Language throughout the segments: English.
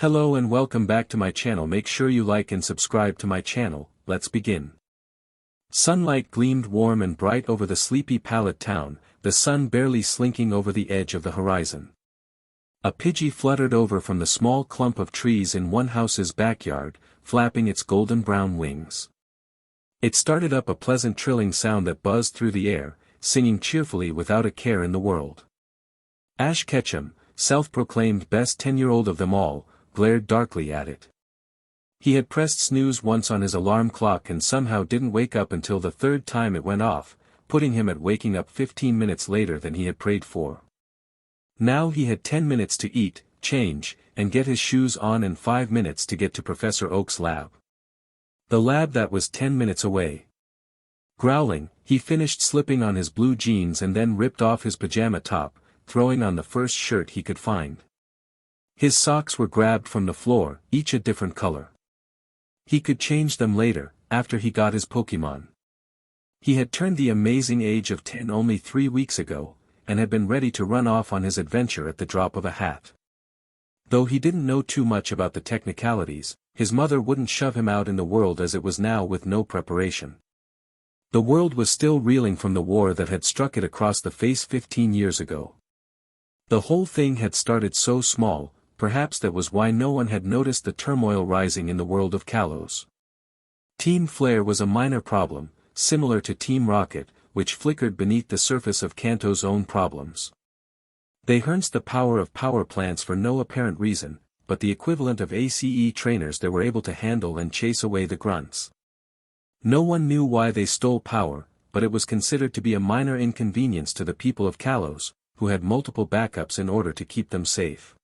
Hello and welcome back to my channel. Make sure you like and subscribe to my channel. Let's begin. Sunlight gleamed warm and bright over the sleepy pallid town, the sun barely slinking over the edge of the horizon. A Pidgey fluttered over from the small clump of trees in one house's backyard, flapping its golden-brown wings. It started up a pleasant trilling sound that buzzed through the air, singing cheerfully without a care in the world. Ash Ketchum, self-proclaimed best 10-year-old of them all, glared darkly at it. He had pressed snooze once on his alarm clock and somehow didn't wake up until the third time it went off, putting him at waking up 15 minutes later than he had prayed for. Now he had 10 minutes to eat, change, and get his shoes on and 5 minutes to get to Professor Oak's lab. The lab that was 10 minutes away. Growling, he finished slipping on his blue jeans and then ripped off his pajama top, throwing on the first shirt he could find. His socks were grabbed from the floor, each a different color. He could change them later, after he got his Pokémon. He had turned the amazing age of 10 only 3 weeks ago, and had been ready to run off on his adventure at the drop of a hat. Though he didn't know too much about the technicalities, his mother wouldn't shove him out in the world as it was now with no preparation. The world was still reeling from the war that had struck it across the face 15 years ago. The whole thing had started so small, perhaps that was why no one had noticed the turmoil rising in the world of Kalos. Team Flare was a minor problem, similar to Team Rocket, which flickered beneath the surface of Kanto's own problems. They harnessed the power of power plants for no apparent reason, but the equivalent of ACE trainers that were able to handle and chase away the grunts. No one knew why they stole power, but it was considered to be a minor inconvenience to the people of Kalos, who had multiple backups in order to keep them safe.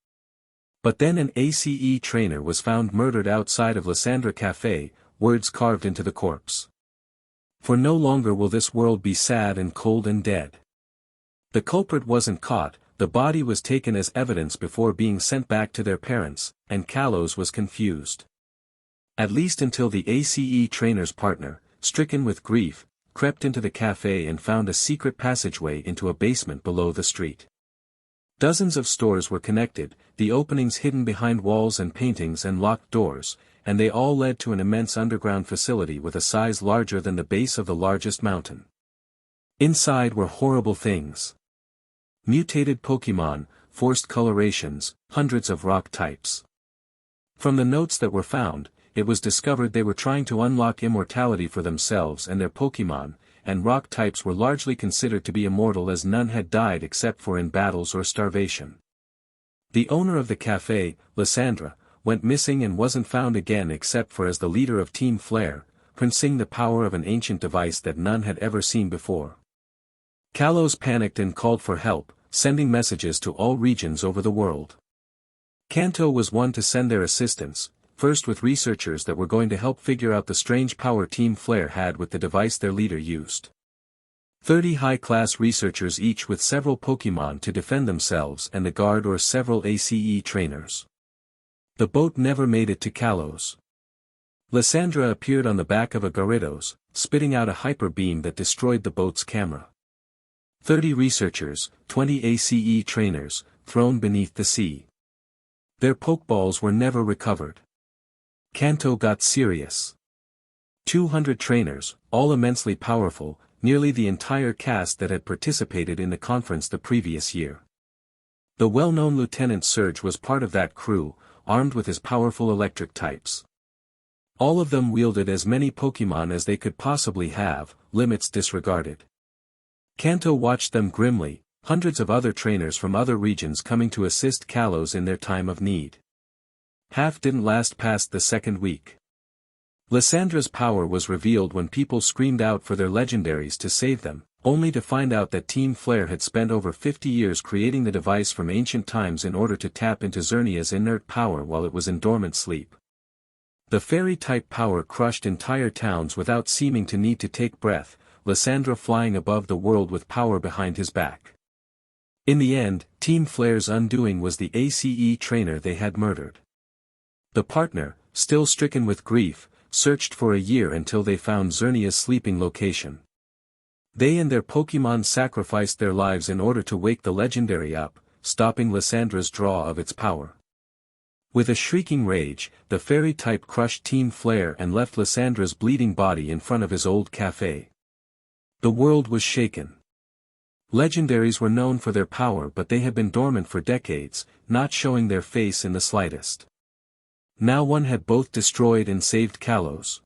But then an ACE trainer was found murdered outside of Lysandra Cafe, words carved into the corpse. For no longer will this world be sad and cold and dead. The culprit wasn't caught, the body was taken as evidence before being sent back to their parents, and Kalos was confused. At least until the ACE trainer's partner, stricken with grief, crept into the cafe and found a secret passageway into a basement below the street. Dozens of stores were connected, the openings hidden behind walls and paintings and locked doors, and they all led to an immense underground facility with a size larger than the base of the largest mountain. Inside were horrible things. Mutated Pokémon, forced colorations, hundreds of rock types. From the notes that were found, it was discovered they were trying to unlock immortality for themselves and their Pokémon, and rock types were largely considered to be immortal as none had died except for in battles or starvation. The owner of the cafe, Lysandra, went missing and wasn't found again except for as the leader of Team Flare, harnessing the power of an ancient device that none had ever seen before. Kalos panicked and called for help, sending messages to all regions over the world. Kanto was one to send their assistance, first with researchers that were going to help figure out the strange power Team Flare had with the device their leader used. 30 high-class researchers each with several Pokémon to defend themselves and the guard or several ACE trainers. The boat never made it to Kalos. Lysandra appeared on the back of a Gyarados, spitting out a hyper beam that destroyed the boat's camera. 30 researchers, 20 ACE trainers, thrown beneath the sea. Their Pokeballs were never recovered. Kanto got serious. 200 trainers, all immensely powerful, nearly the entire cast that had participated in the conference the previous year. The well-known Lieutenant Surge was part of that crew, armed with his powerful electric types. All of them wielded as many Pokémon as they could possibly have, limits disregarded. Kanto watched them grimly, hundreds of other trainers from other regions coming to assist Kalos in their time of need. Half didn't last past the second week. Lysandra's power was revealed when people screamed out for their legendaries to save them, only to find out that Team Flare had spent over 50 years creating the device from ancient times in order to tap into Xernea's inert power while it was in dormant sleep. The fairy-type power crushed entire towns without seeming to need to take breath, Lysandra flying above the world with power behind his back. In the end, Team Flare's undoing was the ACE trainer they had murdered. The partner, still stricken with grief, searched for a year until they found Xernea's sleeping location. They and their Pokémon sacrificed their lives in order to wake the legendary up, stopping Lysandra's draw of its power. With a shrieking rage, the fairy-type crushed Team Flare and left Lyssandra's bleeding body in front of his old cafe. The world was shaken. Legendaries were known for their power, but they had been dormant for decades, not showing their face in the slightest. Now one had both destroyed and saved Kalos.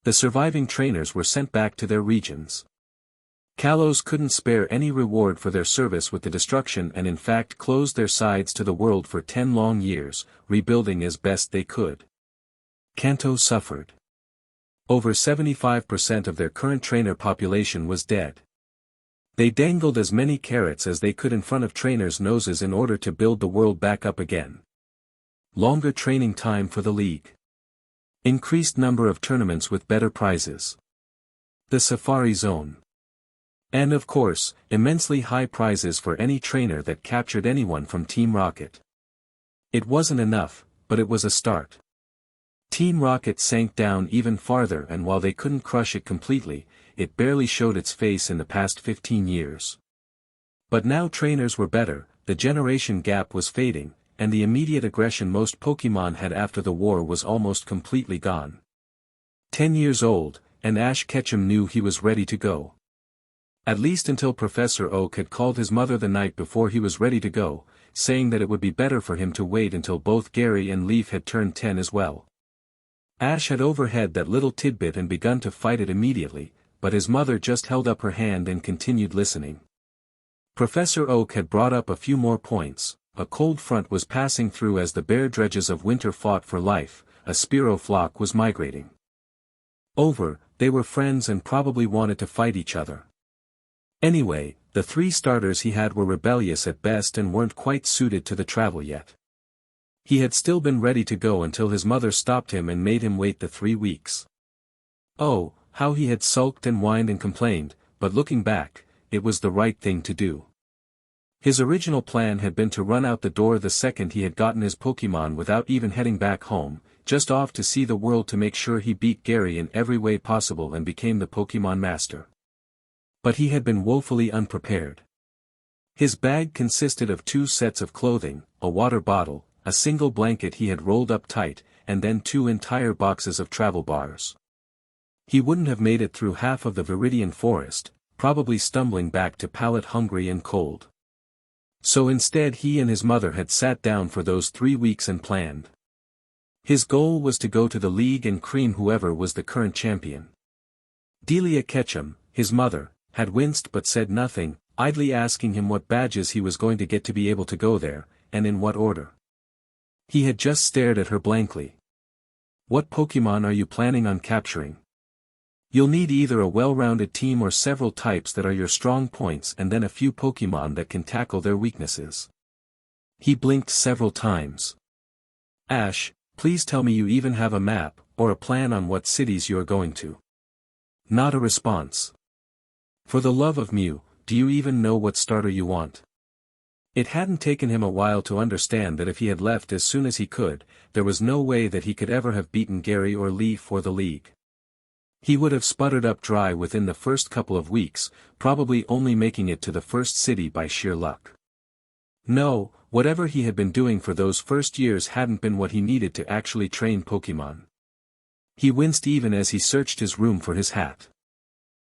The surviving trainers were sent back to their regions. Kalos couldn't spare any reward for their service with the destruction and in fact closed their sides to the world for 10 long years, rebuilding as best they could. Kanto suffered. Over 75% of their current trainer population was dead. They dangled as many carrots as they could in front of trainers' noses in order to build the world back up again. Longer training time for the league. Increased number of tournaments with better prizes. The Safari Zone. And of course, immensely high prizes for any trainer that captured anyone from Team Rocket. It wasn't enough, but it was a start. Team Rocket sank down even farther, and while they couldn't crush it completely, it barely showed its face in the past 15 years. But now trainers were better, the generation gap was fading, and the immediate aggression most Pokémon had after the war was almost completely gone. 10 years old, and Ash Ketchum knew he was ready to go. At least until Professor Oak had called his mother the night before he was ready to go, saying that it would be better for him to wait until both Gary and Leaf had turned 10 as well. Ash had overheard that little tidbit and begun to fight it immediately, but his mother just held up her hand and continued listening. Professor Oak had brought up a few more points. A cold front was passing through as the bear dredges of winter fought for life, a Spearow flock was migrating. They were friends and probably wanted to fight each other. Anyway, the 3 starters he had were rebellious at best and weren't quite suited to the travel yet. He had still been ready to go until his mother stopped him and made him wait the 3 weeks. Oh, how he had sulked and whined and complained, but looking back, it was the right thing to do. His original plan had been to run out the door the second he had gotten his Pokémon without even heading back home, just off to see the world to make sure he beat Gary in every way possible and became the Pokémon Master. But he had been woefully unprepared. His bag consisted of 2 sets of clothing, a water bottle, a single blanket he had rolled up tight, and then 2 entire boxes of travel bars. He wouldn't have made it through half of the Viridian Forest, probably stumbling back to palate hungry and cold. So instead he and his mother had sat down for those 3 weeks and planned. His goal was to go to the league and cream whoever was the current champion. Delia Ketchum, his mother, had winced but said nothing, idly asking him what badges he was going to get to be able to go there, and in what order. He had just stared at her blankly. What Pokémon are you planning on capturing? You'll need either a well-rounded team or several types that are your strong points and then a few Pokémon that can tackle their weaknesses. He blinked several times. Ash, please tell me you even have a map, or a plan on what cities you are going to. Not a response. For the love of Mew, do you even know what starter you want? It hadn't taken him a while to understand that if he had left as soon as he could, there was no way that he could ever have beaten Gary or Leaf or the league. He would have sputtered up dry within the first couple of weeks, probably only making it to the first city by sheer luck. No, whatever he had been doing for those first years hadn't been what he needed to actually train Pokémon. He winced even as he searched his room for his hat.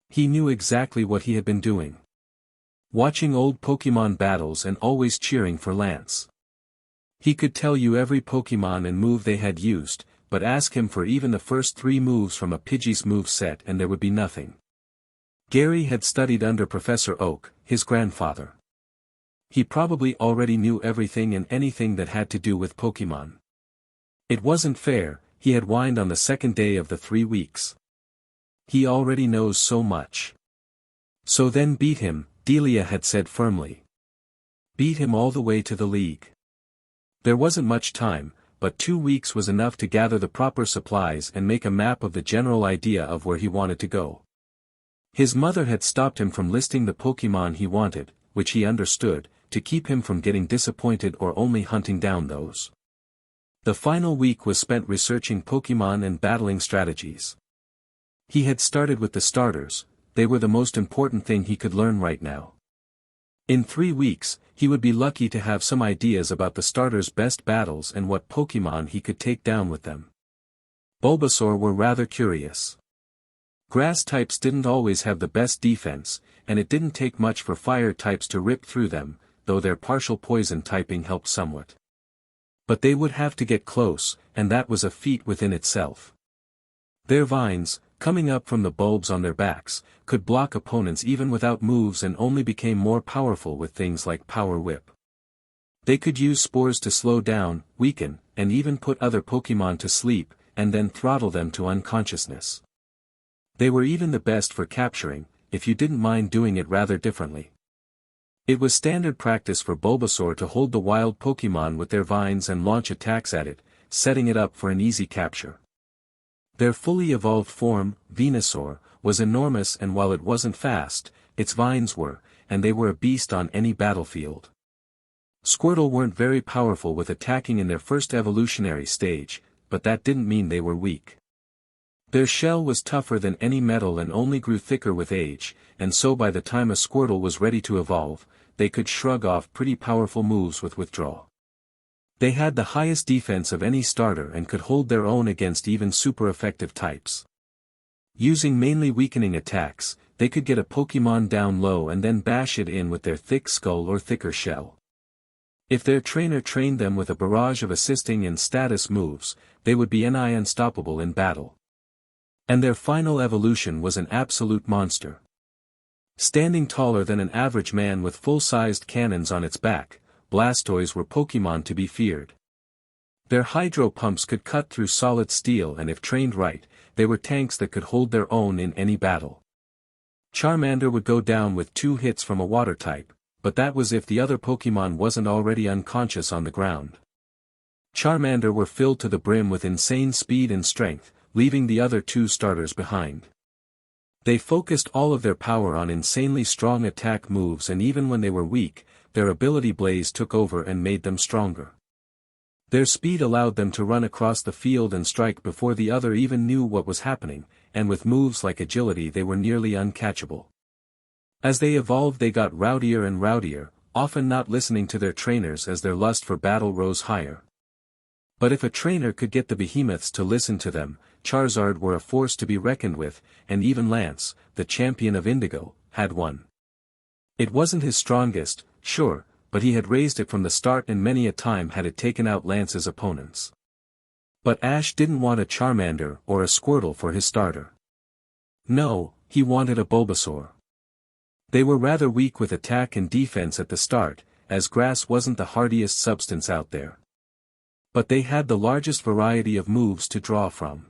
He knew exactly what he had been doing. Watching old Pokémon battles and always cheering for Lance. He could tell you every Pokémon and move they had used, but ask him for even the first 3 moves from a Pidgeys move set and there would be nothing. Gary had studied under Professor Oak, his grandfather. He probably already knew everything and anything that had to do with Pokémon. It wasn't fair, he had whined on the second day of the 3 weeks. He already knows so much. So then beat him, Delia had said firmly. Beat him all the way to the league. There wasn't much time, but 2 weeks was enough to gather the proper supplies and make a map of the general idea of where he wanted to go. His mother had stopped him from listing the Pokémon he wanted, which he understood, to keep him from getting disappointed or only hunting down those. The final week was spent researching Pokémon and battling strategies. He had started with the starters, they were the most important thing he could learn right now. In 3 weeks, he would be lucky to have some ideas about the starter's best battles and what Pokemon he could take down with them. Bulbasaur were rather curious. Grass types didn't always have the best defense, and it didn't take much for fire types to rip through them, though their partial poison typing helped somewhat. But they would have to get close, and that was a feat within itself. Their vines, coming up from the bulbs on their backs, could block opponents even without moves and only became more powerful with things like Power Whip. They could use spores to slow down, weaken, and even put other Pokemon to sleep, and then throttle them to unconsciousness. They were even the best for capturing, if you didn't mind doing it rather differently. It was standard practice for Bulbasaur to hold the wild Pokemon with their vines and launch attacks at it, setting it up for an easy capture. Their fully evolved form, Venusaur, was enormous, and while it wasn't fast, its vines were, and they were a beast on any battlefield. Squirtle weren't very powerful with attacking in their first evolutionary stage, but that didn't mean they were weak. Their shell was tougher than any metal and only grew thicker with age, and so by the time a Squirtle was ready to evolve, they could shrug off pretty powerful moves with withdraw. They had the highest defense of any starter and could hold their own against even super effective types. Using mainly weakening attacks, they could get a Pokemon down low and then bash it in with their thick skull or thicker shell. If their trainer trained them with a barrage of assisting and status moves, they would be nigh unstoppable in battle. And their final evolution was an absolute monster. Standing taller than an average man with full-sized cannons on its back, Blastoise were Pokemon to be feared. Their hydro pumps could cut through solid steel, and if trained right, they were tanks that could hold their own in any battle. Charmander would go down with 2 hits from a water type, but that was if the other Pokemon wasn't already unconscious on the ground. Charmander were filled to the brim with insane speed and strength, leaving the other 2 starters behind. They focused all of their power on insanely strong attack moves, and even when they were weak, their ability blaze took over and made them stronger. Their speed allowed them to run across the field and strike before the other even knew what was happening, and with moves like agility they were nearly uncatchable. As they evolved they got rowdier and rowdier, often not listening to their trainers as their lust for battle rose higher. But if a trainer could get the behemoths to listen to them, Charizard were a force to be reckoned with, and even Lance, the champion of Indigo, had one. It wasn't his strongest, sure, but he had raised it from the start, and many a time had it taken out Lance's opponents. But Ash didn't want a Charmander or a Squirtle for his starter. No, he wanted a Bulbasaur. They were rather weak with attack and defense at the start, as grass wasn't the hardiest substance out there. But they had the largest variety of moves to draw from.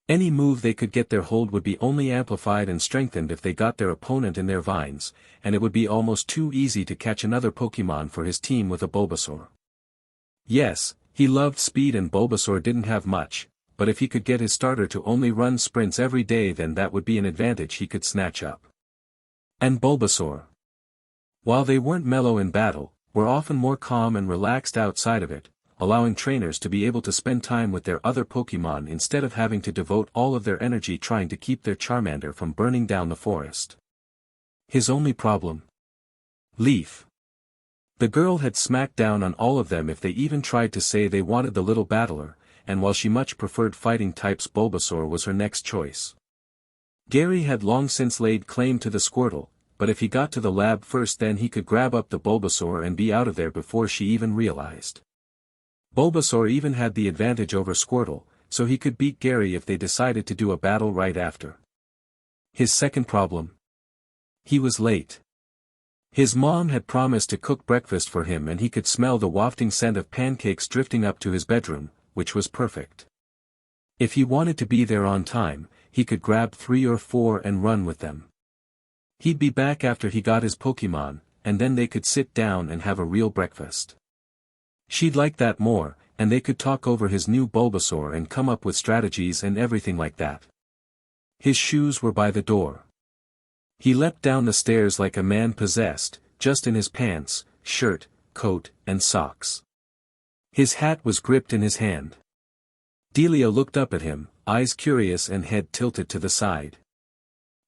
Any move they could get their hold would be only amplified and strengthened if they got their opponent in their vines, and it would be almost too easy to catch another Pokemon for his team with a Bulbasaur. Yes, he loved speed and Bulbasaur didn't have much, but if he could get his starter to only run sprints every day, then that would be an advantage he could snatch up. And Bulbasaur, while they weren't mellow in battle, were often more calm and relaxed outside of it, allowing trainers to be able to spend time with their other Pokemon instead of having to devote all of their energy trying to keep their Charmander from burning down the forest. His only problem? Leaf. The girl had smacked down on all of them if they even tried to say they wanted the little battler, and while she much preferred fighting types, Bulbasaur was her next choice. Gary had long since laid claim to the Squirtle, but if he got to the lab first, then he could grab up the Bulbasaur and be out of there before she even realized. Bulbasaur even had the advantage over Squirtle, so he could beat Gary if they decided to do a battle right after. His second problem? He was late. His mom had promised to cook breakfast for him, and he could smell the wafting scent of pancakes drifting up to his bedroom, which was perfect. If he wanted to be there on time, he could grab 3 or 4 and run with them. He'd be back after he got his Pokemon, and then they could sit down and have a real breakfast. She'd like that more, and they could talk over his new Bulbasaur and come up with strategies and everything like that. His shoes were by the door. He leapt down the stairs like a man possessed, just in his pants, shirt, coat, and socks. His hat was gripped in his hand. Delia looked up at him, eyes curious and head tilted to the side.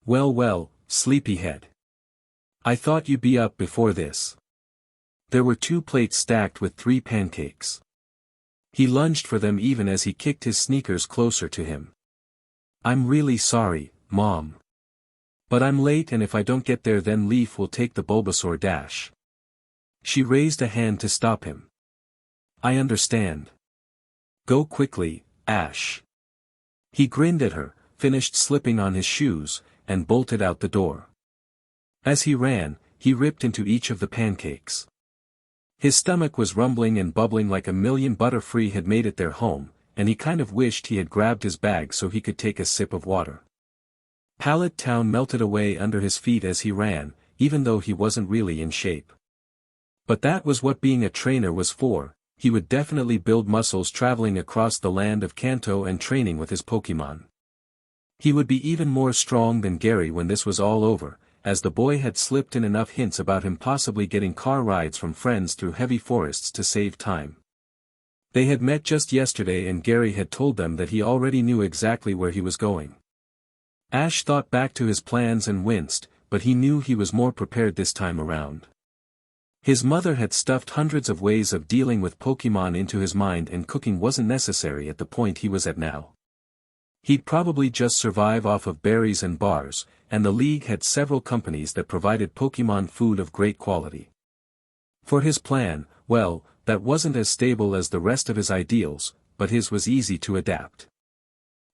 Well, sleepyhead. I thought you'd be up before this. There were 2 plates stacked with 3 pancakes. He lunged for them even as he kicked his sneakers closer to him. I'm really sorry, Mom. But I'm late, and if I don't get there then Leaf will take the Bulbasaur dash. She raised a hand to stop him. I understand. Go quickly, Ash. He grinned at her, finished slipping on his shoes, and bolted out the door. As he ran, he ripped into each of the pancakes. His stomach was rumbling and bubbling like a million Butterfree had made it their home, and he kind of wished he had grabbed his bag so he could take a sip of water. Pallet Town melted away under his feet as he ran, even though he wasn't really in shape. But that was what being a trainer was for. He would definitely build muscles traveling across the land of Kanto and training with his Pokémon. He would be even more strong than Gary when this was all over, as the boy had slipped in enough hints about him possibly getting car rides from friends through heavy forests to save time. They had met just yesterday and Gary had told them that he already knew exactly where he was going. Ash thought back to his plans and winced, but he knew he was more prepared this time around. His mother had stuffed hundreds of ways of dealing with Pokémon into his mind, and cooking wasn't necessary at the point he was at now. He'd probably just survive off of berries and bars, and the League had several companies that provided Pokémon food of great quality. For his plan, well, that wasn't as stable as the rest of his ideals, but his was easy to adapt.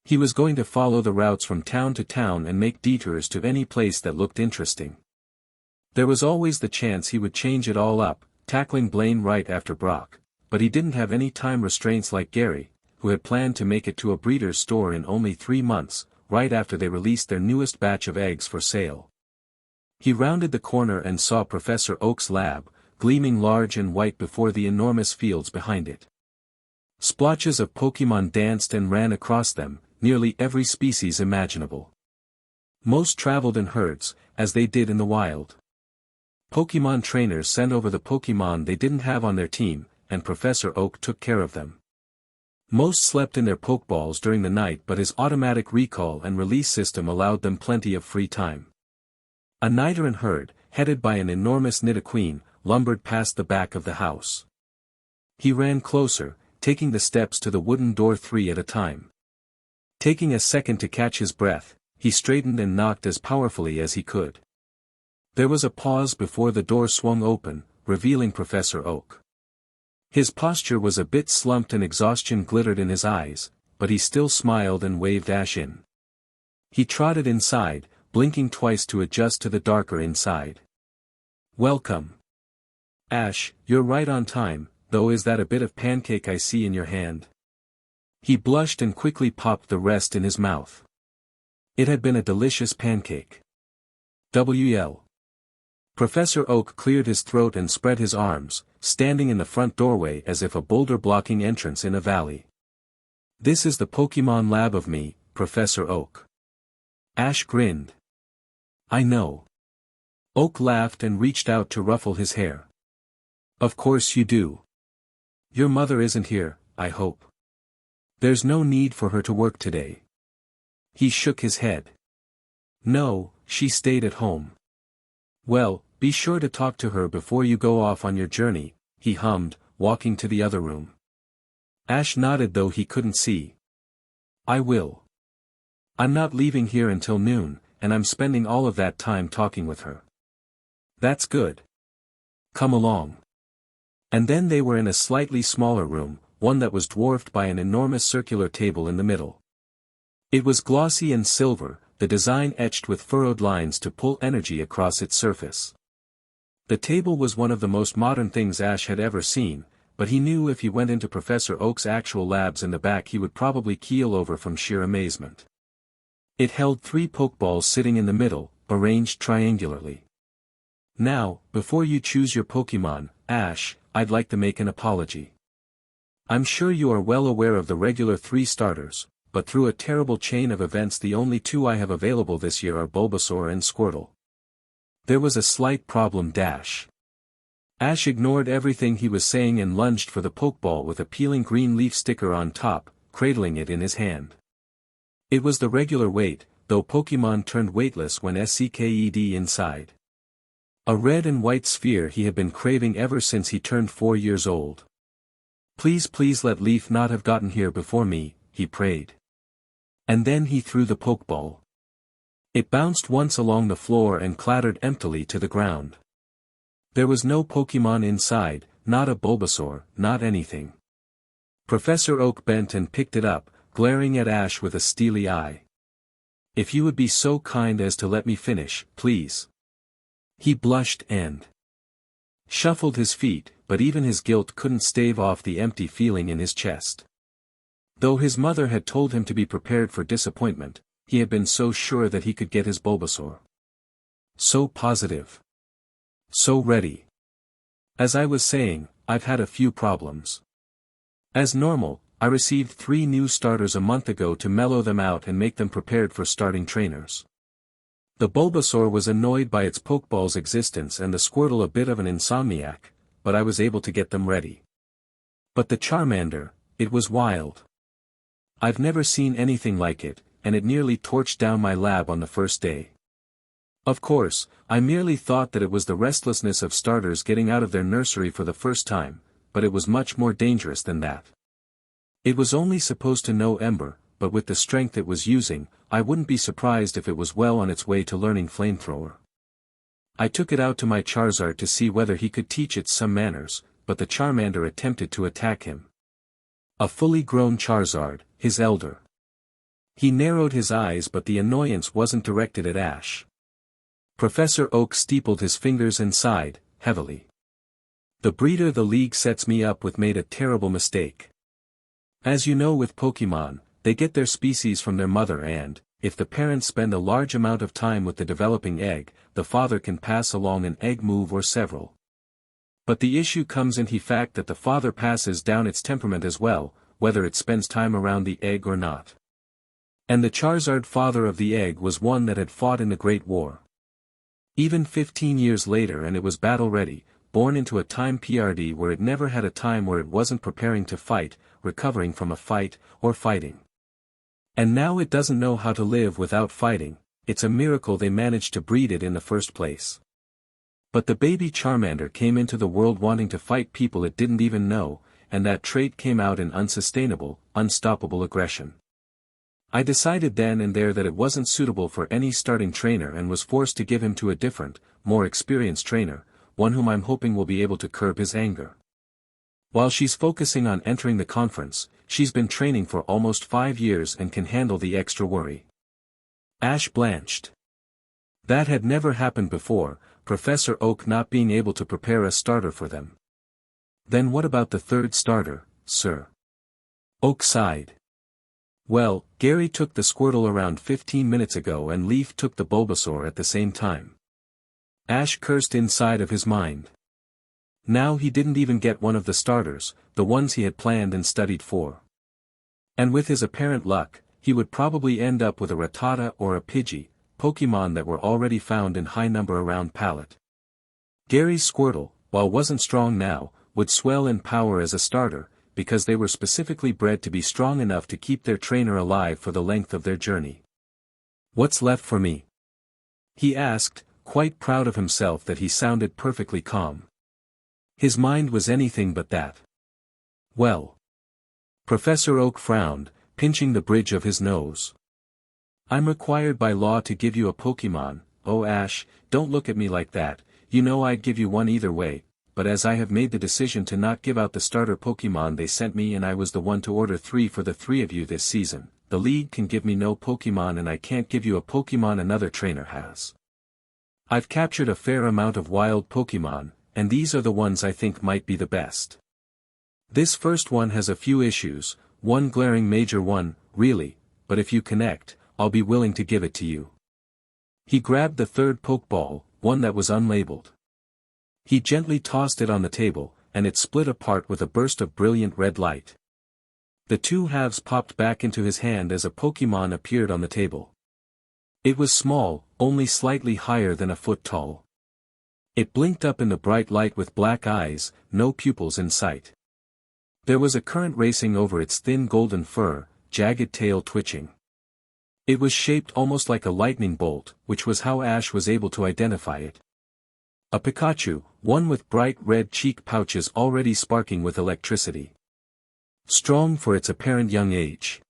He was going to follow the routes from town to town and make detours to any place that looked interesting. There was always the chance he would change it all up, tackling Blaine right after Brock, but he didn't have any time restraints like Gary, who had planned to make it to a breeder's store in only 3 months, right after they released their newest batch of eggs for sale. He rounded the corner and saw Professor Oak's lab, gleaming large and white before the enormous fields behind it. Splotches of Pokémon danced and ran across them, nearly every species imaginable. Most traveled in herds, as they did in the wild. Pokémon trainers sent over the Pokémon they didn't have on their team, and Professor Oak took care of them. Most slept in their Pokeballs during the night, but his automatic recall and release system allowed them plenty of free time. A Nidoran herd, headed by an enormous Nidoqueen, lumbered past the back of the house. He ran closer, taking the steps to the wooden door 3 at a time. Taking a second to catch his breath, he straightened and knocked as powerfully as he could. There was a pause before the door swung open, revealing Professor Oak. His posture was a bit slumped and exhaustion glittered in his eyes, but he still smiled and waved Ash in. He trotted inside, blinking twice to adjust to the darker inside. Welcome. Ash, you're right on time, though. Is that a bit of pancake I see in your hand? He blushed and quickly popped the rest in his mouth. It had been a delicious pancake. WL. Professor Oak cleared his throat and spread his arms, standing in the front doorway as if a boulder blocking entrance in a valley. This is the Pokémon lab of me, Professor Oak. Ash grinned. I know. Oak laughed and reached out to ruffle his hair. Of course you do. Your mother isn't here, I hope. There's no need for her to work today. He shook his head. No, she stayed at home. Well, be sure to talk to her before you go off on your journey, he hummed, walking to the other room. Ash nodded though he couldn't see. I will. I'm not leaving here until noon, and I'm spending all of that time talking with her. That's good. Come along. And then they were in a slightly smaller room, one that was dwarfed by an enormous circular table in the middle. It was glossy and silver, the design etched with furrowed lines to pull energy across its surface. The table was one of the most modern things Ash had ever seen, but he knew if he went into Professor Oak's actual labs in the back he would probably keel over from sheer amazement. It held 3 Pokeballs sitting in the middle, arranged triangularly. Now, before you choose your Pokemon, Ash, I'd like to make an apology. I'm sure you are well aware of the regular 3 starters, but through a terrible chain of events the only 2 I have available this year are Bulbasaur and Squirtle. There was a slight problem. Ash ignored everything he was saying and lunged for the Pokeball with a peeling green leaf sticker on top, cradling it in his hand. It was the regular weight, though Pokemon turned weightless when SCKED inside. A red and white sphere he had been craving ever since he turned 4 years old. Please please let Leaf not have gotten here before me, he prayed. And then he threw the pokeball. It bounced once along the floor and clattered emptily to the ground. There was no Pokemon inside, not a Bulbasaur, not anything. Professor Oak bent and picked it up, glaring at Ash with a steely eye. If you would be so kind as to let me finish, please. He blushed and shuffled his feet, but even his guilt couldn't stave off the empty feeling in his chest. Though his mother had told him to be prepared for disappointment, he had been so sure that he could get his Bulbasaur. So positive. So ready. As I was saying, I've had a few problems. As normal, I received 3 new starters a month ago to mellow them out and make them prepared for starting trainers. The Bulbasaur was annoyed by its Pokeball's existence and the Squirtle a bit of an insomniac, but I was able to get them ready. But the Charmander, it was wild. I've never seen anything like it, and it nearly torched down my lab on the first day. Of course, I merely thought that it was the restlessness of starters getting out of their nursery for the first time, but it was much more dangerous than that. It was only supposed to know Ember, but with the strength it was using, I wouldn't be surprised if it was well on its way to learning Flamethrower. I took it out to my Charizard to see whether he could teach it some manners, but the Charmander attempted to attack him. A fully grown Charizard, his elder. He narrowed his eyes, but the annoyance wasn't directed at Ash. Professor Oak steepled his fingers and sighed, heavily. The breeder the league sets me up with made a terrible mistake. As you know, with Pokemon, they get their species from their mother, and, if the parents spend a large amount of time with the developing egg, the father can pass along an egg move or several. But the issue comes in the fact that the father passes down its temperament as well, whether it spends time around the egg or not. And the Charizard father of the egg was one that had fought in the Great War. Even 15 years later, and it was battle-ready, born into a time period where it never had a time where it wasn't preparing to fight, recovering from a fight, or fighting. And now it doesn't know how to live without fighting. It's a miracle they managed to breed it in the first place. But the baby Charmander came into the world wanting to fight people it didn't even know, and that trait came out in unsustainable, unstoppable aggression. I decided then and there that it wasn't suitable for any starting trainer and was forced to give him to a different, more experienced trainer, one whom I'm hoping will be able to curb his anger. While she's focusing on entering the conference, she's been training for almost 5 years and can handle the extra worry. Ash blanched. That had never happened before, Professor Oak not being able to prepare a starter for them. Then what about the 3rd starter, sir? Oak sighed. Well, Gary took the Squirtle around 15 minutes ago and Leaf took the Bulbasaur at the same time. Ash cursed inside of his mind. Now he didn't even get one of the starters, the ones he had planned and studied for. And with his apparent luck, he would probably end up with a Rattata or a Pidgey, Pokemon that were already found in high number around Pallet. Gary's Squirtle, while wasn't strong now, would swell in power as a starter, because they were specifically bred to be strong enough to keep their trainer alive for the length of their journey. What's left for me? He asked, quite proud of himself that he sounded perfectly calm. His mind was anything but that. Well. Professor Oak frowned, pinching the bridge of his nose. I'm required by law to give you a Pokemon. Oh Ash, don't look at me like that, you know I'd give you one either way. But as I have made the decision to not give out the starter Pokemon they sent me and I was the one to order 3 for the 3 of you this season, the league can give me no Pokemon and I can't give you a Pokemon another trainer has. I've captured a fair amount of wild Pokemon, and these are the ones I think might be the best. This first one has a few issues, one glaring major one, really, but if you connect, I'll be willing to give it to you. He grabbed the 3rd Pokeball, one that was unlabeled. He gently tossed it on the table, and it split apart with a burst of brilliant red light. The 2 halves popped back into his hand as a Pokemon appeared on the table. It was small, only slightly higher than a foot tall. It blinked up in the bright light with black eyes, no pupils in sight. There was a current racing over its thin golden fur, jagged tail twitching. It was shaped almost like a lightning bolt, which was how Ash was able to identify it. A Pikachu, one with bright red cheek pouches already sparking with electricity. Strong for its apparent young age.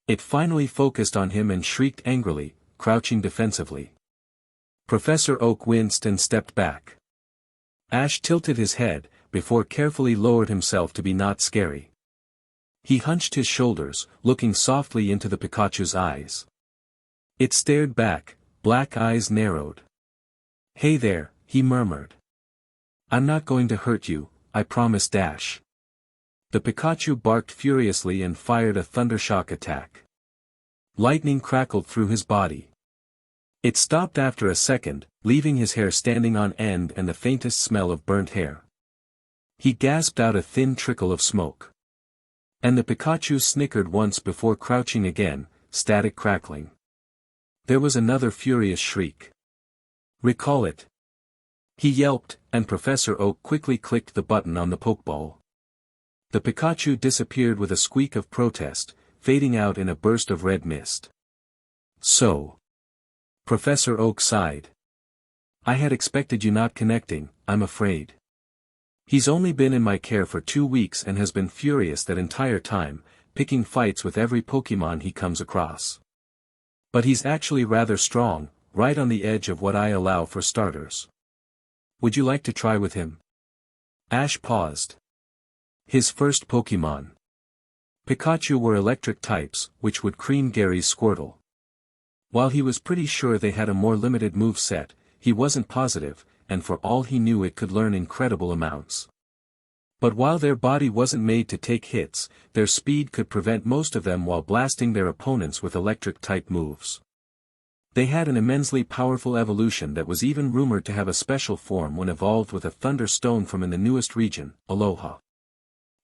It finally focused on him and shrieked angrily, crouching defensively. Professor Oak winced and stepped back. Ash tilted his head, before carefully lowered himself to be not scary. He hunched his shoulders, looking softly into the Pikachu's eyes. It stared back, black eyes narrowed. "Hey there," he murmured. "I'm not going to hurt you, I promise." Dash. The Pikachu barked furiously and fired a thundershock attack. Lightning crackled through his body. It stopped after a second, leaving his hair standing on end and the faintest smell of burnt hair. He gasped out a thin trickle of smoke. And the Pikachu snickered once before crouching again, static crackling. There was another furious shriek. "Recall it!" he yelped, and Professor Oak quickly clicked the button on the Pokeball. The Pikachu disappeared with a squeak of protest, fading out in a burst of red mist. "So," Professor Oak sighed. "I had expected you not connecting, I'm afraid. He's only been in my care for 2 weeks and has been furious that entire time, picking fights with every Pokemon he comes across. But he's actually rather strong, right on the edge of what I allow for starters. Would you like to try with him?" Ash paused. His first Pokemon. Pikachu were electric types, which would cream Gary's Squirtle. While he was pretty sure they had a more limited move set, he wasn't positive, and for all he knew it could learn incredible amounts. But while their body wasn't made to take hits, their speed could prevent most of them while blasting their opponents with electric-type moves. They had an immensely powerful evolution that was even rumored to have a special form when evolved with a Thunder Stone from in the newest region, Aloha.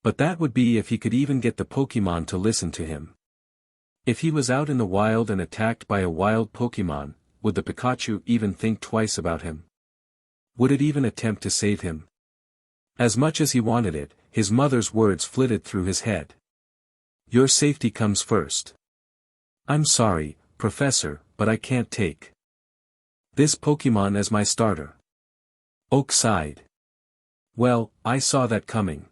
But that would be if he could even get the Pokemon to listen to him. If he was out in the wild and attacked by a wild Pokemon, would the Pikachu even think twice about him? Would it even attempt to save him? As much as he wanted it, his mother's words flitted through his head. "Your safety comes first. I'm sorry, Professor, but I can't take this Pokemon as my starter." Oak sighed. "Well, I saw that coming.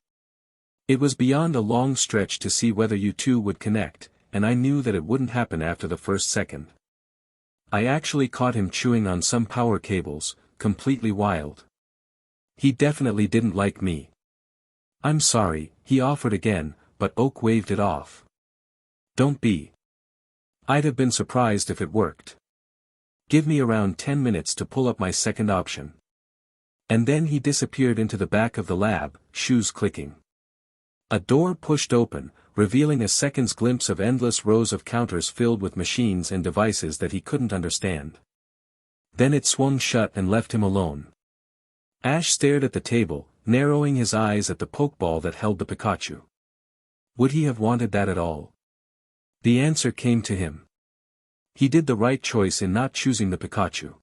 It was beyond a long stretch to see whether you two would connect, and I knew that it wouldn't happen after the first second. I actually caught him chewing on some power cables, completely wild. He definitely didn't like me." "I'm sorry," he offered again, but Oak waved it off. "Don't be. I'd have been surprised if it worked. Give me around 10 minutes to pull up my second option." And then he disappeared into the back of the lab, shoes clicking. A door pushed open, revealing a second's glimpse of endless rows of counters filled with machines and devices that he couldn't understand. Then it swung shut and left him alone. Ash stared at the table, narrowing his eyes at the Pokeball that held the Pikachu. Would he have wanted that at all? The answer came to him. He did the right choice in not choosing the Pikachu.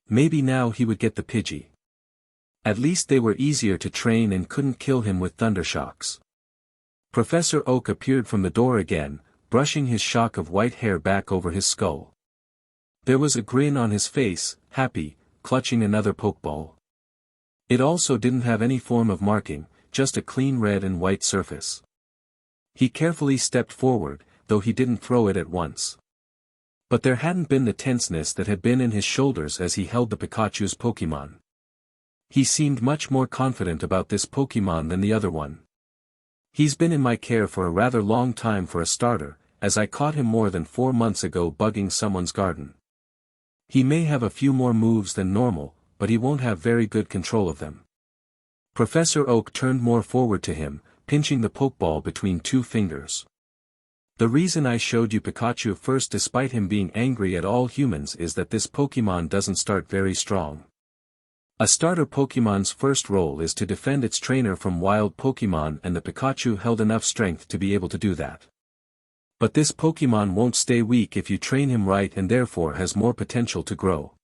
Maybe now he would get the Pidgey. At least they were easier to train and couldn't kill him with thundershocks. Professor Oak appeared from the door again, brushing his shock of white hair back over his skull. There was a grin on his face, happy, clutching another Pokeball. It also didn't have any form of marking, just a clean red and white surface. He carefully stepped forward, though he didn't throw it at once. But there hadn't been the tenseness that had been in his shoulders as he held the Pikachu's Pokemon. He seemed much more confident about this Pokemon than the other one. "He's been in my care for a rather long time for a starter, as I caught him more than 4 months ago bugging someone's garden. He may have a few more moves than normal, but he won't have very good control of them." Professor Oak turned more forward to him, pinching the Pokeball between 2 fingers. "The reason I showed you Pikachu first despite him being angry at all humans is that this Pokemon doesn't start very strong. A starter Pokemon's first role is to defend its trainer from wild Pokemon, and the Pikachu held enough strength to be able to do that. But this Pokemon won't stay weak if you train him right and therefore has more potential to grow.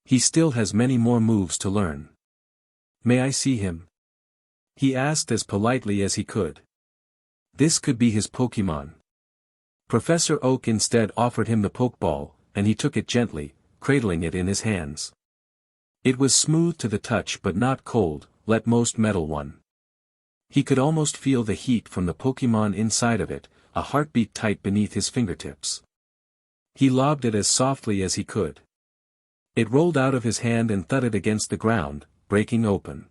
He still has many more moves to learn." "May I see him?" he asked as politely as he could. This could be his Pokemon. Professor Oak instead offered him the Pokeball, and he took it gently, cradling it in his hands. It was smooth to the touch but not cold, like most metal one. He could almost feel the heat from the Pokémon inside of it, a heartbeat tight beneath his fingertips. He lobbed it as softly as he could. It rolled out of his hand and thudded against the ground, breaking open.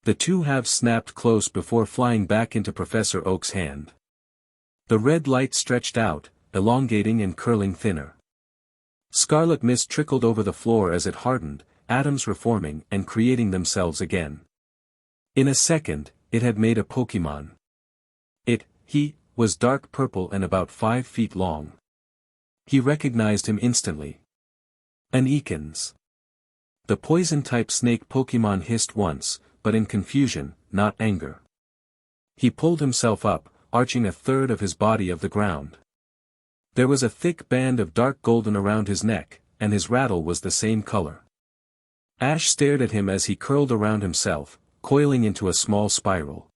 The two halves snapped close before flying back into Professor Oak's hand. The red light stretched out, elongating and curling thinner. Scarlet mist trickled over the floor as it hardened, atoms reforming and creating themselves again. In a second, it had made a Pokémon. He was dark purple and about 5 feet long. He recognized him instantly. An Ekans. The poison-type snake Pokémon hissed once, but in confusion, not anger. He pulled himself up, arching a third of his body of the ground. There was a thick band of dark golden around his neck, and his rattle was the same color. Ash stared at him as he curled around himself, coiling into a small spiral.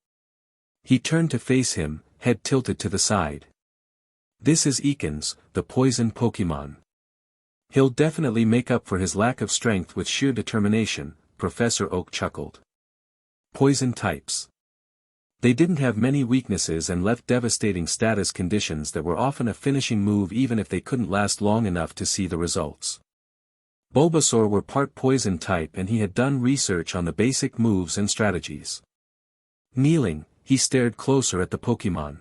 He turned to face him, head tilted to the side. This is Ekans, the poison Pokémon. He'll definitely make up for his lack of strength with sheer determination, Professor Oak chuckled. Poison types. They didn't have many weaknesses and left devastating status conditions that were often a finishing move even if they couldn't last long enough to see the results. Bulbasaur were part poison type and he had done research on the basic moves and strategies. Kneeling, he stared closer at the Pokémon.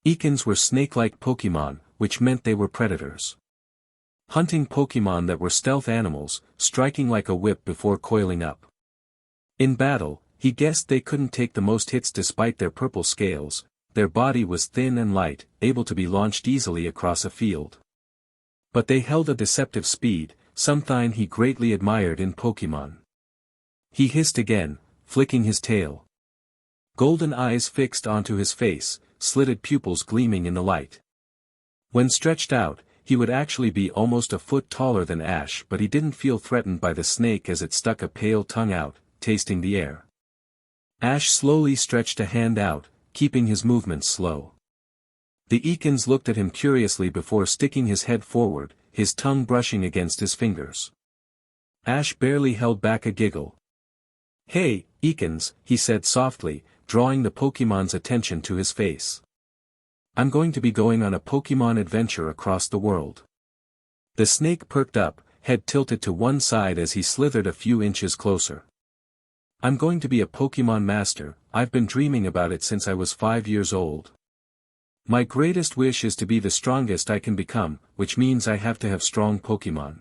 Ekans were snake-like Pokémon, which meant they were predators. Hunting Pokémon that were stealth animals, striking like a whip before coiling up. In battle, he guessed they couldn't take the most hits despite their purple scales, their body was thin and light, able to be launched easily across a field. But they held a deceptive speed, something he greatly admired in Pokémon. He hissed again, flicking his tail. Golden eyes fixed onto his face, slitted pupils gleaming in the light. When stretched out, he would actually be almost a foot taller than Ash, but he didn't feel threatened by the snake as it stuck a pale tongue out, tasting the air. Ash slowly stretched a hand out, keeping his movements slow. The Ekans looked at him curiously before sticking his head forward, his tongue brushing against his fingers. Ash barely held back a giggle. "Hey, Ekans," he said softly, drawing the Pokémon's attention to his face. "I'm going to be going on a Pokémon adventure across the world." The snake perked up, head tilted to one side as he slithered a few inches closer. "I'm going to be a Pokémon master, I've been dreaming about it since I was 5 years old. My greatest wish is to be the strongest I can become, which means I have to have strong Pokémon.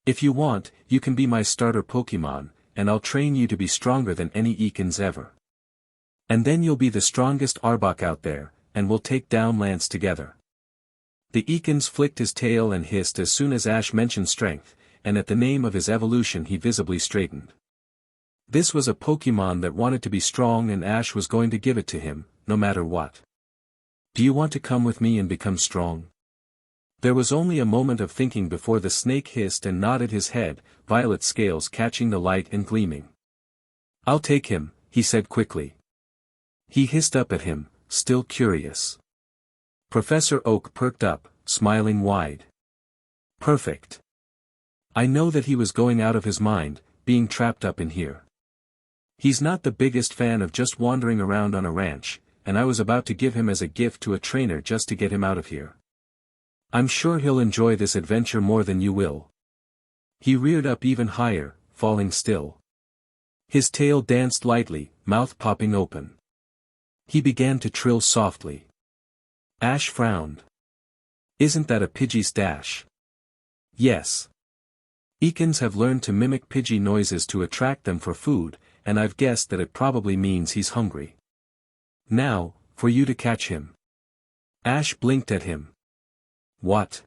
If you want, you can be my starter Pokémon, and I'll train you to be stronger than any Ekans ever. And then you'll be the strongest Arbok out there, and we'll take down Lance together." The Ekans flicked his tail and hissed as soon as Ash mentioned strength, and at the name of his evolution he visibly straightened. This was a Pokémon that wanted to be strong and Ash was going to give it to him, no matter what. "Do you want to come with me and become strong?" There was only a moment of thinking before the snake hissed and nodded his head, violet scales catching the light and gleaming. "I'll take him," he said quickly. He hissed up at him, still curious. Professor Oak perked up, smiling wide. "Perfect. I know that he was going out of his mind, being trapped up in here. He's not the biggest fan of just wandering around on a ranch, and I was about to give him as a gift to a trainer just to get him out of here. I'm sure he'll enjoy this adventure more than you will." He reared up even higher, falling still. His tail danced lightly, mouth popping open. He began to trill softly. Ash frowned. "Isn't that a Pidgey's dash?" "Yes. Ekans have learned to mimic Pidgey noises to attract them for food, and I've guessed that it probably means he's hungry. Now, for you to catch him." Ash blinked at him. "What?"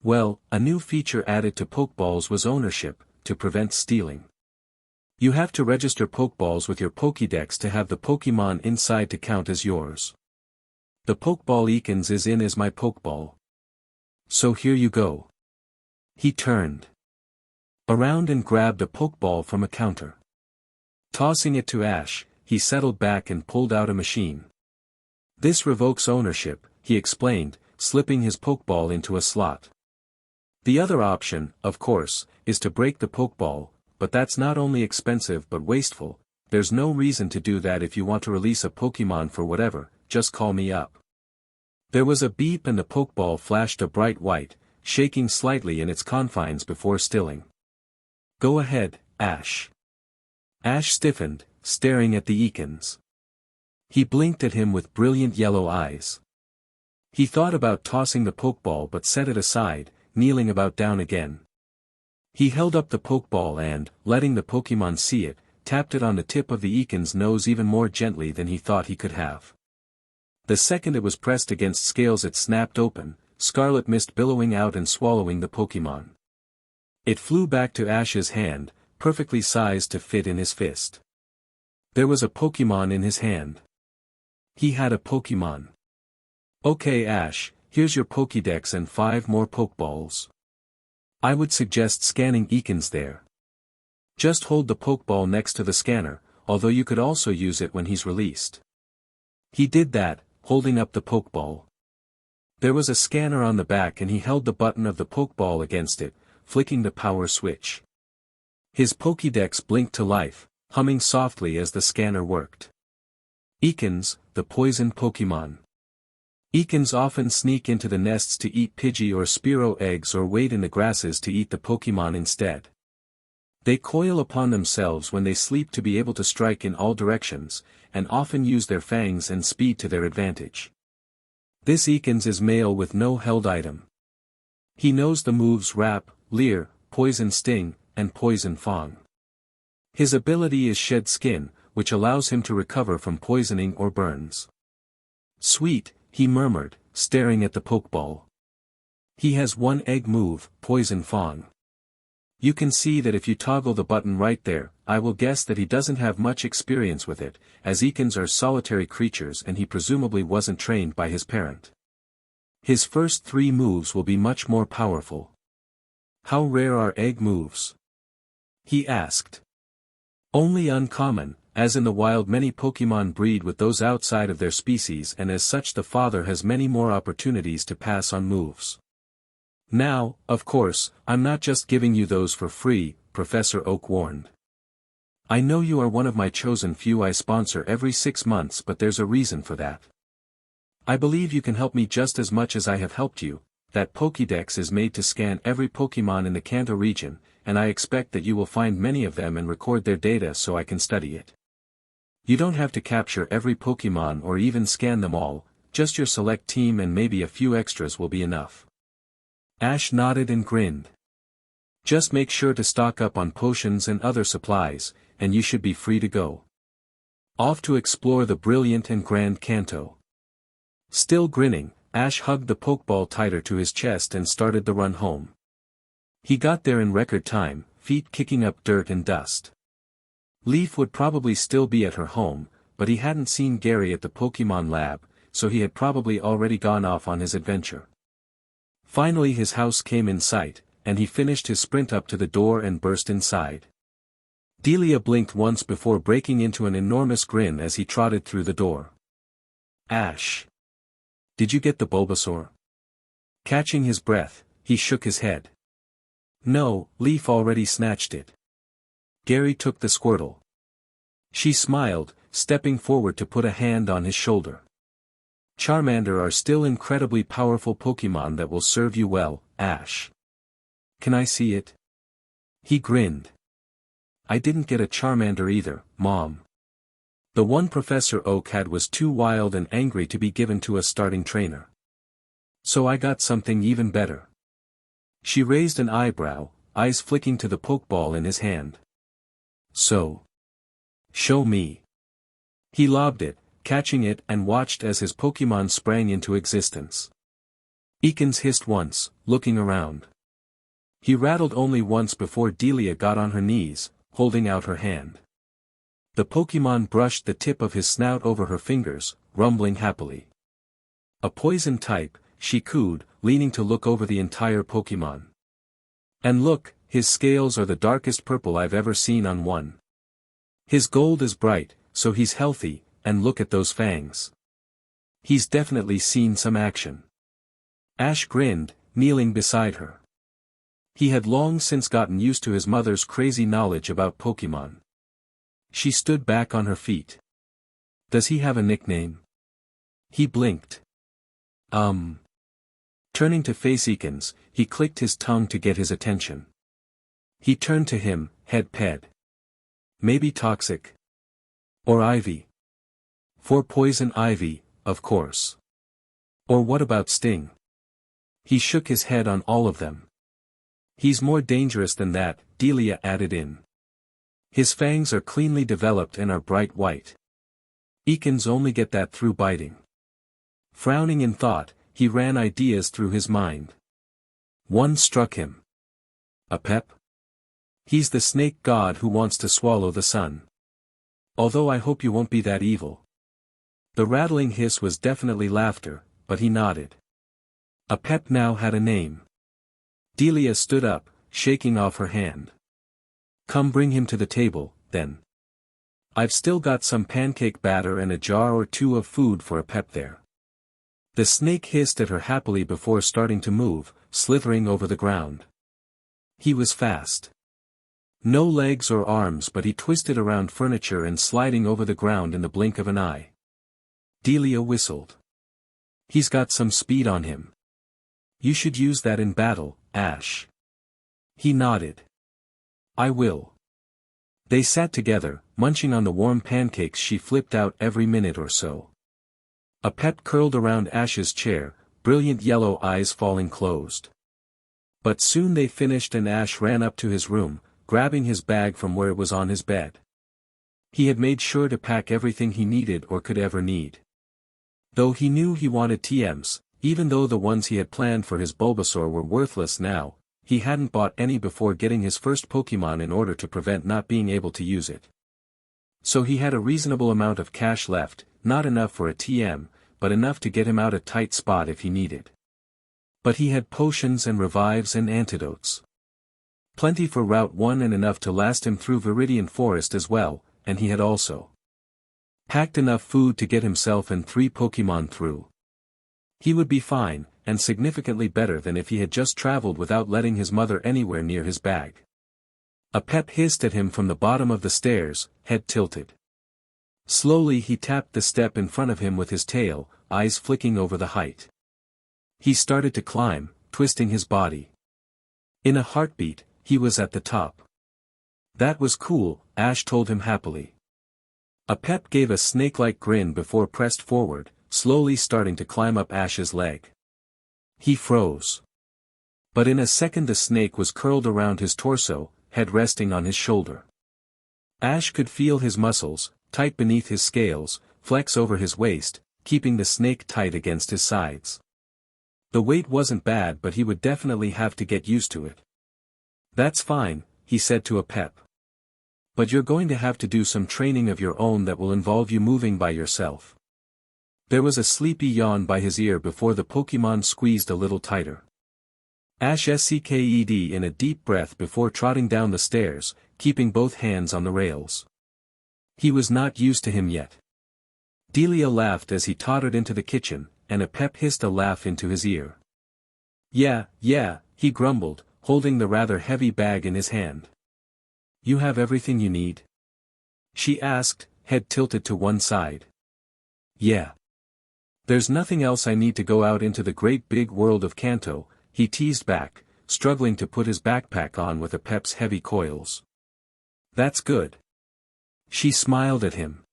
"Well, a new feature added to Pokeballs was ownership, to prevent stealing. You have to register Pokeballs with your Pokédex to have the Pokémon inside to count as yours. The Pokeball Ekans is in as my Pokeball. So here you go." He turned around and grabbed a Pokeball from a counter. Tossing it to Ash, he settled back and pulled out a machine. "This revokes ownership," he explained, slipping his Pokeball into a slot. The other option, of course, is to break the Pokeball, but that's not only expensive but wasteful. There's no reason to do that. If you want to release a Pokemon for whatever, just call me up. There was a beep and the Pokeball flashed a bright white, shaking slightly in its confines before stilling. Go ahead, Ash. Ash stiffened, staring at the Ekans. He blinked at him with brilliant yellow eyes. He thought about tossing the Pokeball but set it aside, kneeling about down again. He held up the Pokeball and, letting the Pokemon see it, tapped it on the tip of the Ekan's nose even more gently than he thought he could have. The second it was pressed against scales it snapped open, scarlet mist billowing out and swallowing the Pokemon. It flew back to Ash's hand, perfectly sized to fit in his fist. There was a Pokemon in his hand. He had a Pokemon. Okay Ash, here's your Pokédex and 5 more Pokeballs. I would suggest scanning Ekans there. Just hold the Pokeball next to the scanner, although you could also use it when he's released. He did that, holding up the Pokeball. There was a scanner on the back and he held the button of the Pokeball against it, flicking the power switch. His Pokédex blinked to life, humming softly as the scanner worked. Ekans, the poison Pokemon. Ekans often sneak into the nests to eat Pidgey or Spearow eggs or wade in the grasses to eat the Pokemon instead. They coil upon themselves when they sleep to be able to strike in all directions, and often use their fangs and speed to their advantage. This Ekans is male with no held item. He knows the moves Wrap, Leer, Poison Sting, and Poison Fang. His ability is Shed Skin, which allows him to recover from poisoning or burns. Sweet, he murmured, staring at the Pokeball. He has one egg move, Poison Fang. You can see that if you toggle the button right there. I will guess that he doesn't have much experience with it, as Ekans are solitary creatures and he presumably wasn't trained by his parent. His first 3 moves will be much more powerful. How rare are egg moves? He asked. Only uncommon, as in the wild many Pokemon breed with those outside of their species and as such the father has many more opportunities to pass on moves. Now, of course, I'm not just giving you those for free, Professor Oak warned. I know you are one of my chosen few I sponsor every 6 months, but there's a reason for that. I believe you can help me just as much as I have helped you. That Pokédex is made to scan every Pokemon in the Kanto region, and I expect that you will find many of them and record their data so I can study it. You don't have to capture every Pokemon or even scan them all, just your select team and maybe a few extras will be enough. Ash nodded and grinned. Just make sure to stock up on potions and other supplies, and you should be free to go. Off to explore the brilliant and grand Kanto. Still grinning, Ash hugged the Pokeball tighter to his chest and started the run home. He got there in record time, feet kicking up dirt and dust. Leaf would probably still be at her home, but he hadn't seen Gary at the Pokemon lab, so he had probably already gone off on his adventure. Finally his house came in sight, and he finished his sprint up to the door and burst inside. Delia blinked once before breaking into an enormous grin as he trotted through the door. Ash! Did you get the Bulbasaur? Catching his breath, he shook his head. No, Leaf already snatched it. Gary took the Squirtle. She smiled, stepping forward to put a hand on his shoulder. Charmander are still incredibly powerful Pokemon that will serve you well, Ash. Can I see it? He grinned. I didn't get a Charmander either, Mom. The one Professor Oak had was too wild and angry to be given to a starting trainer. So I got something even better. She raised an eyebrow, eyes flicking to the Pokeball in his hand. So? Show me. He lobbed it, catching it and watched as his Pokemon sprang into existence. Ekans hissed once, looking around. He rattled only once before Delia got on her knees, holding out her hand. The Pokemon brushed the tip of his snout over her fingers, rumbling happily. A poison type, she cooed, leaning to look over the entire Pokemon. And look, his scales are the darkest purple I've ever seen on one. His gold is bright, so he's healthy, and look at those fangs. He's definitely seen some action. Ash grinned, kneeling beside her. He had long since gotten used to his mother's crazy knowledge about Pokemon. She stood back on her feet. Does he have a nickname? He blinked. Turning to face Ekans, he clicked his tongue to get his attention. He turned to him, head ped. Maybe Toxic. Or Ivy. For Poison Ivy, of course. Or what about Sting? He shook his head on all of them. He's more dangerous than that, Delia added in. His fangs are cleanly developed and are bright white. Ekans only get that through biting. Frowning in thought, he ran ideas through his mind. One struck him. A pep? He's the snake god who wants to swallow the sun. Although I hope you won't be that evil. The rattling hiss was definitely laughter, but he nodded. A pep now had a name. Delia stood up, shaking off her hand. Come bring him to the table, then. I've still got some pancake batter and a jar or two of food for a pep there. The snake hissed at her happily before starting to move, slithering over the ground. He was fast. No legs or arms, but he twisted around furniture and sliding over the ground in the blink of an eye. Delia whistled. He's got some speed on him. You should use that in battle, Ash. He nodded. I will. They sat together, munching on the warm pancakes she flipped out every minute or so. A pep curled around Ash's chair, brilliant yellow eyes falling closed. But soon they finished and Ash ran up to his room, grabbing his bag from where it was on his bed. He had made sure to pack everything he needed or could ever need. Though he knew he wanted TMs, even though the ones he had planned for his Bulbasaur were worthless now, he hadn't bought any before getting his first Pokemon in order to prevent not being able to use it. So he had a reasonable amount of cash left, not enough for a TM, but enough to get him out a tight spot if he needed. But he had potions and revives and antidotes. Plenty for Route 1 and enough to last him through Viridian Forest as well, and he had also packed enough food to get himself and 3 Pokemon through. He would be fine, and significantly better than if he had just traveled without letting his mother anywhere near his bag. A pep hissed at him from the bottom of the stairs, head tilted. Slowly he tapped the step in front of him with his tail, eyes flicking over the height. He started to climb, twisting his body. In a heartbeat, he was at the top. That was cool, Ash told him happily. A pep gave a snake-like grin before pressed forward, slowly starting to climb up Ash's leg. He froze. But in a second the snake was curled around his torso, head resting on his shoulder. Ash could feel his muscles, tight beneath his scales, flex over his waist, keeping the snake tight against his sides. The weight wasn't bad, but he would definitely have to get used to it. That's fine, he said to a pep. But you're going to have to do some training of your own that will involve you moving by yourself. There was a sleepy yawn by his ear before the Pokemon squeezed a little tighter. Ash sked in a deep breath before trotting down the stairs, keeping both hands on the rails. He was not used to him yet. Delia laughed as he tottered into the kitchen, and a pep hissed a laugh into his ear. Yeah, he grumbled, holding the rather heavy bag in his hand. You have everything you need? She asked, head tilted to one side. Yeah. There's nothing else I need to go out into the great big world of Kanto, he teased back, struggling to put his backpack on with a pep's heavy coils. That's good. She smiled at him.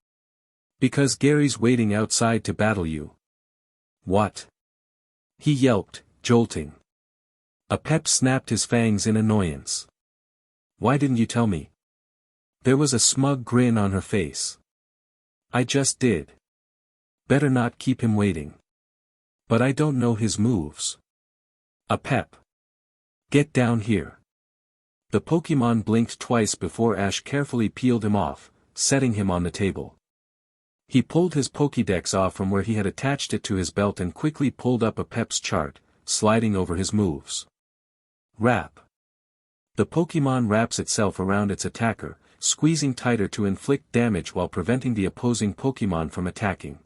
Because Gary's waiting outside to battle you. What? He yelped, jolting. A pep snapped his fangs in annoyance. Why didn't you tell me? There was a smug grin on her face. I just did. Better not keep him waiting. But I don't know his moves. A pep. Get down here. The Pokemon blinked twice before Ash carefully peeled him off, setting him on the table. He pulled his Pokédex off from where he had attached it to his belt and quickly pulled up a pep's chart, sliding over his moves. Wrap. The Pokemon wraps itself around its attacker, squeezing tighter to inflict damage while preventing the opposing Pokemon from attacking.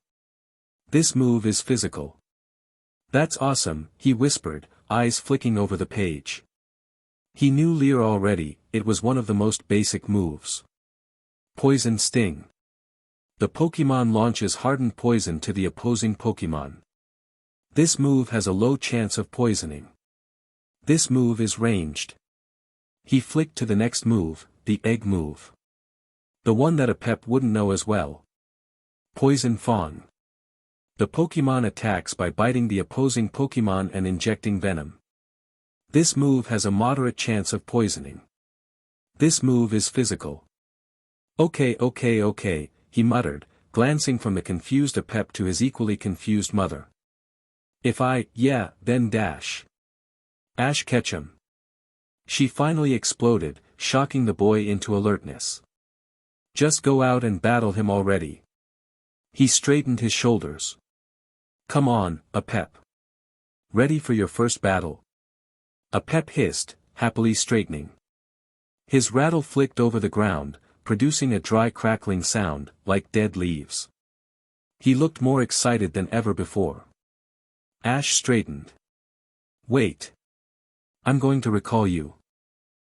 This move is physical. That's awesome, he whispered, eyes flicking over the page. He knew Leer already, it was one of the most basic moves. Poison Sting. The Pokémon launches hardened poison to the opposing Pokémon. This move has a low chance of poisoning. This move is ranged. He flicked to the next move, the Egg move. The one that a Pep wouldn't know as well. Poison Fang. The Pokémon attacks by biting the opposing Pokémon and injecting venom. This move has a moderate chance of poisoning. This move is physical. Okay, he muttered, glancing from the confused Apep to his equally confused mother. Yeah, then dash. Ash Ketchum. She finally exploded, shocking the boy into alertness. Just go out and battle him already. He straightened his shoulders. Come on, Apep. Ready for your first battle? Apep hissed, happily straightening. His rattle flicked over the ground, producing a dry crackling sound, like dead leaves. He looked more excited than ever before. Ash straightened. Wait. I'm going to recall you.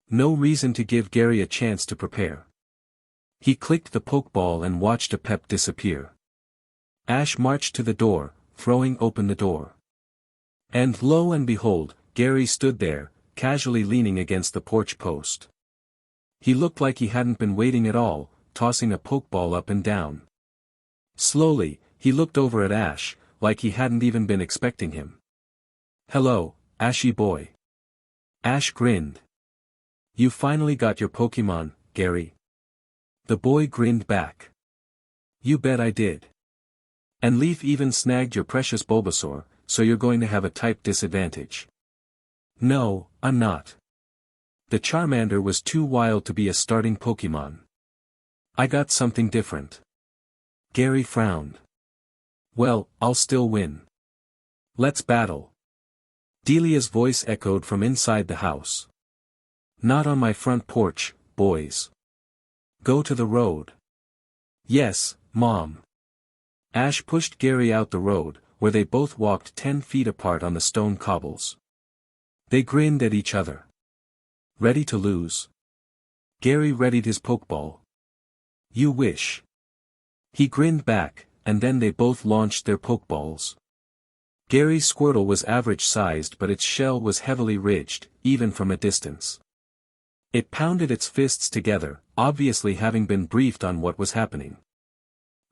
No reason to give Gary a chance to prepare. He clicked the Pokeball and watched Apep disappear. Ash marched to the door, throwing open the door. And lo and behold, Gary stood there, casually leaning against the porch post. He looked like he hadn't been waiting at all, tossing a Pokeball up and down. Slowly, he looked over at Ash, like he hadn't even been expecting him. Hello, Ashy boy. Ash grinned. You finally got your Pokemon, Gary. The boy grinned back. You bet I did. And Leaf even snagged your precious Bulbasaur, so you're going to have a type disadvantage. No, I'm not. The Charmander was too wild to be a starting Pokemon. I got something different. Gary frowned. Well, I'll still win. Let's battle. Delia's voice echoed from inside the house. Not on my front porch, boys. Go to the road. Yes, Mom. Ash pushed Gary out the road, where they both walked 10 feet apart on the stone cobbles. They grinned at each other. Ready to lose? Gary readied his Pokeball. You wish. He grinned back, and then they both launched their Pokeballs. Gary's Squirtle was average-sized, but its shell was heavily ridged, even from a distance. It pounded its fists together, obviously having been briefed on what was happening.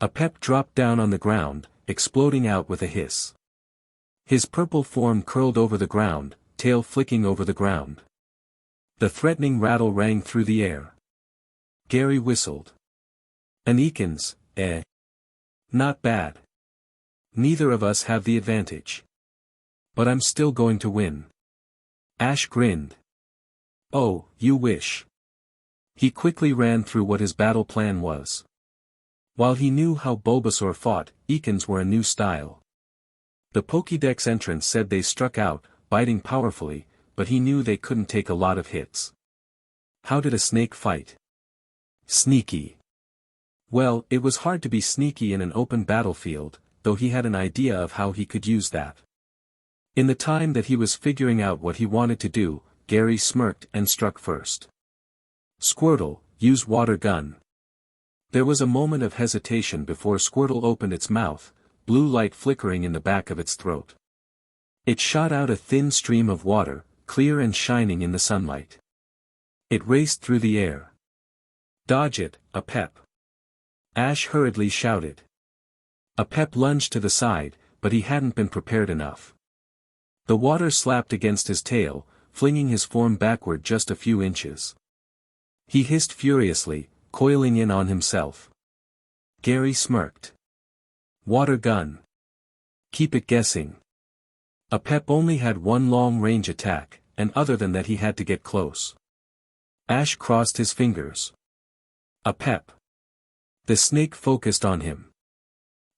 Apep dropped down on the ground, exploding out with a hiss. His purple form curled over the ground, tail flicking over the ground. The threatening rattle rang through the air. Gary whistled. An Ekans, eh? Not bad. Neither of us have the advantage. But I'm still going to win. Ash grinned. Oh, you wish. He quickly ran through what his battle plan was. While he knew how Bulbasaur fought, Ekans were a new style. The Pokédex entrance said they struck out, biting powerfully, but he knew they couldn't take a lot of hits. How did a snake fight? Sneaky. Well, it was hard to be sneaky in an open battlefield, though he had an idea of how he could use that. In the time that he was figuring out what he wanted to do, Gary smirked and struck first. Squirtle, use water gun. There was a moment of hesitation before Squirtle opened its mouth, blue light flickering in the back of its throat. It shot out a thin stream of water, clear and shining in the sunlight. It raced through the air. Dodge it, Apep. Ash hurriedly shouted. Apep lunged to the side, but he hadn't been prepared enough. The water slapped against his tail, flinging his form backward just a few inches. He hissed furiously, coiling in on himself. Gary smirked. Water gun. Keep it guessing. Apep only had one long-range attack, and other than that he had to get close. Ash crossed his fingers. Apep. The snake focused on him.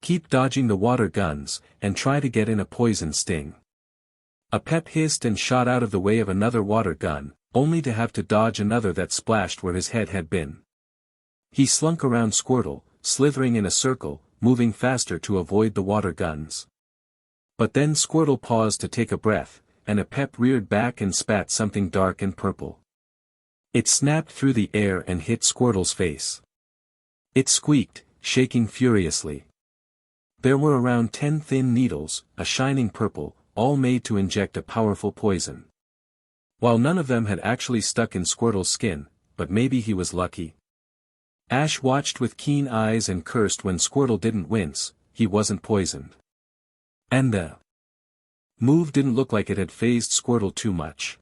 Keep dodging the water guns, and try to get in a poison sting. Apep hissed and shot out of the way of another water gun, only to have to dodge another that splashed where his head had been. He slunk around Squirtle, slithering in a circle, moving faster to avoid the water guns. But then Squirtle paused to take a breath, and a pep reared back and spat something dark and purple. It snapped through the air and hit Squirtle's face. It squeaked, shaking furiously. There were around 10 thin needles, a shining purple, all made to inject a powerful poison. While none of them had actually stuck in Squirtle's skin, but maybe he was lucky. Ash watched with keen eyes and cursed when Squirtle didn't wince. He wasn't poisoned. And the move didn't look like it had fazed Squirtle too much.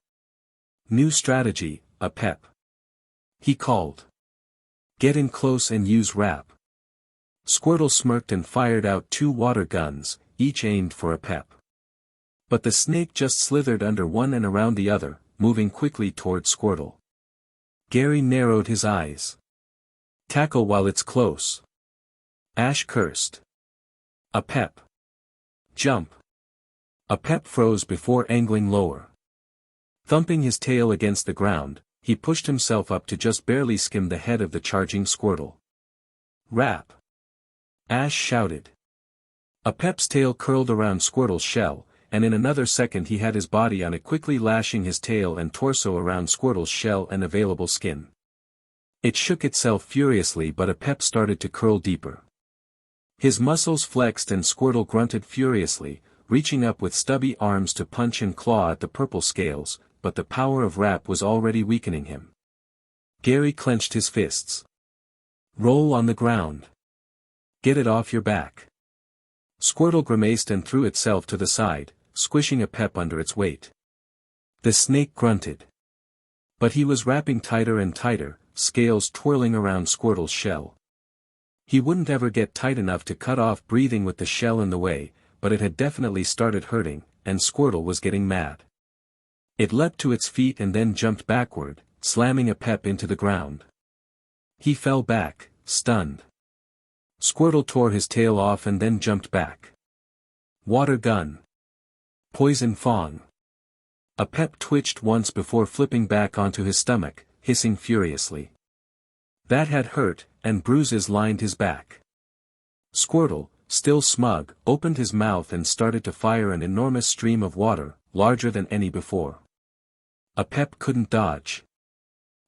New strategy, a pep. He called. Get in close and use wrap. Squirtle smirked and fired out 2 water guns, each aimed for a pep. But the snake just slithered under one and around the other, moving quickly toward Squirtle. Gary narrowed his eyes. Tackle while it's close. Ash cursed. A pep. Jump. A pep froze before angling lower. Thumping his tail against the ground, he pushed himself up to just barely skim the head of the charging Squirtle. Rap. Ash shouted. A pep's tail curled around Squirtle's shell, and in another second he had his body on it, quickly lashing his tail and torso around Squirtle's shell and available skin. It shook itself furiously, but a pep started to curl deeper. His muscles flexed and Squirtle grunted furiously, reaching up with stubby arms to punch and claw at the purple scales, but the power of wrap was already weakening him. Gary clenched his fists. Roll on the ground. Get it off your back. Squirtle grimaced and threw itself to the side, squishing a pep under its weight. The snake grunted. But he was wrapping tighter and tighter, scales twirling around Squirtle's shell. He wouldn't ever get tight enough to cut off breathing with the shell in the way, but it had definitely started hurting, and Squirtle was getting mad. It leapt to its feet and then jumped backward, slamming a pep into the ground. He fell back, stunned. Squirtle tore his tail off and then jumped back. Water gun. Poison fong. A pep twitched once before flipping back onto his stomach, hissing furiously. That had hurt, and bruises lined his back. Squirtle, still smug, opened his mouth and started to fire an enormous stream of water, larger than any before. A pep couldn't dodge.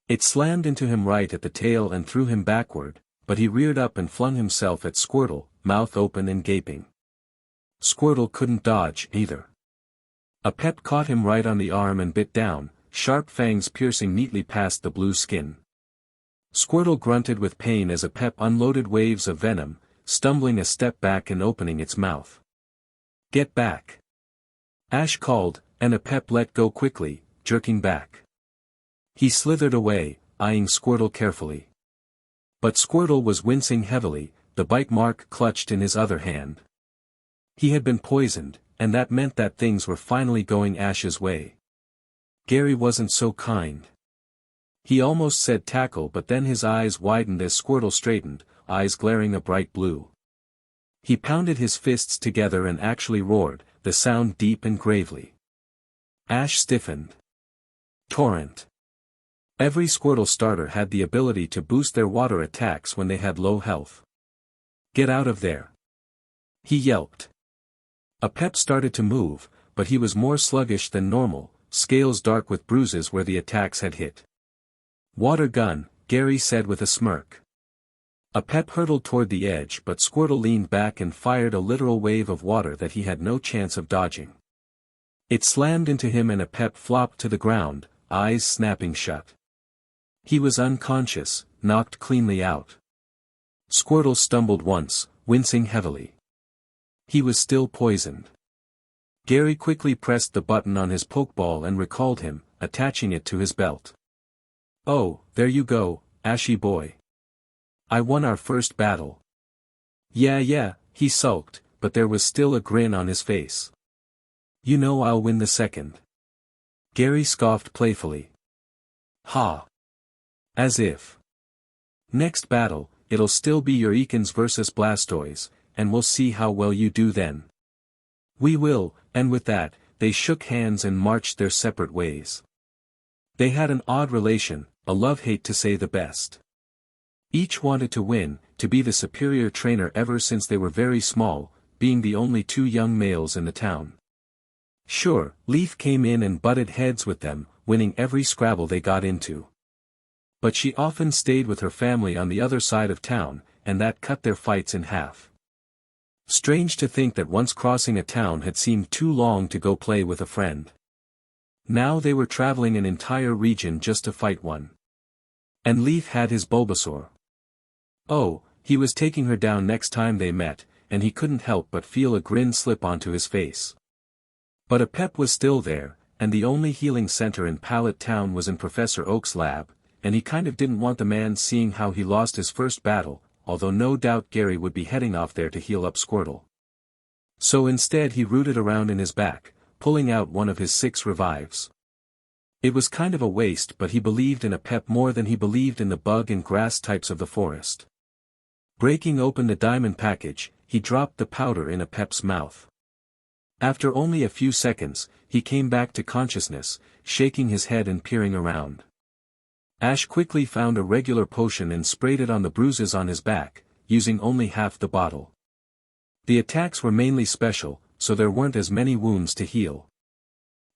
It slammed into him right at the tail and threw him backward, but he reared up and flung himself at Squirtle, mouth open and gaping. Squirtle couldn't dodge either. A pep caught him right on the arm and bit down, sharp fangs piercing neatly past the blue skin. Squirtle grunted with pain as a pep unloaded waves of venom, stumbling a step back and opening its mouth. Get back. Ash called, and a pep let go quickly, jerking back. He slithered away, eyeing Squirtle carefully. But Squirtle was wincing heavily, the bite mark clutched in his other hand. He had been poisoned, and that meant that things were finally going Ash's way. Gary wasn't so kind. He almost said tackle, but then his eyes widened as Squirtle straightened, eyes glaring a bright blue. He pounded his fists together and actually roared, the sound deep and gravely. Ash stiffened. Torrent. Every Squirtle starter had the ability to boost their water attacks when they had low health. Get out of there. He yelped. A pep started to move, but he was more sluggish than normal, scales dark with bruises where the attacks had hit. Water gun, Gary said with a smirk. A pep hurtled toward the edge, but Squirtle leaned back and fired a literal wave of water that he had no chance of dodging. It slammed into him and a pep flopped to the ground, eyes snapping shut. He was unconscious, knocked cleanly out. Squirtle stumbled once, wincing heavily. He was still poisoned. Gary quickly pressed the button on his pokeball and recalled him, attaching it to his belt. Oh, there you go, Ashy boy. I won our first battle. Yeah, he sulked, but there was still a grin on his face. You know I'll win the second. Gary scoffed playfully. Ha! As if. Next battle, it'll still be your Ekans versus Blastoise, and we'll see how well you do then. We will, and with that, they shook hands and marched their separate ways. They had an odd relation, a love-hate to say the best. Each wanted to win, to be the superior trainer ever since they were very small, being the only 2 young males in the town. Sure, Leaf came in and butted heads with them, winning every scrabble they got into. But she often stayed with her family on the other side of town, and that cut their fights in half. Strange to think that once crossing a town had seemed too long to go play with a friend. Now they were traveling an entire region just to fight one. And Leaf had his Bulbasaur. Oh, he was taking her down next time they met, and he couldn't help but feel a grin slip onto his face. But a pep was still there, and the only healing center in Pallet Town was in Professor Oak's lab, and he kind of didn't want the man seeing how he lost his first battle, although no doubt Gary would be heading off there to heal up Squirtle. So instead he rooted around in his back, pulling out one of his 6 revives. It was kind of a waste, but he believed in a pep more than he believed in the bug and grass types of the forest. Breaking open the diamond package, he dropped the powder in a pep's mouth. After only a few seconds, he came back to consciousness, shaking his head and peering around. Ash quickly found a regular potion and sprayed it on the bruises on his back, using only half the bottle. The attacks were mainly special, so there weren't as many wounds to heal.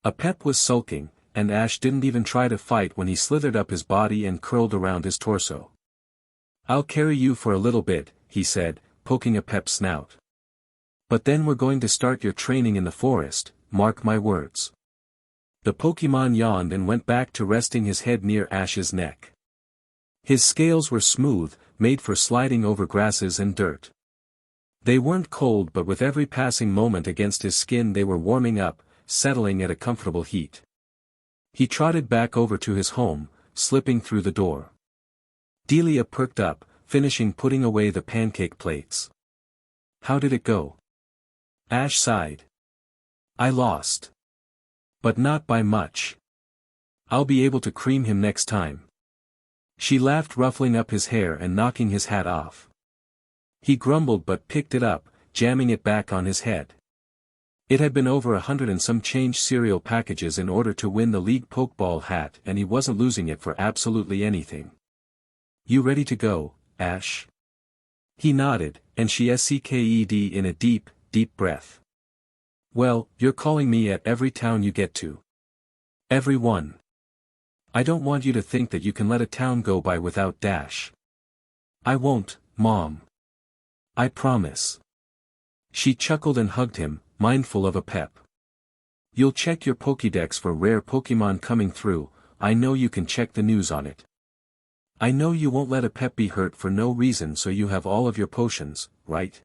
A pep was sulking, and Ash didn't even try to fight when he slithered up his body and curled around his torso. "I'll carry you for a little bit," he said, poking a pep's snout. "But then we're going to start your training in the forest, mark my words." The Pokemon yawned and went back to resting his head near Ash's neck. His scales were smooth, made for sliding over grasses and dirt. They weren't cold, but with every passing moment against his skin they were warming up, settling at a comfortable heat. He trotted back over to his home, slipping through the door. Delia perked up, finishing putting away the pancake plates. "How did it go?" Ash sighed. "I lost. But not by much. I'll be able to cream him next time." She laughed, ruffling up his hair and knocking his hat off. He grumbled but picked it up, jamming it back on his head. It had been over 100 and some change cereal packages in order to win the league Pokeball hat, and he wasn't losing it for absolutely anything. "You ready to go, Ash?" He nodded, and she sucked in a deep, deep breath. "Well, you're calling me at every town you get to." "Every one. I don't want you to think that you can let a town go by without Dash." "I won't, Mom. I promise." She chuckled and hugged him, mindful of a pep. "You'll check your Pokédex for rare Pokémon coming through. I know you can check the news on it. I know you won't let a pep be hurt for no reason, so you have all of your potions, right?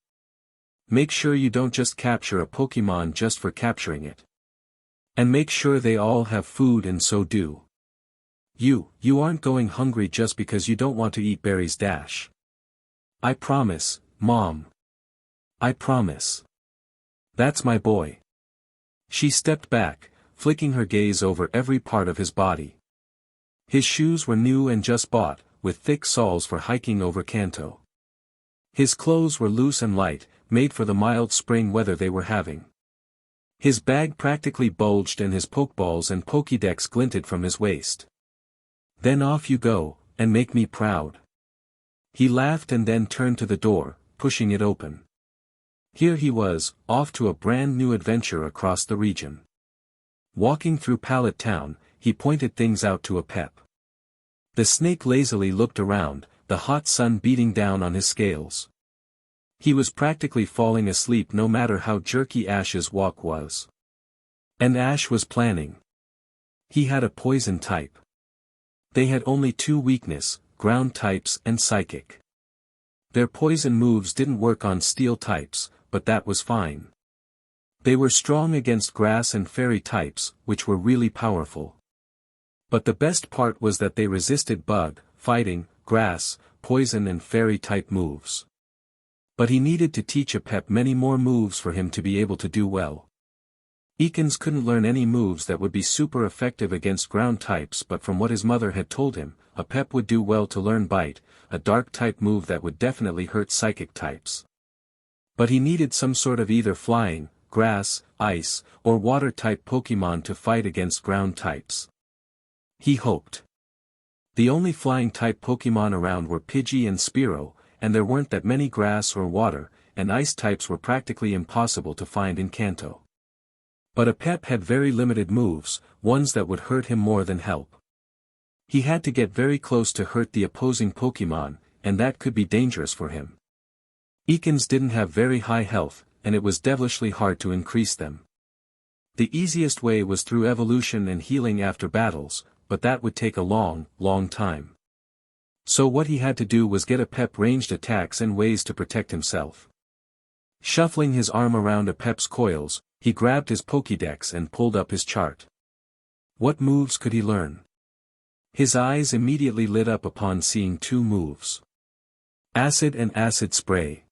Make sure you don't just capture a Pokémon just for capturing it. And make sure they all have food, and so do. You aren't going hungry just because you don't want to eat berries, Dash." "I promise, Mom. I promise. That's my boy." She stepped back, flicking her gaze over every part of his body. His shoes were new and just bought, with thick soles for hiking over Kanto. His clothes were loose and light, made for the mild spring weather they were having. His bag practically bulged and his Pokeballs and Pokédex glinted from his waist. "Then off you go, and make me proud." He laughed and then turned to the door, pushing it open. Here he was, off to a brand new adventure across the region. Walking through Pallet Town, he pointed things out to a pep. The snake lazily looked around, the hot sun beating down on his scales. He was practically falling asleep no matter how jerky Ash's walk was. And Ash was planning. He had a poison type. They had only 2 weakness, ground types and psychic. Their poison moves didn't work on steel types, but that was fine. They were strong against grass and fairy types, which were really powerful. But the best part was that they resisted bug, fighting, grass, poison and fairy type moves. But he needed to teach a pep many more moves for him to be able to do well. Ekans couldn't learn any moves that would be super effective against ground types, but from what his mother had told him, a pep would do well to learn bite, a dark type move that would definitely hurt psychic types. But he needed some sort of either flying, grass, ice, or water type Pokemon to fight against ground types. He hoped. The only flying type Pokemon around were Pidgey and Spearow, and there weren't that many grass or water, and ice types were practically impossible to find in Kanto. But Apep had very limited moves, ones that would hurt him more than help. He had to get very close to hurt the opposing Pokemon, and that could be dangerous for him. Ekans didn't have very high health, and it was devilishly hard to increase them. The easiest way was through evolution and healing after battles, but that would take a long, long time. So what he had to do was get Apep ranged attacks and ways to protect himself. Shuffling his arm around Apep's coils, he grabbed his Pokédex and pulled up his chart. What moves could he learn? His eyes immediately lit up upon seeing two moves. Acid and Acid Spray.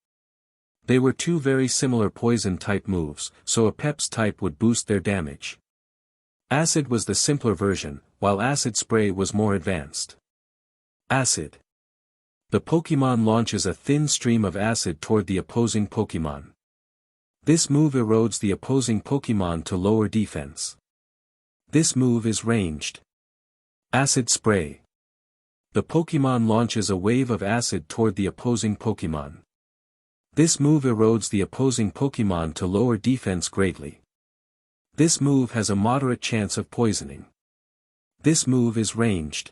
They were two very similar poison-type moves, so Apep's type would boost their damage. Acid was the simpler version, while Acid Spray was more advanced. Acid. The Pokémon launches a thin stream of acid toward the opposing Pokémon. This move erodes the opposing Pokémon to lower defense. This move is ranged. Acid Spray. The Pokémon launches a wave of acid toward the opposing Pokémon. This move erodes the opposing Pokémon to lower defense greatly. This move has a moderate chance of poisoning. This move is ranged.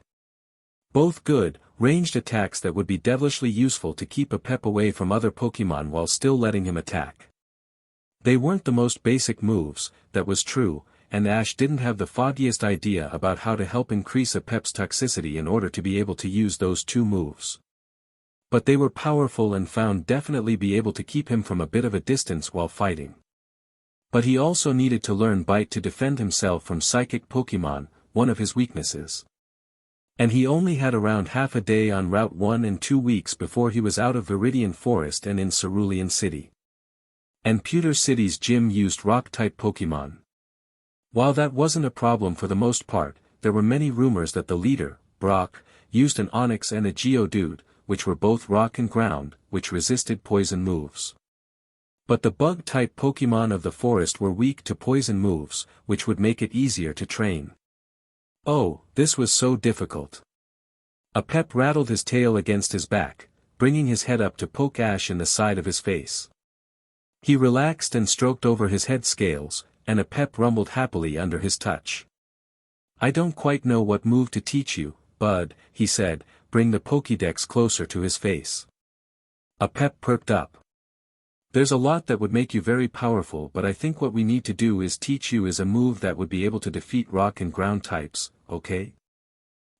Both good, ranged attacks that would be devilishly useful to keep Apep away from other Pokémon while still letting him attack. They weren't the most basic moves, that was true, and Ash didn't have the foggiest idea about how to help increase Apep's toxicity in order to be able to use those two moves. But they were powerful and found definitely be able to keep him from a bit of a distance while fighting. But he also needed to learn Bite to defend himself from psychic Pokémon, one of his weaknesses. And he only had around half a day on Route 1 and 2 weeks before he was out of Viridian Forest and in Cerulean City. And Pewter City's gym used Rock-type Pokémon. While that wasn't a problem for the most part, there were many rumors that the leader, Brock, used an Onix and a Geodude, which were both rock and ground, which resisted poison moves. But the Bug-type Pokémon of the forest were weak to poison moves, which would make it easier to train. Oh, this was so difficult. Apep rattled his tail against his back, bringing his head up to poke Ash in the side of his face. He relaxed and stroked over his head scales, and Apep rumbled happily under his touch. "I don't quite know what move to teach you, bud," he said, bring the Pokédex closer to his face. Apep perked up. "There's a lot that would make you very powerful, but I think what we need to do is teach you is a move that would be able to defeat rock and ground types, okay?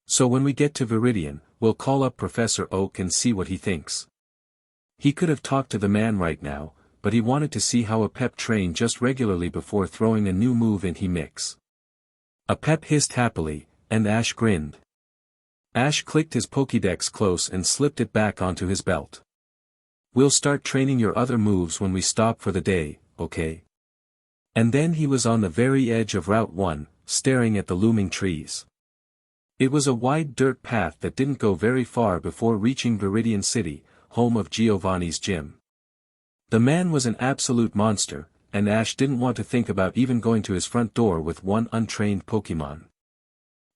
So when we get to Viridian, we'll call up Professor Oak and see what he thinks." He could have talked to the man right now, but he wanted to see how Apep trained just regularly before throwing a new move in he mix. Apep hissed happily, and Ash grinned. Ash clicked his Pokédex close and slipped it back onto his belt. "We'll start training your other moves when we stop for the day, okay?" And then he was on the very edge of Route 1, staring at the looming trees. It was a wide dirt path that didn't go very far before reaching Viridian City, home of Giovanni's gym. The man was an absolute monster, and Ash didn't want to think about even going to his front door with one untrained Pokémon.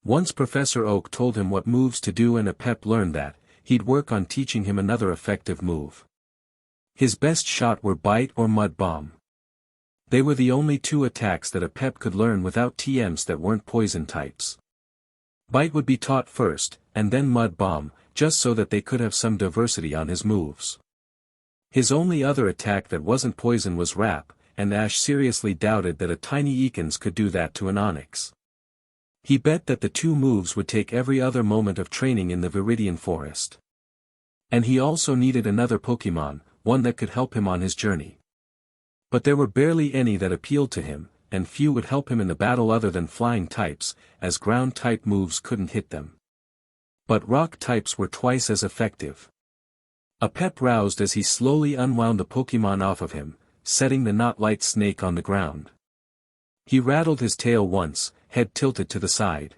Once Professor Oak told him what moves to do and Apep learned that, he'd work on teaching him another effective move. His best shot were Bite or Mud Bomb. They were the only two attacks that Apep could learn without TMs that weren't poison types. Bite would be taught first, and then Mud Bomb, just so that they could have some diversity on his moves. His only other attack that wasn't poison was Wrap, and Ash seriously doubted that a tiny Ekans could do that to an Onix. He bet that the two moves would take every other moment of training in the Viridian Forest. And he also needed another Pokémon, one that could help him on his journey. But there were barely any that appealed to him, and few would help him in the battle other than flying types, as ground-type moves couldn't hit them. But rock types were twice as effective. Apep roused as he slowly unwound the Pokémon off of him, setting the Knot-Light snake on the ground. He rattled his tail once, head tilted to the side.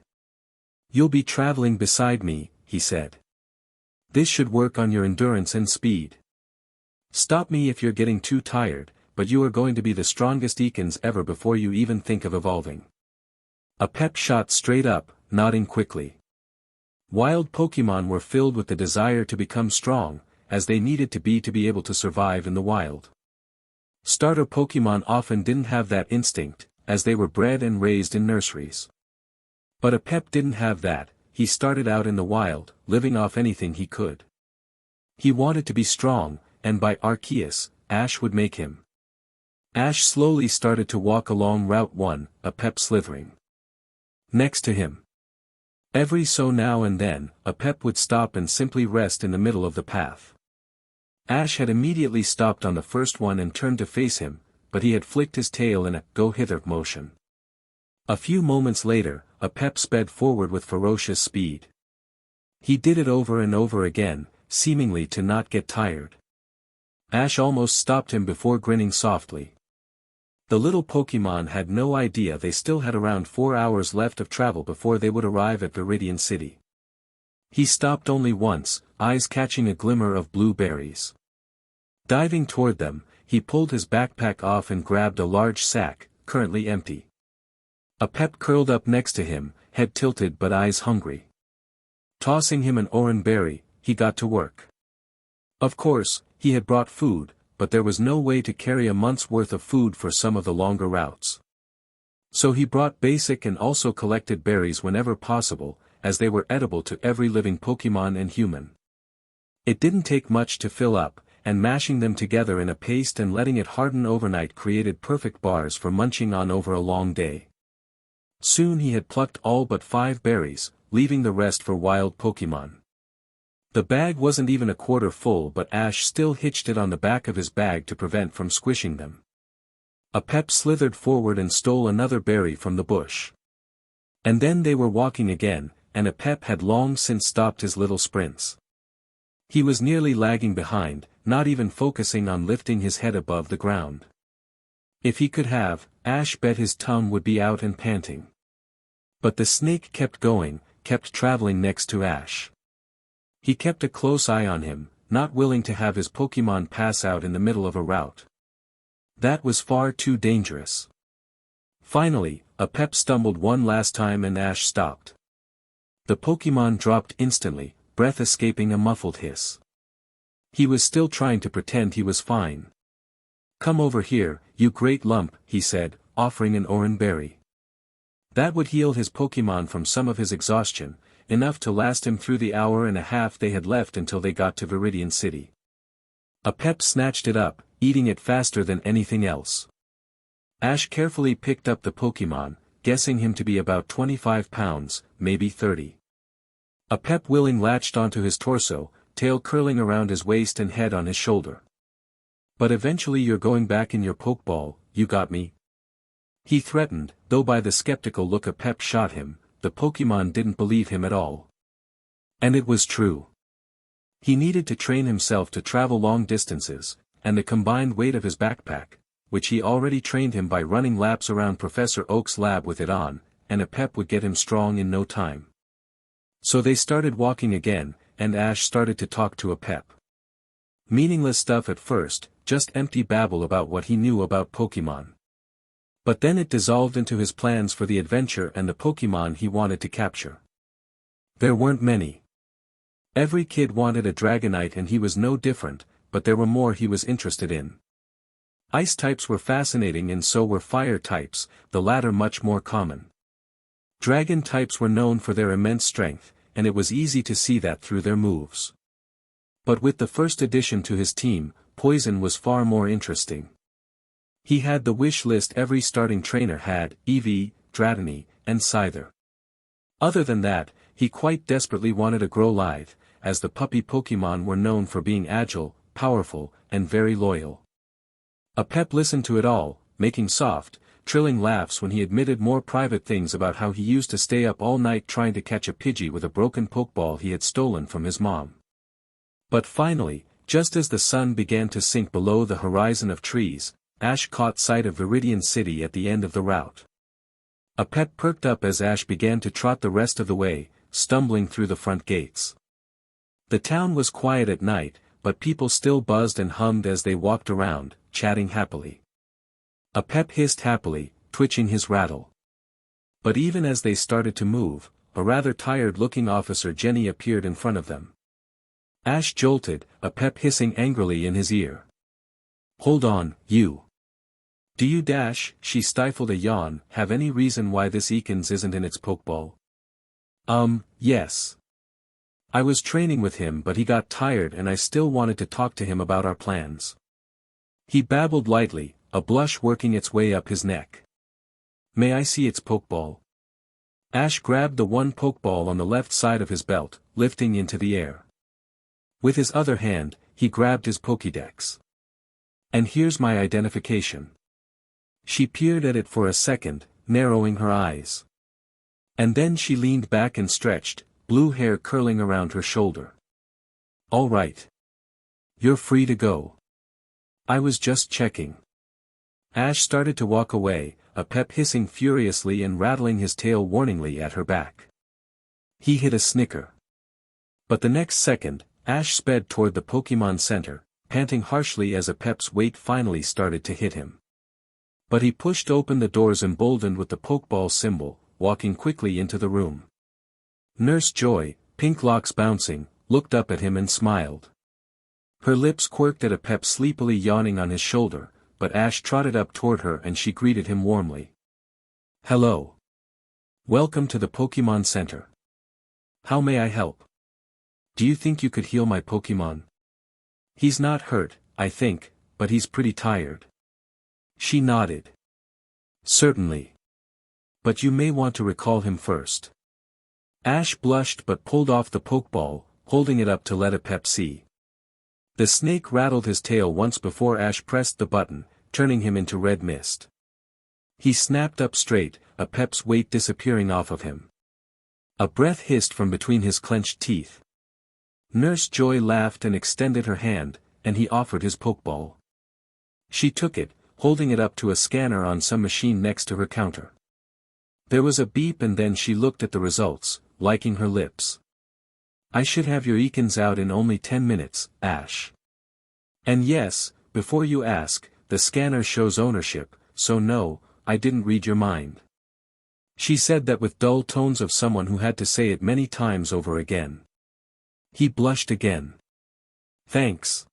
"You'll be traveling beside me," he said. "This should work on your endurance and speed. Stop me if you're getting too tired, but you are going to be the strongest Ekans ever before you even think of evolving." Apep shot straight up, nodding quickly. Wild Pokémon were filled with the desire to become strong, as they needed to be able to survive in the wild. Starter Pokémon often didn't have that instinct, as they were bred and raised in nurseries. But Apep didn't have that. He started out in the wild, living off anything he could. He wanted to be strong, and by Arceus, Ash would make him. Ash slowly started to walk along Route 1, Apep slithering next to him. Every so now and then, Apep would stop and simply rest in the middle of the path. Ash had immediately stopped on the first one and turned to face him, but he had flicked his tail in a go-hither motion. A few moments later, Apep sped forward with ferocious speed. He did it over and over again, seemingly to not get tired. Ash almost stopped him before grinning softly. The little Pokémon had no idea they still had around 4 hours left of travel before they would arrive at Viridian City. He stopped only once, eyes catching a glimmer of blue berries. Diving toward them, he pulled his backpack off and grabbed a large sack, currently empty. Apep curled up next to him, head tilted but eyes hungry. Tossing him an oran berry, he got to work. Of course, he had brought food, but there was no way to carry a month's worth of food for some of the longer routes. So he brought basic and also collected berries whenever possible, as they were edible to every living Pokémon and human. It didn't take much to fill up, and mashing them together in a paste and letting it harden overnight created perfect bars for munching on over a long day. Soon he had plucked all but 5 berries, leaving the rest for wild Pokémon. The bag wasn't even a quarter full, but Ash still hitched it on the back of his bag to prevent from squishing them. Apep slithered forward and stole another berry from the bush. And then they were walking again, and Apep had long since stopped his little sprints. He was nearly lagging behind, not even focusing on lifting his head above the ground. If he could have, Ash bet his tongue would be out and panting. But the snake kept going, kept traveling next to Ash. He kept a close eye on him, not willing to have his Pokémon pass out in the middle of a route. That was far too dangerous. Finally, Apep stumbled one last time and Ash stopped. The Pokémon dropped instantly, breath escaping a muffled hiss. He was still trying to pretend he was fine. "Come over here, you great lump," he said, offering an oran berry. That would heal his Pokémon from some of his exhaustion, enough to last him through the hour and a half they had left until they got to Viridian City. Apep snatched it up, eating it faster than anything else. Ash carefully picked up the Pokémon, guessing him to be about 25 pounds, maybe 30. Apep willing latched onto his torso, tail curling around his waist and head on his shoulder. "But eventually you're going back in your Pokeball, you got me?" He threatened, though by the skeptical look Apep shot him, the Pokémon didn't believe him at all. And it was true. He needed to train himself to travel long distances, and the combined weight of his backpack, which he already trained him by running laps around Professor Oak's lab with it on, and Apep would get him strong in no time. So they started walking again, and Ash started to talk to Apep. Meaningless stuff at first, just empty babble about what he knew about Pokémon. But then it dissolved into his plans for the adventure and the Pokémon he wanted to capture. There weren't many. Every kid wanted a Dragonite and he was no different, but there were more he was interested in. Ice types were fascinating and so were fire types, the latter much more common. Dragon types were known for their immense strength, and it was easy to see that through their moves. But with the first addition to his team, Poison was far more interesting. He had the wish list every starting trainer had: Eevee, Dratini, and Scyther. Other than that, he quite desperately wanted a Growlithe, as the puppy Pokémon were known for being agile, powerful, and very loyal. Apep listened to it all, making soft, trilling laughs when he admitted more private things about how he used to stay up all night trying to catch a Pidgey with a broken Pokeball he had stolen from his mom. But finally, just as the sun began to sink below the horizon of trees, Ash caught sight of Viridian City at the end of the route. Apep perked up as Ash began to trot the rest of the way, stumbling through the front gates. The town was quiet at night, but people still buzzed and hummed as they walked around, chatting happily. Apep hissed happily, twitching his rattle. But even as they started to move, a rather tired-looking officer Jenny appeared in front of them. Ash jolted, Apep hissing angrily in his ear. "Hold on, you. Do you dash, she stifled a yawn, have any reason why this Ekans isn't in its Pokeball? Yes. I was training with him but he got tired and I still wanted to talk to him about our plans. He babbled lightly, a blush working its way up his neck. May I see its Pokeball? Ash grabbed the one Pokeball on the left side of his belt, lifting into the air. With his other hand, he grabbed his Pokédex. And here's my identification. She peered at it for a second, narrowing her eyes. And then she leaned back and stretched, blue hair curling around her shoulder. All right. You're free to go. I was just checking. Ash started to walk away, a pep hissing furiously and rattling his tail warningly at her back. He hit a snicker. But the next second, Ash sped toward the Pokemon Center, panting harshly as a pep's weight finally started to hit him. But he pushed open the doors emboldened with the Pokeball symbol, walking quickly into the room. Nurse Joy, pink locks bouncing, looked up at him and smiled. Her lips quirked at a pep sleepily yawning on his shoulder, but Ash trotted up toward her and she greeted him warmly. Hello. Welcome to the Pokemon Center. How may I help? Do you think you could heal my Pokemon? He's not hurt, I think, but he's pretty tired. She nodded. Certainly. But you may want to recall him first. Ash blushed but pulled off the Pokeball, holding it up to let a pep see. The snake rattled his tail once before Ash pressed the button, turning him into red mist. He snapped up straight, a pep's weight disappearing off of him. A breath hissed from between his clenched teeth. Nurse Joy laughed and extended her hand, and he offered his Pokeball. She took it, holding it up to a scanner on some machine next to her counter. There was a beep and then she looked at the results, liking her lips. I should have your Ekans out in only 10 minutes, Ash. And yes, before you ask, the scanner shows ownership, so no, I didn't read your mind. She said that with dull tones of someone who had to say it many times over again. He blushed again. Thanks.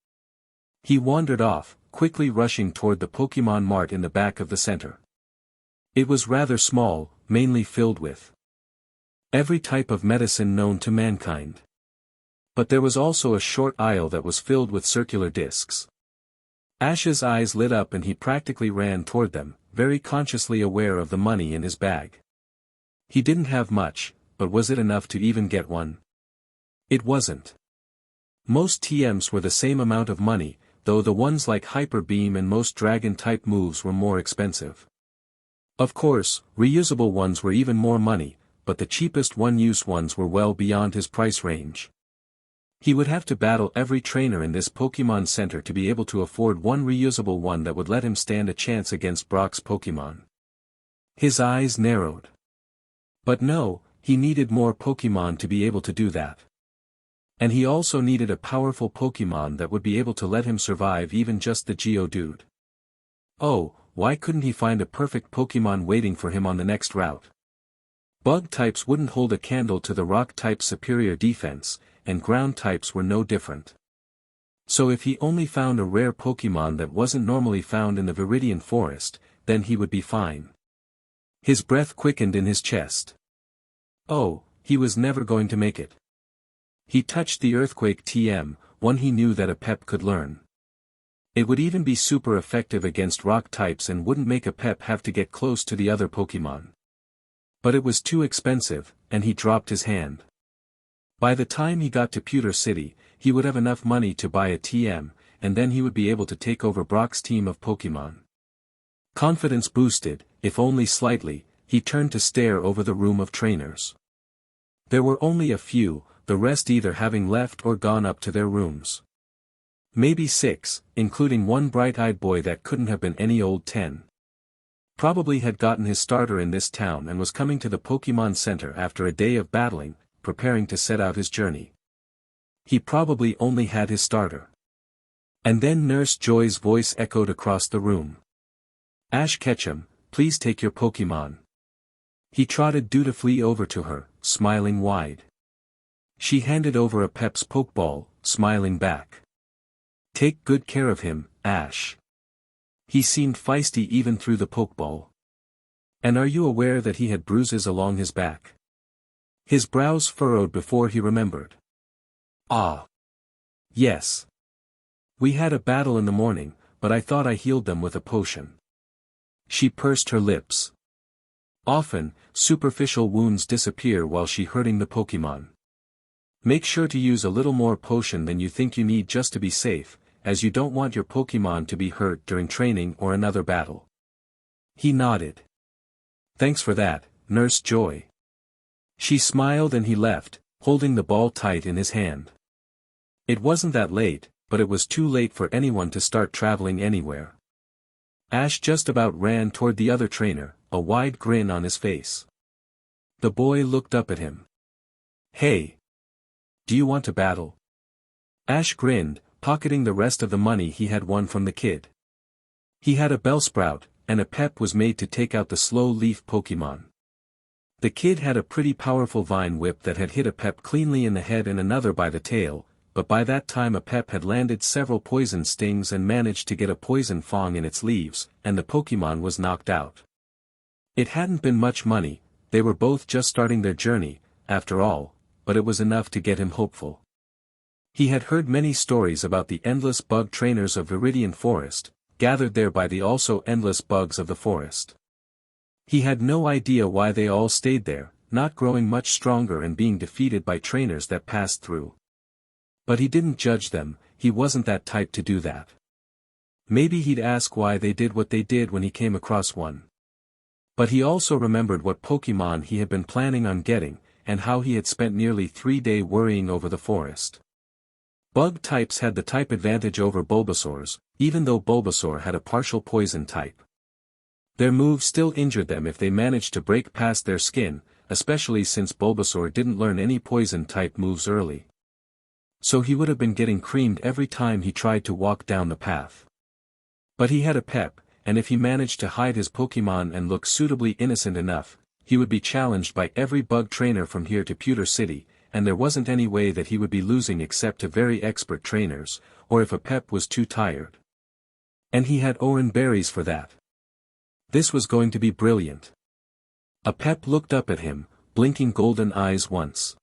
He wandered off, quickly rushing toward the Pokemon Mart in the back of the center. It was rather small, mainly filled with every type of medicine known to mankind. But there was also a short aisle that was filled with circular discs. Ash's eyes lit up and he practically ran toward them, very consciously aware of the money in his bag. He didn't have much, but was it enough to even get one? It wasn't. Most TMs were the same amount of money, though the ones like Hyper Beam and most Dragon-type moves were more expensive. Of course, reusable ones were even more money, but the cheapest one-use ones were well beyond his price range. He would have to battle every trainer in this Pokemon Center to be able to afford one reusable one that would let him stand a chance against Brock's Pokemon. His eyes narrowed. But no, he needed more Pokemon to be able to do that. And he also needed a powerful Pokemon that would be able to let him survive even just the Geodude. Oh, why couldn't he find a perfect Pokemon waiting for him on the next route? Bug types wouldn't hold a candle to the rock type's superior defense, and ground types were no different. So if he only found a rare Pokemon that wasn't normally found in the Viridian Forest, then he would be fine. His breath quickened in his chest. Oh, he was never going to make it. He touched the Earthquake TM, one he knew that a pep could learn. It would even be super effective against rock types and wouldn't make a pep have to get close to the other Pokemon. But it was too expensive, and he dropped his hand. By the time he got to Pewter City, he would have enough money to buy a TM, and then he would be able to take over Brock's team of Pokemon. Confidence boosted, if only slightly, he turned to stare over the room of trainers. There were only a few, the rest either having left or gone up to their rooms. Maybe 6, including one bright-eyed boy that couldn't have been any old 10. Probably had gotten his starter in this town and was coming to the Pokemon Center after a day of battling, preparing to set out his journey. He probably only had his starter. And then Nurse Joy's voice echoed across the room. Ash Ketchum, please take your Pokemon. He trotted dutifully over to her, smiling wide. She handed over a Pep's Pokeball, smiling back. Take good care of him, Ash. He seemed feisty even through the pokeball. And are you aware that he had bruises along his back? His brows furrowed before he remembered. Ah. Yes. We had a battle in the morning, but I thought I healed them with a potion. She pursed her lips. Often, superficial wounds disappear while hurting the Pokémon. Make sure to use a little more potion than you think you need just to be safe, as you don't want your Pokémon to be hurt during training or another battle. He nodded. Thanks for that, Nurse Joy. She smiled and he left, holding the ball tight in his hand. It wasn't that late, but it was too late for anyone to start traveling anywhere. Ash just about ran toward the other trainer, a wide grin on his face. The boy looked up at him. Hey! Do you want to battle? Ash grinned, pocketing the rest of the money he had won from the kid. He had a Bellsprout, and a pep was made to take out the slow leaf Pokémon. The kid had a pretty powerful vine whip that had hit a pep cleanly in the head and another by the tail, but by that time a pep had landed several poison stings and managed to get a poison fong in its leaves, and the Pokémon was knocked out. It hadn't been much money, they were both just starting their journey, after all, but it was enough to get him hopeful. He had heard many stories about the endless bug trainers of Viridian Forest, gathered there by the also endless bugs of the forest. He had no idea why they all stayed there, not growing much stronger and being defeated by trainers that passed through. But he didn't judge them, he wasn't that type to do that. Maybe he'd ask why they did what they did when he came across one. But he also remembered what Pokémon he had been planning on getting, and how he had spent nearly 3 days worrying over the forest. Bug types had the type advantage over Bulbasaur's, even though Bulbasaur had a partial poison type. Their moves still injured them if they managed to break past their skin, especially since Bulbasaur didn't learn any poison-type moves early. So he would have been getting creamed every time he tried to walk down the path. But he had a pep, and if he managed to hide his Pokémon and look suitably innocent enough, he would be challenged by every bug trainer from here to Pewter City, and there wasn't any way that he would be losing except to very expert trainers, or if a pep was too tired. And he had Oran berries for that. This was going to be brilliant. A pep looked up at him, blinking golden eyes once.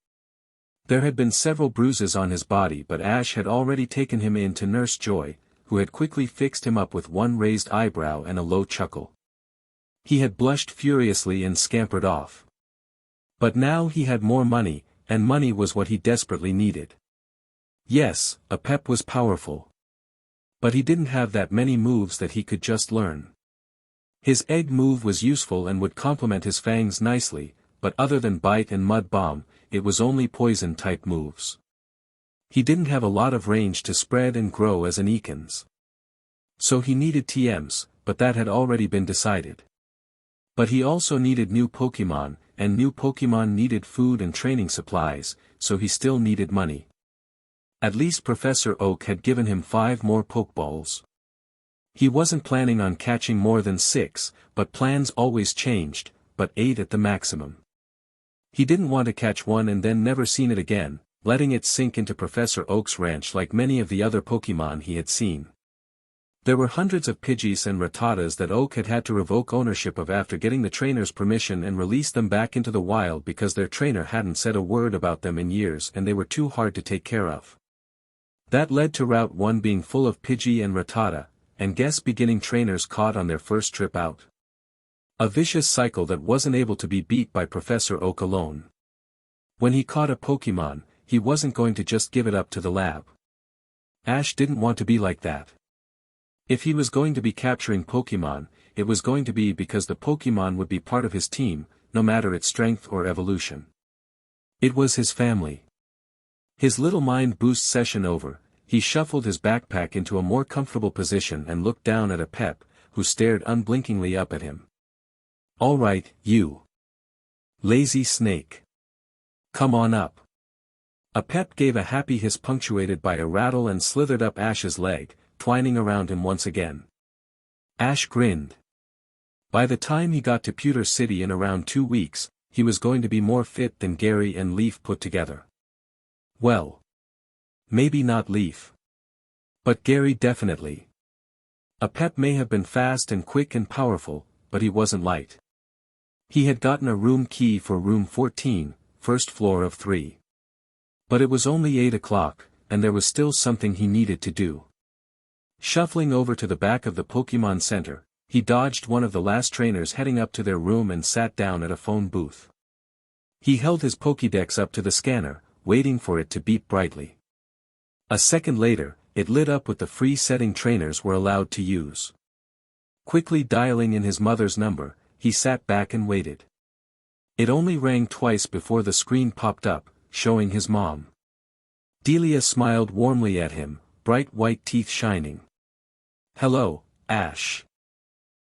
There had been several bruises on his body, but Ash had already taken him in to Nurse Joy, who had quickly fixed him up with one raised eyebrow and a low chuckle. He had blushed furiously and scampered off. But now he had more money, and money was what he desperately needed. Yes, a pep was powerful. But he didn't have that many moves that he could just learn. His egg move was useful and would complement his fangs nicely, but other than bite and mud bomb, it was only poison-type moves. He didn't have a lot of range to spread and grow as an Ekans. So he needed TMs, but that had already been decided. But he also needed new Pokémon, and new Pokémon needed food and training supplies, so he still needed money. At least Professor Oak had given him 5 more Pokeballs. He wasn't planning on catching more than 6, but plans always changed, but 8 at the maximum. He didn't want to catch one and then never seen it again, letting it sink into Professor Oak's ranch like many of the other Pokémon he had seen. There were hundreds of Pidgeys and Rattatas that Oak had had to revoke ownership of after getting the trainer's permission and release them back into the wild because their trainer hadn't said a word about them in years and they were too hard to take care of. That led to Route 1 being full of Pidgey and Rattata, and guest-beginning trainers caught on their first trip out. A vicious cycle that wasn't able to be beat by Professor Oak alone. When he caught a Pokémon, he wasn't going to just give it up to the lab. Ash didn't want to be like that. If he was going to be capturing Pokémon, it was going to be because the Pokémon would be part of his team, no matter its strength or evolution. It was his family. His little mind boost session over, he shuffled his backpack into a more comfortable position and looked down at a pep, who stared unblinkingly up at him. All right, you lazy snake. Come on up. A pep gave a happy hiss punctuated by a rattle and slithered up Ash's leg, twining around him once again. Ash grinned. By the time he got to Pewter City in around 2 weeks, he was going to be more fit than Gary and Leaf put together. Well, maybe not Leaf. But Gary definitely. A pep may have been fast and quick and powerful, but he wasn't light. He had gotten a room key for room 14, first floor of 3. But it was only 8 o'clock, and there was still something he needed to do. Shuffling over to the back of the Pokemon Center, he dodged one of the last trainers heading up to their room and sat down at a phone booth. He held his Pokédex up to the scanner, waiting for it to beep brightly. A second later, it lit up with the free setting trainers were allowed to use. Quickly dialing in his mother's number, he sat back and waited. It only rang twice before the screen popped up, showing his mom. Delia smiled warmly at him, bright white teeth shining. "Hello, Ash.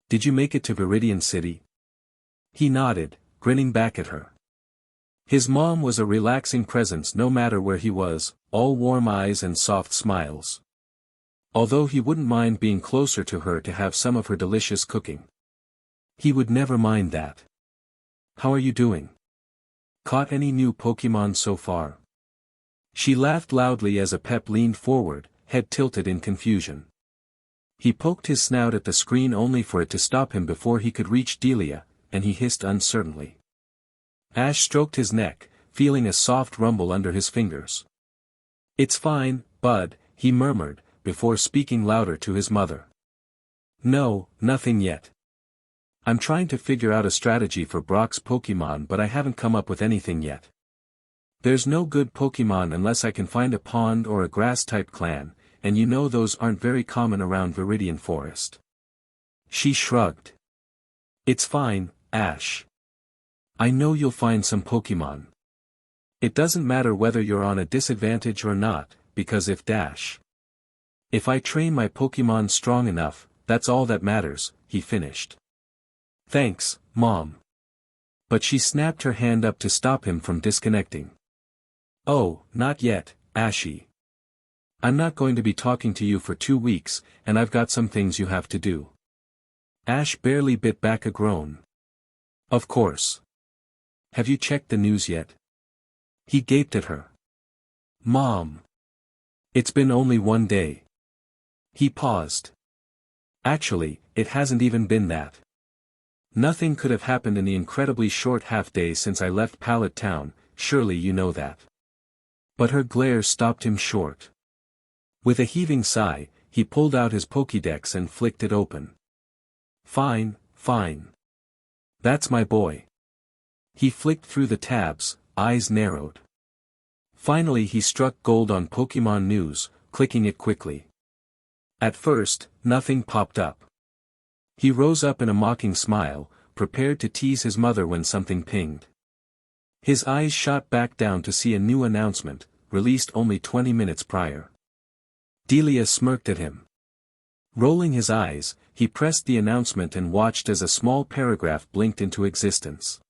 Did you make it to Viridian City?" He nodded, grinning back at her. His mom was a relaxing presence no matter where he was, all warm eyes and soft smiles. Although he wouldn't mind being closer to her to have some of her delicious cooking. He would never mind that. "How are you doing? Caught any new Pokemon so far?" She laughed loudly as a pep leaned forward, head tilted in confusion. He poked his snout at the screen only for it to stop him before he could reach Delia, and he hissed uncertainly. Ash stroked his neck, feeling a soft rumble under his fingers. "It's fine, bud," he murmured, before speaking louder to his mother. "No, nothing yet. I'm trying to figure out a strategy for Brock's Pokemon but I haven't come up with anything yet. There's no good Pokemon unless I can find a pond or a grass-type clan, and you know those aren't very common around Viridian Forest." She shrugged. "It's fine, Ash. I know you'll find some Pokemon. It doesn't matter whether you're on a disadvantage or not, because if I train my Pokemon strong enough, that's all that matters," he finished. "Thanks, Mom." But she snapped her hand up to stop him from disconnecting. "Oh, not yet, Ashy. I'm not going to be talking to you for 2 weeks, and I've got some things you have to do." Ash barely bit back a groan. "Of course. Have you checked the news yet?" He gaped at her. "Mom. It's been only 1 day." He paused. "Actually, it hasn't even been that. Nothing could have happened in the incredibly short half-day since I left Pallet Town, surely you know that." But her glare stopped him short. With a heaving sigh, he pulled out his Pokédex and flicked it open. "Fine, fine. That's my boy." He flicked through the tabs, eyes narrowed. Finally he struck gold on Pokemon News, clicking it quickly. At first, nothing popped up. He rose up in a mocking smile, prepared to tease his mother when something pinged. His eyes shot back down to see a new announcement, released only 20 minutes prior. Delia smirked at him. Rolling his eyes, he pressed the announcement and watched as a small paragraph blinked into existence.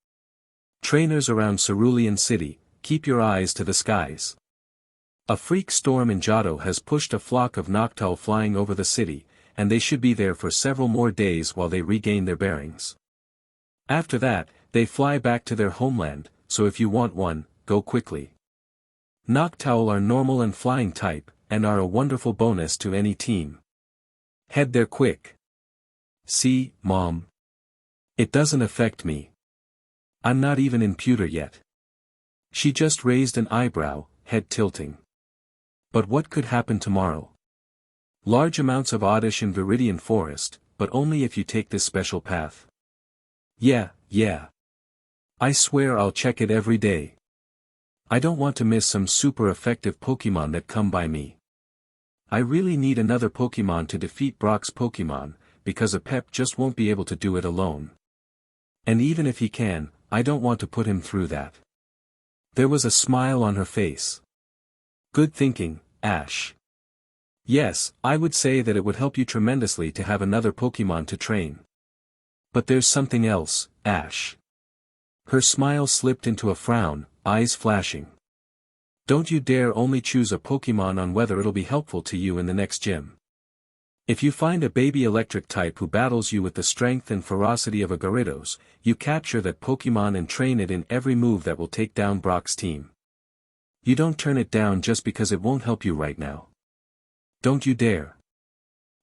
"Trainers around Cerulean City, keep your eyes to the skies. A freak storm in Johto has pushed a flock of Noctowl flying over the city, and they should be there for several more days while they regain their bearings. After that, they fly back to their homeland, so if you want one, go quickly. Noctowl are normal and flying type, and are a wonderful bonus to any team. Head there quick." "See, Mom. It doesn't affect me. I'm not even in pewter yet." She just raised an eyebrow, head tilting. "But what could happen tomorrow? Large amounts of oddish in Viridian Forest, but only if you take this special path." Yeah. I swear I'll check it every day. I don't want to miss some super effective Pokemon that come by me. I really need another Pokemon to defeat Brock's Pokemon, because a pep just won't be able to do it alone. And even if he can, I don't want to put him through that." There was a smile on her face. "Good thinking, Ash. Yes, I would say that it would help you tremendously to have another Pokemon to train. But there's something else, Ash." Her smile slipped into a frown, eyes flashing. "Don't you dare only choose a Pokemon on whether it'll be helpful to you in the next gym. If you find a baby electric type who battles you with the strength and ferocity of a Gyarados, you capture that Pokemon and train it in every move that will take down Brock's team. You don't turn it down just because it won't help you right now. Don't you dare."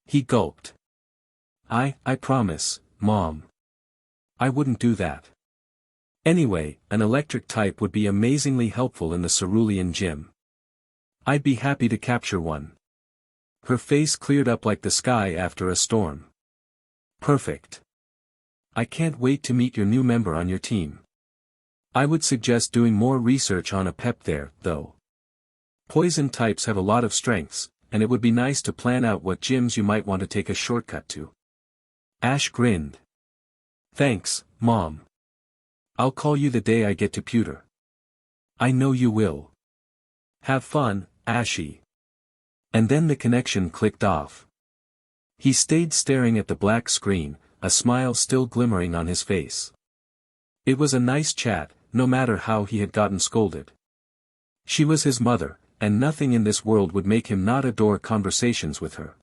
He gulped. I promise, Mom. I wouldn't do that. Anyway, an electric type would be amazingly helpful in the Cerulean gym. I'd be happy to capture one. Her face cleared up like the sky after a storm. Perfect. I can't wait to meet your new member on your team. I would suggest doing more research on a pep there, though. Poison types have a lot of strengths, and it would be nice to plan out what gyms you might want to take a shortcut to. Ash grinned. Thanks, Mom. I'll call you the day I get to Pewter. I know you will. Have fun, Ashy. And then the connection clicked off. He stayed staring at the black screen, a smile still glimmering on his face. It was a nice chat, no matter how he had gotten scolded. She was his mother, and nothing in this world would make him not adore conversations with her.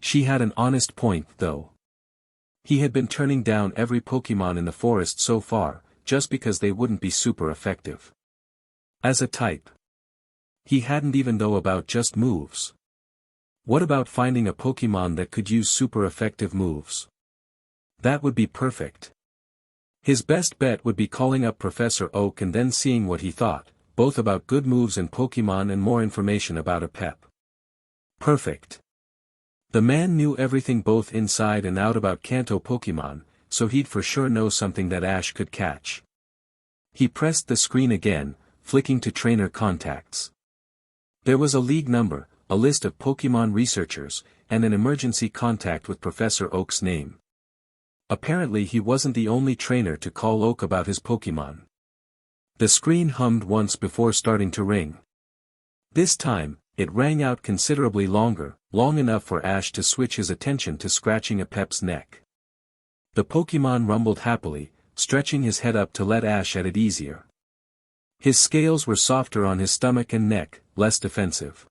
She had an honest point, though. He had been turning down every Pokemon in the forest so far, just because they wouldn't be super effective. As a type. He hadn't even thought about just moves. What about finding a Pokemon that could use super effective moves? That would be perfect. His best bet would be calling up Professor Oak and then seeing what he thought, both about good moves in Pokemon and more information about a pep. Perfect. The man knew everything both inside and out about Kanto Pokemon, so he'd for sure know something that Ash could catch. He pressed the screen again, flicking to trainer contacts. There was a league number, a list of Pokemon researchers, and an emergency contact with Professor Oak's name. Apparently he wasn't the only trainer to call Oak about his Pokemon. The screen hummed once before starting to ring. This time, it rang out considerably longer, long enough for Ash to switch his attention to scratching a pep's neck. The Pokemon rumbled happily, stretching his head up to let Ash at it easier. His scales were softer on his stomach and neck, less defensive.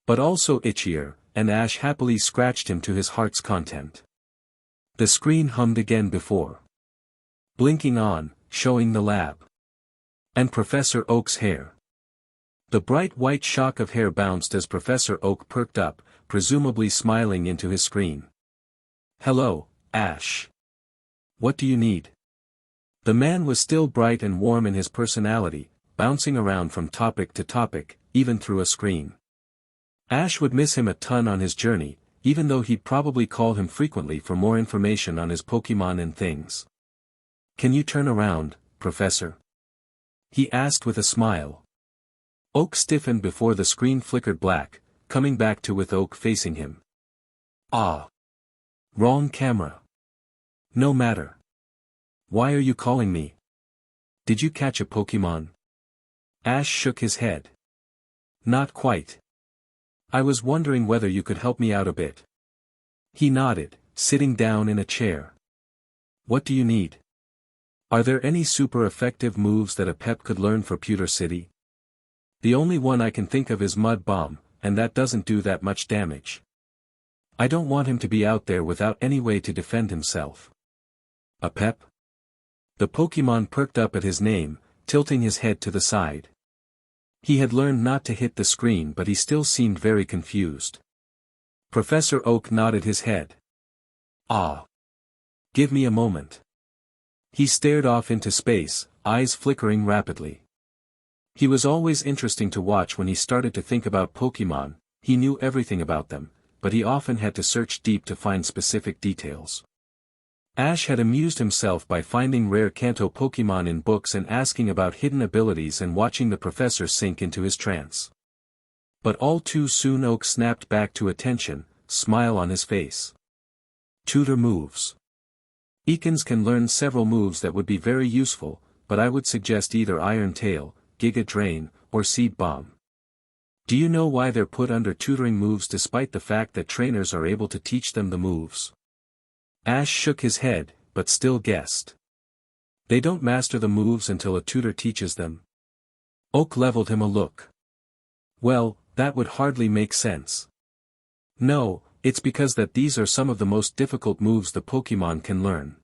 But also itchier, and Ash happily scratched him to his heart's content. The screen hummed again before. Blinking on, showing the lab. And Professor Oak's hair. The bright white shock of hair bounced as Professor Oak perked up, presumably smiling into his screen. Hello, Ash. What do you need? The man was still bright and warm in his personality, bouncing around from topic to topic, even through a screen. Ash would miss him a ton on his journey, even though he'd probably call him frequently for more information on his Pokemon and things. Can you turn around, Professor? He asked with a smile. Oak stiffened before the screen flickered black, coming back to with Oak facing him. Ah. Wrong camera. No matter. Why are you calling me? Did you catch a Pokemon? Ash shook his head. Not quite. I was wondering whether you could help me out a bit. He nodded, sitting down in a chair. What do you need? Are there any super effective moves that a pep could learn for Pewter City? The only one I can think of is Mud Bomb, and that doesn't do that much damage. I don't want him to be out there without any way to defend himself. A pep? The Pokemon perked up at his name, tilting his head to the side. He had learned not to hit the screen, but he still seemed very confused. Professor Oak nodded his head. Ah. Give me a moment. He stared off into space, eyes flickering rapidly. He was always interesting to watch when he started to think about Pokemon. He knew everything about them, but he often had to search deep to find specific details. Ash had amused himself by finding rare Kanto Pokemon in books and asking about hidden abilities and watching the professor sink into his trance. But all too soon Oak snapped back to attention, smile on his face. Tutor moves. Ekans can learn several moves that would be very useful, but I would suggest either Iron Tail, Giga Drain, or Seed Bomb. Do you know why they're put under tutoring moves despite the fact that trainers are able to teach them the moves? Ash shook his head, but still guessed. They don't master the moves until a tutor teaches them. Oak leveled him a look. Well, that would hardly make sense. No, it's because that these are some of the most difficult moves the Pokemon can learn.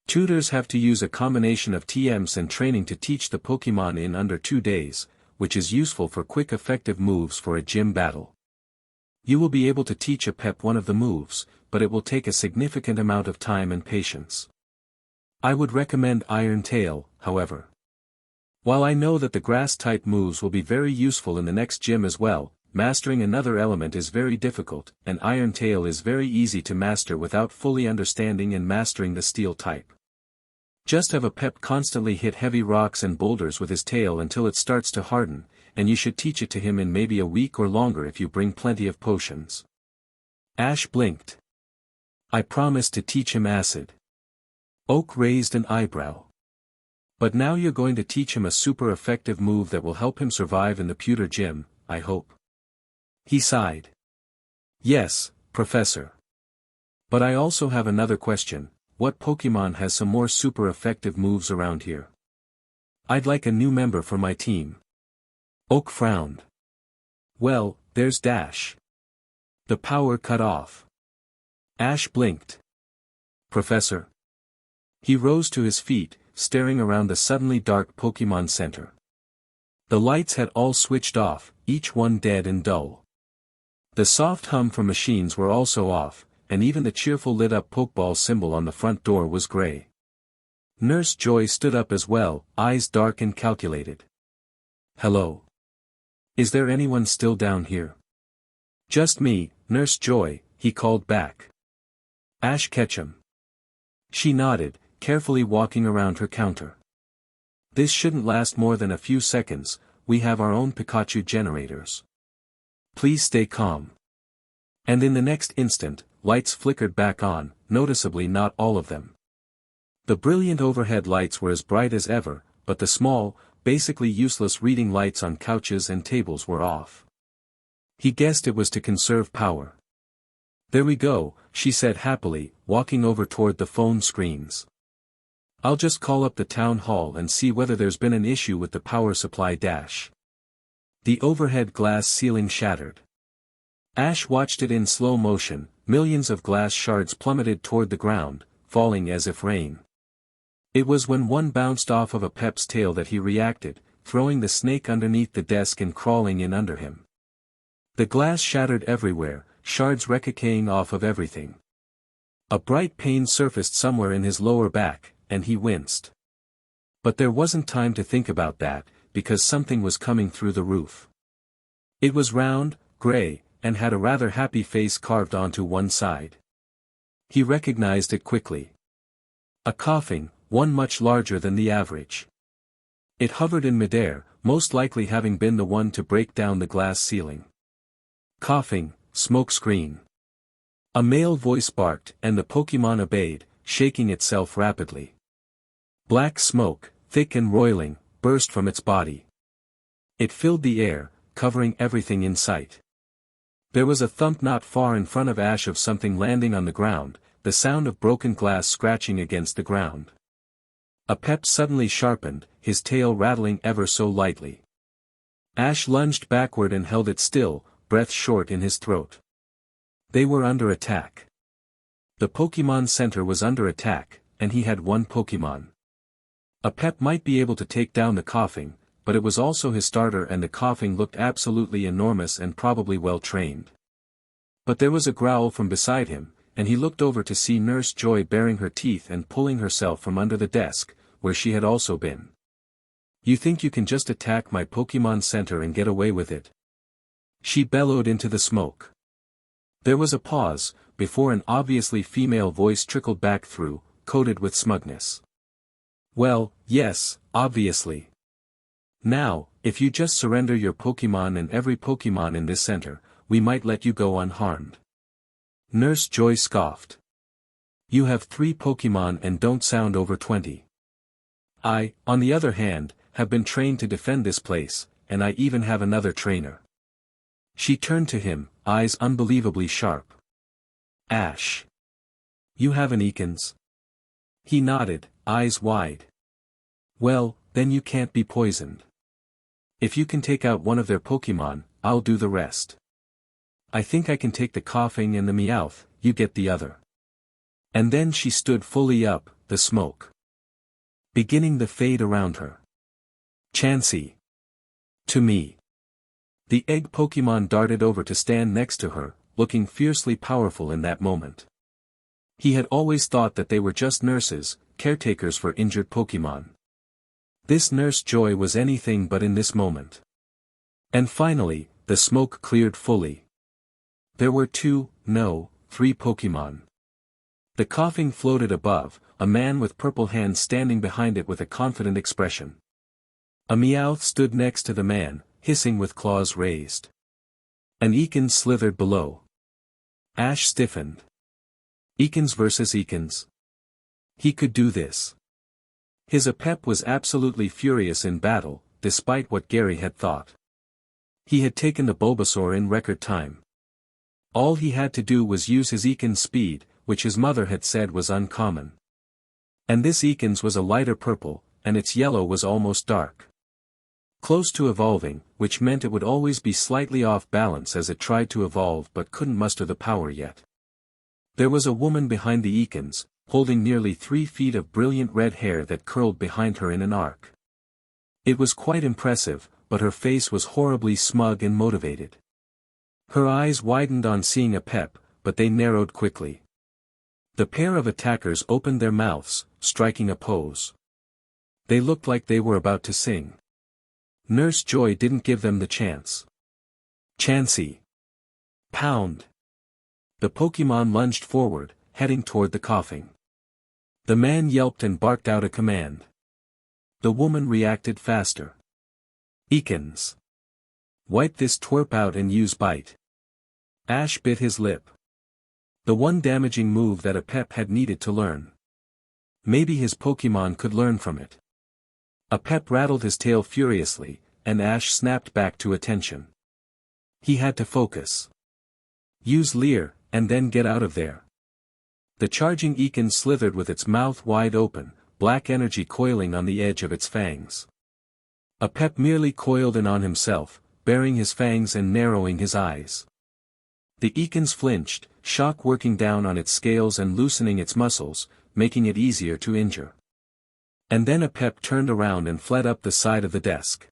Tutors have to use a combination of TMs and training to teach the Pokemon in under 2 days, which is useful for quick effective moves for a gym battle. You will be able to teach a pep one of the moves, but it will take a significant amount of time and patience. I would recommend Iron Tail, however. While I know that the grass-type moves will be very useful in the next gym as well, mastering another element is very difficult, and Iron Tail is very easy to master without fully understanding and mastering the steel type. Just have a pep constantly hit heavy rocks and boulders with his tail until it starts to harden, and you should teach it to him in maybe a week or longer if you bring plenty of potions. Ash blinked. I promised to teach him acid. Oak raised an eyebrow. But now you're going to teach him a super effective move that will help him survive in the pewter gym, I hope. He sighed. Yes, Professor. But I also have another question. What Pokemon has some more super effective moves around here? I'd like a new member for my team. Oak frowned. Well, there's Dash. The power cut off. Ash blinked. Professor. He rose to his feet, staring around the suddenly dark Pokemon Center. The lights had all switched off, each one dead and dull. The soft hum from machines were also off, and even the cheerful lit-up Pokeball symbol on the front door was gray. Nurse Joy stood up as well, eyes dark and calculated. Hello. Is there anyone still down here? Just me, Nurse Joy, he called back. Ash Ketchum. She nodded, carefully walking around her counter. This shouldn't last more than a few seconds, we have our own Pikachu generators. Please stay calm. And in the next instant, lights flickered back on, noticeably not all of them. The brilliant overhead lights were as bright as ever, but the small, basically useless reading lights on couches and tables were off. He guessed it was to conserve power. There we go, she said happily, walking over toward the phone screens. I'll just call up the town hall and see whether there's been an issue with the power supply. Dash. The overhead glass ceiling shattered. Ash watched it in slow motion, millions of glass shards plummeted toward the ground, falling as if rain. It was when one bounced off of a pep's tail that he reacted, throwing the snake underneath the desk and crawling in under him. The glass shattered everywhere, shards ricocheting off of everything. A bright pain surfaced somewhere in his lower back, and he winced. But there wasn't time to think about that, because something was coming through the roof. It was round, gray, and had a rather happy face carved onto one side. He recognized it quickly. A coughing, one much larger than the average. It hovered in midair, most likely having been the one to break down the glass ceiling. Coughing, smoke screen. A male voice barked, and the Pokemon obeyed, shaking itself rapidly. Black smoke, thick and roiling, burst from its body. It filled the air, covering everything in sight. There was a thump not far in front of Ash of something landing on the ground, the sound of broken glass scratching against the ground. A pep suddenly sharpened, his tail rattling ever so lightly. Ash lunged backward and held it still, breath short in his throat. They were under attack. The Pokemon Center was under attack, and he had one Pokemon. A pep might be able to take down the coughing, but it was also his starter, and the coughing looked absolutely enormous and probably well trained. But there was a growl from beside him, and he looked over to see Nurse Joy baring her teeth and pulling herself from under the desk, where she had also been. You think you can just attack my Pokemon Center and get away with it? She bellowed into the smoke. There was a pause, before an obviously female voice trickled back through, coated with smugness. Well, yes, obviously. Now, if you just surrender your Pokemon and every Pokemon in this center, we might let you go unharmed. Nurse Joy scoffed. You have 3 Pokemon and don't sound over 20. I, on the other hand, have been trained to defend this place, and I even have another trainer. She turned to him, eyes unbelievably sharp. Ash. You have an Ekans? He nodded, eyes wide. Well, then you can't be poisoned. If you can take out one of their Pokemon, I'll do the rest. I think I can take the coughing and the Meowth, you get the other. And then she stood fully up, the smoke beginning to fade around her. Chansey. To me. The egg Pokemon darted over to stand next to her, looking fiercely powerful in that moment. He had always thought that they were just nurses, caretakers for injured Pokemon. This Nurse Joy was anything but in this moment. And finally, the smoke cleared fully. There were 3 Pokemon. The coughing floated above, a man with purple hands standing behind it with a confident expression. A Meowth stood next to the man, hissing with claws raised. An Ekans slithered below. Ash stiffened. Ekans versus Ekans. He could do this. His Apep was absolutely furious in battle, despite what Gary had thought. He had taken the Bulbasaur in record time. All he had to do was use his Ekans speed, which his mother had said was uncommon. And this Ekans was a lighter purple, and its yellow was almost dark. Close to evolving, which meant it would always be slightly off balance as it tried to evolve but couldn't muster the power yet. There was a woman behind the Ekans, holding nearly 3 feet of brilliant red hair that curled behind her in an arc. It was quite impressive, but her face was horribly smug and motivated. Her eyes widened on seeing Apep, but they narrowed quickly. The pair of attackers opened their mouths, striking a pose. They looked like they were about to sing. Nurse Joy didn't give them the chance. Chansey. Pound. The Pokemon lunged forward, heading toward the coughing. The man yelped and barked out a command. The woman reacted faster. Ekans. Wipe this twerp out and use bite. Ash bit his lip. The one damaging move that Apep had needed to learn. Maybe his Pokemon could learn from it. Apep rattled his tail furiously, and Ash snapped back to attention. He had to focus. Use Leer, and then get out of there. The charging Ekans slithered with its mouth wide open, black energy coiling on the edge of its fangs. Apep merely coiled in on himself, baring his fangs and narrowing his eyes. The Ekans flinched, shock working down on its scales and loosening its muscles, making it easier to injure. And then Apep turned around and fled up the side of the desk.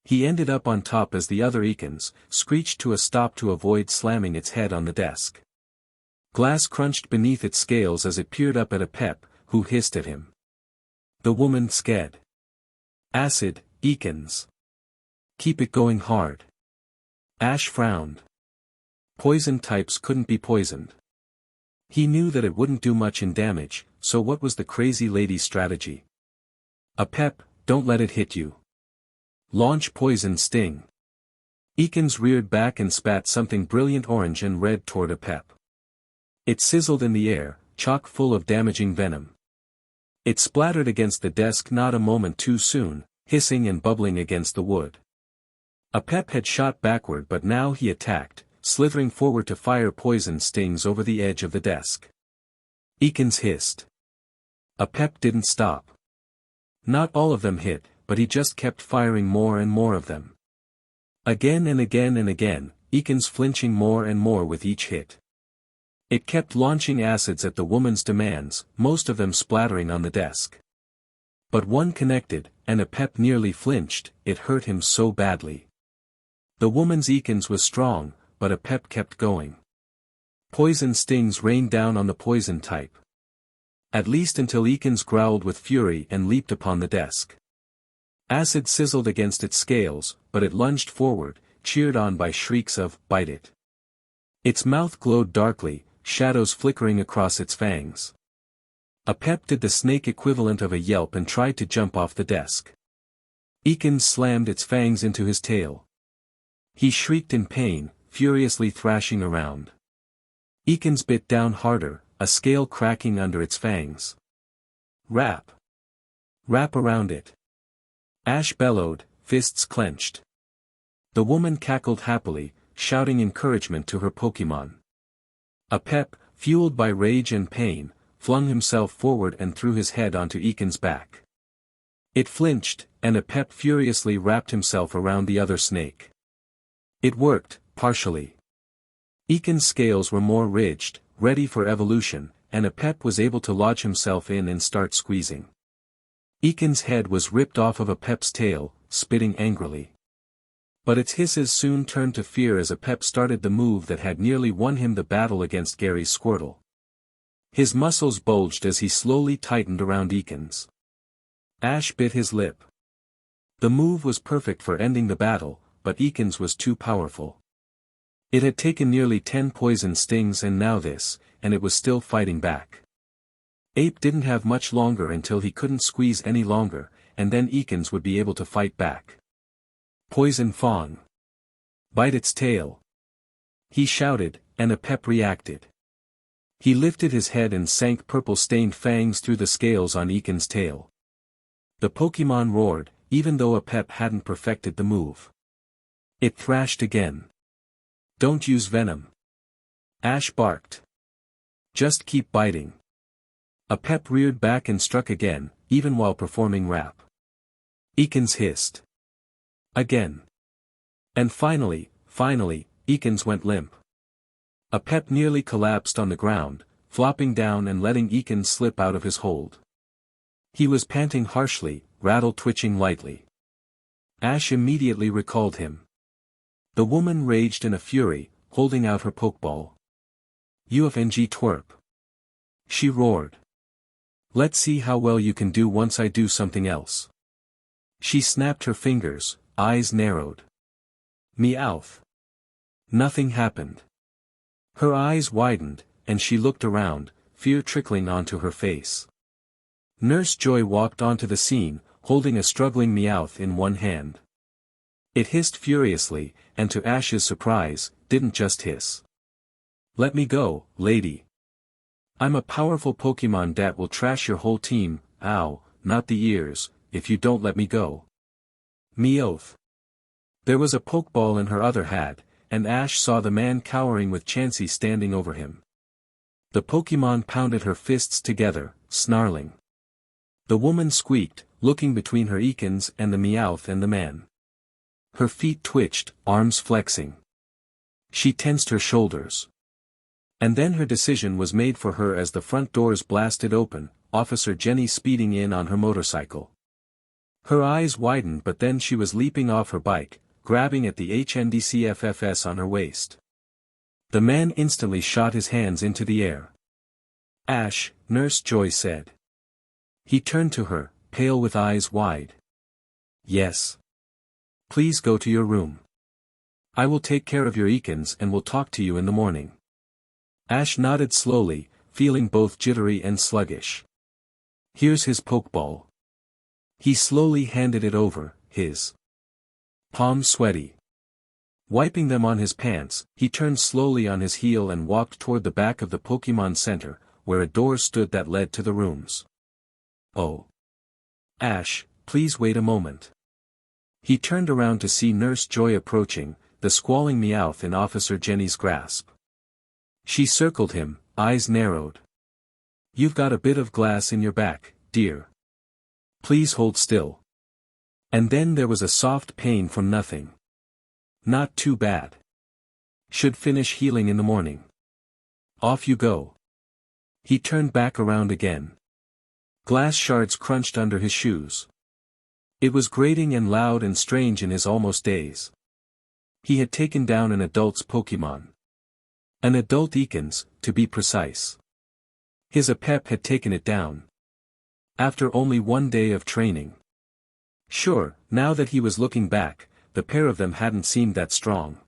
He ended up on top as the other Ekans screeched to a stop to avoid slamming its head on the desk. Glass crunched beneath its scales as it peered up at Apep, who hissed at him. The woman sked. Acid, Ekans. Keep it going hard. Ash frowned. Poison types couldn't be poisoned. He knew that it wouldn't do much in damage, so what was the crazy lady's strategy? Apep, don't let it hit you. Launch Poison Sting. Ekans reared back and spat something brilliant orange and red toward Apep. It sizzled in the air, chock full of damaging venom. It splattered against the desk not a moment too soon, hissing and bubbling against the wood. Apep had shot backward but now he attacked, slithering forward to fire poison stings over the edge of the desk. Ekans hissed. Apep didn't stop. Not all of them hit, but he just kept firing more and more of them. Again and again and again, Ekans flinching more and more with each hit. It kept launching acids at the woman's demands, most of them splattering on the desk. But one connected, and Apep nearly flinched, it hurt him so badly. The woman's Ekans was strong, but Apep kept going. Poison stings rained down on the poison type. At least until Ekans growled with fury and leaped upon the desk. Acid sizzled against its scales, but it lunged forward, cheered on by shrieks of, "Bite it." Its mouth glowed darkly, shadows flickering across its fangs. Apep did the snake equivalent of a yelp and tried to jump off the desk. Ekans slammed its fangs into his tail. He shrieked in pain, furiously thrashing around. Ekans bit down harder, a scale cracking under its fangs. Wrap. Wrap around it. Ash bellowed, fists clenched. The woman cackled happily, shouting encouragement to her Pokemon. Apep, fueled by rage and pain, flung himself forward and threw his head onto Ekans' back. It flinched, and Apep furiously wrapped himself around the other snake. It worked, partially. Ekans' scales were more ridged, ready for evolution, and Apep was able to lodge himself in and start squeezing. Ekans' head was ripped off of Apep's tail, spitting angrily. But its hisses soon turned to fear as a pep started the move that had nearly won him the battle against Gary's Squirtle. His muscles bulged as he slowly tightened around Ekans. Ash bit his lip. The move was perfect for ending the battle, but Ekans was too powerful. It had taken nearly 10 poison stings and now this, and it was still fighting back. Ape didn't have much longer until he couldn't squeeze any longer, and then Ekans would be able to fight back. Poison Fawn. Bite its tail. He shouted, and a pep reacted. He lifted his head and sank purple-stained fangs through the scales on Ekans' tail. The Pokémon roared, even though a pep hadn't perfected the move. It thrashed again. Don't use venom. Ash barked. Just keep biting. A pep reared back and struck again, even while performing rap. Ekans hissed. Again. And finally, Ekans went limp. A pep nearly collapsed on the ground, flopping down and letting Ekans slip out of his hold. He was panting harshly, rattle twitching lightly. Ash immediately recalled him. The woman raged in a fury, holding out her pokeball. UFNG twerp. She roared. Let's see how well you can do once I do something else. She snapped her fingers, eyes narrowed. Meowth. Nothing happened. Her eyes widened, and she looked around, fear trickling onto her face. Nurse Joy walked onto the scene, holding a struggling Meowth in one hand. It hissed furiously, and to Ash's surprise, didn't just hiss. Let me go, lady. I'm a powerful Pokémon that will trash your whole team, ow, not the ears, if you don't let me go. Meowth. There was a Pokeball in her other hat, and Ash saw the man cowering with Chansey standing over him. The Pokémon pounded her fists together, snarling. The woman squeaked, looking between her Ekans and the Meowth and the man. Her feet twitched, arms flexing. She tensed her shoulders. And then her decision was made for her as the front doors blasted open, Officer Jenny speeding in on her motorcycle. Her eyes widened, but then she was leaping off her bike, grabbing at the HNDCFFS on her waist. The man instantly shot his hands into the air. Ash, Nurse Joy said. He turned to her, pale with eyes wide. Yes. Please go to your room. I will take care of your Ekans and will talk to you in the morning. Ash nodded slowly, feeling both jittery and sluggish. Here's his Pokeball. He slowly handed it over, his palms sweaty. Wiping them on his pants, he turned slowly on his heel and walked toward the back of the Pokémon Center, where a door stood that led to the rooms. Oh. Ash, please wait a moment. He turned around to see Nurse Joy approaching, the squalling Meowth in Officer Jenny's grasp. She circled him, eyes narrowed. You've got a bit of glass in your back, dear. Please hold still. And then there was a soft pain from nothing. Not too bad. Should finish healing in the morning. Off you go. He turned back around again. Glass shards crunched under his shoes. It was grating and loud and strange in his almost daze. He had taken down an adult's Pokémon. An adult Ekans, to be precise. His Apep had taken it down. After only one day of training. Sure, now that he was looking back, the pair of them hadn't seemed that strong.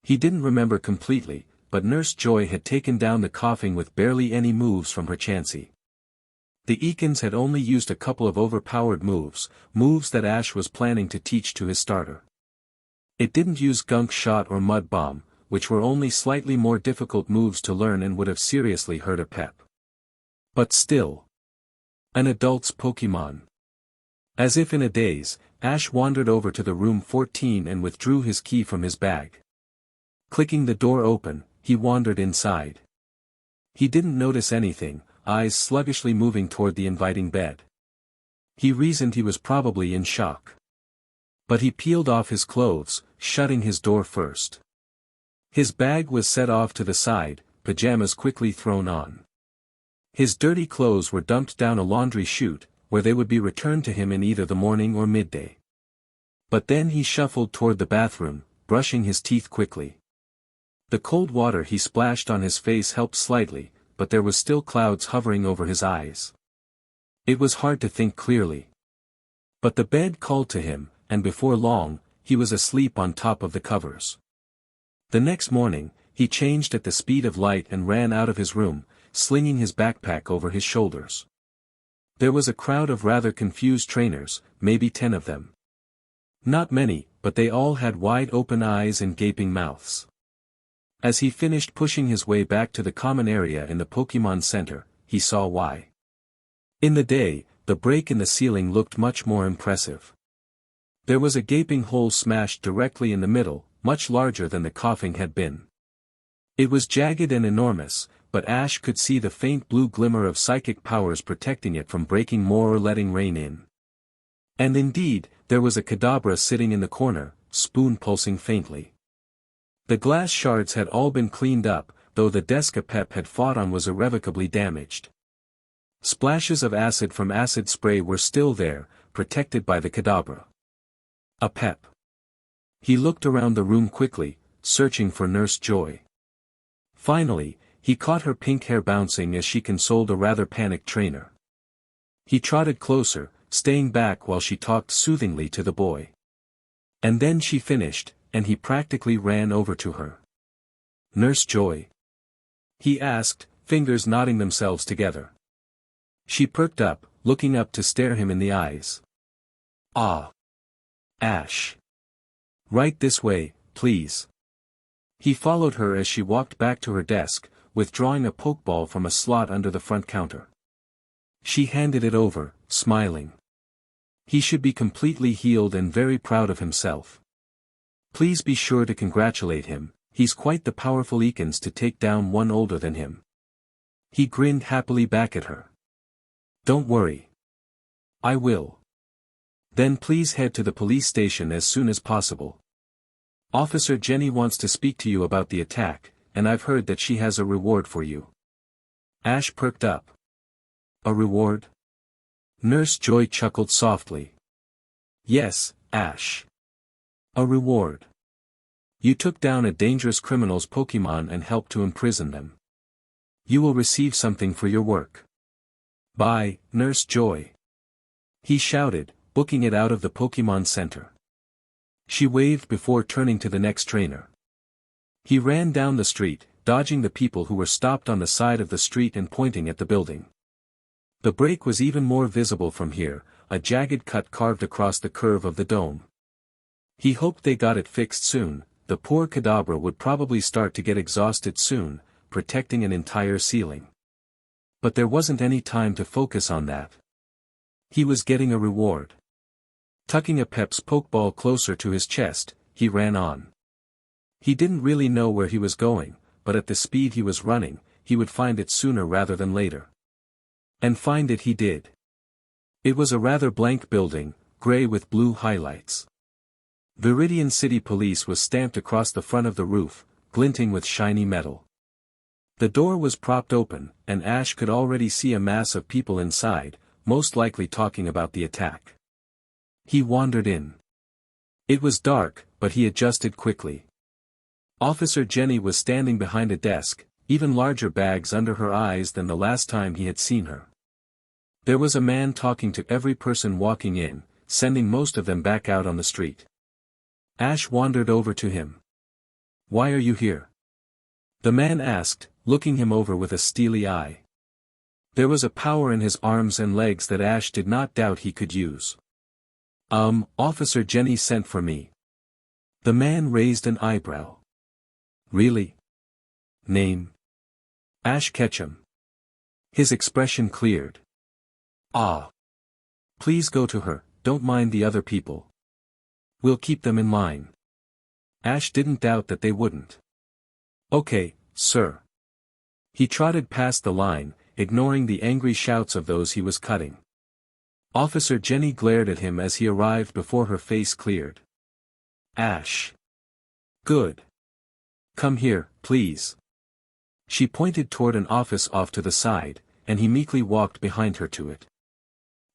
He didn't remember completely, but Nurse Joy had taken down the coughing with barely any moves from her Chansey. The Ekans had only used a couple of overpowered moves that Ash was planning to teach to his starter. It didn't use Gunk Shot or Mud Bomb, which were only slightly more difficult moves to learn and would have seriously hurt a pep. But still. An adult's Pokémon. As if in a daze, Ash wandered over to the room 14 and withdrew his key from his bag. Clicking the door open, he wandered inside. He didn't notice anything, eyes sluggishly moving toward the inviting bed. He reasoned he was probably in shock. But he peeled off his clothes, shutting his door first. His bag was set off to the side, pajamas quickly thrown on. His dirty clothes were dumped down a laundry chute, where they would be returned to him in either the morning or midday. But then he shuffled toward the bathroom, brushing his teeth quickly. The cold water he splashed on his face helped slightly, but there was still clouds hovering over his eyes. It was hard to think clearly. But the bed called to him, and before long, he was asleep on top of the covers. The next morning, he changed at the speed of light and ran out of his room, slinging his backpack over his shoulders. There was a crowd of rather confused trainers, maybe 10 of them. Not many, but they all had wide open eyes and gaping mouths. As he finished pushing his way back to the common area in the Pokémon Center, he saw why. In the day, the break in the ceiling looked much more impressive. There was a gaping hole smashed directly in the middle, much larger than the coughing had been. It was jagged and enormous, but Ash could see the faint blue glimmer of psychic powers protecting it from breaking more or letting rain in. And indeed, there was a Kadabra sitting in the corner, spoon pulsing faintly. The glass shards had all been cleaned up, though the desk Pep had fought on was irrevocably damaged. Splashes of acid from acid spray were still there, protected by the Kadabra. A Pep. He looked around the room quickly, searching for Nurse Joy. Finally, he caught her pink hair bouncing as she consoled a rather panicked trainer. He trotted closer, staying back while she talked soothingly to the boy. And then she finished, and he practically ran over to her. "Nurse Joy?" he asked, fingers knotting themselves together. She perked up, looking up to stare him in the eyes. "Ah. Ash. Right this way, please." He followed her as she walked back to her desk, withdrawing a pokeball from a slot under the front counter. She handed it over, smiling. He should be completely healed and very proud of himself. Please be sure to congratulate him, he's quite the powerful Ekans to take down one older than him. He grinned happily back at her. "Don't worry. I will. Then please head to the police station as soon as possible. Officer Jenny wants to speak to you about the attack, and I've heard that she has a reward for you." Ash perked up. "A reward?" Nurse Joy chuckled softly. "Yes, Ash. A reward. You took down a dangerous criminal's Pokémon and helped to imprison them. You will receive something for your work. Bye, Nurse Joy." He shouted, booking it out of the Pokémon Center. She waved before turning to the next trainer. He ran down the street, dodging the people who were stopped on the side of the street and pointing at the building. The break was even more visible from here, a jagged cut carved across the curve of the dome. He hoped they got it fixed soon. The poor Kadabra would probably start to get exhausted soon, protecting an entire ceiling. But there wasn't any time to focus on that. He was getting a reward. Tucking a Pep's pokeball closer to his chest, he ran on. He didn't really know where he was going, but at the speed he was running, he would find it sooner rather than later. And find it he did. It was a rather blank building, gray with blue highlights. Viridian City Police was stamped across the front of the roof, glinting with shiny metal. The door was propped open, and Ash could already see a mass of people inside, most likely talking about the attack. He wandered in. It was dark, but he adjusted quickly. Officer Jenny was standing behind a desk, even larger bags under her eyes than the last time he had seen her. There was a man talking to every person walking in, sending most of them back out on the street. Ash wandered over to him. "Why are you here?" the man asked, looking him over with a steely eye. There was a power in his arms and legs that Ash did not doubt he could use. Officer Jenny sent for me." The man raised an eyebrow. "Really? Name?" "Ash Ketchum." His expression cleared. "Ah. Please go to her, don't mind the other people. We'll keep them in line." Ash didn't doubt that they wouldn't. "Okay, sir." He trotted past the line, ignoring the angry shouts of those he was cutting. Officer Jenny glared at him as he arrived before her face cleared. "Ash. Good. Come here, please." She pointed toward an office off to the side, and he meekly walked behind her to it.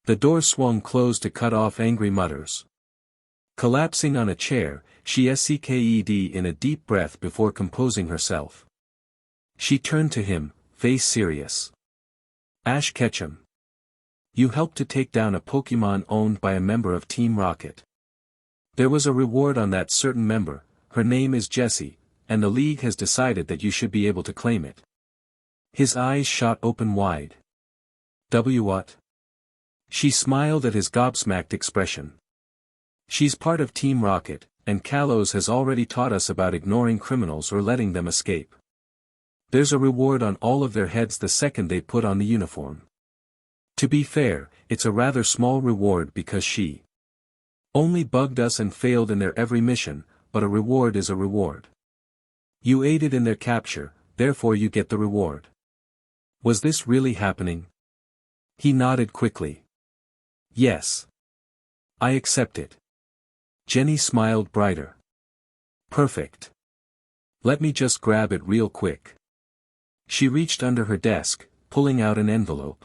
The door swung closed to cut off angry mutters. Collapsing on a chair, she sucked in a deep breath before composing herself. She turned to him, face serious. Ash Ketchum. You helped to take down a Pokemon owned by a member of Team Rocket. There was a reward on that certain member, her name is Jessie, and the League has decided that you should be able to claim it. His eyes shot open wide. What? She smiled at his gobsmacked expression. She's part of Team Rocket, and Kalos has already taught us about ignoring criminals or letting them escape. There's a reward on all of their heads the second they put on the uniform. To be fair, it's a rather small reward because she only bugged us and failed in their every mission, but a reward is a reward. You aided in their capture, therefore you get the reward. Was this really happening? He nodded quickly. Yes. I accept it. Jenny smiled brighter. Perfect. Let me just grab it real quick. She reached under her desk, pulling out an envelope.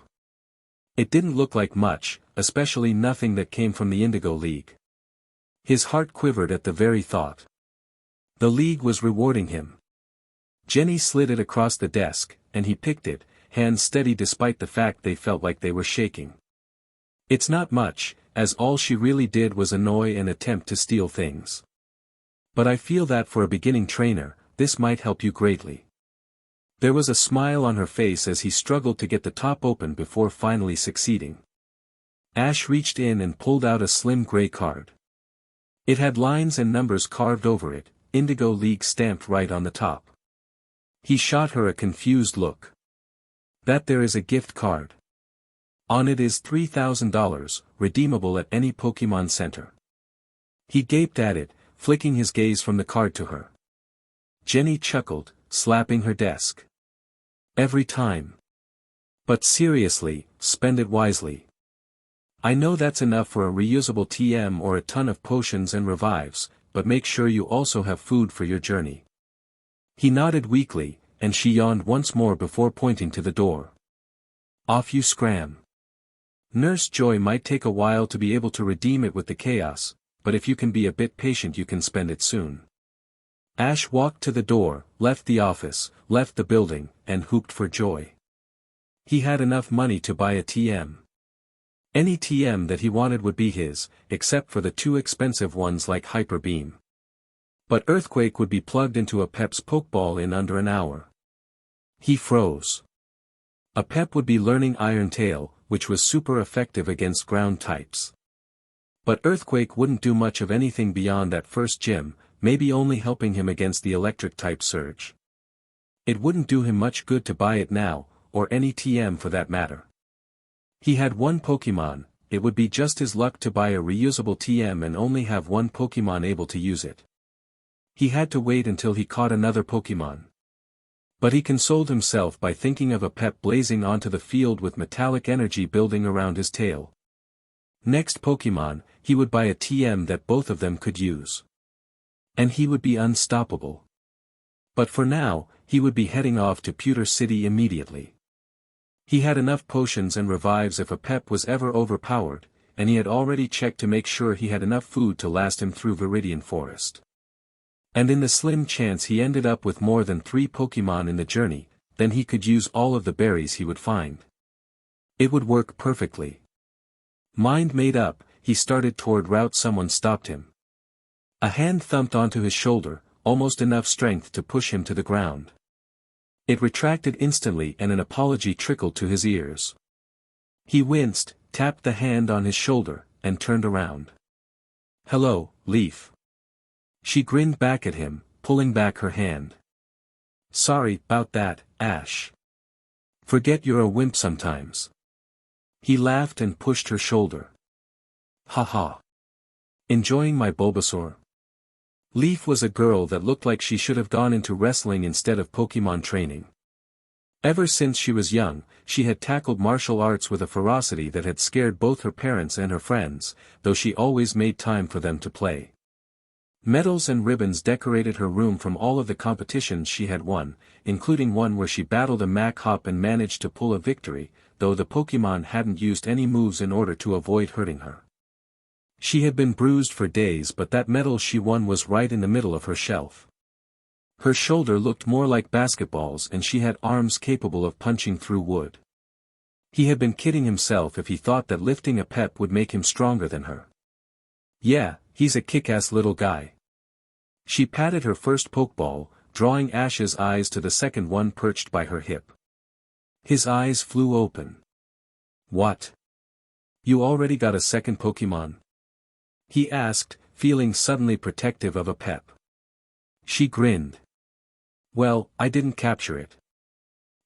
It didn't look like much, especially nothing that came from the Indigo League. His heart quivered at the very thought. The League was rewarding him. Jenny slid it across the desk, and he picked it, hands steady despite the fact they felt like they were shaking. It's not much, as all she really did was annoy and attempt to steal things. But I feel that for a beginning trainer, this might help you greatly. There was a smile on her face as he struggled to get the top open before finally succeeding. Ash reached in and pulled out a slim gray card. It had lines and numbers carved over it, Indigo League stamped right on the top. He shot her a confused look. That there is a gift card. On it is $3,000, redeemable at any Pokemon Center. He gaped at it, flicking his gaze from the card to her. Jenny chuckled, slapping her desk. Every time. But seriously, spend it wisely. I know that's enough for a reusable TM or a ton of potions and revives, but make sure you also have food for your journey. He nodded weakly, and she yawned once more before pointing to the door. Off you scram. Nurse Joy might take a while to be able to redeem it with the chaos, but if you can be a bit patient you can spend it soon. Ash walked to the door, left the office, left the building, and whooped for joy. He had enough money to buy a TM. Any TM that he wanted would be his, except for the too expensive ones like Hyper Beam. But Earthquake would be plugged into a Pep's Pokeball in under an hour. He froze. A Pep would be learning Iron Tail, which was super effective against ground types. But Earthquake wouldn't do much of anything beyond that first gym, maybe only helping him against the electric-type Surge. It wouldn't do him much good to buy it now, or any TM for that matter. He had one Pokemon, it would be just his luck to buy a reusable TM and only have one Pokemon able to use it. He had to wait until he caught another Pokemon. But he consoled himself by thinking of a Pep blazing onto the field with metallic energy building around his tail. Next Pokemon, he would buy a TM that both of them could use. And he would be unstoppable. But for now, he would be heading off to Pewter City immediately. He had enough potions and revives if a Pep was ever overpowered, and he had already checked to make sure he had enough food to last him through Viridian Forest. And in the slim chance he ended up with more than 3 Pokemon in the journey, then he could use all of the berries he would find. It would work perfectly. Mind made up, he started toward route. Someone stopped him. A hand thumped onto his shoulder, almost enough strength to push him to the ground. It retracted instantly and an apology trickled to his ears. He winced, tapped the hand on his shoulder, and turned around. "Hello, Leaf." She grinned back at him, pulling back her hand. "Sorry about that, Ash. Forget you're a wimp sometimes." He laughed and pushed her shoulder. "Ha. Enjoying my Bulbasaur?" Leaf was a girl that looked like she should have gone into wrestling instead of Pokemon training. Ever since she was young, she had tackled martial arts with a ferocity that had scared both her parents and her friends, though she always made time for them to play. Medals and ribbons decorated her room from all of the competitions she had won, including one where she battled a Mach-Hop and managed to pull a victory, though the Pokemon hadn't used any moves in order to avoid hurting her. She had been bruised for days, but that medal she won was right in the middle of her shelf. Her shoulder looked more like basketballs and she had arms capable of punching through wood. He had been kidding himself if he thought that lifting a pep would make him stronger than her. Yeah, he's a kick-ass little guy. She patted her first pokeball, drawing Ash's eyes to the second one perched by her hip. His eyes flew open. What? You already got a second Pokemon? He asked, feeling suddenly protective of a pep. She grinned. Well, I didn't capture it.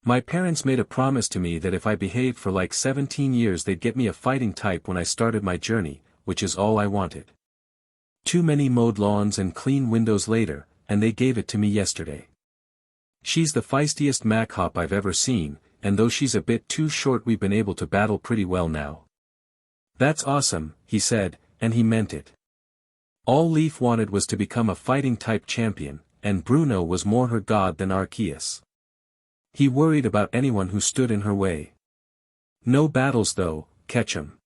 My parents made a promise to me that if I behaved for like 17 years they'd get me a fighting type when I started my journey, which is all I wanted. Too many mowed lawns and clean windows later, and they gave it to me yesterday. She's the feistiest Machop I've ever seen, and though she's a bit too short we've been able to battle pretty well now. That's awesome, he said, and he meant it. All Leaf wanted was to become a fighting-type champion, and Bruno was more her god than Arceus. He worried about anyone who stood in her way. No battles though, Ketchum.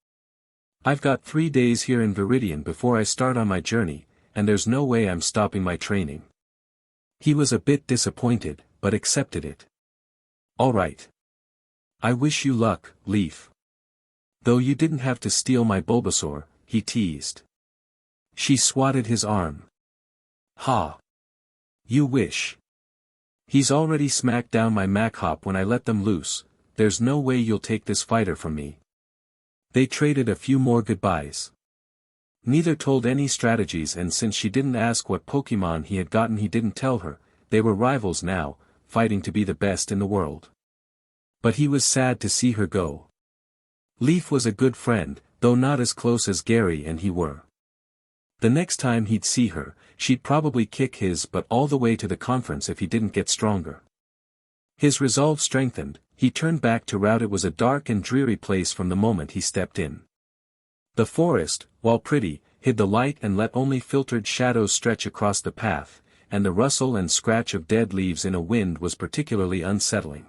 I've got 3 days here in Viridian before I start on my journey, and there's no way I'm stopping my training. He was a bit disappointed, but accepted it. Alright. I wish you luck, Leaf. Though you didn't have to steal my Bulbasaur, he teased. She swatted his arm. Ha! You wish. He's already smacked down my Machop when I let them loose, there's no way you'll take this fighter from me. They traded a few more goodbyes. Neither told any strategies, and since she didn't ask what Pokemon he had gotten he didn't tell her, they were rivals now, fighting to be the best in the world. But he was sad to see her go. Leaf was a good friend, though not as close as Gary and he were. The next time he'd see her, she'd probably kick his butt all the way to the conference if he didn't get stronger. His resolve strengthened, he turned back to route. It was a dark and dreary place from the moment he stepped in. The forest, while pretty, hid the light and let only filtered shadows stretch across the path, and the rustle and scratch of dead leaves in a wind was particularly unsettling.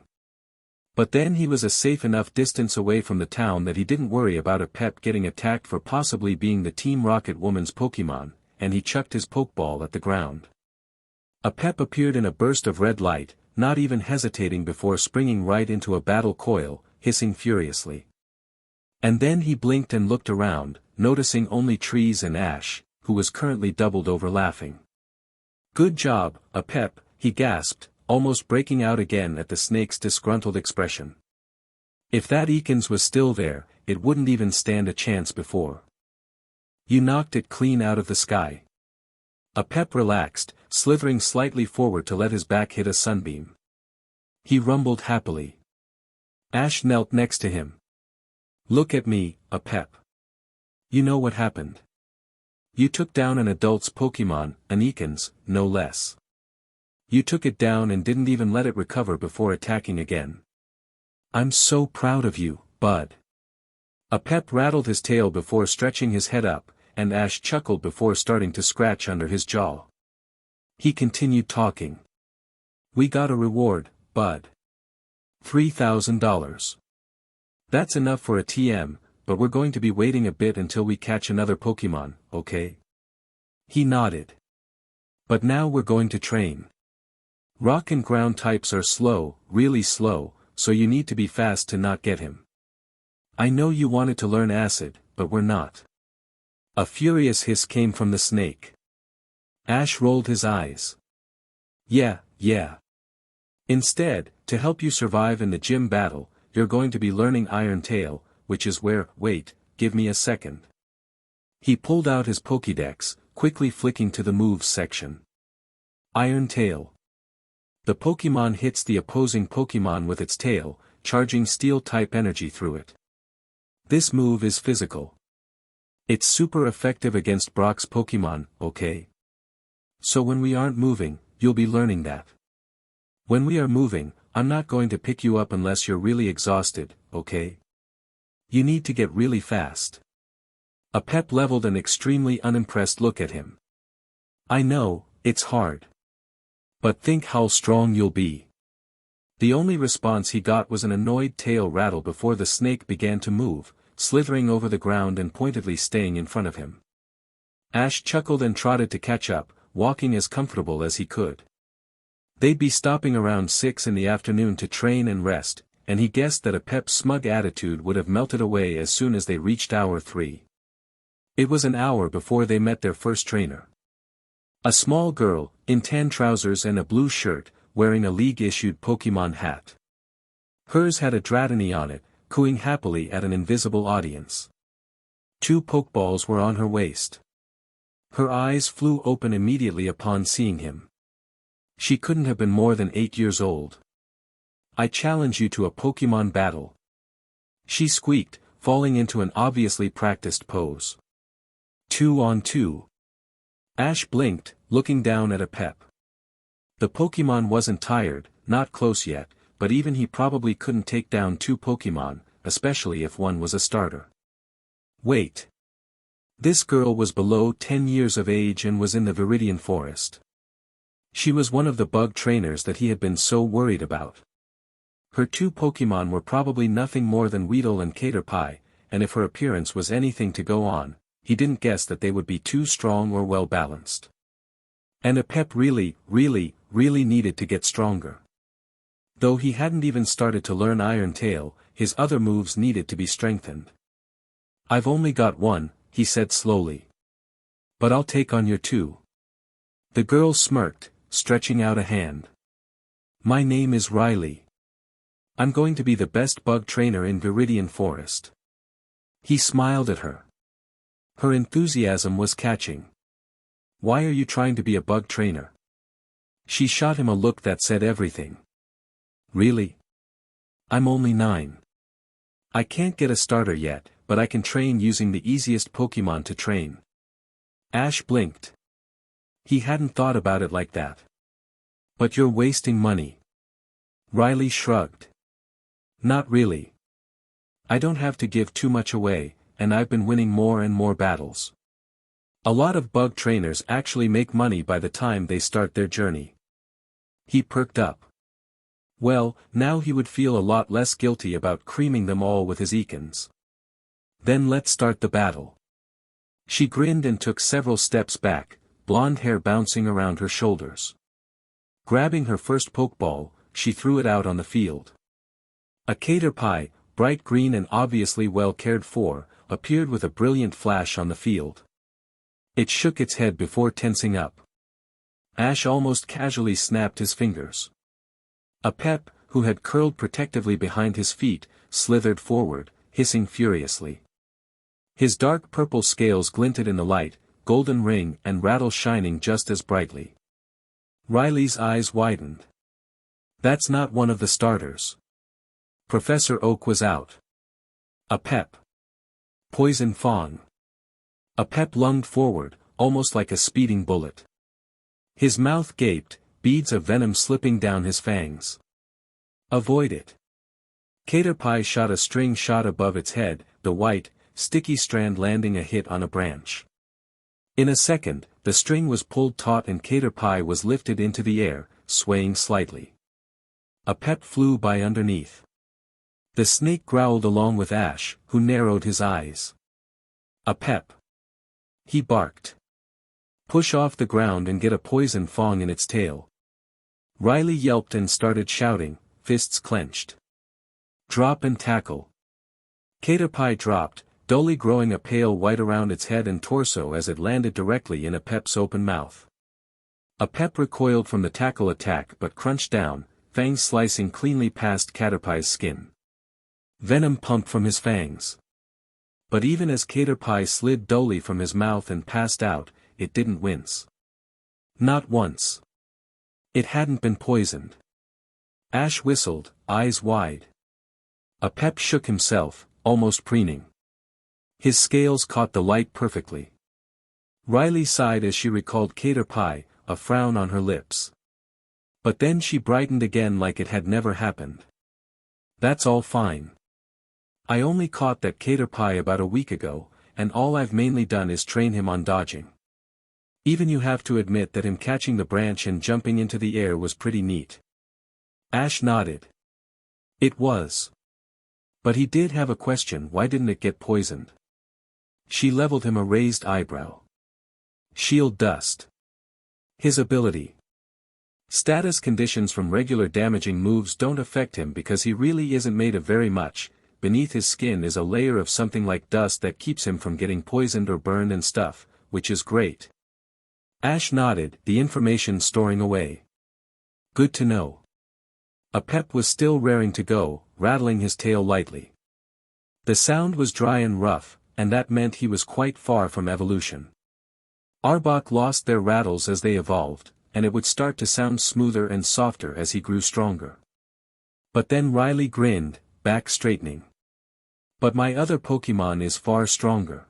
But then he was a safe enough distance away from the town that he didn't worry about a pep getting attacked for possibly being the Team Rocket woman's Pokemon, and he chucked his Pokeball at the ground. A pep appeared in a burst of red light, not even hesitating before springing right into a battle coil, hissing furiously. And then he blinked and looked around, noticing only trees and Ash, who was currently doubled over laughing. Good job, a pep, he gasped, almost breaking out again at the snake's disgruntled expression. If that Ekans was still there, it wouldn't even stand a chance before. You knocked it clean out of the sky. A pep relaxed, slithering slightly forward to let his back hit a sunbeam. He rumbled happily. Ash knelt next to him. Look at me, a pep. You know what happened. You took down an adult's Pokemon, an Ekans, no less. You took it down and didn't even let it recover before attacking again. I'm so proud of you, bud. A pep rattled his tail before stretching his head up, and Ash chuckled before starting to scratch under his jaw. He continued talking. We got a reward, bud. $3,000. That's enough for a TM, but we're going to be waiting a bit until we catch another Pokemon, okay? He nodded. But now we're going to train. Rock and ground types are slow, really slow, so you need to be fast to not get him. I know you wanted to learn Acid, but we're not. A furious hiss came from the snake. Ash rolled his eyes. Yeah. Instead, to help you survive in the gym battle, you're going to be learning Iron Tail, which is where, wait, give me a second. He pulled out his Pokédex, quickly flicking to the moves section. Iron Tail. The Pokemon hits the opposing Pokemon with its tail, charging Steel-type energy through it. This move is physical. It's super effective against Brock's Pokemon, okay? So when we aren't moving, you'll be learning that. When we are moving, I'm not going to pick you up unless you're really exhausted, okay? You need to get really fast. A pep leveled an extremely unimpressed look at him. I know, it's hard. But think how strong you'll be. The only response he got was an annoyed tail rattle before the snake began to move, slithering over the ground and pointedly staying in front of him. Ash chuckled and trotted to catch up, walking as comfortable as he could. They'd be stopping around 6 in the afternoon to train and rest, and he guessed that a Pep's smug attitude would have melted away as soon as they reached hour 3. It was an hour before they met their first trainer. A small girl, in tan trousers and a blue shirt, wearing a league-issued Pokemon hat. Hers had a Dratini on it, cooing happily at an invisible audience. 2 Pokeballs were on her waist. Her eyes flew open immediately upon seeing him. She couldn't have been more than 8 years old. "I challenge you to a Pokemon battle," she squeaked, falling into an obviously practiced pose. 2 on 2. Ash blinked, looking down at a Pep. The Pokemon wasn't tired, not close yet, but even he probably couldn't take down 2 Pokemon, especially if one was a starter. Wait. This girl was below 10 years of age and was in the Viridian Forest. She was one of the bug trainers that he had been so worried about. Her 2 Pokemon were probably nothing more than Weedle and Caterpie, and if her appearance was anything to go on, he didn't guess that they would be too strong or well balanced. And a Pep really needed to get stronger. Though he hadn't even started to learn Iron Tail, his other moves needed to be strengthened. "I've only got 1, he said slowly. "But I'll take on your 2. The girl smirked, stretching out a hand. "My name is Riley. I'm going to be the best bug trainer in Viridian Forest." He smiled at her. Her enthusiasm was catching. "Why are you trying to be a bug trainer?" She shot him a look that said everything. "Really? I'm only 9. I can't get a starter yet, but I can train using the easiest Pokemon to train." Ash blinked. He hadn't thought about it like that. "But you're wasting money." Riley shrugged. "Not really. I don't have to give too much away, and I've been winning more and more battles. A lot of bug trainers actually make money by the time they start their journey." He perked up. Well, now he would feel a lot less guilty about creaming them all with his Ekans. "Then let's start the battle." She grinned and took several steps back, blonde hair bouncing around her shoulders. Grabbing her first Pokeball, she threw it out on the field. A Caterpie, bright green and obviously well cared for, appeared with a brilliant flash on the field. It shook its head before tensing up. Ash almost casually snapped his fingers. A Pep, who had curled protectively behind his feet, slithered forward, hissing furiously. His dark purple scales glinted in the light, golden ring and rattle shining just as brightly. Riley's eyes widened. "That's not one of the starters." Professor Oak was out. A Pep. Poison Fang. A Pep lunged forward, almost like a speeding bullet. His mouth gaped, beads of venom slipping down his fangs. "Avoid it." Caterpie shot a string shot above its head, the white, sticky strand landing a hit on a branch. In a second, the string was pulled taut and Caterpie was lifted into the air, swaying slightly. A Pep flew by underneath. The snake growled along with Ash, who narrowed his eyes. "A Pep," he barked. "Push off the ground and get a poison Fang in its tail." Riley yelped and started shouting, fists clenched. "Drop and tackle." Caterpie dropped, dully growing a pale white around its head and torso as it landed directly in a Pep's open mouth. A Pep recoiled from the tackle attack but crunched down, fangs slicing cleanly past Caterpie's skin. Venom pumped from his fangs. But even as Caterpie slid dully from his mouth and passed out, it didn't wince. Not once. It hadn't been poisoned. Ash whistled, eyes wide. A Pep shook himself, almost preening. His scales caught the light perfectly. Riley sighed as she recalled Caterpie, a frown on her lips. But then she brightened again like it had never happened. "That's all fine. I only caught that Caterpie about a week ago, and all I've mainly done is train him on dodging. Even you have to admit that him catching the branch and jumping into the air was pretty neat." Ash nodded. It was. But he did have a question: why didn't it get poisoned? She leveled him a raised eyebrow. Shield Dust. His ability. Status conditions from regular damaging moves don't affect him because he really isn't made of very much. Beneath his skin is a layer of something like dust that keeps him from getting poisoned or burned and stuff, which is great. Ash nodded, the information storing away. Good to know. A pep was still raring to go, rattling his tail lightly. The sound was dry and rough, and that meant he was quite far from evolution. Arbok lost their rattles as they evolved, and it would start to sound smoother and softer as he grew stronger. But then Riley grinned, back straightening. But my other Pokemon is far stronger.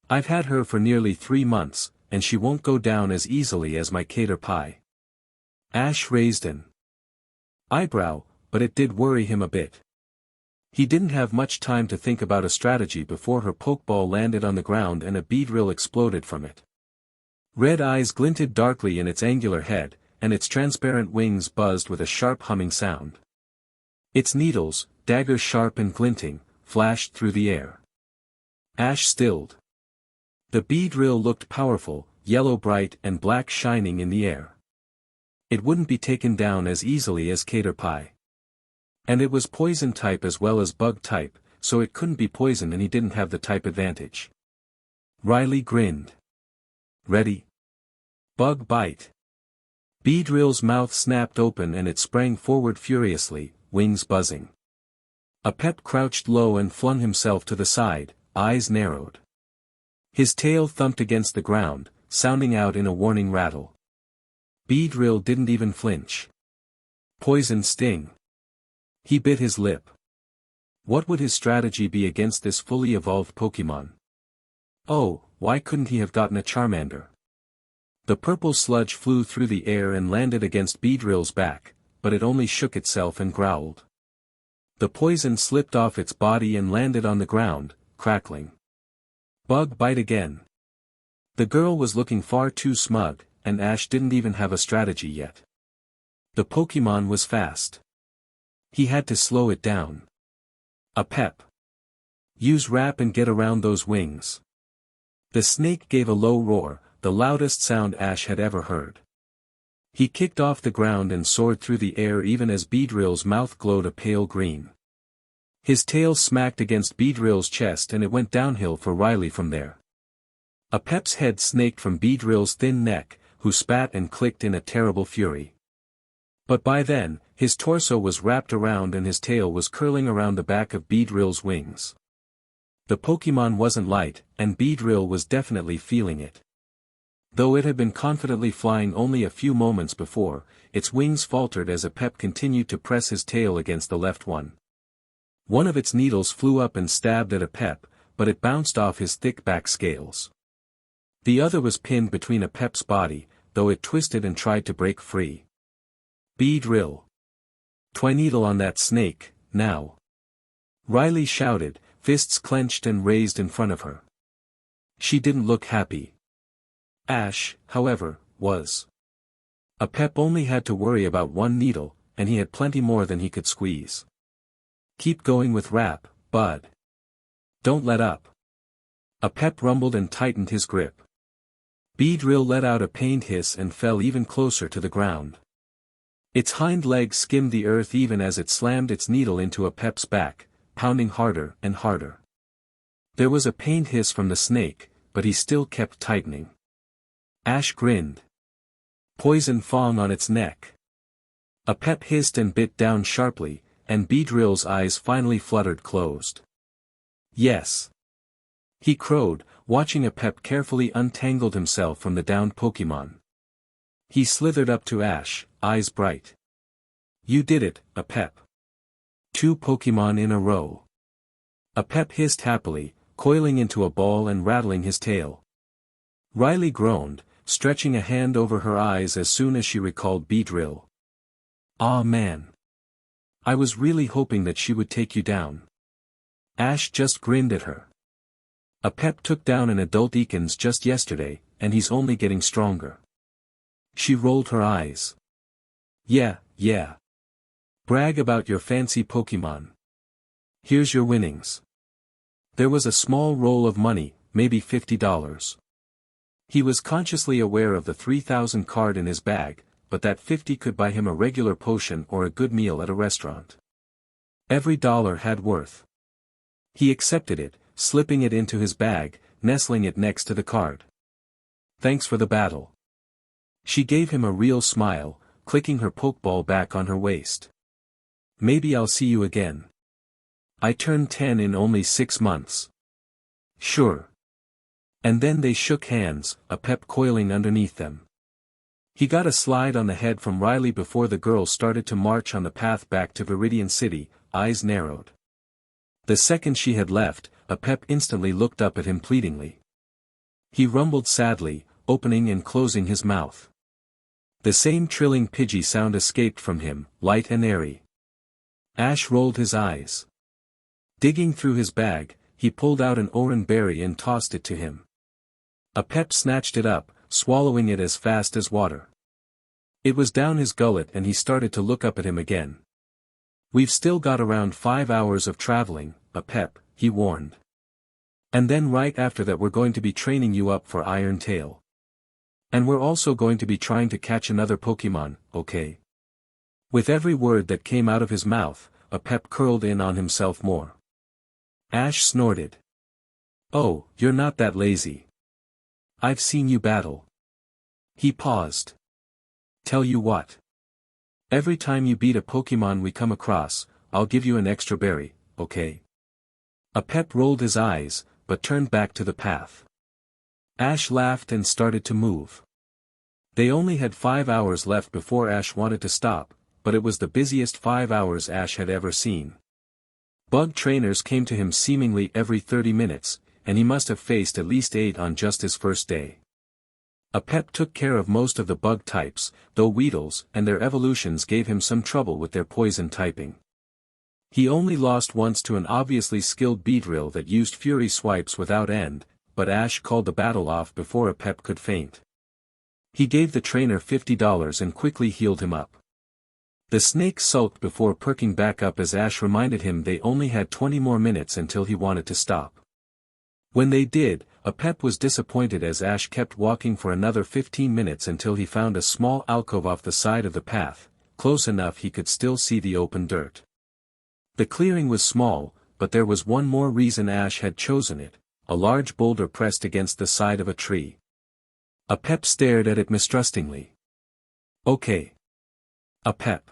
I've had her for nearly 3 months, and she won't go down as easily as my Caterpie. Ash raised an eyebrow, but it did worry him a bit. He didn't have much time to think about a strategy before her Pokeball landed on the ground and a Beedrill exploded from it. Red eyes glinted darkly in its angular head, and its transparent wings buzzed with a sharp humming sound. Its needles, daggers sharp and glinting, flashed through the air. Ash stilled. The Beedrill looked powerful, yellow bright and black shining in the air. It wouldn't be taken down as easily as Caterpie. And it was poison type as well as bug type, so it couldn't be poison and he didn't have the type advantage. Riley grinned. Ready? Bug bite. Beedrill's mouth snapped open and it sprang forward furiously, wings buzzing. A pep crouched low and flung himself to the side, eyes narrowed. His tail thumped against the ground, sounding out in a warning rattle. Beedrill didn't even flinch. Poison sting. He bit his lip. What would his strategy be against this fully evolved Pokemon? Oh, why couldn't he have gotten a Charmander? The purple sludge flew through the air and landed against Beedrill's back, but it only shook itself and growled. The poison slipped off its body and landed on the ground, crackling. Bug bite again. The girl was looking far too smug, and Ash didn't even have a strategy yet. The Pokemon was fast. He had to slow it down. A pep. Use wrap and get around those wings. The snake gave a low roar, the loudest sound Ash had ever heard. He kicked off the ground and soared through the air even as Beedrill's mouth glowed a pale green. His tail smacked against Beedrill's chest and it went downhill for Riley from there. A pep's head snaked from Beedrill's thin neck, who spat and clicked in a terrible fury. But by then, his torso was wrapped around and his tail was curling around the back of Beedrill's wings. The Pokemon wasn't light, and Beedrill was definitely feeling it. Though it had been confidently flying only a few moments before, its wings faltered as a pep continued to press his tail against the left one. One of its needles flew up and stabbed at a pep, but it bounced off his thick back scales. The other was pinned between a pep's body, though it twisted and tried to break free. Beedrill. Twineedle on that snake, now. Riley shouted, fists clenched and raised in front of her. She didn't look happy. Ash, however, was. A pep only had to worry about one needle, and he had plenty more than he could squeeze. Keep going with wrap, bud. Don't let up. A pep rumbled and tightened his grip. Beedrill let out a pained hiss and fell even closer to the ground. Its hind legs skimmed the earth even as it slammed its needle into a pep's back, pounding harder and harder. There was a pained hiss from the snake, but he still kept tightening. Ash grinned. Poison fong on its neck. A pep hissed and bit down sharply, and Beedrill's eyes finally fluttered closed. Yes. He crowed, watching a pep carefully untangled himself from the downed Pokemon. He slithered up to Ash, eyes bright. You did it, a pep. 2 Pokemon in a row. A pep hissed happily, coiling into a ball and rattling his tail. Riley groaned, stretching a hand over her eyes as soon as she recalled Beedrill. Ah man. I was really hoping that she would take you down. Ash just grinned at her. A pep took down an adult Ekans just yesterday, and he's only getting stronger. She rolled her eyes. Yeah. Brag about your fancy Pokemon. Here's your winnings. There was a small roll of money, maybe $50. He was consciously aware of the 3,000 card in his bag, but that 50 could buy him a regular potion or a good meal at a restaurant. Every dollar had worth. He accepted it, slipping it into his bag, nestling it next to the card. Thanks for the battle. She gave him a real smile, clicking her pokeball back on her waist. Maybe I'll see you again. I turned 10 in only 6 months. Sure. And then they shook hands, a pep coiling underneath them. He got a slide on the head from Riley before the girl started to march on the path back to Viridian City, eyes narrowed. The second she had left, a pep instantly looked up at him pleadingly. He rumbled sadly, opening and closing his mouth. The same trilling Pidgey sound escaped from him, light and airy. Ash rolled his eyes. Digging through his bag, he pulled out an oran berry and tossed it to him. A pep snatched it up, swallowing it as fast as water. It was down his gullet and he started to look up at him again. We've still got around 5 hours of traveling, a pep, he warned. And then right after that we're going to be training you up for Iron Tail. And we're also going to be trying to catch another Pokemon, okay? With every word that came out of his mouth, a pep curled in on himself more. Ash snorted. Oh, you're not that lazy. I've seen you battle. He paused. Tell you what. Every time you beat a Pokemon we come across, I'll give you an extra berry, okay? A pep rolled his eyes, but turned back to the path. Ash laughed and started to move. They only had 5 hours left before Ash wanted to stop, but it was the busiest 5 hours Ash had ever seen. Bug trainers came to him seemingly every 30 minutes, and he must have faced at least 8 on just his first day. A pep took care of most of the bug types, though Weedles and their evolutions gave him some trouble with their poison typing. He only lost once to an obviously skilled Beedrill that used Fury swipes without end, but Ash called the battle off before a pep could faint. He gave the trainer $50 and quickly healed him up. The snake sulked before perking back up as Ash reminded him they only had 20 more minutes until he wanted to stop. When they did, a pep was disappointed as Ash kept walking for another 15 minutes until he found a small alcove off the side of the path, close enough he could still see the open dirt. The clearing was small, but there was one more reason Ash had chosen it, a large boulder pressed against the side of a tree. A pep stared at it mistrustingly. Okay. A pep.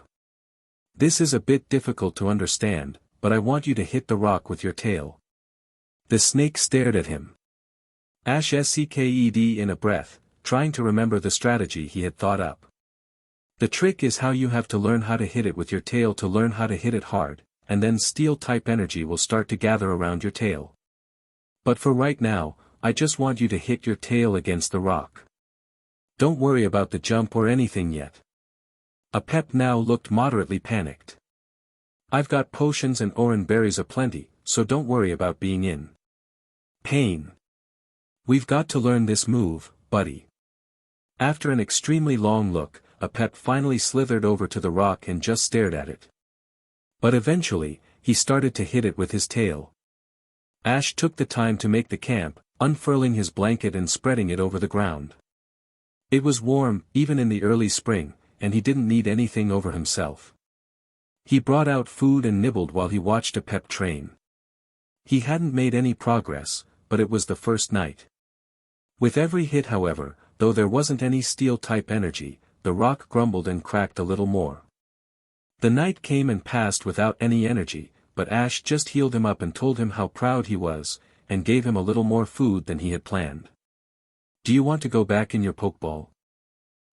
This is a bit difficult to understand, but I want you to hit the rock with your tail. The snake stared at him. Ash sked in a breath, trying to remember the strategy he had thought up. The trick is how you have to learn how to hit it with your tail to learn how to hit it hard, and then steel-type energy will start to gather around your tail. But for right now, I just want you to hit your tail against the rock. Don't worry about the jump or anything yet. A pep now looked moderately panicked. I've got potions and oran berries aplenty, so don't worry about being in pain. We've got to learn this move, buddy. After an extremely long look, a pep finally slithered over to the rock and just stared at it. But eventually, he started to hit it with his tail. Ash took the time to make the camp, unfurling his blanket and spreading it over the ground. It was warm, even in the early spring, and he didn't need anything over himself. He brought out food and nibbled while he watched a pep train. He hadn't made any progress, but it was the first night. With every hit however, though there wasn't any steel-type energy, the rock grumbled and cracked a little more. The night came and passed without any energy, but Ash just healed him up and told him how proud he was, and gave him a little more food than he had planned. Do you want to go back in your Pokeball?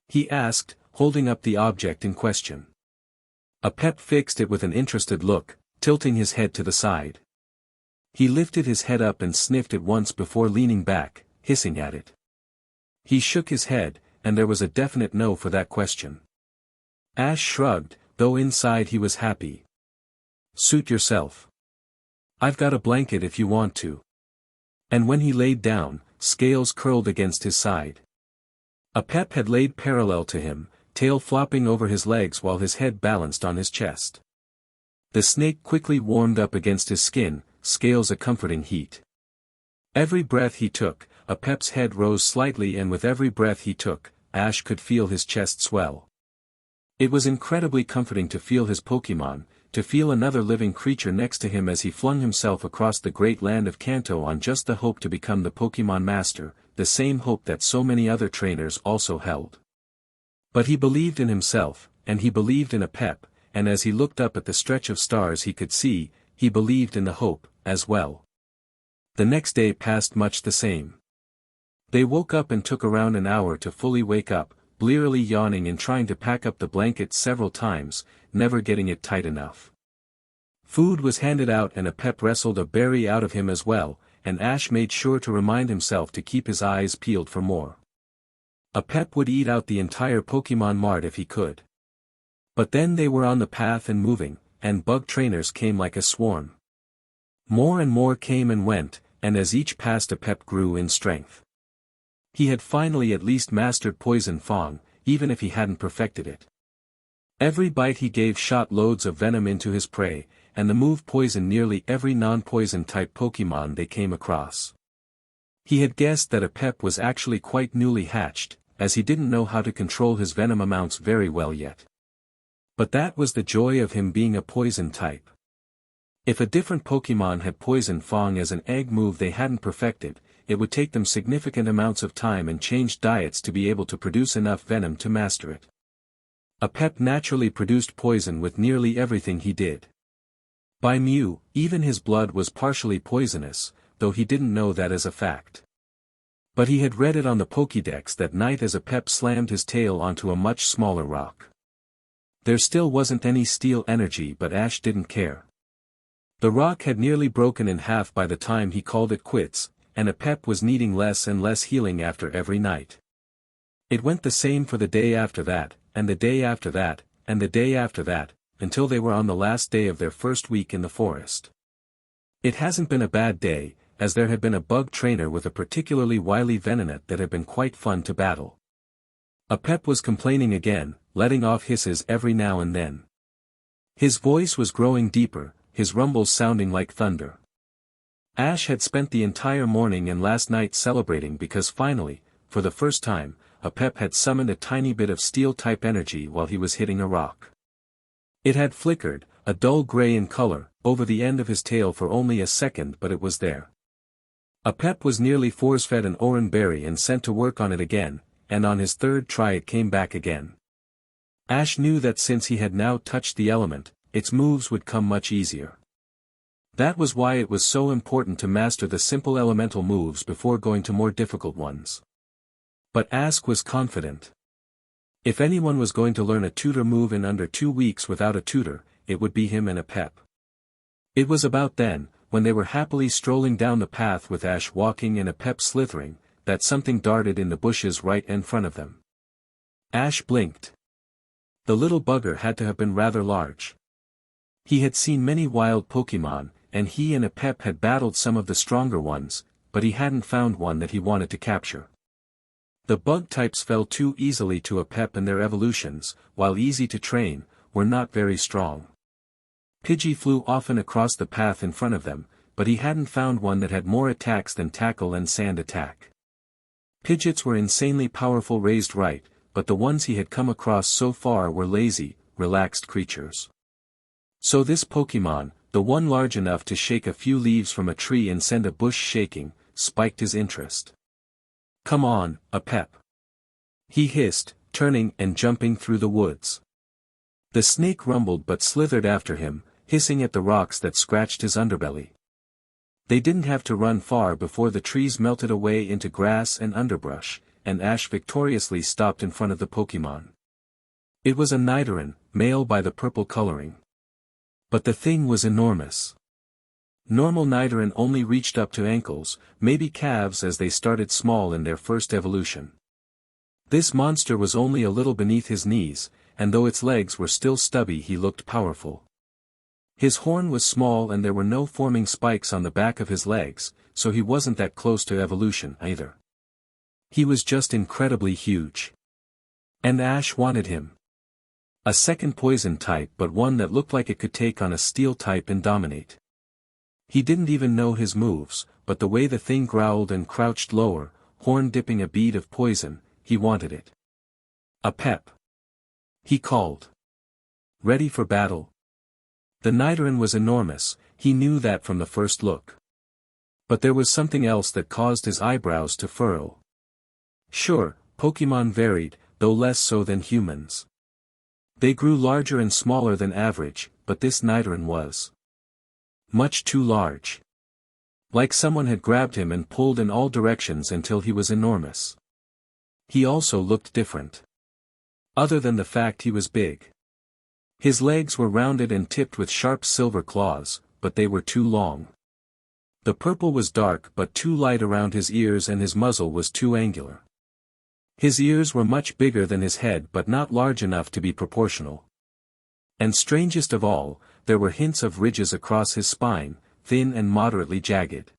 He asked, holding up the object in question. A pep fixed it with an interested look, tilting his head to the side. He lifted his head up and sniffed it once before leaning back, hissing at it. He shook his head, and there was a definite no for that question. Ash shrugged, though inside he was happy. Suit yourself. I've got a blanket if you want to. And when he laid down, scales curled against his side. A pep had laid parallel to him, tail flopping over his legs while his head balanced on his chest. The snake quickly warmed up against his skin, scales a comforting heat. Every breath he took, Pep's head rose slightly, and with every breath he took, Ash could feel his chest swell. It was incredibly comforting to feel his Pokémon, to feel another living creature next to him as he flung himself across the great land of Kanto on just the hope to become the Pokémon Master, the same hope that so many other trainers also held. But he believed in himself, and he believed in Pep, and as he looked up at the stretch of stars he could see, he believed in the hope, as well. The next day passed much the same. They woke up and took around an hour to fully wake up, blearily yawning and trying to pack up the blanket several times, never getting it tight enough. Food was handed out and Pep wrestled a berry out of him as well, and Ash made sure to remind himself to keep his eyes peeled for more. Pep would eat out the entire Pokémon mart if he could. But then they were on the path and moving, and bug trainers came like a swarm. More and more came and went, and as each passed Pep grew in strength. He had finally at least mastered Poison Fang, even if he hadn't perfected it. Every bite he gave shot loads of venom into his prey, and the move poisoned nearly every non-poison type Pokémon they came across. He had guessed that Pep was actually quite newly hatched, as he didn't know how to control his venom amounts very well yet. But that was the joy of him being a poison type. If a different Pokémon had Poison Fang as an egg move they hadn't perfected, it would take them significant amounts of time and changed diets to be able to produce enough venom to master it. Pep naturally produced poison with nearly everything he did. By Mew, even his blood was partially poisonous, though he didn't know that as a fact. But he had read it on the Pokédex that night as Pep slammed his tail onto a much smaller rock. There still wasn't any steel energy, but Ash didn't care. The rock had nearly broken in half by the time he called it quits, and Pep was needing less and less healing after every night. It went the same for the day after that, and the day after that, and the day after that, until they were on the last day of their first week in the forest. It hasn't been a bad day, as there had been a bug trainer with a particularly wily Venonat that had been quite fun to battle. Pep was complaining again, letting off hisses every now and then. His voice was growing deeper, his rumbles sounding like thunder. Ash had spent the entire morning and last night celebrating because finally, for the first time, Pep had summoned a tiny bit of steel-type energy while he was hitting a rock. It had flickered, a dull gray in color, over the end of his tail for only a second, but it was there. Pep was nearly force-fed an oran berry and sent to work on it again, and on his third try it came back again. Ash knew that since he had now touched the element, its moves would come much easier. That was why it was so important to master the simple elemental moves before going to more difficult ones. But Ash was confident. If anyone was going to learn a tutor move in under 2 weeks without a tutor, it would be him and Pep. It was about then, when they were happily strolling down the path with Ash walking and Pep slithering, that something darted in the bushes right in front of them. Ash blinked. The little bugger had to have been rather large. He had seen many wild Pokémon, and he and Pep had battled some of the stronger ones, but he hadn't found one that he wanted to capture. The bug types fell too easily to Pep, and their evolutions, while easy to train, were not very strong. Pidgey flew often across the path in front of them, but he hadn't found one that had more attacks than Tackle and Sand Attack. Pidgeots were insanely powerful raised right, but the ones he had come across so far were lazy, relaxed creatures. So this Pokémon, the one large enough to shake a few leaves from a tree and send a bush shaking, spiked his interest. "Come on, Pep," he hissed, turning and jumping through the woods. The snake rumbled but slithered after him, hissing at the rocks that scratched his underbelly. They didn't have to run far before the trees melted away into grass and underbrush, and Ash victoriously stopped in front of the Pokémon. It was a Nidoran, male by the purple coloring. But the thing was enormous. Normal Nidoran only reached up to ankles, maybe calves, as they started small in their first evolution. This monster was only a little beneath his knees, and though its legs were still stubby he looked powerful. His horn was small and there were no forming spikes on the back of his legs, so he wasn't that close to evolution either. He was just incredibly huge. And Ash wanted him. A second poison type, but one that looked like it could take on a steel type and dominate. He didn't even know his moves, but the way the thing growled and crouched lower, horn dipping a bead of poison, he wanted it. A pep. He called. Ready for battle? The Nidoran was enormous, he knew that from the first look. But there was something else that caused his eyebrows to furrow. Sure, Pokémon varied, though less so than humans. They grew larger and smaller than average, but this Nidoran was much too large. Like someone had grabbed him and pulled in all directions until he was enormous. He also looked different. Other than the fact he was big. His legs were rounded and tipped with sharp silver claws, but they were too long. The purple was dark but too light around his ears, and his muzzle was too angular. His ears were much bigger than his head but not large enough to be proportional. And strangest of all, there were hints of ridges across his spine, thin and moderately jagged.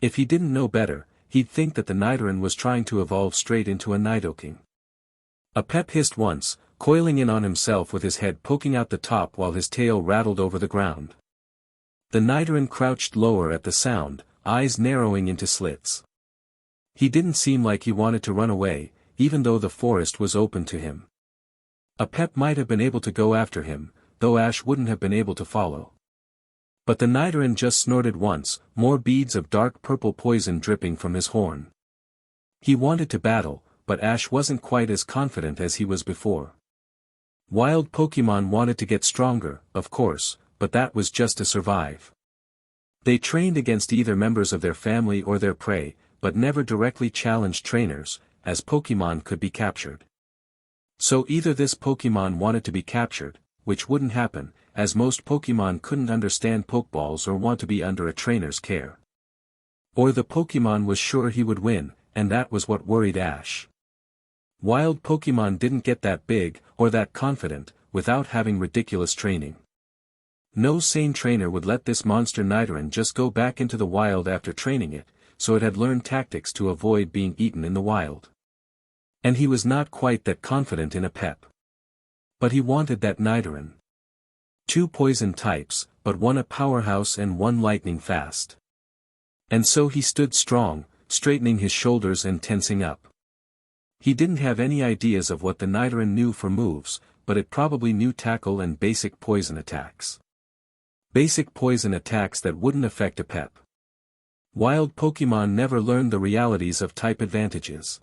If he didn't know better, he'd think that the Nidoran was trying to evolve straight into a Nidoking. A pep hissed once, coiling in on himself with his head poking out the top while his tail rattled over the ground. The Nidoran crouched lower at the sound, eyes narrowing into slits. He didn't seem like he wanted to run away, even though the forest was open to him. A pep might have been able to go after him, though Ash wouldn't have been able to follow. But the Nidoran just snorted once, more beads of dark purple poison dripping from his horn. He wanted to battle, but Ash wasn't quite as confident as he was before. Wild Pokémon wanted to get stronger, of course, but that was just to survive. They trained against either members of their family or their prey, but never directly challenged trainers, as Pokémon could be captured. So either this Pokémon wanted to be captured, which wouldn't happen, as most Pokémon couldn't understand Pokeballs or want to be under a trainer's care. Or the Pokémon was sure he would win, and that was what worried Ash. Wild Pokémon didn't get that big, or that confident, without having ridiculous training. No sane trainer would let this monster Nidoran just go back into the wild after training it, so it had learned tactics to avoid being eaten in the wild. And he was not quite that confident in a pep. But he wanted that Nidoran. 2 poison types, but one a powerhouse and one lightning fast. And so he stood strong, straightening his shoulders and tensing up. He didn't have any ideas of what the Nidoran knew for moves, but it probably knew tackle and basic poison attacks. Basic poison attacks that wouldn't affect a pep. Wild Pokémon never learned the realities of type advantages.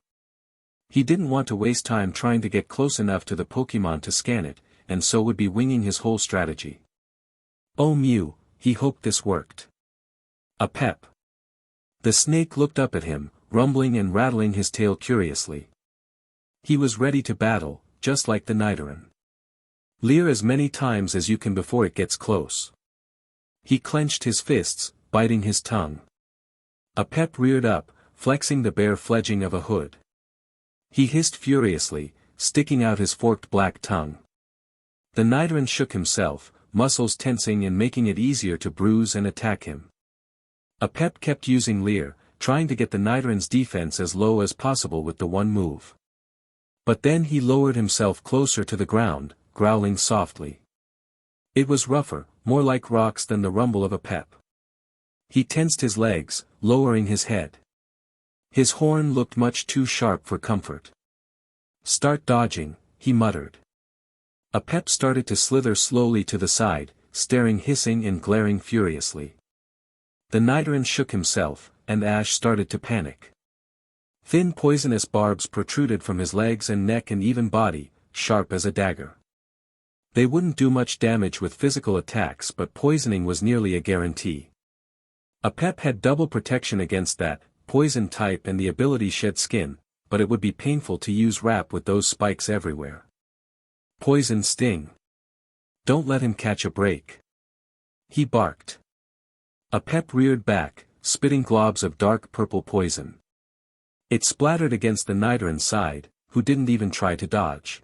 He didn't want to waste time trying to get close enough to the Pokémon to scan it, and so would be winging his whole strategy. Oh Mew, he hoped this worked. A pep. The snake looked up at him, rumbling and rattling his tail curiously. He was ready to battle, just like the Nidoran. Leer as many times as you can before it gets close. He clenched his fists, biting his tongue. A pep reared up, flexing the bare fledging of a hood. He hissed furiously, sticking out his forked black tongue. The Nidoran shook himself, muscles tensing and making it easier to bruise and attack him. A pep kept using Leer, trying to get the Nidoran's defense as low as possible with the one move. But then he lowered himself closer to the ground, growling softly. It was rougher, more like rocks than the rumble of a pep. He tensed his legs, lowering his head. His horn looked much too sharp for comfort. Start dodging, he muttered. A pep started to slither slowly to the side, staring, hissing and glaring furiously. The Nidoran shook himself, and Ash started to panic. Thin poisonous barbs protruded from his legs and neck and even body, sharp as a dagger. They wouldn't do much damage with physical attacks, but poisoning was nearly a guarantee. A pep had double protection against that, poison type and the ability shed skin, but it would be painful to use wrap with those spikes everywhere. Poison sting. Don't let him catch a break. He barked. A pep reared back, spitting globs of dark purple poison. It splattered against the Nidoran's side, who didn't even try to dodge.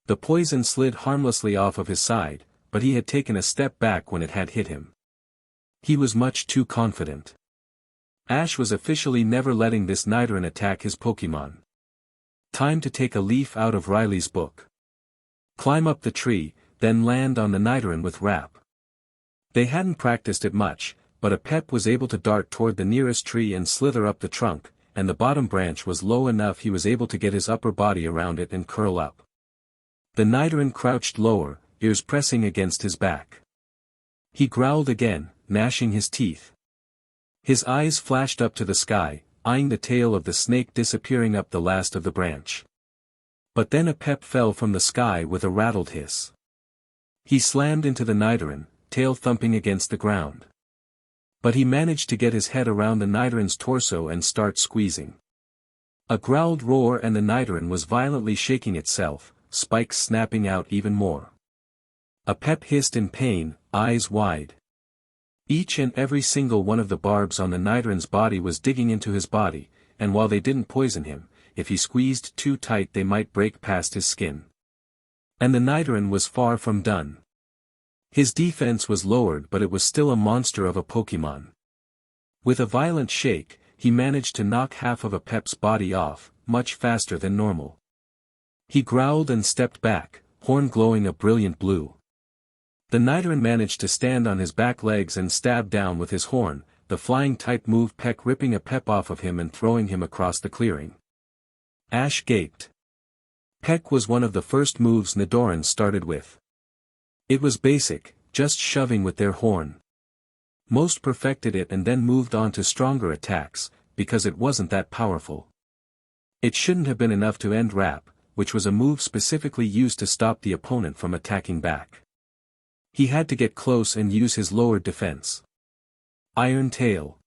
The poison slid harmlessly off of his side, but he had taken a step back when it had hit him. He was much too confident. Ash was officially never letting this Nidoran attack his Pokémon. Time to take a leaf out of Riley's book. Climb up the tree, then land on the Nidoran with wrap. They hadn't practiced it much, but a pep was able to dart toward the nearest tree and slither up the trunk, and the bottom branch was low enough he was able to get his upper body around it and curl up. The Nidoran crouched lower, ears pressing against his back. He growled again, gnashing his teeth. His eyes flashed up to the sky, eyeing the tail of the snake disappearing up the last of the branch. But then a pep fell from the sky with a rattled hiss. He slammed into the Nidoran, tail thumping against the ground. But he managed to get his head around the Nidoran's torso and start squeezing. A growled roar and the Nidoran was violently shaking itself, spikes snapping out even more. A pep hissed in pain, eyes wide. Each and every single one of the barbs on the Nidoran's body was digging into his body, and while they didn't poison him, if he squeezed too tight they might break past his skin. And the Nidoran was far from done. His defense was lowered, but it was still a monster of a Pokemon. With a violent shake, he managed to knock half of a pep's body off, much faster than normal. He growled and stepped back, horn glowing a brilliant blue. The Nidoran managed to stand on his back legs and stab down with his horn, the flying type move Peck ripping a pep off of him and throwing him across the clearing. Ash gaped. Peck was one of the first moves Nidoran started with. It was basic, just shoving with their horn. Most perfected it and then moved on to stronger attacks, because it wasn't that powerful. It shouldn't have been enough to end Wrap, which was a move specifically used to stop the opponent from attacking back. He had to get close and use his lowered defense. Iron Tail.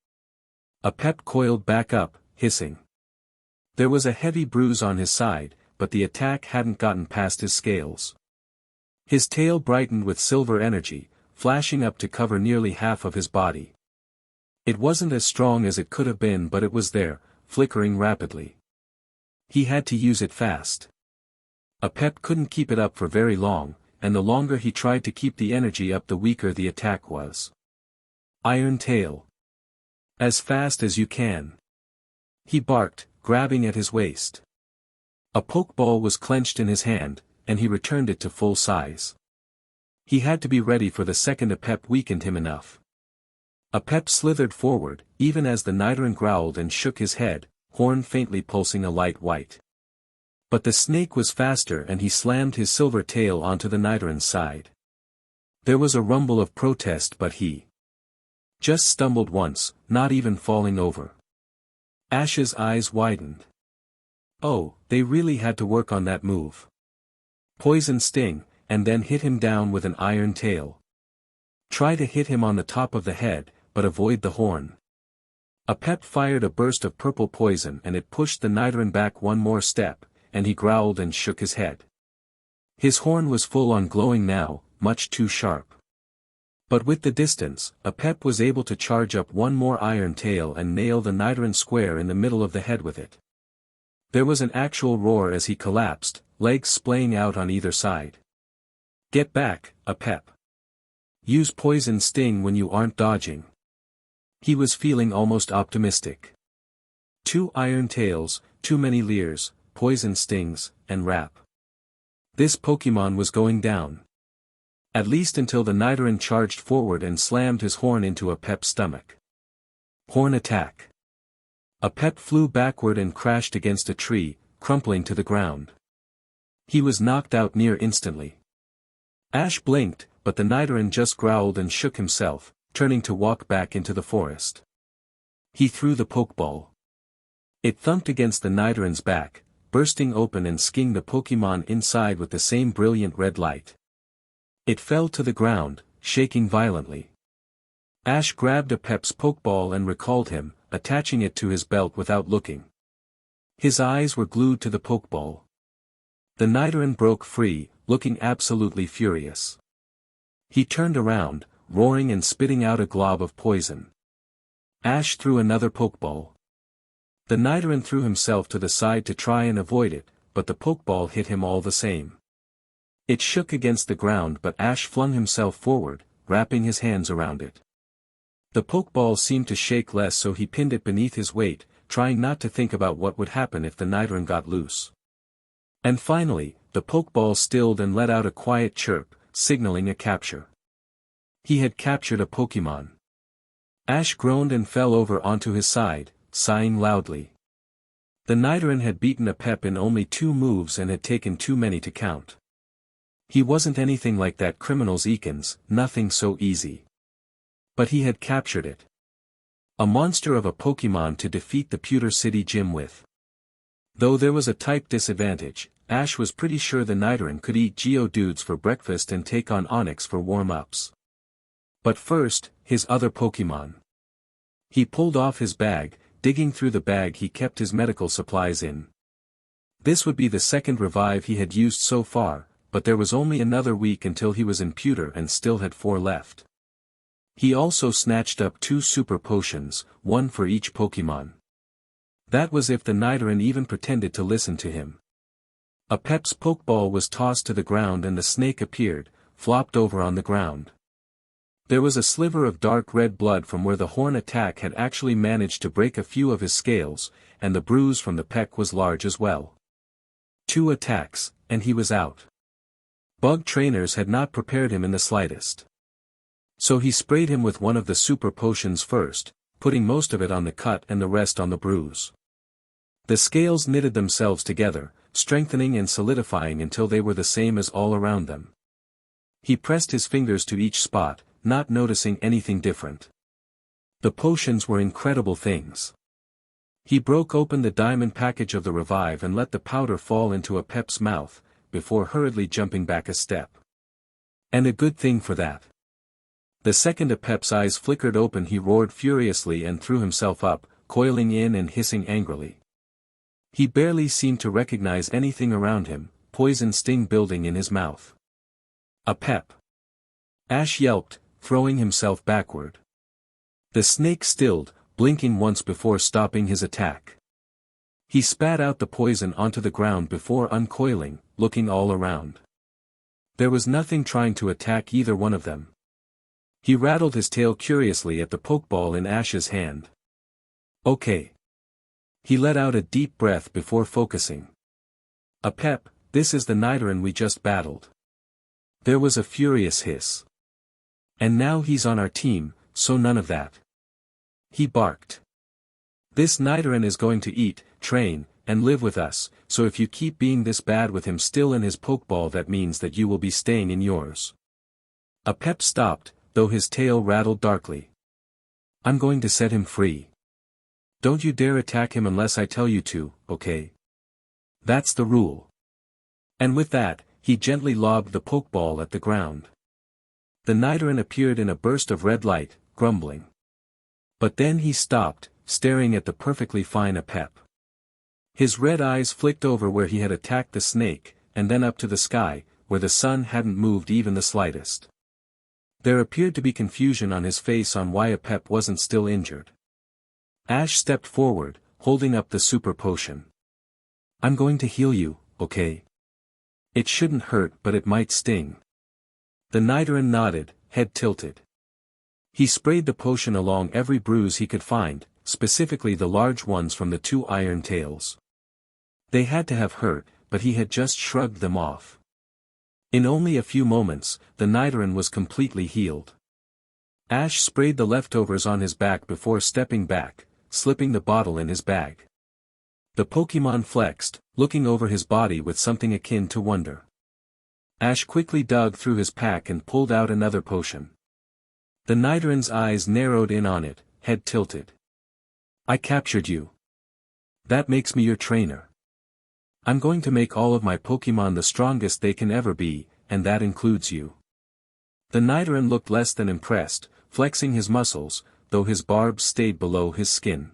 A pep coiled back up, hissing. There was a heavy bruise on his side, but the attack hadn't gotten past his scales. His tail brightened with silver energy, flashing up to cover nearly half of his body. It wasn't as strong as it could have been, but it was there, flickering rapidly. He had to use it fast. A pep couldn't keep it up for very long, and the longer he tried to keep the energy up the weaker the attack was. Iron Tail. As fast as you can. He barked, grabbing at his waist. A pokeball was clenched in his hand, and he returned it to full size. He had to be ready for the second a pep weakened him enough. A pep slithered forward, even as the Nidoran growled and shook his head, horn faintly pulsing a light white. But the snake was faster and he slammed his silver tail onto the Nidoran's side. There was a rumble of protest, but he just stumbled once, not even falling over. Ash's eyes widened. Oh, they really had to work on that move. Poison Sting, and then hit him down with an Iron Tail. Try to hit him on the top of the head, but avoid the horn. A pep fired a burst of purple poison and it pushed the Nidoran back one more step, and he growled and shook his head. His horn was full on glowing now, much too sharp. But with the distance, a pep was able to charge up one more Iron Tail and nail the Nidoran square in the middle of the head with it. There was an actual roar as he collapsed, legs splaying out on either side. Get back, a pep. Use Poison Sting when you aren't dodging. He was feeling almost optimistic. 2 Iron Tails, too many Leers, Poison Stings, and Wrap. This Pokemon was going down. At least until the Nidoran charged forward and slammed his horn into a pep's stomach. Horn attack. A pep flew backward and crashed against a tree, crumpling to the ground. He was knocked out near instantly. Ash blinked, but the Nidoran just growled and shook himself, turning to walk back into the forest. He threw the Pokeball. It thumped against the Nidoran's back, bursting open and stinging the Pokemon inside with the same brilliant red light. It fell to the ground, shaking violently. Ash grabbed a pep's Pokeball and recalled him, attaching it to his belt without looking. His eyes were glued to the Pokeball. The Nidoran broke free, looking absolutely furious. He turned around, roaring and spitting out a glob of poison. Ash threw another Pokeball. The Nidoran threw himself to the side to try and avoid it, but the Pokeball hit him all the same. It shook against the ground, but Ash flung himself forward, wrapping his hands around it. The Pokeball seemed to shake less, so he pinned it beneath his weight, trying not to think about what would happen if the Nidoran got loose. And finally, the Pokeball stilled and let out a quiet chirp, signaling a capture. He had captured a Pokemon. Ash groaned and fell over onto his side, sighing loudly. The Nidoran had beaten a Pep in only 2 moves and had taken too many to count. He wasn't anything like that criminal's Ekans, nothing so easy. But he had captured it. A monster of a Pokemon to defeat the Pewter City Gym with. Though there was a type disadvantage, Ash was pretty sure the Nidoran could eat Geodudes for breakfast and take on Onix for warm-ups. But first, his other Pokemon. He pulled off his bag, digging through the bag he kept his medical supplies in. This would be the second revive he had used so far, but there was only another week until he was in Pewter and still had 4 left. He also snatched up 2 super potions, 1 for each Pokemon. That was if the Nidoran even pretended to listen to him. A Pep's Pokeball was tossed to the ground and the snake appeared, flopped over on the ground. There was a sliver of dark red blood from where the horn attack had actually managed to break a few of his scales, and the bruise from the peck was large as well. 2 attacks, and he was out. Bug trainers had not prepared him in the slightest. So he sprayed him with one of the super potions first, putting most of it on the cut and the rest on the bruise. The scales knitted themselves together, strengthening and solidifying until they were the same as all around them. He pressed his fingers to each spot, not noticing anything different. The potions were incredible things. He broke open the diamond package of the revive and let the powder fall into a Pep's mouth, before hurriedly jumping back a step. And a good thing for that. The second a Pep's eyes flickered open he roared furiously and threw himself up, coiling in and hissing angrily. He barely seemed to recognize anything around him, poison sting building in his mouth. A Pep. Ash yelped, throwing himself backward. The snake stilled, blinking once before stopping his attack. He spat out the poison onto the ground before uncoiling, looking all around. There was nothing trying to attack either one of them. He rattled his tail curiously at the Pokeball in Ash's hand. Okay. He let out a deep breath before focusing. A Pep, this is the Nidoran we just battled. There was a furious hiss. And now he's on our team, so none of that. He barked. This Nidoran is going to eat, train, and live with us, so if you keep being this bad with him still in his Pokeball that means that you will be staying in yours. A Pep stopped, though his tail rattled darkly. I'm going to set him free. Don't you dare attack him unless I tell you to, okay? That's the rule. And with that, he gently lobbed the Pokeball at the ground. The Nidoran appeared in a burst of red light, grumbling. But then he stopped, staring at the perfectly fine Pep. His red eyes flicked over where he had attacked the snake, and then up to the sky, where the sun hadn't moved even the slightest. There appeared to be confusion on his face on why Pep wasn't still injured. Ash stepped forward, holding up the super potion. I'm going to heal you, okay? It shouldn't hurt but it might sting. The Nidoran nodded, head tilted. He sprayed the potion along every bruise he could find, specifically the large ones from the 2 iron tails. They had to have hurt, but he had just shrugged them off. In only a few moments, the Nidoran was completely healed. Ash sprayed the leftovers on his back before stepping back, slipping the bottle in his bag. The Pokemon flexed, looking over his body with something akin to wonder. Ash quickly dug through his pack and pulled out another potion. The Nidoran's eyes narrowed in on it, head tilted. I captured you. That makes me your trainer. I'm going to make all of my Pokemon the strongest they can ever be, and that includes you. The Nidoran looked less than impressed, flexing his muscles, though his barbs stayed below his skin.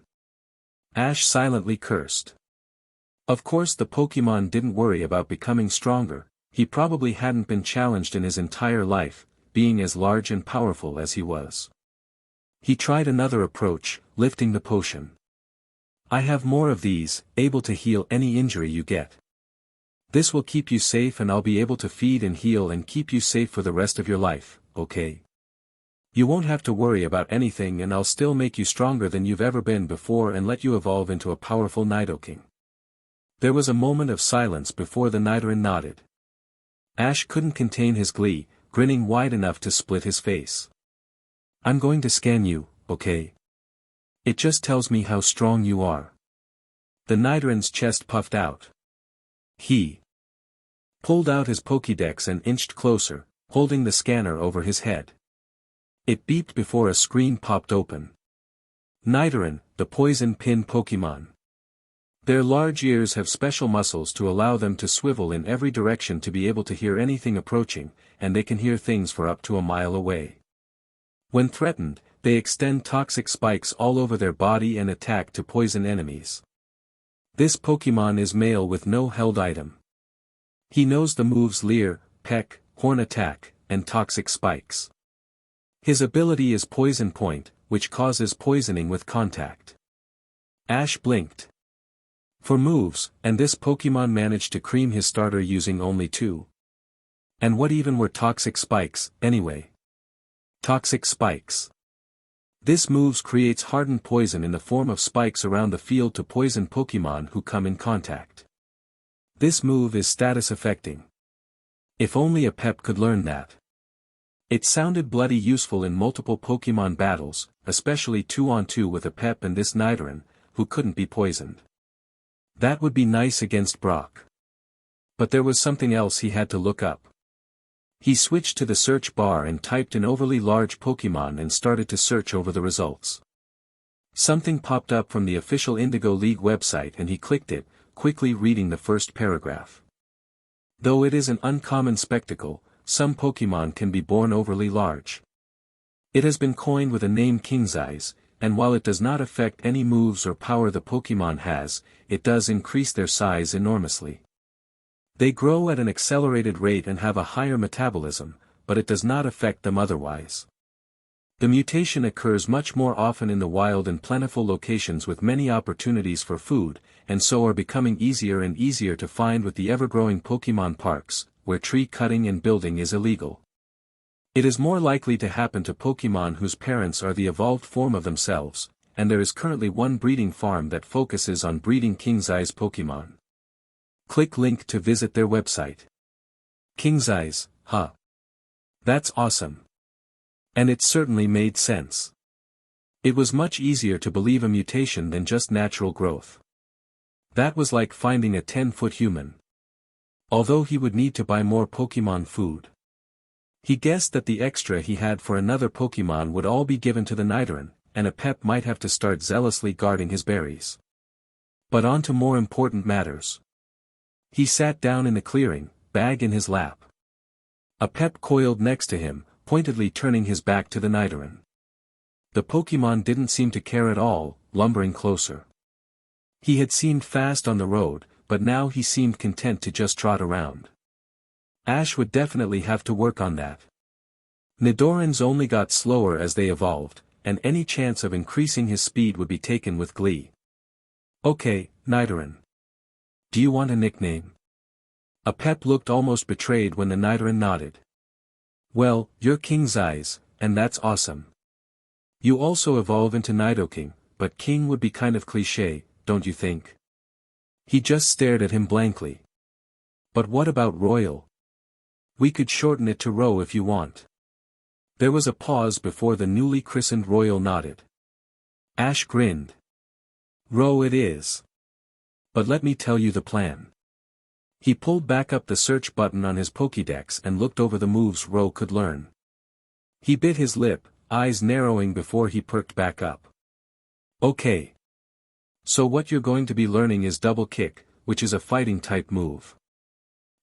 Ash silently cursed. Of course the Pokemon didn't worry about becoming stronger, he probably hadn't been challenged in his entire life, being as large and powerful as he was. He tried another approach, lifting the potion. I have more of these, able to heal any injury you get. This will keep you safe and I'll be able to feed and heal and keep you safe for the rest of your life, okay? You won't have to worry about anything and I'll still make you stronger than you've ever been before and let you evolve into a powerful Nidoking. There was a moment of silence before the Nidoran nodded. Ash couldn't contain his glee, grinning wide enough to split his face. I'm going to scan you, okay? It just tells me how strong you are. The Nidoran's chest puffed out. He pulled out his Pokédex and inched closer, holding the scanner over his head. It beeped before a screen popped open. Nidoran, the poison pin Pokémon. Their large ears have special muscles to allow them to swivel in every direction to be able to hear anything approaching, and they can hear things for up to a mile away. When threatened, they extend toxic spikes all over their body and attack to poison enemies. This Pokémon is male with no held item. He knows the moves Leer, Peck, Horn Attack, and Toxic Spikes. His ability is Poison Point, which causes poisoning with contact. Ash blinked. For moves, and this Pokémon managed to cream his starter using only 2. And what even were Toxic Spikes, anyway? Toxic Spikes. This moves creates hardened poison in the form of spikes around the field to poison Pokémon who come in contact. This move is status affecting. If only a Pep could learn that. It sounded bloody useful in multiple Pokémon battles, especially 2-on-2 with a Pep and this Nidoran, who couldn't be poisoned. That would be nice against Brock. But there was something else he had to look up. He switched to the search bar and typed an overly large Pokémon and started to search over the results. Something popped up from the official Indigo League website and he clicked it, quickly reading the first paragraph. Though it is an uncommon spectacle, some Pokémon can be born overly large. It has been coined with a name Kingsize, and while it does not affect any moves or power the Pokémon has, it does increase their size enormously. They grow at an accelerated rate and have a higher metabolism, but it does not affect them otherwise. The mutation occurs much more often in the wild and plentiful locations with many opportunities for food, and so are becoming easier and easier to find with the ever-growing Pokémon parks, where tree cutting and building is illegal. It is more likely to happen to Pokémon whose parents are the evolved form of themselves, and there is currently one breeding farm that focuses on breeding Kingsize Pokémon. Click link to visit their website. Kingsize, huh? That's awesome. And it certainly made sense. It was much easier to believe a mutation than just natural growth. That was like finding a 10-foot human. Although he would need to buy more Pokémon food. He guessed that the extra he had for another Pokémon would all be given to the Nidoran, and a Pep might have to start zealously guarding his berries. But on to more important matters. He sat down in the clearing, bag in his lap. A Pep coiled next to him, pointedly turning his back to the Nidoran. The Pokémon didn't seem to care at all, lumbering closer. He had seemed fast on the road, but now he seemed content to just trot around. Ash would definitely have to work on that. Nidorans only got slower as they evolved, and any chance of increasing his speed would be taken with glee. Okay, Nidoran. Do you want a nickname? A Pep looked almost betrayed when the Nidoran nodded. Well, you're Kingsize, and that's awesome. You also evolve into Nidoking, but King would be kind of cliché, don't you think? He just stared at him blankly. But what about Royal? We could shorten it to Ro if you want. There was a pause before the newly christened Royal nodded. Ash grinned. Ro it is. But let me tell you the plan. He pulled back up the search button on his Pokédex and looked over the moves Ro could learn. He bit his lip, eyes narrowing before he perked back up. Okay. So what you're going to be learning is Double Kick, which is a fighting type move.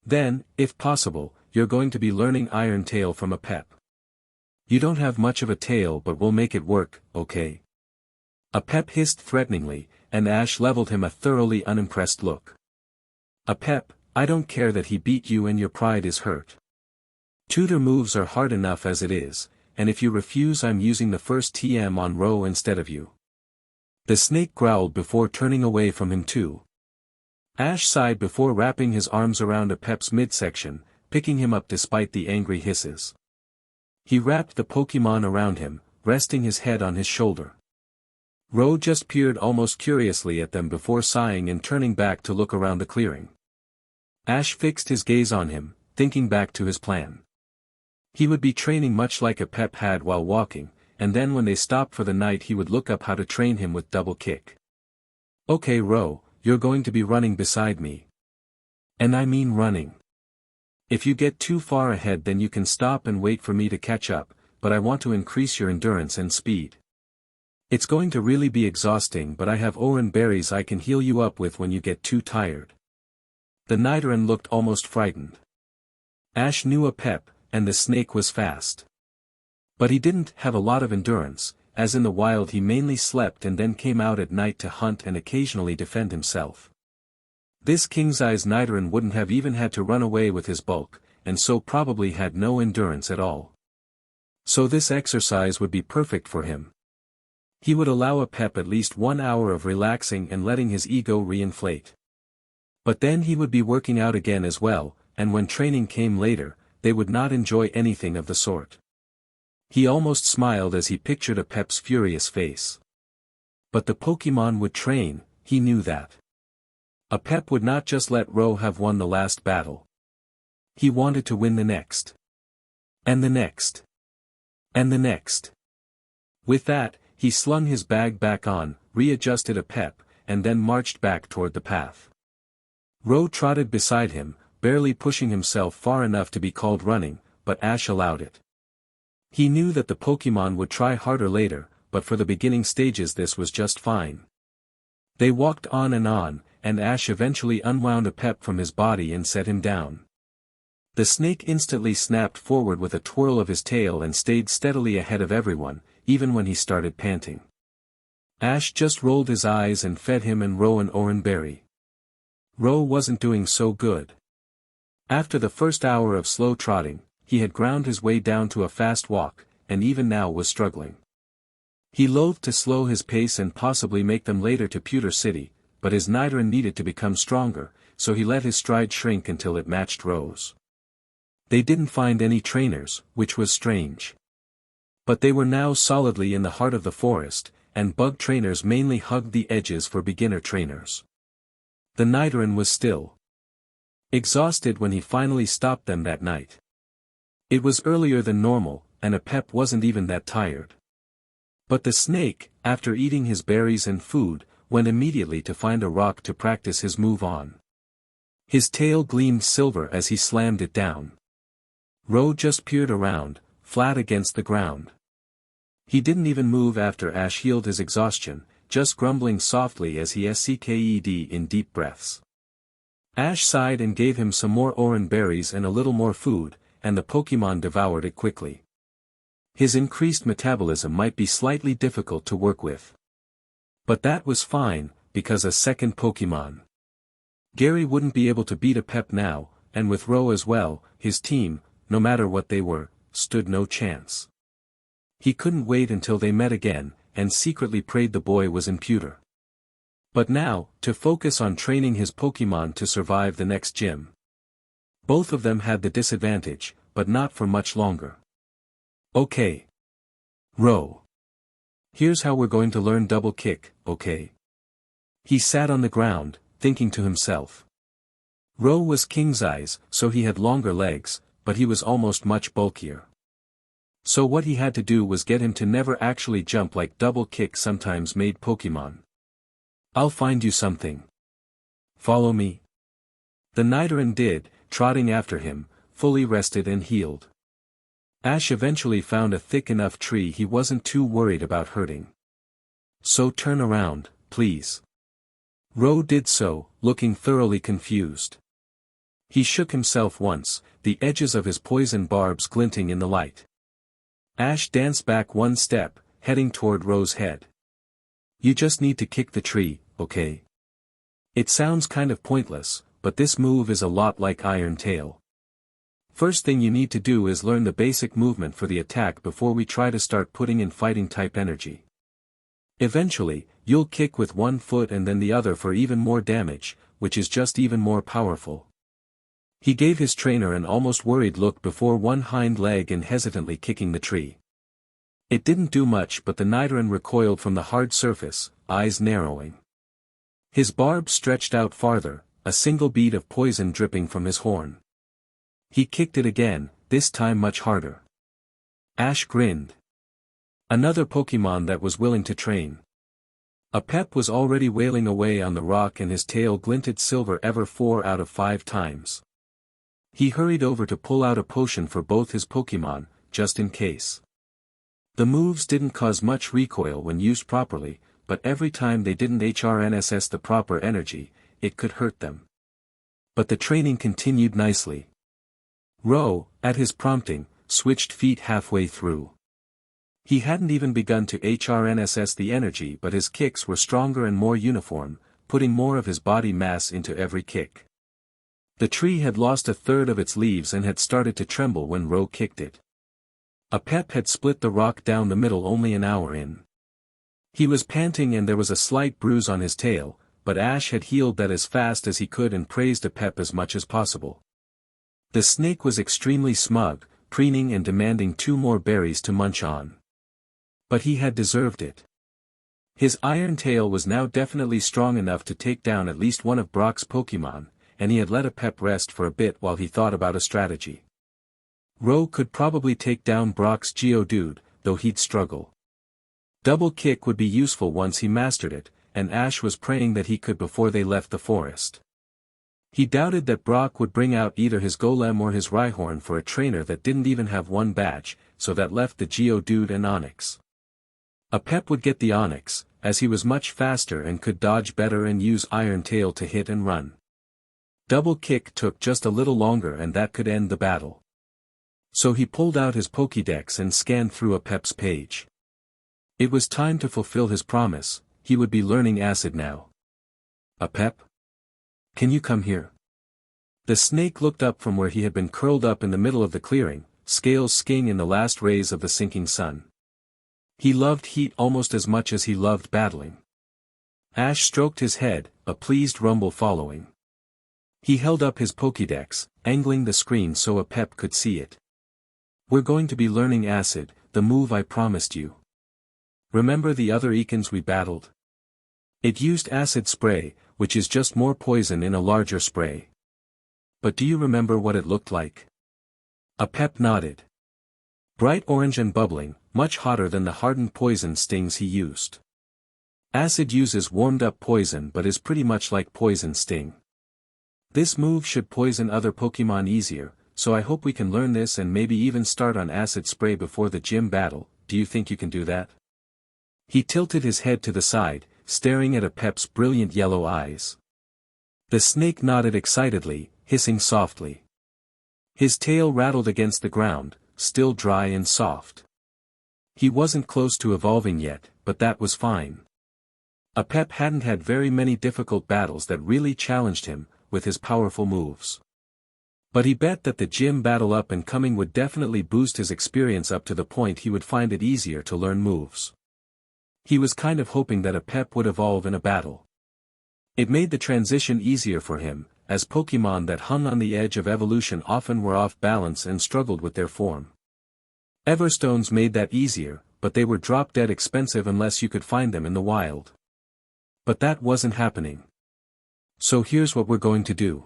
Then, if possible, you're going to be learning Iron Tail from a Pep. You don't have much of a tail but we'll make it work, okay? A Pep hissed threateningly, and Ash leveled him a thoroughly unimpressed look. A Pep, I don't care that he beat you and your pride is hurt. Tutor moves are hard enough as it is, and if you refuse I'm using the first TM on Ro instead of you. The snake growled before turning away from him too. Ash sighed before wrapping his arms around a Pep's midsection, picking him up despite the angry hisses. He wrapped the Pokémon around him, resting his head on his shoulder. Ro just peered almost curiously at them before sighing and turning back to look around the clearing. Ash fixed his gaze on him, thinking back to his plan. He would be training much like a Pep had while walking, and then when they stopped for the night he would look up how to train him with Double Kick. Okay Ro, you're going to be running beside me. And I mean running. If you get too far ahead then you can stop and wait for me to catch up, but I want to increase your endurance and speed. It's going to really be exhausting, but I have oran berries I can heal you up with when you get too tired. The Nidoran looked almost frightened. Ash knew a pep, and the snake was fast. But he didn't have a lot of endurance, as in the wild he mainly slept and then came out at night to hunt and occasionally defend himself. This king-size Nidoran wouldn't have even had to run away with his bulk, and so probably had no endurance at all. So this exercise would be perfect for him. He would allow a pep at least 1 hour of relaxing and letting his ego re-inflate. But then he would be working out again as well, and when training came later, they would not enjoy anything of the sort. He almost smiled as he pictured a pep's furious face. But the Pokémon would train, he knew that. A pep would not just let Ro have won the last battle. He wanted to win the next. And the next. And the next. With that, he slung his bag back on, readjusted a pep, and then marched back toward the path. Ro trotted beside him, barely pushing himself far enough to be called running, but Ash allowed it. He knew that the Pokémon would try harder later, but for the beginning stages this was just fine. They walked on, and Ash eventually unwound a pep from his body and set him down. The snake instantly snapped forward with a twirl of his tail and stayed steadily ahead of everyone, even when he started panting. Ash just rolled his eyes and fed him and Ro an oran berry. Ro wasn't doing so good. After the first hour of slow trotting, he had ground his way down to a fast walk, and even now was struggling. He loathed to slow his pace and possibly make them later to Pewter City, but his Nidoran needed to become stronger, so he let his stride shrink until it matched Ro's. They didn't find any trainers, which was strange. But they were now solidly in the heart of the forest, and bug trainers mainly hugged the edges for beginner trainers. The Nidoran was still exhausted when he finally stopped them that night. It was earlier than normal, and a pep wasn't even that tired. But the snake, after eating his berries and food, went immediately to find a rock to practice his move on. His tail gleamed silver as he slammed it down. Ro just peered around, flat against the ground. He didn't even move after Ash healed his exhaustion, just grumbling softly as he sucked in deep breaths. Ash sighed and gave him some more oran berries and a little more food, and the Pokémon devoured it quickly. His increased metabolism might be slightly difficult to work with. But that was fine, because a second Pokémon. Gary wouldn't be able to beat a pep now, and with Ro as well, his team, no matter what they were, stood no chance. He couldn't wait until they met again, and secretly prayed the boy was in Pewter. But now, to focus on training his Pokémon to survive the next gym. Both of them had the disadvantage, but not for much longer. Okay. Ro. Here's how we're going to learn double kick, okay? He sat on the ground, thinking to himself. Ro was king-size, so he had longer legs, but he was almost much bulkier. So what he had to do was get him to never actually jump like double kick sometimes made Pokémon. I'll find you something. Follow me. The Nidoran did, trotting after him, fully rested and healed. Ash eventually found a thick enough tree he wasn't too worried about hurting. So turn around, please. Ro did so, looking thoroughly confused. He shook himself once, the edges of his poison barbs glinting in the light. Ash danced back one step, heading toward Ro's head. You just need to kick the tree, okay? It sounds kind of pointless, but this move is a lot like Iron Tail. First thing you need to do is learn the basic movement for the attack before we try to start putting in fighting type energy. Eventually, you'll kick with one foot and then the other for even more damage, which is just even more powerful. He gave his trainer an almost worried look before one hind leg and hesitantly kicking the tree. It didn't do much, but the Nidoran recoiled from the hard surface, eyes narrowing. His barb stretched out farther, a single bead of poison dripping from his horn. He kicked it again, this time much harder. Ash grinned. Another Pokémon that was willing to train. A pep was already wailing away on the rock and his tail glinted silver ever 4 out of 5 times. He hurried over to pull out a potion for both his Pokémon, just in case. The moves didn't cause much recoil when used properly, but every time they didn't HRNSS the proper energy, it could hurt them. But the training continued nicely. Ro, at his prompting, switched feet halfway through. He hadn't even begun to HRNSS the energy, but his kicks were stronger and more uniform, putting more of his body mass into every kick. The tree had lost a third of its leaves and had started to tremble when Ro kicked it. A pep had split the rock down the middle only an hour in. He was panting and there was a slight bruise on his tail, but Ash had healed that as fast as he could and praised a pep as much as possible. The snake was extremely smug, preening and demanding 2 more berries to munch on. But he had deserved it. His iron tail was now definitely strong enough to take down at least one of Brock's Pokémon, and he had let a pep rest for a bit while he thought about a strategy. Ro could probably take down Brock's Geodude, though he'd struggle. Double kick would be useful once he mastered it, and Ash was praying that he could before they left the forest. He doubted that Brock would bring out either his Golem or his Rhyhorn for a trainer that didn't even have one badge, so that left the Geodude and Onix. A pep would get the Onix, as he was much faster and could dodge better and use Iron Tail to hit and run. Double kick took just a little longer and that could end the battle. So he pulled out his Pokédex and scanned through a pep's page. It was time to fulfill his promise, he would be learning Acid now. A pep? Can you come here? The snake looked up from where he had been curled up in the middle of the clearing, scales skiing in the last rays of the sinking sun. He loved heat almost as much as he loved battling. Ash stroked his head, a pleased rumble following. He held up his Pokédex, angling the screen so a pep could see it. We're going to be learning Acid, the move I promised you. Remember the other Ekans we battled? It used Acid Spray, which is just more poison in a larger spray. But do you remember what it looked like? A pep nodded. Bright orange and bubbling, much hotter than the hardened poison stings he used. Acid uses warmed-up poison but is pretty much like Poison Sting. This move should poison other Pokémon easier, so I hope we can learn this and maybe even start on Acid Spray before the gym battle. Do you think you can do that? He tilted his head to the side, staring at a pep's brilliant yellow eyes. The snake nodded excitedly, hissing softly. His tail rattled against the ground, still dry and soft. He wasn't close to evolving yet, but that was fine. A pep hadn't had very many difficult battles that really challenged him, with his powerful moves. But he bet that the gym battle up and coming would definitely boost his experience up to the point he would find it easier to learn moves. He was kind of hoping that a pep would evolve in a battle. It made the transition easier for him, as Pokémon that hung on the edge of evolution often were off balance and struggled with their form. Everstones made that easier, but they were drop-dead expensive unless you could find them in the wild. But that wasn't happening. So here's what we're going to do.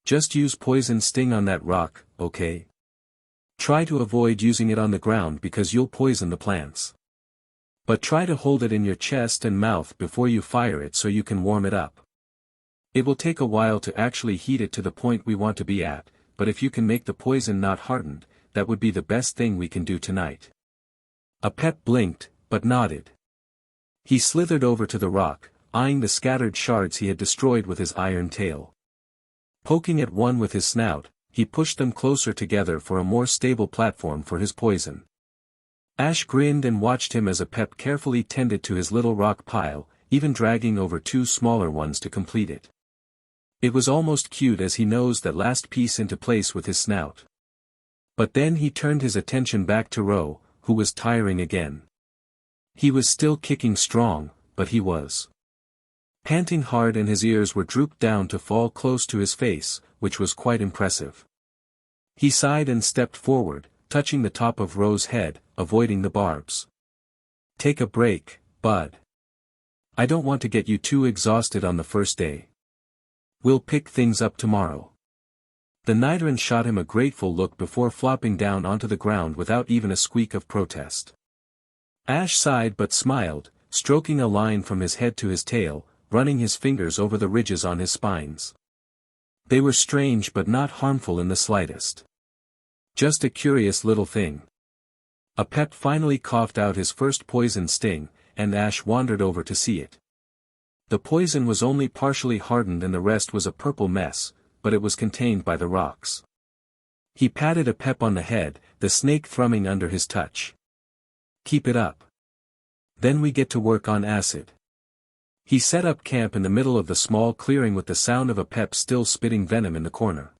Just use Poison Sting on that rock, okay? Try to avoid using it on the ground because you'll poison the plants. But try to hold it in your chest and mouth before you fire it so you can warm it up. It will take a while to actually heat it to the point we want to be at, but if you can make the poison not hardened, that would be the best thing we can do tonight. A pep blinked, but nodded. He slithered over to the rock, eyeing the scattered shards he had destroyed with his iron tail. Poking at one with his snout, he pushed them closer together for a more stable platform for his poison. Ash grinned and watched him as a pep carefully tended to his little rock pile, even dragging over 2 smaller ones to complete it. It was almost cute as he nosed that last piece into place with his snout. But then he turned his attention back to Ro, who was tiring again. He was still kicking strong, but he was panting hard and his ears were drooped down to fall close to his face, which was quite impressive. He sighed and stepped forward, touching the top of Ro's head, avoiding the barbs. Take a break, bud. I don't want to get you too exhausted on the first day. We'll pick things up tomorrow. The Nidoran shot him a grateful look before flopping down onto the ground without even a squeak of protest. Ash sighed but smiled, stroking a line from his head to his tail, running his fingers over the ridges on his spines. They were strange but not harmful in the slightest. Just a curious little thing. A pep finally coughed out his first poison sting, and Ash wandered over to see it. The poison was only partially hardened and the rest was a purple mess, but it was contained by the rocks. He patted a pep on the head, the snake thrumming under his touch. "Keep it up. Then we get to work on acid." He set up camp in the middle of the small clearing with the sound of a pep still spitting venom in the corner.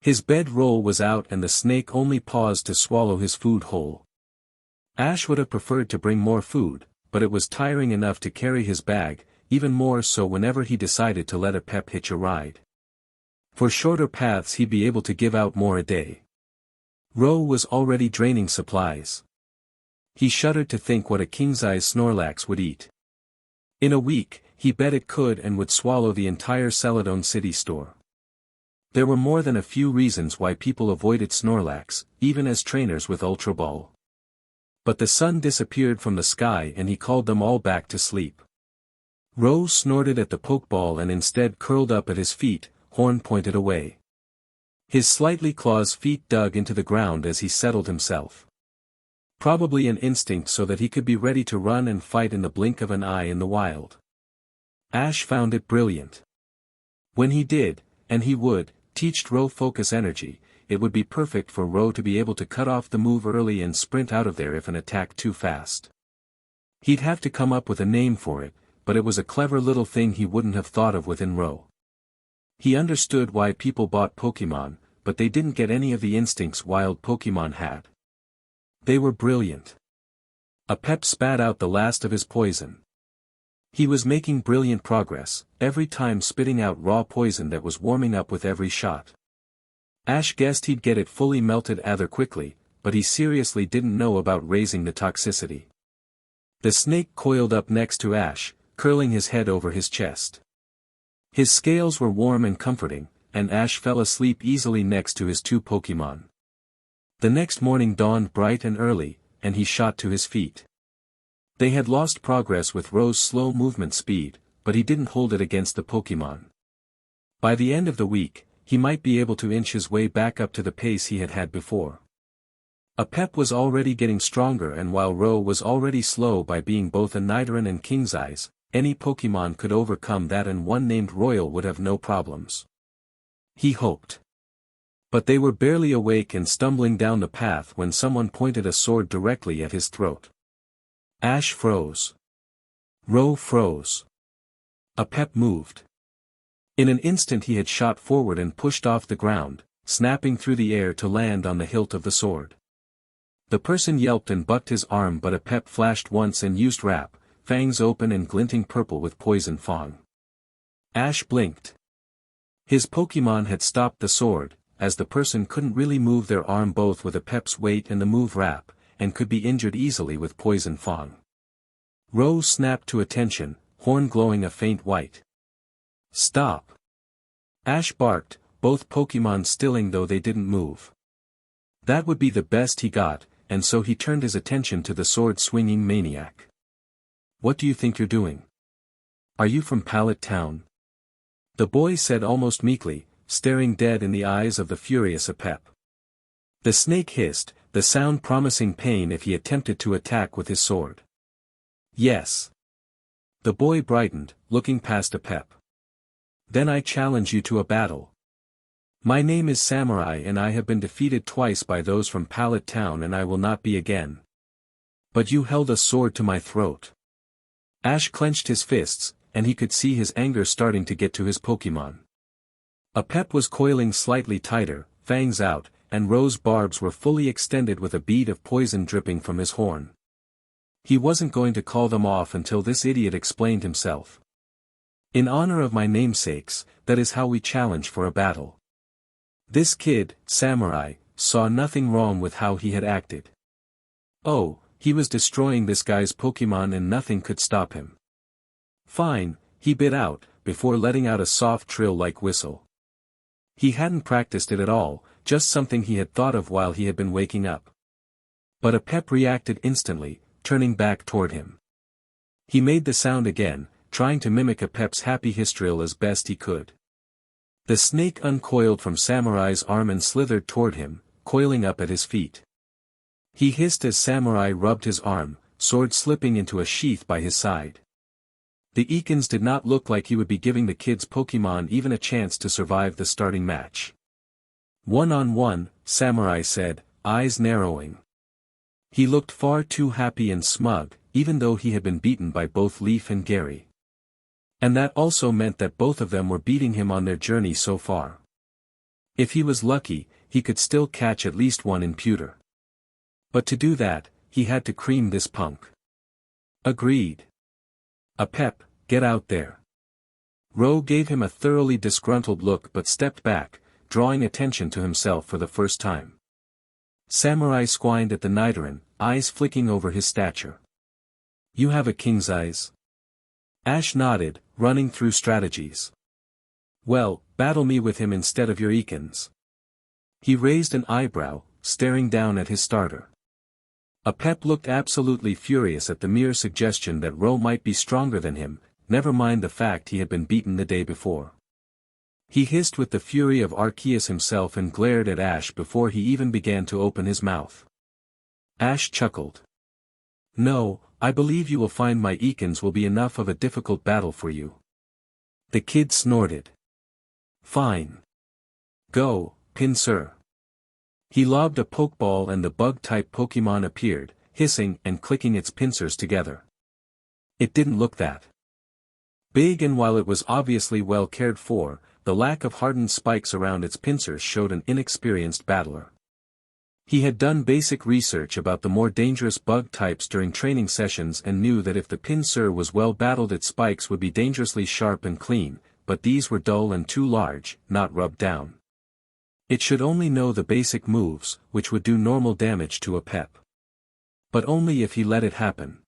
His bedroll was out and the snake only paused to swallow his food whole. Ash would have preferred to bring more food, but it was tiring enough to carry his bag, even more so whenever he decided to let a pep hitch a ride. For shorter paths he'd be able to give out more a day. Ro was already draining supplies. He shuddered to think what a king-size Snorlax would eat. In a week, he bet it could and would swallow the entire Celadon City store. There were more than a few reasons why people avoided Snorlax, even as trainers with Ultra Ball. But the sun disappeared from the sky and he called them all back to sleep. Ro snorted at the Pokeball and instead curled up at his feet, horn pointed away. His slightly clawed feet dug into the ground as he settled himself. Probably an instinct so that he could be ready to run and fight in the blink of an eye in the wild. Ash found it brilliant. When he did, and he would, teach Ro focus energy, it would be perfect for Ro to be able to cut off the move early and sprint out of there if an attack too fast. He'd have to come up with a name for it, but it was a clever little thing he wouldn't have thought of within Ro. He understood why people bought Pokemon, but they didn't get any of the instincts wild Pokemon had. They were brilliant. A pep spat out the last of his poison. He was making brilliant progress, every time spitting out raw poison that was warming up with every shot. Ash guessed he'd get it fully melted rather quickly, but he seriously didn't know about raising the toxicity. The snake coiled up next to Ash, curling his head over his chest. His scales were warm and comforting, and Ash fell asleep easily next to his two Pokemon. The next morning dawned bright and early, and he shot to his feet. They had lost progress with Ro's slow movement speed, but he didn't hold it against the Pokemon. By the end of the week, he might be able to inch his way back up to the pace he had had before. A pep was already getting stronger, and while Ro was already slow by being both a Nidoran and King's Eyes, any Pokemon could overcome that and one named Royal would have no problems. He hoped. But they were barely awake and stumbling down the path when someone pointed a sword directly at his throat. Ash froze. Ro froze. A pep moved. In an instant he had shot forward and pushed off the ground, snapping through the air to land on the hilt of the sword. The person yelped and bucked his arm, but a pep flashed once and used wrap, fangs open and glinting purple with poison fang. Ash blinked. His Pokemon had stopped the sword, as the person couldn't really move their arm both with a pep's weight and the move wrap, and could be injured easily with poison fang. Ro snapped to attention, horn glowing a faint white. "Stop!" Ash barked, both Pokemon stilling though they didn't move. That would be the best he got, and so he turned his attention to the sword-swinging maniac. "What do you think you're doing? Are you from Pallet Town?" The boy said almost meekly, staring dead in the eyes of the furious Apep. The snake hissed, the sound promising pain if he attempted to attack with his sword. "Yes." The boy brightened, looking past Apep. "Then I challenge you to a battle. My name is Samurai and I have been defeated twice by those from Pallet Town and I will not be again. But you held a sword to my throat." Ash clenched his fists, and he could see his anger starting to get to his Pokemon. Apep was coiling slightly tighter, fangs out, and Ro's barbs were fully extended with a bead of poison dripping from his horn. He wasn't going to call them off until this idiot explained himself. "In honor of my namesakes, that is how we challenge for a battle." This kid, Samurai, saw nothing wrong with how he had acted. Oh, he was destroying this guy's Pokemon and nothing could stop him. "Fine," he bit out, before letting out a soft trill-like whistle. He hadn't practiced it at all, just something he had thought of while he had been waking up. But Apep reacted instantly, turning back toward him. He made the sound again, trying to mimic a Pep's happy histriol as best he could. The snake uncoiled from Samurai's arm and slithered toward him, coiling up at his feet. He hissed as Samurai rubbed his arm, sword slipping into a sheath by his side. The Ekans did not look like he would be giving the kids' Pokemon even a chance to survive the starting match. "1-on-1, Samurai said, eyes narrowing. He looked far too happy and smug, even though he had been beaten by both Leaf and Gary. And that also meant that both of them were beating him on their journey so far. If he was lucky, he could still catch at least one in pewter. But to do that, he had to cream this punk." "Agreed. A Pep, get out there." Ro gave him a thoroughly disgruntled look but stepped back, drawing attention to himself for the first time. Samurai squined at the Nidoran, eyes flicking over his stature. "You have a king's eyes." Ash nodded, running through strategies. "Well, battle me with him instead of your Ekans." He raised an eyebrow, staring down at his starter. A Pep looked absolutely furious at the mere suggestion that Ro might be stronger than him, never mind the fact he had been beaten the day before. He hissed with the fury of Arceus himself and glared at Ash before he even began to open his mouth. Ash chuckled. "No, I believe you will find my Ekans will be enough of a difficult battle for you." The kid snorted. "Fine. Go, Pinsir." He lobbed a Pokeball and the bug-type Pokemon appeared, hissing and clicking its pincers together. It didn't look that big, and while it was obviously well cared for, the lack of hardened spikes around its pincers showed an inexperienced battler. He had done basic research about the more dangerous bug types during training sessions and knew that if the Pinsir was well battled its spikes would be dangerously sharp and clean, but these were dull and too large, not rubbed down. It should only know the basic moves, which would do normal damage to a Pep. But only if he let it happen.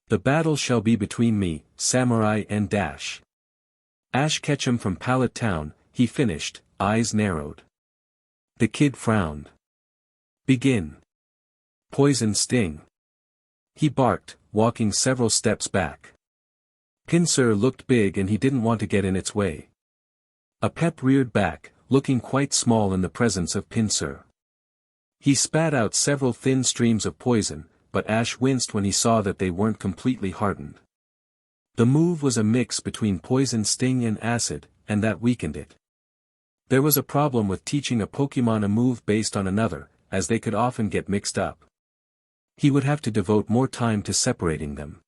"The battle shall be between me, Samurai and Dash. Ash Ketchum from Pallet Town," he finished, eyes narrowed. The kid frowned. "Begin." "Poison Sting." He barked, walking several steps back. Pinsir looked big and he didn't want to get in its way. A Pep reared back, looking quite small in the presence of Pinsir. He spat out several thin streams of poison, but Ash winced when he saw that they weren't completely hardened. The move was a mix between Poison Sting and Acid, and that weakened it. There was a problem with teaching a Pokemon a move based on another, as they could often get mixed up. He would have to devote more time to separating them.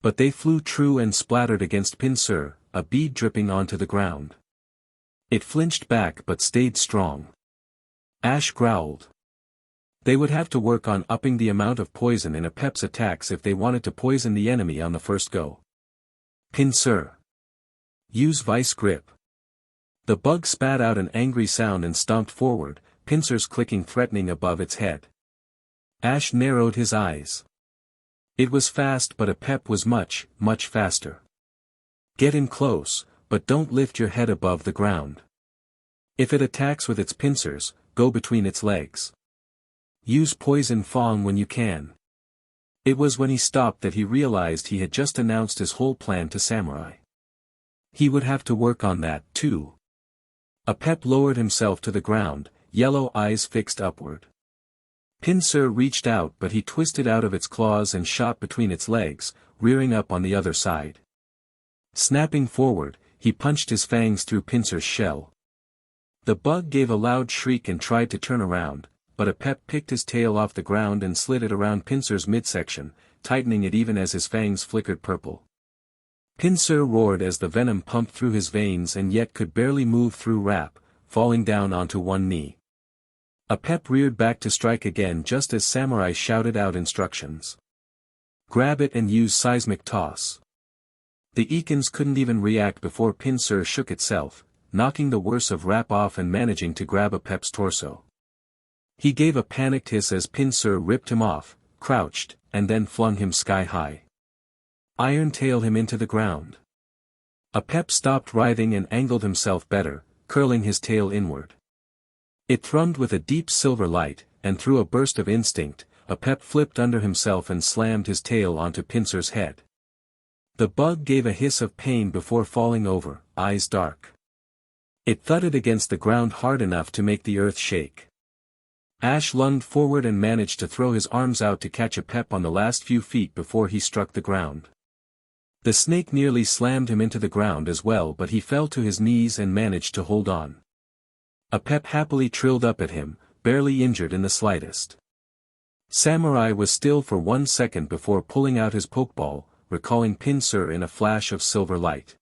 But they flew true and splattered against Pinsir, a bead dripping onto the ground. It flinched back but stayed strong. Ash growled. They would have to work on upping the amount of poison in a Pep's attacks if they wanted to poison the enemy on the first go. "Pinsir. Use Vice Grip." The bug spat out an angry sound and stomped forward, pincers clicking threatening above its head. Ash narrowed his eyes. It was fast, but a Pep was much, much faster. "Get in close, but don't lift your head above the ground. If it attacks with its pincers, go between its legs. Use Poison Fang when you can." It was when he stopped that he realized he had just announced his whole plan to Samurai. He would have to work on that, too. A Pep lowered himself to the ground, yellow eyes fixed upward. Pinsir reached out, but he twisted out of its claws and shot between its legs, rearing up on the other side. Snapping forward, he punched his fangs through Pinsir's shell. The bug gave a loud shriek and tried to turn around, but a Pep picked his tail off the ground and slid it around Pinsir's midsection, tightening it even as his fangs flickered purple. Pinsir roared as the venom pumped through his veins and yet could barely move through Wrap, falling down onto one knee. A Pep reared back to strike again just as Samurai shouted out instructions. "Grab it and use Seismic Toss." The Ekans couldn't even react before Pinsir shook itself, knocking the worst of Wrap off and managing to grab a Pep's torso. He gave a panicked hiss as Pinsir ripped him off, crouched, and then flung him sky high. Iron tailed him into the ground. A Pep stopped writhing and angled himself better, curling his tail inward. It thrummed with a deep silver light, and through a burst of instinct, a Pep flipped under himself and slammed his tail onto Pinsir's head. The bug gave a hiss of pain before falling over, eyes dark. It thudded against the ground hard enough to make the earth shake. Ash lunged forward and managed to throw his arms out to catch a pep on the last few feet before he struck the ground. The snake nearly slammed him into the ground as well, but he fell to his knees and managed to hold on. A pep happily trilled up at him, barely injured in the slightest. Samurai was still for 1 second before pulling out his pokeball, recalling Pinsir in a flash of silver light.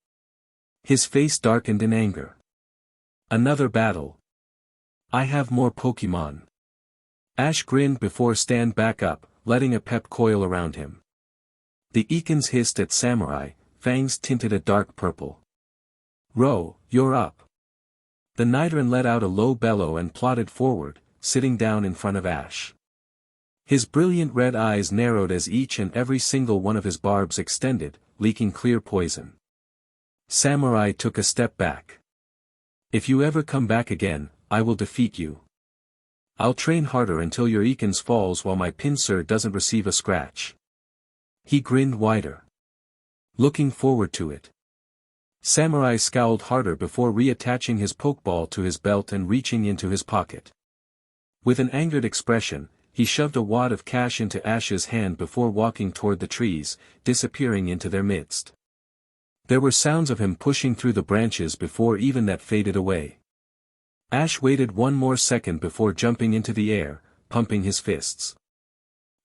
His face darkened in anger. Another battle. I have more Pokemon. Ash grinned before stand back up, letting a pep coil around him. The Ekans hissed at Samurai, fangs tinted a dark purple. Ro, you're up. The Nidoran let out a low bellow and plodded forward, sitting down in front of Ash. His brilliant red eyes narrowed as each and every single one of his barbs extended, leaking clear poison. Samurai took a step back. If you ever come back again, I will defeat you. I'll train harder until your Ekans falls while my Pinsir doesn't receive a scratch. He grinned wider. Looking forward to it. Samurai scowled harder before reattaching his pokeball to his belt and reaching into his pocket. With an angered expression, he shoved a wad of cash into Ash's hand before walking toward the trees, disappearing into their midst. There were sounds of him pushing through the branches before even that faded away. Ash waited 1 more second before jumping into the air, pumping his fists.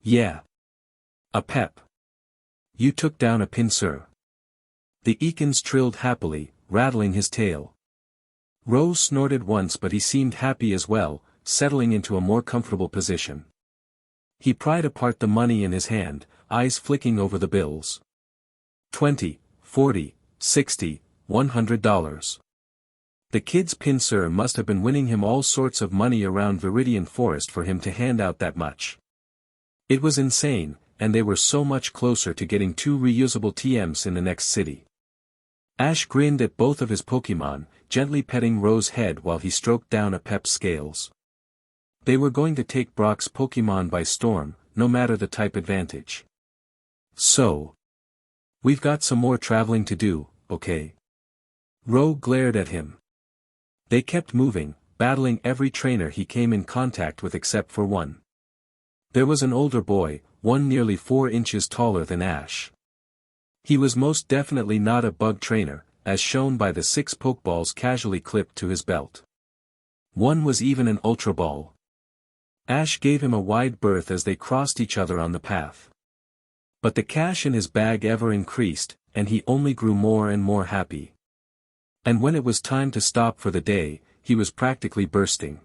Yeah. A pep. You took down a Pinsir. The Ekans trilled happily, rattling his tail. Rose snorted once, but he seemed happy as well, settling into a more comfortable position. He pried apart the money in his hand, eyes flicking over the bills. 20, 40, 60, $100. The kid's Pinsir must have been winning him all sorts of money around Viridian Forest for him to hand out that much. It was insane, and they were so much closer to getting 2 reusable TMs in the next city. Ash grinned at both of his Pokemon, gently petting Ro's head while he stroked down a pep's scales. They were going to take Brock's Pokemon by storm, no matter the type advantage. So, we've got some more traveling to do, okay? Ro glared at him. They kept moving, battling every trainer he came in contact with except for one. There was an older boy, one nearly 4 inches taller than Ash. He was most definitely not a bug trainer, as shown by the 6 Pokeballs casually clipped to his belt. One was even an Ultra Ball. Ash gave him a wide berth as they crossed each other on the path. But the cash in his bag ever increased, and he only grew more and more happy. And when it was time to stop for the day, he was practically bursting.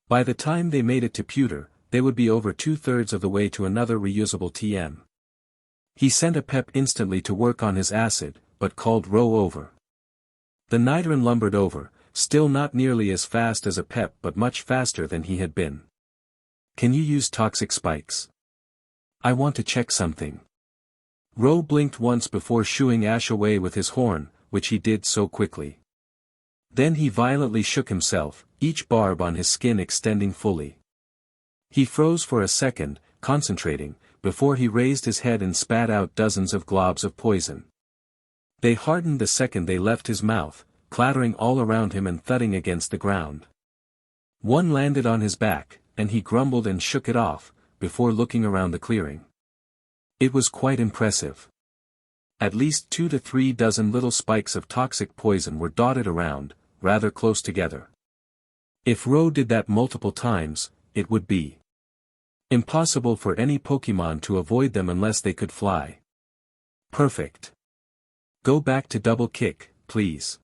By the time they made it to Pewter, they would be over 2/3 of the way to another reusable TM. He sent a pep instantly to work on his acid, but called Ro over. The Nidoran lumbered over, still not nearly as fast as a pep but much faster than he had been. Can you use toxic spikes? I want to check something. Ro blinked once before shooing Ash away with his horn, which he did so quickly. Then he violently shook himself, each barb on his skin extending fully. He froze for a second, concentrating, before he raised his head and spat out dozens of globs of poison. They hardened the second they left his mouth, clattering all around him and thudding against the ground. One landed on his back, and he grumbled and shook it off, before looking around the clearing. It was quite impressive. At least 2 to 3 dozen little spikes of toxic poison were dotted around, rather close together. If Ro did that multiple times, it would be impossible for any Pokemon to avoid them unless they could fly. Perfect. Go back to double kick, please.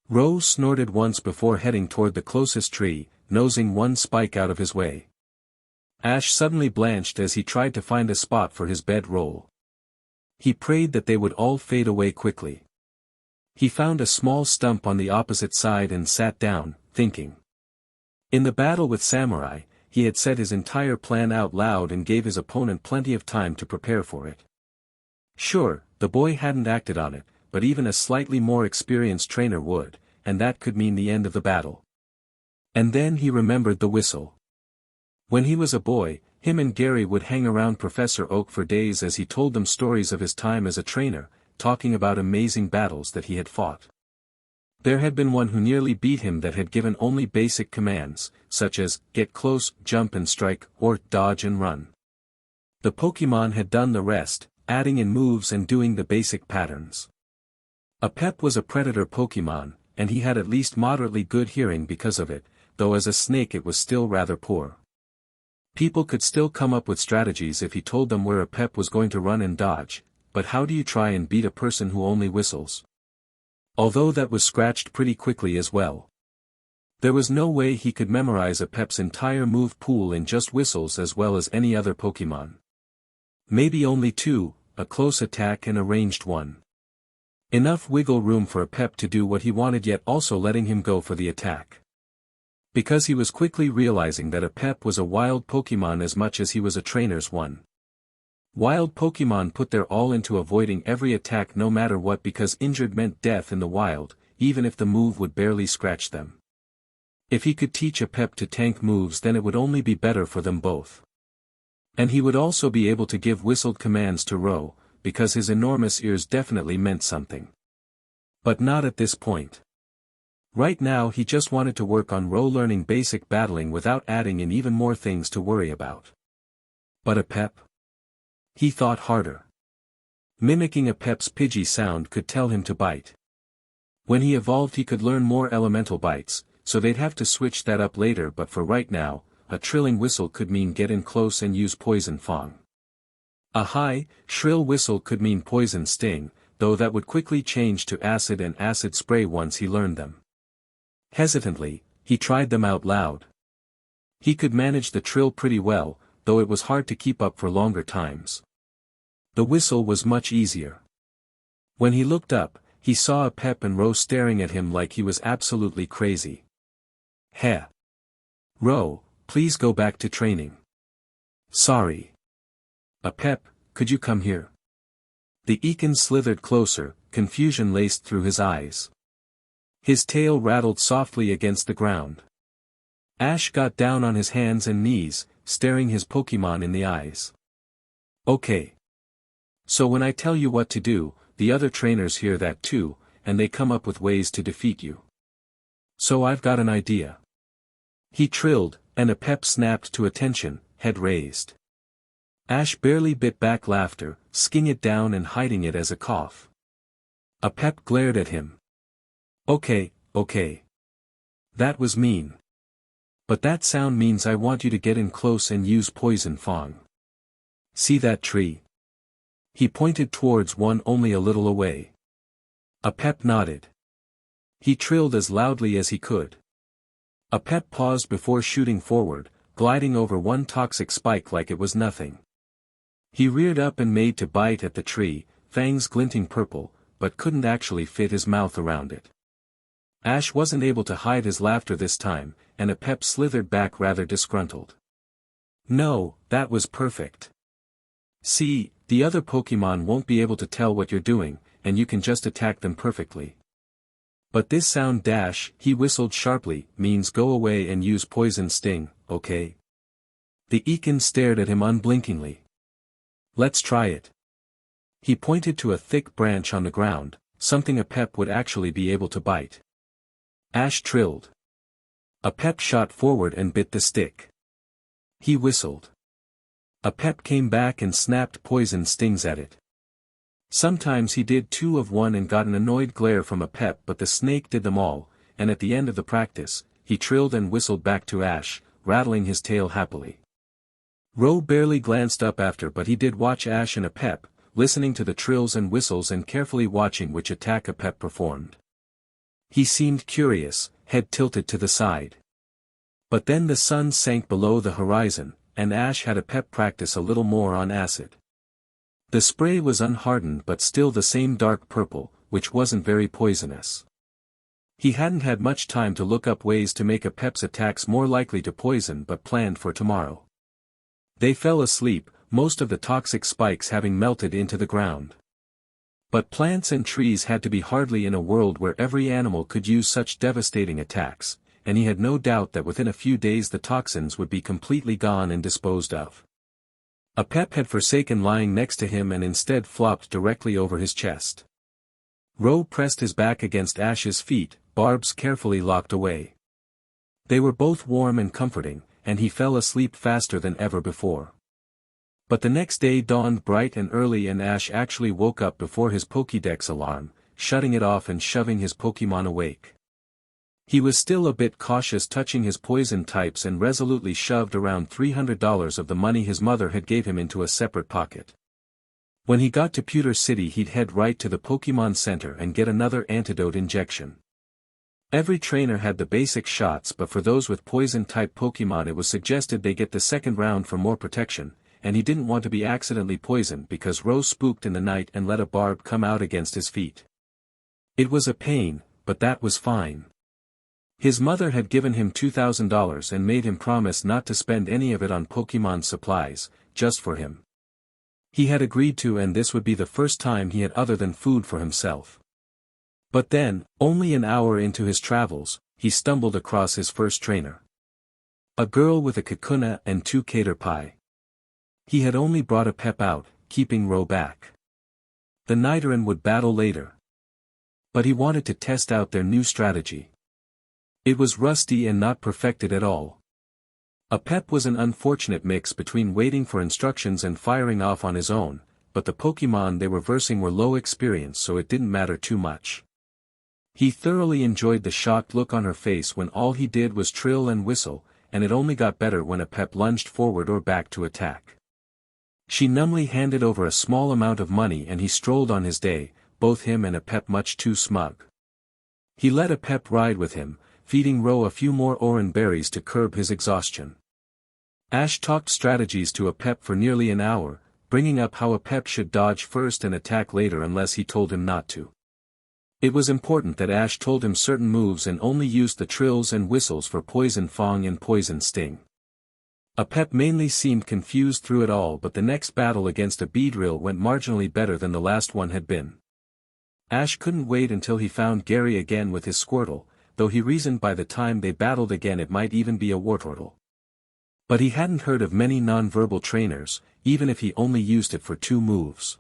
Ro snorted once before heading toward the closest tree, nosing one spike out of his way. Ash suddenly blanched as he tried to find a spot for his bedroll. He prayed that they would all fade away quickly. He found a small stump on the opposite side and sat down, thinking. In the battle with Samurai, he had said his entire plan out loud and gave his opponent plenty of time to prepare for it. Sure, the boy hadn't acted on it, but even a slightly more experienced trainer would, and that could mean the end of the battle. And then he remembered the whistle. When he was a boy, Him and Gary would hang around Professor Oak for days as he told them stories of his time as a trainer, talking about amazing battles that he had fought. There had been one who nearly beat him that had given only basic commands, such as, get close, jump and strike, or dodge and run. The Pokémon had done the rest, adding in moves and doing the basic patterns. Apep was a predator Pokémon, and he had at least moderately good hearing because of it, though as a snake it was still rather poor. People could still come up with strategies if he told them where Apep was going to run and dodge, but how do you try and beat a person who only whistles? Although that was scratched pretty quickly as well. There was no way he could memorize Apep's entire move pool in just whistles as well as any other Pokémon. Maybe only two, a close attack and a ranged one. Enough wiggle room for Apep to do what he wanted yet also letting him go for the attack. Because he was quickly realizing that Apep was a wild Pokémon as much as he was a trainer's one. Wild Pokémon put their all into avoiding every attack no matter what because injured meant death in the wild, even if the move would barely scratch them. If he could teach Apep to tank moves then it would only be better for them both. And he would also be able to give whistled commands to Ro, because his enormous ears definitely meant something. But not at this point. Right now he just wanted to work on Ro learning basic battling without adding in even more things to worry about. But Apep? He thought harder. Mimicking Apep's Pidgey sound could tell him to bite. When he evolved he could learn more elemental bites, so they'd have to switch that up later but for right now, a trilling whistle could mean get in close and use poison fang. A high, shrill whistle could mean poison sting, though that would quickly change to acid and acid spray once he learned them. Hesitantly, he tried them out loud. He could manage the trill pretty well, though it was hard to keep up for longer times. The whistle was much easier. When he looked up, he saw Apep and Ro staring at him like he was absolutely crazy. Heh. Ro, please go back to training. Sorry. Apep, could you come here? The Ekans slithered closer, confusion laced through his eyes. His tail rattled softly against the ground. Ash got down on his hands and knees, staring his Pokémon in the eyes. Okay. So when I tell you what to do, the other trainers hear that too, and they come up with ways to defeat you. So I've got an idea. He trilled, and Apep snapped to attention, head raised. Ash barely bit back laughter, skinning it down and hiding it as a cough. Apep glared at him. Okay. That was mean. But that sound means I want you to get in close and use poison fang. See that tree? He pointed towards one only a little away. Apep nodded. He trilled as loudly as he could. Apep paused before shooting forward, gliding over one toxic spike like it was nothing. He reared up and made to bite at the tree, fangs glinting purple, but couldn't actually fit his mouth around it. Ash wasn't able to hide his laughter this time, and Apep slithered back rather disgruntled. No, that was perfect. See, the other Pokémon won't be able to tell what you're doing, and you can just attack them perfectly. But this sound dash, he whistled sharply, means go away and use poison sting, okay? The Ekans stared at him unblinkingly. Let's try it. He pointed to a thick branch on the ground, something Apep would actually be able to bite. Ash trilled. Apep shot forward and bit the stick. He whistled. Apep came back and snapped poison stings at it. Sometimes he did two of one and got an annoyed glare from Apep, but the snake did them all, and at the end of the practice, he trilled and whistled back to Ash, rattling his tail happily. Ro barely glanced up after, but he did watch Ash and Apep, listening to the trills and whistles and carefully watching which attack Apep performed. He seemed curious, head tilted to the side. But then the sun sank below the horizon, and Ash had Apep practice a little more on acid. The spray was unhardened but still the same dark purple, which wasn't very poisonous. He hadn't had much time to look up ways to make Apep's attacks more likely to poison but planned for tomorrow. They fell asleep, most of the toxic spikes having melted into the ground. But plants and trees had to be hardly in a world where every animal could use such devastating attacks, and he had no doubt that within a few days the toxins would be completely gone and disposed of. A pep had forsaken lying next to him and instead flopped directly over his chest. Ro pressed his back against Ash's feet, barbs carefully locked away. They were both warm and comforting, and he fell asleep faster than ever before. But the next day dawned bright and early and Ash actually woke up before his Pokédex alarm, shutting it off and shoving his Pokémon awake. He was still a bit cautious touching his poison types and resolutely shoved around $300 of the money his mother had gave him into a separate pocket. When he got to Pewter City he'd head right to the Pokémon Center and get another antidote injection. Every trainer had the basic shots, but for those with poison-type Pokémon it was suggested they get the second round for more protection, and he didn't want to be accidentally poisoned because Rose spooked in the night and let a barb come out against his feet. It was a pain, but that was fine. His mother had given him $2,000 and made him promise not to spend any of it on Pokémon supplies, just for him. He had agreed to, and this would be the first time he had other than food for himself. But then, only an hour into his travels, he stumbled across his first trainer. A girl with a Kakuna and 2 Caterpie. He had only brought a pep out, keeping Ro back. The Nidoran would battle later. But he wanted to test out their new strategy. It was rusty and not perfected at all. A pep was an unfortunate mix between waiting for instructions and firing off on his own, but the Pokémon they were versing were low experience so it didn't matter too much. He thoroughly enjoyed the shocked look on her face when all he did was trill and whistle, and it only got better when a pep lunged forward or back to attack. She numbly handed over a small amount of money and he strolled on his day, both him and a pep much too smug. He let a pep ride with him, feeding Ro a few more oran berries to curb his exhaustion. Ash talked strategies to a pep for nearly an hour, bringing up how a pep should dodge first and attack later unless he told him not to. It was important that Ash told him certain moves and only used the trills and whistles for Poison Fang and Poison Sting. A pep mainly seemed confused through it all, but the next battle against a Beedrill went marginally better than the last one had been. Ash couldn't wait until he found Gary again with his Squirtle, though he reasoned by the time they battled again it might even be a Wartortle. But he hadn't heard of many non-verbal trainers, even if he only used it for 2 moves.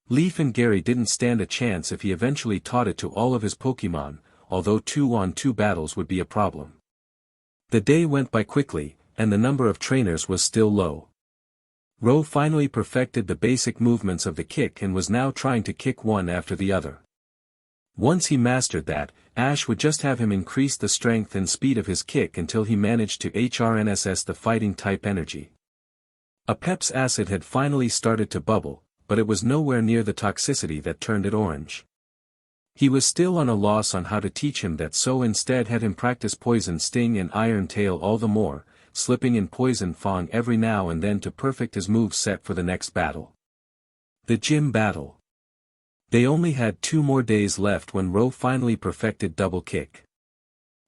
Leaf and Gary didn't stand a chance if he eventually taught it to all of his Pokémon, although 2-on-2 battles would be a problem. The day went by quickly, and the number of trainers was still low. Ro finally perfected the basic movements of the kick and was now trying to kick one after the other. Once he mastered that, Ash would just have him increase the strength and speed of his kick until he managed to HRNSS the fighting type energy. A pep's acid had finally started to bubble, but it was nowhere near the toxicity that turned it orange. He was still on a loss on how to teach him that, so instead had him practice Poison Sting and Iron Tail all the more, slipping in Poison Fang every now and then to perfect his move set for the next battle. The gym battle. They only had 2 more days left when Ro finally perfected Double Kick.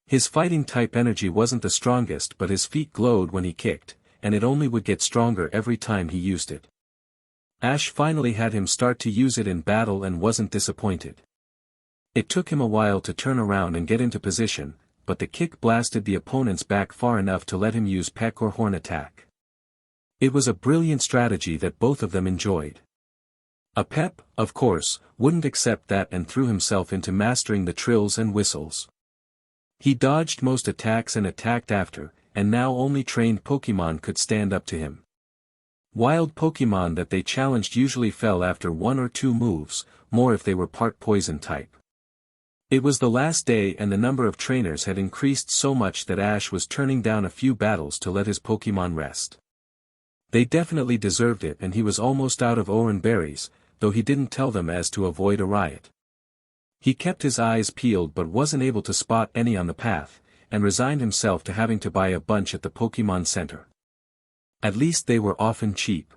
His fighting type energy wasn't the strongest, but his feet glowed when he kicked, and it only would get stronger every time he used it. Ash finally had him start to use it in battle and wasn't disappointed. It took him a while to turn around and get into position, but the kick blasted the opponent's back far enough to let him use Peck or Horn attack. It was a brilliant strategy that both of them enjoyed. A pep, of course, wouldn't accept that and threw himself into mastering the trills and whistles. He dodged most attacks and attacked after, and now only trained Pokémon could stand up to him. Wild Pokémon that they challenged usually fell after 1 or 2 moves, more if they were part poison type. It was the last day and the number of trainers had increased so much that Ash was turning down a few battles to let his Pokémon rest. They definitely deserved it, and he was almost out of oran berries, though he didn't tell them as to avoid a riot. He kept his eyes peeled but wasn't able to spot any on the path, and resigned himself to having to buy a bunch at the Pokémon Center. At least they were often cheap.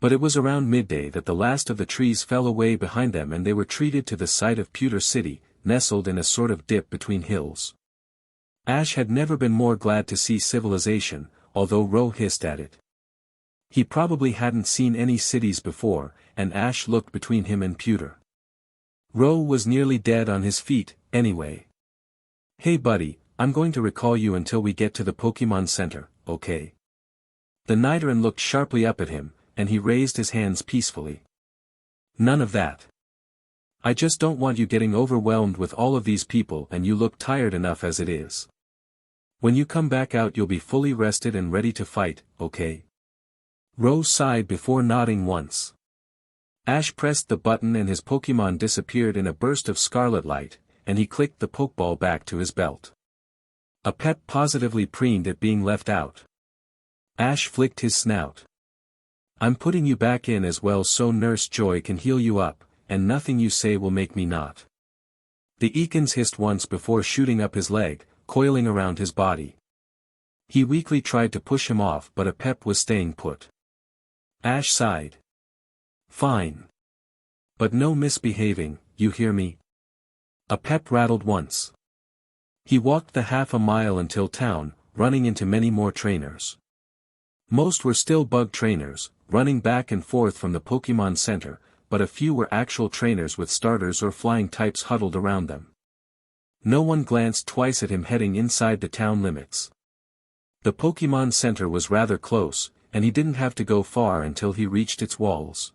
But it was around midday that the last of the trees fell away behind them and they were treated to the sight of Pewter City, nestled in a sort of dip between hills. Ash had never been more glad to see civilization, although Ro hissed at it. He probably hadn't seen any cities before, and Ash looked between him and Pewter. Ro was nearly dead on his feet, anyway. "Hey buddy, I'm going to recall you until we get to the Pokémon Center, okay?" The Nidoran looked sharply up at him, and he raised his hands peacefully. None of that. I just don't want you getting overwhelmed with all of these people, and you look tired enough as it is. When you come back out you'll be fully rested and ready to fight, okay? Rose sighed before nodding once. Ash pressed the button and his Pokémon disappeared in a burst of scarlet light, and he clicked the Pokeball back to his belt. A pep positively preened at being left out. Ash flicked his snout. I'm putting you back in as well so Nurse Joy can heal you up, and nothing you say will make me not. The Ekans hissed once before shooting up his leg, coiling around his body. He weakly tried to push him off but a pep was staying put. Ash sighed. Fine. But no misbehaving, you hear me? A pep rattled once. He walked the half a mile until town, running into many more trainers. Most were still bug trainers, running back and forth from the Pokémon Center, but a few were actual trainers with starters or flying types huddled around them. No one glanced twice at him heading inside the town limits. The Pokémon Center was rather close, and he didn't have to go far until he reached its walls.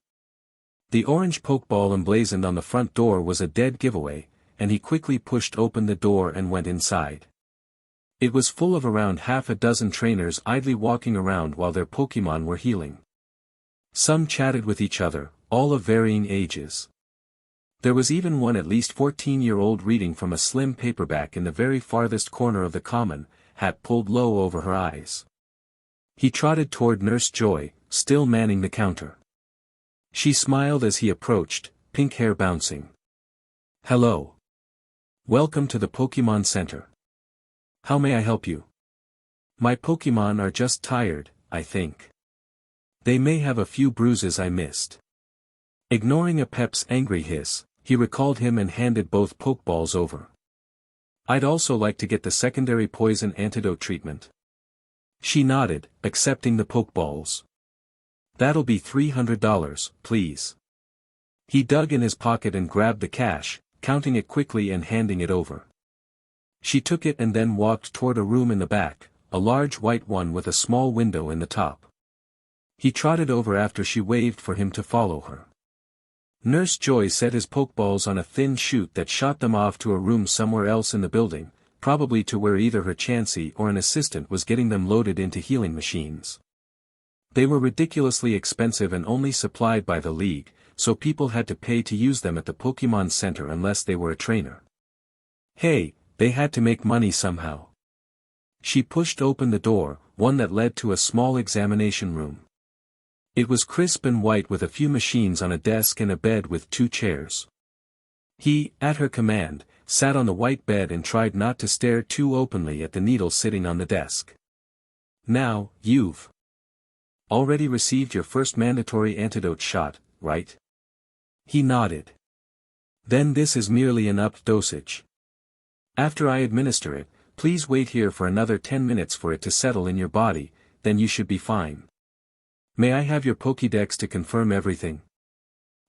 The orange Pokeball emblazoned on the front door was a dead giveaway, and he quickly pushed open the door and went inside. It was full of around half a dozen trainers idly walking around while their Pokémon were healing. Some chatted with each other, all of varying ages. There was even one at least 14-year-old reading from a slim paperback in the very farthest corner of the common, hat pulled low over her eyes. He trotted toward Nurse Joy, still manning the counter. She smiled as he approached, pink hair bouncing. Hello. Welcome to the Pokémon Center. How may I help you? My Pokémon are just tired, I think. They may have a few bruises I missed. Ignoring a pep's angry hiss, he recalled him and handed both Pokeballs over. I'd also like to get the secondary poison antidote treatment. She nodded, accepting the Pokeballs. That'll be $300, please. He dug in his pocket and grabbed the cash, counting it quickly and handing it over. She took it and then walked toward a room in the back, a large white one with a small window in the top. He trotted over after she waved for him to follow her. Nurse Joy set his Pokeballs on a thin chute that shot them off to a room somewhere else in the building, probably to where either her Chansey or an assistant was getting them loaded into healing machines. They were ridiculously expensive and only supplied by the League, so people had to pay to use them at the Pokémon Center unless they were a trainer. Hey, they had to make money somehow. She pushed open the door, one that led to a small examination room. It was crisp and white with a few machines on a desk and a bed with 2 chairs. He, at her command, sat on the white bed and tried not to stare too openly at the needle sitting on the desk. Now, you've already received your first mandatory antidote shot, right? He nodded. Then this is merely an upped dosage. After I administer it, please wait here for another 10 minutes for it to settle in your body, then you should be fine. May I have your Pokédex to confirm everything?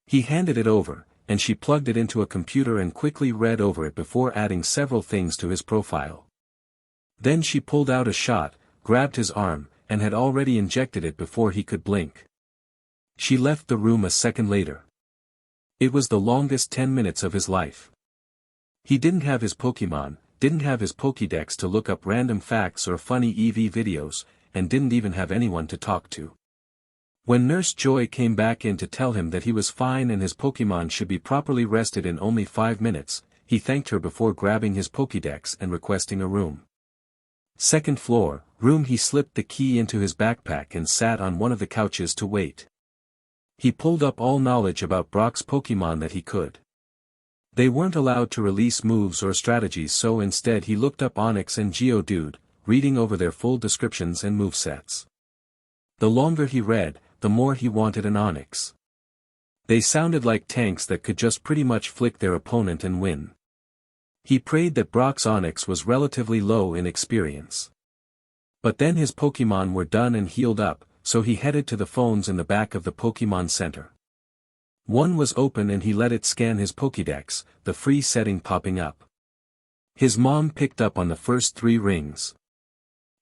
He handed it over, and she plugged it into a computer and quickly read over it before adding several things to his profile. Then she pulled out a shot, grabbed his arm, and had already injected it before he could blink. She left the room a second later. It was the longest 10 minutes of his life. He didn't have his Pokémon, didn't have his Pokédex to look up random facts or funny EV videos, and didn't even have anyone to talk to. When Nurse Joy came back in to tell him that he was fine and his Pokémon should be properly rested in only 5 minutes, he thanked her before grabbing his Pokédex and requesting a room. Second floor, room. He slipped the key into his backpack and sat on one of the couches to wait. He pulled up all knowledge about Brock's Pokémon that he could. They weren't allowed to release moves or strategies, so instead he looked up Onix and Geodude, reading over their full descriptions and movesets. The longer he read, the more he wanted an Onix. They sounded like tanks that could just pretty much flick their opponent and win. He prayed that Brock's Onix was relatively low in experience. But then his Pokémon were done and healed up, so he headed to the phones in the back of the Pokémon Center. One was open and he let it scan his Pokédex, the free setting popping up. His mom picked up on the first 3 rings.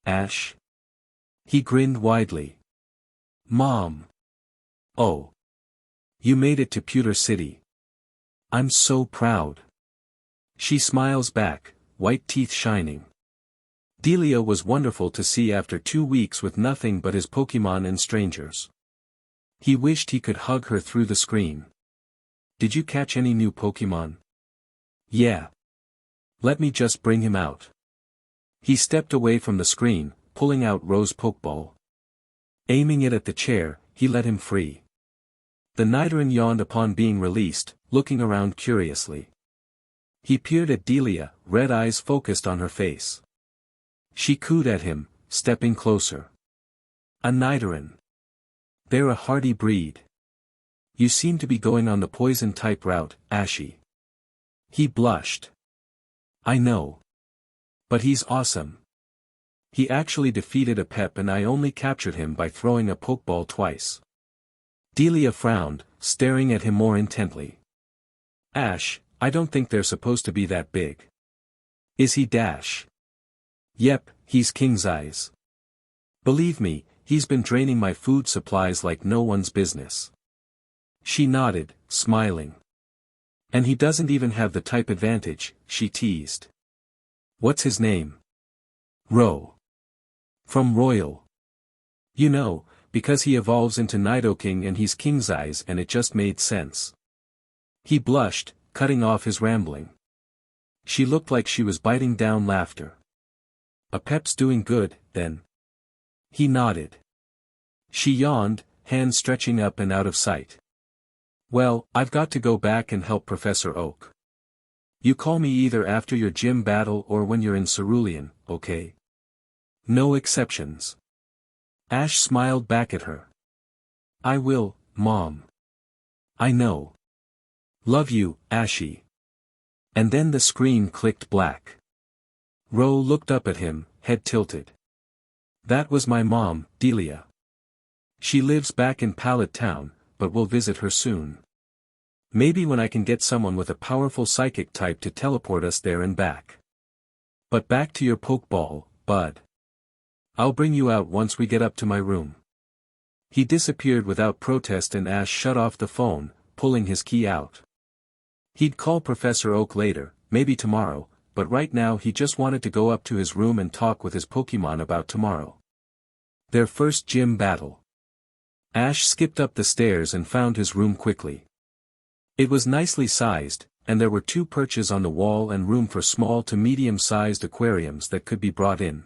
Ash? He grinned widely. Mom. Oh. You made it to Pewter City. I'm so proud. She smiles back, white teeth shining. Delia was wonderful to see after 2 weeks with nothing but his Pokémon and strangers. He wished he could hug her through the screen. Did you catch any new Pokémon? Yeah. Let me just bring him out. He stepped away from the screen, pulling out Ro's Pokeball. Aiming it at the chair, he let him free. The Nidoran yawned upon being released, looking around curiously. He peered at Delia, red eyes focused on her face. She cooed at him, stepping closer. A Nidoran. They're a hardy breed. You seem to be going on the poison-type route, Ashy. He blushed. I know. But he's awesome. He actually defeated a Pep and I only captured him by throwing a Pokeball twice. Delia frowned, staring at him more intently. Ash, I don't think they're supposed to be that big. Is he Dash? Yep, he's king size. Believe me, he's been draining my food supplies like no one's business. She nodded, smiling. And he doesn't even have the type advantage, she teased. What's his name? Ro. From Royal. You know, because he evolves into Nidoking and he's king size and it just made sense. He blushed, cutting off his rambling. She looked like she was biting down laughter. A Pep's doing good, then. He nodded. She yawned, hands stretching up and out of sight. Well, I've got to go back and help Professor Oak. You call me either after your gym battle or when you're in Cerulean, okay? No exceptions. Ash smiled back at her. I will, Mom. I know. Love you, Ashy. And then the screen clicked black. Ro looked up at him, head tilted. That was my mom, Delia. She lives back in Pallet Town, but we'll visit her soon. Maybe when I can get someone with a powerful psychic type to teleport us there and back. But back to your Pokeball, bud. I'll bring you out once we get up to my room. He disappeared without protest and Ash shut off the phone, pulling his key out. He'd call Professor Oak later, maybe tomorrow, but right now he just wanted to go up to his room and talk with his Pokémon about tomorrow. Their first gym battle. Ash skipped up the stairs and found his room quickly. It was nicely sized, and there were 2 perches on the wall and room for small to medium-sized aquariums that could be brought in.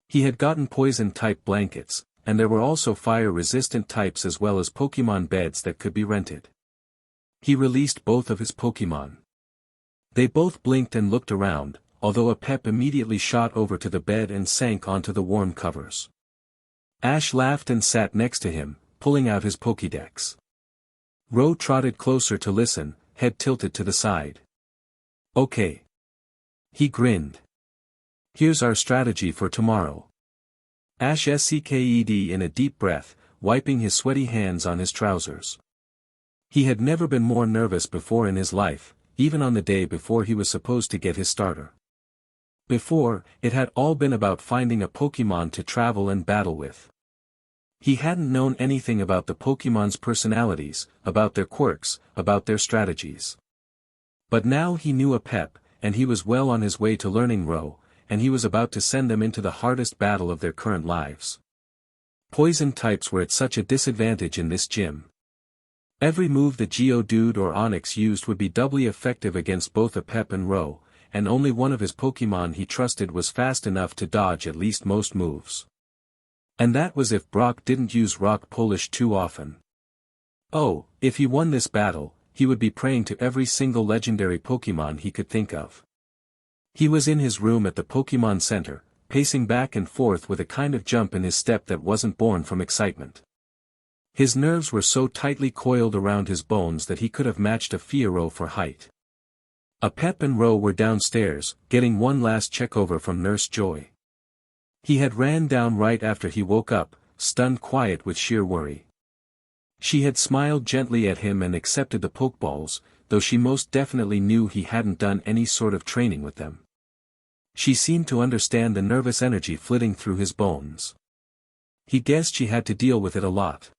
He had gotten poison-type blankets, and there were also fire-resistant types as well as Pokémon beds that could be rented. He released both of his Pokémon. They both blinked and looked around, although a Pep immediately shot over to the bed and sank onto the warm covers. Ash laughed and sat next to him, pulling out his Pokédex. Ro trotted closer to listen, head tilted to the side. Okay. He grinned. Here's our strategy for tomorrow. Ash sked in a deep breath, wiping his sweaty hands on his trousers. He had never been more nervous before in his life, even on the day before he was supposed to get his starter. Before, it had all been about finding a Pokémon to travel and battle with. He hadn't known anything about the Pokémon's personalities, about their quirks, about their strategies. But now he knew a Pep, and he was well on his way to learning Ro, and he was about to send them into the hardest battle of their current lives. Poison types were at such a disadvantage in this gym. Every move that Geodude or Onix used would be doubly effective against both a Pep and Ro, and only one of his Pokémon he trusted was fast enough to dodge at least most moves. And that was if Brock didn't use Rock Polish too often. Oh, if he won this battle, he would be praying to every single legendary Pokémon he could think of. He was in his room at the Pokémon Center, pacing back and forth with a kind of jump in his step that wasn't born from excitement. His nerves were so tightly coiled around his bones that he could have matched a Fiero for height. A Pep and Ro were downstairs, getting one last checkover from Nurse Joy. He had ran down right after he woke up, stunned quiet with sheer worry. She had smiled gently at him and accepted the Pokeballs, though she most definitely knew he hadn't done any sort of training with them. She seemed to understand the nervous energy flitting through his bones. He guessed she had to deal with it a lot.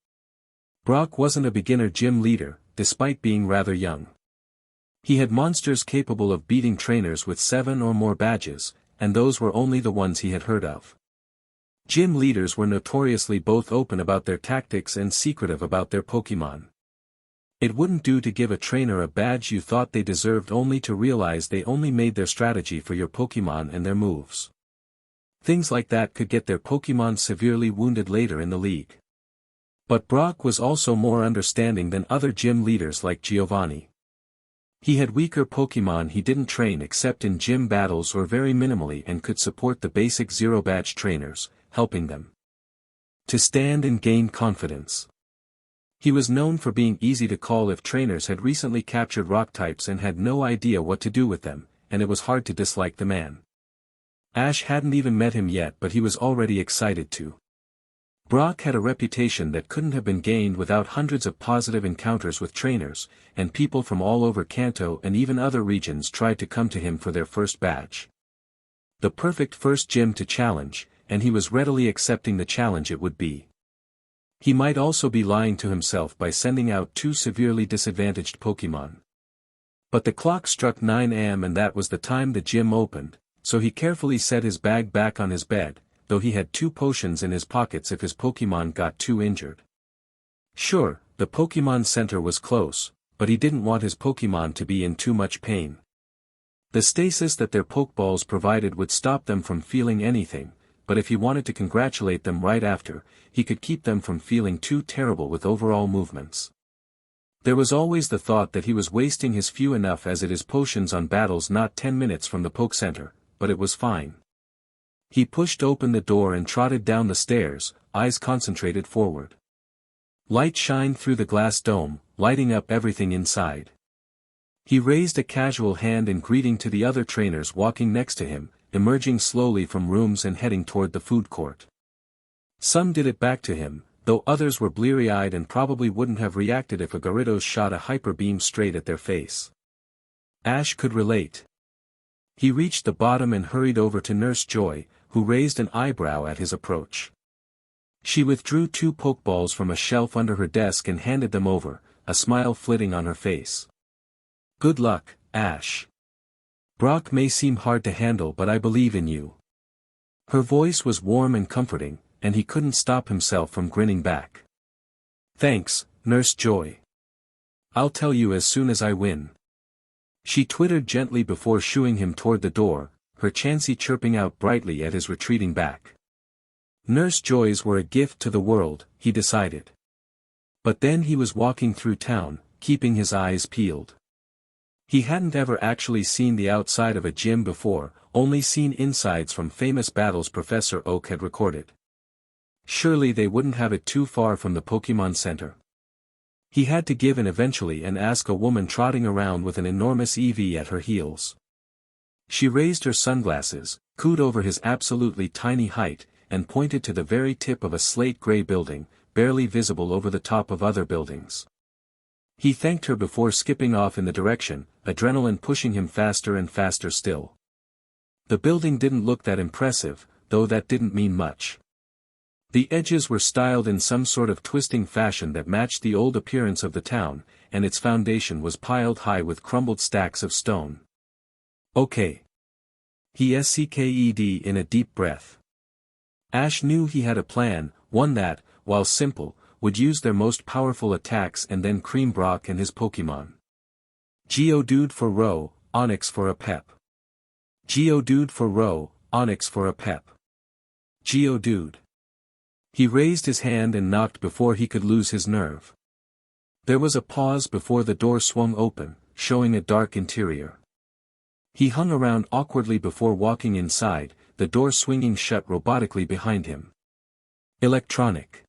Brock wasn't a beginner gym leader, despite being rather young. He had monsters capable of beating trainers with 7 or more badges, and those were only the ones he had heard of. Gym leaders were notoriously both open about their tactics and secretive about their Pokémon. It wouldn't do to give a trainer a badge you thought they deserved only to realize they only made their strategy for your Pokémon and their moves. Things like that could get their Pokémon severely wounded later in the league. But Brock was also more understanding than other gym leaders like Giovanni. He had weaker Pokémon he didn't train except in gym battles or very minimally and could support the basic zero-badge trainers, helping them to stand and gain confidence. He was known for being easy to call if trainers had recently captured rock types and had no idea what to do with them, and it was hard to dislike the man. Ash hadn't even met him yet, but he was already excited to. Brock had a reputation that couldn't have been gained without hundreds of positive encounters with trainers, and people from all over Kanto and even other regions tried to come to him for their first badge. The perfect first gym to challenge, and he was readily accepting the challenge it would be. He might also be lying to himself by sending out 2 severely disadvantaged Pokémon. But the clock struck 9 am and that was the time the gym opened, so he carefully set his bag back on his bed, though he had 2 potions in his pockets if his Pokémon got too injured. Sure, the Pokémon Center was close, but he didn't want his Pokémon to be in too much pain. The stasis that their Pokeballs provided would stop them from feeling anything, but if he wanted to congratulate them right after, he could keep them from feeling too terrible with overall movements. There was always the thought that he was wasting his few enough as it is potions on battles not 10 minutes from the Poke Center, but it was fine. He pushed open the door and trotted down the stairs, eyes concentrated forward. Light shined through the glass dome, lighting up everything inside. He raised a casual hand in greeting to the other trainers walking next to him, emerging slowly from rooms and heading toward the food court. Some did it back to him, though others were bleary-eyed and probably wouldn't have reacted if a Gyarados shot a hyper beam straight at their face. Ash could relate. He reached the bottom and hurried over to Nurse Joy, who raised an eyebrow at his approach. She withdrew 2 Pokeballs from a shelf under her desk and handed them over, a smile flitting on her face. Good luck, Ash. Brock may seem hard to handle, but I believe in you. Her voice was warm and comforting, and he couldn't stop himself from grinning back. Thanks, Nurse Joy. I'll tell you as soon as I win. She twittered gently before shooing him toward the door, her Chansey chirping out brightly at his retreating back. Nurse Joys were a gift to the world, he decided. But then he was walking through town, keeping his eyes peeled. He hadn't ever actually seen the outside of a gym before, only seen insides from famous battles Professor Oak had recorded. Surely they wouldn't have it too far from the Pokémon Center. He had to give in eventually and ask a woman trotting around with an enormous EV at her heels. She raised her sunglasses, cooed over his absolutely tiny height, and pointed to the very tip of a slate-gray building, barely visible over the top of other buildings. He thanked her before skipping off in the direction, adrenaline pushing him faster and faster still. The building didn't look that impressive, though that didn't mean much. The edges were styled in some sort of twisting fashion that matched the old appearance of the town, and its foundation was piled high with crumbled stacks of stone. Okay. He sked in a deep breath. Ash knew he had a plan, one that, while simple, would use their most powerful attacks and then cream Brock and his Pokémon. Geodude for row, Onix for a pep. Geodude for row, Onix for a pep. Geodude. He raised his hand and knocked before he could lose his nerve. There was a pause before the door swung open, showing a dark interior. He hung around awkwardly before walking inside, the door swinging shut robotically behind him. Electronic.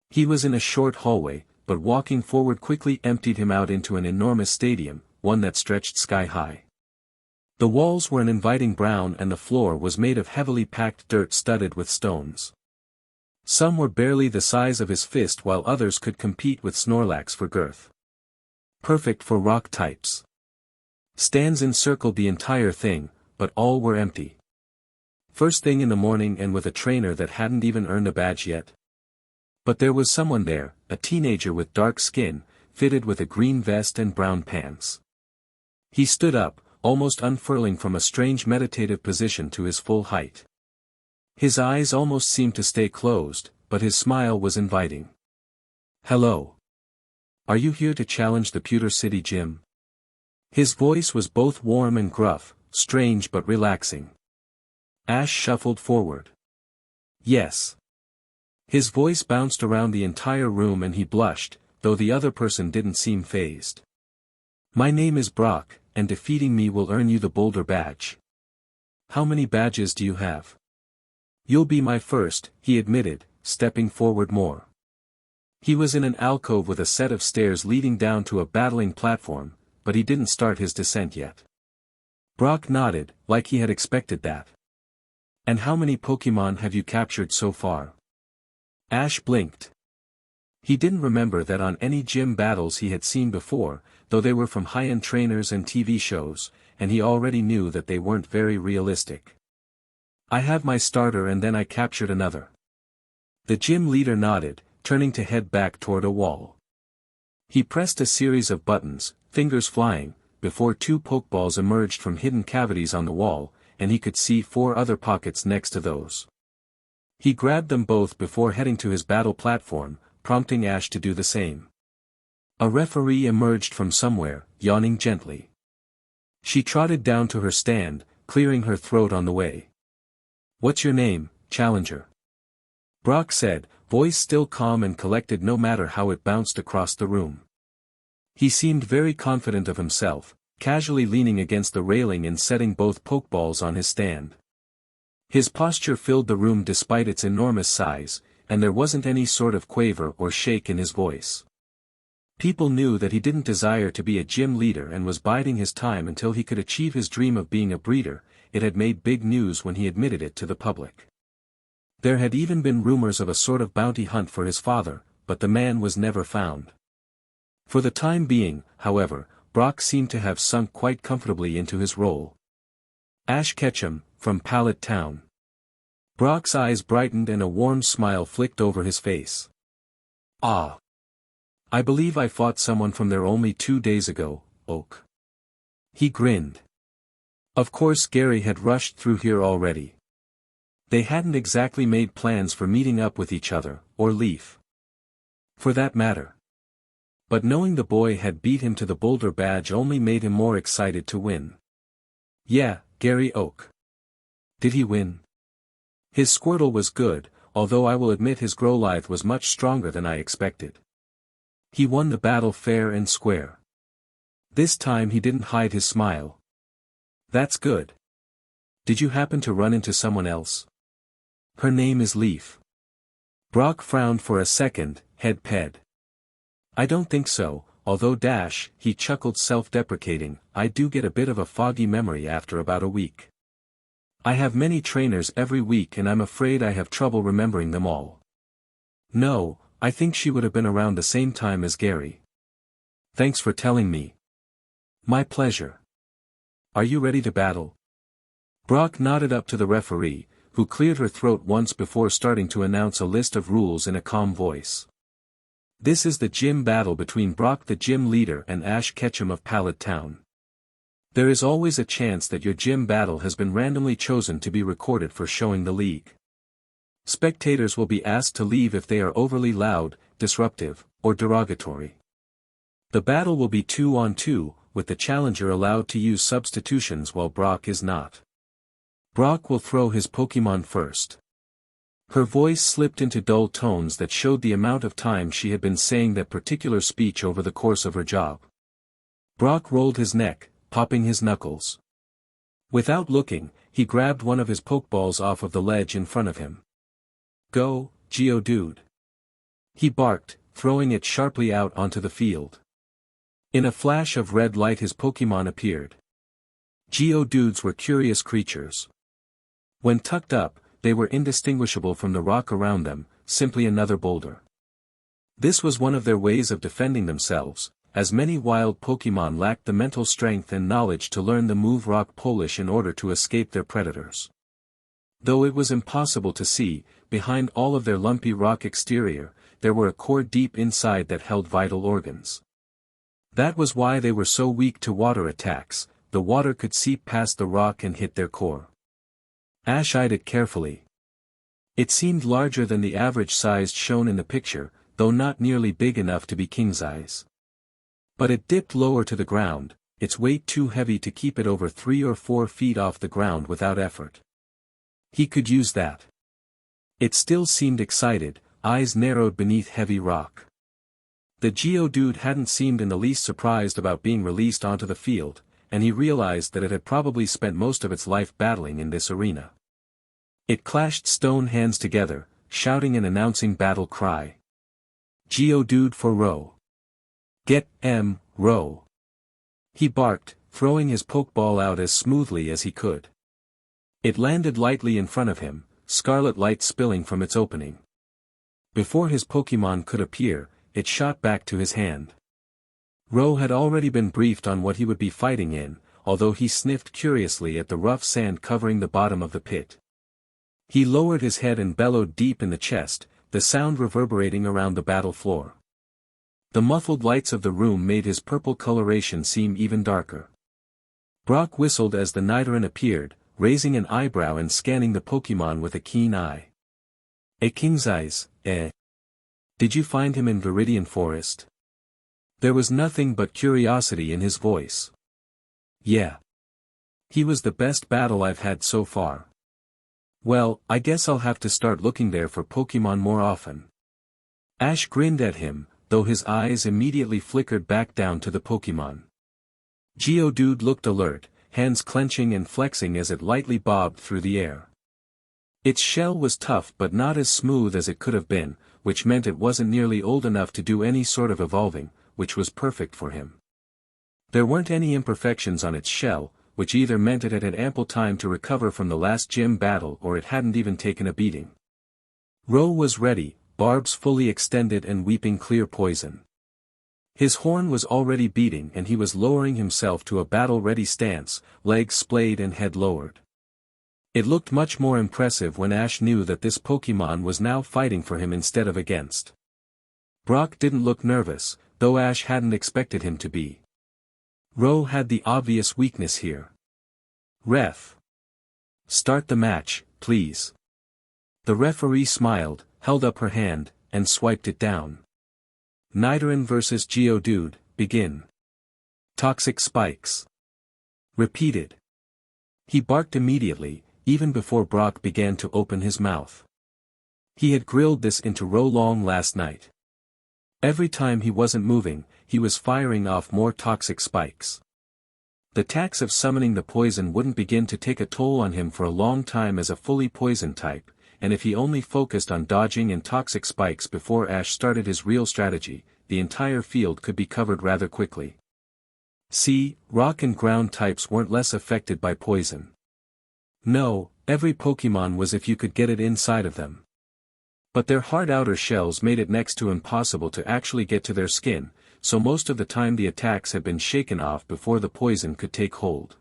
He was in a short hallway, but walking forward quickly emptied him out into an enormous stadium, one that stretched sky-high. The walls were an inviting brown and the floor was made of heavily packed dirt studded with stones. Some were barely the size of his fist while others could compete with Snorlax for girth. Perfect for rock types. Stands encircled the entire thing, but all were empty. First thing in the morning and with a trainer that hadn't even earned a badge yet. But there was someone there, a teenager with dark skin, fitted with a green vest and brown pants. He stood up, almost unfurling from a strange meditative position to his full height. His eyes almost seemed to stay closed, but his smile was inviting. "Hello. Are you here to challenge the Pewter City Gym?" His voice was both warm and gruff, strange but relaxing. Ash shuffled forward. "Yes." His voice bounced around the entire room and he blushed, though the other person didn't seem fazed. "My name is Brock, and defeating me will earn you the Boulder Badge. How many badges do you have?" "You'll be my first," he admitted, stepping forward more. He was in an alcove with a set of stairs leading down to a battling platform, but he didn't start his descent yet. Brock nodded, like he had expected that. "And how many Pokémon have you captured so far?" Ash blinked. He didn't remember that on any gym battles he had seen before, though they were from high-end trainers and TV shows, and he already knew that they weren't very realistic. "I have my starter and then I captured another." The gym leader nodded, turning to head back toward a wall. He pressed a series of buttons, fingers flying, before 2 Pokeballs emerged from hidden cavities on the wall, and he could see 4 other pockets next to those. He grabbed them both before heading to his battle platform, prompting Ash to do the same. A referee emerged from somewhere, yawning gently. She trotted down to her stand, clearing her throat on the way. "What's your name, challenger?" Brock said, voice still calm and collected no matter how it bounced across the room. He seemed very confident of himself, casually leaning against the railing and setting both Pokeballs on his stand. His posture filled the room despite its enormous size, and there wasn't any sort of quaver or shake in his voice. People knew that he didn't desire to be a gym leader and was biding his time until he could achieve his dream of being a breeder. It had made big news when he admitted it to the public. There had even been rumors of a sort of bounty hunt for his father, but the man was never found. For the time being, however, Brock seemed to have sunk quite comfortably into his role. "Ash Ketchum, from Pallet Town." Brock's eyes brightened and a warm smile flicked over his face. "Ah. I believe I fought someone from there only 2 days ago, Oak." He grinned. Of course Gary had rushed through here already. They hadn't exactly made plans for meeting up with each other, or Leaf. For that matter. But knowing the boy had beat him to the Boulder Badge only made him more excited to win. "Yeah, Gary Oak. Did he win?" "His Squirtle was good, although I will admit his Growlithe was much stronger than I expected. He won the battle fair and square." This time he didn't hide his smile. "That's good. Did you happen to run into someone else?" "Her name is Leaf." Brock frowned for a second, head ped. "I don't think so, although he chuckled self-deprecating, I do get a bit of a foggy memory after about a week. I have many trainers every week and I'm afraid I have trouble remembering them all." "No, I think she would have been around the same time as Gary." "Thanks for telling me." "My pleasure. Are you ready to battle?" Brock nodded up to the referee, who cleared her throat once before starting to announce a list of rules in a calm voice. "This is the gym battle between Brock the gym leader and Ash Ketchum of Pallet Town. There is always a chance that your gym battle has been randomly chosen to be recorded for showing the league. Spectators will be asked to leave if they are overly loud, disruptive, or derogatory. The battle will be 2-on-2, with the challenger allowed to use substitutions while Brock is not. Brock will throw his Pokémon first." Her voice slipped into dull tones that showed the amount of time she had been saying that particular speech over the course of her job. Brock rolled his neck, popping his knuckles. Without looking, he grabbed one of his Pokeballs off of the ledge in front of him. "Go, Geodude!" he barked, throwing it sharply out onto the field. In a flash of red light his Pokémon appeared. Geodudes were curious creatures. When tucked up, they were indistinguishable from the rock around them, simply another boulder. This was one of their ways of defending themselves, as many wild Pokémon lacked the mental strength and knowledge to learn the move Rock Polish in order to escape their predators. Though it was impossible to see, behind all of their lumpy rock exterior, there were a core deep inside that held vital organs. That was why they were so weak to water attacks. The water could seep past the rock and hit their core. Ash eyed it carefully. It seemed larger than the average size shown in the picture, though not nearly big enough to be king size. But it dipped lower to the ground, its weight too heavy to keep it over 3 or 4 feet off the ground without effort. He could use that. It still seemed excited, eyes narrowed beneath heavy rock. The Geodude hadn't seemed in the least surprised about being released onto the field, and he realized that it had probably spent most of its life battling in this arena. It clashed stone hands together, shouting and announcing battle cry. Geodude for Ro. Get Ro. He barked, throwing his pokeball out as smoothly as he could. It landed lightly in front of him, scarlet light spilling from its opening. Before his Pokémon could appear, it shot back to his hand. Ro had already been briefed on what he would be fighting in, although he sniffed curiously at the rough sand covering the bottom of the pit. He lowered his head and bellowed deep in the chest, the sound reverberating around the battle floor. The muffled lights of the room made his purple coloration seem even darker. Brock whistled as the Nidoran appeared, raising an eyebrow and scanning the Pokémon with a keen eye. A king's eyes, eh? Did you find him in Viridian Forest? There was nothing but curiosity in his voice. Yeah. He was the best battle I've had so far. Well, I guess I'll have to start looking there for Pokémon more often. Ash grinned at him, though his eyes immediately flickered back down to the Pokémon. Geodude looked alert, hands clenching and flexing as it lightly bobbed through the air. Its shell was tough but not as smooth as it could have been, which meant it wasn't nearly old enough to do any sort of evolving, which was perfect for him. There weren't any imperfections on its shell, which either meant it had had ample time to recover from the last gym battle or it hadn't even taken a beating. Ro was ready, barbs fully extended and weeping clear poison. His horn was already beating and he was lowering himself to a battle-ready stance, legs splayed and head lowered. It looked much more impressive when Ash knew that this Pokémon was now fighting for him instead of against. Brock didn't look nervous, though Ash hadn't expected him to be. Ro had the obvious weakness here. Ref. Start the match, please. The referee smiled, held up her hand, and swiped it down. Nidoran vs. Geodude, begin. Toxic spikes. Repeated. He barked immediately, even before Brock began to open his mouth. He had grilled this into Ro long last night. Every time he wasn't moving, he was firing off more toxic spikes. The tax of summoning the poison wouldn't begin to take a toll on him for a long time as a fully poison type, and if he only focused on dodging and toxic spikes before Ash started his real strategy, the entire field could be covered rather quickly. See, rock and ground types weren't less affected by poison. No, every Pokémon was if you could get it inside of them. But their hard outer shells made it next to impossible to actually get to their skin, so most of the time the attacks had been shaken off before the poison could take hold.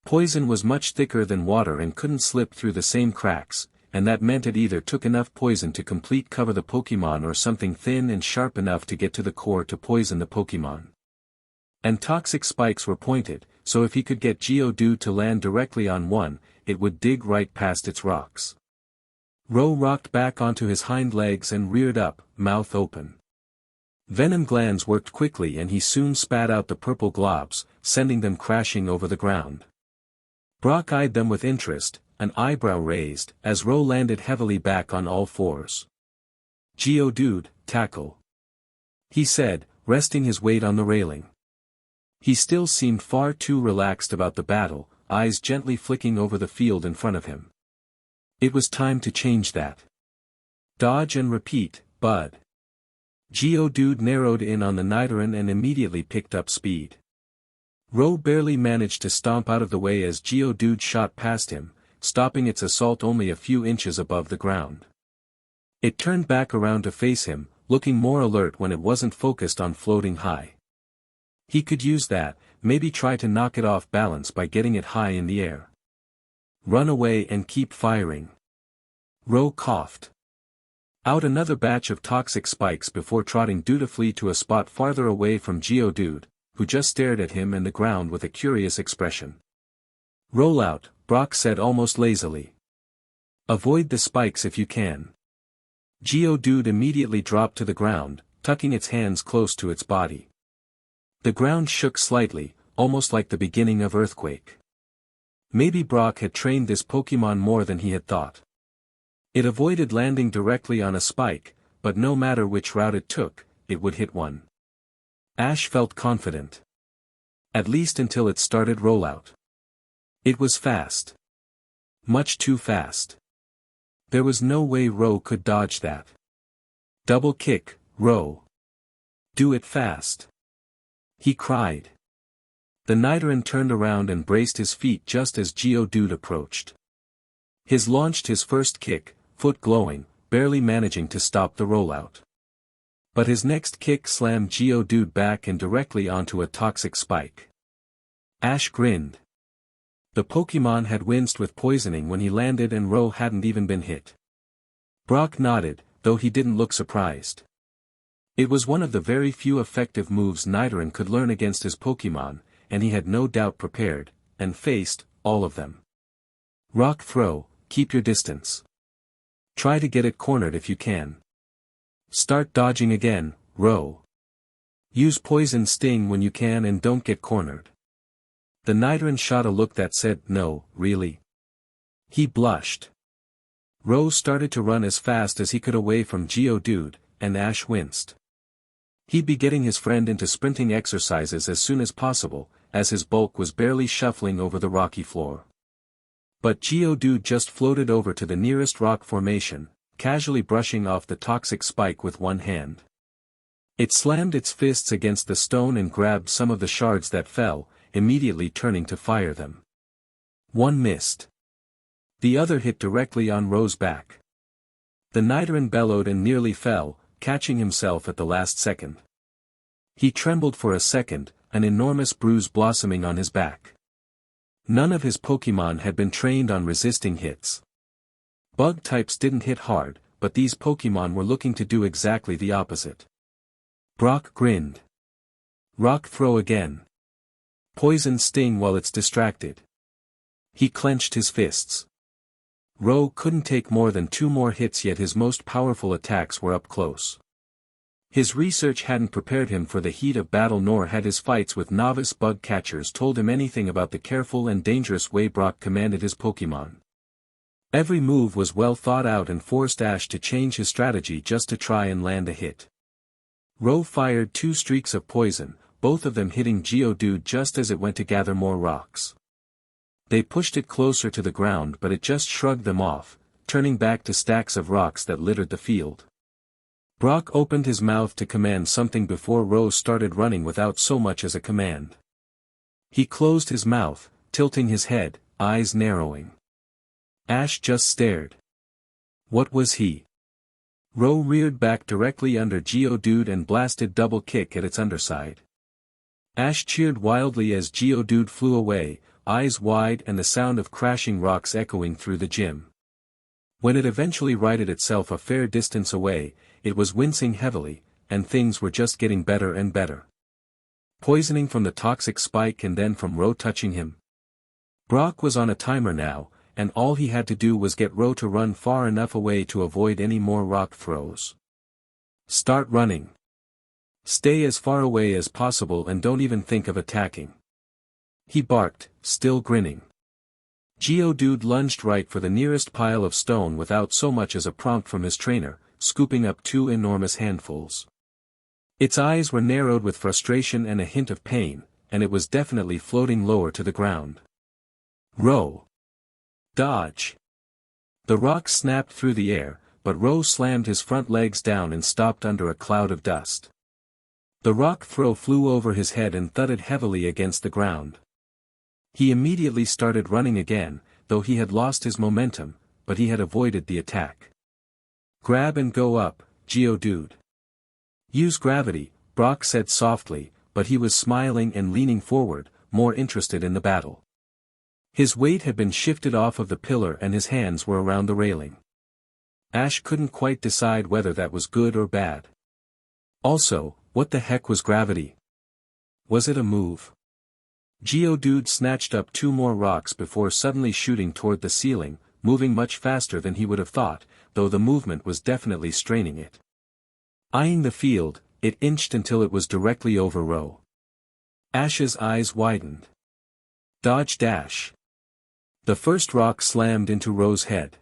Poison was much thicker than water and couldn't slip through the same cracks, and that meant it either took enough poison to complete cover the Pokémon or something thin and sharp enough to get to the core to poison the Pokémon. And toxic spikes were pointed, so if he could get Geodude to land directly on one, it would dig right past its rocks. Ro rocked back onto his hind legs and reared up, mouth open. Venom glands worked quickly and he soon spat out the purple globs, sending them crashing over the ground. Brock eyed them with interest, an eyebrow raised, as Ro landed heavily back on all fours. Geodude, tackle. He said, resting his weight on the railing. He still seemed far too relaxed about the battle, eyes gently flicking over the field in front of him. It was time to change that. Dodge and repeat, bud. Geodude narrowed in on the Nidoran and immediately picked up speed. Ro barely managed to stomp out of the way as Geodude shot past him, stopping its assault only a few inches above the ground. It turned back around to face him, looking more alert when it wasn't focused on floating high. He could use that, maybe try to knock it off balance by getting it high in the air. Run away and keep firing. Ro coughed out another batch of toxic spikes before trotting dutifully to a spot farther away from Geodude, who just stared at him and the ground with a curious expression. Roll out, Brock said almost lazily. Avoid the spikes if you can. Geodude immediately dropped to the ground, tucking its hands close to its body. The ground shook slightly, almost like the beginning of earthquake. Maybe Brock had trained this Pokémon more than he had thought. It avoided landing directly on a spike, but no matter which route it took, it would hit one. Ash felt confident. At least until it started rollout. It was fast. Much too fast. There was no way Ro could dodge that. Double kick, Ro. Do it fast. He cried. The Nidoran turned around and braced his feet just as Geodude approached. His launched his first kick, foot glowing, barely managing to stop the rollout. But his next kick slammed Geodude back and directly onto a toxic spike. Ash grinned. The Pokémon had winced with poisoning when he landed and Ro hadn't even been hit. Brock nodded, though he didn't look surprised. It was one of the very few effective moves Nidoran could learn against his Pokémon, and he had no doubt prepared, and faced, all of them. Rock throw, keep your distance. Try to get it cornered if you can. Start dodging again, Ro. Use poison sting when you can and don't get cornered. The Nidoran shot a look that said, no, really. He blushed. Ro started to run as fast as he could away from Geodude, and Ash winced. He'd be getting his friend into sprinting exercises as soon as possible, as his bulk was barely shuffling over the rocky floor. But Geodude just floated over to the nearest rock formation, casually brushing off the toxic spike with one hand. It slammed its fists against the stone and grabbed some of the shards that fell, immediately turning to fire them. One missed. The other hit directly on Ro's back. The Nidoran bellowed and nearly fell, catching himself at the last second. He trembled for a second, an enormous bruise blossoming on his back. None of his Pokémon had been trained on resisting hits. Bug types didn't hit hard, but these Pokémon were looking to do exactly the opposite. Brock grinned. Rock throw again. Poison sting while it's distracted. He clenched his fists. Ro couldn't take more than 2 more hits, yet his most powerful attacks were up close. His research hadn't prepared him for the heat of battle, nor had his fights with novice bug catchers told him anything about the careful and dangerous way Brock commanded his Pokémon. Every move was well thought out and forced Ash to change his strategy just to try and land a hit. Ro fired 2 streaks of poison, both of them hitting Geodude just as it went to gather more rocks. They pushed it closer to the ground, but it just shrugged them off, turning back to stacks of rocks that littered the field. Brock opened his mouth to command something before Ro started running without so much as a command. He closed his mouth, tilting his head, eyes narrowing. Ash just stared. What was he? Ro reared back directly under Geodude and blasted double kick at its underside. Ash cheered wildly as Geodude flew away, eyes wide and the sound of crashing rocks echoing through the gym. When it eventually righted itself a fair distance away, it was wincing heavily, and things were just getting better and better. Poisoning from the toxic spike and then from Ro touching him. Brock was on a timer now, and all he had to do was get Ro to run far enough away to avoid any more rock throws. Start running. Stay as far away as possible and don't even think of attacking. He barked, still grinning. Geodude lunged right for the nearest pile of stone without so much as a prompt from his trainer, scooping up 2 enormous handfuls. Its eyes were narrowed with frustration and a hint of pain, and it was definitely floating lower to the ground. Ro. Dodge. The rock snapped through the air, but Ro slammed his front legs down and stopped under a cloud of dust. The rock throw flew over his head and thudded heavily against the ground. He immediately started running again, though he had lost his momentum, but he had avoided the attack. Grab and go up, Geodude. Use gravity, Brock said softly, but he was smiling and leaning forward, more interested in the battle. His weight had been shifted off of the pillar and his hands were around the railing. Ash couldn't quite decide whether that was good or bad. Also, what the heck was gravity? Was it a move? Geodude snatched up 2 more rocks before suddenly shooting toward the ceiling, moving much faster than he would have thought, though the movement was definitely straining it. Eyeing the field, it inched until it was directly over Ro. Ash's eyes widened. Dodge dash. The first rock slammed into Ro's head.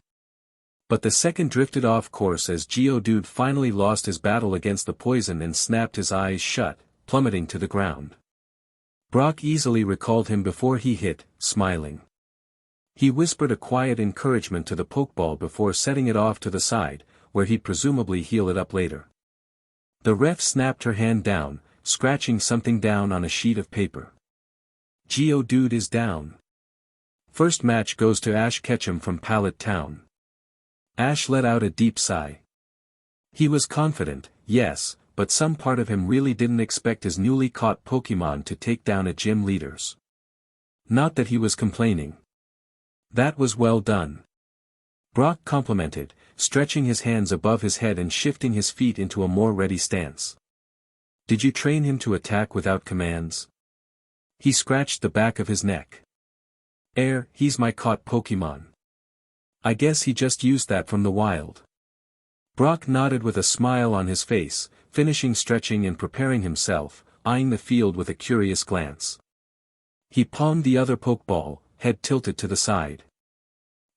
But the second drifted off course as Geodude finally lost his battle against the poison and snapped his eyes shut, plummeting to the ground. Brock easily recalled him before he hit, smiling. He whispered a quiet encouragement to the Pokeball before setting it off to the side, where he'd presumably heal it up later. The ref snapped her hand down, scratching something down on a sheet of paper. Geodude is down. First match goes to Ash Ketchum from Pallet Town. Ash let out a deep sigh. He was confident, yes, but some part of him really didn't expect his newly caught Pokemon to take down a gym leader's. Not that he was complaining. That was well done. Brock complimented, stretching his hands above his head and shifting his feet into a more ready stance. Did you train him to attack without commands? He scratched the back of his neck. He's my caught Pokemon. I guess he just used that from the wild. Brock nodded with a smile on his face, finishing stretching and preparing himself, eyeing the field with a curious glance. He palmed the other Pokeball, head tilted to the side.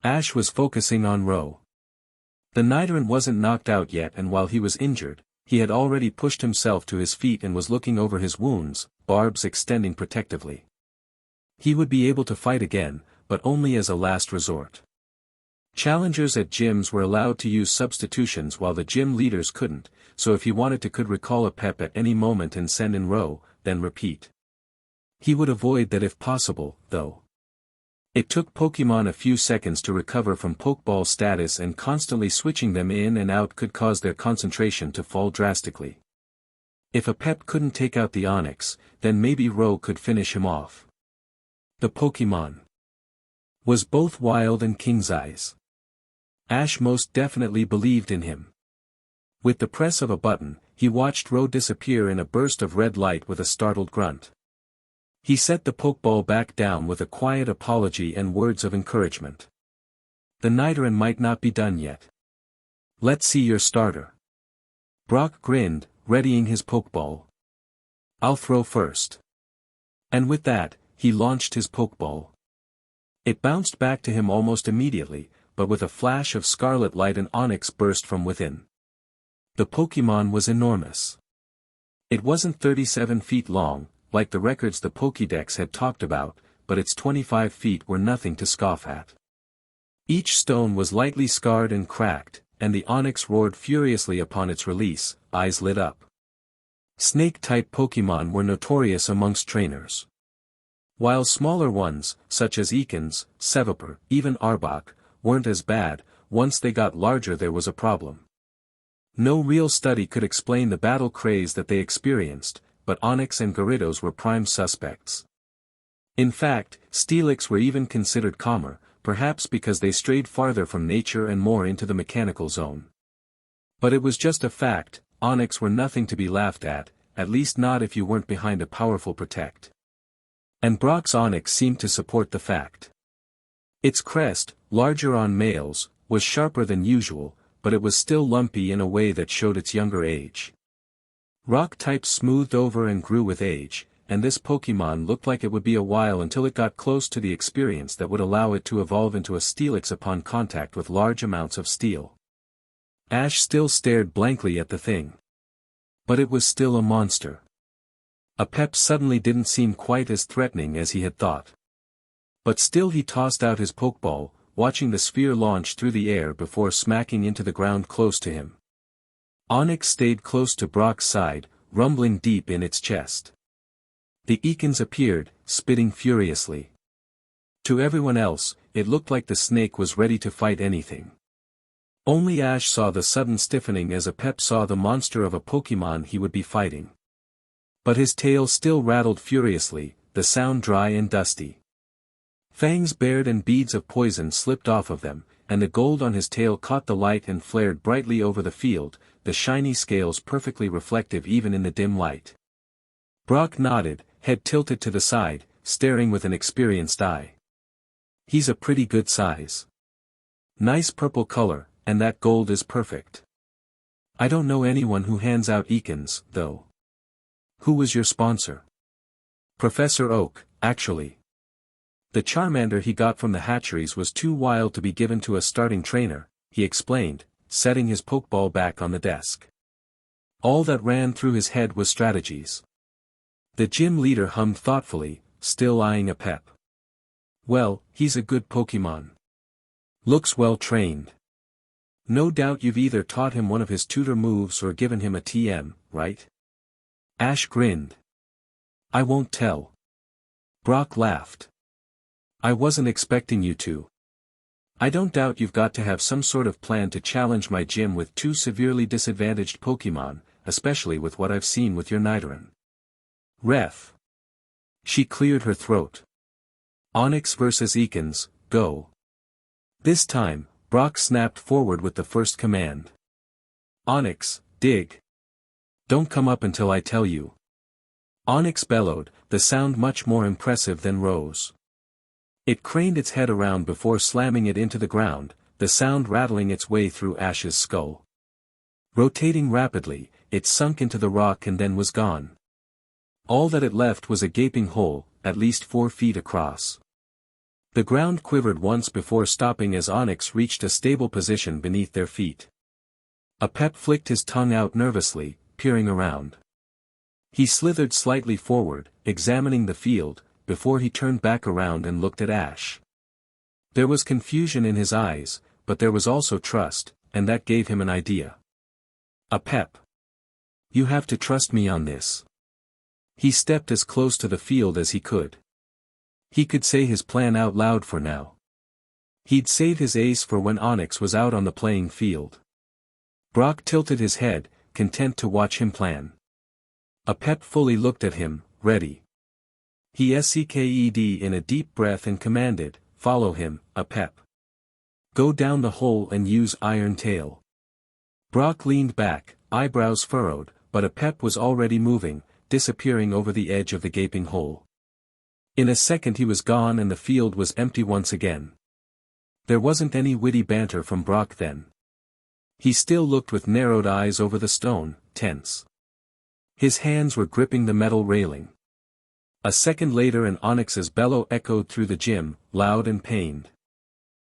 Ash was focusing on Ro. The Nidoran wasn't knocked out yet, and while he was injured, he had already pushed himself to his feet and was looking over his wounds, barbs extending protectively. He would be able to fight again, but only as a last resort. Challengers at gyms were allowed to use substitutions while the gym leaders couldn't, so if he wanted to could recall a pep at any moment and send in Ro, then repeat. He would avoid that if possible, though. It took Pokemon a few seconds to recover from Pokeball status, and constantly switching them in and out could cause their concentration to fall drastically. If a pep couldn't take out the Onix, then maybe Ro could finish him off. The Pokemon was both wild and King's Eyes. Ash most definitely believed in him. With the press of a button, he watched Ro disappear in a burst of red light with a startled grunt. He set the Pokeball back down with a quiet apology and words of encouragement. The Nidoran might not be done yet. Let's see your starter. Brock grinned, readying his Pokeball. I'll throw first. And with that, he launched his Pokeball. It bounced back to him almost immediately, but with a flash of scarlet light an Onix burst from within. The Pokemon was enormous. It wasn't 37 feet long, like the records the Pokédex had talked about, but its 25 feet were nothing to scoff at. Each stone was lightly scarred and cracked, and the Onix roared furiously upon its release, eyes lit up. Snake-type Pokemon were notorious amongst trainers. While smaller ones, such as Ekans, Seviper, even Arbok, weren't as bad, once they got larger there was a problem. No real study could explain the battle craze that they experienced, but Onix and Gyarados were prime suspects. In fact, Steelix were even considered calmer, perhaps because they strayed farther from nature and more into the mechanical zone. But it was just a fact, Onix were nothing to be laughed at least not if you weren't behind a powerful Protect. And Brock's Onix seemed to support the fact. Its crest, larger on males, was sharper than usual, but it was still lumpy in a way that showed its younger age. Rock types smoothed over and grew with age, and this Pokemon looked like it would be a while until it got close to the experience that would allow it to evolve into a Steelix upon contact with large amounts of steel. Ash still stared blankly at the thing. But it was still a monster. A pep suddenly didn't seem quite as threatening as he had thought. But still he tossed out his Pokeball, watching the sphere launch through the air before smacking into the ground close to him. Onix stayed close to Brock's side, rumbling deep in its chest. The Ekans appeared, spitting furiously. To everyone else, it looked like the snake was ready to fight anything. Only Ash saw the sudden stiffening as a pep saw the monster of a Pokemon he would be fighting. But his tail still rattled furiously, the sound dry and dusty. Fangs bared and beads of poison slipped off of them, and the gold on his tail caught the light and flared brightly over the field, the shiny scales perfectly reflective even in the dim light. Brock nodded, head tilted to the side, staring with an experienced eye. He's a pretty good size. Nice purple color, and that gold is perfect. I don't know anyone who hands out Ekans, though. Who was your sponsor? Professor Oak, actually. The Charmander he got from the hatcheries was too wild to be given to a starting trainer, he explained, setting his pokeball back on the desk. All that ran through his head was strategies. The gym leader hummed thoughtfully, still eyeing a pep. Well, he's a good Pokemon. Looks well trained. No doubt you've either taught him one of his tutor moves or given him a TM, right? Ash grinned. I won't tell. Brock laughed. I wasn't expecting you to. I don't doubt you've got to have some sort of plan to challenge my gym with two severely disadvantaged Pokemon, especially with what I've seen with your Nidoran. Ref. She cleared her throat. Onix vs Ekans, go. This time, Brock snapped forward with the first command. Onix, dig. Don't come up until I tell you. Onix bellowed, the sound much more impressive than Rose. It craned its head around before slamming it into the ground, the sound rattling its way through Ash's skull. Rotating rapidly, it sunk into the rock and then was gone. All that it left was a gaping hole, at least 4 feet across. The ground quivered once before stopping as Onix reached a stable position beneath their feet. A pep flicked his tongue out nervously, peering around. He slithered slightly forward, examining the field, before he turned back around and looked at Ash. There was confusion in his eyes, but there was also trust, and that gave him an idea. A pep. You have to trust me on this. He stepped as close to the field as he could. He could say his plan out loud for now. He'd save his ace for when Onix was out on the playing field. Brock tilted his head, content to watch him plan. A pep fully looked at him, ready. He sucked in a deep breath and commanded, follow him, a pep. Go down the hole and use Iron Tail. Brock leaned back, eyebrows furrowed, but a pep was already moving, disappearing over the edge of the gaping hole. In a second he was gone and the field was empty once again. There wasn't any witty banter from Brock then. He still looked with narrowed eyes over the stone, tense. His hands were gripping the metal railing. A second later and Onix's bellow echoed through the gym, loud and pained.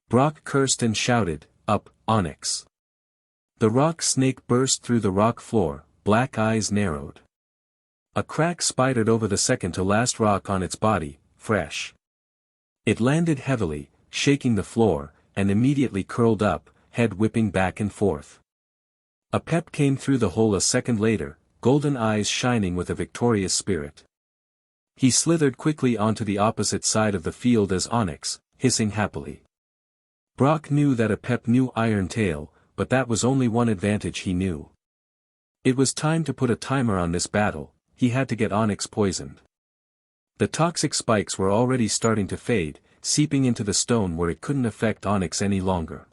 Brock cursed and shouted, up, Onix. The rock snake burst through the rock floor, black eyes narrowed. A crack spidered over the second-to-last rock on its body, fresh. It landed heavily, shaking the floor, and immediately curled up, head whipping back and forth. A pep came through the hole a second later, golden eyes shining with a victorious spirit. He slithered quickly onto the opposite side of the field as Onix, hissing happily. Brock knew that a pep knew Iron Tail, but that was only one advantage he knew. It was time to put a timer on this battle, he had to get Onix poisoned. The toxic spikes were already starting to fade, seeping into the stone where it couldn't affect Onix any longer.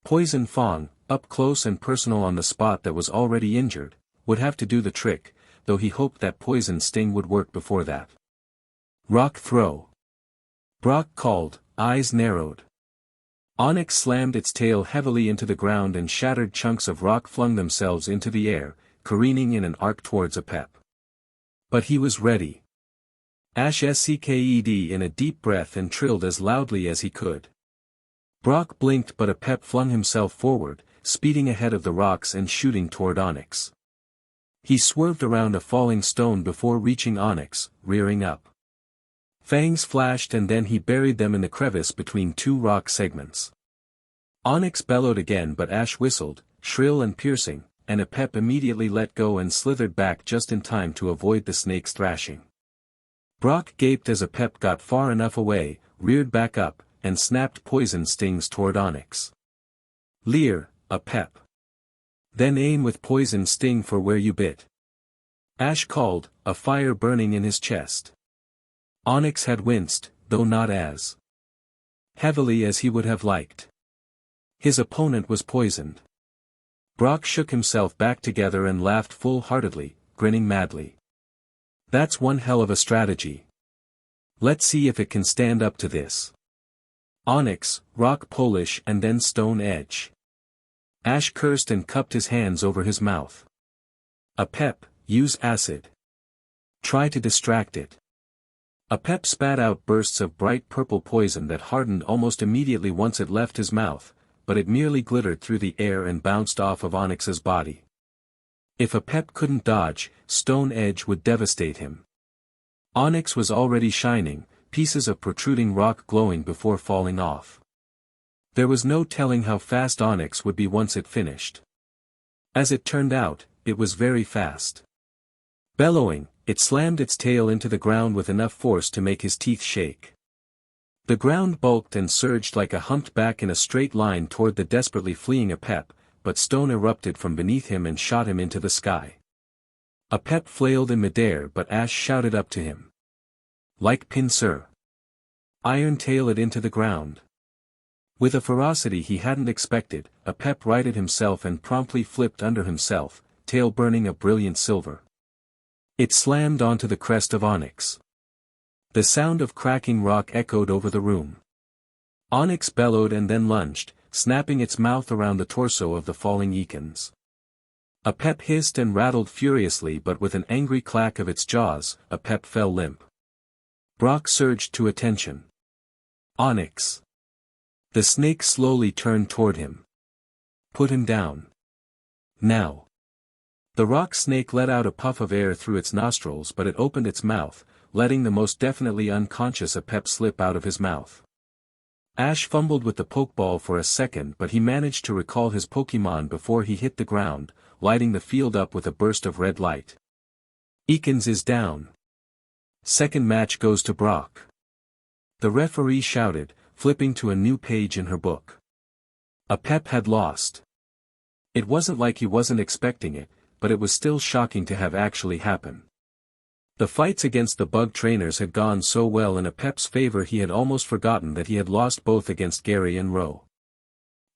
Poison Fang, up close and personal on the spot that was already injured, would have to do the trick, though he hoped that Poison Sting would work before that. Rock throw. Brock called, eyes narrowed. Onix slammed its tail heavily into the ground and shattered chunks of rock flung themselves into the air, careening in an arc towards a pep. But he was ready. Ash sucked in a deep breath and trilled as loudly as he could. Brock blinked but a pep flung himself forward, speeding ahead of the rocks and shooting toward Onix. He swerved around a falling stone before reaching Onix, rearing up. Fangs flashed and then he buried them in the crevice between 2 rock segments. Onix bellowed again but Ash whistled, shrill and piercing, and a pep immediately let go and slithered back just in time to avoid the snake's thrashing. Brock gaped as a pep got far enough away, reared back up, and snapped poison stings toward Onix. Leer, a pep. Then aim with poison sting for where you bit. Ash called, a fire burning in his chest. Onix had winced, though not as heavily as he would have liked. His opponent was poisoned. Brock shook himself back together and laughed full-heartedly, grinning madly. That's one hell of a strategy. Let's see if it can stand up to this. Onyx, Rock Polish and then Stone Edge. Ash cursed and cupped his hands over his mouth. A pep, use acid. Try to distract it. A pep spat out bursts of bright purple poison that hardened almost immediately once it left his mouth, but it merely glittered through the air and bounced off of Onyx's body. If a pep couldn't dodge, Stone Edge would devastate him. Onyx was already shining, pieces of protruding rock glowing before falling off. There was no telling how fast Onyx would be once it finished. As it turned out, it was very fast. Bellowing, it slammed its tail into the ground with enough force to make his teeth shake. The ground bulked and surged like a humped back in a straight line toward the desperately fleeing Apep, but stone erupted from beneath him and shot him into the sky. Apep flailed in midair, but Ash shouted up to him. Like pincer. Iron tail it into the ground. With a ferocity he hadn't expected, Apep righted himself and promptly flipped under himself, tail burning a brilliant silver. It slammed onto the crest of Onyx. The sound of cracking rock echoed over the room. Onyx bellowed and then lunged, snapping its mouth around the torso of the falling Ekans. Apep hissed and rattled furiously, but with an angry clack of its jaws, Apep fell limp. Brock surged to attention. Onyx. The snake slowly turned toward him. Put him down. Now. The rock snake let out a puff of air through its nostrils, but it opened its mouth, letting the most definitely unconscious Apep slip out of his mouth. Ash fumbled with the pokeball for a second, but he managed to recall his Pokémon before he hit the ground, lighting the field up with a burst of red light. Ekans is down. Second match goes to Brock. The referee shouted, flipping to a new page in her book. Apep had lost. It wasn't like he wasn't expecting it, but it was still shocking to have actually happen. The fights against the bug trainers had gone so well in Apep's favor he had almost forgotten that he had lost both against Gary and Ro.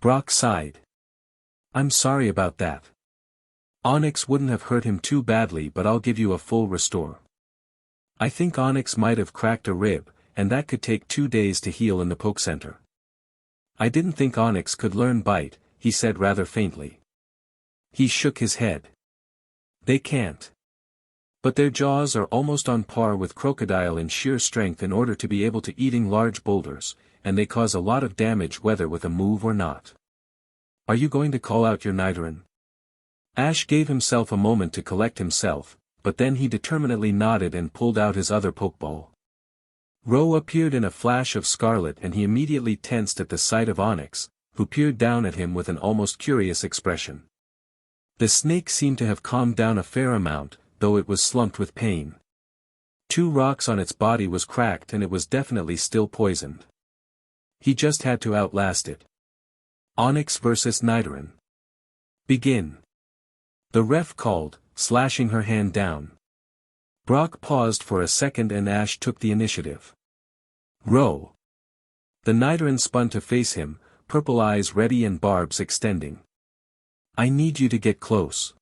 Brock sighed. I'm sorry about that. Onyx wouldn't have hurt him too badly, but I'll give you a full restore. I think Onyx might have cracked a rib, and that could take 2 days to heal in the Poke Center. I didn't think Onyx could learn Bite, he said rather faintly. He shook his head. They can't. But their jaws are almost on par with Crocodile in sheer strength in order to be able to eating large boulders, and they cause a lot of damage whether with a move or not. Are you going to call out your Nidoran? Ash gave himself a moment to collect himself, but then he determinedly nodded and pulled out his other Pokeball. Ro appeared in a flash of scarlet and he immediately tensed at the sight of Onyx, who peered down at him with an almost curious expression. The snake seemed to have calmed down a fair amount, though it was slumped with pain. 2 rocks on its body was cracked and it was definitely still poisoned. He just had to outlast it. Onyx versus Nidoran. Begin. The ref called, slashing her hand down. Brock paused for a second and Ash took the initiative. Ro. The Nidoran spun to face him, purple eyes ready and barbs extending. I need you to get close.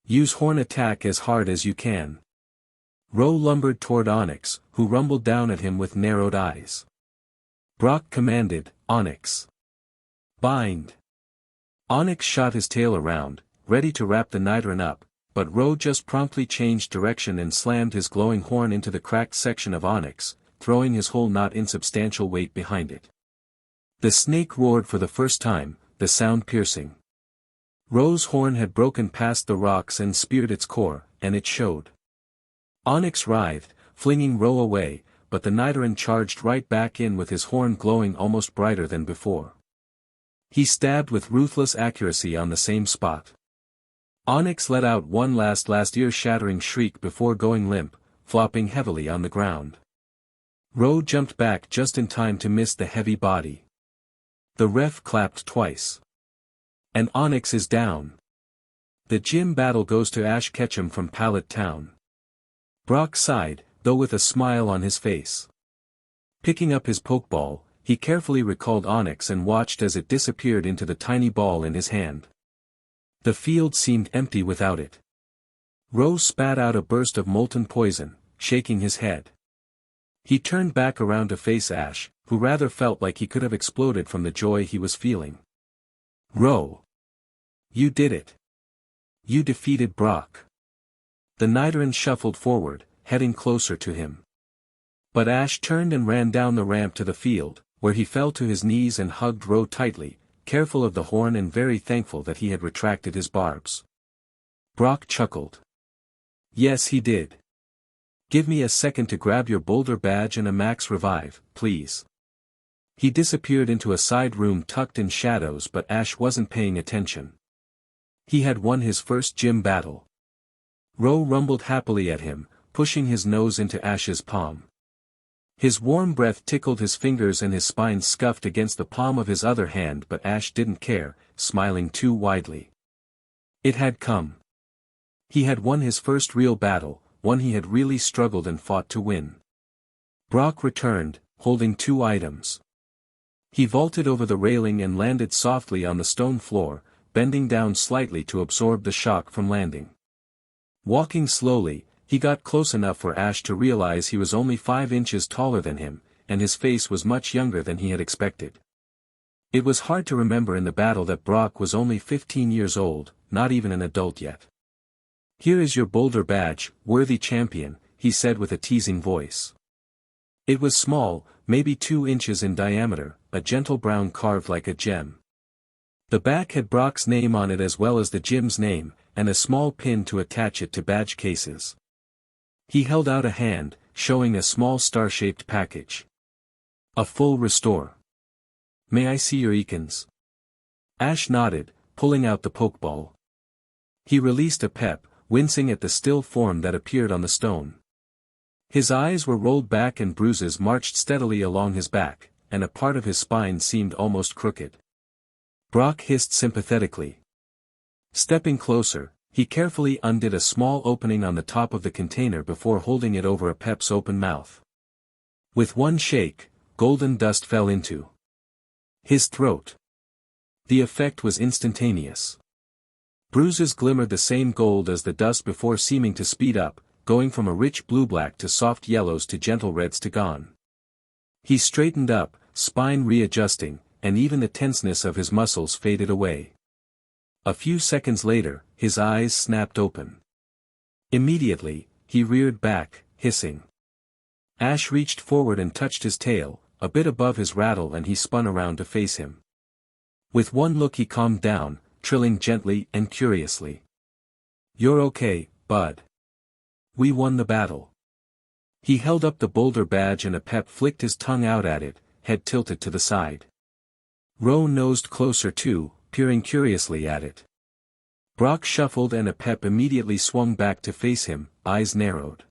Use horn attack as hard as you can. Ro lumbered toward Onyx, who rumbled down at him with narrowed eyes. Brock commanded, Onyx. Bind. Onyx shot his tail around, ready to wrap the Nidoran up, but Ro just promptly changed direction and slammed his glowing horn into the cracked section of Onyx, throwing his whole not insubstantial weight behind it. The snake roared for the first time, the sound piercing. Ro's horn had broken past the rocks and speared its core, and it showed. Onyx writhed, flinging Ro away, but the Nidoran charged right back in with his horn glowing almost brighter than before. He stabbed with ruthless accuracy on the same spot. Onyx let out one last ear-shattering shriek before going limp, flopping heavily on the ground. Ro jumped back just in time to miss the heavy body. The ref clapped twice. And Onyx is down. The gym battle goes to Ash Ketchum from Pallet Town. Brock sighed, though with a smile on his face. Picking up his pokeball, he carefully recalled Onyx and watched as it disappeared into the tiny ball in his hand. The field seemed empty without it. Rose spat out a burst of molten poison, shaking his head. He turned back around to face Ash, who rather felt like he could have exploded from the joy he was feeling. "Ro! You did it! You defeated Brock!" The Nidoran shuffled forward, heading closer to him. But Ash turned and ran down the ramp to the field, where he fell to his knees and hugged Ro tightly, careful of the horn and very thankful that he had retracted his barbs. Brock chuckled. "Yes, he did. Give me a second to grab your boulder badge and a max revive, please." He disappeared into a side room tucked in shadows, but Ash wasn't paying attention. He had won his first gym battle. Ro rumbled happily at him, pushing his nose into Ash's palm. His warm breath tickled his fingers and his spine scuffed against the palm of his other hand, but Ash didn't care, smiling too widely. It had come. He had won his first real battle, one he had really struggled and fought to win. Brock returned, holding 2 items. He vaulted over the railing and landed softly on the stone floor, bending down slightly to absorb the shock from landing. Walking slowly, he got close enough for Ash to realize he was only 5 inches taller than him, and his face was much younger than he had expected. It was hard to remember in the battle that Brock was only 15 years old, not even an adult yet. "Here is your boulder badge, worthy champion," he said with a teasing voice. It was small, maybe 2 inches in diameter, a gentle brown carved like a gem. The back had Brock's name on it as well as the gym's name, and a small pin to attach it to badge cases. He held out a hand, showing a small star-shaped package. "A full restore. May I see your Ekans?" Ash nodded, pulling out the pokeball. He released a pep, wincing at the still form that appeared on the stone. His eyes were rolled back and bruises marched steadily along his back, and a part of his spine seemed almost crooked. Brock hissed sympathetically. Stepping closer, he carefully undid a small opening on the top of the container before holding it over a Pep's open mouth. With one shake, golden dust fell into his throat. The effect was instantaneous. Bruises glimmered the same gold as the dust before seeming to speed up, going from a rich blue-black to soft yellows to gentle reds to gone. He straightened up, spine readjusting, and even the tenseness of his muscles faded away. A few seconds later, his eyes snapped open. Immediately, he reared back, hissing. Ash reached forward and touched his tail, a bit above his rattle, and he spun around to face him. With one look he calmed down, trilling gently and curiously. "You're okay, bud. We won the battle." He held up the boulder badge and a Pep flicked his tongue out at it, head tilted to the side. Ro nosed closer too, peering curiously at it. Brock shuffled and a Pep immediately swung back to face him, eyes narrowed.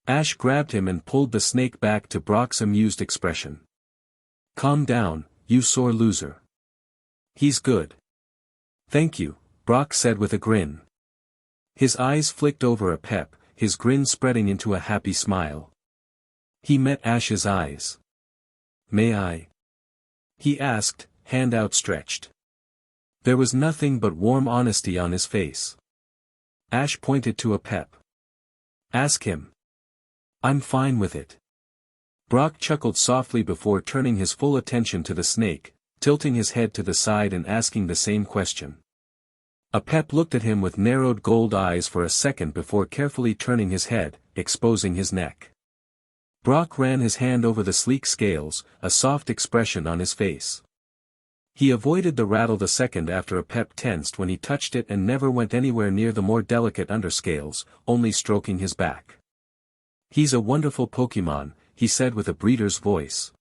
Ash grabbed him and pulled the snake back to Brock's amused expression. "Calm down, you sore loser. He's good." "Thank you," Brock said with a grin. His eyes flicked over a Pep, his grin spreading into a happy smile. He met Ash's eyes. "May I?" he asked, hand outstretched. There was nothing but warm honesty on his face. Ash pointed to a Pep. "Ask him. I'm fine with it." Brock chuckled softly before turning his full attention to the snake, tilting his head to the side and asking the same question. A Pep looked at him with narrowed gold eyes for a second before carefully turning his head, exposing his neck. Brock ran his hand over the sleek scales, a soft expression on his face. He avoided the rattle the second after a Pep tensed when he touched it and never went anywhere near the more delicate underscales, only stroking his back. "He's a wonderful Pokemon," he said with a breeder's voice.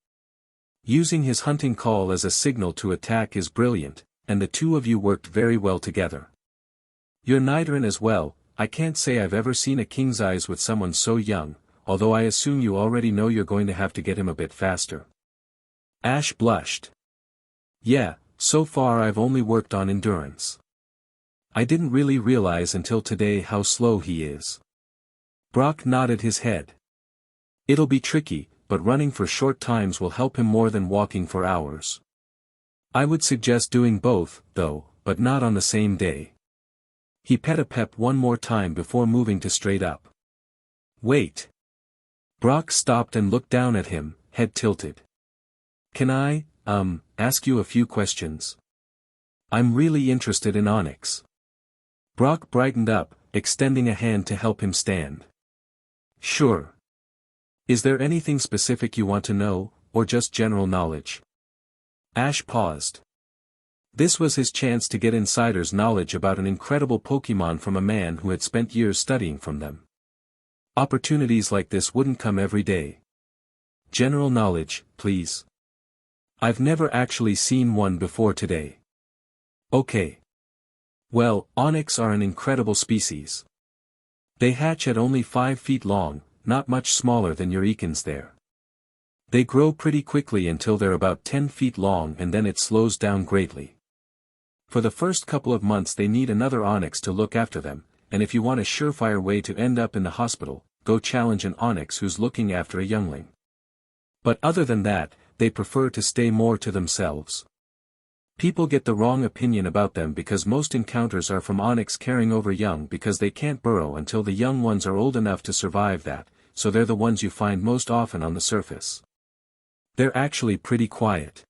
"Using his hunting call as a signal to attack is brilliant, and the two of you worked very well together. You're Nidoran as well. I can't say I've ever seen a king's eyes with someone so young, although I assume you already know you're going to have to get him a bit faster." Ash blushed. "Yeah, so far I've only worked on endurance. I didn't really realize until today how slow he is." Brock nodded his head. "It'll be tricky, but running for short times will help him more than walking for hours. I would suggest doing both, though, but not on the same day. He pet a Pep one more time before moving to straight up. Wait. Brock stopped and looked down at him, head tilted. Can I, ask you a few questions? I'm really interested in Onyx. Brock brightened up, extending a hand to help him stand. Sure. Is there anything specific you want to know, or just general knowledge? Ash paused. This was his chance to get insider's knowledge about an incredible Pokémon from a man who had spent years studying from them. Opportunities like this wouldn't come every day. General knowledge, please. I've never actually seen one before today. Okay. Well, Onyx are an incredible species. They hatch at only 5 feet long, not much smaller than your Ekans there. They grow pretty quickly until they're about 10 feet long and then it slows down greatly. For the first couple of months they need another Onyx to look after them, and if you want a surefire way to end up in the hospital, go challenge an Onyx who's looking after a youngling. But other than that, they prefer to stay more to themselves. People get the wrong opinion about them because most encounters are from Onyx carrying over young because they can't burrow until the young ones are old enough to survive that, so they're the ones you find most often on the surface. They're actually pretty quiet.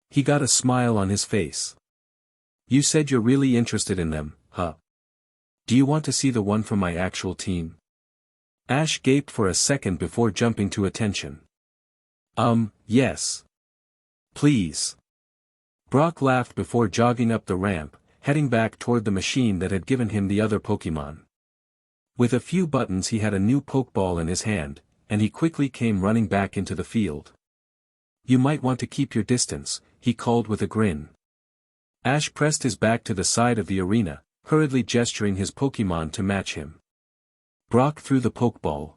He got a smile on his face. You said you're really interested in them, huh? Do you want to see the one from my actual team? Ash gaped for a second before jumping to attention. Yes. Please. Brock laughed before jogging up the ramp, heading back toward the machine that had given him the other Pokémon. With a few buttons he had a new Pokeball in his hand, and he quickly came running back into the field. You might want to keep your distance, he called with a grin. Ash pressed his back to the side of the arena, hurriedly gesturing his Pokémon to match him. Brock threw the Pokeball.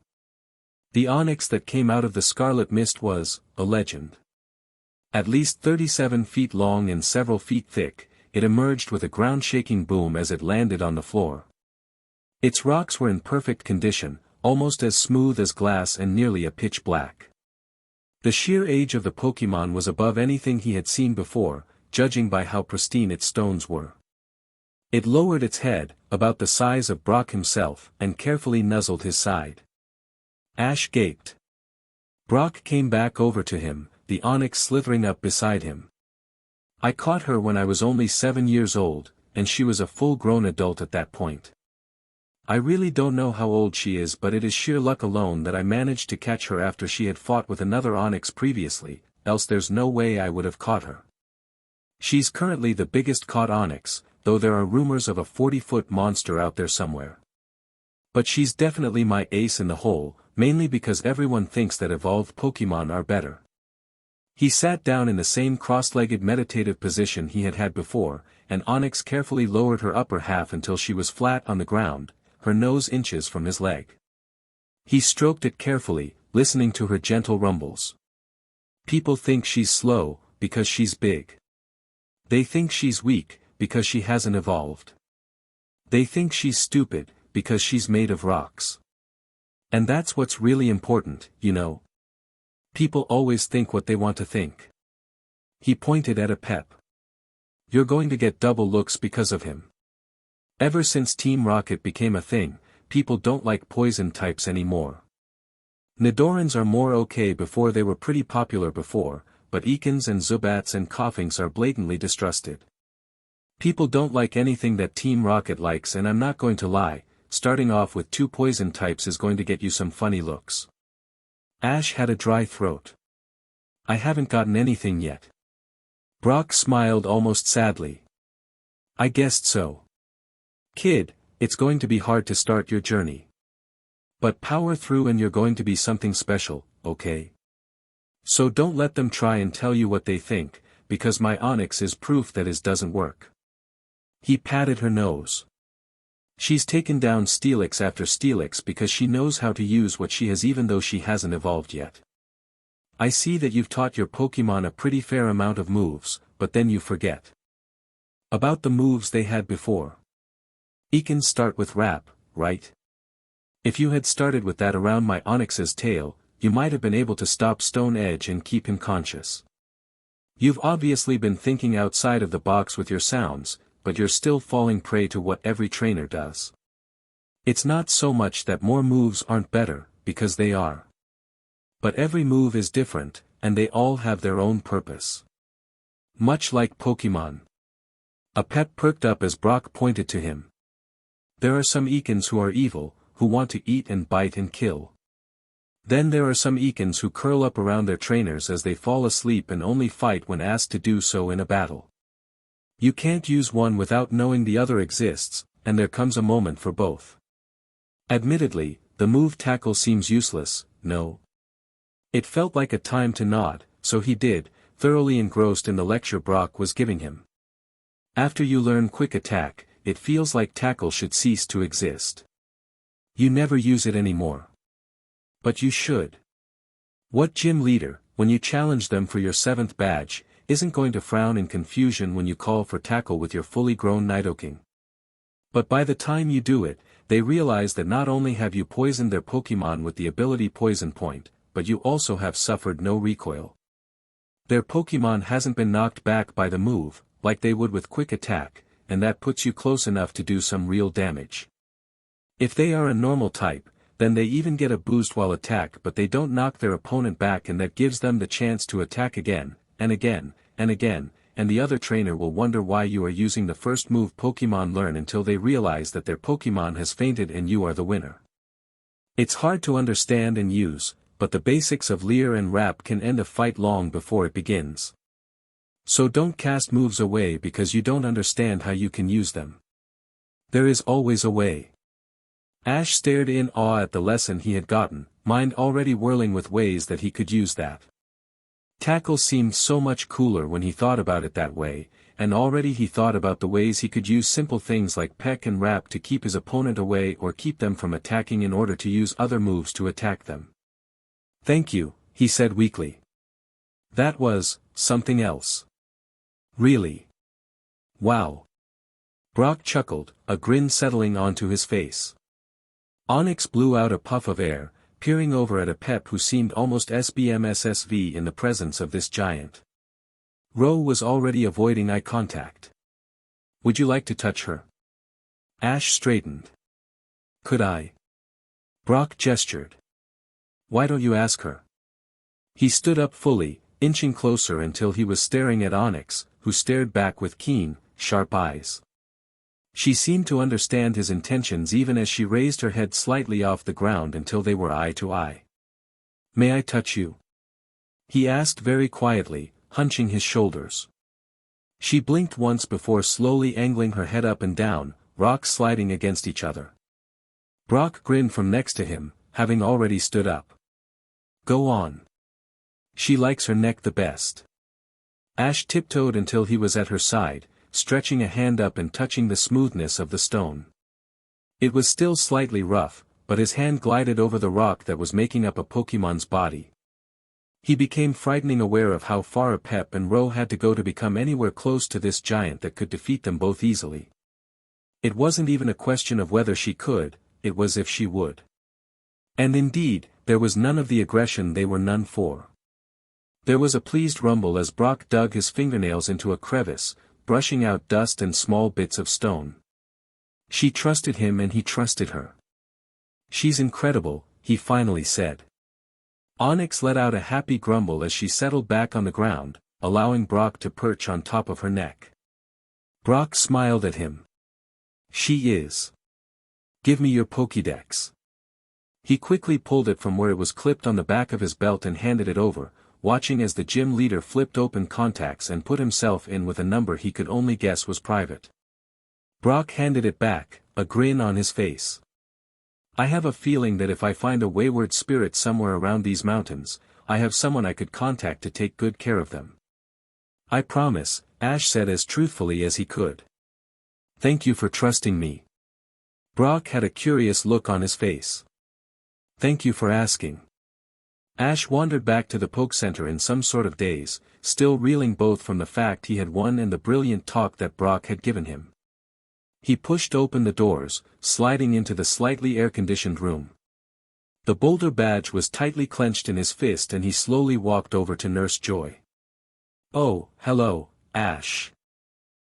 The Onyx that came out of the scarlet mist was a legend. At least 37 feet long and several feet thick, it emerged with a ground-shaking boom as it landed on the floor. Its rocks were in perfect condition, almost as smooth as glass and nearly a pitch black. The sheer age of the Pokémon was above anything he had seen before, judging by how pristine its stones were. It lowered its head, about the size of Brock himself, and carefully nuzzled his side. Ash gaped. Brock came back over to him, the Onyx slithering up beside him. I caught her when I was only 7 years old, and she was a full-grown adult at that point. I really don't know how old she is, but it is sheer luck alone that I managed to catch her after she had fought with another Onyx previously, else there's no way I would have caught her. She's currently the biggest caught Onyx, though there are rumors of a 40-foot monster out there somewhere. But she's definitely my ace in the hole, mainly because everyone thinks that evolved Pokémon are better. He sat down in the same cross-legged meditative position he had had before, and Onyx carefully lowered her upper half until she was flat on the ground, her nose inches from his leg. He stroked it carefully, listening to her gentle rumbles. People think she's slow, because she's big. They think she's weak, because she hasn't evolved. They think she's stupid, because she's made of rocks. And that's what's really important, you know. People always think what they want to think. He pointed at a Pep. You're going to get double looks because of him. Ever since Team Rocket became a thing, people don't like poison types anymore. Nidorans are more okay before they were pretty popular before, but Ekans and Zubats and Coughings are blatantly distrusted. People don't like anything that Team Rocket likes, and I'm not going to lie, starting off with 2 poison types is going to get you some funny looks. Ash had a dry throat. I haven't gotten anything yet. Brock smiled almost sadly. I guessed so. Kid, it's going to be hard to start your journey. But power through and you're going to be something special, okay? So don't let them try and tell you what they think, because my Onyx is proof that his doesn't work. He patted her nose. She's taken down Steelix after Steelix because she knows how to use what she has even though she hasn't evolved yet. I see that you've taught your Pokémon a pretty fair amount of moves, but then you forget about the moves they had before. Ekans start with Wrap, right? If you had started with that around my Onyx's tail, you might have been able to stop Stone Edge and keep him conscious. You've obviously been thinking outside of the box with your sounds, but you're still falling prey to what every trainer does. It's not so much that more moves aren't better, because they are. But every move is different, and they all have their own purpose. Much like Pokemon. A pep perked up as Brock pointed to him. There are some Ekans who are evil, who want to eat and bite and kill. Then there are some Ekans who curl up around their trainers as they fall asleep and only fight when asked to do so in a battle. You can't use one without knowing the other exists, and there comes a moment for both. Admittedly, the move tackle seems useless, no? It felt like a time to nod, so he did, thoroughly engrossed in the lecture Brock was giving him. After you learn quick attack, it feels like tackle should cease to exist. You never use it anymore. But you should. What gym leader, when you challenge them for your 7th badge, isn't going to frown in confusion when you call for tackle with your fully grown Nidoking? But by the time you do it, they realize that not only have you poisoned their Pokemon with the ability Poison Point, but you also have suffered no recoil. Their Pokemon hasn't been knocked back by the move, like they would with quick attack, and that puts you close enough to do some real damage. If they are a normal type, then they even get a boost while attack, but they don't knock their opponent back, and that gives them the chance to attack again, and again, and again, and the other trainer will wonder why you are using the first move Pokemon learn until they realize that their Pokemon has fainted and you are the winner. It's hard to understand and use, but the basics of Leer and Wrap can end a fight long before it begins. So don't cast moves away because you don't understand how you can use them. There is always a way. Ash stared in awe at the lesson he had gotten, mind already whirling with ways that he could use that. Tackle seemed so much cooler when he thought about it that way, and already he thought about the ways he could use simple things like Peck and Wrap to keep his opponent away or keep them from attacking in order to use other moves to attack them. "Thank you," he said weakly. "That was something else." "Really? Wow." Brock chuckled, a grin settling onto his face. Onyx blew out a puff of air, peering over at a Pep who seemed almost SBMSSV in the presence of this giant. Ro was already avoiding eye contact. "Would you like to touch her?" Ash straightened. "Could I?" Brock gestured. "Why don't you ask her?" He stood up fully, inching closer until he was staring at Onyx, who stared back with keen, sharp eyes. She seemed to understand his intentions even as she raised her head slightly off the ground until they were eye to eye. "May I touch you?" he asked very quietly, hunching his shoulders. She blinked once before slowly angling her head up and down, rocks sliding against each other. Brock grinned from next to him, having already stood up. "Go on. She likes her neck the best." Ash tiptoed until he was at her side, stretching a hand up and touching the smoothness of the stone. It was still slightly rough, but his hand glided over the rock that was making up a Pokemon's body. He became frighteningly aware of how far a Pep and Ro had to go to become anywhere close to this giant that could defeat them both easily. It wasn't even a question of whether she could, it was if she would. And indeed, there was none of the aggression they were none for. There was a pleased rumble as Brock dug his fingernails into a crevice, brushing out dust and small bits of stone. She trusted him and he trusted her. "She's incredible," he finally said. Onyx let out a happy grumble as she settled back on the ground, allowing Brock to perch on top of her neck. Brock smiled at him. "She is. Give me your Pokédex." He quickly pulled it from where it was clipped on the back of his belt and handed it over, watching as the gym leader flipped open contacts and put himself in with a number he could only guess was private. Brock handed it back, a grin on his face. "I have a feeling that if I find a wayward spirit somewhere around these mountains, I have someone I could contact to take good care of them." "I promise," Ash said as truthfully as he could. "Thank you for trusting me." Brock had a curious look on his face. "Thank you for asking." Ash wandered back to the Poke Center in some sort of daze, still reeling both from the fact he had won and the brilliant talk that Brock had given him. He pushed open the doors, sliding into the slightly air-conditioned room. The boulder badge was tightly clenched in his fist and he slowly walked over to Nurse Joy. "Oh, hello, Ash.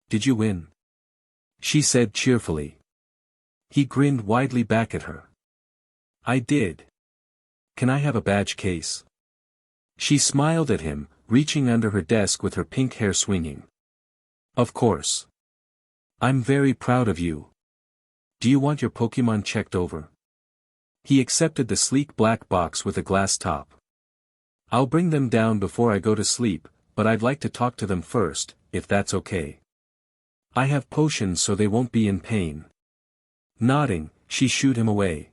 Did you win?" she said cheerfully. He grinned widely back at her. "I did. Can I have a badge case?" She smiled at him, reaching under her desk with her pink hair swinging. "Of course. I'm very proud of you. Do you want your Pokémon checked over?" He accepted the sleek black box with a glass top. "I'll bring them down before I go to sleep, but I'd like to talk to them first, if that's okay. I have potions so they won't be in pain." Nodding, she shooed him away.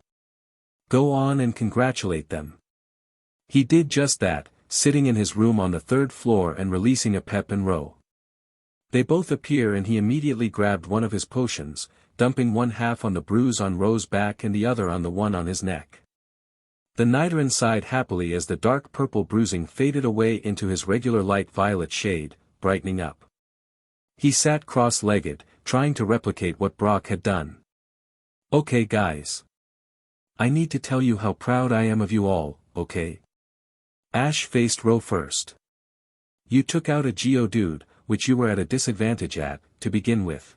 "Go on and congratulate them." He did just that, sitting in his room on the third floor and releasing a Pep and Ro. They both appear and he immediately grabbed one of his potions, dumping one half on the bruise on Ro's back and the other on the one on his neck. The Nidoran sighed happily as the dark purple bruising faded away into his regular light violet shade, brightening up. He sat cross-legged, trying to replicate what Brock had done. "Okay guys. I need to tell you how proud I am of you all, okay?" Ash faced Ro first. "You took out a Geodude, which you were at a disadvantage at, to begin with.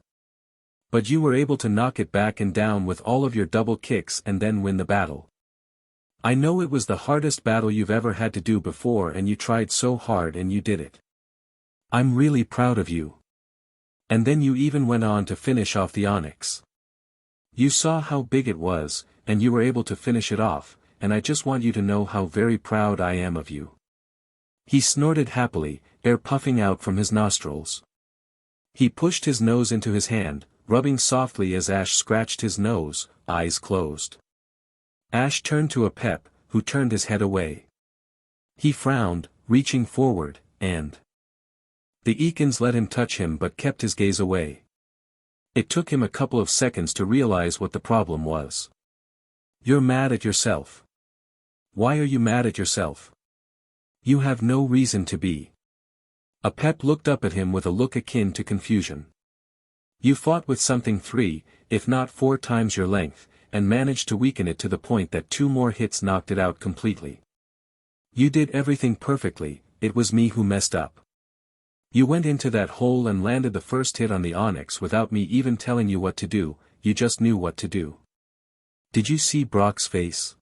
But you were able to knock it back and down with all of your double kicks and then win the battle. I know it was the hardest battle you've ever had to do before and you tried so hard and you did it. I'm really proud of you. And then you even went on to finish off the Onix. You saw how big it was, and you were able to finish it off, and I just want you to know how very proud I am of you." He snorted happily, air puffing out from his nostrils. He pushed his nose into his hand, rubbing softly as Ash scratched his nose, eyes closed. Ash turned to a Pep, who turned his head away. He frowned, reaching forward, and the Ekans let him touch him but kept his gaze away. It took him a couple of seconds to realize what the problem was. "You're mad at yourself. Why are you mad at yourself? You have no reason to be." A Pep looked up at him with a look akin to confusion. "You fought with something 3, if not 4 times your length, and managed to weaken it to the point that 2 more hits knocked it out completely. You did everything perfectly, it was me who messed up. You went into that hole and landed the first hit on the Onix without me even telling you what to do, you just knew what to do. Did you see Brock's face?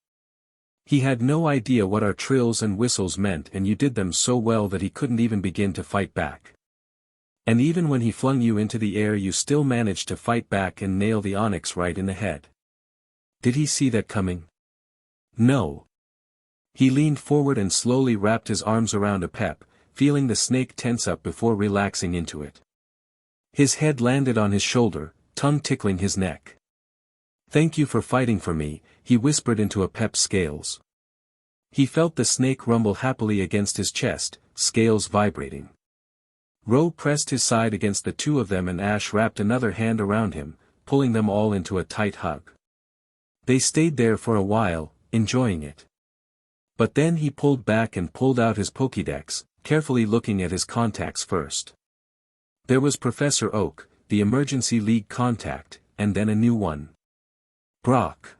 He had no idea what our trills and whistles meant and you did them so well that he couldn't even begin to fight back. And even when he flung you into the air you still managed to fight back and nail the Onix right in the head. Did he see that coming? No." He leaned forward and slowly wrapped his arms around a Pep, feeling the snake tense up before relaxing into it. His head landed on his shoulder, tongue tickling his neck. "Thank you for fighting for me," he whispered into a Pep's scales. He felt the snake rumble happily against his chest, scales vibrating. Ro pressed his side against the two of them and Ash wrapped another hand around him, pulling them all into a tight hug. They stayed there for a while, enjoying it. But then he pulled back and pulled out his Pokédex, carefully looking at his contacts first. There was Professor Oak, the emergency league contact, and then a new one. Brock.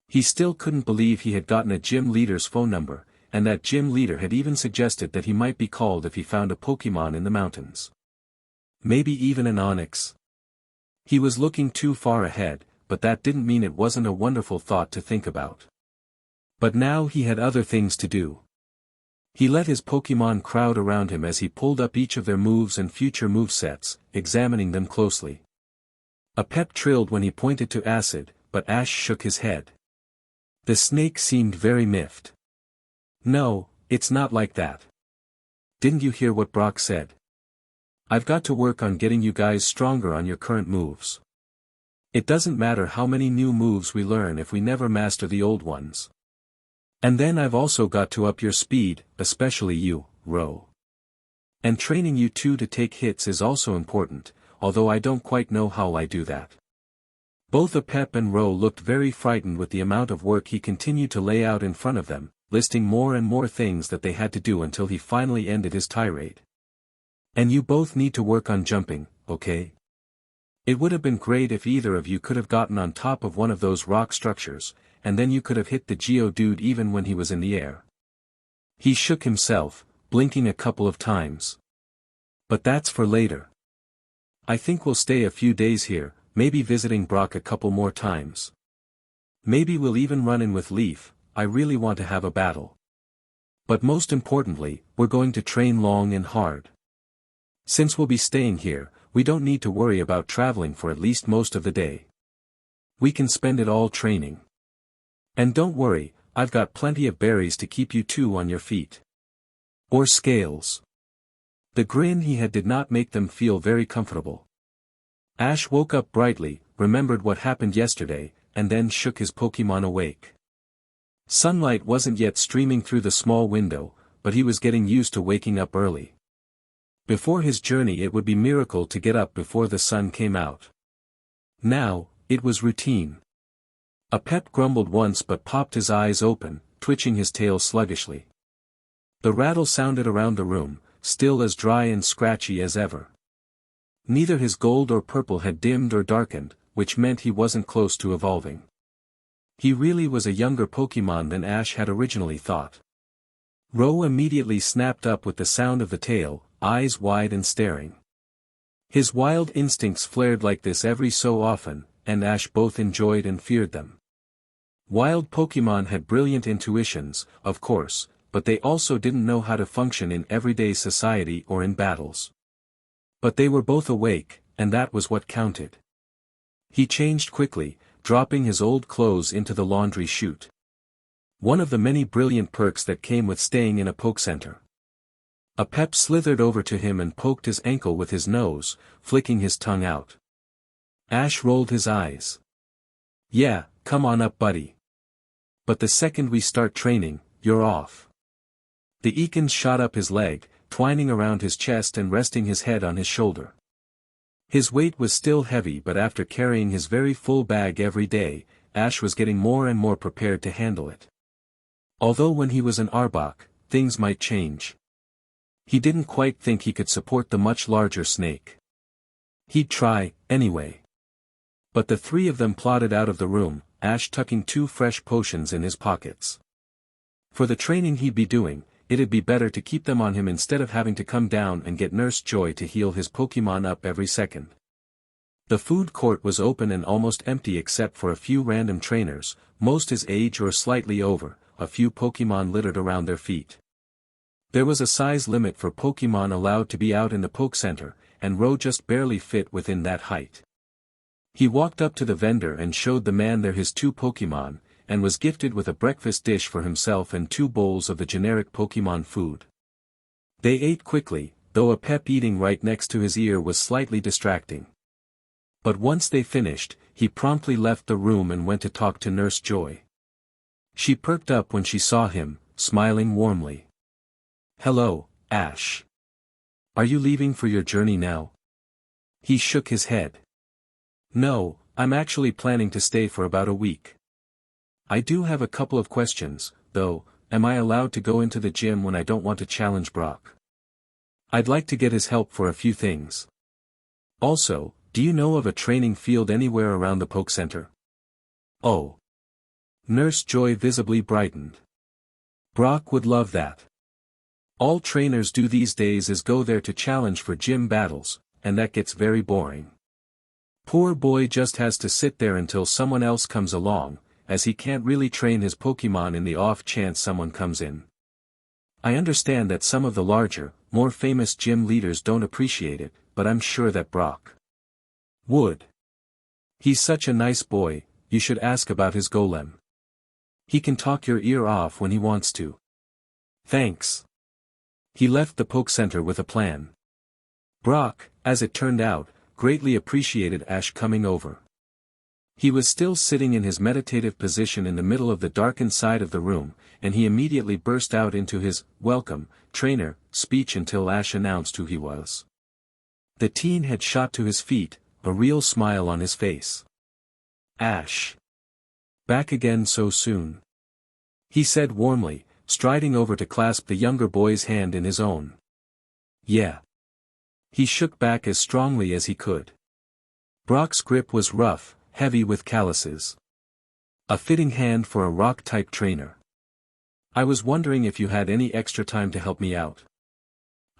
He still couldn't believe he had gotten a gym leader's phone number, and that gym leader had even suggested that he might be called if he found a Pokémon in the mountains. Maybe even an Onix. He was looking too far ahead, but that didn't mean it wasn't a wonderful thought to think about. But now he had other things to do. He let his Pokémon crowd around him as he pulled up each of their moves and future movesets, examining them closely. A Pep trilled when he pointed to Acid, but Ash shook his head. The snake seemed very miffed. "No, it's not like that. Didn't you hear what Brock said? I've got to work on getting you guys stronger on your current moves. It doesn't matter how many new moves we learn if we never master the old ones. And then I've also got to up your speed, especially you, Ro. And training you two to take hits is also important, although I don't quite know how I do that." Both Pep and Ro looked very frightened with the amount of work he continued to lay out in front of them, listing more and more things that they had to do until he finally ended his tirade. "And you both need to work on jumping, okay? It would have been great if either of you could have gotten on top of one of those rock structures, and then you could have hit the Geodude even when he was in the air. He shook himself, blinking a couple of times. But that's for later. I think we'll stay a few days here, maybe visiting Brock a couple more times. Maybe we'll even run in with Leaf. I really want to have a battle. But most importantly, we're going to train long and hard. Since we'll be staying here, we don't need to worry about traveling for at least most of the day. We can spend it all training. And don't worry, I've got plenty of berries to keep you two on your feet. Or scales. The grin he had did not make them feel very comfortable. Ash woke up brightly, remembered what happened yesterday, and then shook his Pokemon awake. Sunlight wasn't yet streaming through the small window, but he was getting used to waking up early. Before his journey it would be miracle to get up before the sun came out. Now, it was routine. A pet grumbled once but popped his eyes open, twitching his tail sluggishly. The rattle sounded around the room, still as dry and scratchy as ever. Neither his gold or purple had dimmed or darkened, which meant he wasn't close to evolving. He really was a younger Pokemon than Ash had originally thought. Ro immediately snapped up with the sound of the tail, eyes wide and staring. His wild instincts flared like this every so often, and Ash both enjoyed and feared them. Wild Pokemon had brilliant intuitions, of course, but they also didn't know how to function in everyday society or in battles. But they were both awake, and that was what counted. He changed quickly, dropping his old clothes into the laundry chute. One of the many brilliant perks that came with staying in a poke center. A pep slithered over to him and poked his ankle with his nose, flicking his tongue out. Ash rolled his eyes. Yeah, come on up buddy. But the second we start training, you're off. The Ekans shot up his leg, twining around his chest and resting his head on his shoulder. His weight was still heavy but after carrying his very full bag every day, Ash was getting more and more prepared to handle it. Although when he was an Arbok, things might change. He didn't quite think he could support the much larger snake. He'd try, anyway. But the three of them plodded out of the room, Ash tucking 2 fresh potions in his pockets. For the training he'd be doing, it'd be better to keep them on him instead of having to come down and get Nurse Joy to heal his Pokemon up every second. The food court was open and almost empty except for a few random trainers, most his age or slightly over, a few Pokemon littered around their feet. There was a size limit for Pokemon allowed to be out in the Poke Center, and Ro just barely fit within that height. He walked up to the vendor and showed the man there his 2 Pokemon, and was gifted with a breakfast dish for himself and 2 bowls of the generic Pokemon food. They ate quickly, though a pep eating right next to his ear was slightly distracting. But once they finished, he promptly left the room and went to talk to Nurse Joy. She perked up when she saw him, smiling warmly. Hello, Ash. Are you leaving for your journey now? He shook his head. No, I'm actually planning to stay for about a week. I do have a couple of questions, though. Am I allowed to go into the gym when I don't want to challenge Brock? I'd like to get his help for a few things. Also, do you know of a training field anywhere around the Poke Center? Oh. Nurse Joy visibly brightened. Brock would love that. All trainers do these days is go there to challenge for gym battles, and that gets very boring. Poor boy just has to sit there until someone else comes along, as he can't really train his Pokemon in the off chance someone comes in. I understand that some of the larger, more famous gym leaders don't appreciate it, but I'm sure that Brock would. He's such a nice boy, you should ask about his golem. He can talk your ear off when he wants to. Thanks. He left the Poke Center with a plan. Brock, as it turned out, greatly appreciated Ash coming over. He was still sitting in his meditative position in the middle of the darkened side of the room, and he immediately burst out into his "welcome, trainer" speech until Ash announced who he was. The teen had shot to his feet, a real smile on his face. Ash. Back again so soon? He said warmly, striding over to clasp the younger boy's hand in his own. Yeah. He shook back as strongly as he could. Brock's grip was rough, heavy with calluses. A fitting hand for a rock-type trainer. I was wondering if you had any extra time to help me out.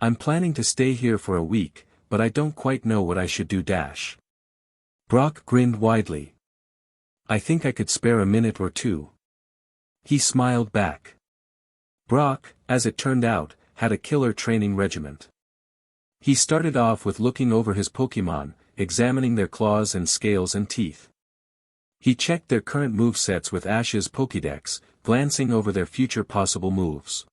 I'm planning to stay here for a week, but I don't quite know what I should do. Brock grinned widely. I think I could spare a minute or two. He smiled back. Brock, as it turned out, had a killer training regiment. He started off with looking over his Pokémon, examining their claws and scales and teeth. He checked their current movesets with Ash's Pokédex, glancing over their future possible moves.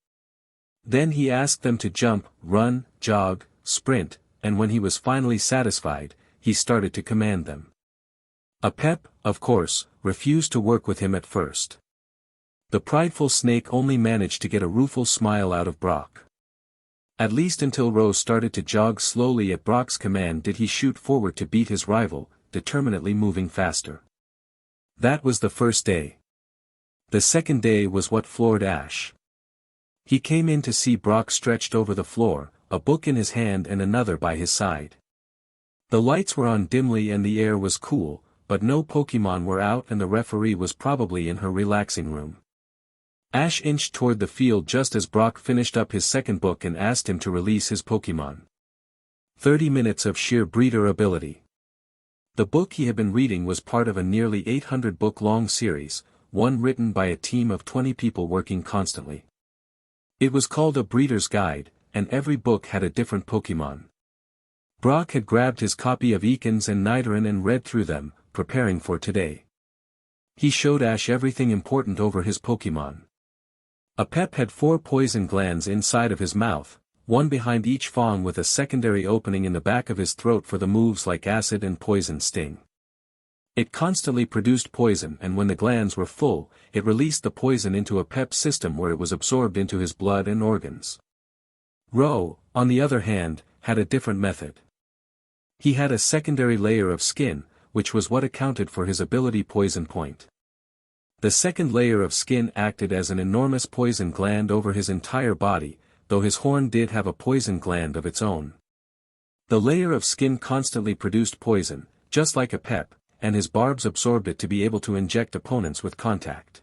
Then he asked them to jump, run, jog, sprint, and when he was finally satisfied, he started to command them. Pep, of course, refused to work with him at first. The prideful snake only managed to get a rueful smile out of Brock. At least until Rose started to jog slowly at Brock's command did he shoot forward to beat his rival, determinedly moving faster. That was the first day. The second day was what floored Ash. He came in to see Brock stretched over the floor, a book in his hand and another by his side. The lights were on dimly and the air was cool, but no Pokémon were out and the referee was probably in her relaxing room. Ash inched toward the field just as Brock finished up his second book and asked him to release his Pokémon. 30 minutes of sheer breeder ability. The book he had been reading was part of a nearly 800-book-long series, one written by a team of 20 people working constantly. It was called A Breeder's Guide, and every book had a different Pokémon. Brock had grabbed his copy of Ekans and Nidoran and read through them, preparing for today. He showed Ash everything important over his Pokémon. Pep had 4 poison glands inside of his mouth, one behind each fawn with a secondary opening in the back of his throat for the moves like Acid and Poison Sting. It constantly produced poison and when the glands were full, it released the poison into Pep's system where it was absorbed into his blood and organs. Ro, on the other hand, had a different method. He had a secondary layer of skin, which was what accounted for his ability Poison Point. The second layer of skin acted as an enormous poison gland over his entire body, though his horn did have a poison gland of its own. The layer of skin constantly produced poison, just like Pep, and his barbs absorbed it to be able to inject opponents with contact.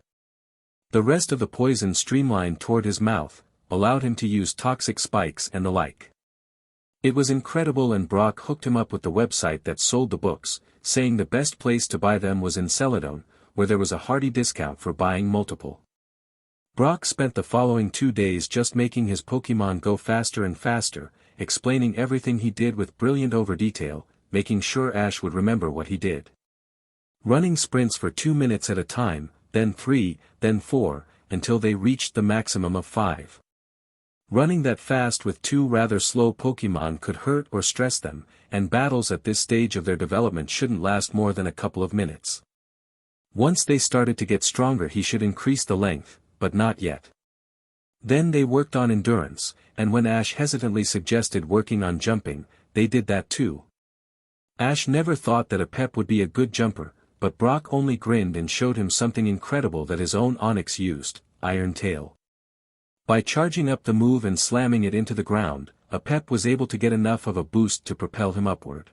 The rest of the poison streamlined toward his mouth, allowed him to use toxic spikes and the like. It was incredible and Brock hooked him up with the website that sold the books, saying the best place to buy them was in Celadon, where there was a hearty discount for buying multiple. Brock spent the following 2 days just making his Pokémon go faster and faster, explaining everything he did with brilliant over-detail, making sure Ash would remember what he did. Running sprints for 2 minutes at a time, then 3, then 4, until they reached the maximum of 5. Running that fast with 2 rather slow Pokémon could hurt or stress them, and battles at this stage of their development shouldn't last more than a couple of minutes. Once they started to get stronger he should increase the length, but not yet. Then they worked on endurance, and when Ash hesitantly suggested working on jumping, they did that too. Ash never thought that Pep would be a good jumper, but Brock only grinned and showed him something incredible that his own Onyx used, Iron Tail. By charging up the move and slamming it into the ground, Pep was able to get enough of a boost to propel him upward.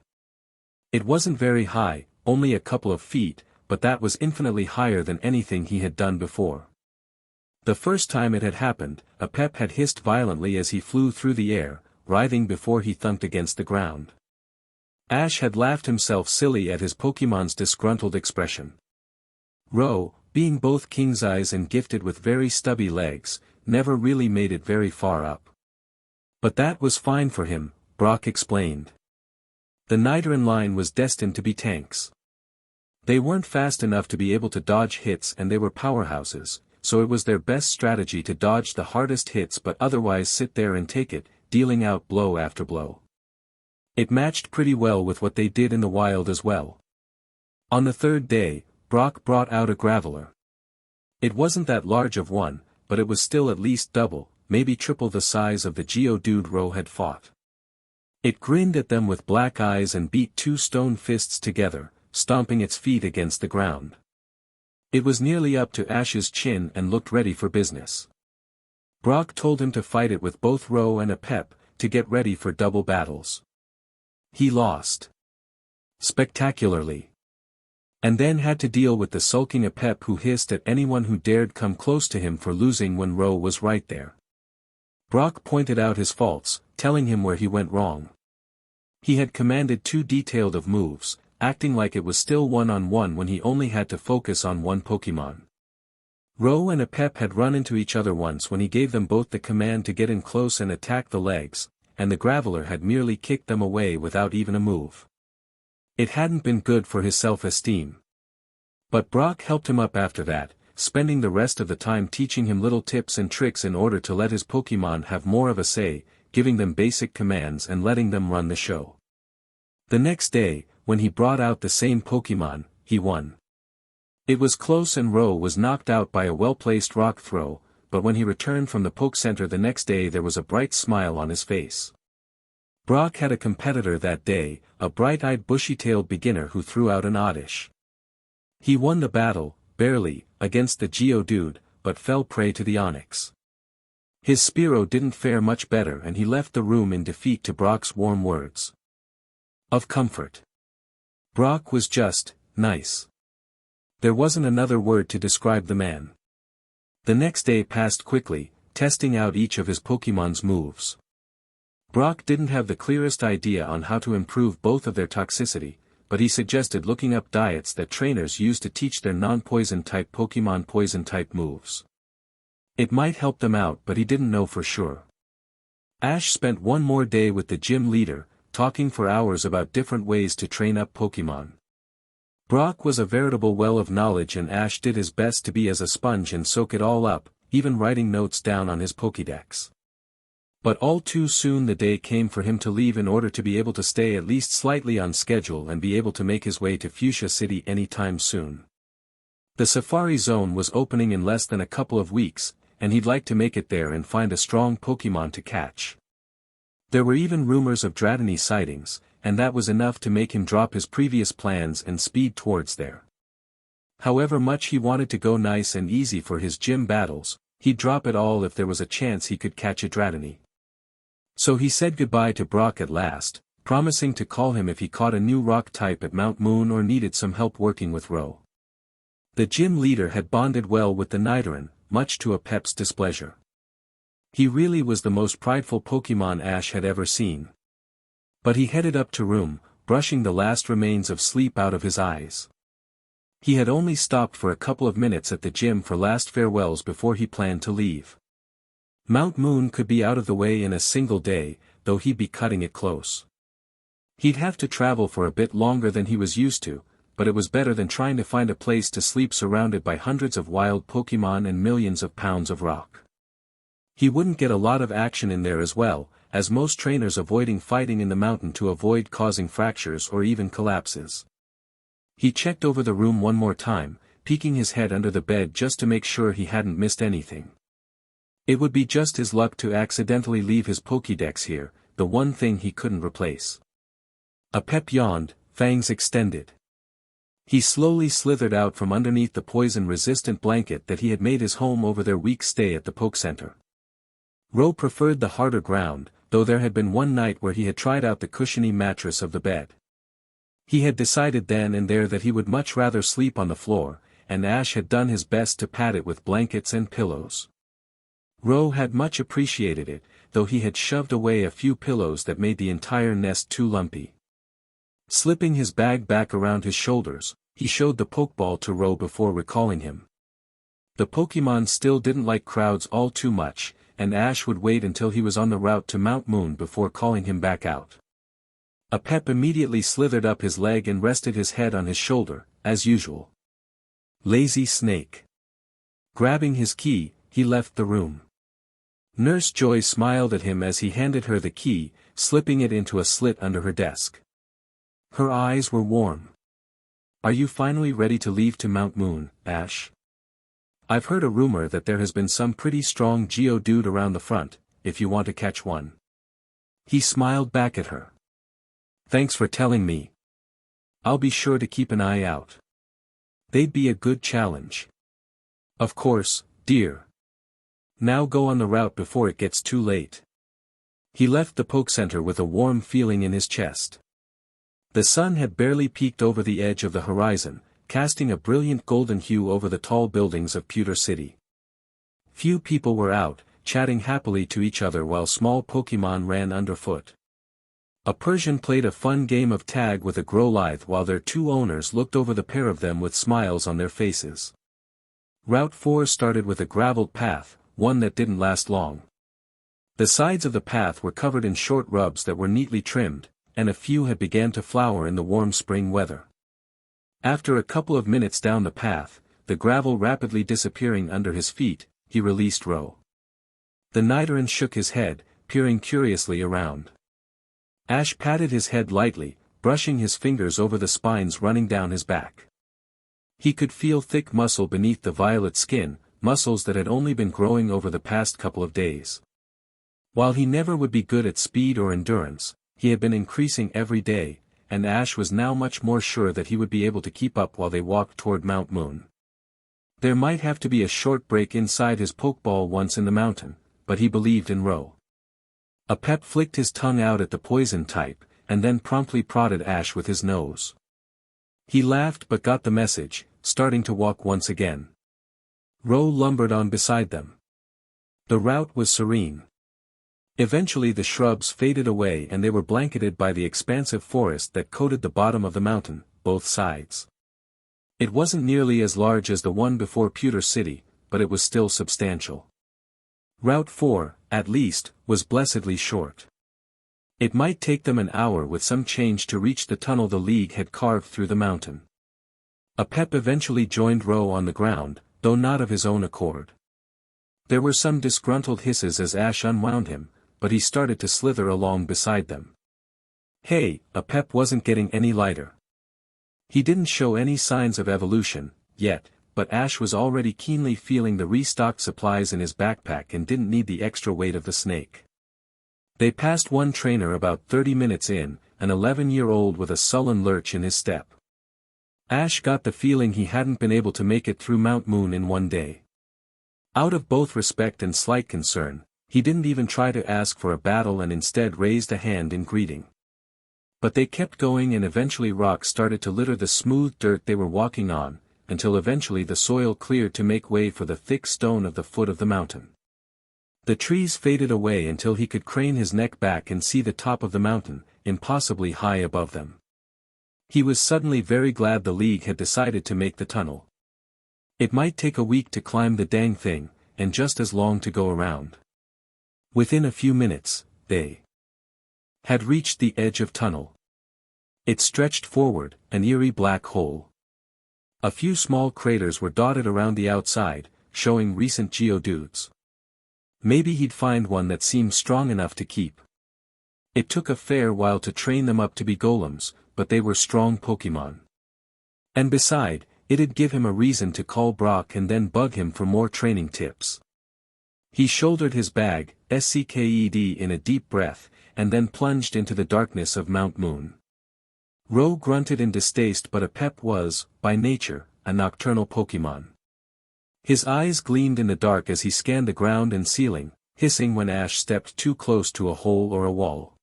It wasn't very high, only a couple of feet, but that was infinitely higher than anything he had done before. The first time it had happened, Pep had hissed violently as he flew through the air, writhing before he thunked against the ground. Ash had laughed himself silly at his Pokémon's disgruntled expression. Ro, being both king's eyes and gifted with very stubby legs, never really made it very far up. But that was fine for him, Brock explained. The Nidoran line was destined to be tanks. They weren't fast enough to be able to dodge hits and they were powerhouses, so it was their best strategy to dodge the hardest hits but otherwise sit there and take it, dealing out blow after blow. It matched pretty well with what they did in the wild as well. On the third day, Brock brought out a Graveler. It wasn't that large of one, but it was still at least double, maybe triple the size of the Geodude Ro had fought. It grinned at them with black eyes and beat 2 stone fists together, stomping its feet against the ground. It was nearly up to Ash's chin and looked ready for business. Brock told him to fight it with both Ro and Pep, to get ready for double battles. He lost. Spectacularly. And then had to deal with the sulking Apep who hissed at anyone who dared come close to him for losing when Ro was right there. Brock pointed out his faults, telling him where he went wrong. He had commanded too detailed of moves, acting like it was still one-on-one when he only had to focus on one Pokemon. Ro and Apep had run into each other once when he gave them both the command to get in close and attack the legs, and the Graveler had merely kicked them away without even a move. It hadn't been good for his self-esteem. But Brock helped him up after that, spending the rest of the time teaching him little tips and tricks in order to let his Pokemon have more of a say, giving them basic commands and letting them run the show. The next day, when he brought out the same Pokemon, he won. It was close and Ro was knocked out by a well-placed rock throw, but when he returned from the Poke Center the next day there was a bright smile on his face. Brock had a competitor that day, a bright-eyed bushy-tailed beginner who threw out an oddish. He won the battle, barely, against the Geodude, but fell prey to the Onix. His Spearow didn't fare much better and he left the room in defeat to Brock's warm words of comfort. Brock was just, nice. There wasn't another word to describe the man. The next day passed quickly, testing out each of his Pokemon's moves. Brock didn't have the clearest idea on how to improve both of their toxicity, but he suggested looking up diets that trainers use to teach their non-poison type Pokemon poison type moves. It might help them out but he didn't know for sure. Ash spent one more day with the gym leader, talking for hours about different ways to train up Pokemon. Brock was a veritable well of knowledge and Ash did his best to be as a sponge and soak it all up, even writing notes down on his Pokédex. But all too soon the day came for him to leave in order to be able to stay at least slightly on schedule and be able to make his way to Fuchsia City anytime soon. The Safari Zone was opening in less than a couple of weeks, and he'd like to make it there and find a strong Pokemon to catch. There were even rumors of Dratini sightings, and that was enough to make him drop his previous plans and speed towards there. However much he wanted to go nice and easy for his gym battles, he'd drop it all if there was a chance he could catch a Dratini. So he said goodbye to Brock at last, promising to call him if he caught a new rock type at Mount Moon or needed some help working with Ro. The gym leader had bonded well with the Nidoran, much to Apep's displeasure. He really was the most prideful Pokemon Ash had ever seen. But he headed up to room, brushing the last remains of sleep out of his eyes. He had only stopped for a couple of minutes at the gym for last farewells before he planned to leave. Mount Moon could be out of the way in a single day, though he'd be cutting it close. He'd have to travel for a bit longer than he was used to, but it was better than trying to find a place to sleep surrounded by hundreds of wild Pokemon and millions of pounds of rock. He wouldn't get a lot of action in there as well, as most trainers avoiding fighting in the mountain to avoid causing fractures or even collapses. He checked over the room one more time, peeking his head under the bed just to make sure he hadn't missed anything. It would be just his luck to accidentally leave his Pokédex here, the one thing he couldn't replace. Apep yawned, fangs extended. He slowly slithered out from underneath the poison-resistant blanket that he had made his home over their week stay at the Poke Center. Ro preferred the harder ground, though there had been one night where he had tried out the cushiony mattress of the bed. He had decided then and there that he would much rather sleep on the floor, and Ash had done his best to pad it with blankets and pillows. Ro had much appreciated it, though he had shoved away a few pillows that made the entire nest too lumpy. Slipping his bag back around his shoulders, he showed the Pokeball to Ro before recalling him. The Pokemon still didn't like crowds all too much, and Ash would wait until he was on the route to Mount Moon before calling him back out. Apep immediately slithered up his leg and rested his head on his shoulder, as usual. Lazy snake. Grabbing his key, he left the room. Nurse Joy smiled at him as he handed her the key, slipping it into a slit under her desk. Her eyes were warm. "Are you finally ready to leave to Mount Moon, Ash? I've heard a rumor that there has been some pretty strong Geodude around the front, if you want to catch one." He smiled back at her. "Thanks for telling me. I'll be sure to keep an eye out. They'd be a good challenge." "Of course, dear. Now go on the route before it gets too late." He left the Poke Center with a warm feeling in his chest. The sun had barely peeked over the edge of the horizon, casting a brilliant golden hue over the tall buildings of Pewter City. Few people were out, chatting happily to each other while small Pokémon ran underfoot. A Persian played a fun game of tag with a Growlithe while their two owners looked over the pair of them with smiles on their faces. Route 4 started with a graveled path, one that didn't last long. The sides of the path were covered in short rubs that were neatly trimmed, and a few had begun to flower in the warm spring weather. After a couple of minutes down the path, the gravel rapidly disappearing under his feet, he released Ro. The Nidoran shook his head, peering curiously around. Ash patted his head lightly, brushing his fingers over the spines running down his back. He could feel thick muscle beneath the violet skin, muscles that had only been growing over the past couple of days. While he never would be good at speed or endurance, he had been increasing every day, and Ash was now much more sure that he would be able to keep up while they walked toward Mount Moon. There might have to be a short break inside his Pokeball once in the mountain, but he believed in Ro. A Pep flicked his tongue out at the poison type, and then promptly prodded Ash with his nose. He laughed but got the message, starting to walk once again. Ro lumbered on beside them. The route was serene. Eventually the shrubs faded away and they were blanketed by the expansive forest that coated the bottom of the mountain, both sides. It wasn't nearly as large as the one before Pewter City, but it was still substantial. Route 4, at least, was blessedly short. It might take them an hour with some change to reach the tunnel the League had carved through the mountain. A Pep eventually joined Ro on the ground, though not of his own accord. There were some disgruntled hisses as Ash unwound him, but he started to slither along beside them. Hey, a Pep wasn't getting any lighter. He didn't show any signs of evolution, yet, but Ash was already keenly feeling the restocked supplies in his backpack and didn't need the extra weight of the snake. They passed one trainer about 30 minutes in, an 11-year-old with a sullen lurch in his step. Ash got the feeling he hadn't been able to make it through Mount Moon in one day. Out of both respect and slight concern, he didn't even try to ask for a battle and instead raised a hand in greeting. But they kept going and eventually rocks started to litter the smooth dirt they were walking on, until eventually the soil cleared to make way for the thick stone of the foot of the mountain. The trees faded away until he could crane his neck back and see the top of the mountain, impossibly high above them. He was suddenly very glad the League had decided to make the tunnel. It might take a week to climb the dang thing, and just as long to go around. Within a few minutes, they had reached the edge of tunnel. It stretched forward, an eerie black hole. A few small craters were dotted around the outside, showing recent Geodudes. Maybe he'd find one that seemed strong enough to keep. It took a fair while to train them up to be golems, but they were strong Pokémon. And beside, it'd give him a reason to call Brock and then bug him for more training tips. He shouldered his bag, SCKED in a deep breath, and then plunged into the darkness of Mount Moon. Ro grunted in distaste, but a Pep was, by nature, a nocturnal Pokémon. His eyes gleamed in the dark as he scanned the ground and ceiling, hissing when Ash stepped too close to a hole or a wall.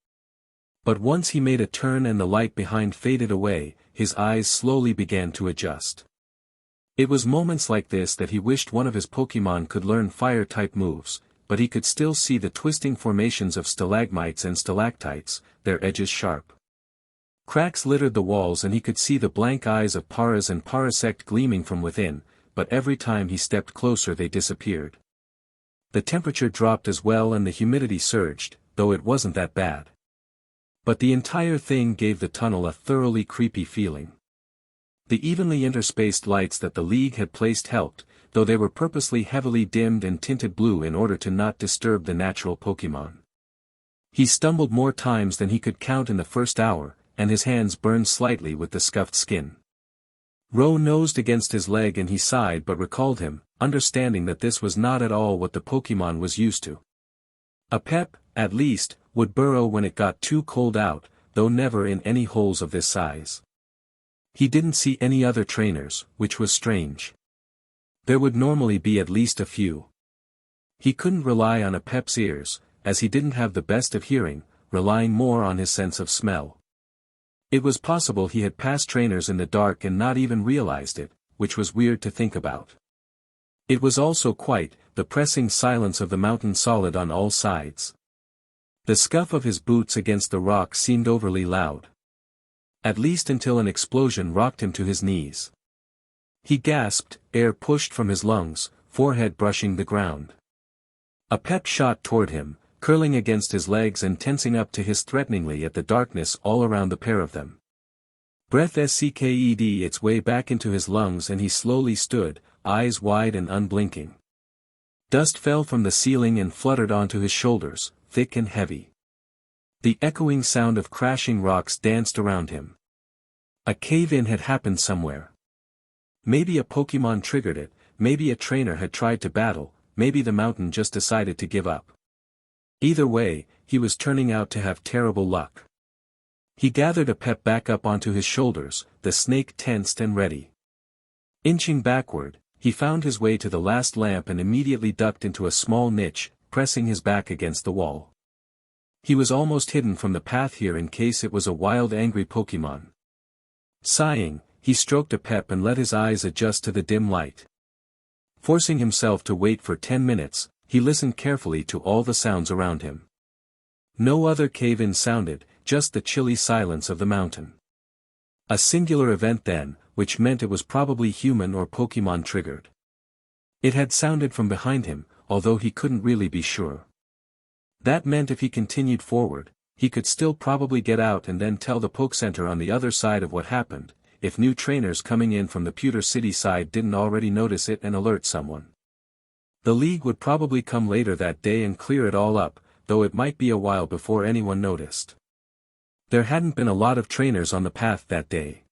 But once he made a turn and the light behind faded away, his eyes slowly began to adjust. It was moments like this that he wished one of his Pokémon could learn fire-type moves, but he could still see the twisting formations of stalagmites and stalactites, their edges sharp. Cracks littered the walls and he could see the blank eyes of Paras and Parasect gleaming from within, but every time he stepped closer they disappeared. The temperature dropped as well and the humidity surged, though it wasn't that bad. But the entire thing gave the tunnel a thoroughly creepy feeling. The evenly interspaced lights that the League had placed helped, though they were purposely heavily dimmed and tinted blue in order to not disturb the natural Pokémon. He stumbled more times than he could count in the first hour, and his hands burned slightly with the scuffed skin. Ro nosed against his leg and he sighed but recalled him, understanding that this was not at all what the Pokémon was used to. A Pep, at least, would burrow when it got too cold out, though never in any holes of this size. He didn't see any other trainers, which was strange. There would normally be at least a few. He couldn't rely on a Pep's ears, as he didn't have the best of hearing, relying more on his sense of smell. It was possible he had passed trainers in the dark and not even realized it, which was weird to think about. It was also quite the pressing silence of the mountain solid on all sides. The scuff of his boots against the rock seemed overly loud. At least until an explosion rocked him to his knees. He gasped, air pushed from his lungs, forehead brushing the ground. A pep shot toward him, curling against his legs and tensing up to hiss threateningly at the darkness all around the pair of them. Breath sked its way back into his lungs and he slowly stood, eyes wide and unblinking. Dust fell from the ceiling and fluttered onto his shoulders, thick and heavy. The echoing sound of crashing rocks danced around him. A cave-in had happened somewhere. Maybe a Pokemon triggered it, maybe a trainer had tried to battle, maybe the mountain just decided to give up. Either way, he was turning out to have terrible luck. He gathered a pep back up onto his shoulders, the snake tensed and ready. Inching backward, he found his way to the last lamp and immediately ducked into a small niche, pressing his back against the wall. He was almost hidden from the path here in case it was a wild angry Pokemon. Sighing, he stroked a pep and let his eyes adjust to the dim light. Forcing himself to wait for 10 minutes, he listened carefully to all the sounds around him. No other cave-in sounded, just the chilly silence of the mountain. A singular event then, which meant it was probably human or Pokemon triggered. It had sounded from behind him, although he couldn't really be sure. That meant if he continued forward, he could still probably get out and then tell the Poke Center on the other side of what happened, if new trainers coming in from the Pewter City side didn't already notice it and alert someone. The League would probably come later that day and clear it all up, though it might be a while before anyone noticed. There hadn't been a lot of trainers on the path that day.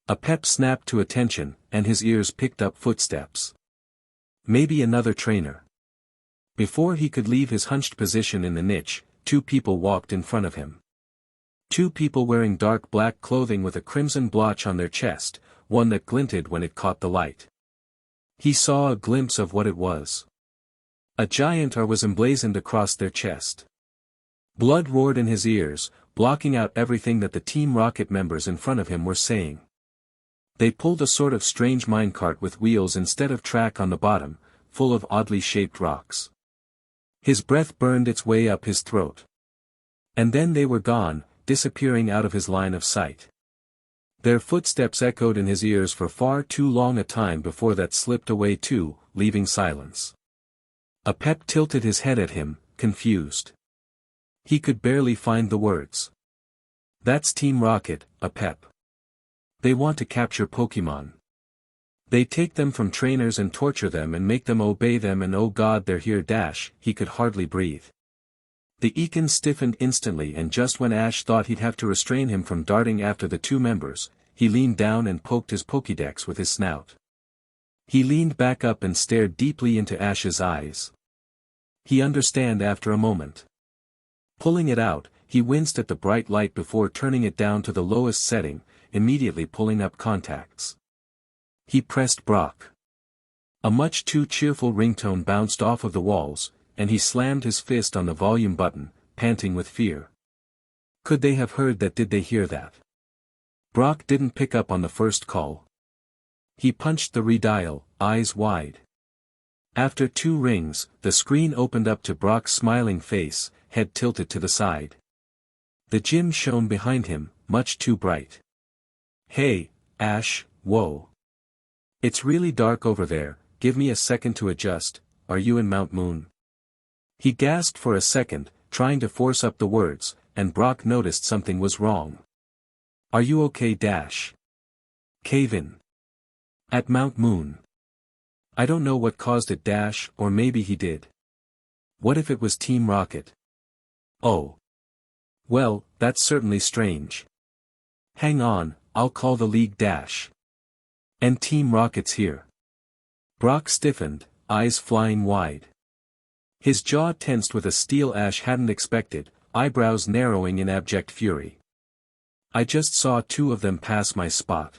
A pep snapped to attention, and his ears picked up footsteps. Maybe another trainer. Before he could leave his hunched position in the niche, 2 people walked in front of him. 2 people wearing dark black clothing with a crimson blotch on their chest, one that glinted when it caught the light. He saw a glimpse of what it was. A giant R was emblazoned across their chest. Blood roared in his ears, blocking out everything that the Team Rocket members in front of him were saying. They pulled a sort of strange minecart with wheels instead of track on the bottom, full of oddly shaped rocks. His breath burned its way up his throat. And then they were gone, disappearing out of his line of sight. Their footsteps echoed in his ears for far too long a time before that slipped away too, leaving silence. A pep tilted his head at him, confused. He could barely find the words. That's Team Rocket, a pep. They want to capture Pokemon. They take them from trainers and torture them and make them obey them and oh god they're here dash, he could hardly breathe. The Ekans stiffened instantly and just when Ash thought he'd have to restrain him from darting after the 2 members, he leaned down and poked his Pokédex with his snout. He leaned back up and stared deeply into Ash's eyes. He understood after a moment. Pulling it out, he winced at the bright light before turning it down to the lowest setting, immediately pulling up contacts. He pressed Brock. A much too cheerful ringtone bounced off of the walls, and he slammed his fist on the volume button, panting with fear. Could they have heard that? Did they hear that? Brock didn't pick up on the first call. He punched the redial, eyes wide. After 2 rings, the screen opened up to Brock's smiling face, head tilted to the side. The gym shone behind him, much too bright. Hey, Ash, whoa. It's really dark over there, give me a second to adjust, are you in Mount Moon? He gasped for a second, trying to force up the words, and Brock noticed something was wrong. Are you okay dash? Cave-in. At Mount Moon. I don't know what caused it dash, or maybe he did. What if it was Team Rocket? Oh. Well, that's certainly strange. Hang on, I'll call the League dash. And Team Rocket's here. Brock stiffened, eyes flying wide. His jaw tensed with a steel Ash hadn't expected, eyebrows narrowing in abject fury. I just saw 2 of them pass my spot.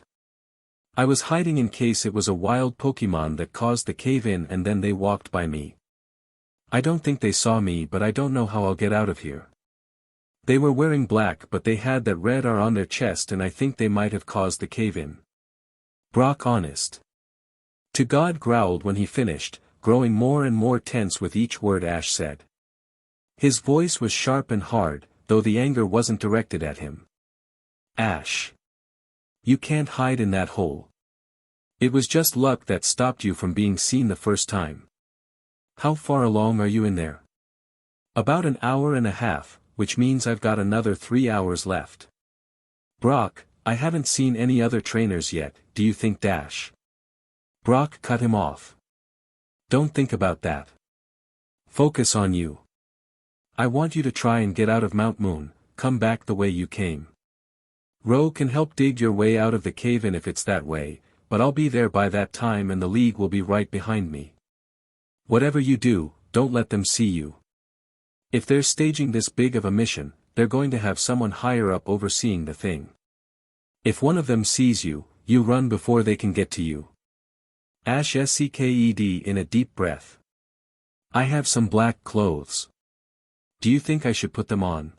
I was hiding in case it was a wild Pokemon that caused the cave-in and then they walked by me. I don't think they saw me but I don't know how I'll get out of here. They were wearing black, but they had that red R on their chest, and I think they might have caused the cave-in. Brock honest. To God growled when he finished, growing more and more tense with each word Ash said. His voice was sharp and hard, though the anger wasn't directed at him. Ash. You can't hide in that hole. It was just luck that stopped you from being seen the first time. How far along are you in there? About an hour and a half, which means I've got another 3 hours left. Brock, I haven't seen any other trainers yet, do you think Dash? Brock cut him off. Don't think about that. Focus on you. I want you to try and get out of Mount Moon, come back the way you came. Ro can help dig your way out of the cave-in if it's that way, but I'll be there by that time and the League will be right behind me. Whatever you do, don't let them see you. If they're staging this big of a mission, they're going to have someone higher up overseeing the thing. If one of them sees you, you run before they can get to you. Ash sked in a deep breath. I have some black clothes. Do you think I should put them on?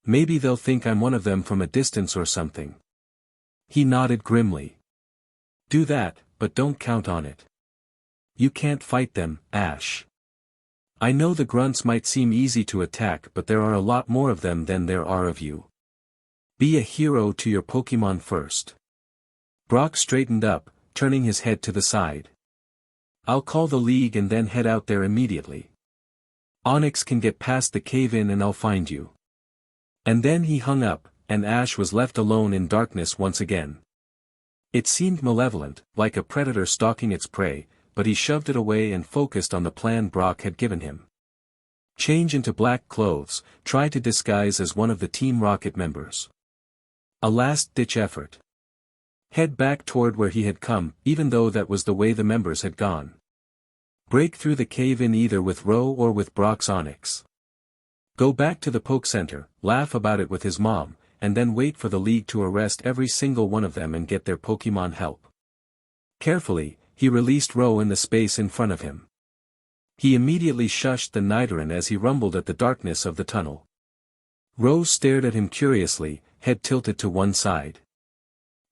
Maybe they'll think I'm one of them from a distance or something. He nodded grimly. Do that, but don't count on it. You can't fight them, Ash. I know the grunts might seem easy to attack, but there are a lot more of them than there are of you. Be a hero to your Pokemon first. Brock straightened up, turning his head to the side. I'll call the League and then head out there immediately. Onyx can get past the cave-in and I'll find you. And then he hung up, and Ash was left alone in darkness once again. It seemed malevolent, like a predator stalking its prey, but he shoved it away and focused on the plan Brock had given him. Change into black clothes, try to disguise as one of the Team Rocket members. A last-ditch effort. Head back toward where he had come, even though that was the way the members had gone. Break through the cave-in either with Ro or with Brock's Onyx. Go back to the Poke Center, laugh about it with his mom, and then wait for the League to arrest every single one of them and get their Pokemon help. Carefully, he released Ro in the space in front of him. He immediately shushed the Nidoran as he rumbled at the darkness of the tunnel. Ro stared at him curiously, head tilted to one side.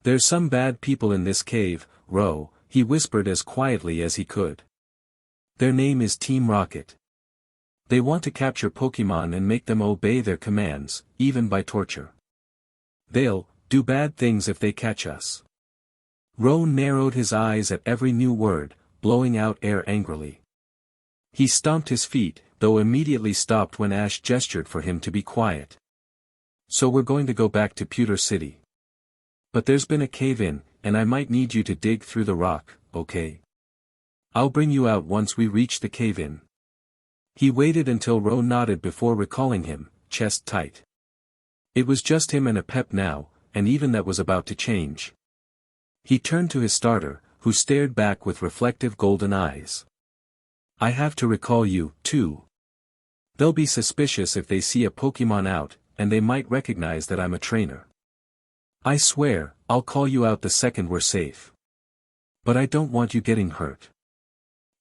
There's some bad people in this cave, Ro, he whispered as quietly as he could. Their name is Team Rocket. They want to capture Pokemon and make them obey their commands, even by torture. They'll do bad things if they catch us. Ro narrowed his eyes at every new word, blowing out air angrily. He stomped his feet, though immediately stopped when Ash gestured for him to be quiet. So we're going to go back to Pewter City. But there's been a cave-in, and I might need you to dig through the rock, okay? I'll bring you out once we reach the cave-in. He waited until Ro nodded before recalling him, chest tight. It was just him and a pep now, and even that was about to change. He turned to his starter, who stared back with reflective golden eyes. I have to recall you, too. They'll be suspicious if they see a Pokemon out, and they might recognize that I'm a trainer. I swear, I'll call you out the second we're safe. But I don't want you getting hurt.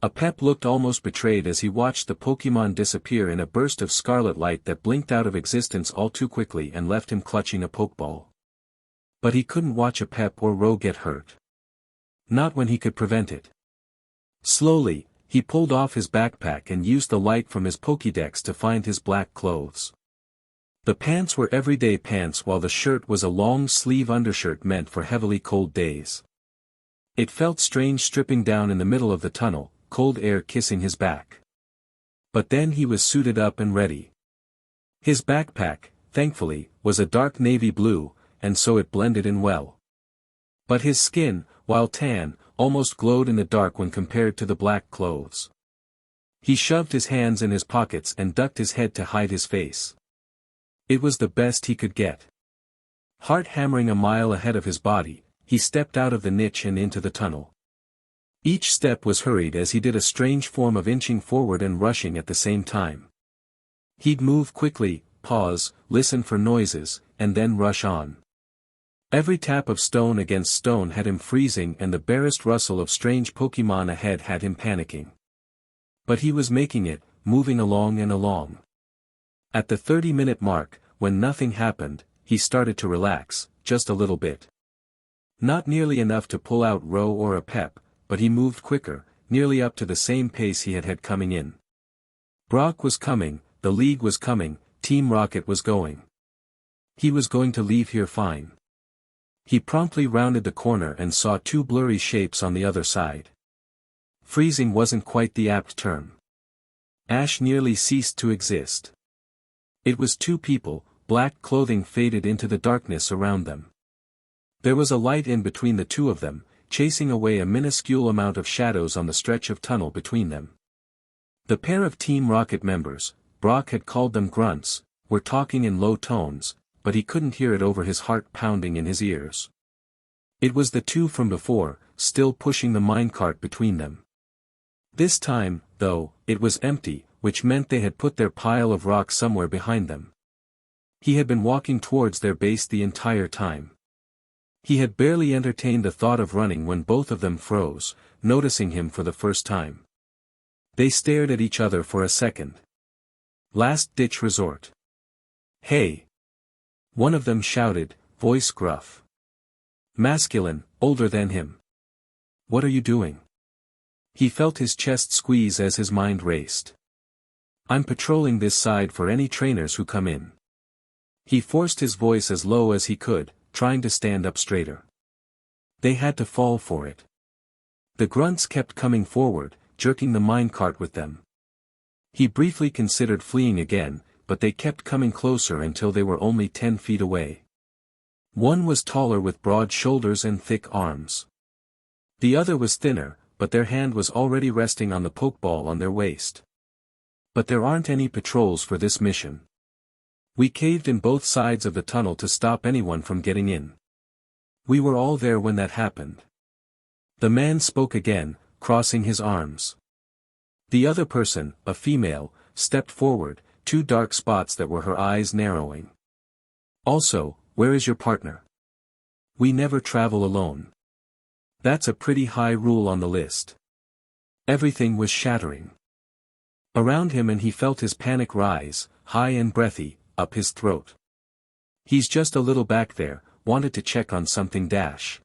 A pep looked almost betrayed as he watched the Pokemon disappear in a burst of scarlet light that blinked out of existence all too quickly and left him clutching a Pokeball. But he couldn't watch a pep or Ro get hurt. Not when he could prevent it. Slowly, he pulled off his backpack and used the light from his Pokédex to find his black clothes. The pants were everyday pants while the shirt was a long-sleeve undershirt meant for heavily cold days. It felt strange stripping down in the middle of the tunnel, cold air kissing his back. But then he was suited up and ready. His backpack, thankfully, was a dark navy blue, and so it blended in well. But his skin, while tan, almost glowed in the dark when compared to the black clothes. He shoved his hands in his pockets and ducked his head to hide his face. It was the best he could get. Heart hammering a mile ahead of his body, he stepped out of the niche and into the tunnel. Each step was hurried as he did a strange form of inching forward and rushing at the same time. He'd move quickly, pause, listen for noises, and then rush on. Every tap of stone against stone had him freezing and the barest rustle of strange Pokemon ahead had him panicking. But he was making it, moving along and along. At the 30-minute mark, when nothing happened, he started to relax, just a little bit. Not nearly enough to pull out row or a pep, but he moved quicker, nearly up to the same pace he had coming in. Brock was coming, the League was coming, Team Rocket was going. He was going to leave here fine. He promptly rounded the corner and saw two blurry shapes on the other side. Freezing wasn't quite the apt term. Ash nearly ceased to exist. It was two people, black clothing faded into the darkness around them. There was a light in between the two of them, chasing away a minuscule amount of shadows on the stretch of tunnel between them. The pair of Team Rocket members, Brock had called them grunts, were talking in low tones, but he couldn't hear it over his heart pounding in his ears. It was the two from before, still pushing the minecart between them. This time, though, it was empty, which meant they had put their pile of rock somewhere behind them. He had been walking towards their base the entire time. He had barely entertained the thought of running when both of them froze, noticing him for the first time. They stared at each other for a second. Last-ditch resort. "Hey!" One of them shouted, voice gruff. Masculine, older than him. "What are you doing?" He felt his chest squeeze as his mind raced. "I'm patrolling this side for any trainers who come in." He forced his voice as low as he could, trying to stand up straighter. They had to fall for it. The grunts kept coming forward, jerking the minecart with them. He briefly considered fleeing again, but they kept coming closer until they were only 10 feet away. One was taller with broad shoulders and thick arms. The other was thinner, but their hand was already resting on the pokeball on their waist. "But there aren't any patrols for this mission. We caved in both sides of the tunnel to stop anyone from getting in. We were all there when that happened." The man spoke again, crossing his arms. The other person, a female, stepped forward, two dark spots that were her eyes narrowing. "Also, where is your partner? We never travel alone. That's a pretty high rule on the list." Everything was shattering around him and he felt his panic rise, high and breathy, up his throat. "He's just a little back there, wanted to check on something dash."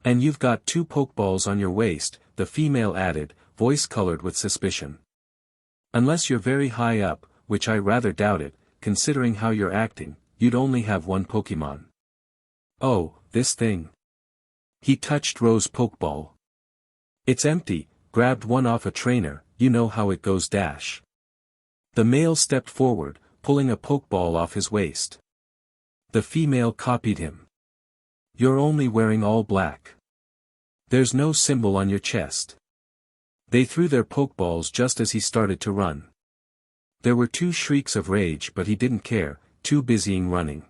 "And you've got two pokeballs on your waist," the female added, voice colored with suspicion. "Unless you're very high up, which I rather doubt it, considering how you're acting, you'd only have one Pokemon." "Oh, this thing." He touched Rose's pokeball. "It's empty, grabbed one off a trainer, you know how it goes dash." The male stepped forward, pulling a pokeball off his waist. The female copied him. "You're only wearing all black. There's no symbol on your chest." They threw their pokeballs just as he started to run. There were two shrieks of rage but he didn't care, too busying running.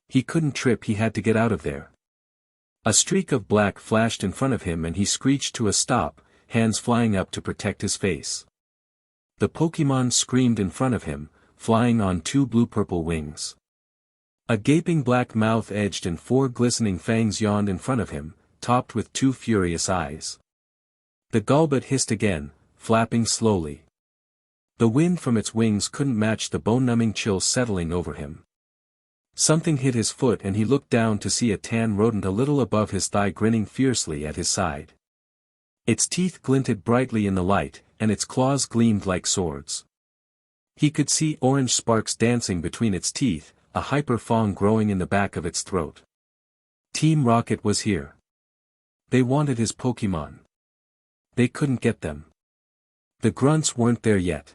He couldn't trip, he had to get out of there. A streak of black flashed in front of him and he screeched to a stop, hands flying up to protect his face. The Pokemon screamed in front of him, flying on two blue-purple wings. A gaping black mouth edged and four glistening fangs yawned in front of him, topped with two furious eyes. The Golbat hissed again, flapping slowly. The wind from its wings couldn't match the bone-numbing chill settling over him. Something hit his foot and he looked down to see a tan rodent a little above his thigh grinning fiercely at his side. Its teeth glinted brightly in the light, and its claws gleamed like swords. He could see orange sparks dancing between its teeth, a hyper-fang growing in the back of its throat. Team Rocket was here. They wanted his Pokemon. They couldn't get them. The grunts weren't there yet.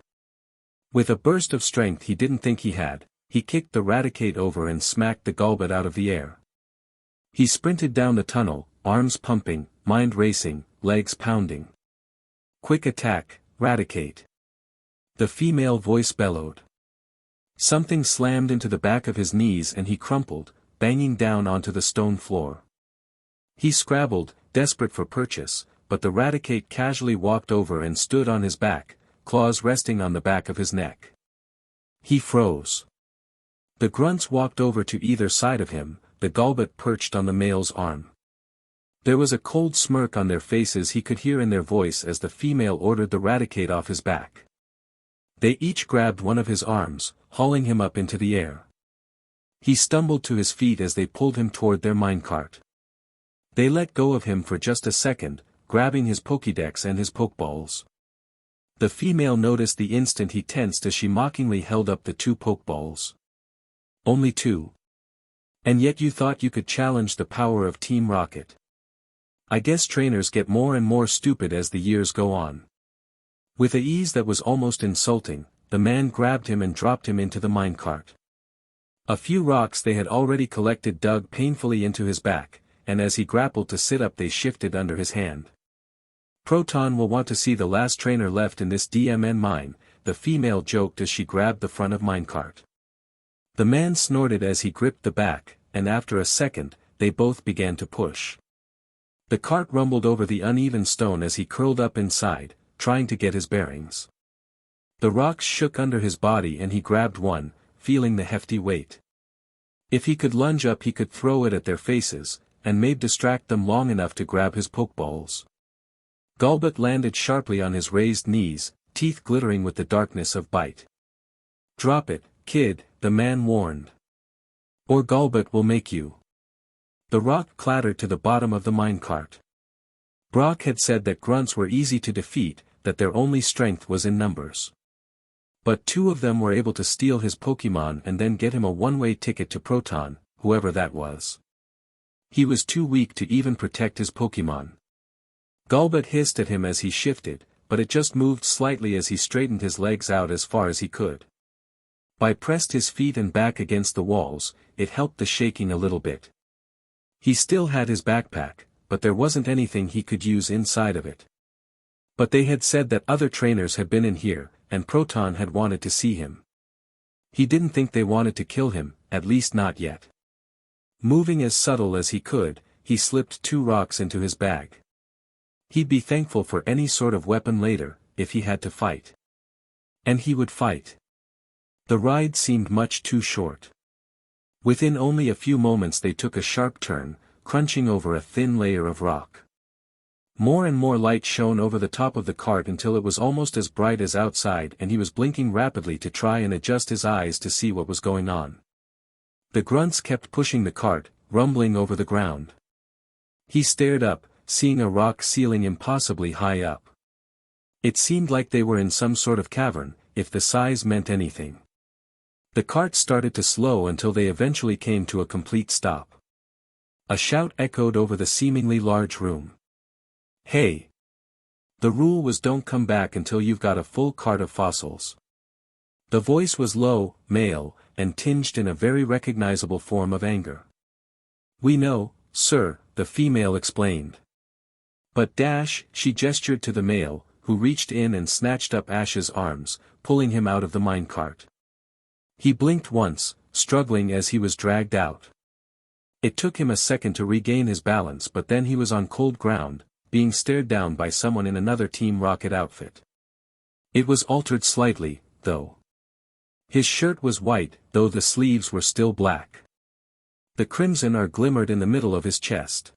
With a burst of strength he didn't think he had, he kicked the Raticate over and smacked the Golbat out of the air. He sprinted down the tunnel, arms pumping, mind racing, legs pounding. "Quick attack, Raticate!" The female voice bellowed. Something slammed into the back of his knees and he crumpled, banging down onto the stone floor. He scrabbled, desperate for purchase, but the Raticate casually walked over and stood on his back, claws resting on the back of his neck. He froze. The grunts walked over to either side of him, the Golbat perched on the male's arm. There was a cold smirk on their faces he could hear in their voice as the female ordered the Raticate off his back. They each grabbed one of his arms, hauling him up into the air. He stumbled to his feet as they pulled him toward their minecart. They let go of him for just a second, grabbing his Pokédex and his Pokeballs. The female noticed the instant he tensed as she mockingly held up the 2 Pokeballs. Only 2. And yet you thought you could challenge the power of Team Rocket. I guess trainers get more and more stupid as the years go on. With a ease that was almost insulting, the man grabbed him and dropped him into the minecart. A few rocks they had already collected dug painfully into his back, and as he grappled to sit up they shifted under his hand. Proton will want to see the last trainer left in this DMN mine, the female joked as she grabbed the front of minecart. The man snorted as he gripped the back, and after a second, they both began to push. The cart rumbled over the uneven stone as he curled up inside, trying to get his bearings. The rocks shook under his body and he grabbed one, feeling the hefty weight. If he could lunge up he could throw it at their faces, and maybe distract them long enough to grab his Pokeballs. Golbat landed sharply on his raised knees, teeth glittering with the darkness of bite. "Drop it, kid," the man warned. "Or Golbat will make you." The rock clattered to the bottom of the minecart. Brock had said that grunts were easy to defeat, that their only strength was in numbers. But 2 of them were able to steal his Pokémon and then get him a one-way ticket to Proton, whoever that was. He was too weak to even protect his Pokémon. Golbat hissed at him as he shifted, but it just moved slightly as he straightened his legs out as far as he could. By pressed his feet and back against the walls, it helped the shaking a little bit. He still had his backpack, but there wasn't anything he could use inside of it. But they had said that other trainers had been in here, and Proton had wanted to see him. He didn't think they wanted to kill him, at least not yet. Moving as subtle as he could, he slipped 2 rocks into his bag. He'd be thankful for any sort of weapon later, if he had to fight. And he would fight. The ride seemed much too short. Within only a few moments they took a sharp turn, crunching over a thin layer of rock. More and more light shone over the top of the cart until it was almost as bright as outside and he was blinking rapidly to try and adjust his eyes to see what was going on. The grunts kept pushing the cart, rumbling over the ground. He stared up, seeing a rock ceiling impossibly high up. It seemed like they were in some sort of cavern, if the size meant anything. The cart started to slow until they eventually came to a complete stop. A shout echoed over the seemingly large room. "Hey! The rule was don't come back until you've got a full cart of fossils." The voice was low, male, and tinged in a very recognizable form of anger. "We know, sir," the female explained. "But Dash," she gestured to the male, who reached in and snatched up Ash's arms, pulling him out of the minecart. He blinked once, struggling as he was dragged out. It took him a second to regain his balance, but then he was on cold ground, being stared down by someone in another Team Rocket outfit. It was altered slightly, though. His shirt was white, though the sleeves were still black. The crimson are glimmered in the middle of his chest.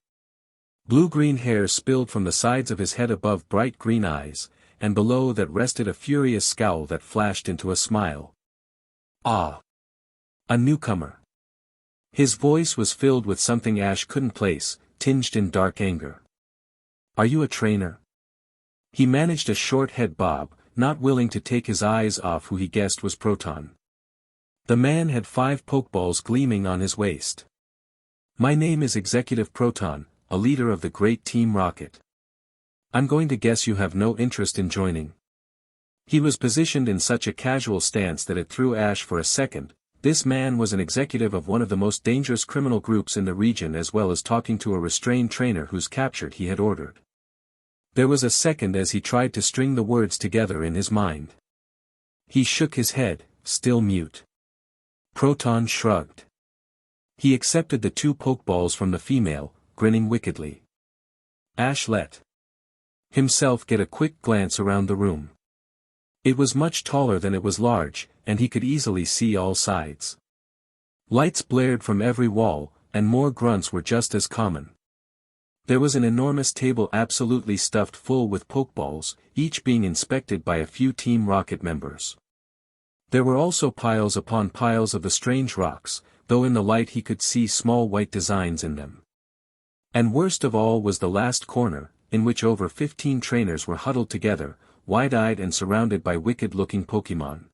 Blue-green hair spilled from the sides of his head above bright green eyes, and below that rested a furious scowl that flashed into a smile. "Ah! A newcomer." His voice was filled with something Ash couldn't place, tinged in dark anger. "Are you a trainer?" He managed a short head bob, not willing to take his eyes off who he guessed was Proton. The man had 5 Pokeballs gleaming on his waist. "My name is Executive Proton, a leader of the great Team Rocket. I'm going to guess you have no interest in joining." He was positioned in such a casual stance that it threw Ash for a second. This man was an executive of one of the most dangerous criminal groups in the region, as well as talking to a restrained trainer whose capture he had ordered. There was a second as he tried to string the words together in his mind. He shook his head, still mute. Proton shrugged. He accepted the 2 Pokeballs from the female, grinning wickedly. Ash let himself get a quick glance around the room. It was much taller than it was large, and he could easily see all sides. Lights blared from every wall, and more grunts were just as common. There was an enormous table absolutely stuffed full with Pokeballs, each being inspected by a few Team Rocket members. There were also piles upon piles of the strange rocks, though in the light he could see small white designs in them. And worst of all was the last corner, in which over 15 trainers were huddled together, wide-eyed and surrounded by wicked-looking Pokémon.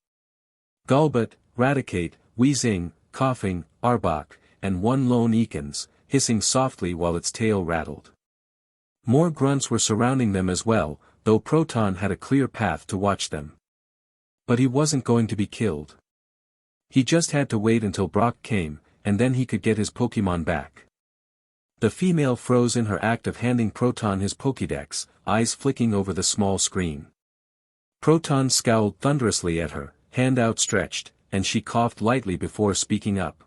Golbat, Raticate, Weezing, Coughing, Arbok, and one lone Ekans, hissing softly while its tail rattled. More grunts were surrounding them as well, though Proton had a clear path to watch them. But he wasn't going to be killed. He just had to wait until Brock came, and then he could get his Pokémon back. The female froze in her act of handing Proton his Pokédex, eyes flicking over the small screen. Proton scowled thunderously at her, hand outstretched, and she coughed lightly before speaking up.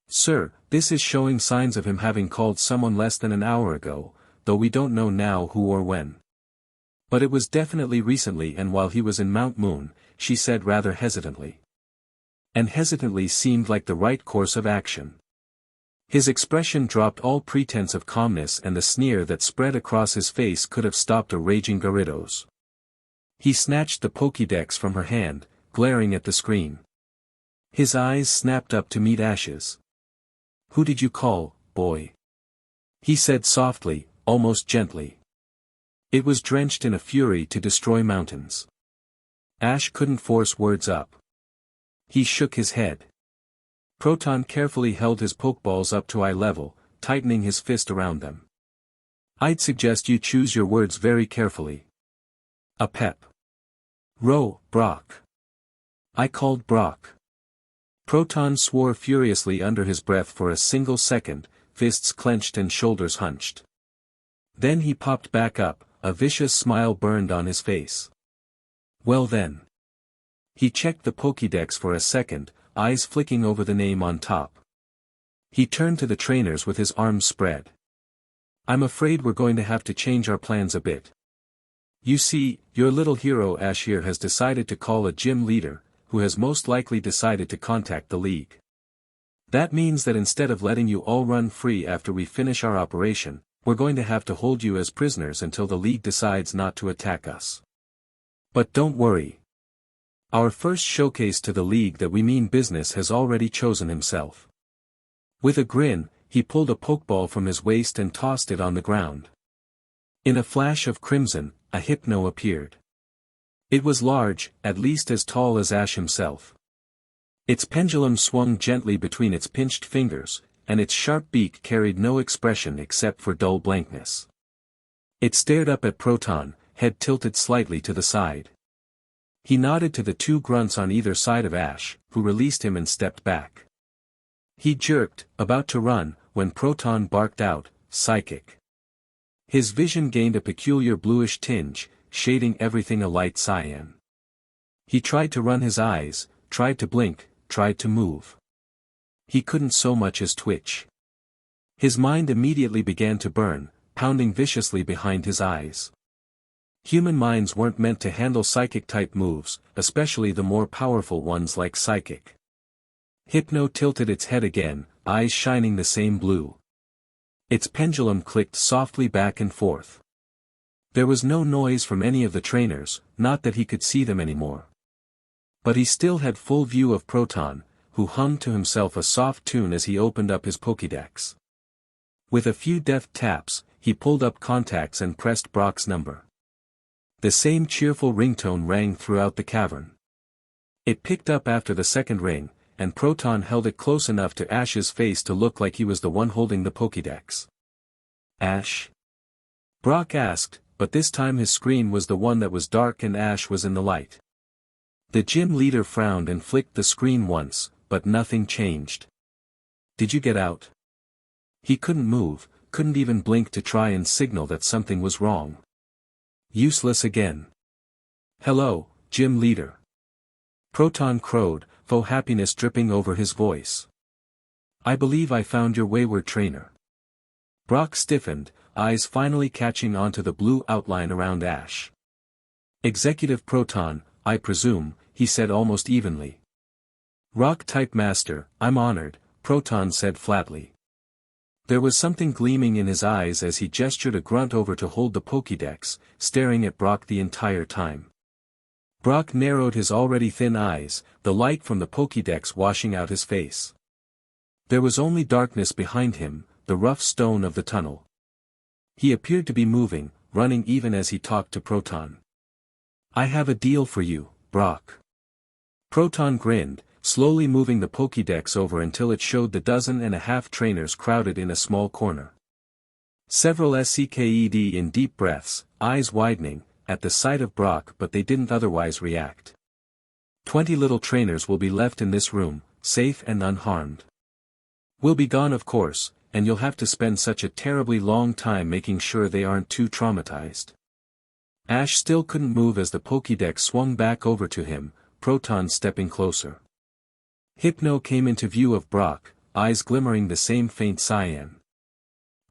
"Sir, this is showing signs of him having called someone less than an hour ago, though we don't know now who or when. But it was definitely recently and while he was in Mount Moon," she said rather hesitantly. And hesitantly seemed like the right course of action. His expression dropped all pretense of calmness, and the sneer that spread across his face could have stopped a raging Gyarados. He snatched the Pokédex from her hand, glaring at the screen. His eyes snapped up to meet Ash's. "Who did you call, boy?" he said softly, almost gently. It was drenched in a fury to destroy mountains. Ash couldn't force words up. He shook his head. Proton carefully held his Pokeballs up to eye level, tightening his fist around them. "I'd suggest you choose your words very carefully. A pep. Brock. I called Brock." Proton swore furiously under his breath for a single second, fists clenched and shoulders hunched. Then he popped back up, a vicious smile burned on his face. "Well then." He checked the Pokédex for a second, eyes flicking over the name on top. He turned to the trainers with his arms spread. "I'm afraid we're going to have to change our plans a bit. You see, your little hero Ash here has decided to call a gym leader, who has most likely decided to contact the League. That means that instead of letting you all run free after we finish our operation, we're going to have to hold you as prisoners until the League decides not to attack us. But don't worry. Our first showcase to the League that we mean business has already chosen himself." With a grin, he pulled a Pokeball from his waist and tossed it on the ground. In a flash of crimson, a Hypno appeared. It was large, at least as tall as Ash himself. Its pendulum swung gently between its pinched fingers, and its sharp beak carried no expression except for dull blankness. It stared up at Proton, head tilted slightly to the side. He nodded to the two grunts on either side of Ash, who released him and stepped back. He jerked, about to run, when Proton barked out, "Psychic." His vision gained a peculiar bluish tinge, shading everything a light cyan. He tried to run his eyes, tried to blink, tried to move. He couldn't so much as twitch. His mind immediately began to burn, pounding viciously behind his eyes. Human minds weren't meant to handle psychic-type moves, especially the more powerful ones like Psychic. Hypno tilted its head again, eyes shining the same blue. Its pendulum clicked softly back and forth. There was no noise from any of the trainers, not that he could see them anymore. But he still had full view of Proton, who hummed to himself a soft tune as he opened up his Pokédex. With a few deft taps, he pulled up contacts and pressed Brock's number. The same cheerful ringtone rang throughout the cavern. It picked up after the second ring, and Proton held it close enough to Ash's face to look like he was the one holding the Pokédex. "Ash?" Brock asked, but this time his screen was the one that was dark and Ash was in the light. The gym leader frowned and flicked the screen once, but nothing changed. "Did you get out?" He couldn't move, couldn't even blink to try and signal that something was wrong. Useless again. "Hello, gym leader." Proton crowed, faux happiness dripping over his voice. "I believe I found your wayward trainer." Brock stiffened, eyes finally catching onto the blue outline around Ash. "Executive Proton, I presume," he said almost evenly. "Rock-type master, I'm honored," Proton said flatly. There was something gleaming in his eyes as he gestured a grunt over to hold the Pokédex, staring at Brock the entire time. Brock narrowed his already thin eyes, the light from the Pokédex washing out his face. There was only darkness behind him, the rough stone of the tunnel. He appeared to be moving, running even as he talked to Proton. "I have a deal for you, Brock." Proton grinned, slowly moving the Pokédex over until it showed the 12.5 trainers crowded in a small corner. Several seeked in deep breaths, eyes widening, at the sight of Brock, but they didn't otherwise react. 20 little trainers will be left in this room, safe and unharmed. We'll be gone of course, and you'll have to spend such a terribly long time making sure they aren't too traumatized. Ash still couldn't move as the Pokédex swung back over to him, Proton stepping closer. Hypno came into view of Brock, eyes glimmering the same faint cyan.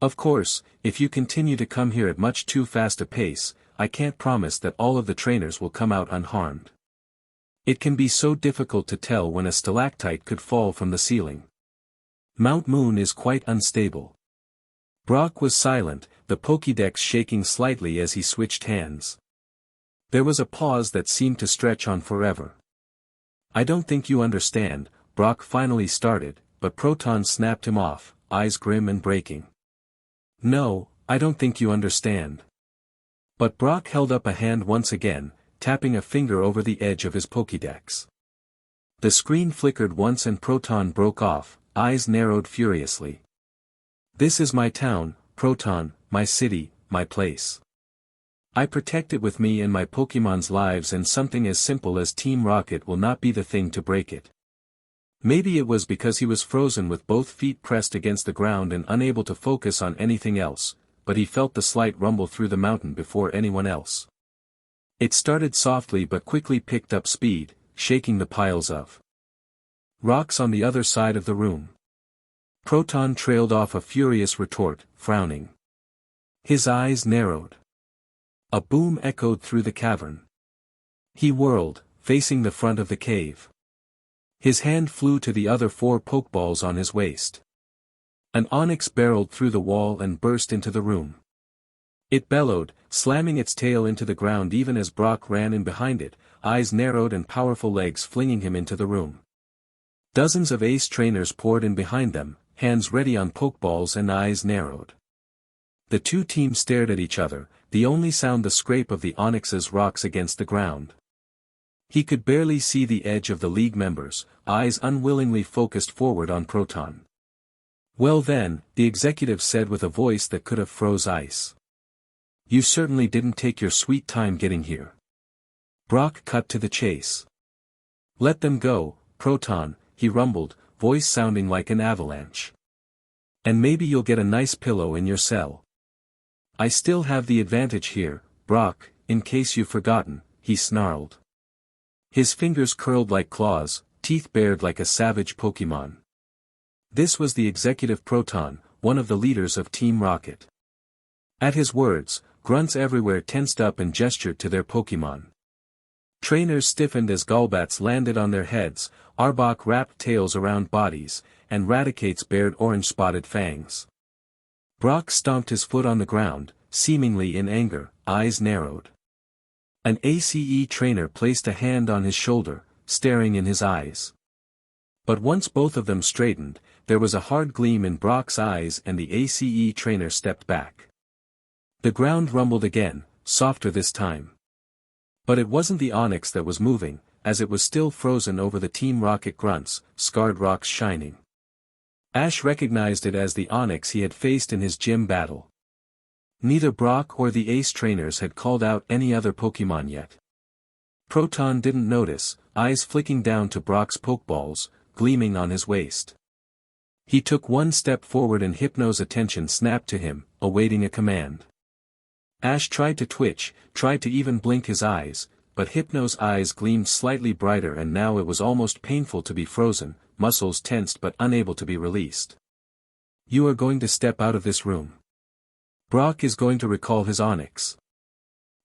"Of course, if you continue to come here at much too fast a pace, I can't promise that all of the trainers will come out unharmed. It can be so difficult to tell when a stalactite could fall from the ceiling. Mount Moon is quite unstable." Brock was silent, the Pokédex shaking slightly as he switched hands. There was a pause that seemed to stretch on forever. "I don't think you understand," Brock finally started, but Proton snapped him off, eyes grim and breaking. "No, I don't think you understand." But Brock held up a hand once again, tapping a finger over the edge of his Pokédex. The screen flickered once and Proton broke off, eyes narrowed furiously. "This is my town, Proton, my city, my place. I protect it with me and my Pokémon's lives, and something as simple as Team Rocket will not be the thing to break it." Maybe it was because he was frozen with both feet pressed against the ground and unable to focus on anything else, but he felt the slight rumble through the mountain before anyone else. It started softly but quickly picked up speed, shaking the piles of rocks on the other side of the room. Proton trailed off a furious retort, frowning. His eyes narrowed. A boom echoed through the cavern. He whirled, facing the front of the cave. His hand flew to the other 4 Pokeballs on his waist. An onyx barreled through the wall and burst into the room. It bellowed, slamming its tail into the ground even as Brock ran in behind it, eyes narrowed and powerful legs flinging him into the room. Dozens of ace trainers poured in behind them, hands ready on Pokeballs and eyes narrowed. The two teams stared at each other, the only sound the scrape of the onyx's rocks against the ground. He could barely see the edge of the league members, eyes unwillingly focused forward on Proton. "Well then," the executive said with a voice that could have froze ice. "You certainly didn't take your sweet time getting here." Brock cut to the chase. "Let them go, Proton," he rumbled, voice sounding like an avalanche. "And maybe you'll get a nice pillow in your cell. I still have the advantage here, Brock, in case you've forgotten," he snarled. His fingers curled like claws, teeth bared like a savage Pokémon. This was the executive Proton, one of the leaders of Team Rocket. At his words, grunts everywhere tensed up and gestured to their Pokémon. Trainers stiffened as Golbats landed on their heads, Arbok wrapped tails around bodies, and Raticates bared orange-spotted fangs. Brock stomped his foot on the ground, seemingly in anger, eyes narrowed. An ACE trainer placed a hand on his shoulder, staring in his eyes. But once both of them straightened, there was a hard gleam in Brock's eyes and the ACE trainer stepped back. The ground rumbled again, softer this time. But it wasn't the onyx that was moving, as it was still frozen over the Team Rocket grunts, scarred rocks shining. Ash recognized it as the onyx he had faced in his gym battle. Neither Brock or the ace trainers had called out any other Pokémon yet. Proton didn't notice, eyes flicking down to Brock's Pokeballs, gleaming on his waist. He took one step forward and Hypno's attention snapped to him, awaiting a command. Ash tried to twitch, tried to even blink his eyes, but Hypno's eyes gleamed slightly brighter and now it was almost painful to be frozen, muscles tensed but unable to be released. "You are going to step out of this room. Brock is going to recall his onyx.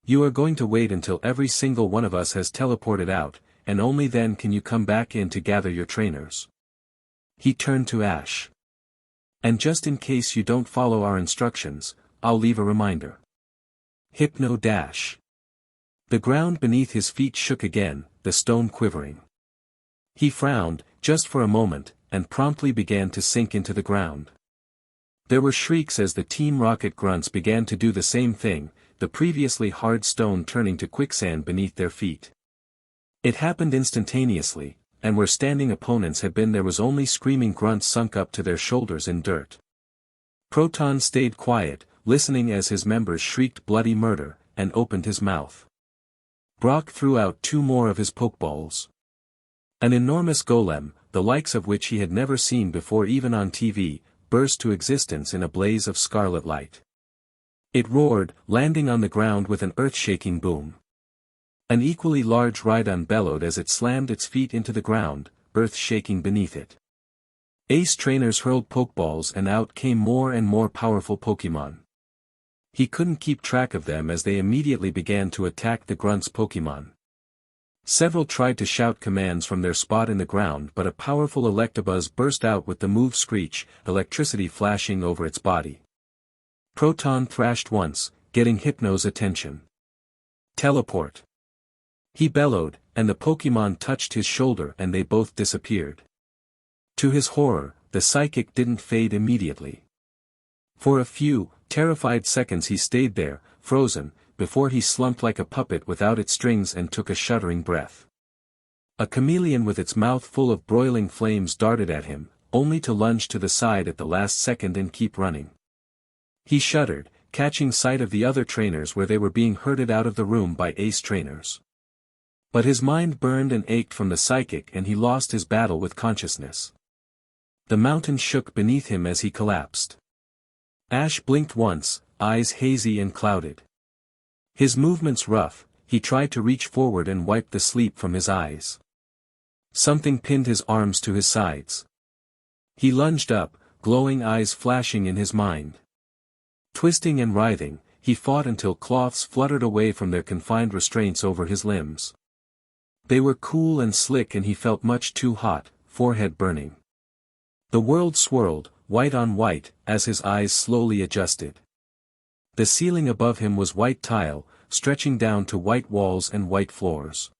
You are going to wait until every single one of us has teleported out, and only then can you come back in to gather your trainers." He turned to Ash. "And just in case you don't follow our instructions, I'll leave a reminder. Hypno dash." The ground beneath his feet shook again, the stone quivering. He frowned, just for a moment, and promptly began to sink into the ground. There were shrieks as the Team Rocket grunts began to do the same thing, the previously hard stone turning to quicksand beneath their feet. It happened instantaneously, and where standing opponents had been there was only screaming grunts sunk up to their shoulders in dirt. Proton stayed quiet, listening as his members shrieked bloody murder, and opened his mouth. Brock threw out 2 more of his pokeballs. An enormous golem, the likes of which he had never seen before even on TV, burst to existence in a blaze of scarlet light. It roared, landing on the ground with an earth-shaking boom. An equally large Rhydon bellowed as it slammed its feet into the ground, earth shaking beneath it. Ace trainers hurled pokeballs and out came more and more powerful Pokémon. He couldn't keep track of them as they immediately began to attack the Grunt's Pokémon. Several tried to shout commands from their spot in the ground but a powerful Electabuzz burst out with the move Screech, electricity flashing over its body. Proton thrashed once, getting Hypno's attention. Teleport. He bellowed, and the Pokémon touched his shoulder and they both disappeared. To his horror, the Psychic didn't fade immediately. For a few, terrified seconds he stayed there, frozen, before he slumped like a puppet without its strings and took a shuddering breath. A chameleon with its mouth full of broiling flames darted at him, only to lunge to the side at the last second and keep running. He shuddered, catching sight of the other trainers where they were being herded out of the room by Ace trainers. But his mind burned and ached from the Psychic and he lost his battle with consciousness. The mountain shook beneath him as he collapsed. Ash blinked once, eyes hazy and clouded. His movements rough, he tried to reach forward and wipe the sleep from his eyes. Something pinned his arms to his sides. He lunged up, glowing eyes flashing in his mind. Twisting and writhing, he fought until cloths fluttered away from their confined restraints over his limbs. They were cool and slick and he felt much too hot, forehead burning. The world swirled, white on white, as his eyes slowly adjusted. The ceiling above him was white tile, stretching down to white walls and white floors.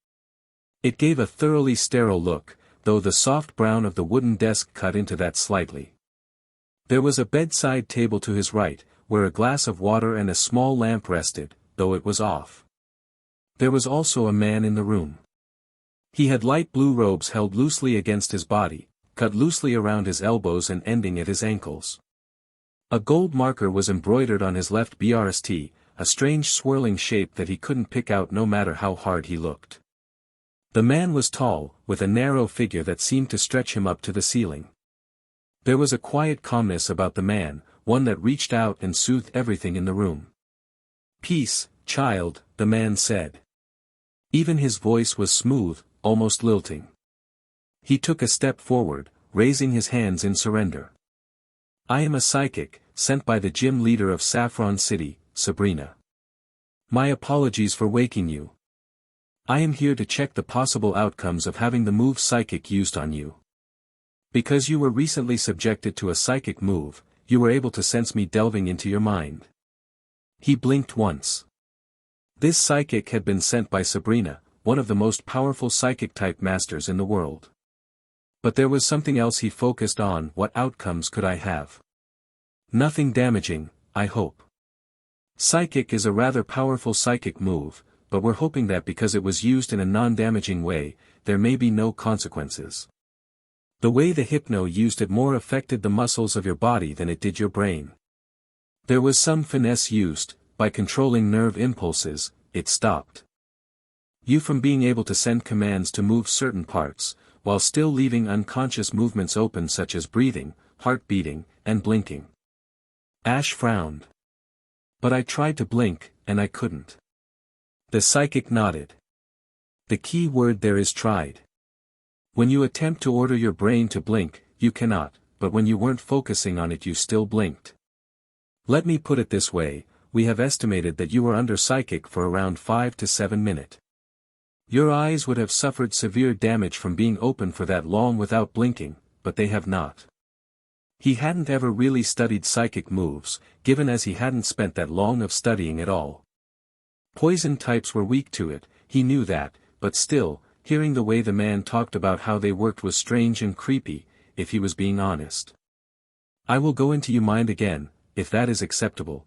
It gave a thoroughly sterile look, though the soft brown of the wooden desk cut into that slightly. There was a bedside table to his right, where a glass of water and a small lamp rested, though it was off. There was also a man in the room. He had light blue robes held loosely against his body, cut loosely around his elbows and ending at his ankles. A gold marker was embroidered on his left BRST, a strange swirling shape that he couldn't pick out no matter how hard he looked. The man was tall, with a narrow figure that seemed to stretch him up to the ceiling. There was a quiet calmness about the man, one that reached out and soothed everything in the room. "Peace, child," the man said. Even his voice was smooth, almost lilting. He took a step forward, raising his hands in surrender. "I am a psychic, sent by the gym leader of Saffron City, Sabrina. My apologies for waking you. I am here to check the possible outcomes of having the move Psychic used on you. Because you were recently subjected to a psychic move, you were able to sense me delving into your mind." He blinked once. This psychic had been sent by Sabrina, one of the most powerful psychic-type masters in the world. But there was something else he focused on. What outcomes could I have? Nothing damaging, I hope. Psychic is a rather powerful psychic move, but we're hoping that because it was used in a non-damaging way, there may be no consequences. The way the Hypno used it more affected the muscles of your body than it did your brain. There was some finesse used, by controlling nerve impulses, it stopped you from being able to send commands to move certain parts, while still leaving unconscious movements open such as breathing, heart beating, and blinking. Ash frowned. "But I tried to blink, and I couldn't." The psychic nodded. "The key word there is tried. When you attempt to order your brain to blink, you cannot, but when you weren't focusing on it you still blinked. Let me put it this way, we have estimated that you were under psychic for around 5 to 7 minutes. Your eyes would have suffered severe damage from being open for that long without blinking, but they have not." He hadn't ever really studied psychic moves, given as he hadn't spent that long of studying at all. Poison types were weak to it, he knew that, but still, hearing the way the man talked about how they worked was strange and creepy. if he was being honest. I will go into your mind again, if that is acceptable.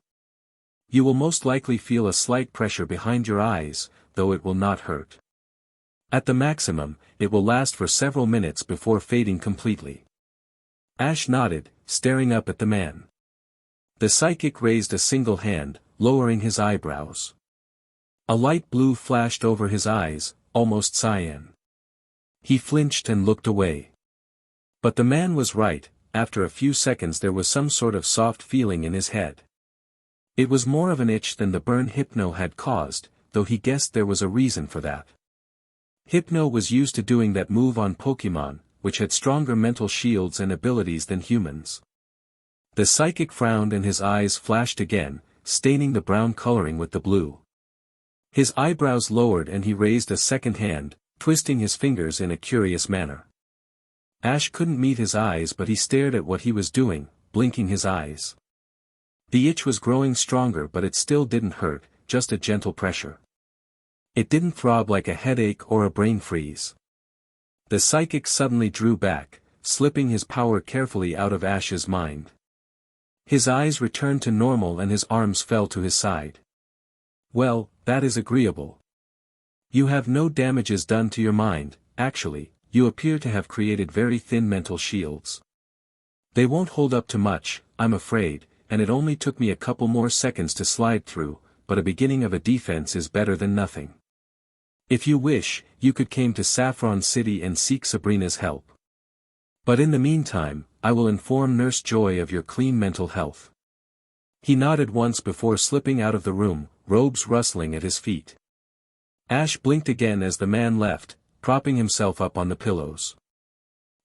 You will most likely feel a slight pressure behind your eyes, though it will not hurt. At the maximum, it will last for several minutes before fading completely. Ash nodded, staring up at the man. The psychic raised a single hand, lowering his eyebrows. A light blue flashed over his eyes, almost cyan. He flinched and looked away. But the man was right, after a few seconds there was some sort of soft feeling in his head. It was more of an itch than the burn Hypno had caused, though he guessed there was a reason for that. Hypno was used to doing that move on Pokémon, which had stronger mental shields and abilities than humans. The psychic frowned and his eyes flashed again, staining the brown coloring with the blue. His eyebrows lowered and he raised a second hand, twisting his fingers in a curious manner. Ash couldn't meet his eyes but he stared at what he was doing, blinking his eyes. The itch was growing stronger but it still didn't hurt, just a gentle pressure. It didn't throb like a headache or a brain freeze. The psychic suddenly drew back, slipping his power carefully out of Ash's mind. His eyes returned to normal and his arms fell to his side. Well, that is agreeable. You have no damages done to your mind, actually. You appear to have created very thin mental shields. They won't hold up to much, I'm afraid, and it only took me a couple more seconds to slide through, but a beginning of a defense is better than nothing. If you wish, you could come to Saffron City and seek Sabrina's help. But in the meantime, I will inform Nurse Joy of your clean mental health. He nodded once before slipping out of the room, robes rustling at his feet. Ash blinked again as the man left, propping himself up on the pillows.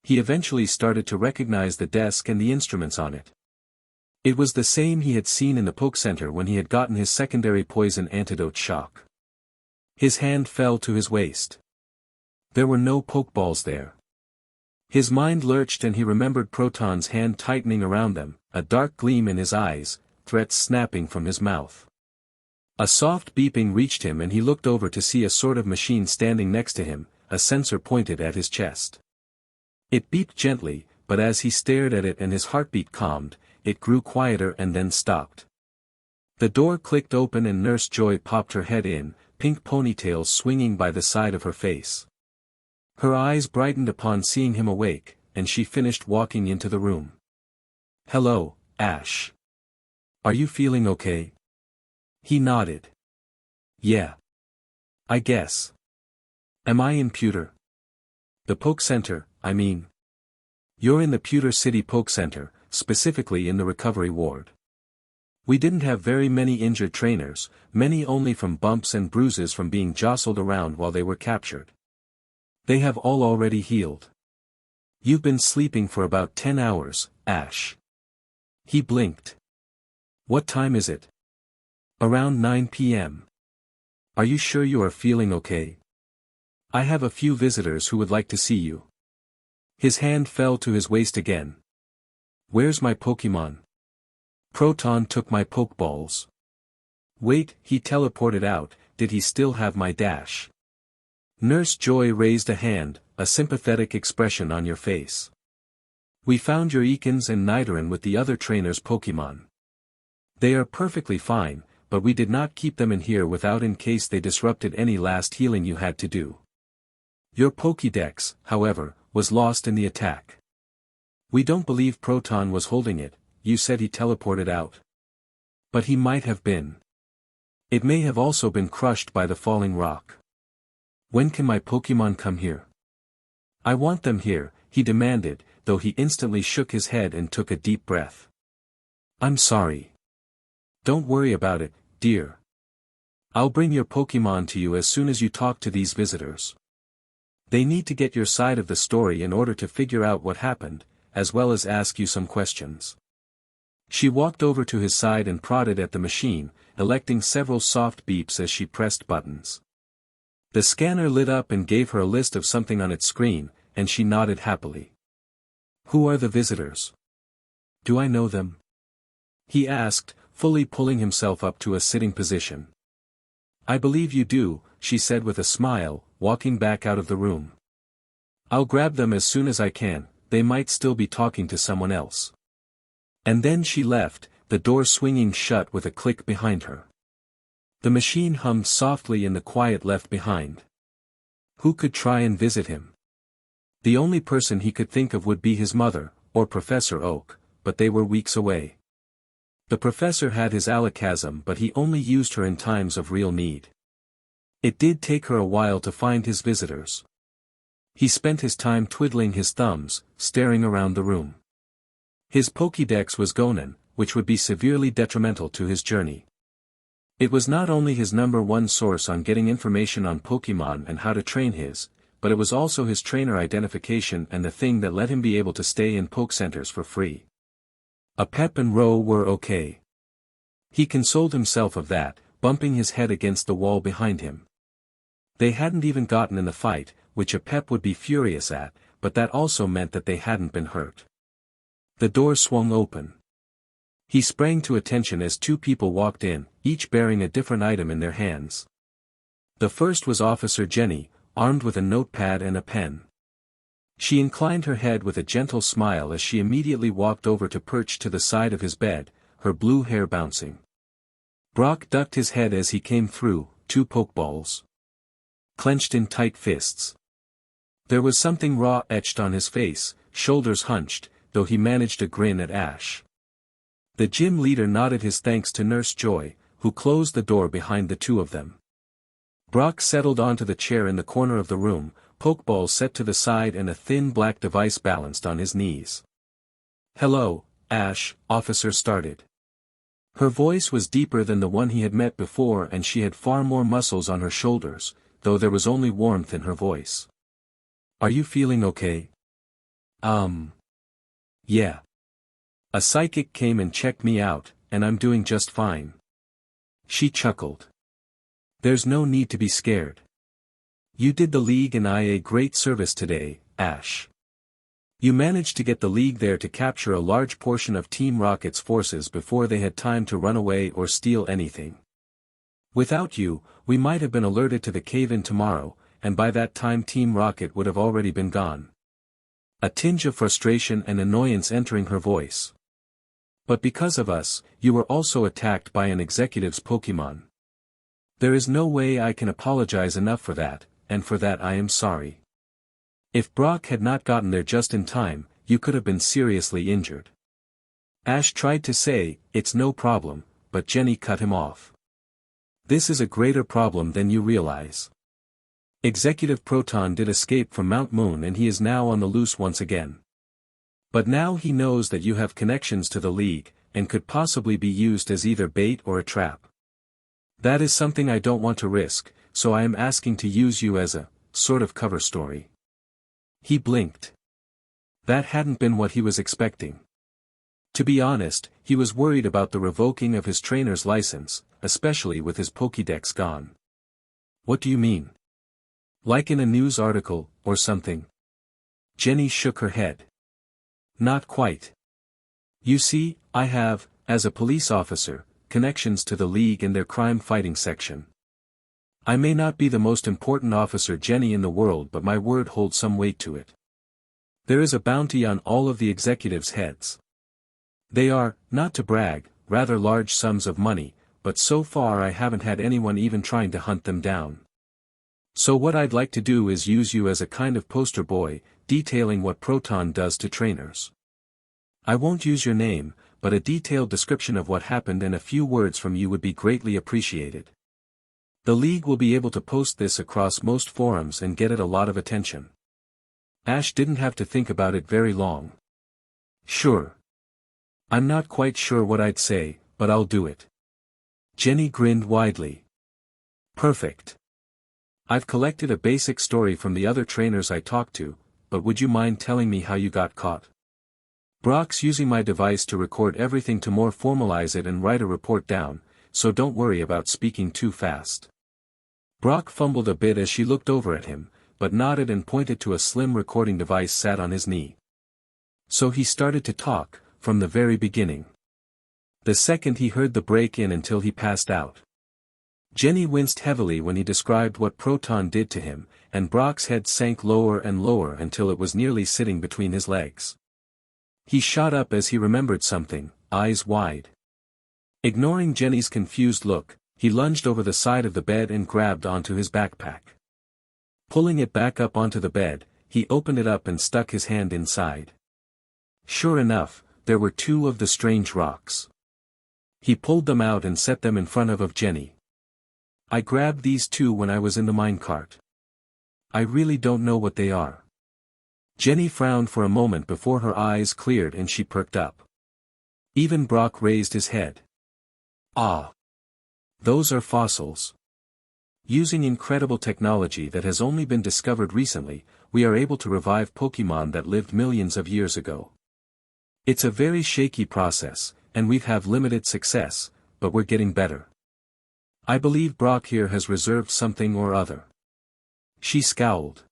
He eventually started to recognize the desk and the instruments on it. It was the same he had seen in the Poke Center when he had gotten his secondary poison antidote shock. His hand fell to his waist. There were no Pokeballs there. His mind lurched and he remembered Proton's hand tightening around them, a dark gleam in his eyes, threats snapping from his mouth. A soft beeping reached him and he looked over to see a sort of machine standing next to him, a sensor pointed at his chest. It beeped gently, but as he stared at it and his heartbeat calmed, it grew quieter and then stopped. The door clicked open and Nurse Joy popped her head in, pink ponytails swinging by the side of her face. Her eyes brightened upon seeing him awake, and she finished walking into the room. "Hello, Ash. Are you feeling okay?" He nodded. "Yeah. I guess. Am I in Pewter? The Poke Center, I mean." "You're in the Pewter City Poke Center, specifically in the recovery ward. We didn't have very many injured trainers, many only from bumps and bruises from being jostled around while they were captured. They have all already healed. You've been sleeping for about 10 hours, Ash." He blinked. "What time is it?" "Around 9 p.m. Are you sure you are feeling okay? I have a few visitors who would like to see you." His hand fell to his waist again. "Where's my Pokemon?" "Proton took my Pokeballs." "Wait, he teleported out, did he still have my dash?" Nurse Joy raised a hand, a sympathetic expression on your face. "We found your Ekans and Nidoran with the other trainer's Pokemon. They are perfectly fine, but we did not keep them in here without in case they disrupted any last healing you had to do. Your Pokédex, however, was lost in the attack. We don't believe Proton was holding it, you said he teleported out. But he might have been. It may have also been crushed by the falling rock. When can my Pokemon come here?" "I want them here," he demanded, though he instantly shook his head and took a deep breath. "I'm sorry." "Don't worry about it, dear. I'll bring your Pokemon to you as soon as you talk to these visitors. They need to get your side of the story in order to figure out what happened, as well as ask you some questions." She walked over to his side and prodded at the machine, electing several soft beeps as she pressed buttons. The scanner lit up and gave her a list of something on its screen, and she nodded happily. "Who are the visitors? Do I know them?" he asked, fully pulling himself up to a sitting position. "I believe you do," she said with a smile, walking back out of the room. "I'll grab them as soon as I can, they might still be talking to someone else. And then she left, the door swinging shut with a click behind her. The machine hummed softly in the quiet left behind. Who could try and visit him? The only person he could think of would be his mother, or Professor Oak, but they were weeks away. The professor had his alakazam, but he only used her in times of real need. It did take her a while to find his visitors. He spent his time twiddling his thumbs, staring around the room. His Pokédex was Gonan, which would be severely detrimental to his journey. It was not only his #1 source on getting information on Pokémon and how to train his, but it was also his trainer identification and the thing that let him be able to stay in Poke Centers for free. A Pep and Ro were okay. He consoled himself of that, bumping his head against the wall behind him. They hadn't even gotten in the fight, which a Pep would be furious at, but that also meant that they hadn't been hurt. The door swung open. He sprang to attention as two people walked in, each bearing a different item in their hands. The first was Officer Jenny, armed with a notepad and a pen. She inclined her head with a gentle smile as she immediately walked over to perch to the side of his bed, her blue hair bouncing. Brock ducked his head as he came through, 2 Pokeballs clenched in tight fists. There was something raw etched on his face, shoulders hunched, though he managed a grin at Ash. The gym leader nodded his thanks to Nurse Joy, who closed the door behind the two of them. Brock settled onto the chair in the corner of the room, Pokeball set to the side and a thin black device balanced on his knees. "Hello, Ash," Officer started. Her voice was deeper than the one he had met before and she had far more muscles on her shoulders, though there was only warmth in her voice. "Are you feeling okay?" Yeah. A psychic came and checked me out, and I'm doing just fine." She chuckled. "There's no need to be scared. You did the League and I a great service today, Ash. You managed to get the League there to capture a large portion of Team Rocket's forces before they had time to run away or steal anything. Without you, we might have been alerted to the cave-in tomorrow, and by that time Team Rocket would have already been gone." A tinge of frustration and annoyance entering her voice. "But because of us, you were also attacked by an executive's Pokémon. There is no way I can apologize enough for that, and for that I am sorry. If Brock had not gotten there just in time, you could have been seriously injured." Ash tried to say, "It's no problem," but Jenny cut him off. "This is a greater problem than you realize. Executive Proton did escape from Mount Moon and he is now on the loose once again. But now he knows that you have connections to the League, and could possibly be used as either bait or a trap. That is something I don't want to risk, so I am asking to use you as a, sort of cover story." He blinked. That hadn't been what he was expecting. To be honest, he was worried about the revoking of his trainer's license, especially with his Pokédex gone. "What do you mean? Like in a news article, or something?" Jenny shook her head. "Not quite. You see, I have, as a police officer, connections to the League and their crime-fighting section. I may not be the most important officer Jenny in the world, but my word holds some weight to it. There is a bounty on all of the executives' heads. They are, not to brag, rather large sums of money, but so far I haven't had anyone even trying to hunt them down. So what I'd like to do is use you as a kind of poster boy, detailing what Proton does to trainers. I won't use your name, but a detailed description of what happened and a few words from you would be greatly appreciated. The League will be able to post this across most forums and get it a lot of attention." Ash didn't have to think about it very long. "Sure. I'm not quite sure what I'd say, but I'll do it." Jenny grinned widely. "Perfect. I've collected a basic story from the other trainers I talked to, but would you mind telling me how you got caught? Brock's using my device to record everything to more formalize it and write a report down, so don't worry about speaking too fast." Brock fumbled a bit as she looked over at him, but nodded and pointed to a slim recording device sat on his knee. So he started to talk, from the very beginning. The second he heard the break-in until he passed out. Jenny winced heavily when he described what Proton did to him, and Brock's head sank lower and lower until it was nearly sitting between his legs. He shot up as he remembered something, eyes wide. Ignoring Jenny's confused look, he lunged over the side of the bed and grabbed onto his backpack. Pulling it back up onto the bed, he opened it up and stuck his hand inside. Sure enough, there were two of the strange rocks. He pulled them out and set them in front of Jenny. I grabbed these two when I was in the minecart. I really don't know what they are. Jenny frowned for a moment before her eyes cleared and she perked up. Even Brock raised his head. Ah! Those are fossils. Using incredible technology that has only been discovered recently, we are able to revive Pokémon that lived millions of years ago. It's a very shaky process, and we've had limited success, but we're getting better. I believe Brock here has reserved something or other. She scowled.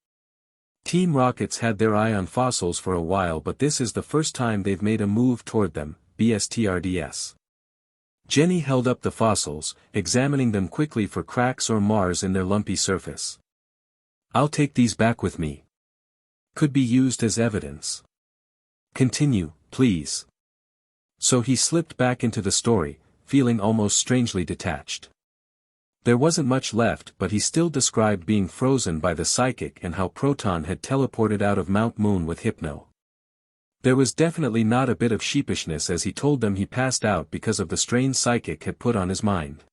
Team Rocket's had their eye on fossils for a while, but this is the first time they've made a move toward them, BSTRDS. Jenny held up the fossils, examining them quickly for cracks or mars in their lumpy surface. I'll take these back with me. Could be used as evidence. Continue, please. So he slipped back into the story, feeling almost strangely detached. There wasn't much left, but he still described being frozen by the psychic and how Proton had teleported out of Mount Moon with Hypno. There was definitely not a bit of sheepishness as he told them he passed out because of the strain psychic had put on his mind.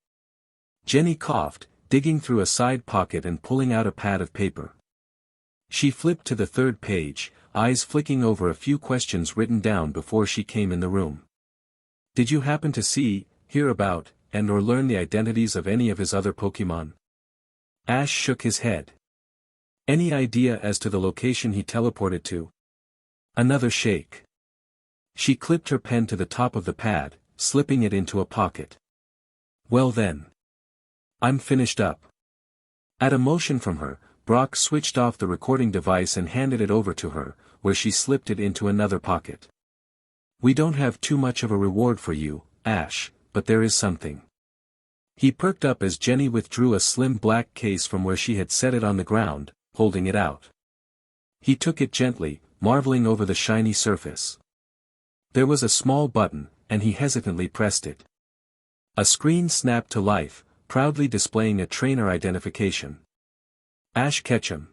Jenny coughed, digging through a side pocket and pulling out a pad of paper. She flipped to the third page, eyes flicking over a few questions written down before she came in the room. Did you happen to see, hear about, and/or learn the identities of any of his other Pokémon? Ash shook his head. Any idea as to the location he teleported to? Another shake. She clipped her pen to the top of the pad, slipping it into a pocket. Well then. I'm finished up. At a motion from her, Brock switched off the recording device and handed it over to her, where she slipped it into another pocket. We don't have too much of a reward for you, Ash, but there is something. He perked up as Jenny withdrew a slim black case from where she had set it on the ground, holding it out. He took it gently, marveling over the shiny surface. There was a small button, and he hesitantly pressed it. A screen snapped to life, proudly displaying a trainer identification. Ash Ketchum.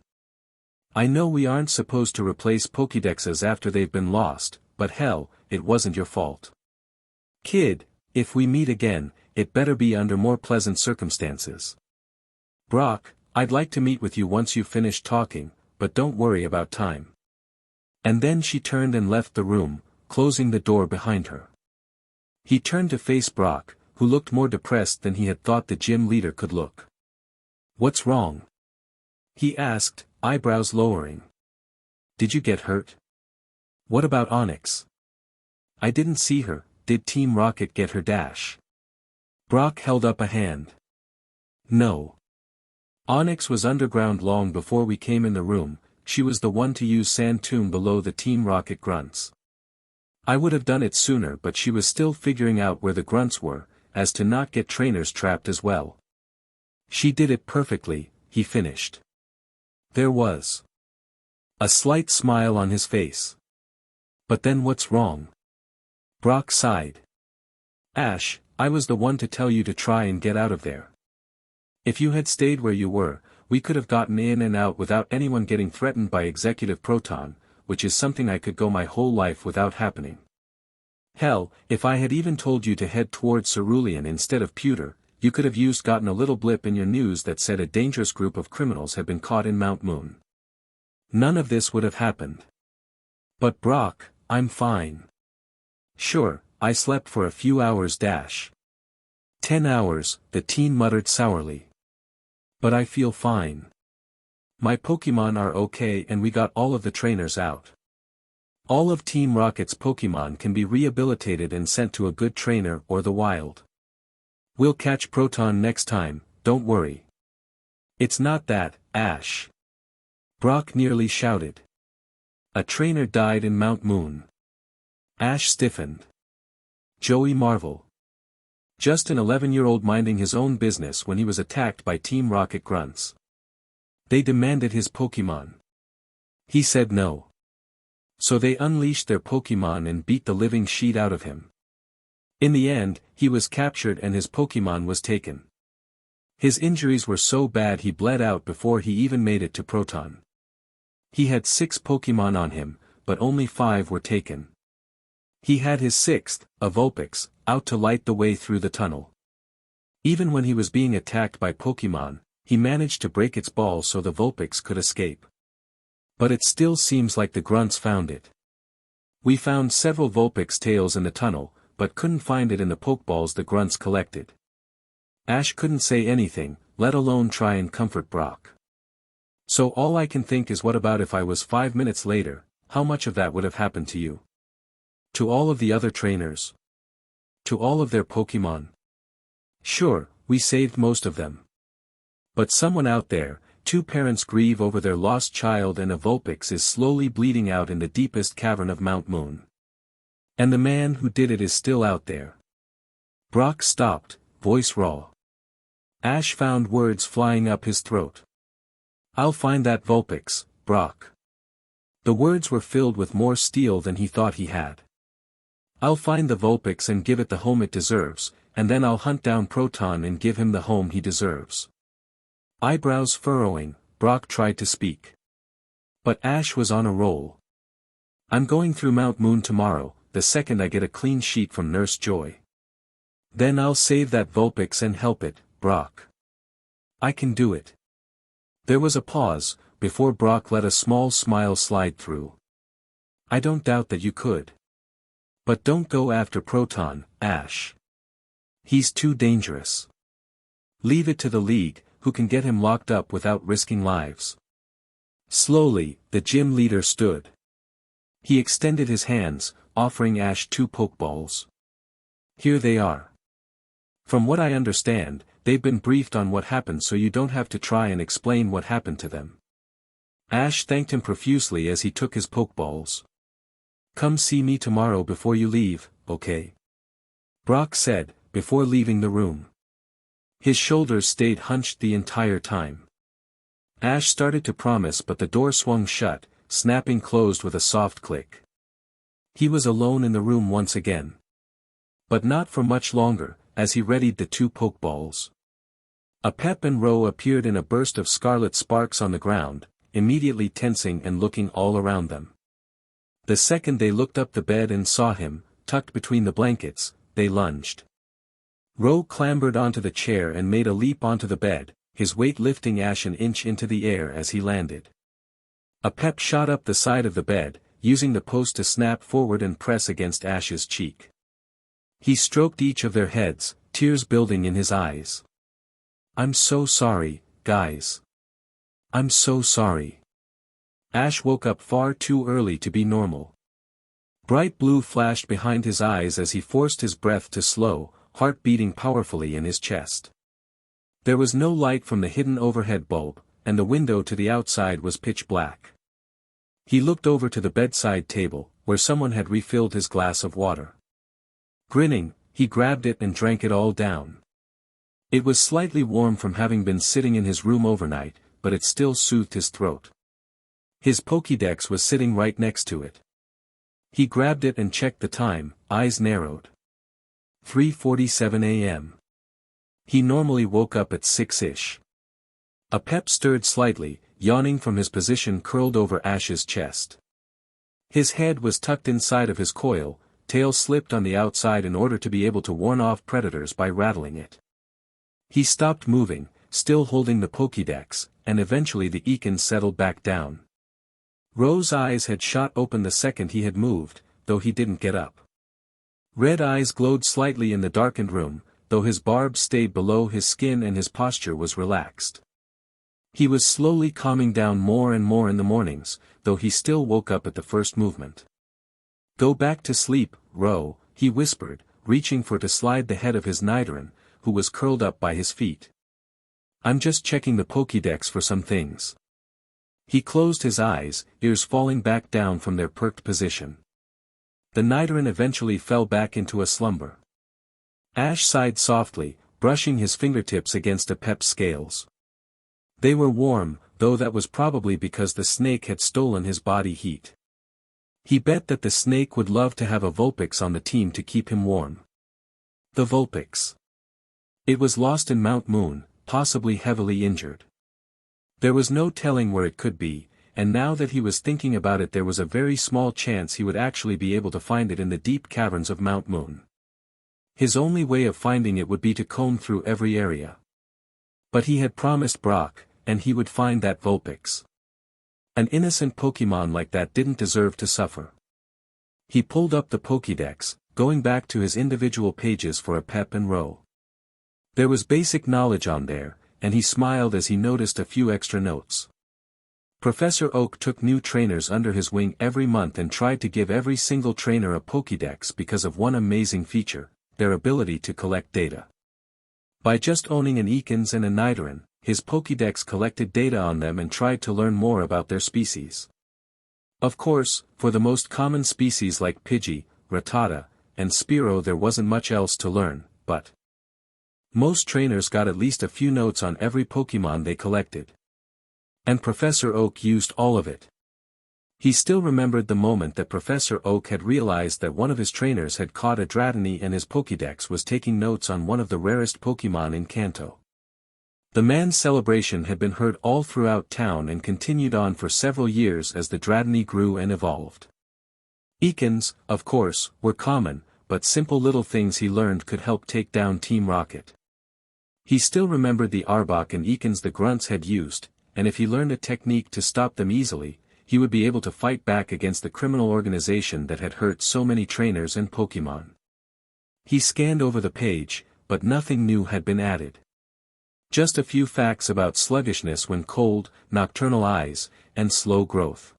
I know we aren't supposed to replace Pokédexes after they've been lost, but hell, it wasn't your fault. Kid, if we meet again, it better be under more pleasant circumstances. Brock, I'd like to meet with you once you've finished talking, but don't worry about time. And then she turned and left the room, closing the door behind her. He turned to face Brock, who looked more depressed than he had thought the gym leader could look. What's wrong? He asked, eyebrows lowering. Did you get hurt? What about Onyx? I didn't see her. Did Team Rocket get her dash? Brock held up a hand. No. Onyx was underground long before we came in the room. She was the one to use Sand Tomb below the Team Rocket grunts. I would have done it sooner, but she was still figuring out where the grunts were, as to not get trainers trapped as well. She did it perfectly, he finished. There was a slight smile on his face. But then what's wrong? Brock sighed. Ash, I was the one to tell you to try and get out of there. If you had stayed where you were, we could have gotten in and out without anyone getting threatened by Executive Proton, which is something I could go my whole life without happening. Hell, if I had even told you to head towards Cerulean instead of Pewter, you could have gotten a little blip in your news that said a dangerous group of criminals had been caught in Mount Moon. None of this would have happened. But Brock, I'm fine. Sure, I slept for a few hours dash. 10 hours, the teen muttered sourly. But I feel fine. My Pokémon are okay and we got all of the trainers out. All of Team Rocket's Pokémon can be rehabilitated and sent to a good trainer or the wild. We'll catch Proton next time, don't worry. It's not that, Ash. Brock nearly shouted. A trainer died in Mount Moon. Ash stiffened. Joey Marvel. Just an 11-year-old minding his own business when he was attacked by Team Rocket grunts. They demanded his Pokemon. He said no. So they unleashed their Pokemon and beat the living shit out of him. In the end, he was captured and his Pokemon was taken. His injuries were so bad he bled out before he even made it to Proton. He had 6 Pokemon on him, but only 5 were taken. He had his 6th, a Vulpix, out to light the way through the tunnel. Even when he was being attacked by Pokemon, he managed to break its ball so the Vulpix could escape. But it still seems like the grunts found it. We found several Vulpix tails in the tunnel, but couldn't find it in the Pokeballs the grunts collected. Ash couldn't say anything, let alone try and comfort Brock. So all I can think is, what about if I was 5 minutes later, how much of that would have happened to you? To all of the other trainers? To all of their Pokemon? Sure, we saved most of them. But someone out there, 2 parents grieve over their lost child and a Vulpix is slowly bleeding out in the deepest cavern of Mount Moon. And the man who did it is still out there. Brock stopped, voice raw. Ash found words flying up his throat. I'll find that Vulpix, Brock. The words were filled with more steel than he thought he had. I'll find the Vulpix and give it the home it deserves, and then I'll hunt down Proton and give him the home he deserves. Eyebrows furrowing, Brock tried to speak. But Ash was on a roll. I'm going through Mount Moon tomorrow, the second I get a clean sheet from Nurse Joy. Then I'll save that Vulpix and help it, Brock. I can do it. There was a pause, before Brock let a small smile slide through. I don't doubt that you could. But don't go after Proton, Ash. He's too dangerous. Leave it to the League, who can get him locked up without risking lives. Slowly, the gym leader stood. He extended his hands, offering Ash 2 Pokeballs. Here they are. From what I understand, they've been briefed on what happened so you don't have to try and explain what happened to them. Ash thanked him profusely as he took his Pokeballs. Come see me tomorrow before you leave, okay? Brock said, before leaving the room. His shoulders stayed hunched the entire time. Ash started to promise, but the door swung shut, snapping closed with a soft click. He was alone in the room once again. But not for much longer, as he readied the 2 Pokeballs. A Pep and Ro appeared in a burst of scarlet sparks on the ground, immediately tensing and looking all around them. The second they looked up the bed and saw him, tucked between the blankets, they lunged. Ro clambered onto the chair and made a leap onto the bed, his weight lifting Ash an inch into the air as he landed. A Pep shot up the side of the bed, using the post to snap forward and press against Ash's cheek. He stroked each of their heads, tears building in his eyes. I'm so sorry, guys. I'm so sorry. Ash woke up far too early to be normal. Bright blue flashed behind his eyes as he forced his breath to slow, heart beating powerfully in his chest. There was no light from the hidden overhead bulb, and the window to the outside was pitch black. He looked over to the bedside table, where someone had refilled his glass of water. Grinning, he grabbed it and drank it all down. It was slightly warm from having been sitting in his room overnight, but it still soothed his throat. His Pokédex was sitting right next to it. He grabbed it and checked the time, eyes narrowed. 3:47 a.m. He normally woke up at 6-ish. A Pep stirred slightly, yawning from his position curled over Ash's chest. His head was tucked inside of his coil, tail slipped on the outside in order to be able to warn off predators by rattling it. He stopped moving, still holding the Pokédex, and eventually the Ekans settled back down. Ro's eyes had shot open the second he had moved, though he didn't get up. Red eyes glowed slightly in the darkened room, though his barbs stayed below his skin and his posture was relaxed. He was slowly calming down more and more in the mornings, though he still woke up at the first movement. Go back to sleep, Ro, he whispered, reaching for to slide the head of his Nidoran, who was curled up by his feet. I'm just checking the Pokédex for some things. He closed his eyes, ears falling back down from their perked position. The Nidoran eventually fell back into a slumber. Ash sighed softly, brushing his fingertips against a Pep's scales. They were warm, though that was probably because the snake had stolen his body heat. He bet that the snake would love to have a Vulpix on the team to keep him warm. The Vulpix. It was lost in Mount Moon, possibly heavily injured. There was no telling where it could be, and now that he was thinking about it there was a very small chance he would actually be able to find it in the deep caverns of Mount Moon. His only way of finding it would be to comb through every area. But he had promised Brock, and he would find that Vulpix. An innocent Pokemon like that didn't deserve to suffer. He pulled up the Pokédex, going back to his individual pages for a Pep and Row. There was basic knowledge on there, and he smiled as he noticed a few extra notes. Professor Oak took new trainers under his wing every month and tried to give every single trainer a Pokédex because of one amazing feature, their ability to collect data. By just owning an Ekans and a Nidoran, his Pokédex collected data on them and tried to learn more about their species. Of course, for the most common species like Pidgey, Rattata, and Spearow there wasn't much else to learn, but most trainers got at least a few notes on every Pokemon they collected. And Professor Oak used all of it. He still remembered the moment that Professor Oak had realized that one of his trainers had caught a Dratini and his Pokédex was taking notes on one of the rarest Pokemon in Kanto. The man's celebration had been heard all throughout town and continued on for several years as the Dratini grew and evolved. Ekans, of course, were common, but simple little things he learned could help take down Team Rocket. He still remembered the Arbok and Ekans the grunts had used, and if he learned a technique to stop them easily, he would be able to fight back against the criminal organization that had hurt so many trainers and Pokemon. He scanned over the page, but nothing new had been added. Just a few facts about sluggishness when cold, nocturnal eyes, and slow growth.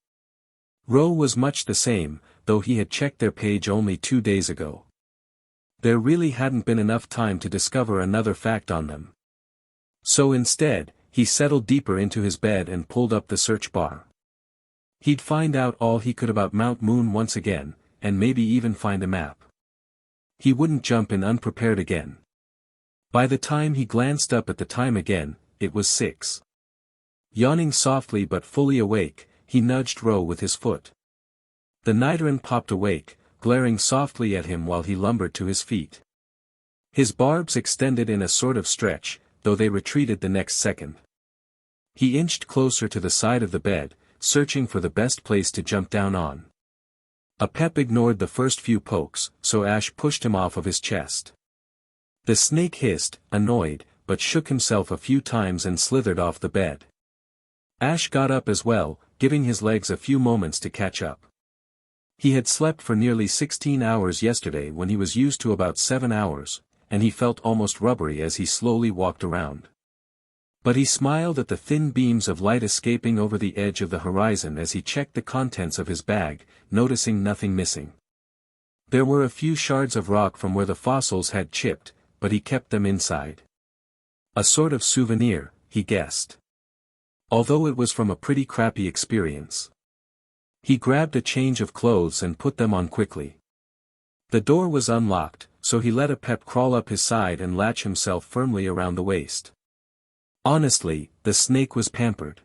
Row was much the same, though he had checked their page only 2 days ago. There really hadn't been enough time to discover another fact on them. So instead, he settled deeper into his bed and pulled up the search bar. He'd find out all he could about Mount Moon once again, and maybe even find a map. He wouldn't jump in unprepared again. By the time he glanced up at the time again, it was 6. Yawning softly but fully awake, he nudged Row with his foot. The Nidoran popped awake, glaring softly at him while he lumbered to his feet. His barbs extended in a sort of stretch, though they retreated the next second. He inched closer to the side of the bed, searching for the best place to jump down on. A Pep ignored the first few pokes, so Ash pushed him off of his chest. The snake hissed, annoyed, but shook himself a few times and slithered off the bed. Ash got up as well, giving his legs a few moments to catch up. He had slept for nearly 16 hours yesterday when he was used to about 7 hours, and he felt almost rubbery as he slowly walked around. But he smiled at the thin beams of light escaping over the edge of the horizon as he checked the contents of his bag, noticing nothing missing. There were a few shards of rock from where the fossils had chipped, but he kept them inside. A sort of souvenir, he guessed. Although it was from a pretty crappy experience. He grabbed a change of clothes and put them on quickly. The door was unlocked, so he let a Pep crawl up his side and latch himself firmly around the waist. Honestly, the snake was pampered.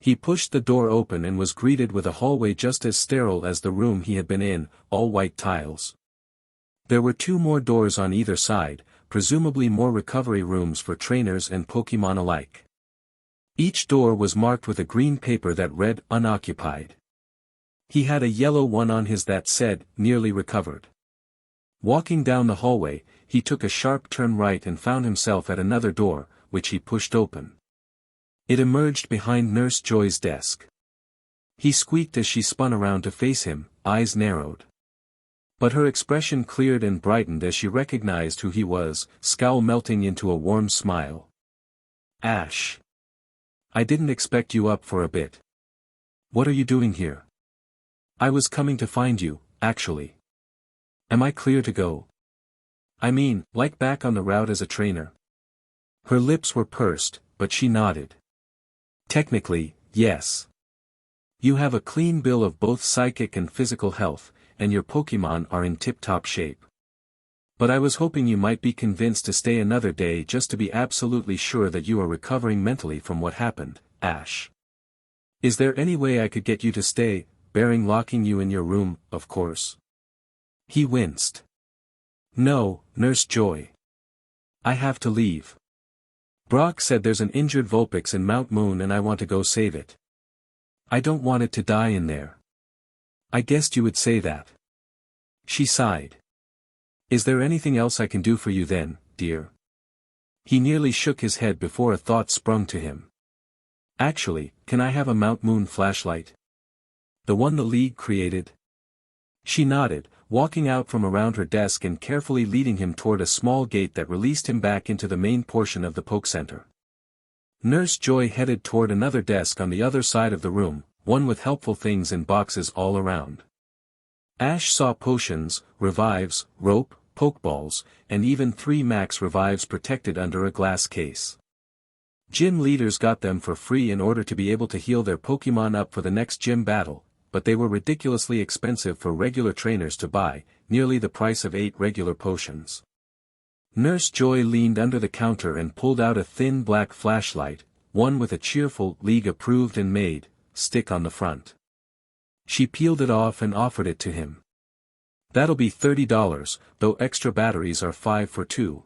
He pushed the door open and was greeted with a hallway just as sterile as the room he had been in, all white tiles. There were 2 more doors on either side, presumably more recovery rooms for trainers and Pokemon alike. Each door was marked with a green paper that read, "Unoccupied." He had a yellow one on his that said, "Nearly recovered." Walking down the hallway, he took a sharp turn right and found himself at another door, which he pushed open. It emerged behind Nurse Joy's desk. He squeaked as she spun around to face him, eyes narrowed. But her expression cleared and brightened as she recognized who he was, scowl melting into a warm smile. "Ash. I didn't expect you up for a bit. What are you doing here?" "I was coming to find you, actually." "Am I clear to go? I mean, like back on the route as a trainer?" Her lips were pursed, but she nodded. "Technically, yes. You have a clean bill of both psychic and physical health, and your Pokemon are in tip-top shape. But I was hoping you might be convinced to stay another day just to be absolutely sure that you are recovering mentally from what happened, Ash. Is there any way I could get you to stay, bearing locking you in your room, of course? He winced. No, Nurse Joy. I have to leave. Brock said there's an injured Vulpix in Mount Moon and I want to go save it. I don't want it to die in there. I guessed you would say that. She sighed. Is there anything else I can do for you then, dear? He nearly shook his head before a thought sprung to him. Actually, can I have a Mount Moon flashlight? The one the League created? She nodded, walking out from around her desk and carefully leading him toward a small gate that released him back into the main portion of the Poke Center. Nurse Joy headed toward another desk on the other side of the room, one with helpful things in boxes all around. Ash saw potions, revives, rope, pokeballs, and even 3 max revives protected under a glass case. Gym leaders got them for free in order to be able to heal their Pokemon up for the next gym battle, but they were ridiculously expensive for regular trainers to buy, nearly the price of 8 regular potions. Nurse Joy leaned under the counter and pulled out a thin black flashlight, one with a cheerful, League-approved and made, stick on the front. She peeled it off and offered it to him. That'll be $30, though extra batteries are 5 for 2.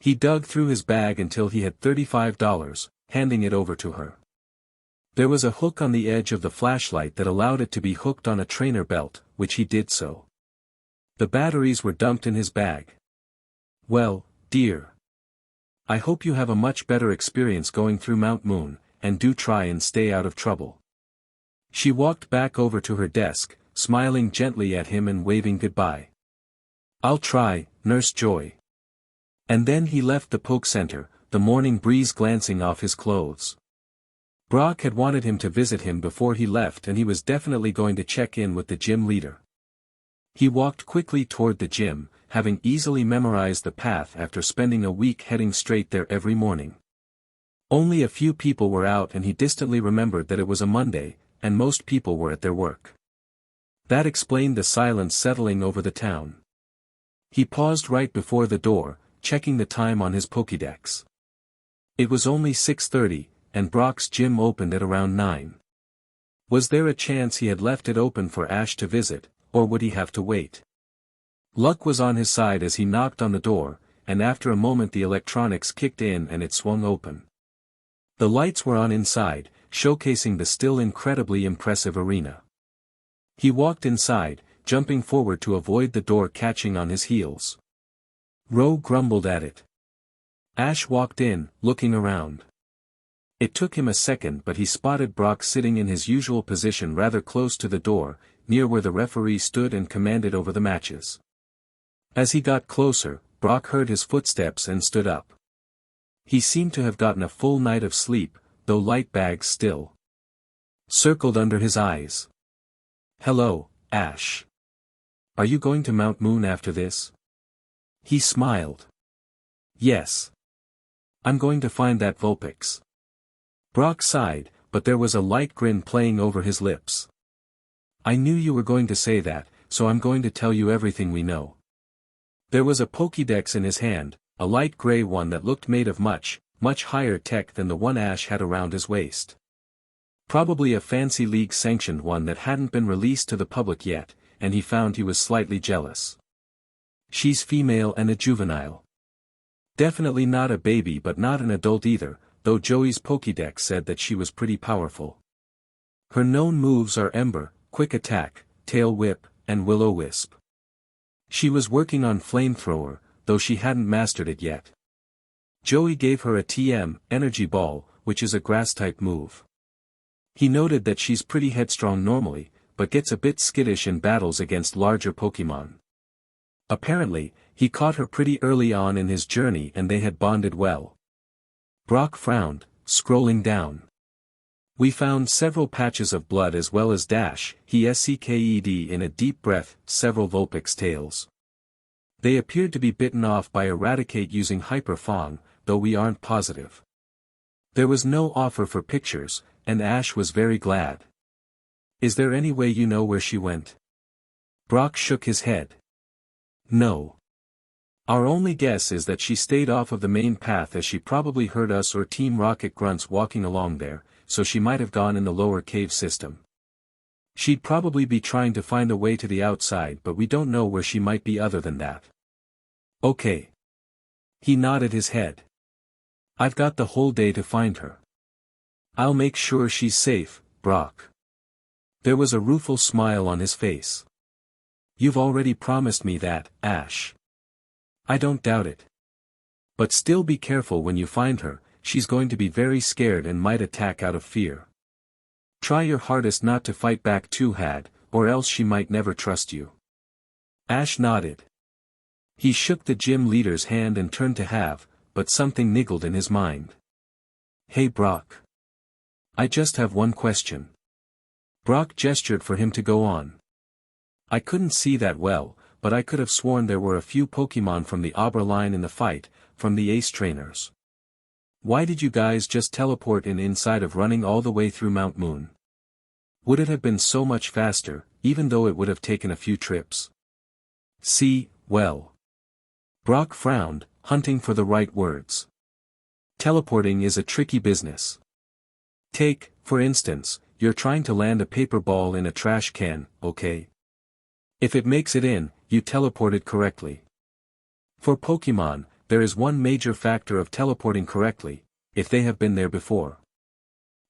He dug through his bag until he had $35, handing it over to her. There was a hook on the edge of the flashlight that allowed it to be hooked on a trainer belt, which he did so. The batteries were dumped in his bag. Well, dear. I hope you have a much better experience going through Mount Moon, and do try and stay out of trouble. She walked back over to her desk, smiling gently at him and waving goodbye. I'll try, Nurse Joy. And then he left the Poke Center, the morning breeze glancing off his clothes. Brock had wanted him to visit him before he left and he was definitely going to check in with the gym leader. He walked quickly toward the gym, having easily memorized the path after spending a week heading straight there every morning. Only a few people were out and he distantly remembered that it was a Monday, and most people were at their work. That explained the silence settling over the town. He paused right before the door, checking the time on his Pokédex. It was only 6:30, and Brock's gym opened at around 9. Was there a chance he had left it open for Ash to visit, or would he have to wait? Luck was on his side as he knocked on the door, and after a moment the electronics kicked in and it swung open. The lights were on inside, showcasing the still incredibly impressive arena. He walked inside, jumping forward to avoid the door catching on his heels. Ro grumbled at it. Ash walked in, looking around. It took him a second but he spotted Brock sitting in his usual position rather close to the door, near where the referee stood and commanded over the matches. As he got closer, Brock heard his footsteps and stood up. He seemed to have gotten a full night of sleep, though light bags still circled under his eyes. Hello, Ash. Are you going to Mount Moon after this? He smiled. Yes. I'm going to find that Vulpix. Brock sighed, but there was a light grin playing over his lips. I knew you were going to say that, so I'm going to tell you everything we know. There was a Pokédex in his hand, a light gray one that looked made of much higher tech than the one Ash had around his waist. Probably a fancy league-sanctioned one that hadn't been released to the public yet, and he found he was slightly jealous. She's female and a juvenile. Definitely not a baby but not an adult either, though Joey's Pokédex said that she was pretty powerful. Her known moves are Ember, Quick Attack, Tail Whip, and Will-O-Wisp. She was working on Flamethrower, though she hadn't mastered it yet. Joey gave her a TM, Energy Ball, which is a Grass-type move. He noted that she's pretty headstrong normally, but gets a bit skittish in battles against larger Pokemon. Apparently, he caught her pretty early on in his journey and they had bonded well. Brock frowned, scrolling down. We found several patches of blood as well as he sked in a deep breath, several Vulpix tails. They appeared to be bitten off by Eradicate using Hyper Fang, though we aren't positive. There was no offer for pictures, and Ash was very glad. Is there any way you know where she went? Brock shook his head. No. Our only guess is that she stayed off of the main path as she probably heard us or Team Rocket grunts walking along there, so she might have gone in the lower cave system. She'd probably be trying to find a way to the outside, but we don't know where she might be other than that. Okay. He nodded his head. I've got the whole day to find her. I'll make sure she's safe, Brock. There was a rueful smile on his face. You've already promised me that, Ash. I don't doubt it. But still be careful when you find her, she's going to be very scared and might attack out of fear. Try your hardest not to fight back too hard, or else she might never trust you. Ash nodded. He shook the gym leader's hand and turned to have, but something niggled in his mind. Hey Brock. I just have one question. Brock gestured for him to go on. I couldn't see that well, but I could have sworn there were a few Pokemon from the Abra line in the fight, from the Ace trainers. Why did you guys just teleport in inside of running all the way through Mount Moon? Would it have been so much faster, even though it would have taken a few trips? See, well. Brock frowned, hunting for the right words. Teleporting is a tricky business. Take, for instance, you're trying to land a paper ball in a trash can, okay? If it makes it in, you teleported correctly. For Pokemon, there is one major factor of teleporting correctly, if they have been there before.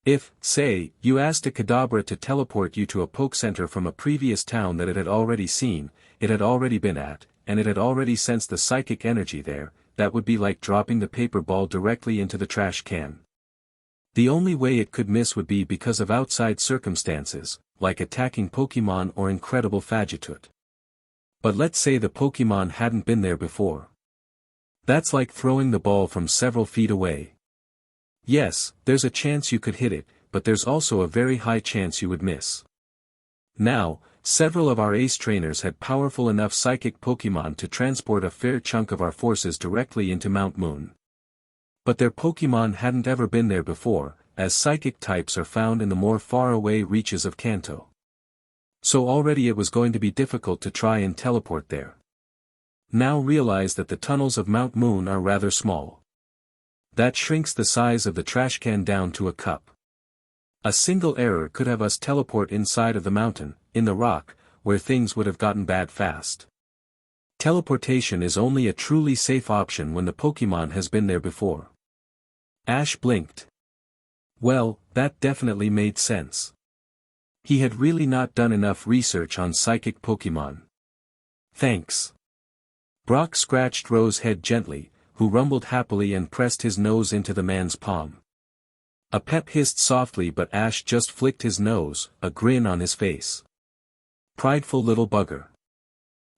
If, say, you asked a Kadabra to teleport you to a Poke Center from a previous town that it had already seen, it had already been at, and it had already sensed the psychic energy there, that would be like dropping the paper ball directly into the trash can. The only way it could miss would be because of outside circumstances, like attacking Pokemon or incredible Fagitut. But let's say the Pokemon hadn't been there before. That's like throwing the ball from several feet away. Yes, there's a chance you could hit it, but there's also a very high chance you would miss. Now, several of our ace trainers had powerful enough psychic Pokemon to transport a fair chunk of our forces directly into Mount Moon. But their Pokemon hadn't ever been there before, as psychic types are found in the more far-away reaches of Kanto. So already it was going to be difficult to try and teleport there. Now realize that the tunnels of Mount Moon are rather small. That shrinks the size of the trash can down to a cup. A single error could have us teleport inside of the mountain, in the rock, where things would have gotten bad fast. Teleportation is only a truly safe option when the Pokemon has been there before. Ash blinked. Well, that definitely made sense. He had really not done enough research on psychic Pokemon. Thanks. Brock scratched Rose's head gently, who rumbled happily and pressed his nose into the man's palm. A pep hissed softly, but Ash just flicked his nose, a grin on his face. Prideful little bugger.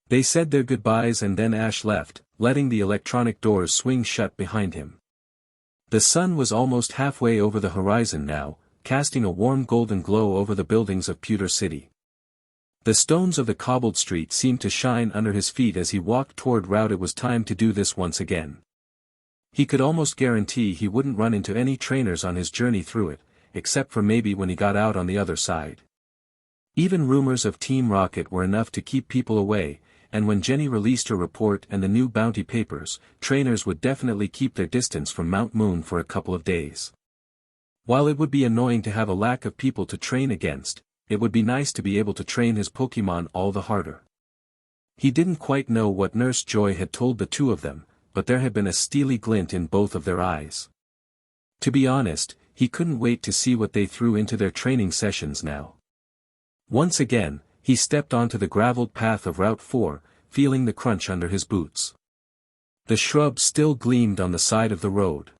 They said their goodbyes and then Ash left, letting the electronic doors swing shut behind him. The sun was almost halfway over the horizon now, casting a warm golden glow over the buildings of Pewter City. The stones of the cobbled street seemed to shine under his feet as he walked toward route. It was time to do this once again. He could almost guarantee he wouldn't run into any trainers on his journey through it, except for maybe when he got out on the other side. Even rumors of Team Rocket were enough to keep people away, and when Jenny released her report and the new bounty papers, trainers would definitely keep their distance from Mount Moon for a couple of days. While it would be annoying to have a lack of people to train against, it would be nice to be able to train his Pokemon all the harder. He didn't quite know what Nurse Joy had told the two of them, but there had been a steely glint in both of their eyes. To be honest, he couldn't wait to see what they threw into their training sessions now. Once again, he stepped onto the graveled path of Route 4, feeling the crunch under his boots. The shrubs still gleamed on the side of the road.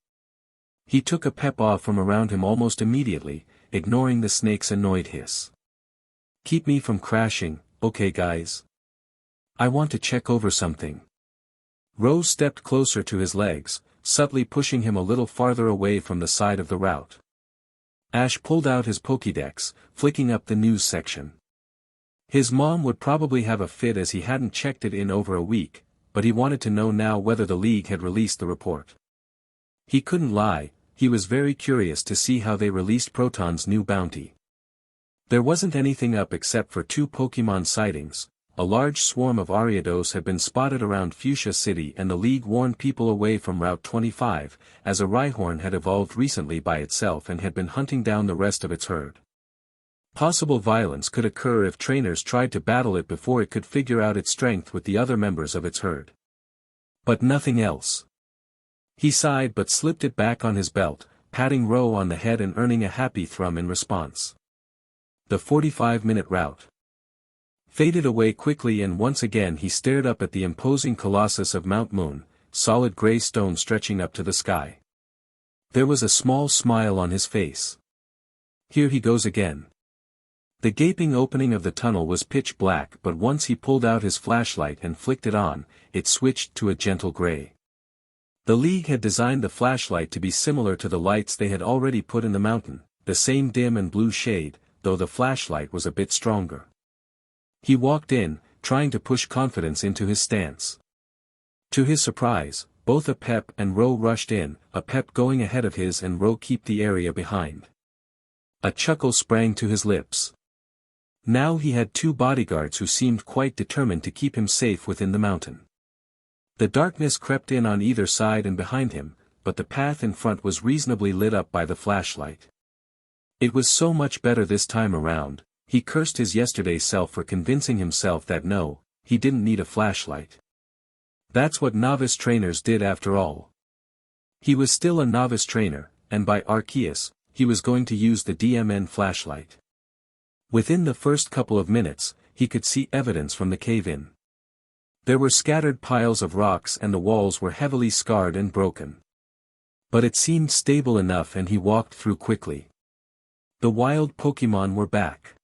He took a pep off from around him almost immediately, ignoring the snake's annoyed hiss. Keep me from crashing, okay guys? I want to check over something. Rose stepped closer to his legs, subtly pushing him a little farther away from the side of the route. Ash pulled out his Pokédex, flicking up the news section. His mom would probably have a fit as he hadn't checked it in over a week, but he wanted to know now whether the League had released the report. He couldn't lie, he was very curious to see how they released Proton's new bounty. There wasn't anything up except for 2 Pokemon sightings, a large swarm of Ariados had been spotted around Fuchsia City and the League warned people away from Route 25, as a Rhyhorn had evolved recently by itself and had been hunting down the rest of its herd. Possible violence could occur if trainers tried to battle it before it could figure out its strength with the other members of its herd. But nothing else. He sighed but slipped it back on his belt, patting Ro on the head and earning a happy thrum in response. The 45-minute route faded away quickly and once again he stared up at the imposing colossus of Mount Moon, solid gray stone stretching up to the sky. There was a small smile on his face. Here he goes again. The gaping opening of the tunnel was pitch black but once he pulled out his flashlight and flicked it on, it switched to a gentle gray. The League had designed the flashlight to be similar to the lights they had already put in the mountain, the same dim and blue shade, though the flashlight was a bit stronger. He walked in, trying to push confidence into his stance. To his surprise, both Apep and Ro rushed in, Apep going ahead of his and Ro kept the area behind. A chuckle sprang to his lips. Now he had two bodyguards who seemed quite determined to keep him safe within the mountain. The darkness crept in on either side and behind him, but the path in front was reasonably lit up by the flashlight. It was so much better this time around, he cursed his yesterday's self for convincing himself that no, he didn't need a flashlight. That's what novice trainers did after all. He was still a novice trainer, and by Arceus, he was going to use the DMN flashlight. Within the first couple of minutes, he could see evidence from the cave-in. There were scattered piles of rocks and the walls were heavily scarred and broken. But it seemed stable enough and he walked through quickly. The wild Pokémon were back.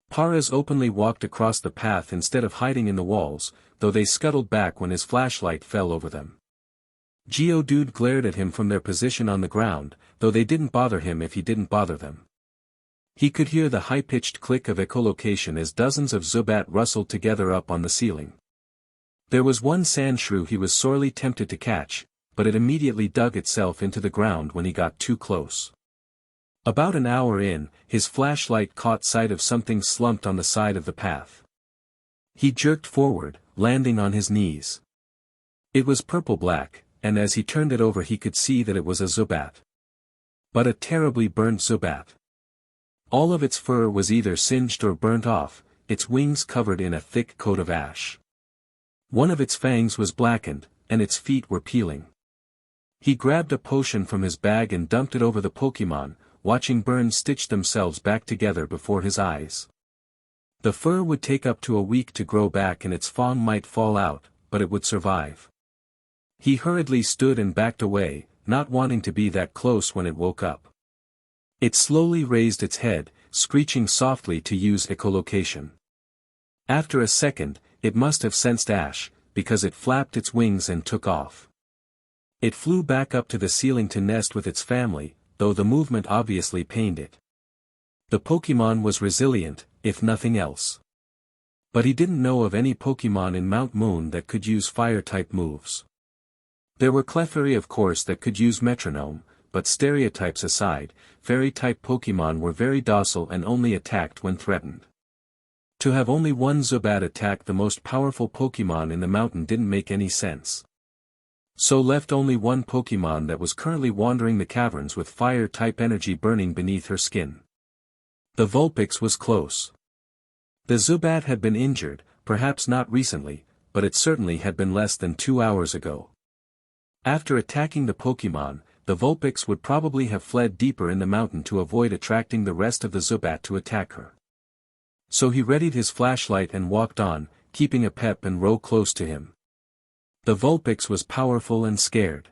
Paras openly walked across the path instead of hiding in the walls, though they scuttled back when his flashlight fell over them. Geodude glared at him from their position on the ground, though they didn't bother him if he didn't bother them. He could hear the high-pitched click of echolocation as dozens of Zubat rustled together up on the ceiling. There was one Sandshrew he was sorely tempted to catch, but it immediately dug itself into the ground when he got too close. About an hour in, his flashlight caught sight of something slumped on the side of the path. He jerked forward, landing on his knees. It was purple-black, and as he turned it over he could see that it was a Zubat. But a terribly burnt Zubat. All of its fur was either singed or burnt off, its wings covered in a thick coat of ash. One of its fangs was blackened, and its feet were peeling. He grabbed a potion from his bag and dumped it over the Pokémon, watching burns stitch themselves back together before his eyes. The fur would take up to a week to grow back and its fang might fall out, but it would survive. He hurriedly stood and backed away, not wanting to be that close when it woke up. It slowly raised its head, screeching softly to use echolocation. After a second, it must have sensed Ash, because it flapped its wings and took off. It flew back up to the ceiling to nest with its family, though the movement obviously pained it. The Pokémon was resilient, if nothing else. But he didn't know of any Pokémon in Mount Moon that could use fire-type moves. There were Clefairy of course that could use Metronome, but stereotypes aside, Fairy-type Pokémon were very docile and only attacked when threatened. To have only one Zubat attack the most powerful Pokémon in the mountain didn't make any sense. So left only one Pokémon that was currently wandering the caverns with fire-type energy burning beneath her skin. The Vulpix was close. The Zubat had been injured, perhaps not recently, but it certainly had been less than 2 hours ago. After attacking the Pokémon, the Vulpix would probably have fled deeper in the mountain to avoid attracting the rest of the Zubat to attack her. So he readied his flashlight and walked on, keeping Apep and Ro close to him. The Vulpix was powerful and scared.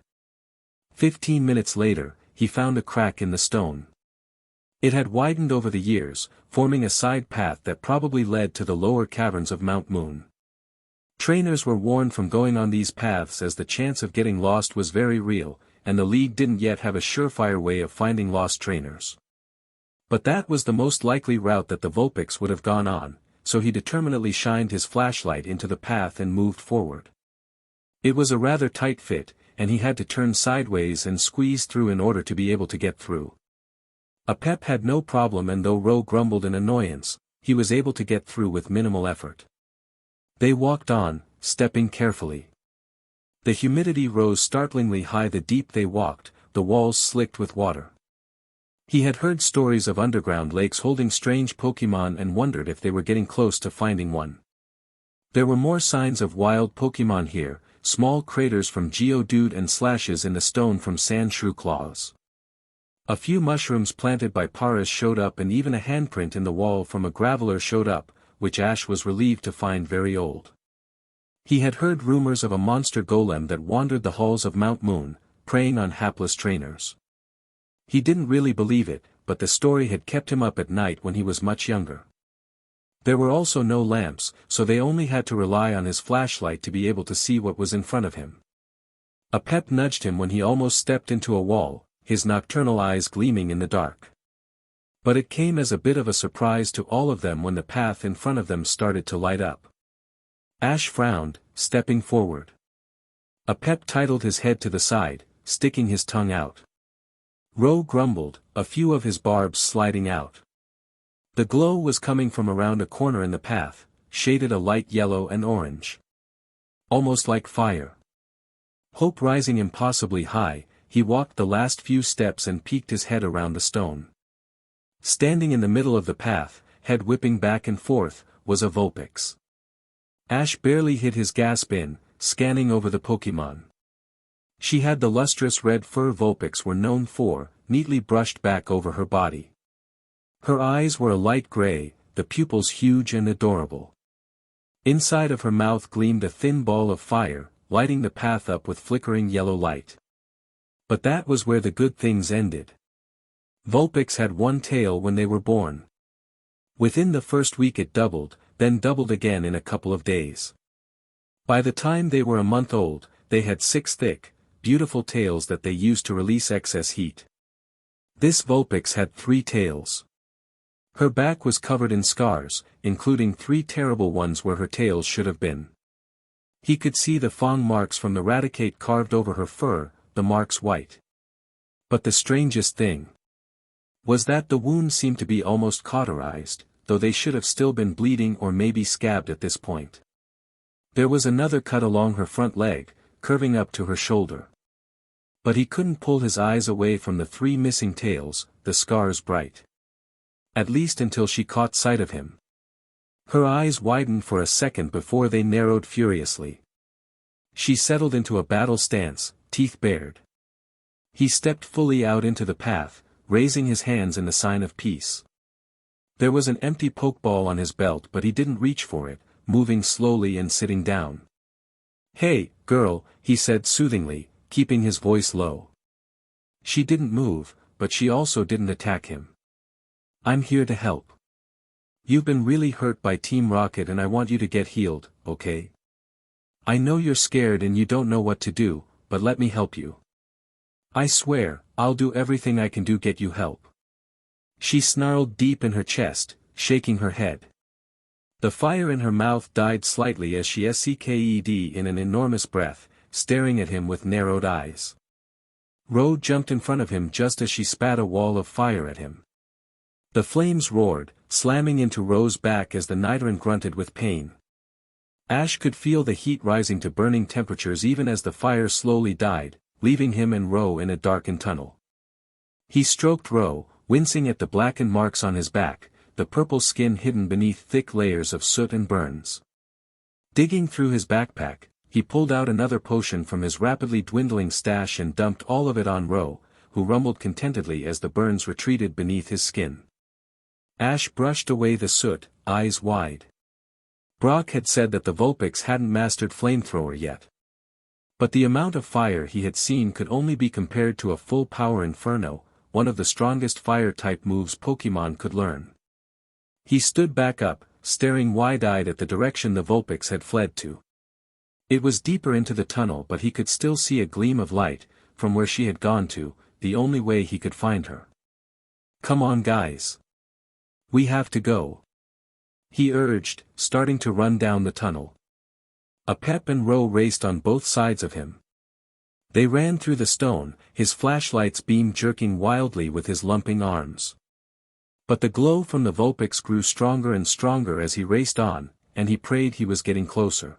15 minutes later, he found a crack in the stone. It had widened over the years, forming a side path that probably led to the lower caverns of Mount Moon. Trainers were warned from going on these paths as the chance of getting lost was very real, and the League didn't yet have a surefire way of finding lost trainers. But that was the most likely route that the Vulpix would have gone on, so he determinedly shined his flashlight into the path and moved forward. It was a rather tight fit, and he had to turn sideways and squeeze through in order to be able to get through. Apep had no problem, and though Ro grumbled in annoyance, he was able to get through with minimal effort. They walked on, stepping carefully. The humidity rose startlingly high the deeper they walked, the walls slicked with water. He had heard stories of underground lakes holding strange Pokémon and wondered if they were getting close to finding one. There were more signs of wild Pokémon here, small craters from Geodude and slashes in the stone from Sandshrew claws. A few mushrooms planted by Paras showed up and even a handprint in the wall from a graveler showed up, which Ash was relieved to find very old. He had heard rumors of a monster golem that wandered the halls of Mount Moon, preying on hapless trainers. He didn't really believe it, but the story had kept him up at night when he was much younger. There were also no lamps, so they only had to rely on his flashlight to be able to see what was in front of him. A pep nudged him when he almost stepped into a wall, his nocturnal eyes gleaming in the dark. But it came as a bit of a surprise to all of them when the path in front of them started to light up. Ash frowned, stepping forward. A pep titled his head to the side, sticking his tongue out. Ro grumbled, a few of his barbs sliding out. The glow was coming from around a corner in the path, shaded a light yellow and orange. Almost like fire. Hope rising impossibly high, he walked the last few steps and peeked his head around the stone. Standing in the middle of the path, head whipping back and forth, was a Vulpix. Ash barely hid his gasp in, scanning over the Pokémon. She had the lustrous red fur Vulpix were known for, neatly brushed back over her body. Her eyes were a light gray, the pupils huge and adorable. Inside of her mouth gleamed a thin ball of fire, lighting the path up with flickering yellow light. But that was where the good things ended. Vulpix had one tail when they were born. Within the first week it doubled, then doubled again in a couple of days. By the time they were a month old, they had 6 thick, beautiful tails that they used to release excess heat. This Vulpix had 3 tails. Her back was covered in scars, including 3 terrible ones where her tails should have been. He could see the fang marks from the Raticate carved over her fur, the marks white. But the strangest thing was that the wounds seemed to be almost cauterized, though they should have still been bleeding or maybe scabbed at this point. There was another cut along her front leg, curving up to her shoulder. But he couldn't pull his eyes away from the 3 missing tails, the scars bright. At least until she caught sight of him. Her eyes widened for a second before they narrowed furiously. She settled into a battle stance, teeth bared. He stepped fully out into the path, raising his hands in the sign of peace. There was an empty pokeball on his belt but he didn't reach for it, moving slowly and sitting down. "Hey, girl," he said soothingly, keeping his voice low. She didn't move, but she also didn't attack him. "I'm here to help. You've been really hurt by Team Rocket and I want you to get healed, okay? I know you're scared and you don't know what to do, but let me help you. I swear, I'll do everything I can to get you help." She snarled deep in her chest, shaking her head. The fire in her mouth died slightly as she sucked in an enormous breath, staring at him with narrowed eyes. Ro jumped in front of him just as she spat a wall of fire at him. The flames roared, slamming into Ro's back as the Nidoran grunted with pain. Ash could feel the heat rising to burning temperatures even as the fire slowly died, leaving him and Ro in a darkened tunnel. He stroked Ro, wincing at the blackened marks on his back, the purple skin hidden beneath thick layers of soot and burns. Digging through his backpack, he pulled out another potion from his rapidly dwindling stash and dumped all of it on Ro, who rumbled contentedly as the burns retreated beneath his skin. Ash brushed away the soot, eyes wide. Brock had said that the Vulpix hadn't mastered flamethrower yet. But the amount of fire he had seen could only be compared to a full-power Inferno, one of the strongest fire-type moves Pokémon could learn. He stood back up, staring wide-eyed at the direction the Vulpix had fled to. It was deeper into the tunnel but he could still see a gleam of light, from where she had gone to, the only way he could find her. "Come on guys. We have to go," he urged, starting to run down the tunnel. A Pep and Ro raced on both sides of him. They ran through the stone, his flashlight's beam jerking wildly with his lumping arms. But the glow from the Vulpix grew stronger and stronger as he raced on, and he prayed he was getting closer.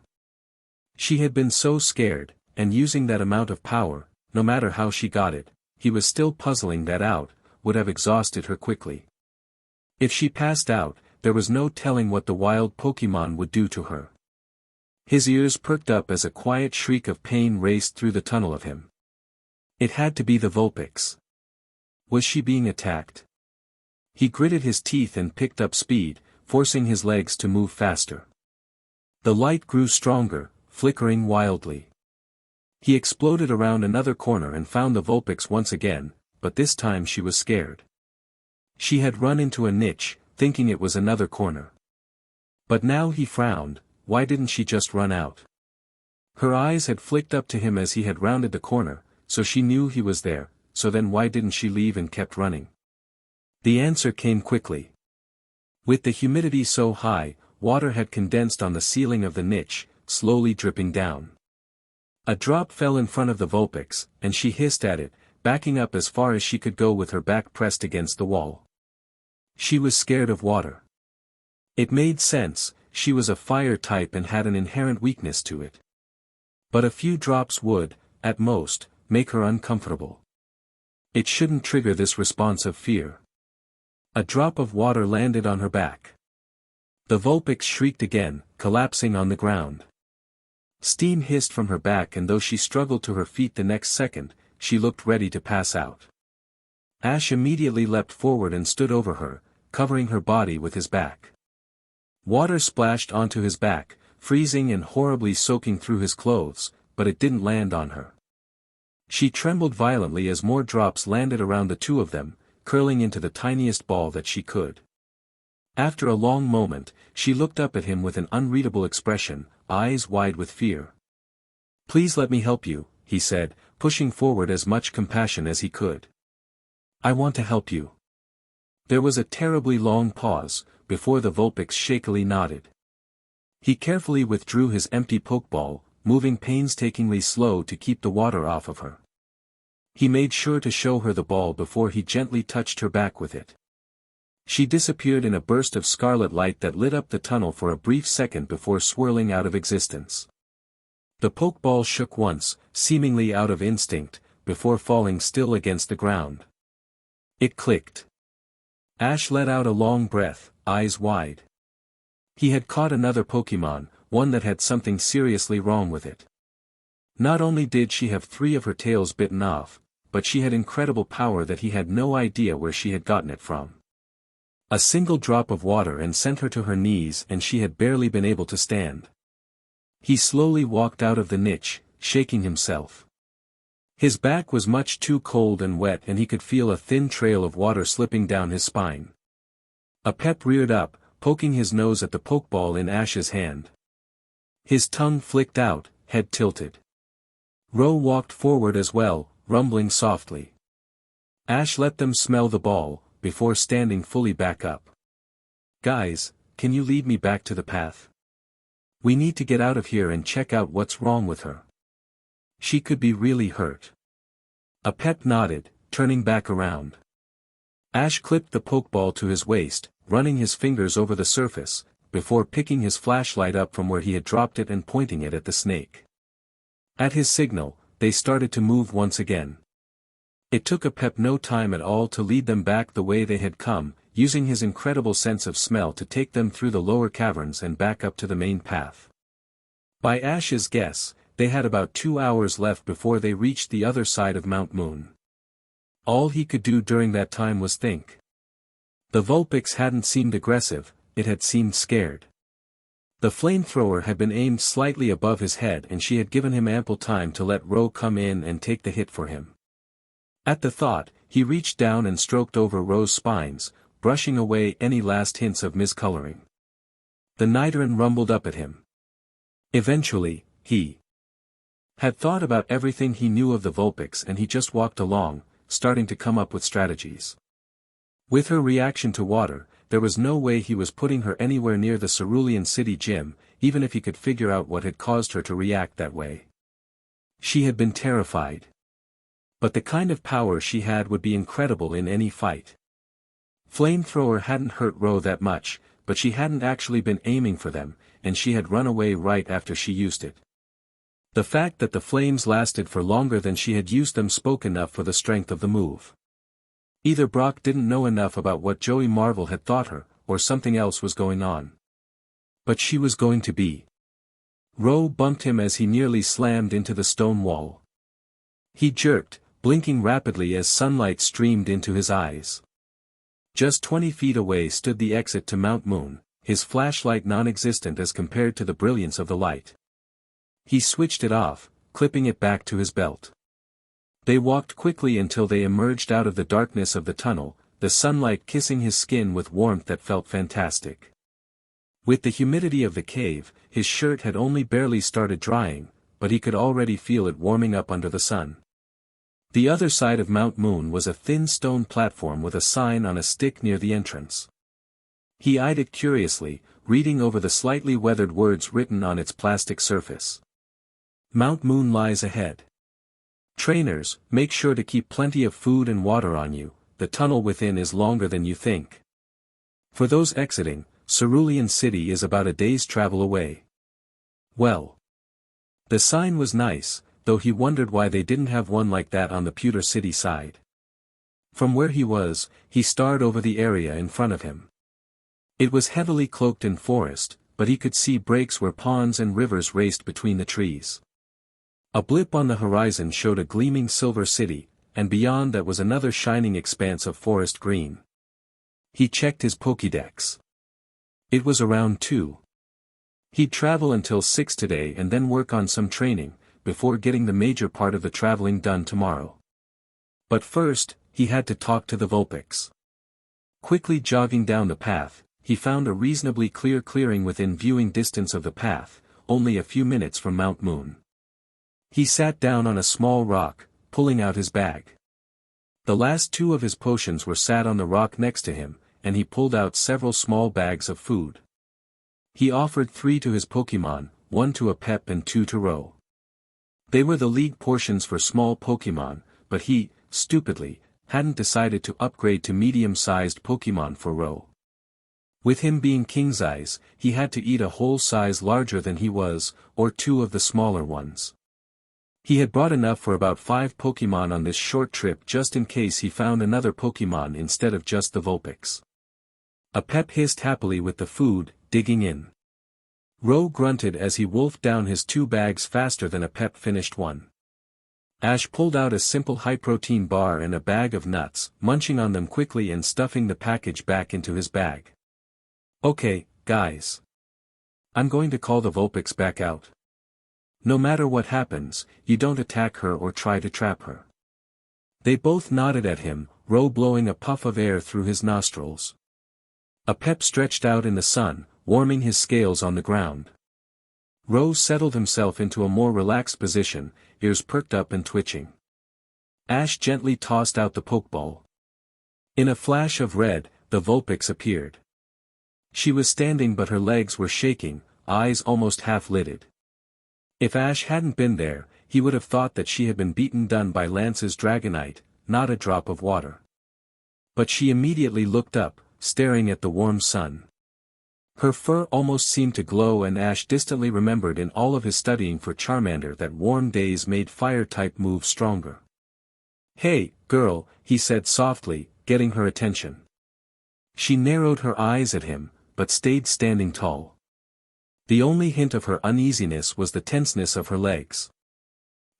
She had been so scared, and using that amount of power, no matter how she got it, he was still puzzling that out, would have exhausted her quickly. If she passed out, there was no telling what the wild Pokémon would do to her. His ears perked up as a quiet shriek of pain raced through the tunnel of him. It had to be the Vulpix. Was she being attacked? He gritted his teeth and picked up speed, forcing his legs to move faster. The light grew stronger, flickering wildly. He exploded around another corner and found the Vulpix once again, but this time she was scared. She had run into a niche, thinking it was another corner. But now he frowned, why didn't she just run out? Her eyes had flicked up to him as he had rounded the corner, so she knew he was there, so then why didn't she leave and kept running? The answer came quickly. With the humidity so high, water had condensed on the ceiling of the niche, slowly dripping down. A drop fell in front of the Vulpix, and she hissed at it, backing up as far as she could go with her back pressed against the wall. She was scared of water. It made sense, she was a fire type and had an inherent weakness to it. But a few drops would, at most, make her uncomfortable. It shouldn't trigger this response of fear. A drop of water landed on her back. The Vulpix shrieked again, collapsing on the ground. Steam hissed from her back, and though she struggled to her feet the next second, she looked ready to pass out. Ash immediately leapt forward and stood over her, covering her body with his back. Water splashed onto his back, freezing and horribly soaking through his clothes, but it didn't land on her. She trembled violently as more drops landed around the two of them, curling into the tiniest ball that she could. After a long moment, she looked up at him with an unreadable expression, eyes wide with fear. "Please let me help you," he said, pushing forward as much compassion as he could. "I want to help you." There was a terribly long pause, before the Vulpix shakily nodded. He carefully withdrew his empty pokeball, moving painstakingly slow to keep the water off of her. He made sure to show her the ball before he gently touched her back with it. She disappeared in a burst of scarlet light that lit up the tunnel for a brief second before swirling out of existence. The pokeball shook once, seemingly out of instinct, before falling still against the ground. It clicked. Ash let out a long breath, eyes wide. He had caught another Pokémon, one that had something seriously wrong with it. Not only did she have 3 of her tails bitten off, but she had incredible power that he had no idea where she had gotten it from. A single drop of water and sent her to her knees, and she had barely been able to stand. He slowly walked out of the niche, shaking himself. His back was much too cold and wet, and he could feel a thin trail of water slipping down his spine. A pep reared up, poking his nose at the pokeball in Ash's hand. His tongue flicked out, head tilted. Ro walked forward as well, rumbling softly. Ash let them smell the ball, before standing fully back up. "Guys, can you lead me back to the path? We need to get out of here and check out what's wrong with her. She could be really hurt." A pep nodded, turning back around. Ash clipped the pokeball to his waist, running his fingers over the surface, before picking his flashlight up from where he had dropped it and pointing it at the snake. At his signal, they started to move once again. It took a pep no time at all to lead them back the way they had come, using his incredible sense of smell to take them through the lower caverns and back up to the main path. By Ash's guess, they had about 2 hours left before they reached the other side of Mount Moon. All he could do during that time was think. The Vulpix hadn't seemed aggressive, it had seemed scared. The flamethrower had been aimed slightly above his head, and she had given him ample time to let Ro come in and take the hit for him. At the thought, he reached down and stroked over Ro's spines, brushing away any last hints of miscoloring. The Nidoran rumbled up at him. Eventually, he had thought about everything he knew of the Vulpix, and he just walked along, starting to come up with strategies. With her reaction to water, there was no way he was putting her anywhere near the Cerulean City gym, even if he could figure out what had caused her to react that way. She had been terrified. But the kind of power she had would be incredible in any fight. Flamethrower hadn't hurt Ro that much, but she hadn't actually been aiming for them, and she had run away right after she used it. The fact that the flames lasted for longer than she had used them spoke enough for the strength of the move. Either Brock didn't know enough about what Joey Marvel had thought her, or something else was going on. But she was going to be. Ro bumped him as he nearly slammed into the stone wall. He jerked, blinking rapidly as sunlight streamed into his eyes. Just 20 feet away stood the exit to Mount Moon, his flashlight non-existent as compared to the brilliance of the light. He switched it off, clipping it back to his belt. They walked quickly until they emerged out of the darkness of the tunnel, the sunlight kissing his skin with warmth that felt fantastic. With the humidity of the cave, his shirt had only barely started drying, but he could already feel it warming up under the sun. The other side of Mount Moon was a thin stone platform with a sign on a stick near the entrance. He eyed it curiously, reading over the slightly weathered words written on its plastic surface. Mount Moon lies ahead. Trainers, make sure to keep plenty of food and water on you, the tunnel within is longer than you think. For those exiting, Cerulean City is about a day's travel away. Well. The sign was nice, though he wondered why they didn't have one like that on the Pewter City side. From where he was, he stared over the area in front of him. It was heavily cloaked in forest, but he could see breaks where ponds and rivers raced between the trees. A blip on the horizon showed a gleaming silver city, and beyond that was another shining expanse of forest green. He checked his Pokédex. It was around 2. He'd travel until 6 today and then work on some training, before getting the major part of the traveling done tomorrow. But first, he had to talk to the Vulpix. Quickly jogging down the path, he found a reasonably clear clearing within viewing distance of the path, only a few minutes from Mount Moon. He sat down on a small rock, pulling out his bag. The last 2 of his potions were sat on the rock next to him, and he pulled out several small bags of food. He offered 3 to his Pokémon, 1 to a Pep and 2 to Ro. They were the league portions for small Pokémon, but he, stupidly, hadn't decided to upgrade to medium-sized Pokémon for Ro. With him being king size, he had to eat a whole size larger than he was, or 2 of the smaller ones. He had brought enough for about 5 Pokémon on this short trip just in case he found another Pokémon instead of just the Vulpix. A Pep hissed happily with the food, digging in. Ro grunted as he wolfed down his 2 bags faster than a Pep finished one. Ash pulled out a simple high-protein bar and a bag of nuts, munching on them quickly and stuffing the package back into his bag. Okay, guys. I'm going to call the Vulpix back out. No matter what happens, you don't attack her or try to trap her. They both nodded at him, Ro blowing a puff of air through his nostrils. A Pep stretched out in the sun, warming his scales on the ground. Ro settled himself into a more relaxed position, ears perked up and twitching. Ash gently tossed out the Pokeball. In a flash of red, the Vulpix appeared. She was standing but her legs were shaking, eyes almost half-lidded. If Ash hadn't been there, he would have thought that she had been beaten done by Lance's Dragonite, not a drop of water. But she immediately looked up, staring at the warm sun. Her fur almost seemed to glow, and Ash distantly remembered in all of his studying for Charmander that warm days made fire-type moves stronger. "Hey, girl," he said softly, getting her attention. She narrowed her eyes at him, but stayed standing tall. The only hint of her uneasiness was the tenseness of her legs.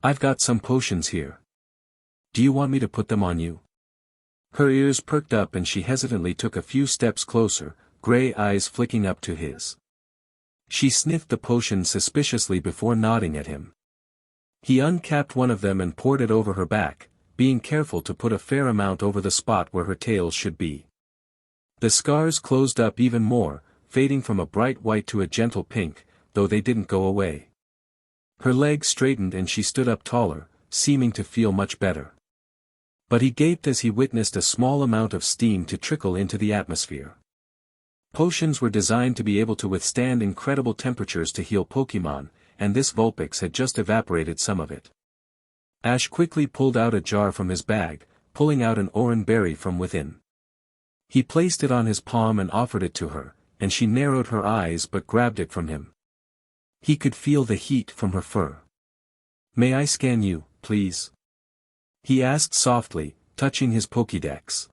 "I've got some potions here. Do you want me to put them on you?" Her ears perked up and she hesitantly took a few steps closer, gray eyes flicking up to his. She sniffed the potion suspiciously before nodding at him. He uncapped one of them and poured it over her back, being careful to put a fair amount over the spot where her tail should be. The scars closed up even more, fading from a bright white to a gentle pink, though they didn't go away. Her legs straightened and she stood up taller, seeming to feel much better. But he gaped as he witnessed a small amount of steam to trickle into the atmosphere. Potions were designed to be able to withstand incredible temperatures to heal Pokémon, and this Vulpix had just evaporated some of it. Ash quickly pulled out a jar from his bag, pulling out an oran berry from within. He placed it on his palm and offered it to her, and she narrowed her eyes but grabbed it from him, He could feel the heat from her fur. "May I scan you, please?" he asked softly, touching his Pokédex.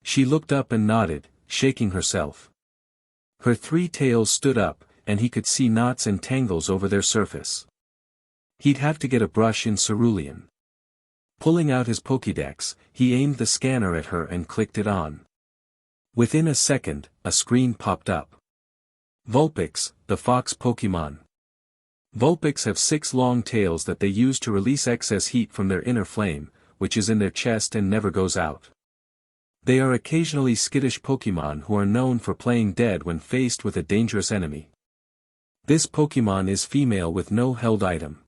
She looked up and nodded, shaking herself. Her 3 tails stood up, and he could see knots and tangles over their surface. He'd have to get a brush in cerulean. Pulling out his Pokédex, he aimed the scanner at her and clicked it on. Within a second, a screen popped up. Vulpix, the fox Pokémon. Vulpix have 6 long tails that they use to release excess heat from their inner flame, which is in their chest and never goes out. They are occasionally skittish Pokémon who are known for playing dead when faced with a dangerous enemy. This Pokémon is female with no held item.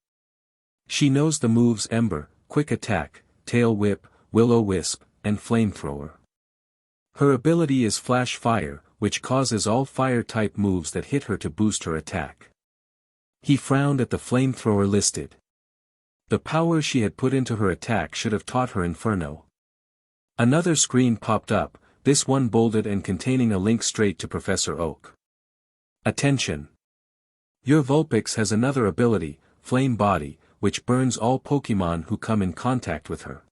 She knows the moves Ember, Quick Attack, Tail Whip, Will-O-Wisp, and Flamethrower. Her ability is Flash Fire, which causes all fire-type moves that hit her to boost her attack. He frowned at the Flamethrower listed. The power she had put into her attack should have taught her Inferno. Another screen popped up, this one bolded and containing a link straight to Professor Oak. Attention! Your Vulpix has another ability, Flame Body, which burns all Pokémon who come in contact with her.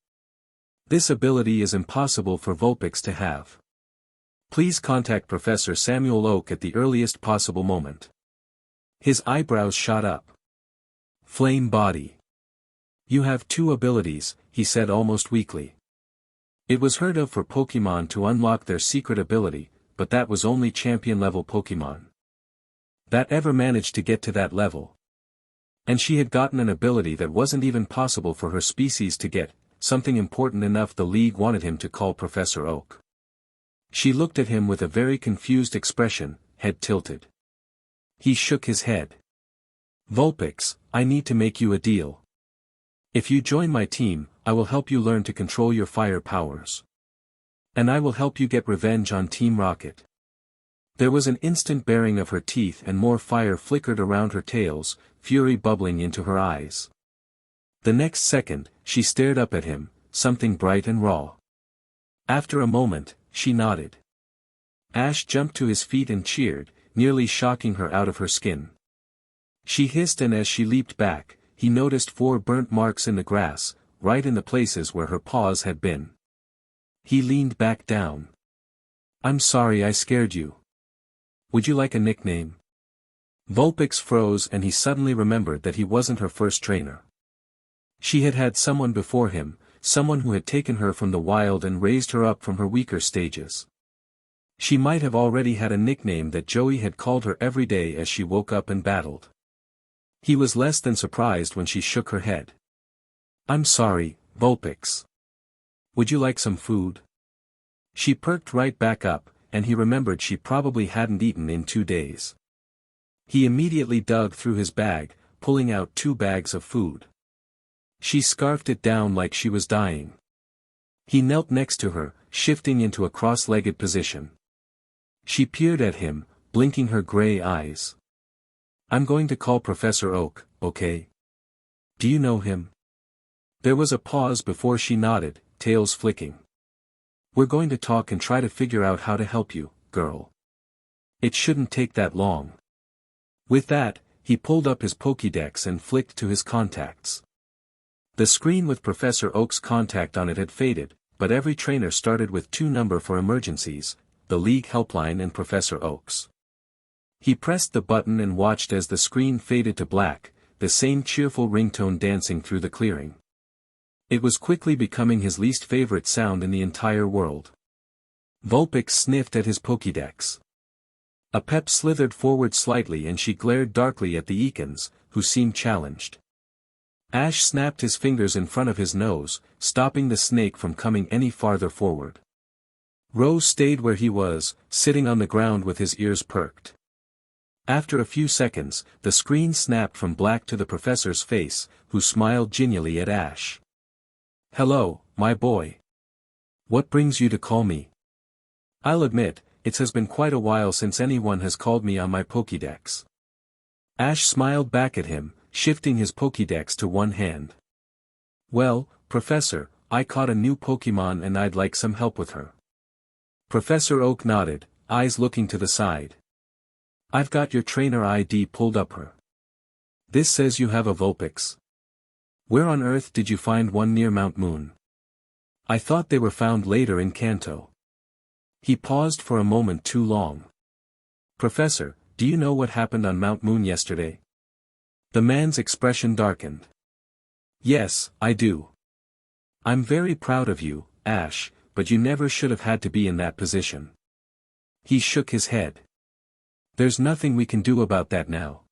This ability is impossible for Vulpix to have. Please contact Professor Samuel Oak at the earliest possible moment. His eyebrows shot up. Flame Body. You have 2 abilities, he said almost weakly. It was heard of for Pokémon to unlock their secret ability, but that was only champion-level Pokémon that ever managed to get to that level. And she had gotten an ability that wasn't even possible for her species to get, something important enough the League wanted him to call Professor Oak. She looked at him with a very confused expression, head tilted. He shook his head. Vulpix, I need to make you a deal. If you join my team, I will help you learn to control your fire powers. And I will help you get revenge on Team Rocket. There was an instant baring of her teeth and more fire flickered around her tails, fury bubbling into her eyes. The next second, she stared up at him, something bright and raw. After a moment, she nodded. Ash jumped to his feet and cheered, nearly shocking her out of her skin. She hissed, and as she leaped back, he noticed 4 burnt marks in the grass, right in the places where her paws had been. He leaned back down. I'm sorry I scared you. Would you like a nickname? Vulpix froze, and he suddenly remembered that he wasn't her first trainer. She had had someone before him, someone who had taken her from the wild and raised her up from her weaker stages. She might have already had a nickname that Joey had called her every day as she woke up and battled. He was less than surprised when she shook her head. I'm sorry, Vulpix. Would you like some food? She perked right back up, and he remembered she probably hadn't eaten in 2 days. He immediately dug through his bag, pulling out 2 bags of food. She scarfed it down like she was dying. He knelt next to her, shifting into a cross-legged position. She peered at him, blinking her gray eyes. I'm going to call Professor Oak, okay? Do you know him? There was a pause before she nodded, tails flicking. We're going to talk and try to figure out how to help you, girl. It shouldn't take that long. With that, he pulled up his Pokédex and flicked to his contacts. The screen with Professor Oak's contact on it had faded, but every trainer started with 2 number for emergencies, the League helpline and Professor Oak's. He pressed the button and watched as the screen faded to black, the same cheerful ringtone dancing through the clearing. It was quickly becoming his least favorite sound in the entire world. Vulpix sniffed at his Pokédex. A pep slithered forward slightly and she glared darkly at the Ekans, who seemed challenged. Ash snapped his fingers in front of his nose, stopping the snake from coming any farther forward. Rose stayed where he was, sitting on the ground with his ears perked. After a few seconds, the screen snapped from black to the professor's face, who smiled genially at Ash. Hello, my boy. What brings you to call me? I'll admit, it has been quite a while since anyone has called me on my Pokédex. Ash smiled back at him, shifting his Pokédex to one hand. Well, Professor, I caught a new Pokémon and I'd like some help with her. Professor Oak nodded, eyes looking to the side. I've got your trainer ID pulled up her. This says you have a Vulpix. Where on earth did you find one near Mount Moon? I thought they were found later in Kanto. He paused for a moment too long. Professor, do you know what happened on Mount Moon yesterday? The man's expression darkened. Yes, I do. I'm very proud of you, Ash, but you never should have had to be in that position. He shook his head. There's nothing we can do about that now.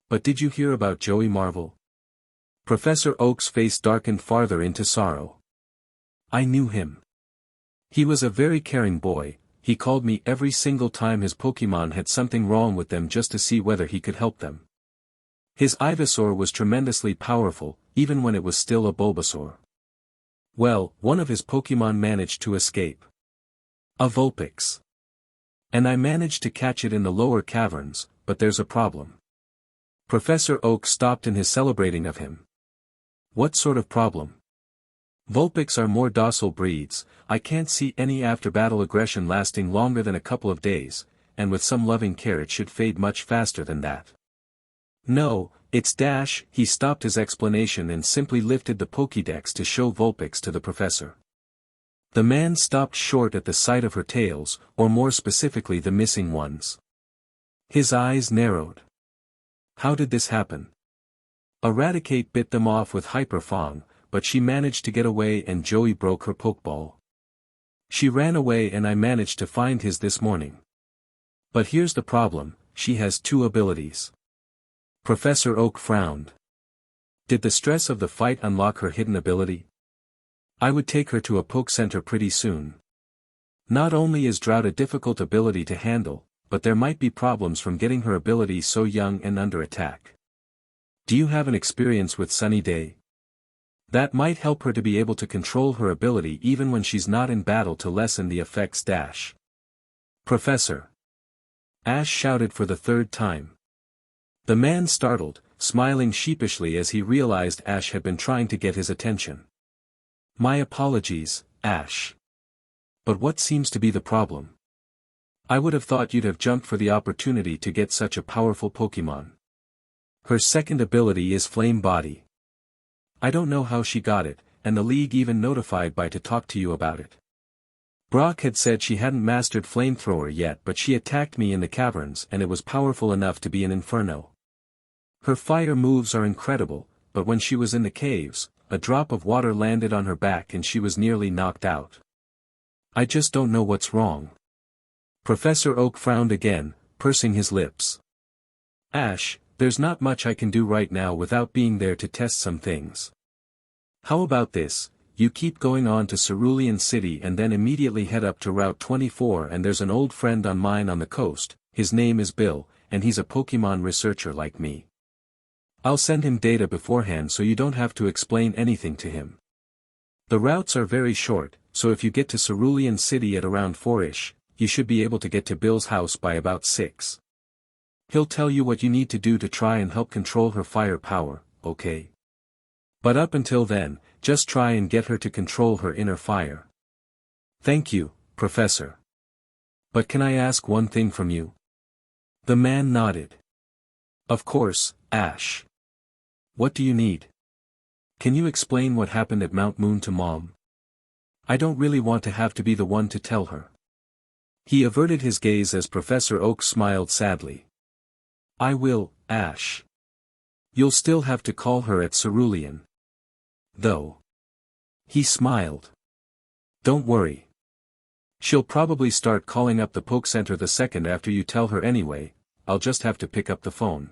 But did you hear about Joey Marvel? Professor Oak's face darkened farther into sorrow. I knew him. He was a very caring boy. He called me every single time his Pokemon had something wrong with them just to see whether he could help them. His Ivysaur was tremendously powerful, even when it was still a Bulbasaur. Well, one of his Pokemon managed to escape. A Vulpix. And I managed to catch it in the lower caverns, but there's a problem. Professor Oak stopped in his celebrating of him. What sort of problem? Vulpix are more docile breeds. I can't see any after-battle aggression lasting longer than a couple of days, and with some loving care it should fade much faster than that. No, it's Dash. He stopped his explanation and simply lifted the Pokédex to show Vulpix to the professor. The man stopped short at the sight of her tails, or more specifically the missing ones. His eyes narrowed. How did this happen? Eradicate bit them off with Hyper Fang, but she managed to get away and Joey broke her Pokeball. She ran away and I managed to find his this morning. But here's the problem, she has two abilities. Professor Oak frowned. Did the stress of the fight unlock her hidden ability? I would take her to a poke center pretty soon. Not only is Drought a difficult ability to handle, but there might be problems from getting her ability so young and under attack. Do you have an experience with Sunny Day? That might help her to be able to control her ability even when she's not in battle to lessen the effects. Dash. Professor. Ash shouted for the third time. The man startled, smiling sheepishly as he realized Ash had been trying to get his attention. My apologies, Ash. But what seems to be the problem? I would have thought you'd have jumped for the opportunity to get such a powerful Pokemon. Her second ability is Flame Body. I don't know how she got it, and the League even notified by to talk to you about it. Brock had said she hadn't mastered Flamethrower yet, but she attacked me in the caverns and it was powerful enough to be an inferno. Her fire moves are incredible, but when she was in the caves, a drop of water landed on her back and she was nearly knocked out. I just don't know what's wrong. Professor Oak frowned again, pursing his lips. Ash, there's not much I can do right now without being there to test some things. How about this, you keep going on to Cerulean City and then immediately head up to Route 24 and there's an old friend on mine on the coast, his name is Bill, and he's a Pokemon researcher like me. I'll send him data beforehand so you don't have to explain anything to him. The routes are very short, so if you get to Cerulean City at around 4-ish, you should be able to get to Bill's house by about 6. He'll tell you what you need to do to try and help control her fire power, okay? But up until then, just try and get her to control her inner fire. Thank you, Professor. But can I ask one thing from you? The man nodded. Of course, Ash. What do you need? Can you explain what happened at Mount Moon to Mom? I don't really want to have to be the one to tell her. He averted his gaze as Professor Oak smiled sadly. I will, Ash. You'll still have to call her at Cerulean. Though. He smiled. Don't worry. She'll probably start calling up the Poke Center the second after you tell her anyway, I'll just have to pick up the phone.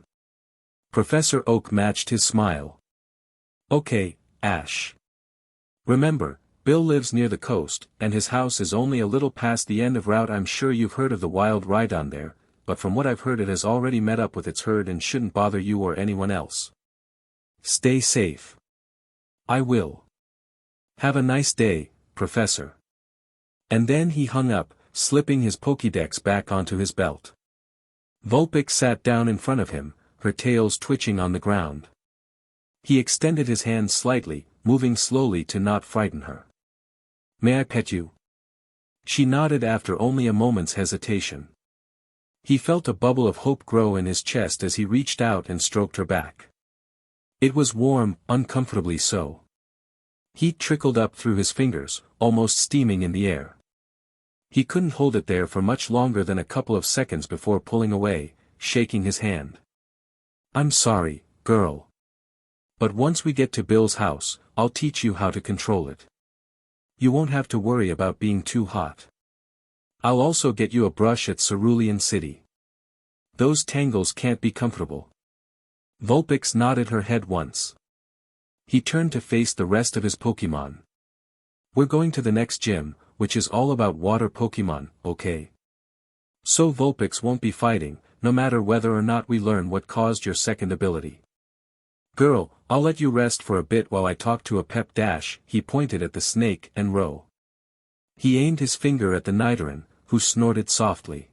Professor Oak matched his smile. Okay, Ash. Remember, Bill lives near the coast, and his house is only a little past the end of route. I'm sure you've heard of the wild Rhydon there, but from what I've heard it has already met up with its herd and shouldn't bother you or anyone else. Stay safe. I will. Have a nice day, Professor. And then he hung up, slipping his Pokédex back onto his belt. Vulpix sat down in front of him, her tails twitching on the ground. He extended his hand slightly, moving slowly to not frighten her. May I pet you? She nodded after only a moment's hesitation. He felt a bubble of hope grow in his chest as he reached out and stroked her back. It was warm, uncomfortably so. Heat trickled up through his fingers, almost steaming in the air. He couldn't hold it there for much longer than a couple of seconds before pulling away, shaking his hand. "I'm sorry, girl. But once we get to Bill's house, I'll teach you how to control it. You won't have to worry about being too hot. I'll also get you a brush at Cerulean City. Those tangles can't be comfortable." Vulpix nodded her head once. He turned to face the rest of his Pokémon. "We're going to the next gym, which is all about water Pokémon, okay? So Vulpix won't be fighting, no matter whether or not we learn what caused your second ability. Girl, I'll let you rest for a bit while I talk to a Pep Dash." He pointed at the snake and Row. He aimed his finger at the Nidoran, who snorted softly.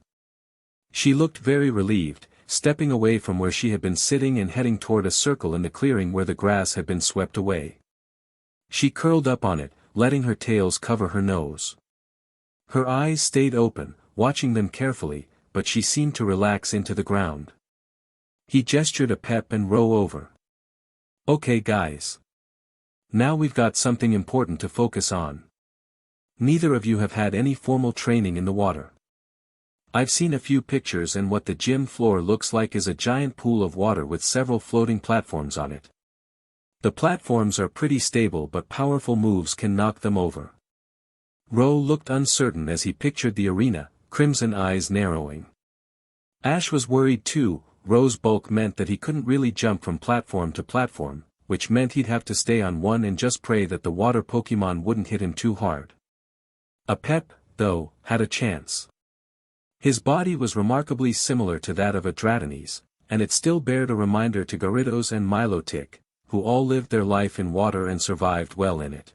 She looked very relieved, stepping away from where she had been sitting and heading toward a circle in the clearing where the grass had been swept away. She curled up on it, letting her tails cover her nose. Her eyes stayed open, watching them carefully, but she seemed to relax into the ground. He gestured a Pep and Row over. "Okay guys. Now we've got something important to focus on. Neither of you have had any formal training in the water. I've seen a few pictures and what the gym floor looks like is a giant pool of water with several floating platforms on it. The platforms are pretty stable but powerful moves can knock them over." Row looked uncertain as he pictured the arena, crimson eyes narrowing. Ash was worried too. Row's bulk meant that he couldn't really jump from platform to platform, which meant he'd have to stay on one and just pray that the water Pokémon wouldn't hit him too hard. A Pep, though, had a chance. His body was remarkably similar to that of a Dragonese, and it still bared a reminder to Gyarados and Milotic, who all lived their life in water and survived well in it.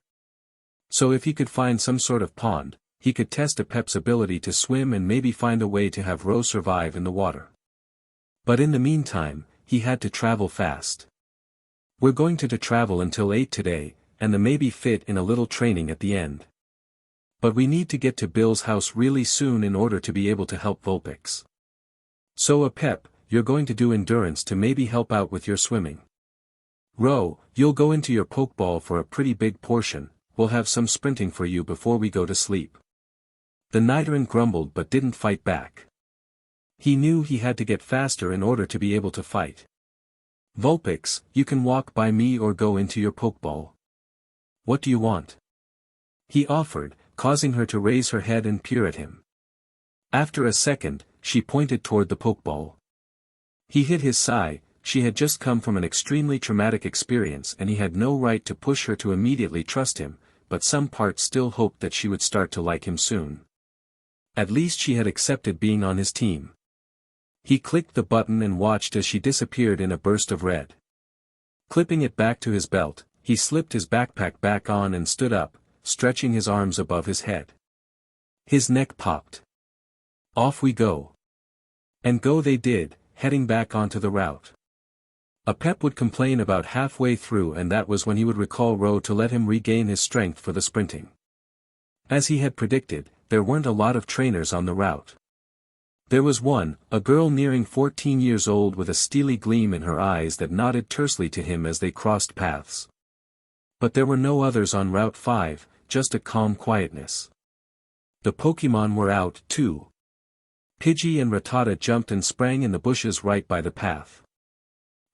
So if he could find some sort of pond, he could test a Pep's ability to swim and maybe find a way to have Row survive in the water. But in the meantime, he had to travel fast. "We're going to travel until 8 today, and the maybe fit in a little training at the end. But we need to get to Bill's house really soon in order to be able to help Vulpix. So a Pep, you're going to do endurance to maybe help out with your swimming. Row, you'll go into your Pokeball for a pretty big portion. We'll have some sprinting for you before we go to sleep." The Nidoran grumbled but didn't fight back. He knew he had to get faster in order to be able to fight. "Vulpix, you can walk by me or go into your Pokeball. What do you want?" he offered, causing her to raise her head and peer at him. After a second, she pointed toward the Pokeball. He hid his sigh. She had just come from an extremely traumatic experience and he had no right to push her to immediately trust him, but some part still hoped that she would start to like him soon. At least she had accepted being on his team. He clicked the button and watched as she disappeared in a burst of red. Clipping it back to his belt, he slipped his backpack back on and stood up, stretching his arms above his head. His neck popped. Off we go. And go they did, heading back onto the route. A Pep would complain about halfway through and that was when he would recall Row to let him regain his strength for the sprinting. As he had predicted, there weren't a lot of trainers on the route. There was one, a girl nearing 14 years old with a steely gleam in her eyes that nodded tersely to him as they crossed paths. But there were no others on Route 5, just a calm quietness. The Pokémon were out, too. Pidgey and Rattata jumped and sprang in the bushes right by the path.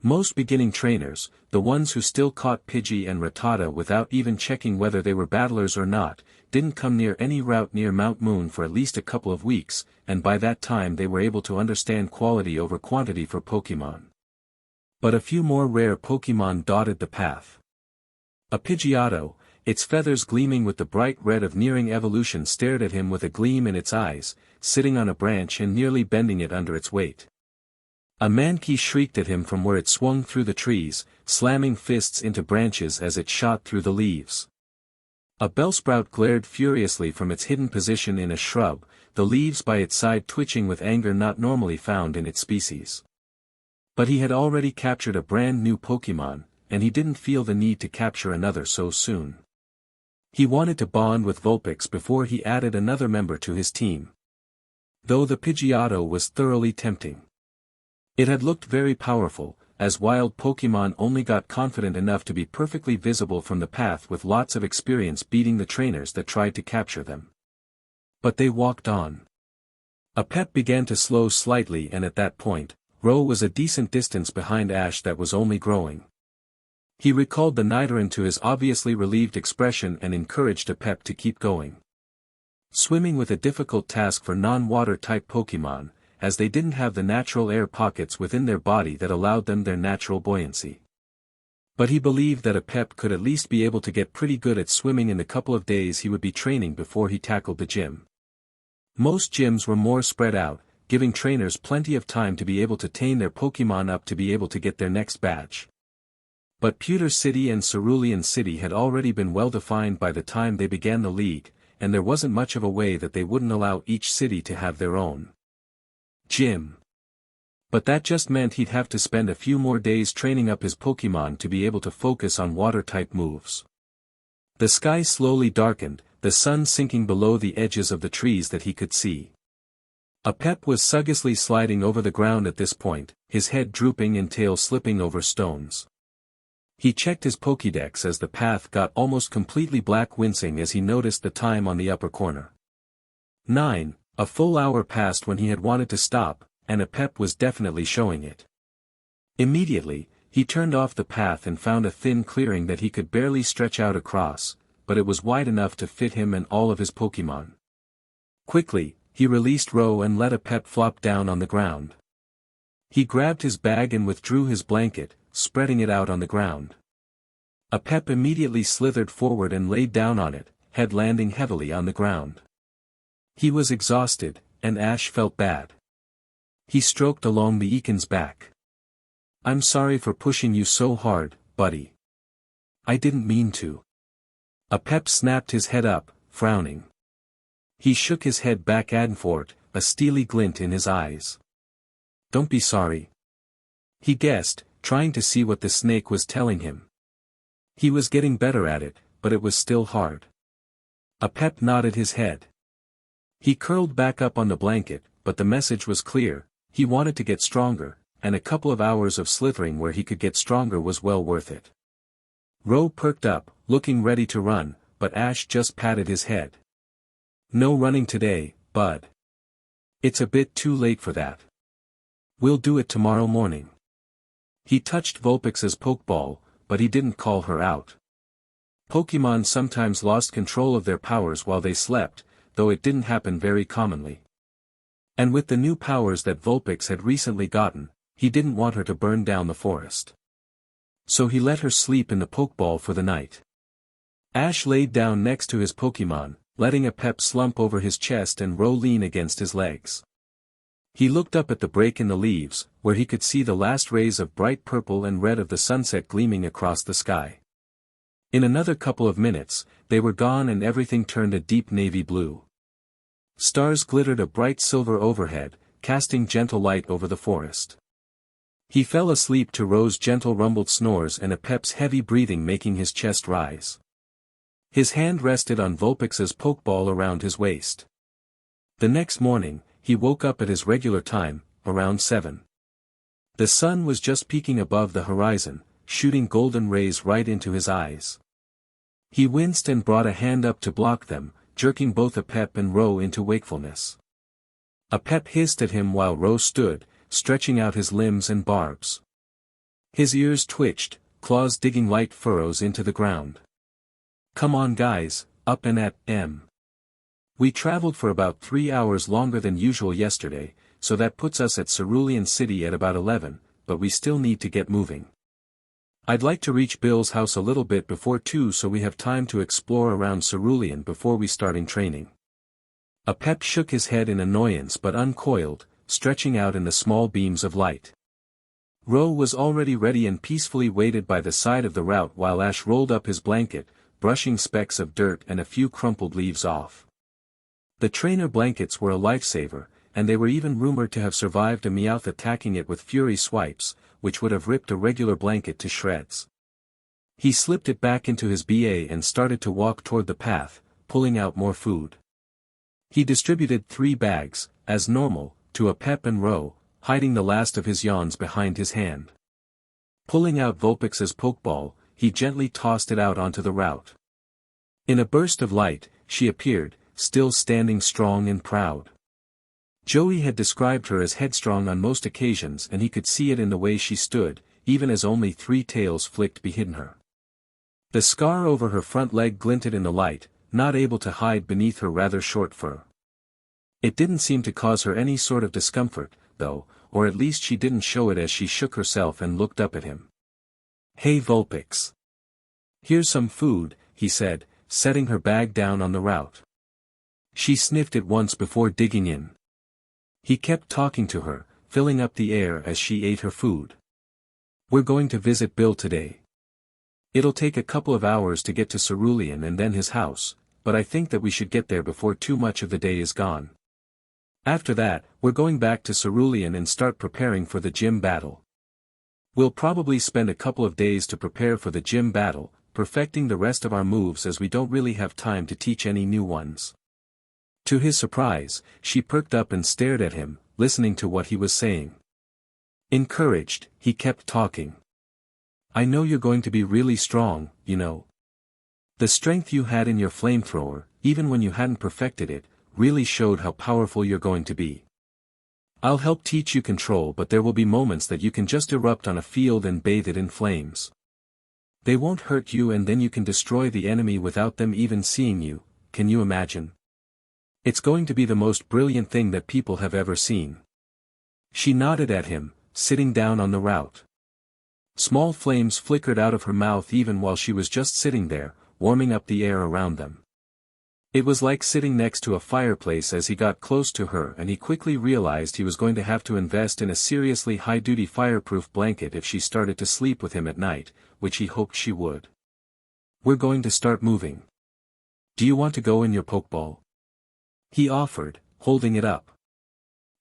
Most beginning trainers, the ones who still caught Pidgey and Rattata without even checking whether they were battlers or not, didn't come near any route near Mount Moon for at least a couple of weeks, and by that time they were able to understand quality over quantity for Pokémon. But a few more rare Pokémon dotted the path. A Pidgeotto, its feathers gleaming with the bright red of nearing evolution, stared at him with a gleam in its eyes, sitting on a branch and nearly bending it under its weight. A Mankey shrieked at him from where it swung through the trees, slamming fists into branches as it shot through the leaves. A Bellsprout glared furiously from its hidden position in a shrub, the leaves by its side twitching with anger not normally found in its species. But he had already captured a brand new Pokémon, and he didn't feel the need to capture another so soon. He wanted to bond with Vulpix before he added another member to his team. though the Pidgeotto was thoroughly tempting. It had looked very powerful, as wild Pokémon only got confident enough to be perfectly visible from the path with lots of experience beating the trainers that tried to capture them. But they walked on. Pep began to slow slightly, and at that point, Ro was a decent distance behind Ash that was only growing. He recalled the Nidoran to his obviously relieved expression and encouraged Pep to keep going. Swimming was a difficult task for non-water type Pokémon, as they didn't have the natural air pockets within their body that allowed them their natural buoyancy. But he believed that Pep could at least be able to get pretty good at swimming in the couple of days he would be training before he tackled the gym. Most gyms were more spread out, giving trainers plenty of time to be able to tame their Pokémon up to be able to get their next badge. But Pewter City and Cerulean City had already been well defined by the time they began the league, and there wasn't much of a way that they wouldn't allow each city to have their own gym. But that just meant he'd have to spend a few more days training up his Pokémon to be able to focus on water-type moves. The sky slowly darkened, the sun sinking below the edges of the trees that he could see. Pep was suggiously sliding over the ground at this point, his head drooping and tail slipping over stones. He checked his Pokédex as the path got almost completely black, wincing as he noticed the time on the upper corner. 9. A full hour passed when he had wanted to stop, and Pep was definitely showing it. Immediately, he turned off the path and found a thin clearing that he could barely stretch out across, but it was wide enough to fit him and all of his Pokémon. Quickly, he released Ro and let Pep flop down on the ground. He grabbed his bag and withdrew his blanket, spreading it out on the ground. Pep immediately slithered forward and laid down on it, head landing heavily on the ground. He was exhausted, and Ash felt bad. He stroked along the Ekans' back. "I'm sorry for pushing you so hard, buddy. I didn't mean to." Pep snapped his head up, frowning. He shook his head back and forth, a steely glint in his eyes. "Don't be sorry," he guessed, trying to see what the snake was telling him. He was getting better at it, but it was still hard. Pep nodded his head. He curled back up on the blanket, but the message was clear: he wanted to get stronger, and a couple of hours of slithering where he could get stronger was well worth it. Ro perked up, looking ready to run, but Ash just patted his head. "No running today, bud. It's a bit too late for that. We'll do it tomorrow morning." He touched Vulpix's Pokeball, but he didn't call her out. Pokémon sometimes lost control of their powers while they slept, though it didn't happen very commonly. And with the new powers that Vulpix had recently gotten, he didn't want her to burn down the forest. So he let her sleep in the Pokeball for the night. Ash laid down next to his Pokémon, letting Pep slump over his chest and Ro lean against his legs. He looked up at the break in the leaves, where he could see the last rays of bright purple and red of the sunset gleaming across the sky. In another couple of minutes, they were gone and everything turned a deep navy blue. Stars glittered a bright silver overhead, casting gentle light over the forest. He fell asleep to Ro's gentle rumbled snores and Pep's heavy breathing making his chest rise. His hand rested on Vulpix's Pokeball around his waist. The next morning, he woke up at his regular time, around 7. The sun was just peeking above the horizon, shooting golden rays right into his eyes. He winced and brought a hand up to block them, jerking both Pep and Ro into wakefulness. Pep hissed at him while Ro stood, stretching out his limbs and barbs. His ears twitched, claws digging light furrows into the ground. "Come on guys, up and at 'em. We traveled for about 3 hours longer than usual yesterday, so that puts us at Cerulean City at about 11, but we still need to get moving. I'd like to reach Bill's house a little bit before 2 so we have time to explore around Cerulean before we start in training." Pep shook his head in annoyance but uncoiled, stretching out in the small beams of light. Ro was already ready and peacefully waited by the side of the route while Ash rolled up his blanket, brushing specks of dirt and a few crumpled leaves off. The trainer blankets were a lifesaver, and they were even rumored to have survived a Meowth attacking it with fury swipes, which would have ripped a regular blanket to shreds. He slipped it back into his BA and started to walk toward the path, pulling out more food. He distributed 3 bags, as normal, to a Pep and Ro, hiding the last of his yawns behind his hand. Pulling out Vulpix's pokeball, he gently tossed it out onto the route. In a burst of light, she appeared, still standing strong and proud. Joey had described her as headstrong on most occasions, and he could see it in the way she stood, even as only 3 tails flicked behind her. The scar over her front leg glinted in the light, not able to hide beneath her rather short fur. It didn't seem to cause her any sort of discomfort, though, or at least she didn't show it as she shook herself and looked up at him. "Hey Vulpix. Here's some food," he said, setting her bag down on the route. She sniffed it once before digging in. He kept talking to her, filling up the air as she ate her food. "We're going to visit Bill today. It'll take a couple of hours to get to Cerulean and then his house, but I think that we should get there before too much of the day is gone. After that, we're going back to Cerulean and start preparing for the gym battle. We'll probably spend a couple of days to prepare for the gym battle, perfecting the rest of our moves as we don't really have time to teach any new ones." To his surprise, she perked up and stared at him, listening to what he was saying. Encouraged, he kept talking. "I know you're going to be really strong, you know. The strength you had in your flamethrower, even when you hadn't perfected it, really showed how powerful you're going to be. I'll help teach you control, but there will be moments that you can just erupt on a field and bathe it in flames. They won't hurt you and then you can destroy the enemy without them even seeing you, can you imagine? It's going to be the most brilliant thing that people have ever seen." She nodded at him, sitting down on the route. Small flames flickered out of her mouth even while she was just sitting there, warming up the air around them. It was like sitting next to a fireplace as he got close to her, and he quickly realized he was going to have to invest in a seriously high-duty fireproof blanket if she started to sleep with him at night, which he hoped she would. "We're going to start moving. Do you want to go in your pokeball?" he offered, holding it up.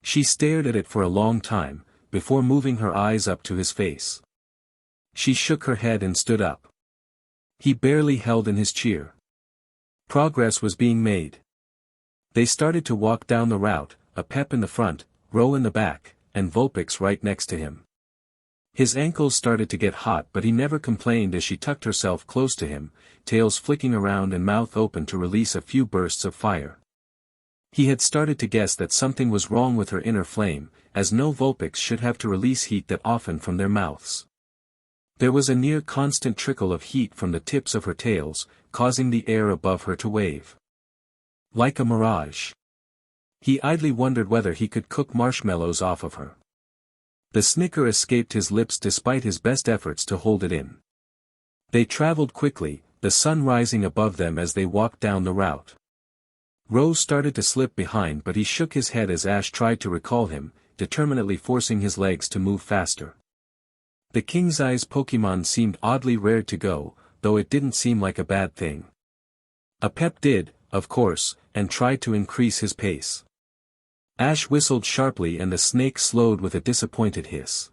She stared at it for a long time, before moving her eyes up to his face. She shook her head and stood up. He barely held in his cheer. Progress was being made. They started to walk down the route, a Pep in the front, Ro in the back, and Vulpix right next to him. His ankles started to get hot, but he never complained as she tucked herself close to him, tails flicking around and mouth open to release a few bursts of fire. He had started to guess that something was wrong with her inner flame, as no Vulpix should have to release heat that often from their mouths. There was a near constant trickle of heat from the tips of her tails, causing the air above her to wave. Like a mirage. He idly wondered whether he could cook marshmallows off of her. The snicker escaped his lips despite his best efforts to hold it in. They traveled quickly, the sun rising above them as they walked down the route. Rose started to slip behind, but he shook his head as Ash tried to recall him, determinedly forcing his legs to move faster. The King's Eyes Pokemon seemed oddly rare to go, though it didn't seem like a bad thing. A Pep did, of course, and tried to increase his pace. Ash whistled sharply and the snake slowed with a disappointed hiss.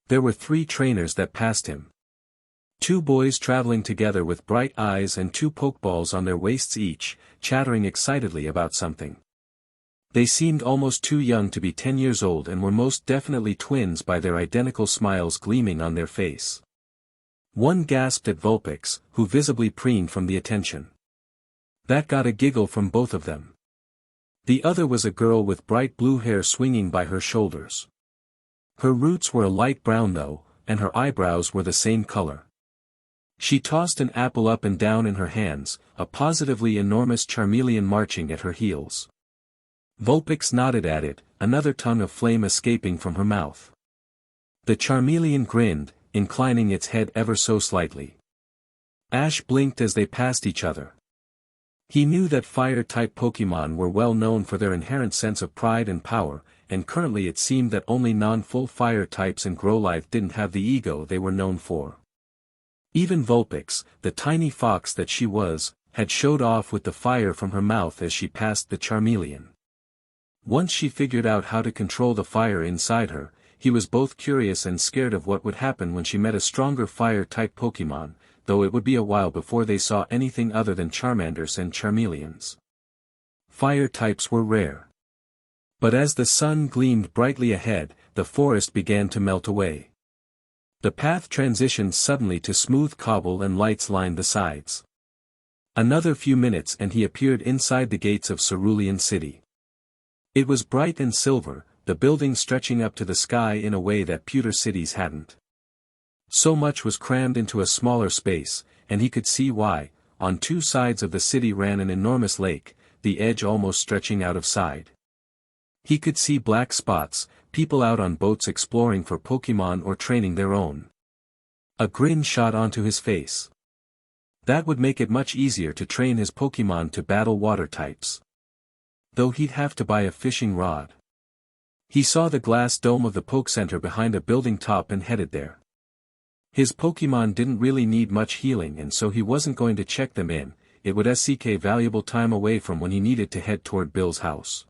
There were 3 trainers that passed him. 2 boys traveling together with bright eyes and 2 pokeballs on their waists each, chattering excitedly about something. They seemed almost too young to be 10 years old and were most definitely twins by their identical smiles gleaming on their face. One gasped at Vulpix, who visibly preened from the attention. That got a giggle from both of them. The other was a girl with bright blue hair swinging by her shoulders. Her roots were a light brown though, and her eyebrows were the same color. She tossed an apple up and down in her hands, a positively enormous Charmeleon marching at her heels. Vulpix nodded at it, another tongue of flame escaping from her mouth. The Charmeleon grinned, inclining its head ever so slightly. Ash blinked as they passed each other. He knew that fire-type Pokemon were well known for their inherent sense of pride and power, and currently it seemed that only non-full fire types in Growlithe didn't have the ego they were known for. Even Vulpix, the tiny fox that she was, had showed off with the fire from her mouth as she passed the Charmeleon. Once she figured out how to control the fire inside her, he was both curious and scared of what would happen when she met a stronger fire-type Pokemon, though it would be a while before they saw anything other than Charmanders and Charmeleons. Fire types were rare. But as the sun gleamed brightly ahead, the forest began to melt away. The path transitioned suddenly to smooth cobble and lights lined the sides. Another few minutes and he appeared inside the gates of Cerulean City. It was bright and silver, the buildings stretching up to the sky in a way that pewter cities hadn't. So much was crammed into a smaller space, and he could see why. On two sides of the city ran an enormous lake, the edge almost stretching out of sight. He could see black spots, people out on boats exploring for Pokémon or training their own. A grin shot onto his face. That would make it much easier to train his Pokémon to battle water types. Though he'd have to buy a fishing rod. He saw the glass dome of the Poke Center behind a building top and headed there. His Pokémon didn't really need much healing and so he wasn't going to check them in, it would suck valuable time away from when he needed to head toward Bill's house.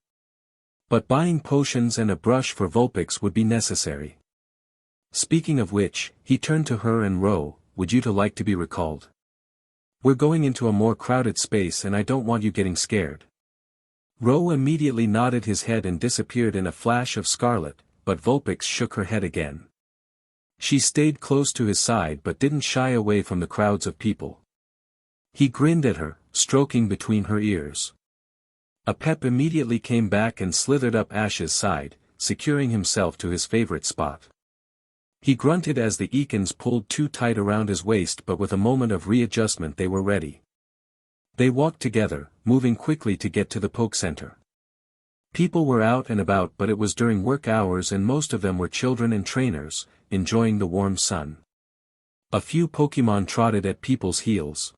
But buying potions and a brush for Vulpix would be necessary. Speaking of which, he turned to her and Ro, would you two like to be recalled? We're going into a more crowded space and I don't want you getting scared. Ro immediately nodded his head and disappeared in a flash of scarlet, but Vulpix shook her head again. She stayed close to his side but didn't shy away from the crowds of people. He grinned at her, stroking between her ears. A pep immediately came back and slithered up Ash's side, securing himself to his favorite spot. He grunted as the Ekans pulled too tight around his waist, but with a moment of readjustment they were ready. They walked together, moving quickly to get to the Poke Center. People were out and about, but it was during work hours and most of them were children and trainers, enjoying the warm sun. A few Pokémon trotted at people's heels.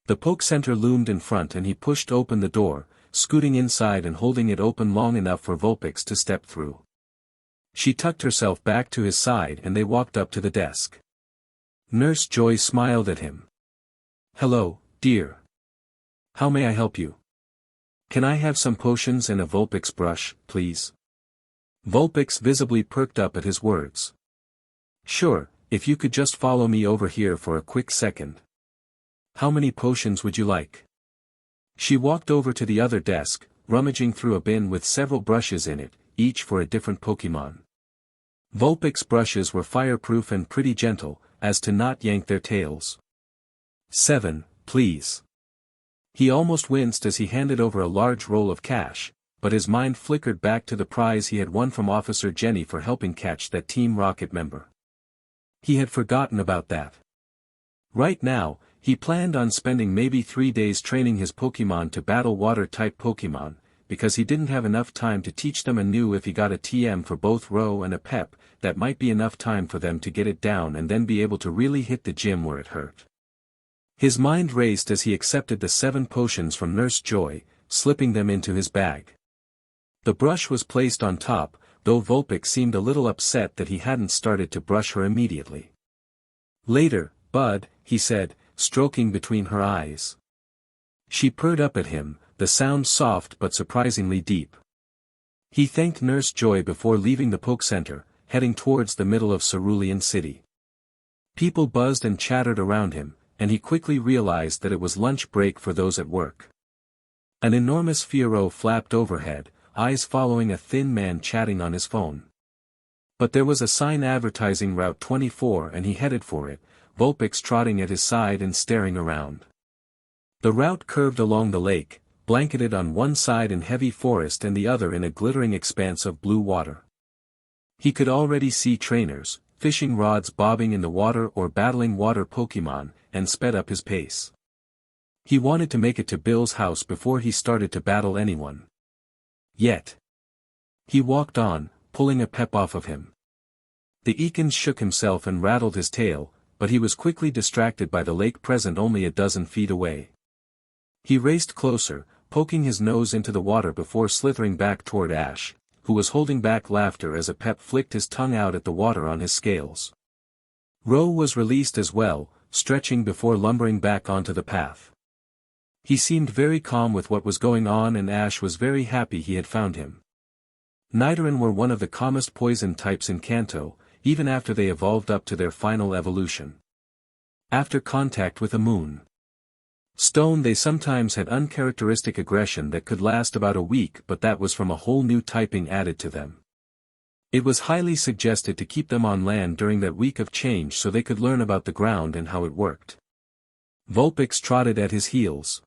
The Poke Center loomed in front and he pushed open the door, scooting inside and holding it open long enough for Vulpix to step through. She tucked herself back to his side and they walked up to the desk. Nurse Joy smiled at him. Hello, dear. How may I help you? Can I have some potions and a Vulpix brush, please? Vulpix visibly perked up at his words. Sure, if you could just follow me over here for a quick second. How many potions would you like? She walked over to the other desk, rummaging through a bin with several brushes in it, each for a different Pokémon. Vulpix brushes were fireproof and pretty gentle, as to not yank their tails. 7, please. He almost winced as he handed over a large roll of cash, but his mind flickered back to the prize he had won from Officer Jenny for helping catch that Team Rocket member. He had forgotten about that. Right now, he planned on spending maybe 3 days training his Pokémon to battle water-type Pokémon, because he didn't have enough time to teach them anew. If he got a TM for both Ro and a Pep, that might be enough time for them to get it down and then be able to really hit the gym where it hurt. His mind raced as he accepted the 7 potions from Nurse Joy, slipping them into his bag. The brush was placed on top, though Vulpix seemed a little upset that he hadn't started to brush her immediately. Later, Bud, he said, stroking between her eyes. She purred up at him, the sound soft but surprisingly deep. He thanked Nurse Joy before leaving the Poke Center, heading towards the middle of Cerulean City. People buzzed and chattered around him, and he quickly realized that it was lunch break for those at work. An enormous Fiero flapped overhead, eyes following a thin man chatting on his phone. But there was a sign advertising Route 24 and he headed for it, Vulpix trotting at his side and staring around. The route curved along the lake, blanketed on one side in heavy forest and the other in a glittering expanse of blue water. He could already see trainers, fishing rods bobbing in the water or battling water Pokémon, and sped up his pace. He wanted to make it to Bill's house before he started to battle anyone. Yet. He walked on, pulling a pep off of him. The Ekans shook himself and rattled his tail, but he was quickly distracted by the lake present only a dozen feet away. He raced closer, poking his nose into the water before slithering back toward Ash, who was holding back laughter as a pep flicked his tongue out at the water on his scales. Ro was released as well, stretching before lumbering back onto the path. He seemed very calm with what was going on and Ash was very happy he had found him. Nidoran were one of the calmest poison types in Kanto, even after they evolved up to their final evolution. After contact with a moon. Stone they sometimes had uncharacteristic aggression that could last about a week, but that was from a whole new typing added to them. It was highly suggested to keep them on land during that week of change so they could learn about the ground and how it worked. Vulpix trotted at his heels.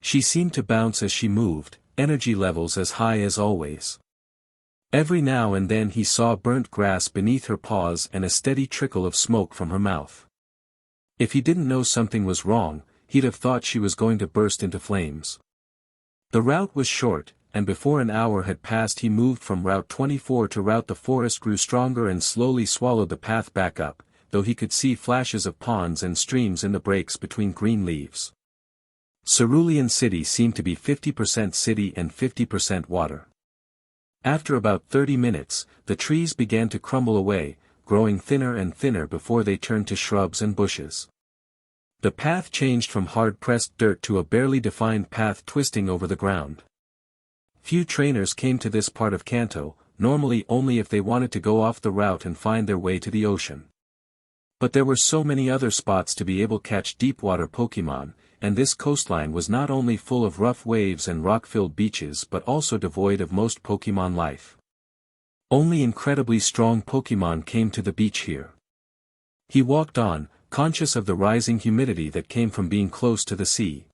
She seemed to bounce as she moved, energy levels as high as always. Every now and then he saw burnt grass beneath her paws and a steady trickle of smoke from her mouth. If he didn't know something was wrong, he'd have thought she was going to burst into flames. The route was short, and before an hour had passed he moved from Route 24 to Route. The forest grew stronger and slowly swallowed the path back up, though he could see flashes of ponds and streams in the breaks between green leaves. Cerulean City seemed to be 50% city and 50% water. After about 30 minutes, the trees began to crumble away, growing thinner and thinner before they turned to shrubs and bushes. The path changed from hard-pressed dirt to a barely defined path twisting over the ground. Few trainers came to this part of Kanto, normally only if they wanted to go off the route and find their way to the ocean. But there were so many other spots to be able to catch deep-water Pokémon, and this coastline was not only full of rough waves and rock-filled beaches but also devoid of most Pokémon life. Only incredibly strong Pokémon came to the beach here. He walked on, conscious of the rising humidity that came from being close to the sea.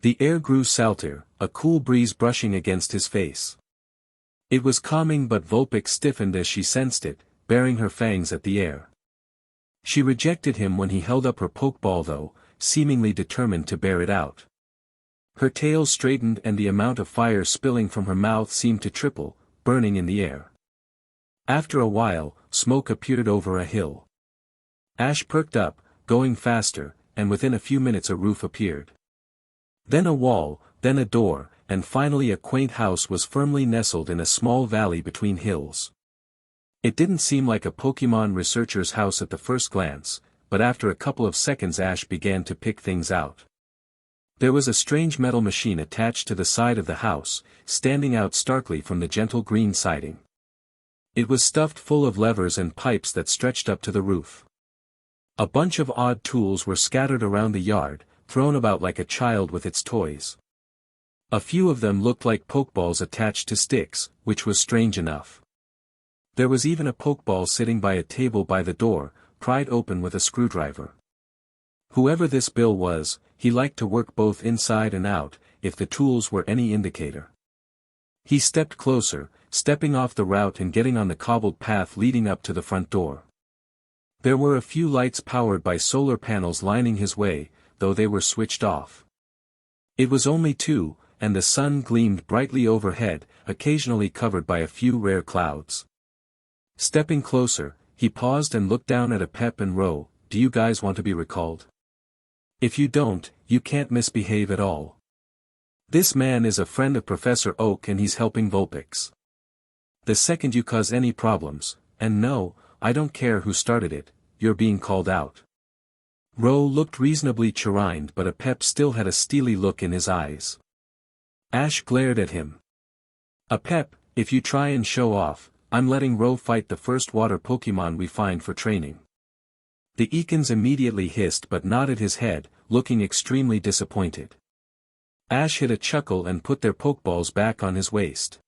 The air grew salter, a cool breeze brushing against his face. It was calming, but Vulpix stiffened as she sensed it, baring her fangs at the air. She rejected him when he held up her Pokeball though, seemingly determined to bear it out. Her tail straightened and the amount of fire spilling from her mouth seemed to triple, burning in the air. After a while, smoke appeared over a hill. Ash perked up, going faster, and within a few minutes a roof appeared. Then a wall, then a door, and finally a quaint house was firmly nestled in a small valley between hills. It didn't seem like a Pokémon researcher's house at the first glance, but after a couple of seconds Ash began to pick things out. There was a strange metal machine attached to the side of the house, standing out starkly from the gentle green siding. It was stuffed full of levers and pipes that stretched up to the roof. A bunch of odd tools were scattered around the yard, thrown about like a child with its toys. A few of them looked like Pokeballs attached to sticks, which was strange enough. There was even a Pokeball sitting by a table by the door, pried open with a screwdriver. Whoever this Bill was, he liked to work both inside and out, if the tools were any indicator. He stepped closer, stepping off the route and getting on the cobbled path leading up to the front door. There were a few lights powered by solar panels lining his way, though they were switched off. It was only 2, and the sun gleamed brightly overhead, occasionally covered by a few rare clouds. Stepping closer, he paused and looked down at Pep and Ro. Do you guys want to be recalled? If you don't, you can't misbehave at all. This man is a friend of Professor Oak and he's helping Vulpix. The second you cause any problems, and no, I don't care who started it, you're being called out. Ro looked reasonably chagrined, but Pep still had a steely look in his eyes. Ash glared at him. Pep, if you try and show off, I'm letting Ro fight the first water Pokémon we find for training. The Ekans immediately hissed but nodded his head, looking extremely disappointed. Ash hid a chuckle and put their Pokeballs back on his waist.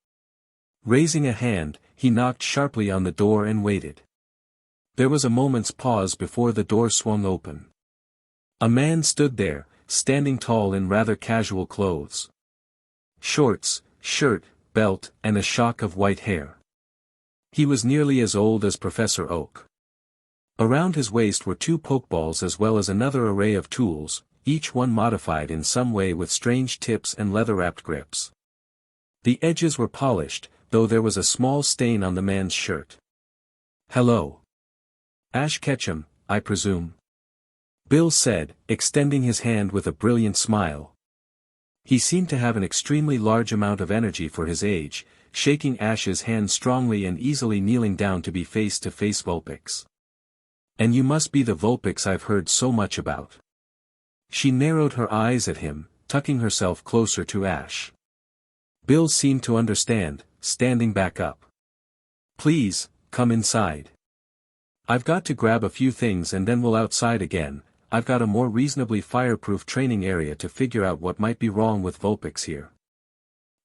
Raising a hand, he knocked sharply on the door and waited. There was a moment's pause before the door swung open. A man stood there, standing tall in rather casual clothes. Shorts, shirt, belt, and a shock of white hair. He was nearly as old as Professor Oak. Around his waist were 2 Pokeballs as well as another array of tools, each one modified in some way with strange tips and leather-wrapped grips. The edges were polished, though there was a small stain on the man's shirt. Hello. Ash Ketchum, I presume. Bill said, extending his hand with a brilliant smile. He seemed to have an extremely large amount of energy for his age, shaking Ash's hand strongly and easily kneeling down to be face-to-face Vulpix. And you must be the Vulpix I've heard so much about. She narrowed her eyes at him, tucking herself closer to Ash. Bill seemed to understand, standing back up. Please, come inside. I've got to grab a few things and then we'll outside again. I've got a more reasonably fireproof training area to figure out what might be wrong with Vulpix here.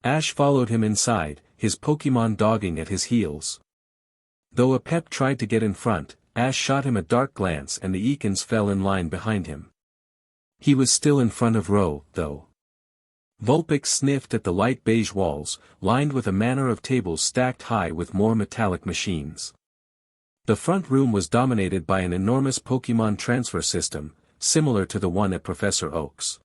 Ash followed him inside, his Pokémon dogging at his heels. Though a Pep tried to get in front, Ash shot him a dark glance and the Ekans fell in line behind him. He was still in front of Ro, though. Vulpix sniffed at the light beige walls, lined with a manner of tables stacked high with more metallic machines. The front room was dominated by an enormous Pokémon transfer system, similar to the one at Professor Oak's.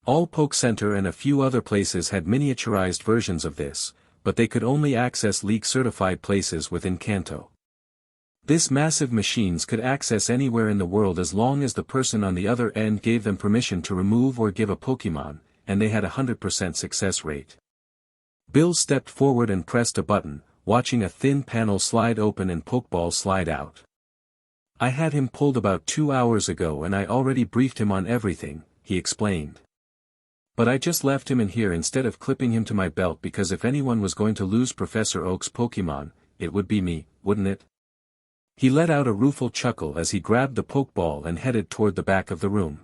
All Poke Center and a few other places had miniaturized versions of this, but they could only access League-certified places within Kanto. This massive machines could access anywhere in the world as long as the person on the other end gave them permission to remove or give a Pokémon, and they had a 100% success rate. Bill stepped forward and pressed a button, watching a thin panel slide open and Pokeball slide out. I had him pulled about 2 hours ago and I already briefed him on everything, he explained. But I just left him in here instead of clipping him to my belt because if anyone was going to lose Professor Oak's Pokémon, it would be me, wouldn't it? He let out a rueful chuckle as he grabbed the Pokeball and headed toward the back of the room.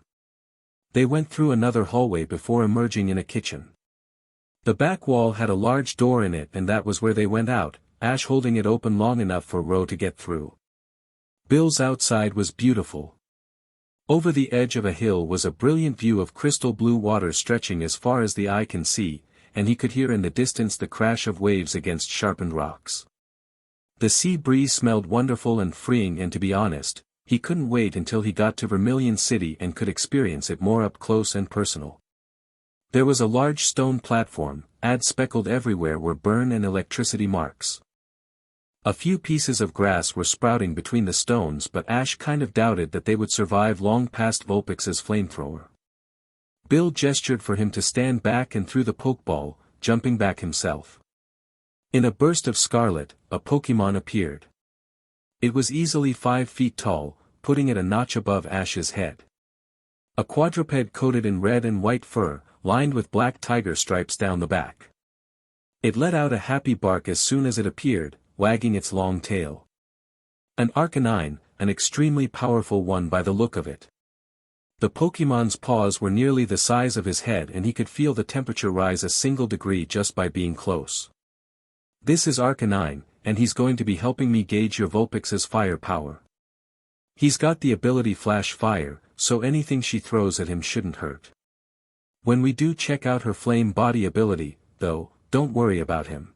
They went through another hallway before emerging in a kitchen. The back wall had a large door in it and that was where they went out, Ash holding it open long enough for Ro to get through. Bill's outside was beautiful. Over the edge of a hill was a brilliant view of crystal blue water stretching as far as the eye can see, and he could hear in the distance the crash of waves against sharpened rocks. The sea breeze smelled wonderful and freeing and to be honest, he couldn't wait until he got to Vermilion City and could experience it more up close and personal. There was a large stone platform, speckled everywhere were burn and electricity marks. A few pieces of grass were sprouting between the stones but Ash kind of doubted that they would survive long past Vulpix's flamethrower. Bill gestured for him to stand back and threw the Pokeball, jumping back himself. In a burst of scarlet, a Pokémon appeared. It was easily 5 feet tall, putting it a notch above Ash's head. A quadruped coated in red and white fur, lined with black tiger stripes down the back. It let out a happy bark as soon as it appeared, wagging its long tail. An Arcanine, an extremely powerful one by the look of it. The Pokémon's paws were nearly the size of his head and he could feel the temperature rise a single degree just by being close. This is Arcanine, and he's going to be helping me gauge your Vulpix's fire power. He's got the ability Flash Fire, so anything she throws at him shouldn't hurt. When we do check out her Flame Body ability, though, don't worry about him.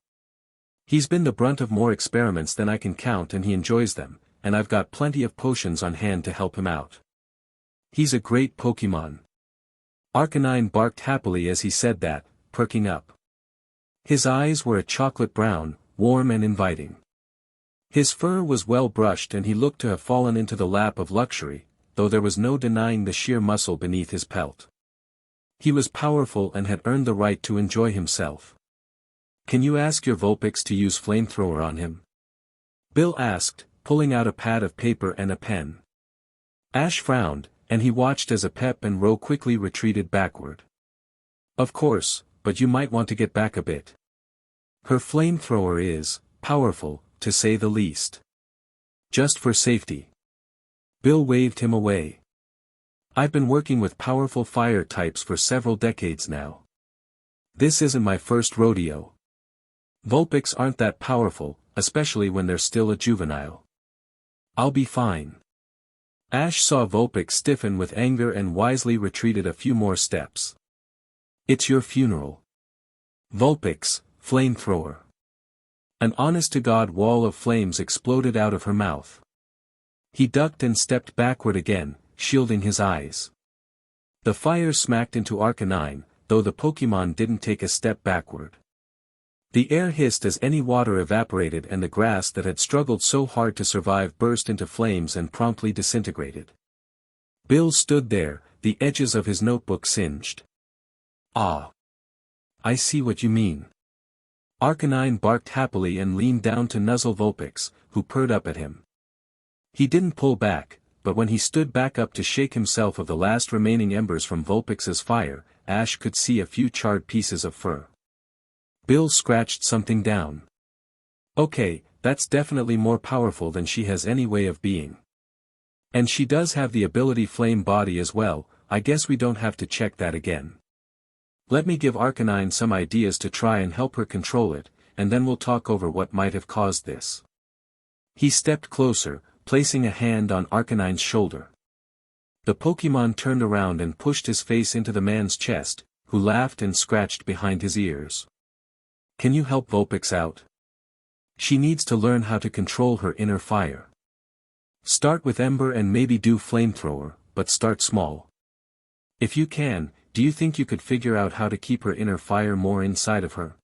He's been the brunt of more experiments than I can count and he enjoys them, and I've got plenty of potions on hand to help him out. He's a great Pokémon. Arcanine barked happily as he said that, perking up. His eyes were a chocolate brown, warm and inviting. His fur was well brushed and he looked to have fallen into the lap of luxury, though there was no denying the sheer muscle beneath his pelt. He was powerful and had earned the right to enjoy himself. Can you ask your Vulpix to use flamethrower on him? Bill asked, pulling out a pad of paper and a pen. Ash frowned, and he watched as a Pep and Ro quickly retreated backward. Of course, but you might want to get back a bit. Her flamethrower is powerful, to say the least. Just for safety. Bill waved him away. I've been working with powerful fire types for several decades now. This isn't my first rodeo. Vulpix aren't that powerful, especially when they're still a juvenile. I'll be fine. Ash saw Vulpix stiffen with anger and wisely retreated a few more steps. It's your funeral. Vulpix, flamethrower. An honest-to-God wall of flames exploded out of her mouth. He ducked and stepped backward again, shielding his eyes. The fire smacked into Arcanine, though the Pokémon didn't take a step backward. The air hissed as any water evaporated and the grass that had struggled so hard to survive burst into flames and promptly disintegrated. Bill stood there, the edges of his notebook singed. Ah. I see what you mean. Arcanine barked happily and leaned down to nuzzle Vulpix, who purred up at him. He didn't pull back, but when he stood back up to shake himself of the last remaining embers from Vulpix's fire, Ash could see a few charred pieces of fur. Bill scratched something down. Okay, that's definitely more powerful than she has any way of being. And she does have the ability Flame Body as well. I guess we don't have to check that again. Let me give Arcanine some ideas to try and help her control it, and then we'll talk over what might have caused this. He stepped closer, placing a hand on Arcanine's shoulder. The Pokémon turned around and pushed his face into the man's chest, who laughed and scratched behind his ears. Can you help Vulpix out? She needs to learn how to control her inner fire. Start with Ember and maybe do Flamethrower, but start small. If you can, do you think you could figure out how to keep her inner fire more inside of her?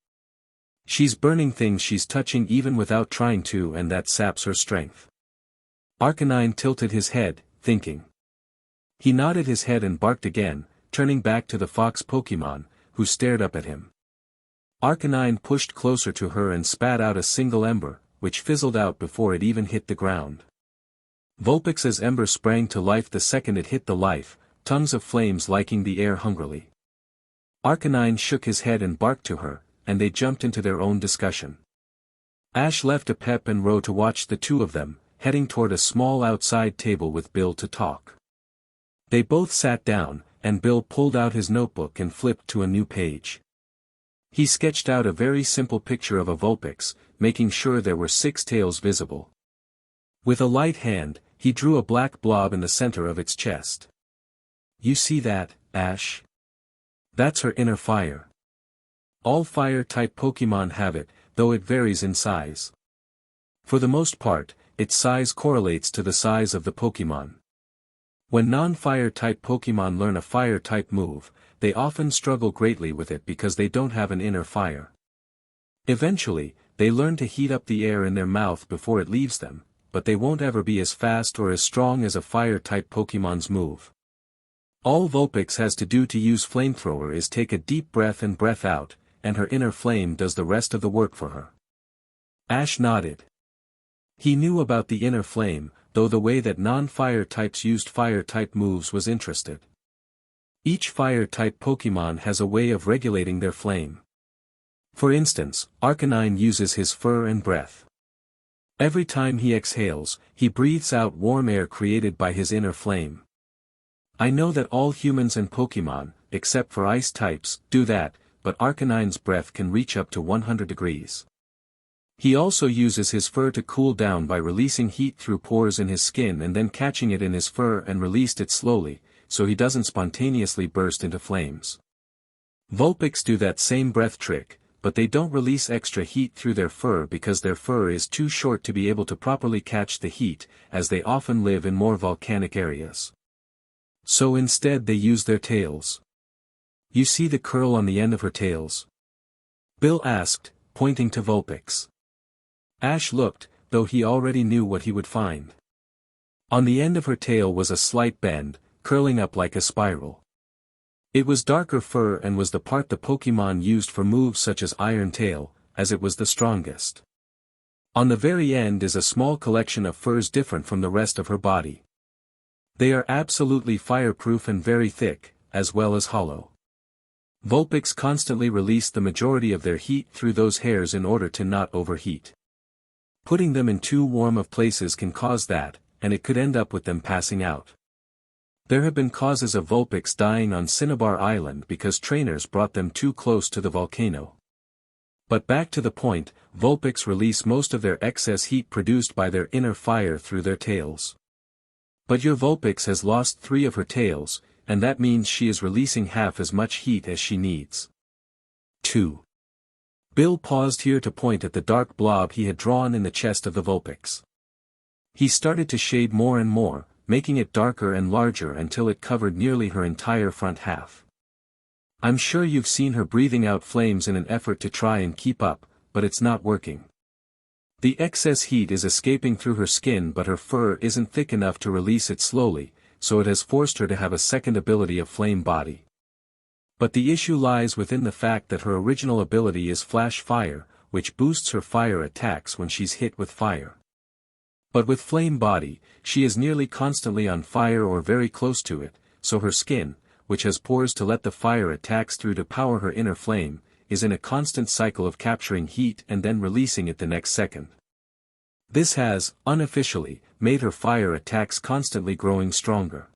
She's burning things she's touching even without trying to, and that saps her strength. Arcanine tilted his head, thinking. He nodded his head and barked again, turning back to the fox Pokémon, who stared up at him. Arcanine pushed closer to her and spat out a single ember, which fizzled out before it even hit the ground. Vulpix's ember sprang to life the second it hit the life, tongues of flames liking the air hungrily. Arcanine shook his head and barked to her, and they jumped into their own discussion. Ash left a Pep and Row to watch the two of them, heading toward a small outside table with Bill to talk. They both sat down, and Bill pulled out his notebook and flipped to a new page. He sketched out a very simple picture of a Vulpix, making sure there were 6 tails visible. With a light hand, he drew a black blob in the center of its chest. You see that, Ash? That's her inner fire. All fire-type Pokémon have it, though it varies in size. For the most part, its size correlates to the size of the Pokémon. When non-fire-type Pokémon learn a fire-type move, they often struggle greatly with it because they don't have an inner fire. Eventually, they learn to heat up the air in their mouth before it leaves them, but they won't ever be as fast or as strong as a fire-type Pokémon's move. All Vulpix has to do to use Flamethrower is take a deep breath and breath out, and her inner flame does the rest of the work for her. Ash nodded. He knew about the inner flame, though the way that non-fire types used fire-type moves was interesting. Each fire-type Pokémon has a way of regulating their flame. For instance, Arcanine uses his fur and breath. Every time he exhales, he breathes out warm air created by his inner flame. I know that all humans and Pokémon, except for ice types, do that, but Arcanine's breath can reach up to 100 degrees. He also uses his fur to cool down by releasing heat through pores in his skin and then catching it in his fur and released it slowly, so he doesn't spontaneously burst into flames. Vulpix do that same breath trick, but they don't release extra heat through their fur because their fur is too short to be able to properly catch the heat, as they often live in more volcanic areas. So instead they use their tails. You see the curl on the end of her tails? Bill asked, pointing to Vulpix. Ash looked, though he already knew what he would find. On the end of her tail was a slight bend, curling up like a spiral. It was darker fur and was the part the Pokémon used for moves such as Iron Tail, as it was the strongest. On the very end is a small collection of furs different from the rest of her body. They are absolutely fireproof and very thick, as well as hollow. Vulpix constantly release the majority of their heat through those hairs in order to not overheat. Putting them in too warm of places can cause that, and it could end up with them passing out. There have been causes of Vulpix dying on Cinnabar Island because trainers brought them too close to the volcano. But back to the point, Vulpix release most of their excess heat produced by their inner fire through their tails. But your Vulpix has lost 3 of her tails, and that means she is releasing half as much heat as she needs. 2. Bill paused here to point at the dark blob he had drawn in the chest of the Vulpix. He started to shade more and more, making it darker and larger until it covered nearly her entire front half. I'm sure you've seen her breathing out flames in an effort to try and keep up, but it's not working. The excess heat is escaping through her skin, but her fur isn't thick enough to release it slowly, so it has forced her to have a second ability of Flame Body. But the issue lies within the fact that her original ability is Flash Fire, which boosts her fire attacks when she's hit with fire. But with Flame Body, she is nearly constantly on fire or very close to it, so her skin, which has pores to let the fire attacks through to power her inner flame, is in a constant cycle of capturing heat and then releasing it the next second. This has, unofficially, made her fire attacks constantly growing stronger.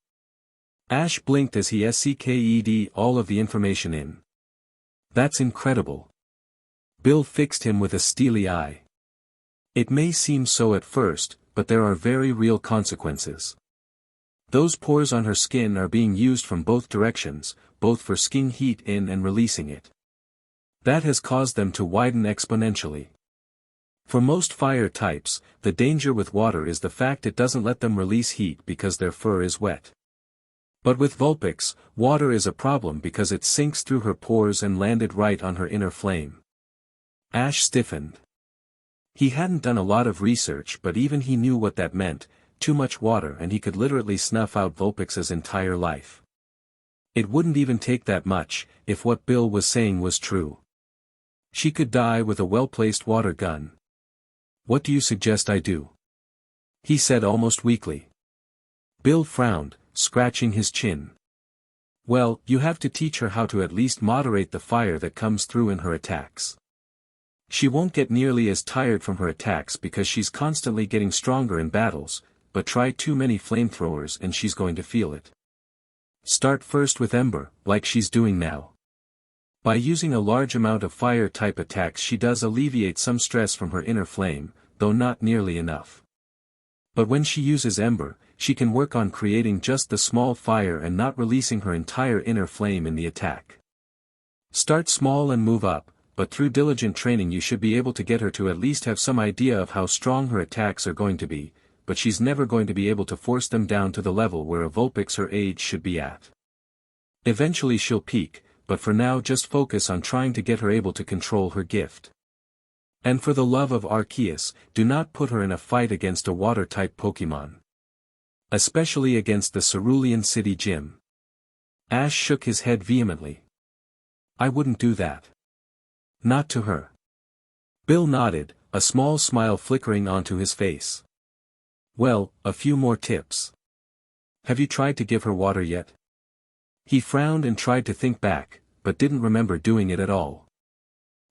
Ash blinked as he squeezed all of the information in. That's incredible. Bill fixed him with a steely eye. It may seem so at first, but there are very real consequences. Those pores on her skin are being used from both directions, both for skin heat in and releasing it. That has caused them to widen exponentially. For most fire types, the danger with water is the fact it doesn't let them release heat because their fur is wet. But with Vulpix, water is a problem because it sinks through her pores and landed right on her inner flame. Ash stiffened. He hadn't done a lot of research, but even he knew what that meant: too much water, and he could literally snuff out Vulpix's entire life. It wouldn't even take that much, if what Bill was saying was true. She could die with a well-placed water gun. What do you suggest I do? He said almost weakly. Bill frowned, scratching his chin. Well, you have to teach her how to at least moderate the fire that comes through in her attacks. She won't get nearly as tired from her attacks because she's constantly getting stronger in battles, but try too many flamethrowers and she's going to feel it. Start first with Ember, like she's doing now. By using a large amount of fire-type attacks she does alleviate some stress from her inner flame, though not nearly enough. But when she uses Ember, she can work on creating just the small fire and not releasing her entire inner flame in the attack. Start small and move up, but through diligent training you should be able to get her to at least have some idea of how strong her attacks are going to be, but she's never going to be able to force them down to the level where a Vulpix her age should be at. Eventually she'll peak, but for now just focus on trying to get her able to control her gift. And for the love of Arceus, do not put her in a fight against a water-type Pokemon. Especially against the Cerulean City Gym. Ash shook his head vehemently. I wouldn't do that. Not to her. Bill nodded, a small smile flickering onto his face. Well, a few more tips. Have you tried to give her water yet? He frowned and tried to think back, but didn't remember doing it at all.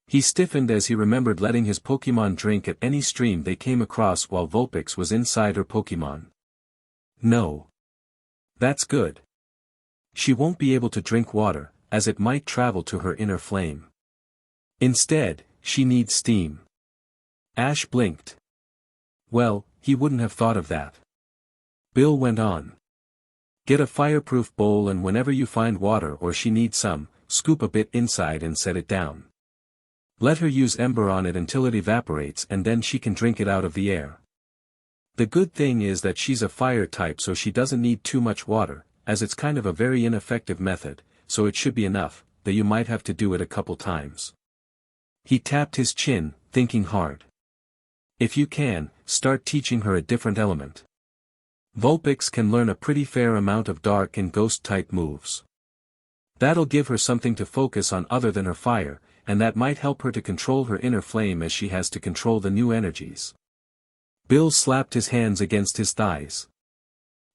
He stiffened as he remembered letting his Pokemon drink at any stream they came across while Vulpix was inside her Pokemon. No. That's good. She won't be able to drink water, as it might travel to her inner flame. Instead, she needs steam. Ash blinked. Well, he wouldn't have thought of that. Bill went on. Get a fireproof bowl, and whenever you find water or she needs some, scoop a bit inside and set it down. Let her use Ember on it until it evaporates, and then she can drink it out of the air. The good thing is that she's a fire type, so she doesn't need too much water, as it's kind of a very ineffective method, so it should be enough, though you might have to do it a couple times. He tapped his chin, thinking hard. If you can, start teaching her a different element. Vulpix can learn a pretty fair amount of dark and ghost-type moves. That'll give her something to focus on other than her fire, and that might help her to control her inner flame as she has to control the new energies. Bill slapped his hands against his thighs.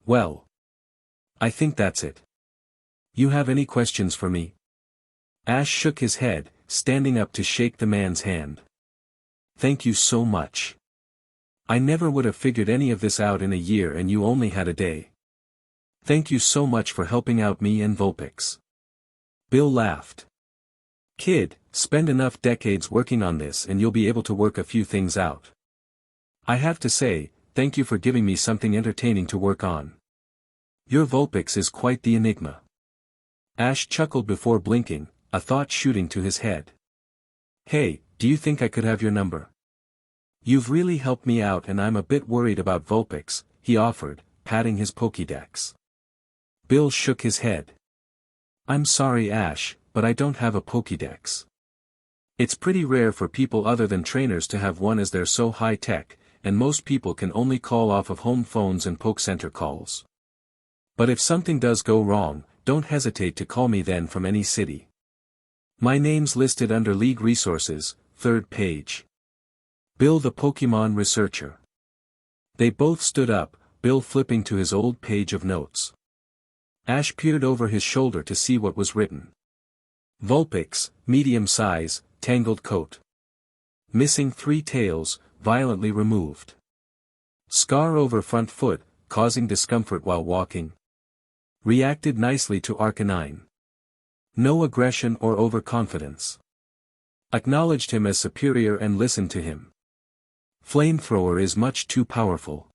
Well. I think that's it. You have any questions for me? Ash shook his head, standing up to shake the man's hand. Thank you so much. I never would have figured any of this out in a year, and you only had a day. Thank you so much for helping out me and Vulpix. Bill laughed. Kid, spend enough decades working on this and you'll be able to work a few things out. I have to say, thank you for giving me something entertaining to work on. Your Vulpix is quite the enigma. Ash chuckled before blinking, a thought shooting to his head. Hey, do you think I could have your number? You've really helped me out and I'm a bit worried about Vulpix, he offered, patting his Pokédex. Bill shook his head. I'm sorry, Ash, but I don't have a Pokédex. It's pretty rare for people other than trainers to have one, as they're so high-tech, and most people can only call off of home phones and Poke Center calls. But if something does go wrong, don't hesitate to call me then from any city. My name's listed under League Resources, 3rd page. Bill the Pokemon Researcher. They both stood up, Bill flipping to his old page of notes. Ash peered over his shoulder to see what was written. Vulpix, medium size, tangled coat. Missing 3 tails, violently removed. Scar over front foot, causing discomfort while walking. Reacted nicely to Arcanine. No aggression or overconfidence. Acknowledged him as superior and listened to him. Flamethrower is much too powerful.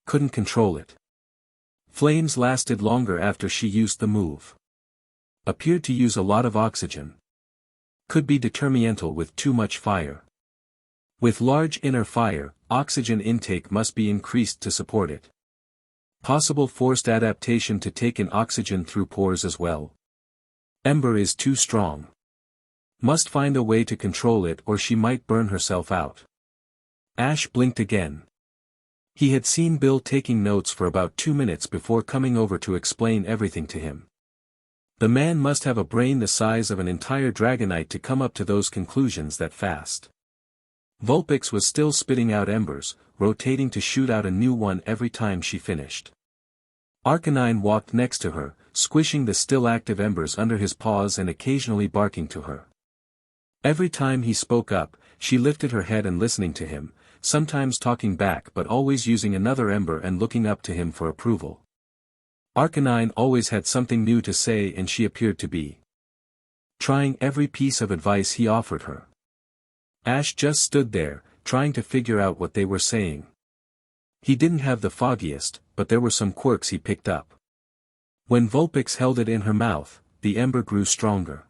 Couldn't control it. Flames lasted longer after she used the move. Appeared to use a lot of oxygen. Could be detrimental with too much fire. With large inner fire, oxygen intake must be increased to support it. Possible forced adaptation to take in oxygen through pores as well. Ember is too strong. Must find a way to control it or she might burn herself out. Ash blinked again. He had seen Bill taking notes for about 2 minutes before coming over to explain everything to him. The man must have a brain the size of an entire Dragonite to come up to those conclusions that fast. Vulpix was still spitting out embers, rotating to shoot out a new one every time she finished. Arcanine walked next to her, squishing the still active embers under his paws and occasionally barking to her. Every time he spoke up, she lifted her head and listening to him, sometimes talking back but always using another ember and looking up to him for approval. Arcanine always had something new to say and she appeared to be trying every piece of advice he offered her. Ash just stood there, trying to figure out what they were saying. He didn't have the foggiest, but there were some quirks he picked up. When Vulpix held it in her mouth, the ember grew stronger.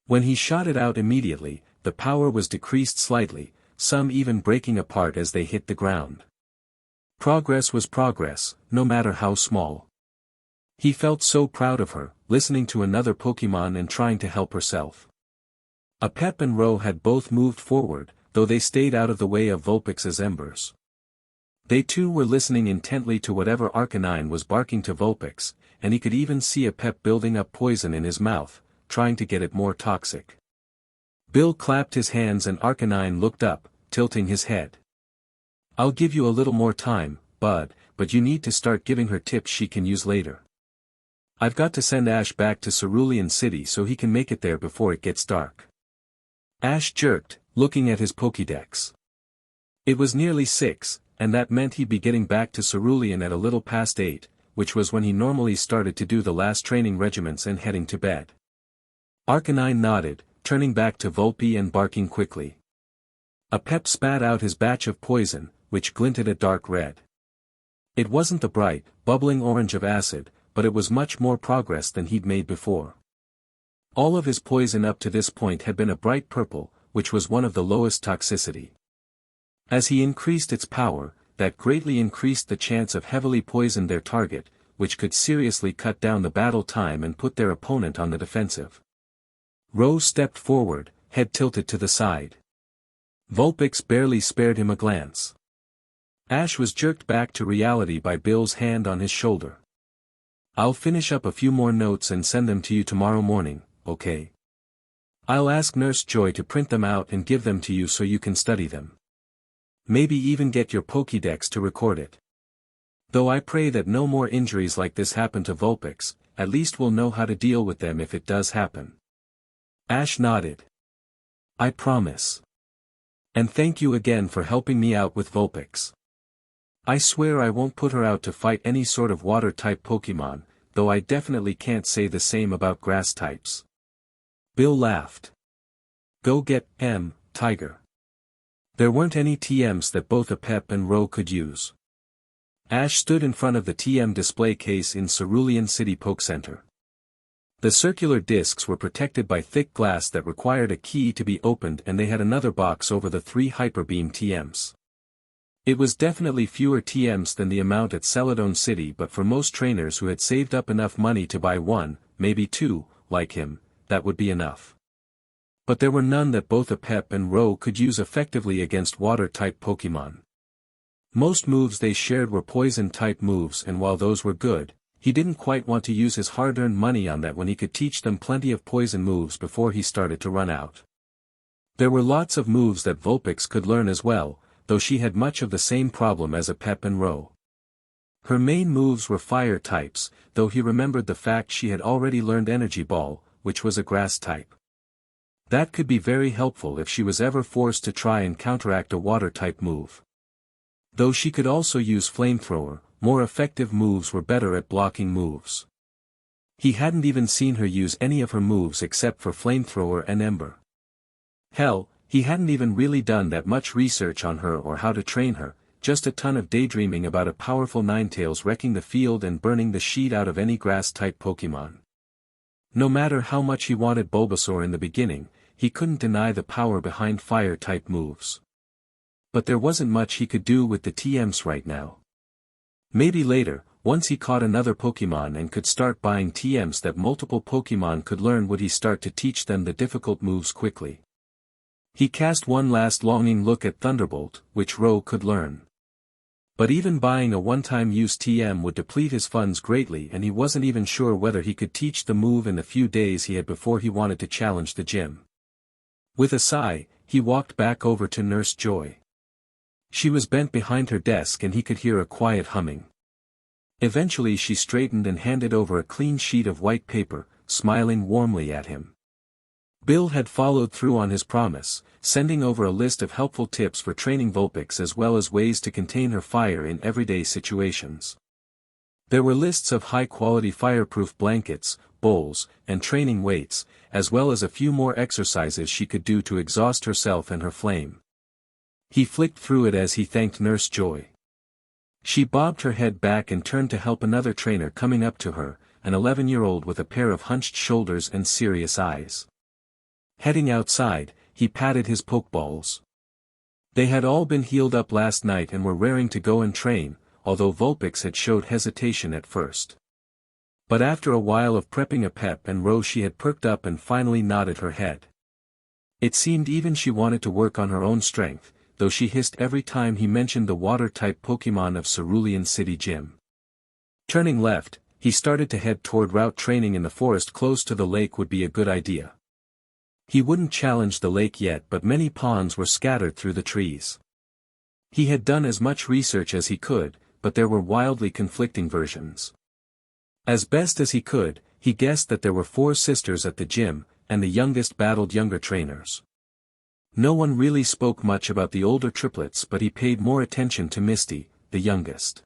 When he shot it out immediately, the power was decreased slightly, some even breaking apart as they hit the ground. Progress was progress, no matter how small. He felt so proud of her, listening to another Pokemon and trying to help herself. Apep and Ro had both moved forward, though they stayed out of the way of Vulpix's embers. They too were listening intently to whatever Arcanine was barking to Vulpix, and he could even see Apep building up poison in his mouth, trying to get it more toxic. Bill clapped his hands and Arcanine looked up, tilting his head. "I'll give you a little more time, Bud, but you need to start giving her tips she can use later. I've got to send Ash back to Cerulean City so he can make it there before it gets dark." Ash jerked, looking at his Pokédex. It was nearly 6, and that meant he'd be getting back to Cerulean at a little past 8, which was when he normally started to do the last training regiments and heading to bed. Arcanine nodded, turning back to Vulpix and barking quickly. Apep spat out his batch of poison, which glinted a dark red. It wasn't the bright, bubbling orange of acid, but it was much more progress than he'd made before. All of his poison up to this point had been a bright purple, which was one of the lowest toxicity. As he increased its power, that greatly increased the chance of heavily poisoning their target, which could seriously cut down the battle time and put their opponent on the defensive. Rose stepped forward, head tilted to the side. Vulpix barely spared him a glance. Ash was jerked back to reality by Bill's hand on his shoulder. "I'll finish up a few more notes and send them to you tomorrow morning, okay? I'll ask Nurse Joy to print them out and give them to you so you can study them. Maybe even get your Pokédex to record it. Though I pray that no more injuries like this happen to Vulpix, at least we'll know how to deal with them if it does happen." Ash nodded. "I promise. And thank you again for helping me out with Vulpix. I swear I won't put her out to fight any sort of water-type Pokemon, though I definitely can't say the same about grass types." Bill laughed. "Go get Tiger." There weren't any TMs that both Apep and Ro could use. Ash stood in front of the TM display case in Cerulean City Poke Center. The circular discs were protected by thick glass that required a key to be opened, and they had another box over the 3 Hyper Beam TMs. It was definitely fewer TMs than the amount at Celadon City, but for most trainers who had saved up enough money to buy 1, maybe 2, like him, that would be enough. But there were none that both Apep and Ro could use effectively against water-type Pokemon. Most moves they shared were poison-type moves, and while those were good, he didn't quite want to use his hard-earned money on that when he could teach them plenty of poison moves before he started to run out. There were lots of moves that Vulpix could learn as well, though she had much of the same problem as Apep and Ro. Her main moves were fire types, though he remembered the fact she had already learned Energy Ball, which was a grass type. That could be very helpful if she was ever forced to try and counteract a water-type move. Though she could also use flamethrower, more effective moves were better at blocking moves. He hadn't even seen her use any of her moves except for flamethrower and ember. Hell, he hadn't even really done that much research on her or how to train her, just a ton of daydreaming about a powerful Ninetales wrecking the field and burning the shit out of any grass-type Pokemon. No matter how much he wanted Bulbasaur in the beginning, he couldn't deny the power behind fire-type moves. But there wasn't much he could do with the TMs right now. Maybe later, once he caught another Pokemon and could start buying TMs that multiple Pokemon could learn, would he start to teach them the difficult moves quickly. He cast one last longing look at Thunderbolt, which Ro could learn. But even buying a one-time use TM would deplete his funds greatly, and he wasn't even sure whether he could teach the move in the few days he had before he wanted to challenge the gym. With a sigh, he walked back over to Nurse Joy. She was bent behind her desk and he could hear a quiet humming. Eventually she straightened and handed over a clean sheet of white paper, smiling warmly at him. Bill had followed through on his promise, sending over a list of helpful tips for training Vulpix as well as ways to contain her fire in everyday situations. There were lists of high-quality fireproof blankets, bowls, and training weights, as well as a few more exercises she could do to exhaust herself and her flame. He flicked through it as he thanked Nurse Joy. She bobbed her head back and turned to help another trainer coming up to her, an 11-year-old with a pair of hunched shoulders and serious eyes. Heading outside, he patted his Pokeballs. They had all been healed up last night and were raring to go and train, although Vulpix had showed hesitation at first. But after a while of prepping a pep and Ro, she had perked up and finally nodded her head. It seemed even she wanted to work on her own strength, though she hissed every time he mentioned the water-type Pokemon of Cerulean City Gym. Turning left, he started to head toward route training in the forest close to the lake would be a good idea. He wouldn't challenge the lake yet, but many ponds were scattered through the trees. He had done as much research as he could, but there were wildly conflicting versions. As best as he could, he guessed that there were 4 sisters at the gym, and the youngest battled younger trainers. No one really spoke much about the older triplets, but he paid more attention to Misty, the youngest.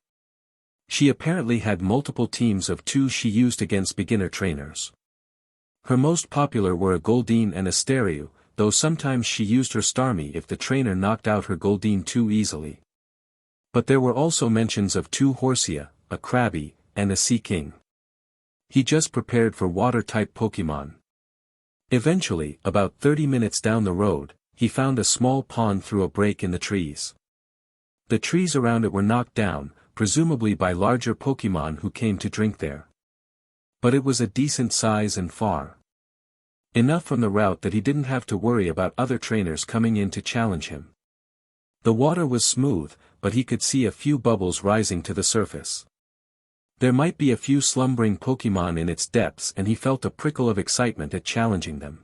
She apparently had multiple teams of 2 she used against beginner trainers. Her most popular were a Goldeen and a Staryu, though sometimes she used her Starmie if the trainer knocked out her Goldeen too easily. But there were also mentions of 2 Horsia, a Krabby, and a Sea King. He just prepared for water-type Pokemon. Eventually, about 30 minutes down the road, he found a small pond through a break in the trees. The trees around it were knocked down, presumably by larger Pokemon who came to drink there. But it was a decent size and far enough from the route that he didn't have to worry about other trainers coming in to challenge him. The water was smooth, but he could see a few bubbles rising to the surface. There might be a few slumbering Pokemon in its depths, and he felt a prickle of excitement at challenging them.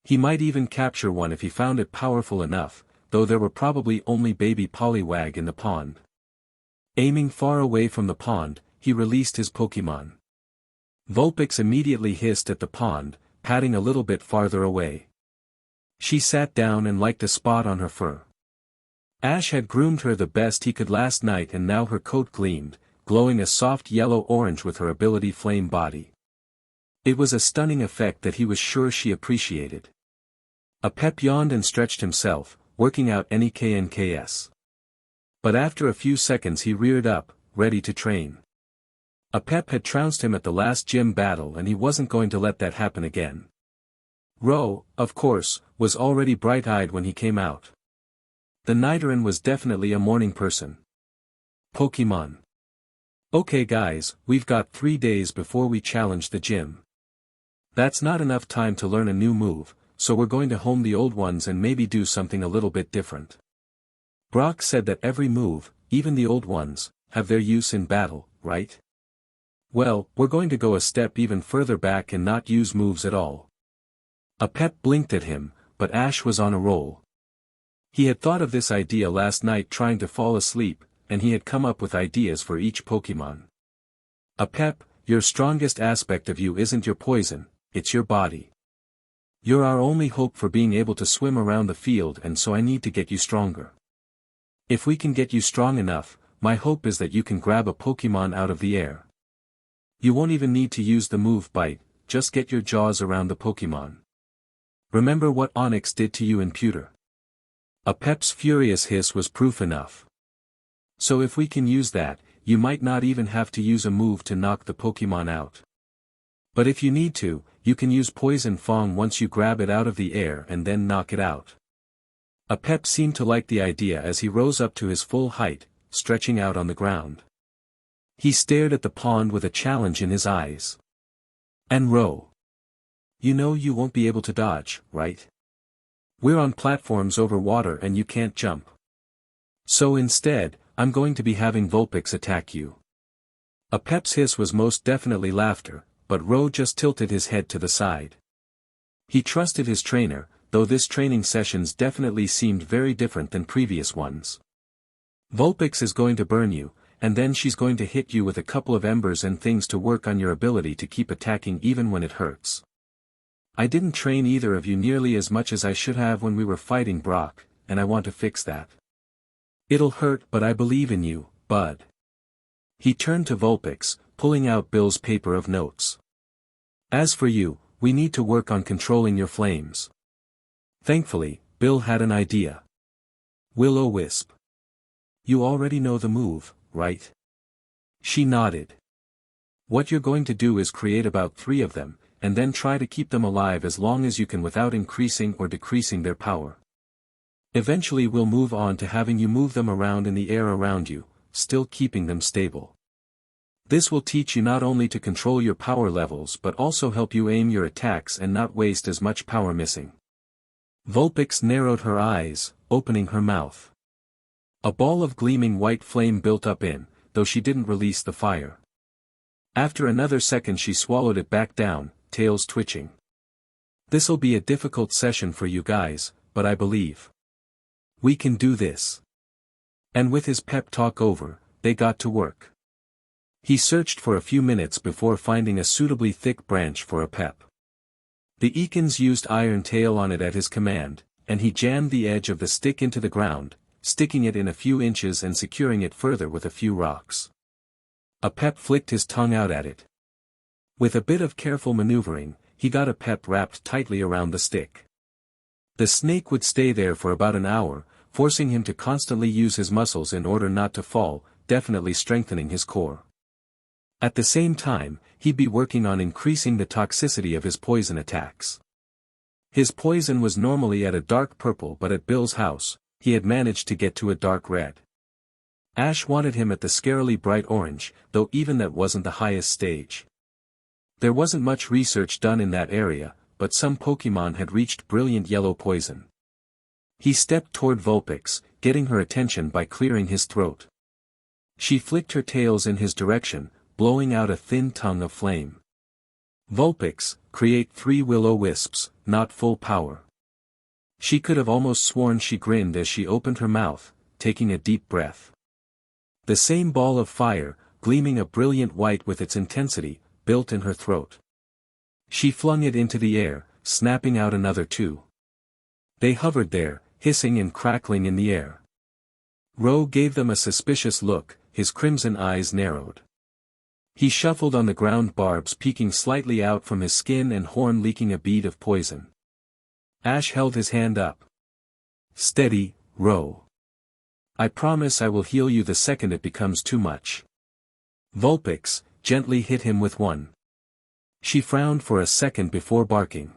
He might even capture one if he found it powerful enough, though there were probably only baby Poliwag in the pond. Aiming far away from the pond, he released his Pokemon. Vulpix immediately hissed at the pond, patting a little bit farther away. She sat down and liked a spot on her fur. Ash had groomed her the best he could last night, and now her coat gleamed, glowing a soft yellow-orange with her ability Flame Body. It was a stunning effect that he was sure she appreciated. A Pep yawned and stretched himself, working out any KNKS. But after a few seconds he reared up, ready to train. A Pep had trounced him at the last gym battle, and he wasn't going to let that happen again. Ro, of course, was already bright-eyed when he came out. The Nidoran was definitely a morning person. Pokemon. Okay guys, we've got 3 days before we challenge the gym. That's not enough time to learn a new move, so we're going to home the old ones and maybe do something a little bit different. Brock said that every move, even the old ones, have their use in battle, right? Well, we're going to go a step even further back and not use moves at all. A Pep blinked at him, but Ash was on a roll. He had thought of this idea last night trying to fall asleep, and he had come up with ideas for each Pokemon. A Pep, your strongest aspect of you isn't your poison, it's your body. You're our only hope for being able to swim around the field, and so I need to get you stronger. If we can get you strong enough, my hope is that you can grab a Pokemon out of the air. You won't even need to use the move bite, just get your jaws around the Pokemon. Remember what Onyx did to you in Pewter. A Pep's furious hiss was proof enough. So if we can use that, you might not even have to use a move to knock the Pokemon out. But if you need to, you can use Poison Fang once you grab it out of the air and then knock it out. A Pep seemed to like the idea as he rose up to his full height, stretching out on the ground. He stared at the pond with a challenge in his eyes. And Ro. You know you won't be able to dodge, right? We're on platforms over water and you can't jump. So instead, I'm going to be having Vulpix attack you. A Pep's hiss was most definitely laughter, but Ro just tilted his head to the side. He trusted his trainer, though this training sessions definitely seemed very different than previous ones. Vulpix is going to burn you, and then she's going to hit you with a couple of embers and things to work on your ability to keep attacking even when it hurts. I didn't train either of you nearly as much as I should have when we were fighting Brock, and I want to fix that. It'll hurt but I believe in you, bud. He turned to Vulpix, pulling out Bill's paper of notes. As for you, we need to work on controlling your flames. Thankfully, Bill had an idea. Will-O-Wisp. You already know the move, right? She nodded. What you're going to do is create about 3 of them, and then try to keep them alive as long as you can without increasing or decreasing their power. Eventually we'll move on to having you move them around in the air around you, still keeping them stable. This will teach you not only to control your power levels but also help you aim your attacks and not waste as much power missing. Vulpix narrowed her eyes, opening her mouth. A ball of gleaming white flame built up though she didn't release the fire. After another second she swallowed it back down, tails twitching. This'll be a difficult session for you guys, but I believe we can do this. And with his pep talk over, they got to work. He searched for a few minutes before finding a suitably thick branch for a pep. The Ekans used Iron Tail on it at his command, and he jammed the edge of the stick into the ground, sticking it in a few inches and securing it further with a few rocks. A pep flicked his tongue out at it. With a bit of careful maneuvering, he got a pep wrapped tightly around the stick. The snake would stay there for about an hour, forcing him to constantly use his muscles in order not to fall, definitely strengthening his core. At the same time, he'd be working on increasing the toxicity of his poison attacks. His poison was normally at a dark purple but at Bill's house, he had managed to get to a dark red. Ash wanted him at the scarily bright orange, though even that wasn't the highest stage. There wasn't much research done in that area, but some Pokemon had reached brilliant yellow poison. He stepped toward Vulpix, getting her attention by clearing his throat. She flicked her tails in his direction, blowing out a thin tongue of flame. Vulpix, create 3 will-o-wisps, not full power. She could have almost sworn she grinned as she opened her mouth, taking a deep breath. The same ball of fire, gleaming a brilliant white with its intensity, built in her throat. She flung it into the air, snapping out another 2. They hovered there, hissing and crackling in the air. Ro gave them a suspicious look, his crimson eyes narrowed. He shuffled on the ground, barbs peeking slightly out from his skin and horn leaking a bead of poison. Ash held his hand up. Steady, Ro. I promise I will heal you the second it becomes too much. Vulpix gently hit him with 1. She frowned for a second before barking.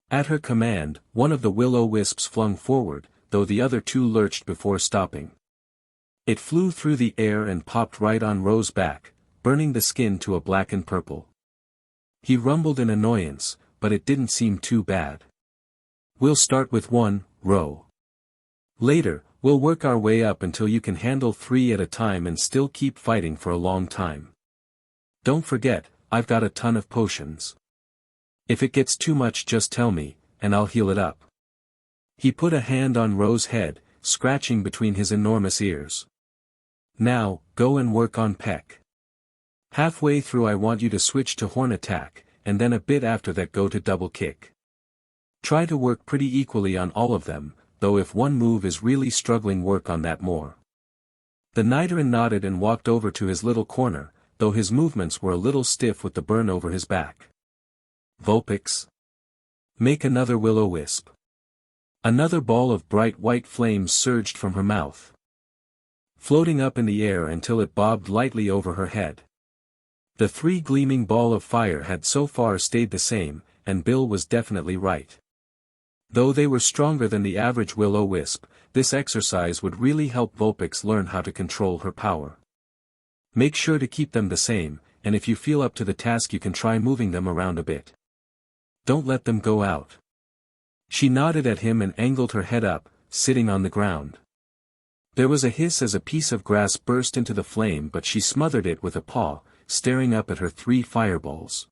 At her command, one of the will-o-wisps flung forward, though the other 2 lurched before stopping. It flew through the air and popped right on Ro's back, burning the skin to a blackened purple. He rumbled in annoyance, but it didn't seem too bad. We'll start with 1, Ro. Later, we'll work our way up until you can handle 3 at a time and still keep fighting for a long time. Don't forget, I've got a ton of potions. If it gets too much just tell me, and I'll heal it up. He put a hand on Ro's head, scratching between his enormous ears. Now, go and work on Peck. Halfway through I want you to switch to horn attack, and then a bit after that go to double kick. Try to work pretty equally on all of them, though if one move is really struggling work on that more. The Nidoran nodded and walked over to his little corner, though his movements were a little stiff with the burn over his back. Vulpix. Make another will-o-wisp. Another ball of bright white flames surged from her mouth, floating up in the air until it bobbed lightly over her head. The three gleaming ball of fire had so far stayed the same, and Bill was definitely right. Though they were stronger than the average will-o-wisp, this exercise would really help Vulpix learn how to control her power. Make sure to keep them the same, and if you feel up to the task you can try moving them around a bit. Don't let them go out. She nodded at him and angled her head up, sitting on the ground. There was a hiss as a piece of grass burst into the flame, but she smothered it with a paw, staring up at her three fireballs.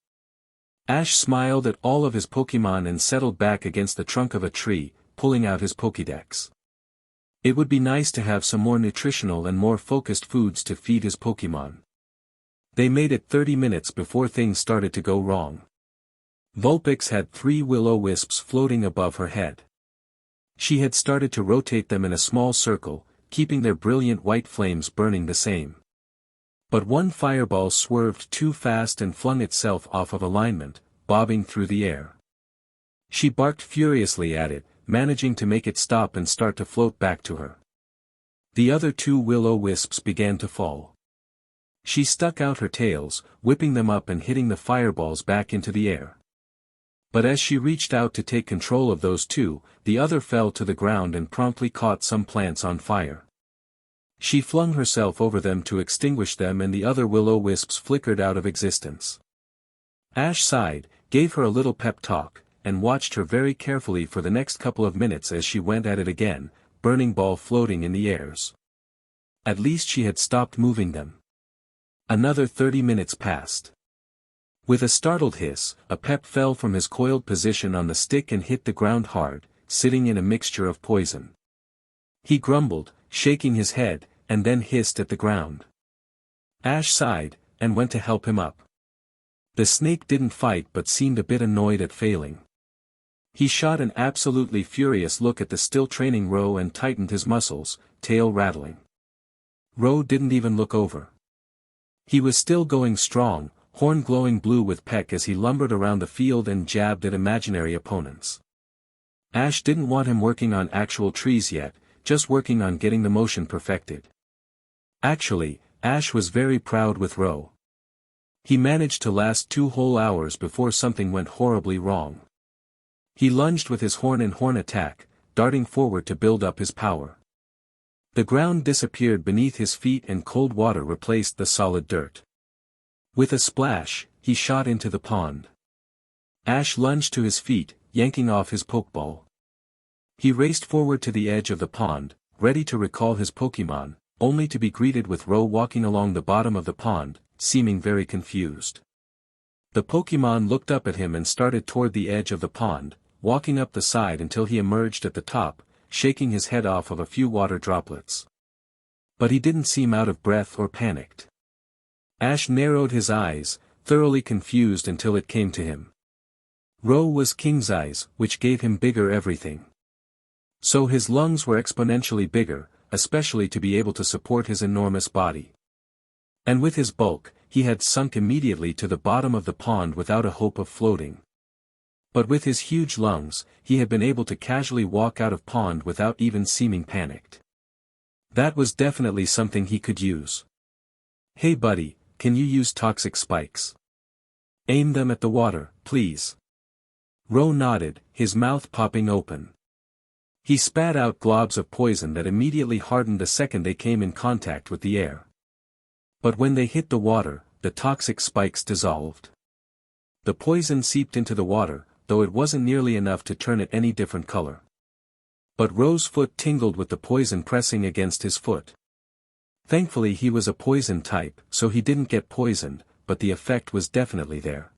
Ash smiled at all of his Pokémon and settled back against the trunk of a tree, pulling out his Pokédex. It would be nice to have some more nutritional and more focused foods to feed his Pokémon. They made it 30 minutes before things started to go wrong. Vulpix had 3 will-o-wisps floating above her head. She had started to rotate them in a small circle, keeping their brilliant white flames burning the same. But one fireball swerved too fast and flung itself off of alignment, bobbing through the air. She barked furiously at it, managing to make it stop and start to float back to her. The other 2 will-o-wisps began to fall. She stuck out her tails, whipping them up and hitting the fireballs back into the air. But as she reached out to take control of those 2, the other fell to the ground and promptly caught some plants on fire. She flung herself over them to extinguish them and the other will-o-wisps flickered out of existence. Ash sighed, gave her a little pep talk, and watched her very carefully for the next couple of minutes as she went at it again, burning ball floating in the airs. At least she had stopped moving them. Another 30 minutes passed. With a startled hiss, a pep fell from his coiled position on the stick and hit the ground hard, sitting in a mixture of poison. He grumbled, shaking his head, and then hissed at the ground. Ash sighed, and went to help him up. The snake didn't fight but seemed a bit annoyed at failing. He shot an absolutely furious look at the still training Ro and tightened his muscles, tail rattling. Ro didn't even look over. He was still going strong, horn glowing blue with peck as he lumbered around the field and jabbed at imaginary opponents. Ash didn't want him working on actual trees yet, just working on getting the motion perfected. Actually, Ash was very proud with Ro. He managed to last 2 whole hours before something went horribly wrong. He lunged with his horn-and-horn attack, darting forward to build up his power. The ground disappeared beneath his feet and cold water replaced the solid dirt. With a splash, he shot into the pond. Ash lunged to his feet, yanking off his Pokeball. He raced forward to the edge of the pond, ready to recall his Pokémon, only to be greeted with Ro walking along the bottom of the pond, seeming very confused. The Pokémon looked up at him and started toward the edge of the pond, walking up the side until he emerged at the top, shaking his head off of a few water droplets. But he didn't seem out of breath or panicked. Ash narrowed his eyes, thoroughly confused until it came to him. Ro was King's eyes, which gave him bigger everything. So his lungs were exponentially bigger, especially to be able to support his enormous body. And with his bulk, he had sunk immediately to the bottom of the pond without a hope of floating. But with his huge lungs, he had been able to casually walk out of pond without even seeming panicked. That was definitely something he could use. Hey buddy, can you use toxic spikes? Aim them at the water, please. Ro nodded, his mouth popping open. He spat out globs of poison that immediately hardened the second they came in contact with the air. But when they hit the water, the toxic spikes dissolved. The poison seeped into the water, though it wasn't nearly enough to turn it any different color. But Ro's foot tingled with the poison pressing against his foot. Thankfully he was a poison type, so he didn't get poisoned, but the effect was definitely there.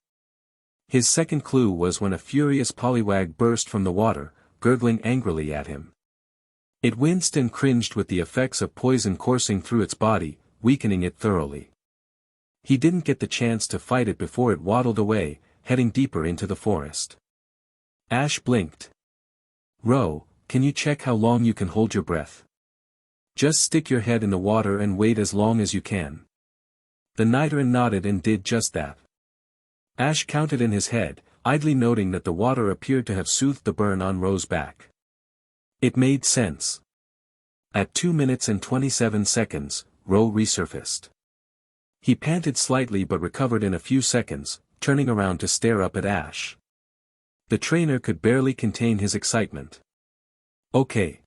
His second clue was when a furious Poliwag burst from the water, gurgling angrily at him. It winced and cringed with the effects of poison coursing through its body, weakening it thoroughly. He didn't get the chance to fight it before it waddled away, heading deeper into the forest. Ash blinked. Ro, can you check how long you can hold your breath? Just stick your head in the water and wait as long as you can. The Nidoran nodded and did just that. Ash counted in his head, idly noting that the water appeared to have soothed the burn on Ro's back. It made sense. At 2 minutes and 27 seconds, Ro resurfaced. He panted slightly but recovered in a few seconds, turning around to stare up at Ash. The trainer could barely contain his excitement. Okay.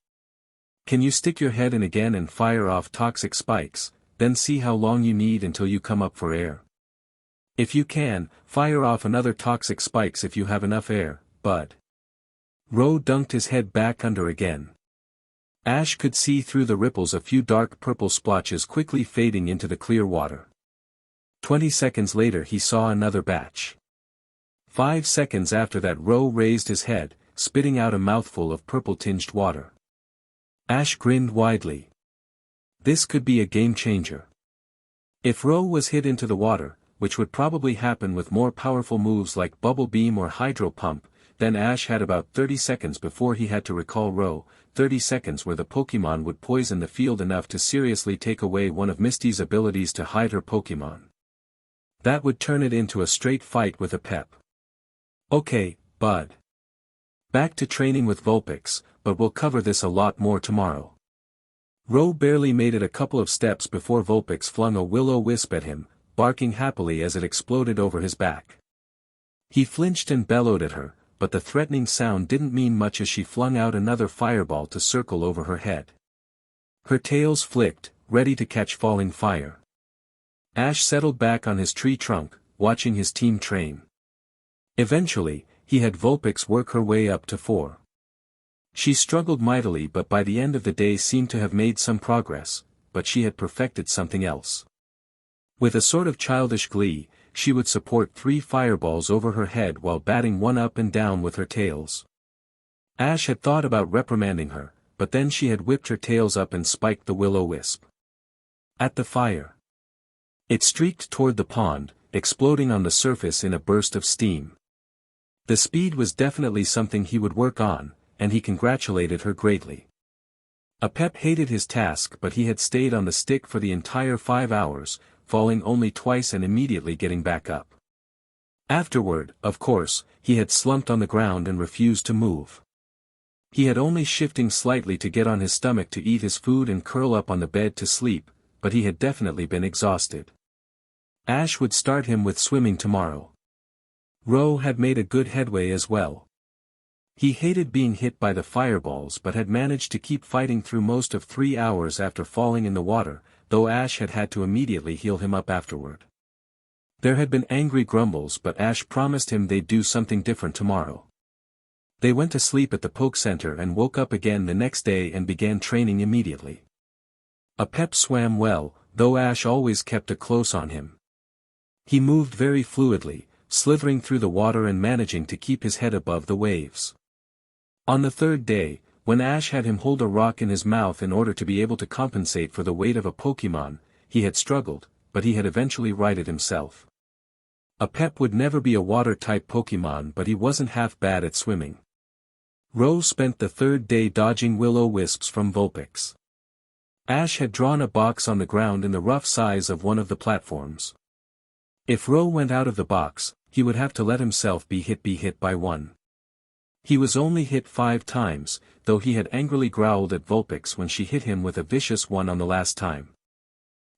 Can you stick your head in again and fire off toxic spikes, then see how long you need until you come up for air? If you can, fire off another toxic spikes if you have enough air, bud. Ro dunked his head back under again. Ash could see through the ripples a few dark purple splotches quickly fading into the clear water. 20 seconds later he saw another batch. 5 seconds after that Ro raised his head, spitting out a mouthful of purple-tinged water. Ash grinned widely. This could be a game-changer. If Ro was hit into the water, which would probably happen with more powerful moves like Bubble Beam or Hydro Pump, then Ash had about 30 seconds before he had to recall Ro, 30 seconds where the Pokémon would poison the field enough to seriously take away one of Misty's abilities to hide her Pokémon. That would turn it into a straight fight with a pep. Okay, bud. Back to training with Vulpix, but we'll cover this a lot more tomorrow. Ro barely made it a couple of steps before Vulpix flung a will-o-wisp at him, barking happily as it exploded over his back. He flinched and bellowed at her, but the threatening sound didn't mean much as she flung out another fireball to circle over her head. Her tails flicked, ready to catch falling fire. Ash settled back on his tree trunk, watching his team train. Eventually, he had Vulpix work her way up to 4. She struggled mightily but by the end of the day seemed to have made some progress, but she had perfected something else. With a sort of childish glee, she would support 3 fireballs over her head while batting one up and down with her tails. Ash had thought about reprimanding her, but then she had whipped her tails up and spiked the will-o-wisp at the fire. It streaked toward the pond, exploding on the surface in a burst of steam. The speed was definitely something he would work on, and he congratulated her greatly. Apep hated his task but he had stayed on the stick for the entire 5 hours, falling only twice and immediately getting back up. Afterward, of course, he had slumped on the ground and refused to move. He had only shifting slightly to get on his stomach to eat his food and curl up on the bed to sleep, but he had definitely been exhausted. Ash would start him with swimming tomorrow. Ro had made a good headway as well. He hated being hit by the fireballs but had managed to keep fighting through most of 3 hours after falling in the water, though Ash had had to immediately heal him up afterward. There had been angry grumbles but Ash promised him they'd do something different tomorrow. They went to sleep at the Poke Center and woke up again the next day and began training immediately. Apep swam well, though Ash always kept a close on him. He moved very fluidly, slithering through the water and managing to keep his head above the waves. On the 3rd day, when Ash had him hold a rock in his mouth in order to be able to compensate for the weight of a Pokémon, he had struggled, but he had eventually righted himself. Apep would never be a water-type Pokémon but he wasn't half bad at swimming. Ro spent the 3rd day dodging will-o-wisps from Vulpix. Ash had drawn a box on the ground in the rough size of one of the platforms. If Ro went out of the box, he would have to let himself be hit by one. He was only hit 5 times, though he had angrily growled at Vulpix when she hit him with a vicious one on the last time.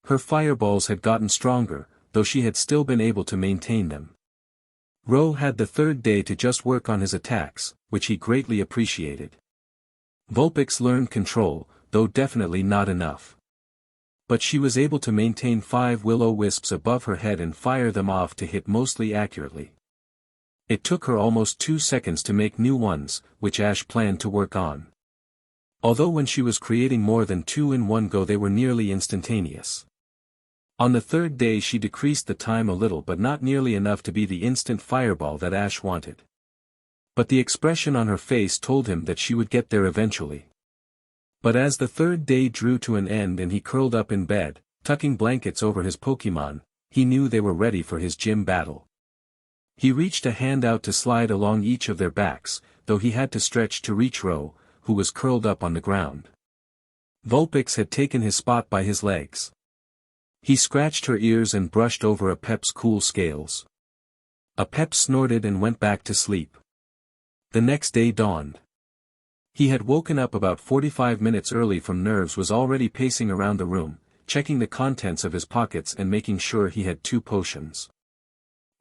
Her fireballs had gotten stronger, though she had still been able to maintain them. Ro had the 3rd day to just work on his attacks, which he greatly appreciated. Vulpix learned control, though definitely not enough. But she was able to maintain 5 will-o-wisps above her head and fire them off to hit mostly accurately. It took her almost 2 seconds to make new ones, which Ash planned to work on. Although when she was creating more than 2 in one go they were nearly instantaneous. On the 3rd day she decreased the time a little but not nearly enough to be the instant fireball that Ash wanted. But the expression on her face told him that she would get there eventually. But as the 3rd day drew to an end and he curled up in bed, tucking blankets over his Pokémon, he knew they were ready for his gym battle. He reached a hand out to slide along each of their backs, though he had to stretch to reach Ro, who was curled up on the ground. Vulpix had taken his spot by his legs. He scratched her ears and brushed over Apep's cool scales. Apep snorted and went back to sleep. The next day dawned. He had woken up about 45 minutes early from nerves, was already pacing around the room, checking the contents of his pockets and making sure he had 2 potions.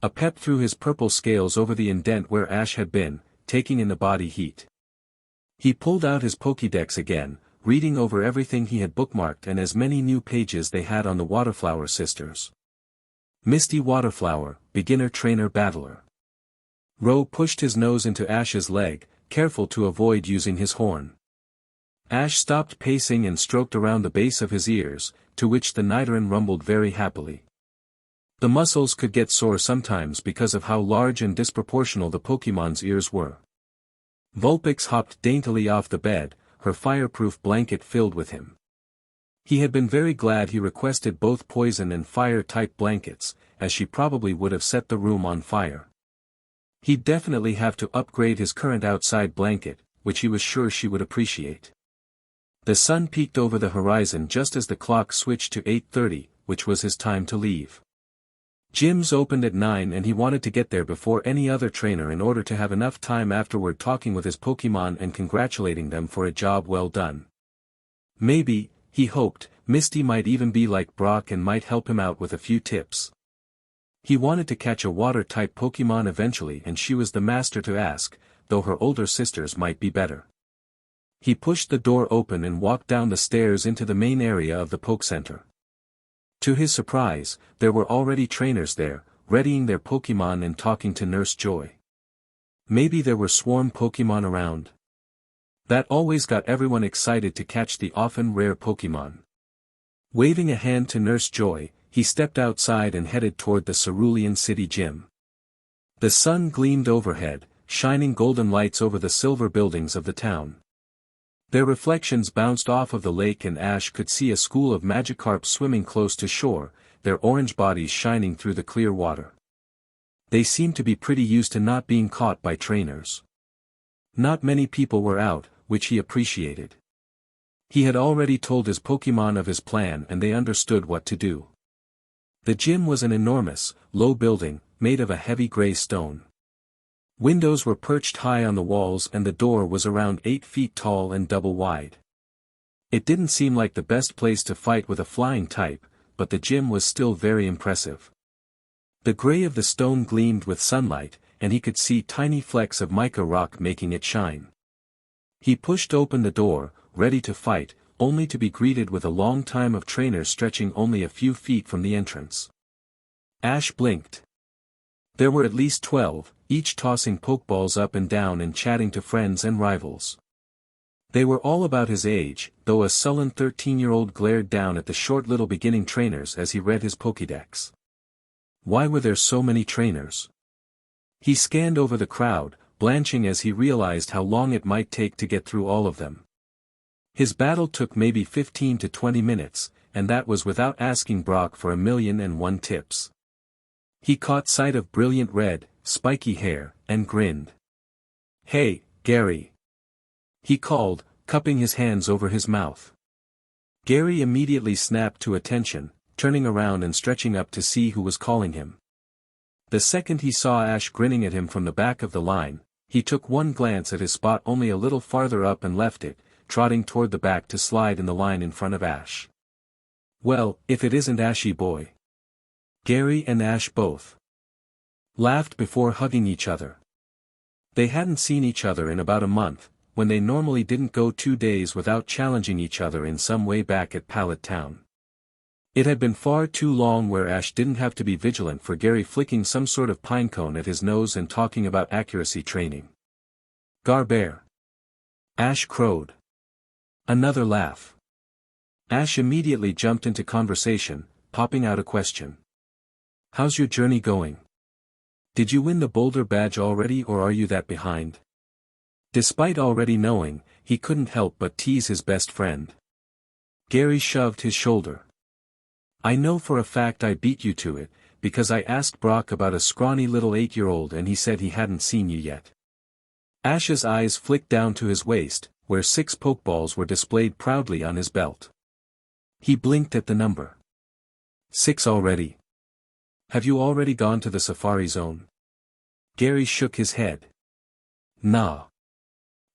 Apep threw his purple scales over the indent where Ash had been, taking in the body heat. He pulled out his Pokédex again, reading over everything he had bookmarked and as many new pages they had on the Waterflower sisters. Misty Waterflower, Beginner Trainer Battler. Ro pushed his nose into Ash's leg, careful to avoid using his horn. Ash stopped pacing and stroked around the base of his ears, to which the Nidoran rumbled very happily. The muscles could get sore sometimes because of how large and disproportional the Pokémon's ears were. Vulpix hopped daintily off the bed, her fireproof blanket filled with him. He had been very glad he requested both poison and fire-type blankets, as she probably would have set the room on fire. He'd definitely have to upgrade his current outside blanket, which he was sure she would appreciate. The sun peeked over the horizon just as the clock switched to 8:30, which was his time to leave. Gyms opened at 9 and he wanted to get there before any other trainer in order to have enough time afterward talking with his Pokémon and congratulating them for a job well done. Maybe, he hoped, Misty might even be like Brock and might help him out with a few tips. He wanted to catch a water-type Pokémon eventually and she was the master to ask, though her older sisters might be better. He pushed the door open and walked down the stairs into the main area of the Poke Center. To his surprise, there were already trainers there, readying their Pokémon and talking to Nurse Joy. Maybe there were swarm Pokémon around. That always got everyone excited to catch the often rare Pokémon. Waving a hand to Nurse Joy, he stepped outside and headed toward the Cerulean City Gym. The sun gleamed overhead, shining golden lights over the silver buildings of the town. Their reflections bounced off of the lake and Ash could see a school of Magikarp swimming close to shore, their orange bodies shining through the clear water. They seemed to be pretty used to not being caught by trainers. Not many people were out, which he appreciated. He had already told his Pokémon of his plan and they understood what to do. The gym was an enormous, low building, made of a heavy gray stone. Windows were perched high on the walls and the door was around 8 feet tall and double wide. It didn't seem like the best place to fight with a flying type, but the gym was still very impressive. The gray of the stone gleamed with sunlight, and he could see tiny flecks of mica rock making it shine. He pushed open the door, ready to fight, only to be greeted with a long time of trainers stretching only a few feet from the entrance. Ash blinked. There were at least 12, each tossing Pokeballs up and down and chatting to friends and rivals. They were all about his age, though a sullen 13-year-old glared down at the short little beginning trainers as he read his Pokédex. Why were there so many trainers? He scanned over the crowd, blanching as he realized how long it might take to get through all of them. His battle took maybe 15 to 20 minutes, and that was without asking Brock for 1,000,001 tips. He caught sight of brilliant red, spiky hair, and grinned. "Hey, Gary," he called, cupping his hands over his mouth. Gary immediately snapped to attention, turning around and stretching up to see who was calling him. The second he saw Ash grinning at him from the back of the line, he took one glance at his spot only a little farther up and left it, trotting toward the back to slide in the line in front of Ash. Well, if it isn't Ashy Boy. Gary and Ash both laughed before hugging each other. They hadn't seen each other in about a month, when they normally didn't go 2 days without challenging each other in some way back at Pallet Town. It had been far too long where Ash didn't have to be vigilant for Gary flicking some sort of pinecone at his nose and talking about accuracy training. Garbear. Ash crowed. Another laugh. Ash immediately jumped into conversation, popping out a question. How's your journey going? Did you win the Boulder Badge already or are you that behind? Despite already knowing, he couldn't help but tease his best friend. Gary shoved his shoulder. I know for a fact I beat you to it, because I asked Brock about a scrawny little 8-year-old and he said he hadn't seen you yet. Ash's eyes flicked down to his waist, where 6 Pokeballs were displayed proudly on his belt. He blinked at the number. 6 already? Have you already gone to the Safari Zone? Gary shook his head. Nah.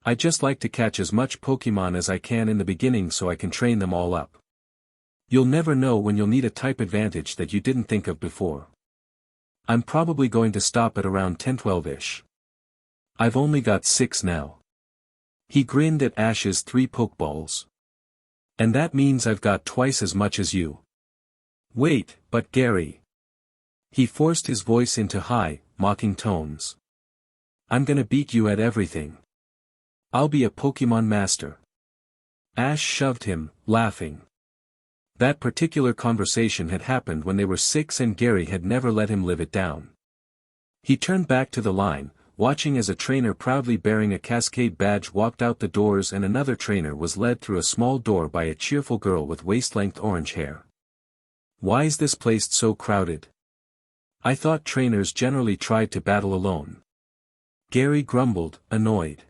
I just like to catch as much Pokemon as I can in the beginning so I can train them all up. You'll never know when you'll need a type advantage that you didn't think of before. I'm probably going to stop at around 10-12-ish. I've only got 6 now. He grinned at Ash's 3 Pokeballs. And that means I've got twice as much as you. Wait, but Gary. He forced his voice into high, mocking tones. I'm gonna beat you at everything. I'll be a Pokemon master. Ash shoved him, laughing. That particular conversation had happened when they were 6 and Gary had never let him live it down. He turned back to the line, watching as a trainer proudly bearing a Cascade badge walked out the doors and another trainer was led through a small door by a cheerful girl with waist-length orange hair. Why is this place so crowded? I thought trainers generally tried to battle alone. Gary grumbled, annoyed.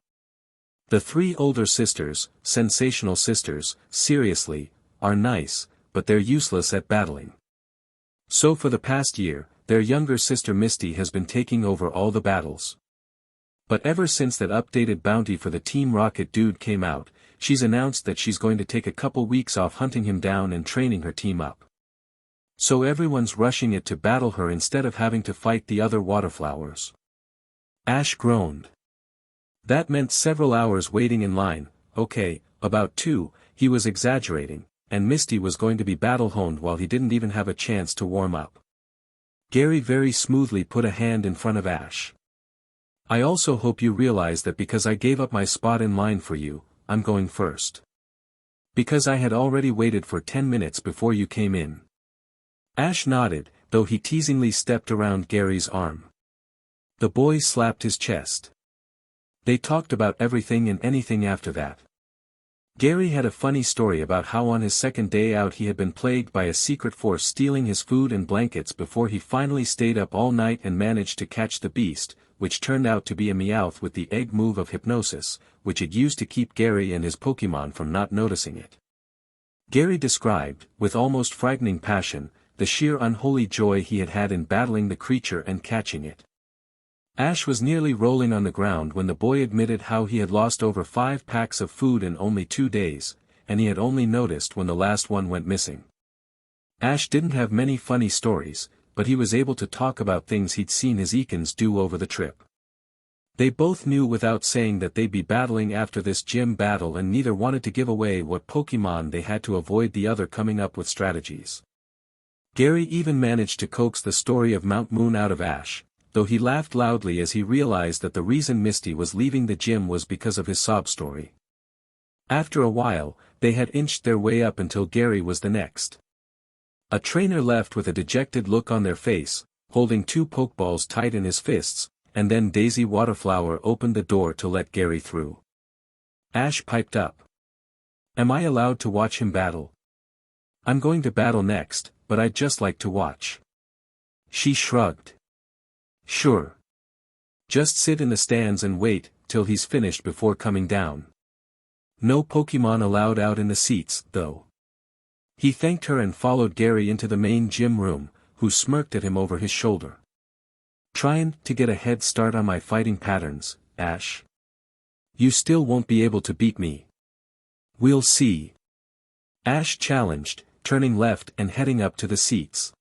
The 3 older sisters, sensational sisters, seriously, are nice, but they're useless at battling. So for the past year, their younger sister Misty has been taking over all the battles. But ever since that updated bounty for the Team Rocket dude came out, she's announced that she's going to take a couple weeks off hunting him down and training her team up. So everyone's rushing it to battle her instead of having to fight the other waterflowers. Ash groaned. That meant several hours waiting in line. Okay, about 2, he was exaggerating, and Misty was going to be battle-honed while he didn't even have a chance to warm up. Gary very smoothly put a hand in front of Ash. I also hope you realize that because I gave up my spot in line for you, I'm going first. Because I had already waited for 10 minutes before you came in. Ash nodded, though he teasingly stepped around Gary's arm. The boy slapped his chest. They talked about everything and anything after that. Gary had a funny story about how on his second day out he had been plagued by a secret force stealing his food and blankets before he finally stayed up all night and managed to catch the beast, which turned out to be a Meowth with the egg move of hypnosis, which it used to keep Gary and his Pokemon from not noticing it. Gary described, with almost frightening passion, the sheer unholy joy he had had in battling the creature and catching it. Ash was nearly rolling on the ground when the boy admitted how he had lost over 5 packs of food in only 2 days, and he had only noticed when the last one went missing. Ash didn't have many funny stories, but he was able to talk about things he'd seen his Ekans do over the trip. They both knew without saying that they'd be battling after this gym battle and neither wanted to give away what Pokemon they had to avoid the other coming up with strategies. Gary even managed to coax the story of Mount Moon out of Ash, though he laughed loudly as he realized that the reason Misty was leaving the gym was because of his sob story. After a while, they had inched their way up until Gary was the next. A trainer left with a dejected look on their face, holding 2 Pokeballs tight in his fists, and then Daisy Waterflower opened the door to let Gary through. Ash piped up. Am I allowed to watch him battle? I'm going to battle next, but I'd just like to watch. She shrugged. Sure. Just sit in the stands and wait till he's finished before coming down. No Pokemon allowed out in the seats, though. He thanked her and followed Gary into the main gym room, who smirked at him over his shoulder. Trying to get a head start on my fighting patterns, Ash? You still won't be able to beat me. We'll see. Ash challenged, turning left and heading up to the seats.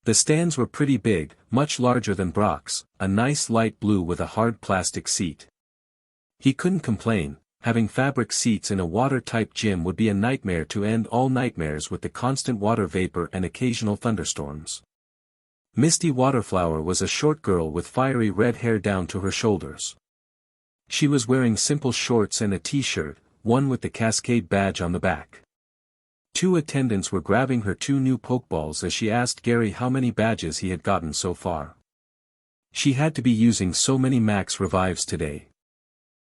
The stands were pretty big, much larger than Brock's, a nice light blue with a hard plastic seat. He couldn't complain. Having fabric seats in a water-type gym would be a nightmare to end all nightmares with the constant water vapor and occasional thunderstorms. Misty Waterflower was a short girl with fiery red hair down to her shoulders. She was wearing simple shorts and a t-shirt, one with the Cascade badge on the back. 2 attendants were grabbing her 2 new Pokeballs as she asked Gary how many badges he had gotten so far. She had to be using so many max revives today.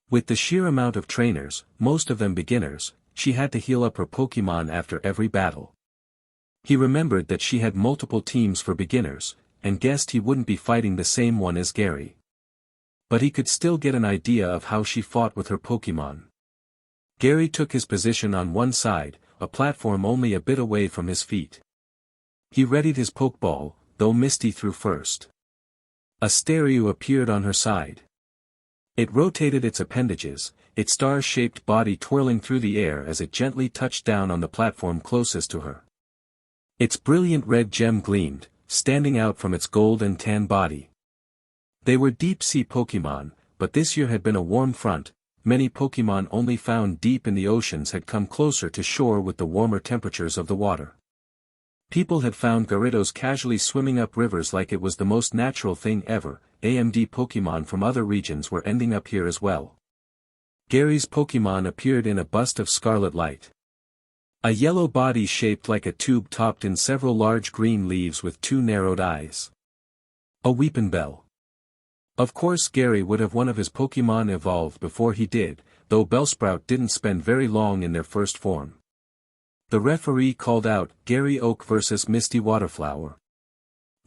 With the sheer amount of trainers, most of them beginners, she had to heal up her Pokemon after every battle. He remembered that she had multiple teams for beginners, and guessed he wouldn't be fighting the same one as Gary. But he could still get an idea of how she fought with her Pokemon. Gary took his position on one side, a platform only a bit away from his feet. He readied his pokeball, though Misty threw first. A stereo appeared on her side. It rotated its appendages, its star-shaped body twirling through the air as it gently touched down on the platform closest to her. Its brilliant red gem gleamed, standing out from its gold and tan body. They were deep-sea Pokémon, but this year had been a warm front. Many Pokémon only found deep in the oceans had come closer to shore with the warmer temperatures of the water. People had found Gyarados casually swimming up rivers like it was the most natural thing ever. AMD Pokémon from other regions were ending up here as well. Gary's Pokémon appeared in a bust of scarlet light. A yellow body shaped like a tube topped in several large green leaves with two narrowed eyes. A Weepinbell. Of course Gary would have one of his Pokémon evolve before he did, though Bellsprout didn't spend very long in their first form. The referee called out, Gary Oak vs Misty Waterflower.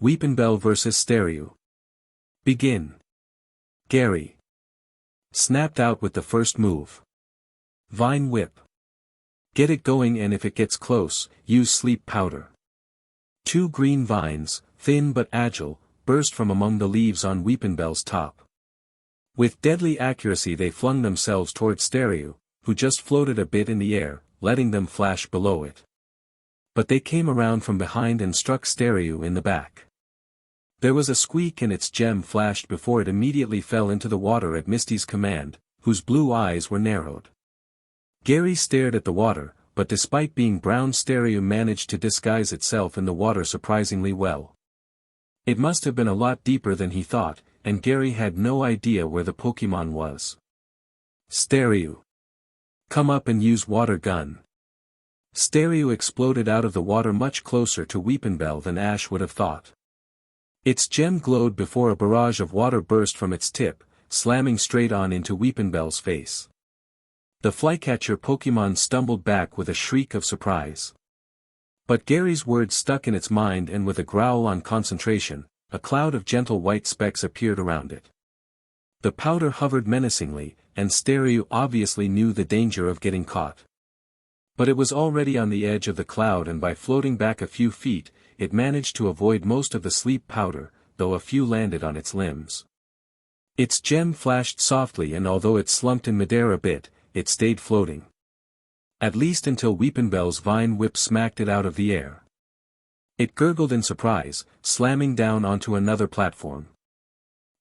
Weepinbell vs Stereo. Begin. Gary snapped out with the first move. Vine Whip. Get it going, and if it gets close, use Sleep Powder. Two green vines, thin but agile, burst from among the leaves on Weepinbell's top. With deadly accuracy they flung themselves toward Stereo, who just floated a bit in the air, letting them flash below it. But they came around from behind and struck Stereo in the back. There was a squeak and its gem flashed before it immediately fell into the water at Misty's command, whose blue eyes were narrowed. Gary stared at the water, but despite being brown, Stereo managed to disguise itself in the water surprisingly well. It must have been a lot deeper than he thought, and Gary had no idea where the Pokémon was. Stereo. Come up and use Water Gun. Stereo exploded out of the water much closer to Weepinbell than Ash would have thought. Its gem glowed before a barrage of water burst from its tip, slamming straight on into Weepinbell's face. The Flycatcher Pokémon stumbled back with a shriek of surprise. But Gary's words stuck in its mind, and with a growl on concentration, a cloud of gentle white specks appeared around it. The powder hovered menacingly, and Stereo obviously knew the danger of getting caught. But it was already on the edge of the cloud, and by floating back a few feet, it managed to avoid most of the sleep powder, though a few landed on its limbs. Its gem flashed softly, and although it slumped in midair a bit, it stayed floating. At least until Weepinbell's Vine Whip smacked it out of the air. It gurgled in surprise, slamming down onto another platform.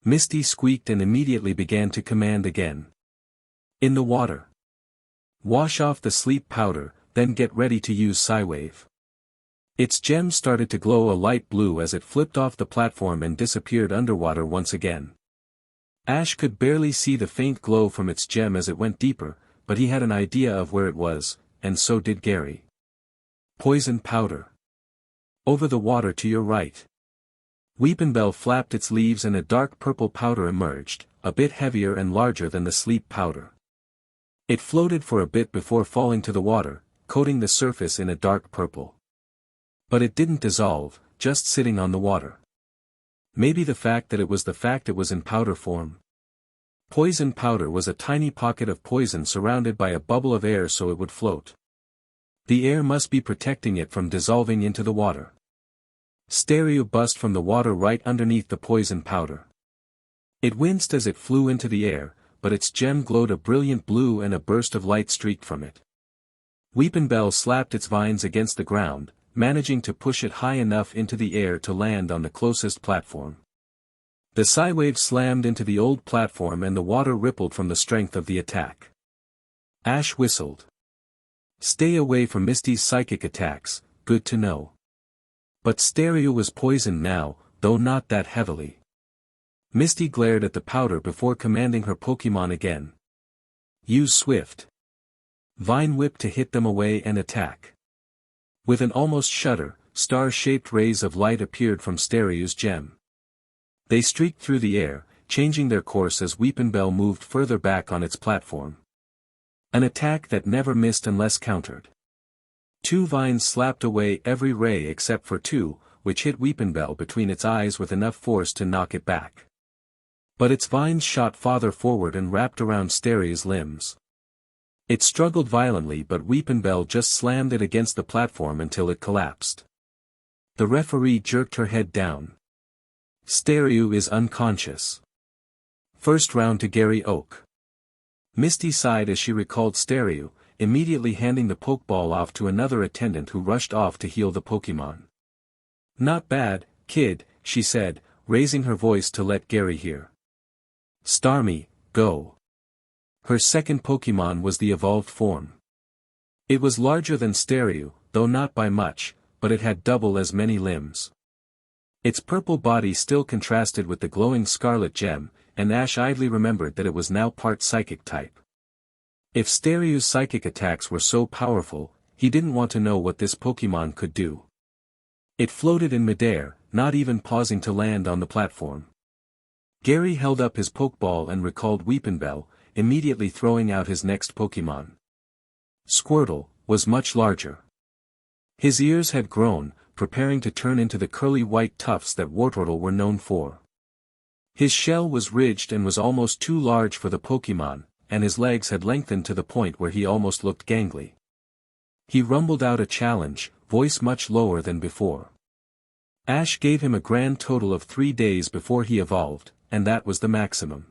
Misty squeaked and immediately began to command again. In the water. Wash off the sleep powder, then get ready to use Psywave. Its gem started to glow a light blue as it flipped off the platform and disappeared underwater once again. Ash could barely see the faint glow from its gem as it went deeper, but he had an idea of where it was, and so did Gary. Poison Powder. Over the water to your right. Weepinbell flapped its leaves and a dark purple powder emerged, a bit heavier and larger than the sleep powder. It floated for a bit before falling to the water, coating the surface in a dark purple. But it didn't dissolve, just sitting on the water. Maybe the fact it was in powder form. Poison powder was a tiny pocket of poison surrounded by a bubble of air so it would float. The air must be protecting it from dissolving into the water. Stereo bust from the water right underneath the poison powder. It winced as it flew into the air, but its gem glowed a brilliant blue and a burst of light streaked from it. Weepinbell slapped its vines against the ground, managing to push it high enough into the air to land on the closest platform. The Psywave slammed into the old platform and the water rippled from the strength of the attack. Ash whistled. Stay away from Misty's psychic attacks, good to know. But Stereo was poisoned now, though not that heavily. Misty glared at the powder before commanding her Pokémon again. Use Swift. Vine Whip to hit them away and attack. With an almost shudder, star-shaped rays of light appeared from Stereo's gem. They streaked through the air, changing their course as Weepinbell moved further back on its platform. An attack that never missed unless countered. Two vines slapped away every ray except for two, which hit Weepinbell between its eyes with enough force to knock it back. But its vines shot farther forward and wrapped around Stereo's limbs. It struggled violently, but Weepinbell just slammed it against the platform until it collapsed. The referee jerked her head down. Staryu is unconscious. First round to Gary Oak. Misty sighed as she recalled Staryu, immediately handing the Pokeball off to another attendant who rushed off to heal the Pokemon. Not bad, kid, she said, raising her voice to let Gary hear. Starmie, go. Her second Pokemon was the evolved form. It was larger than Staryu, though not by much, but it had double as many limbs. Its purple body still contrasted with the glowing scarlet gem, and Ash idly remembered that it was now part psychic type. If Staryu's psychic attacks were so powerful, he didn't want to know what this Pokemon could do. It floated in midair, not even pausing to land on the platform. Gary held up his Pokeball and recalled Weepinbell, immediately throwing out his next Pokemon. Squirtle was much larger. His ears had grown, preparing to turn into the curly white tufts that Wartortle were known for. His shell was ridged and was almost too large for the Pokemon, and his legs had lengthened to the point where he almost looked gangly. He rumbled out a challenge, voice much lower than before. Ash gave him a grand total of 3 days before he evolved, and that was the maximum.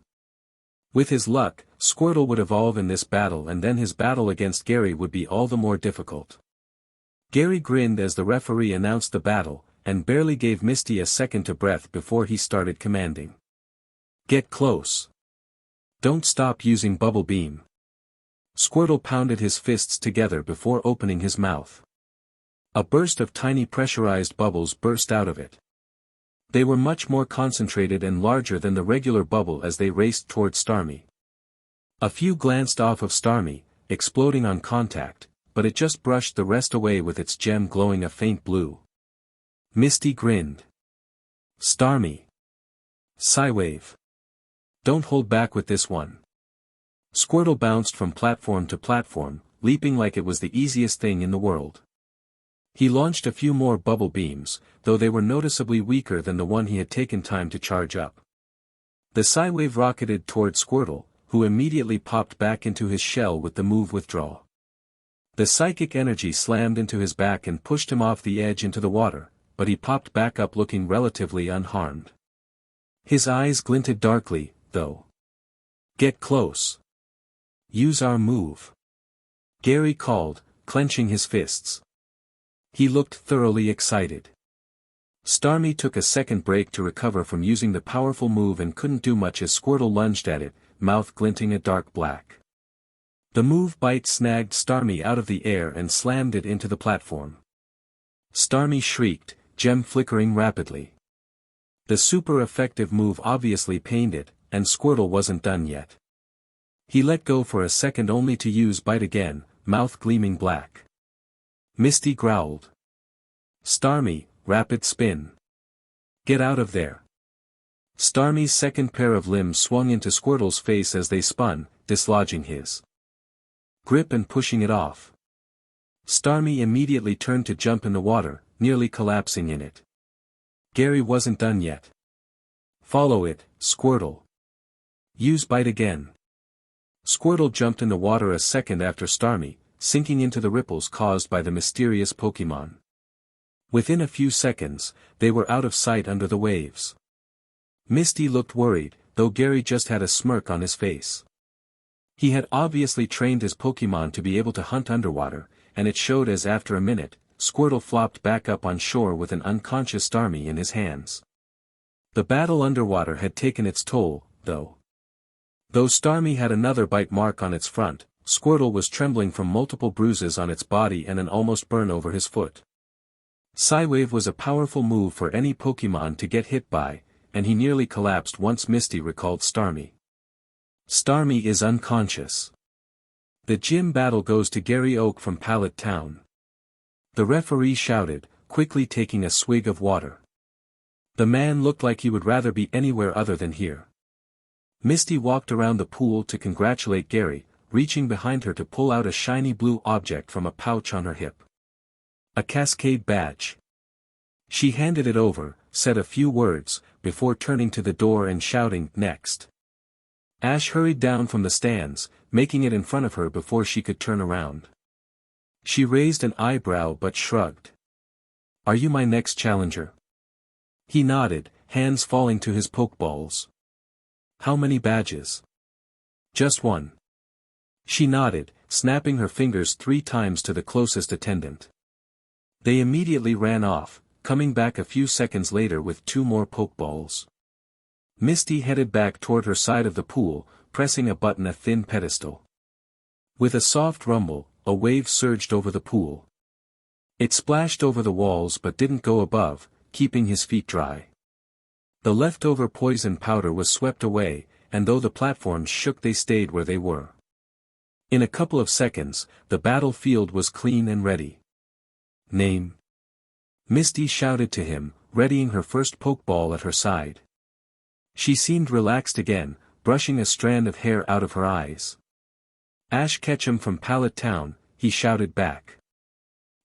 With his luck, Squirtle would evolve in this battle, and then his battle against Gary would be all the more difficult. Gary grinned as the referee announced the battle, and barely gave Misty a second to breath before he started commanding. Get close. Don't stop using Bubble Beam. Squirtle pounded his fists together before opening his mouth. A burst of tiny pressurized bubbles burst out of it. They were much more concentrated and larger than the regular bubble as they raced toward Starmie. A few glanced off of Starmie, exploding on contact, but it just brushed the rest away with its gem glowing a faint blue. Misty grinned. Starmie. Psywave. Don't hold back with this one. Squirtle bounced from platform to platform, leaping like it was the easiest thing in the world. He launched a few more bubble beams, though they were noticeably weaker than the one he had taken time to charge up. The Psywave rocketed toward Squirtle, who immediately popped back into his shell with the move Withdraw. The psychic energy slammed into his back and pushed him off the edge into the water, but he popped back up looking relatively unharmed. His eyes glinted darkly, though. Get close. Use our move. Gary called, clenching his fists. He looked thoroughly excited. Starmie took a second break to recover from using the powerful move and couldn't do much as Squirtle lunged at it, mouth glinting a dark black. The move Bite snagged Starmie out of the air and slammed it into the platform. Starmie shrieked, gem flickering rapidly. The super effective move obviously pained it, and Squirtle wasn't done yet. He let go for a second only to use Bite again, mouth gleaming black. Misty growled. Starmie, rapid spin. Get out of there. Starmie's second pair of limbs swung into Squirtle's face as they spun, dislodging his grip and pushing it off. Starmie immediately turned to jump in the water, nearly collapsing in it. Gary wasn't done yet. Follow it, Squirtle. Use Bite again. Squirtle jumped in the water a second after Starmie, sinking into the ripples caused by the mysterious Pokemon. Within a few seconds, they were out of sight under the waves. Misty looked worried, though Gary just had a smirk on his face. He had obviously trained his Pokemon to be able to hunt underwater, and it showed as after a minute, Squirtle flopped back up on shore with an unconscious Starmie in his hands. The battle underwater had taken its toll, though. Though Starmie had another bite mark on its front, Squirtle was trembling from multiple bruises on its body and an almost burn over his foot. Psywave was a powerful move for any Pokemon to get hit by, and he nearly collapsed once Misty recalled Starmie. Starmie is unconscious. The gym battle goes to Gary Oak from Pallet Town. The referee shouted, quickly taking a swig of water. The man looked like he would rather be anywhere other than here. Misty walked around the pool to congratulate Gary, reaching behind her to pull out a shiny blue object from a pouch on her hip. A Cascade badge. She handed it over, said a few words, before turning to the door and shouting, "Next." Ash hurried down from the stands, making it in front of her before she could turn around. She raised an eyebrow but shrugged. "Are you my next challenger?" He nodded, hands falling to his pokeballs. "How many badges?" "Just one." She nodded, snapping her fingers 3 times to the closest attendant. They immediately ran off, coming back a few seconds later with 2 more pokeballs. Misty headed back toward her side of the pool, pressing a button a thin pedestal. With a soft rumble, a wave surged over the pool. It splashed over the walls but didn't go above, keeping his feet dry. The leftover poison powder was swept away, and though the platforms shook they stayed where they were. In a couple of seconds, the battlefield was clean and ready. "Name?" Misty shouted to him, readying her first pokeball at her side. She seemed relaxed again, brushing a strand of hair out of her eyes. "Ash Ketchum from Pallet Town," he shouted back.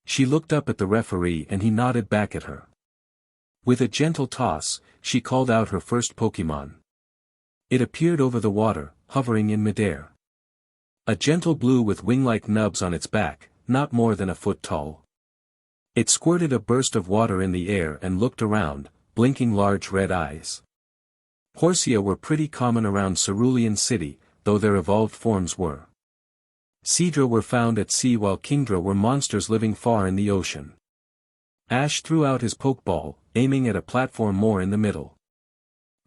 She looked up at the referee and he nodded back at her. With a gentle toss, she called out her first Pokémon. It appeared over the water, hovering in midair. A gentle blue with wing-like nubs on its back, not more than a foot tall. It squirted a burst of water in the air and looked around, blinking large red eyes. Horsia were pretty common around Cerulean City, though their evolved forms were. Seadra were found at sea while Kingdra were monsters living far in the ocean. Ash threw out his pokeball, aiming at a platform more in the middle.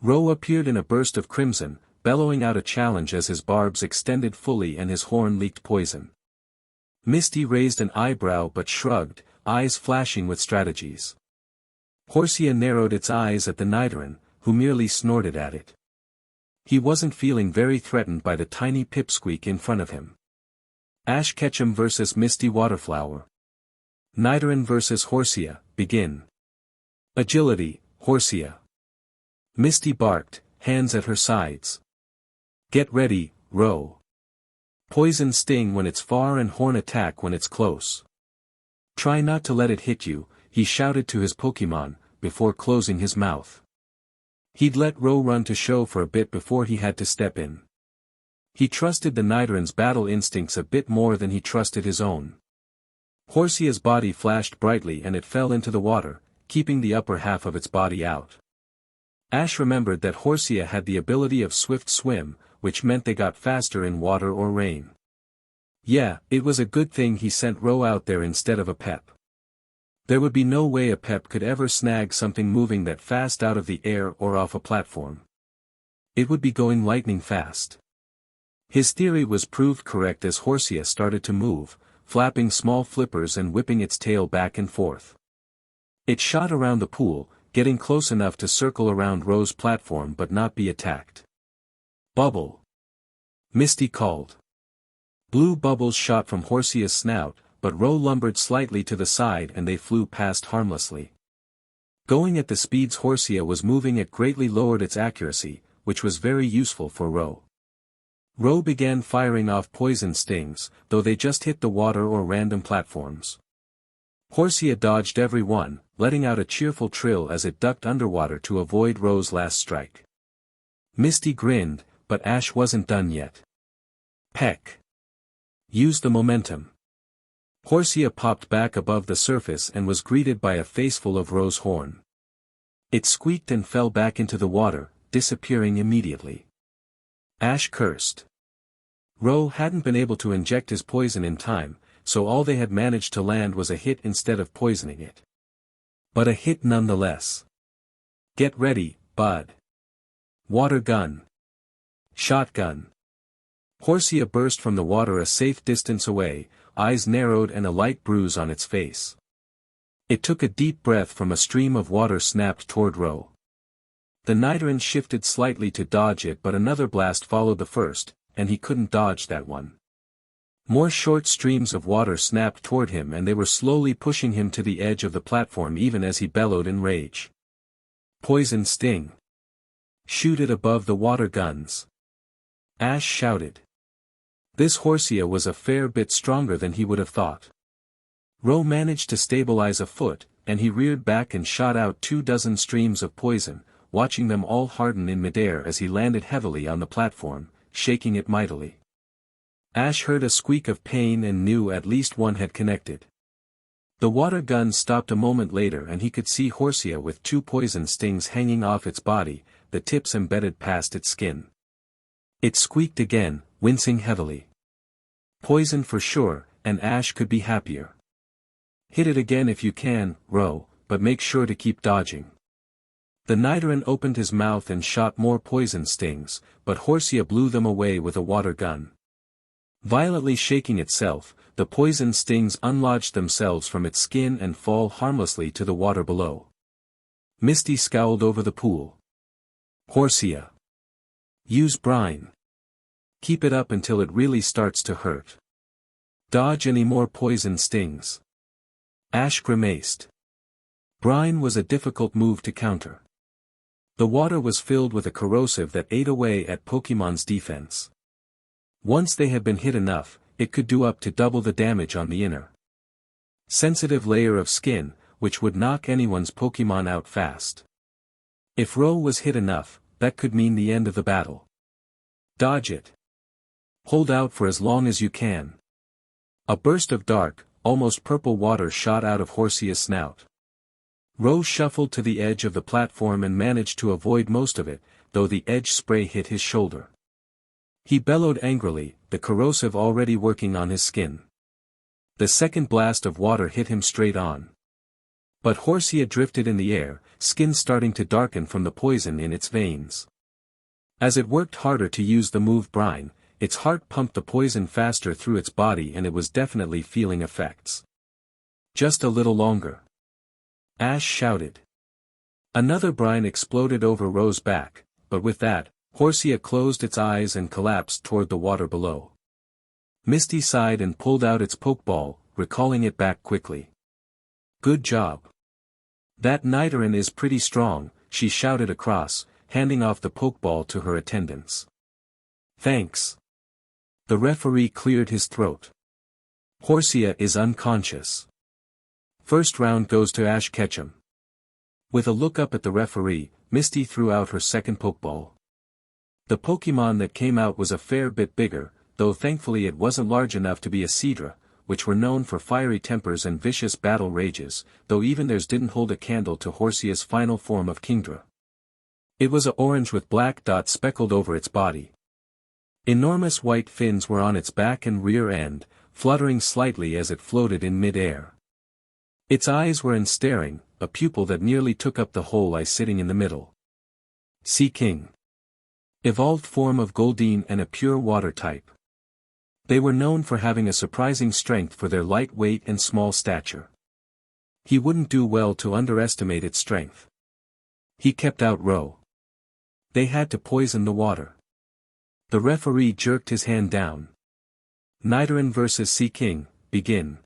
Ro appeared in a burst of crimson, bellowing out a challenge as his barbs extended fully and his horn leaked poison. Misty raised an eyebrow but shrugged, eyes flashing with strategies. Horsia narrowed its eyes at the Nidoran, who merely snorted at it. He wasn't feeling very threatened by the tiny pipsqueak in front of him. Ash Ketchum vs Misty Waterflower. Nidoran vs Horsia, begin. Agility, Horsia. Misty barked, hands at her sides. Get ready, Ro. Poison sting when it's far and horn attack when it's close. Try not to let it hit you, he shouted to his Pokémon, before closing his mouth. He'd let Ro run to show for a bit before he had to step in. He trusted the Nidoran's battle instincts a bit more than he trusted his own. Horsia's body flashed brightly and it fell into the water, keeping the upper half of its body out. Ash remembered that Horsia had the ability of swift swim, which meant they got faster in water or rain. Yeah, it was a good thing he sent Ro out there instead of a Pep. There would be no way a Pep could ever snag something moving that fast out of the air or off a platform. It would be going lightning fast. His theory was proved correct as Horsia started to move, flapping small flippers and whipping its tail back and forth. It shot around the pool, getting close enough to circle around Ro's platform but not be attacked. Bubble! Misty called. Blue bubbles shot from Horsia's snout, but Ro lumbered slightly to the side and they flew past harmlessly. Going at the speeds Horsia was moving at greatly lowered its accuracy, which was very useful for Ro. Ro began firing off poison stings, though they just hit the water or random platforms. Horsia dodged every one, letting out a cheerful trill as it ducked underwater to avoid Ro's last strike. Misty grinned, but Ash wasn't done yet. Peck. Use the momentum. Horsia popped back above the surface and was greeted by a faceful of Ro's horn. It squeaked and fell back into the water, disappearing immediately. Ash cursed. Ro hadn't been able to inject his poison in time, so all they had managed to land was a hit instead of poisoning it. But a hit nonetheless. Get ready, bud. Water gun. Shotgun. Horsia burst from the water a safe distance away, eyes narrowed and a light bruise on its face. It took a deep breath from a stream of water snapped toward Ro. The Nidoran shifted slightly to dodge it but another blast followed the first, and he couldn't dodge that one. More short streams of water snapped toward him and they were slowly pushing him to the edge of the platform even as he bellowed in rage. Poison sting. Shoot it above the water guns. Ash shouted. This Horsia was a fair bit stronger than he would have thought. Ro managed to stabilize a foot, and he reared back and shot out 24 streams of poison, watching them all harden in midair as he landed heavily on the platform, shaking it mightily. Ash heard a squeak of pain and knew at least one had connected. The water gun stopped a moment later and he could see Horsia with 2 poison stings hanging off its body, the tips embedded past its skin. It squeaked again, wincing heavily. Poison for sure, and Ash could be happier. Hit it again if you can, Ro, but make sure to keep dodging. The Nidoran opened his mouth and shot more poison stings, but Horsia blew them away with a water gun. Violently shaking itself, the poison stings unlodged themselves from its skin and fall harmlessly to the water below. Misty scowled over the pool. Horsia. Use brine. Keep it up until it really starts to hurt. Dodge any more poison stings. Ash grimaced. Brine was a difficult move to counter. The water was filled with a corrosive that ate away at Pokémon's defense. Once they had been hit enough, it could do up to double the damage on the inner sensitive layer of skin, which would knock anyone's Pokémon out fast. If Ro was hit enough, that could mean the end of the battle. Dodge it. Hold out for as long as you can. A burst of dark, almost purple water shot out of Horsia's snout. Ro shuffled to the edge of the platform and managed to avoid most of it, though the edge spray hit his shoulder. He bellowed angrily, the corrosive already working on his skin. The second blast of water hit him straight on. But Horsia drifted in the air, skin starting to darken from the poison in its veins. As it worked harder to use the move brine, its heart pumped the poison faster through its body and it was definitely feeling effects. Just a little longer. Ash shouted. Another brine exploded over Ro's back, but with that, Horsia closed its eyes and collapsed toward the water below. Misty sighed and pulled out its pokeball, recalling it back quickly. Good job. That Nidoran is pretty strong, she shouted across, handing off the pokeball to her attendants. Thanks. The referee cleared his throat. Horsia is unconscious. First round goes to Ash Ketchum. With a look up at the referee, Misty threw out her second pokeball. The Pokémon that came out was a fair bit bigger, though thankfully it wasn't large enough to be a Seadra, which were known for fiery tempers and vicious battle rages, though even theirs didn't hold a candle to Horsia's final form of Kingdra. It was a orange with black dots speckled over its body. Enormous white fins were on its back and rear end, fluttering slightly as it floated in mid-air. Its eyes were staring, a pupil that nearly took up the whole eye sitting in the middle. Sea King. Evolved form of Goldeen and a pure water type. They were known for having a surprising strength for their light weight and small stature. He wouldn't do well to underestimate its strength. He kept out Ro. They had to poison the water. The referee jerked his hand down. Nidoran vs. Sea King, begin.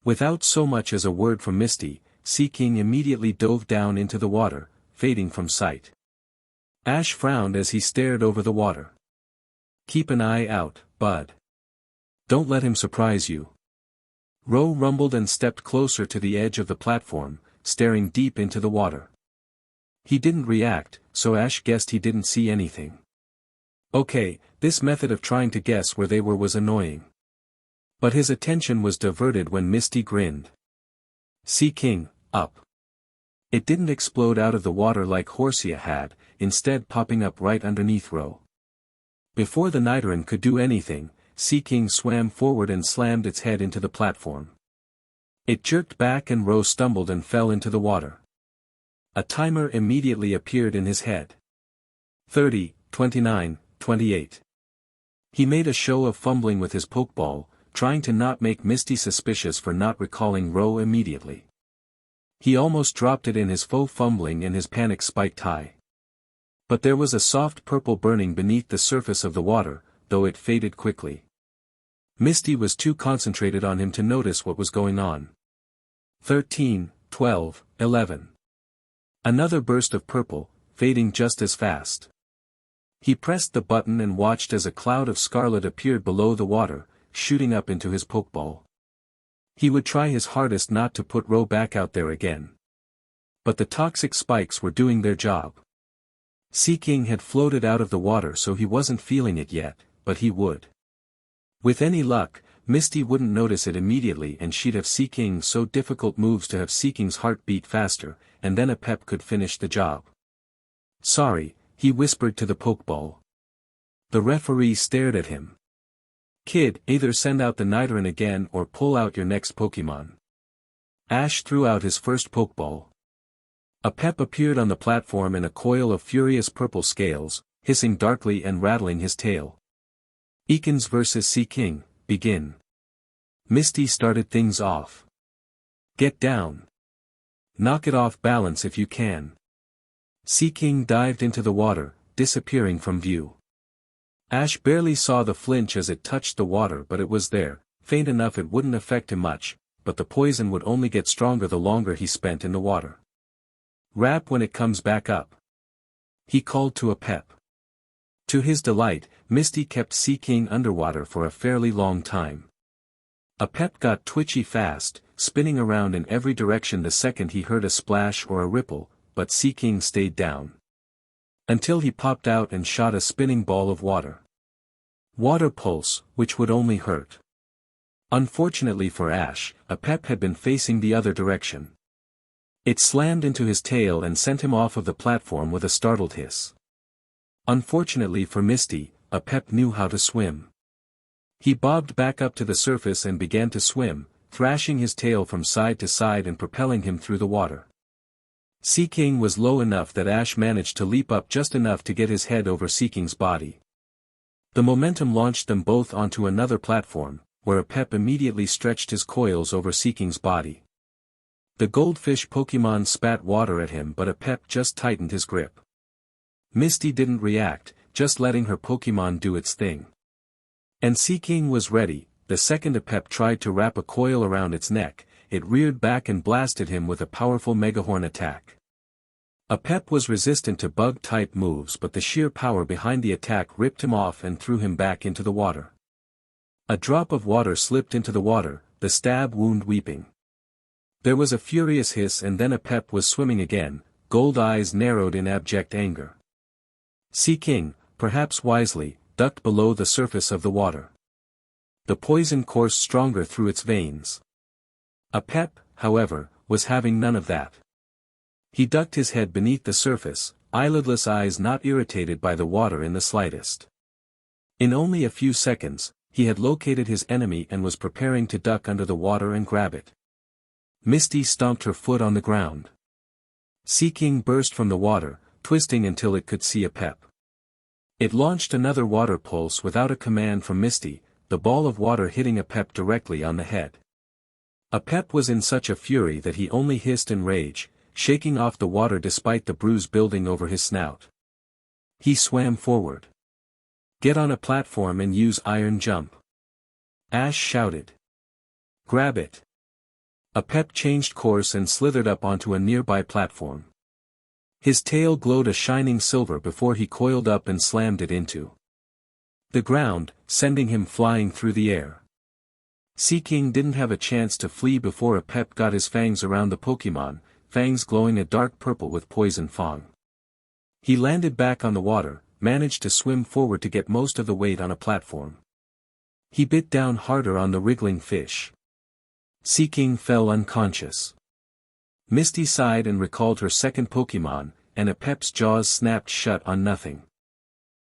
Without so much as a word from Misty, Sea King immediately dove down into the water, fading from sight. Ash frowned as he stared over the water. Keep an eye out, bud. Don't let him surprise you. Ro rumbled and stepped closer to the edge of the platform, staring deep into the water. He didn't react, so Ash guessed he didn't see anything. Okay, this method of trying to guess where they were was annoying. But his attention was diverted when Misty grinned. Sea King, up. It didn't explode out of the water like Horsia had, instead popping up right underneath Ro. Before the Nidoran could do anything, Sea King swam forward and slammed its head into the platform. It jerked back and Ro stumbled and fell into the water. A timer immediately appeared in his head. 30, 29, 28. He made a show of fumbling with his pokeball, trying to not make Misty suspicious for not recalling Ro immediately. He almost dropped it in his faux fumbling and his panic spiked high. But there was a soft purple burning beneath the surface of the water, though it faded quickly. Misty was too concentrated on him to notice what was going on. 13, 12, 11. Another burst of purple, fading just as fast. He pressed the button and watched as a cloud of scarlet appeared below the water, shooting up into his pokeball. He would try his hardest not to put Ro back out there again. But the toxic spikes were doing their job. Sea King had floated out of the water, so he wasn't feeling it yet, but he would. With any luck, Misty wouldn't notice it immediately and she'd have Sea King's so difficult moves to have Sea King's heart beat faster, and then a pep could finish the job. Sorry, he whispered to the Pokeball. The referee stared at him. Kid, either send out the Nidoran again or pull out your next Pokemon. Ash threw out his first Pokeball. A pep appeared on the platform in a coil of furious purple scales, hissing darkly and rattling his tail. Ekans vs. Sea King, begin. Misty started things off. Get down. Knock it off balance if you can. Sea King dived into the water, disappearing from view. Ash barely saw the flinch as it touched the water, but it was there, faint enough it wouldn't affect him much, but the poison would only get stronger the longer he spent in the water. Rap when it comes back up. He called to a pep. To his delight, Misty kept Sea King underwater for a fairly long time. A pep got twitchy fast, spinning around in every direction the second he heard a splash or a ripple, but Sea King stayed down. Until he popped out and shot a spinning ball of water. Water pulse, which would only hurt. Unfortunately for Ash, a pep had been facing the other direction. It slammed into his tail and sent him off of the platform with a startled hiss. Unfortunately for Misty, a pep knew how to swim. He bobbed back up to the surface and began to swim, thrashing his tail from side to side and propelling him through the water. Sea King was low enough that Ash managed to leap up just enough to get his head over Sea King's body. The momentum launched them both onto another platform, where a pep immediately stretched his coils over Sea King's body. The goldfish Pokemon spat water at him, but a pep just tightened his grip. Misty didn't react, just letting her Pokemon do its thing. And Sea King was ready. The second a pep tried to wrap a coil around its neck, it reared back and blasted him with a powerful Megahorn attack. A pep was resistant to bug-type moves, but the sheer power behind the attack ripped him off and threw him back into the water. A drop of water slipped into the water, the stab wound weeping. There was a furious hiss and then a pep was swimming again, gold eyes narrowed in abject anger. Sea King, perhaps wisely, ducked below the surface of the water. The poison coursed stronger through its veins. A pep, however, was having none of that. He ducked his head beneath the surface, eyelidless eyes not irritated by the water in the slightest. In only a few seconds, he had located his enemy and was preparing to duck under the water and grab it. Misty stomped her foot on the ground. Sea King burst from the water, twisting until it could see a pep. It launched another water pulse without a command from Misty, the ball of water hitting a pep directly on the head. A pep was in such a fury that he only hissed in rage, shaking off the water despite the bruise building over his snout. He swam forward. Get on a platform and use Iron Jump. Ash shouted. Grab it. A pep changed course and slithered up onto a nearby platform. His tail glowed a shining silver before he coiled up and slammed it into the ground, sending him flying through the air. Sea King didn't have a chance to flee before a pep got his fangs around the Pokemon, fangs glowing a dark purple with poison fang. He landed back on the water, managed to swim forward to get most of the weight on a platform. He bit down harder on the wriggling fish. Sea King fell unconscious. Misty sighed and recalled her second Pokemon, and a pep's jaws snapped shut on nothing.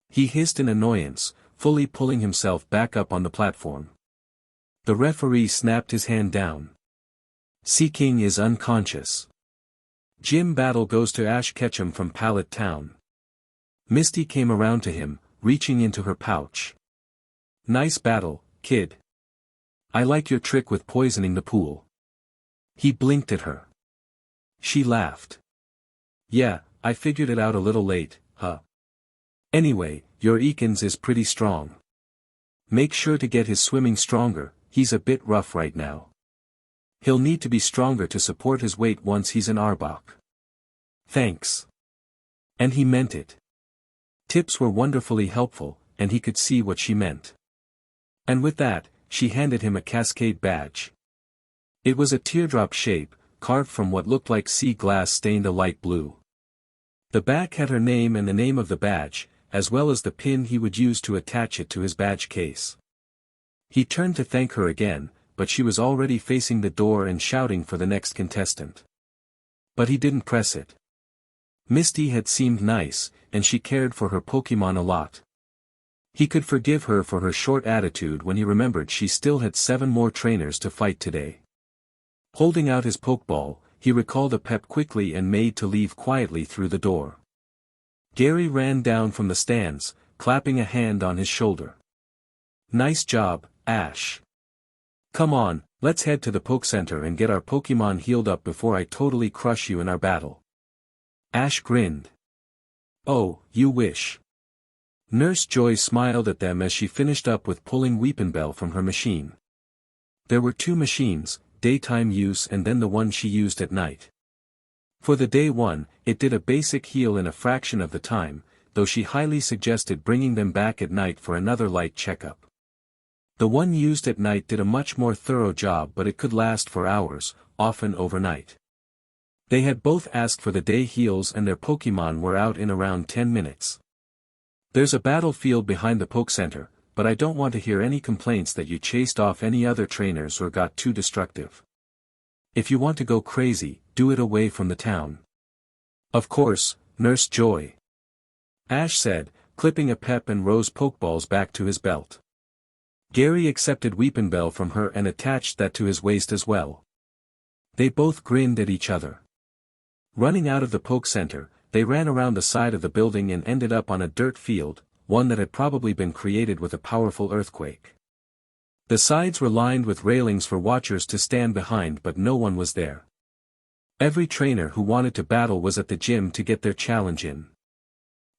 He hissed in annoyance, fully pulling himself back up on the platform. The referee snapped his hand down. Sea King is unconscious. Gym battle goes to Ash Ketchum from Pallet Town. Misty came around to him, reaching into her pouch. Nice battle, kid. I like your trick with poisoning the pool. He blinked at her. She laughed. Yeah, I figured it out a little late, huh? Anyway, your Ekans is pretty strong. Make sure to get his swimming stronger, he's a bit rough right now. He'll need to be stronger to support his weight once he's in Arbok. Thanks. And he meant it. Tips were wonderfully helpful, and he could see what she meant. And with that, she handed him a Cascade badge. It was a teardrop shape, carved from what looked like sea glass stained a light blue. The back had her name and the name of the badge, as well as the pin he would use to attach it to his badge case. He turned to thank her again, but she was already facing the door and shouting for the next contestant. But he didn't press it. Misty had seemed nice, and she cared for her Pokémon a lot. He could forgive her for her short attitude when he remembered she still had 7 more trainers to fight today. Holding out his Pokeball, he recalled a pep quickly and made to leave quietly through the door. Gary ran down from the stands, clapping a hand on his shoulder. Nice job, Ash. Come on, let's head to the Poke Center and get our Pokémon healed up before I totally crush you in our battle. Ash grinned. Oh, you wish. Nurse Joy smiled at them as she finished up with pulling Weepinbell from her machine. There were 2 machines, daytime use and then the one she used at night. For the day one, it did a basic heal in a fraction of the time, though she highly suggested bringing them back at night for another light checkup. The one used at night did a much more thorough job, but it could last for hours, often overnight. They had both asked for the day heals and their Pokémon were out in around 10 minutes. There's a battlefield behind the Poke Center, but I don't want to hear any complaints that you chased off any other trainers or got too destructive. If you want to go crazy, do it away from the town. Of course, Nurse Joy. Ash said, clipping a pep and Rose Pokeballs back to his belt. Gary accepted Weepinbell from her and attached that to his waist as well. They both grinned at each other. Running out of the Poke Center, they ran around the side of the building and ended up on a dirt field, one that had probably been created with a powerful earthquake. The sides were lined with railings for watchers to stand behind, but no one was there. Every trainer who wanted to battle was at the gym to get their challenge in.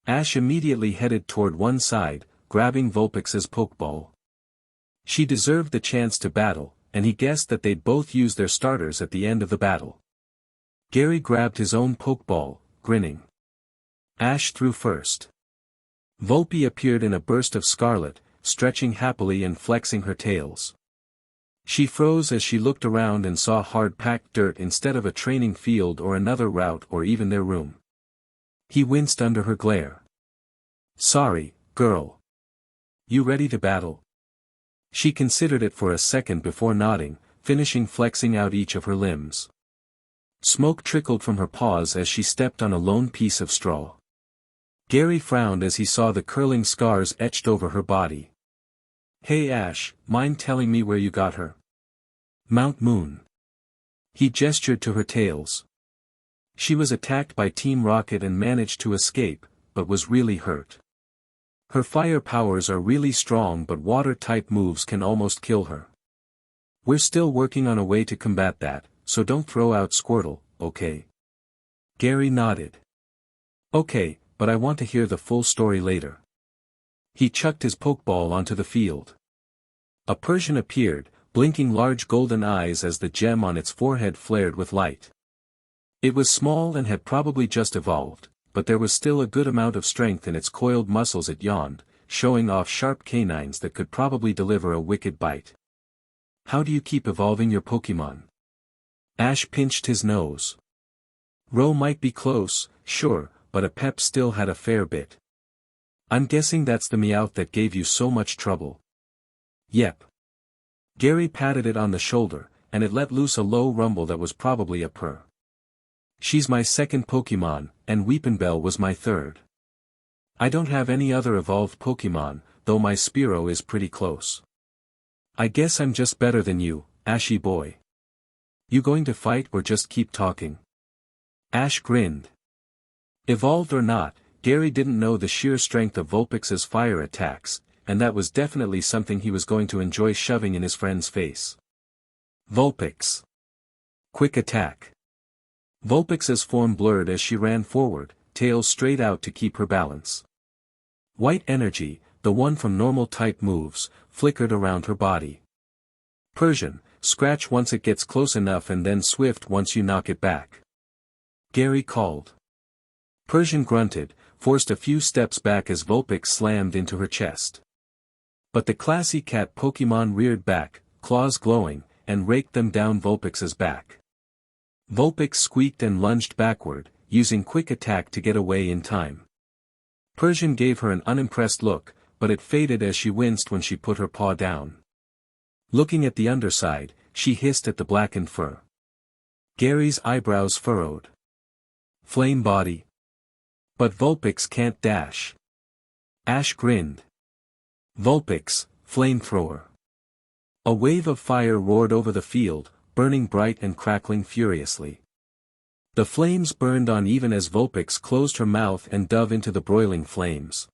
Ash immediately headed toward one side, grabbing Vulpix's Pokeball. She deserved the chance to battle, and he guessed that they'd both use their starters at the end of the battle. Gary grabbed his own Pokeball, grinning. Ash threw first. Volpe appeared in a burst of scarlet, stretching happily and flexing her tails. She froze as she looked around and saw hard-packed dirt instead of a training field or another route or even their room. He winced under her glare. Sorry, girl. You ready to battle? She considered it for a second before nodding, finishing flexing out each of her limbs. Smoke trickled from her paws as she stepped on a lone piece of straw. Gary frowned as he saw the curling scars etched over her body. Hey Ash, mind telling me where you got her? Mount Moon. He gestured to her tails. She was attacked by Team Rocket and managed to escape, but was really hurt. Her fire powers are really strong, but water-type moves can almost kill her. We're still working on a way to combat that, so don't throw out Squirtle, okay? Gary nodded. Okay, but I want to hear the full story later. He chucked his Pokeball onto the field. A Persian appeared, blinking large golden eyes as the gem on its forehead flared with light. It was small and had probably just evolved, but there was still a good amount of strength in its coiled muscles. It yawned, showing off sharp canines that could probably deliver a wicked bite. How do you keep evolving your Pokémon? Ash pinched his nose. Row might be close, sure, but a pep still had a fair bit. I'm guessing that's the Meowth that gave you so much trouble. Yep. Gary patted it on the shoulder, and it let loose a low rumble that was probably a purr. She's my second Pokémon, and Weepinbell was my third. I don't have any other evolved Pokémon, though my Spearow is pretty close. I guess I'm just better than you, Ashy boy. You going to fight or just keep talking? Ash grinned. Evolved or not, Gary didn't know the sheer strength of Vulpix's fire attacks, and that was definitely something he was going to enjoy shoving in his friend's face. Vulpix. Quick attack. Vulpix's form blurred as she ran forward, tail straight out to keep her balance. White energy, the one from normal type moves, flickered around her body. Persian, scratch once it gets close enough and then swift once you knock it back. Gary called. Persian grunted, forced a few steps back as Vulpix slammed into her chest. But the classy cat Pokémon reared back, claws glowing, and raked them down Vulpix's back. Vulpix squeaked and lunged backward, using quick attack to get away in time. Persian gave her an unimpressed look, but it faded as she winced when she put her paw down. Looking at the underside, she hissed at the blackened fur. Gary's eyebrows furrowed. Flame body. But Vulpix can't dash. Ash grinned. Vulpix, flamethrower. A wave of fire roared over the field, burning bright and crackling furiously. The flames burned on even as Vulpix closed her mouth and dove into the broiling flames.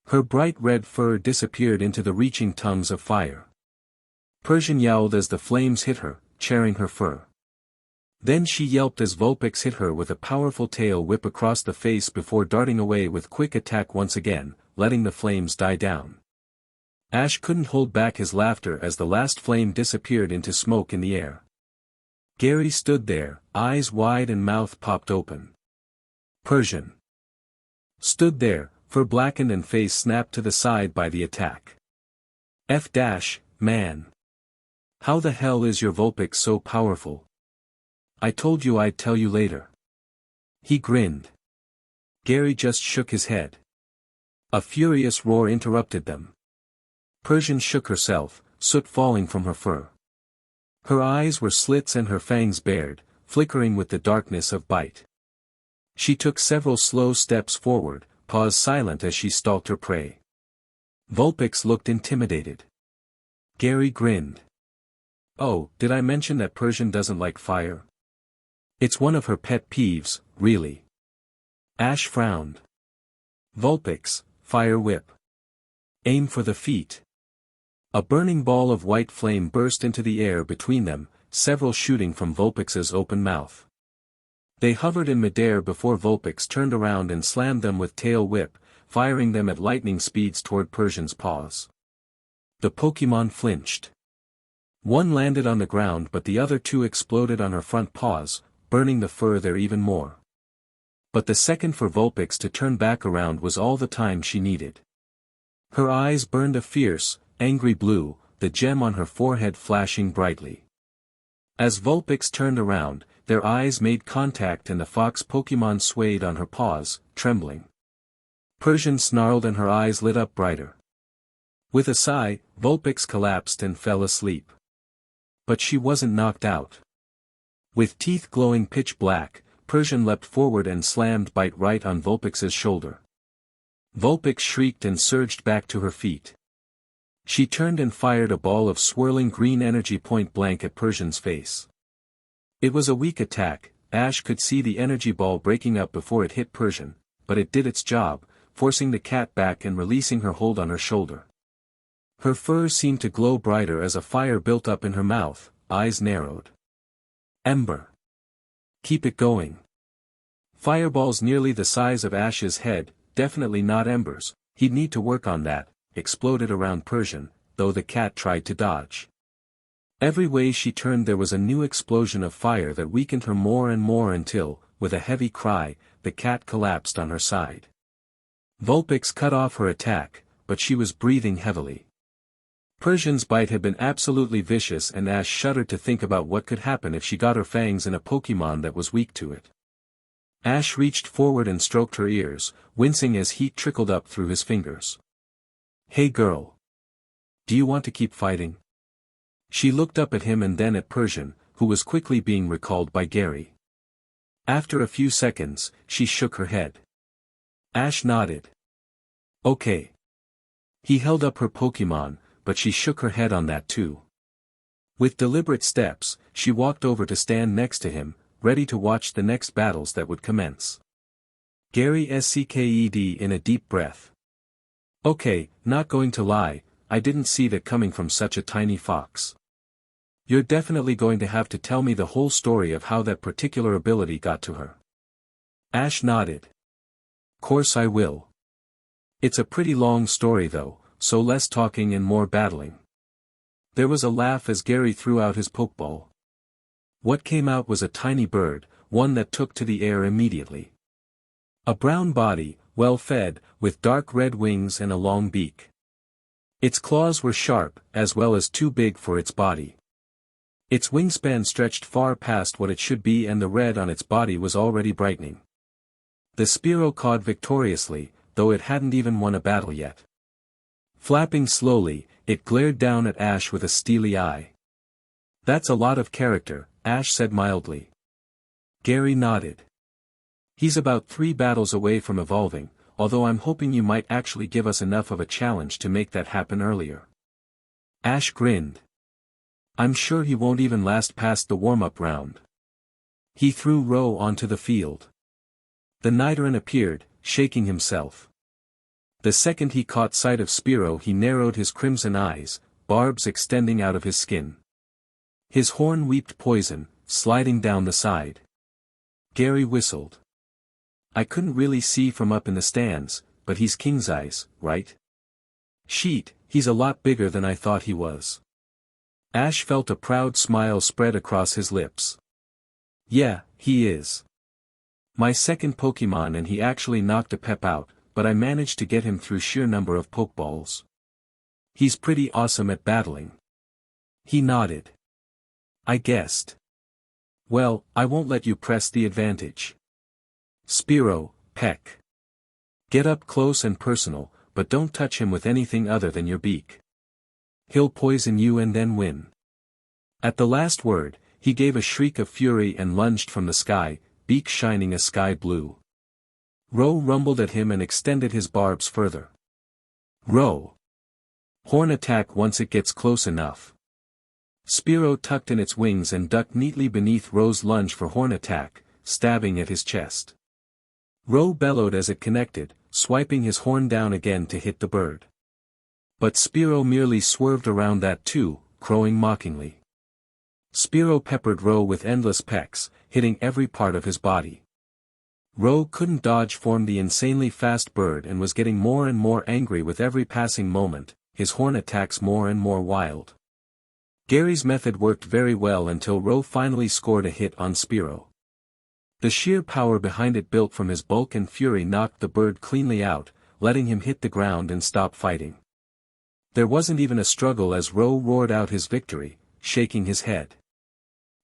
Her bright red fur disappeared into the reaching tongues of fire. Persian yowled as the flames hit her, tearing her fur. Then she yelped as Vulpix hit her with a powerful tail whip across the face before darting away with quick attack once again, letting the flames die down. Ash couldn't hold back his laughter as the last flame disappeared into smoke in the air. Gary stood there, eyes wide and mouth popped open. Persian stood there, fur blackened and face snapped to the side by the attack. Man. How the hell is your Vulpix so powerful? I told you I'd tell you later. He grinned. Gary just shook his head. A furious roar interrupted them. Persian shook herself, soot falling from her fur. Her eyes were slits and her fangs bared, flickering with the darkness of bite. She took several slow steps forward, paws silent as she stalked her prey. Vulpix looked intimidated. Gary grinned. Oh, did I mention that Persian doesn't like fire? It's one of her pet peeves, really. Ash frowned. Vulpix, fire whip. Aim for the feet. A burning ball of white flame burst into the air between them, several shooting from Vulpix's open mouth. They hovered in midair before Vulpix turned around and slammed them with tail whip, firing them at lightning speeds toward Persian's paws. The Pokémon flinched. One landed on the ground but the other two exploded on her front paws, burning the fur there even more. But the second for Vulpix to turn back around was all the time she needed. Her eyes burned a fierce, angry blue, the gem on her forehead flashing brightly. As Vulpix turned around, their eyes made contact and the fox Pokémon swayed on her paws, trembling. Persian snarled and her eyes lit up brighter. With a sigh, Vulpix collapsed and fell asleep. But she wasn't knocked out. With teeth glowing pitch black, Persian leapt forward and slammed Bite right on Vulpix's shoulder. Vulpix shrieked and surged back to her feet. She turned and fired a ball of swirling green energy point blank at Persian's face. It was a weak attack. Ash could see the energy ball breaking up before it hit Persian, but it did its job, forcing the cat back and releasing her hold on her shoulder. Her fur seemed to glow brighter as a fire built up in her mouth, eyes narrowed. Ember. Keep it going. Fireballs nearly the size of Ash's head, definitely not embers, he'd need to work on that, exploded around Persian, though the cat tried to dodge. Every way she turned there was a new explosion of fire that weakened her more and more until, with a heavy cry, the cat collapsed on her side. Vulpix cut off her attack, but she was breathing heavily. Persian's bite had been absolutely vicious and Ash shuddered to think about what could happen if she got her fangs in a Pokémon that was weak to it. Ash reached forward and stroked her ears, wincing as heat trickled up through his fingers. Hey girl. Do you want to keep fighting? She looked up at him and then at Persian, who was quickly being recalled by Gary. After a few seconds, she shook her head. Ash nodded. Okay. He held up her Pokémon, but she shook her head on that too. With deliberate steps, she walked over to stand next to him, ready to watch the next battles that would commence. Gary sked in a deep breath. Okay, not going to lie, I didn't see that coming from such a tiny fox. You're definitely going to have to tell me the whole story of how that particular ability got to her. Ash nodded. Course I will. It's a pretty long story though, so less talking and more battling. There was a laugh as Gary threw out his Pokeball. What came out was a tiny bird, one that took to the air immediately. A brown body, well fed, with dark red wings and a long beak. Its claws were sharp, as well as too big for its body. Its wingspan stretched far past what it should be and the red on its body was already brightening. The Spearow cawed victoriously, though it hadn't even won a battle yet. Flapping slowly, it glared down at Ash with a steely eye. "That's a lot of character," Ash said mildly. Gary nodded. "He's about 3 battles away from evolving, although I'm hoping you might actually give us enough of a challenge to make that happen earlier." Ash grinned. "I'm sure he won't even last past the warm-up round." He threw Ro onto the field. The Nidoran appeared, shaking himself. The second he caught sight of Spearow he narrowed his crimson eyes, barbs extending out of his skin. His horn weeped poison, sliding down the side. Gary whistled. "I couldn't really see from up in the stands, but he's king's eyes, right? Sheet, he's a lot bigger than I thought he was." Ash felt a proud smile spread across his lips. "Yeah, he is. My second Pokemon, and he actually knocked a Pep out, but I managed to get him through sheer number of Pokeballs. He's pretty awesome at battling." He nodded. "I guessed. Well, I won't let you press the advantage. Spearow, peck. Get up close and personal, but don't touch him with anything other than your beak. He'll poison you and then win." At the last word, he gave a shriek of fury and lunged from the sky, beak shining a sky blue. Ro rumbled at him and extended his barbs further. "Ro! Horn attack once it gets close enough." Spearow tucked in its wings and ducked neatly beneath Ro's lunge for horn attack, stabbing at his chest. Ro bellowed as it connected, swiping his horn down again to hit the bird. But Spearow merely swerved around that too, crowing mockingly. Spearow peppered Ro with endless pecks, hitting every part of his body. Ro couldn't dodge from the insanely fast bird and was getting more and more angry with every passing moment, his horn attacks more and more wild. Gary's method worked very well until Ro finally scored a hit on Spearow. The sheer power behind it built from his bulk and fury knocked the bird cleanly out, letting him hit the ground and stop fighting. There wasn't even a struggle as Ro roared out his victory, shaking his head.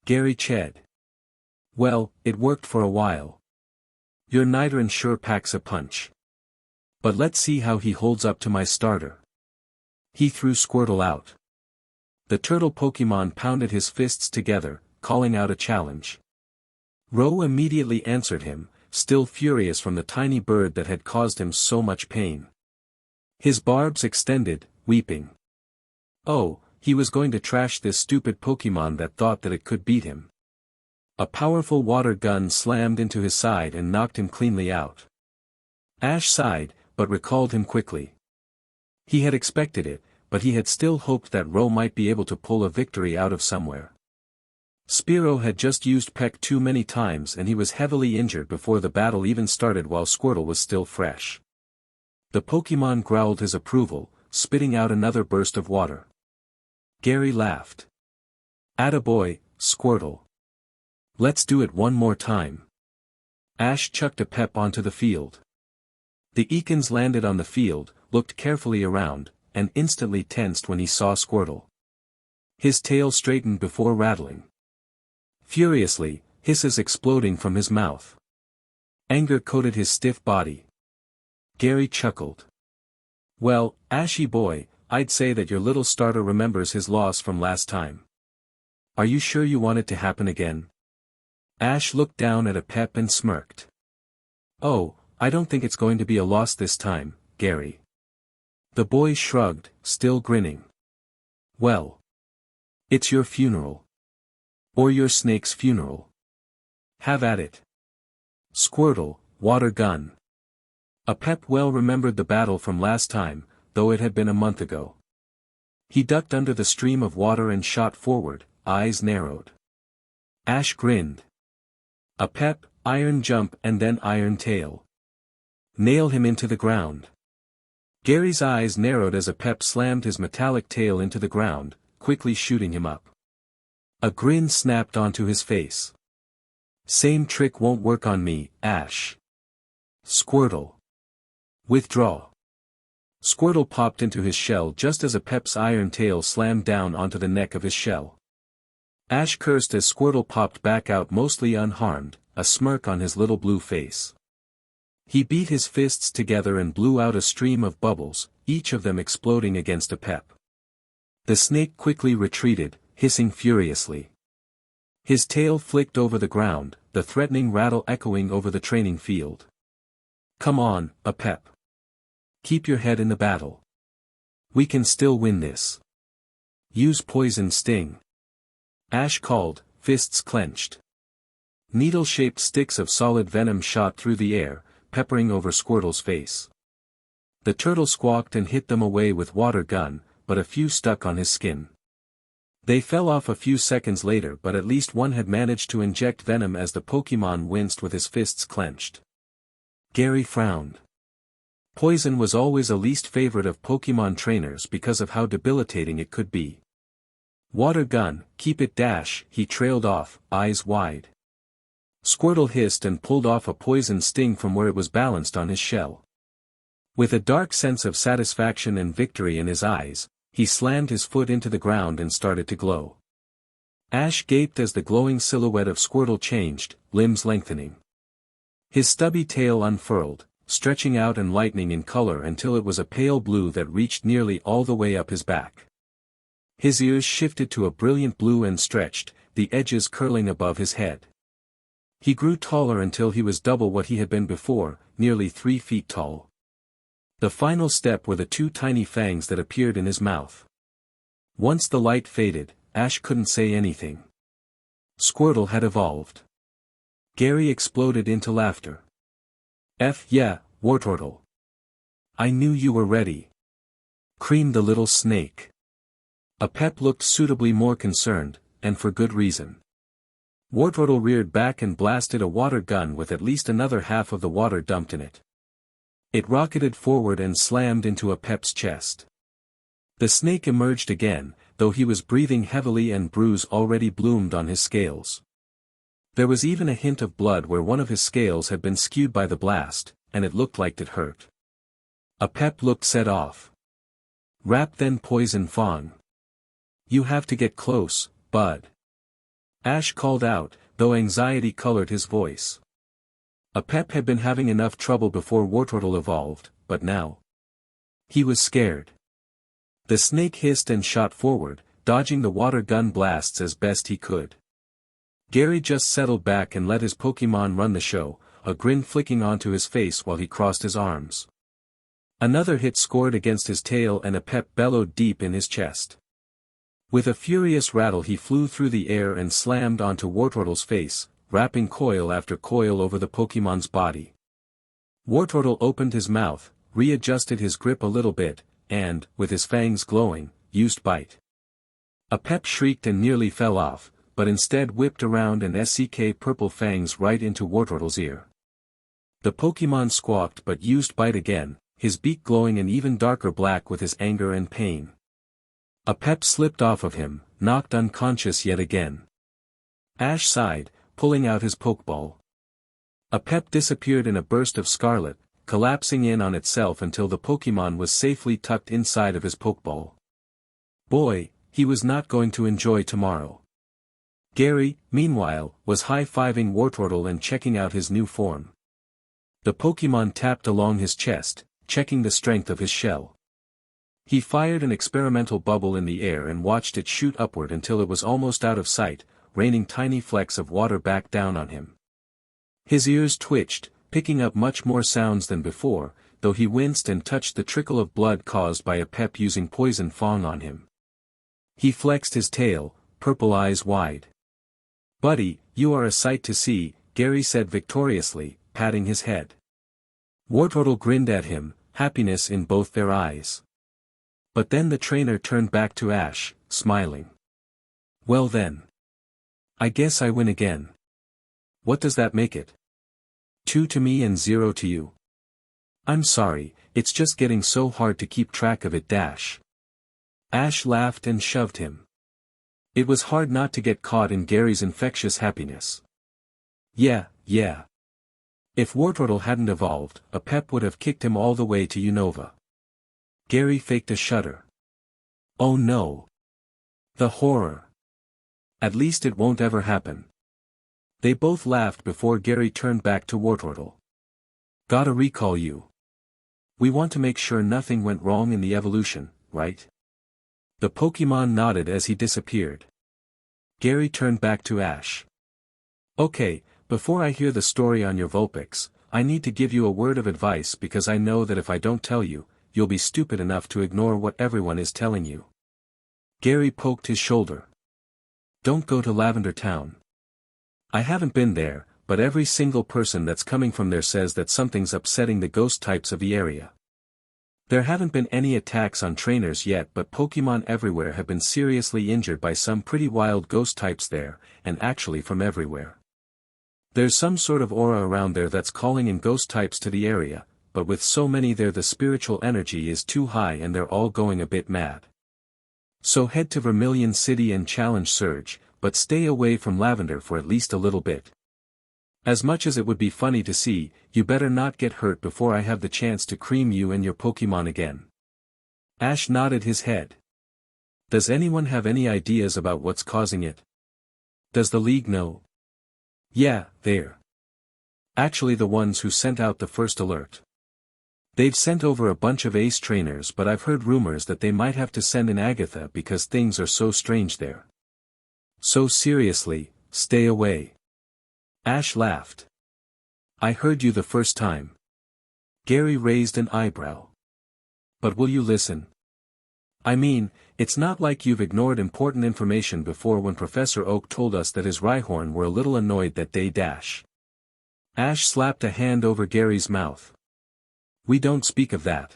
Gary ched. "Well, it worked for a while. Your Nidoran sure packs a punch. But let's see how he holds up to my starter." He threw Squirtle out. The turtle Pokemon pounded his fists together, calling out a challenge. Ro immediately answered him, still furious from the tiny bird that had caused him so much pain. His barbs extended, weeping. Oh, he was going to trash this stupid Pokemon that thought that it could beat him. A powerful water gun slammed into his side and knocked him cleanly out. Ash sighed, but recalled him quickly. He had expected it, but he had still hoped that Ro might be able to pull a victory out of somewhere. Spearow had just used Peck too many times and he was heavily injured before the battle even started while Squirtle was still fresh. The Pokemon growled his approval, spitting out another burst of water. Gary laughed. "Attaboy, Squirtle. Let's do it one more time." Ash chucked a Pep onto the field. The Ekans landed on the field, looked carefully around, and instantly tensed when he saw Squirtle. His tail straightened before rattling. Furiously, hisses exploding from his mouth. Anger coated his stiff body. Gary chuckled. "Well, Ashy boy, I'd say that your little starter remembers his loss from last time. Are you sure you want it to happen again?" Ash looked down at a Pep and smirked. "Oh, I don't think it's going to be a loss this time, Gary." The boy shrugged, still grinning. "Well, it's your funeral. Or your snake's funeral. Have at it." Squirtle, water gun. A Pep well remembered the battle from last time, though it had been a month ago. He ducked under the stream of water and shot forward, eyes narrowed. Ash grinned. A Pep, iron jump and then iron tail. Nail him into the ground. Gary's eyes narrowed as a Pep slammed his metallic tail into the ground, quickly shooting him up. A grin snapped onto his face. "Same trick won't work on me, Ash." Squirtle. Withdraw. Squirtle popped into his shell just as a Pep's iron tail slammed down onto the neck of his shell. Ash cursed as Squirtle popped back out mostly unharmed, a smirk on his little blue face. He beat his fists together and blew out a stream of bubbles, each of them exploding against a pep. The snake quickly retreated, hissing furiously. His tail flicked over the ground, the threatening rattle echoing over the training field. Come on, a pep. Keep your head in the battle. We can still win this. Use poison sting. Ash called, fists clenched. Needle-shaped sticks of solid venom shot through the air, peppering over Squirtle's face. The turtle squawked and hit them away with water gun, but a few stuck on his skin. They fell off a few seconds later, but at least one had managed to inject venom as the Pokémon winced with his fists clenched. Gary frowned. Poison was always a least favorite of Pokémon trainers because of how debilitating it could be. Water gun, keep it dash, he trailed off, eyes wide. Squirtle hissed and pulled off a poison sting from where it was balanced on his shell. With a dark sense of satisfaction and victory in his eyes, he slammed his foot into the ground and started to glow. Ash gaped as the glowing silhouette of Squirtle changed, limbs lengthening. His stubby tail unfurled, stretching out and lightening in color until it was a pale blue that reached nearly all the way up his back. His ears shifted to a brilliant blue and stretched, the edges curling above his head. He grew taller until he was double what he had been before, nearly 3 feet tall. The final step were the 2 tiny fangs that appeared in his mouth. Once the light faded, Ash couldn't say anything. Squirtle had evolved. Gary exploded into laughter. Yeah, Wartortle. I knew you were ready. Creamed the little snake. A pep looked suitably more concerned, and for good reason. Wartortle reared back and blasted a water gun with at least another half of the water dumped in it. It rocketed forward and slammed into a pep's chest. The snake emerged again, though he was breathing heavily and bruise already bloomed on his scales. There was even a hint of blood where one of his scales had been skewed by the blast, and it looked like it hurt. A pep looked set off. Wrap then poison fang. You have to get close, bud. Ash called out, though anxiety colored his voice. A pep had been having enough trouble before Wartortle evolved, but now. He was scared. The snake hissed and shot forward, dodging the water gun blasts as best he could. Gary just settled back and let his Pokémon run the show, a grin flicking onto his face while he crossed his arms. Another hit scored against his tail and a pep bellowed deep in his chest. With a furious rattle he flew through the air and slammed onto Wartortle's face, wrapping coil after coil over the Pokémon's body. Wartortle opened his mouth, readjusted his grip a little bit, and, with his fangs glowing, used bite. A pep shrieked and nearly fell off, but instead whipped around and SCK purple fangs right into Wartortle's ear. The Pokémon squawked but used bite again, his beak glowing an even darker black with his anger and pain. A pep slipped off of him, knocked unconscious yet again. Ash sighed, pulling out his Pokeball. A pep disappeared in a burst of scarlet, collapsing in on itself until the Pokémon was safely tucked inside of his Pokeball. Boy, he was not going to enjoy tomorrow. Gary, meanwhile, was high-fiving Wartortle and checking out his new form. The Pokémon tapped along his chest, checking the strength of his shell. He fired an experimental bubble in the air and watched it shoot upward until it was almost out of sight, raining tiny flecks of water back down on him. His ears twitched, picking up much more sounds than before, though he winced and touched the trickle of blood caused by a pep using poison fang on him. He flexed his tail, purple eyes wide. Buddy, you are a sight to see, Gary said victoriously, patting his head. Wartortle grinned at him, happiness in both their eyes. But then the trainer turned back to Ash, smiling. Well then. I guess I win again. What does that make it? 2 to me and 0 to you. I'm sorry, it's just getting so hard to keep track of it dash. Ash laughed and shoved him. It was hard not to get caught in Gary's infectious happiness. Yeah. If Wartortle hadn't evolved, a pep would have kicked him all the way to Unova. Gary faked a shudder. Oh no. The horror. At least it won't ever happen. They both laughed before Gary turned back to Wartortle. Gotta recall you. We want to make sure nothing went wrong in the evolution, right? The Pokemon nodded as he disappeared. Gary turned back to Ash. Okay, before I hear the story on your Vulpix, I need to give you a word of advice because I know that if I don't tell you, you'll be stupid enough to ignore what everyone is telling you. Gary poked his shoulder. Don't go to Lavender Town. I haven't been there, but every single person that's coming from there says that something's upsetting the ghost types of the area. There haven't been any attacks on trainers yet, but Pokemon everywhere have been seriously injured by some pretty wild ghost types there, and actually from everywhere. There's some sort of aura around there that's calling in ghost types to the area, but with so many there the spiritual energy is too high and they're all going a bit mad. So head to Vermilion City and challenge Surge, but stay away from Lavender for at least a little bit. As much as it would be funny to see, you better not get hurt before I have the chance to cream you and your Pokemon again. Ash nodded his head. Does anyone have any ideas about what's causing it? Does the League know? Yeah, they're actually the ones who sent out the first alert. They've sent over a bunch of ace trainers, but I've heard rumors that they might have to send in Agatha because things are so strange there. So seriously, stay away. Ash laughed. I heard you the first time. Gary raised an eyebrow. But will you listen? I mean, it's not like you've ignored important information before when Professor Oak told us that his Rhyhorn were a little annoyed that day. Ash slapped a hand over Gary's mouth. We don't speak of that.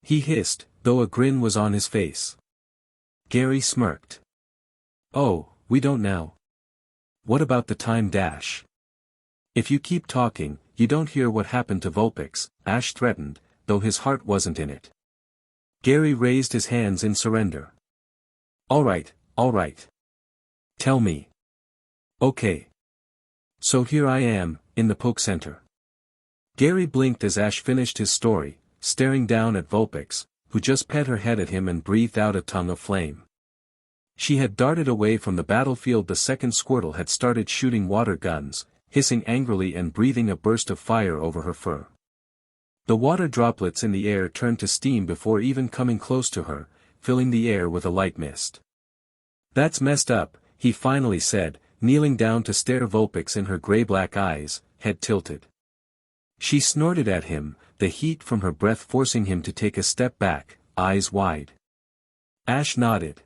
He hissed, though a grin was on his face. Gary smirked. Oh, we don't now. What about the time? If you keep talking, you don't hear what happened to Vulpix, Ash threatened, though his heart wasn't in it. Gary raised his hands in surrender. All right. Tell me. Okay. So here I am, in the Poke Center. Gary blinked as Ash finished his story, staring down at Vulpix, who just pet her head at him and breathed out a tongue of flame. She had darted away from the battlefield. The second Squirtle had started shooting water guns, hissing angrily and breathing a burst of fire over her fur. The water droplets in the air turned to steam before even coming close to her, filling the air with a light mist. That's messed up, he finally said, kneeling down to stare Vulpix in her gray-black eyes, head tilted. She snorted at him, the heat from her breath forcing him to take a step back, eyes wide. Ash nodded.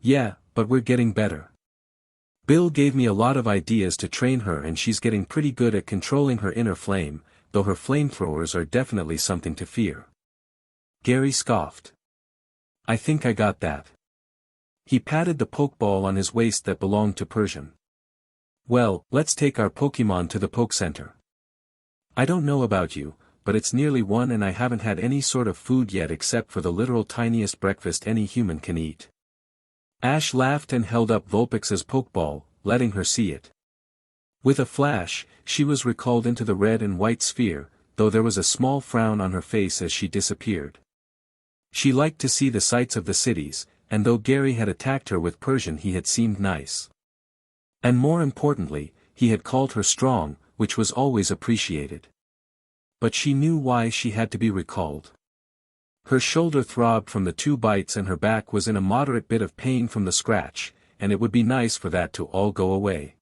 Yeah, but we're getting better. Bill gave me a lot of ideas to train her and she's getting pretty good at controlling her inner flame, though her flamethrowers are definitely something to fear. Gary scoffed. I think I got that. He patted the Pokeball on his waist that belonged to Persian. Well, let's take our Pokemon to the Poke Center. I don't know about you, but it's nearly 1 and I haven't had any sort of food yet except for the literal tiniest breakfast any human can eat. Ash laughed and held up Vulpix's Pokeball, letting her see it. With a flash, she was recalled into the red and white sphere, though there was a small frown on her face as she disappeared. She liked to see the sights of the cities, and though Gary had attacked her with Persian he had seemed nice. And more importantly, he had called her strong, which was always appreciated. But she knew why she had to be recalled. Her shoulder throbbed from the 2 bites and her back was in a moderate bit of pain from the scratch, and it would be nice for that to all go away.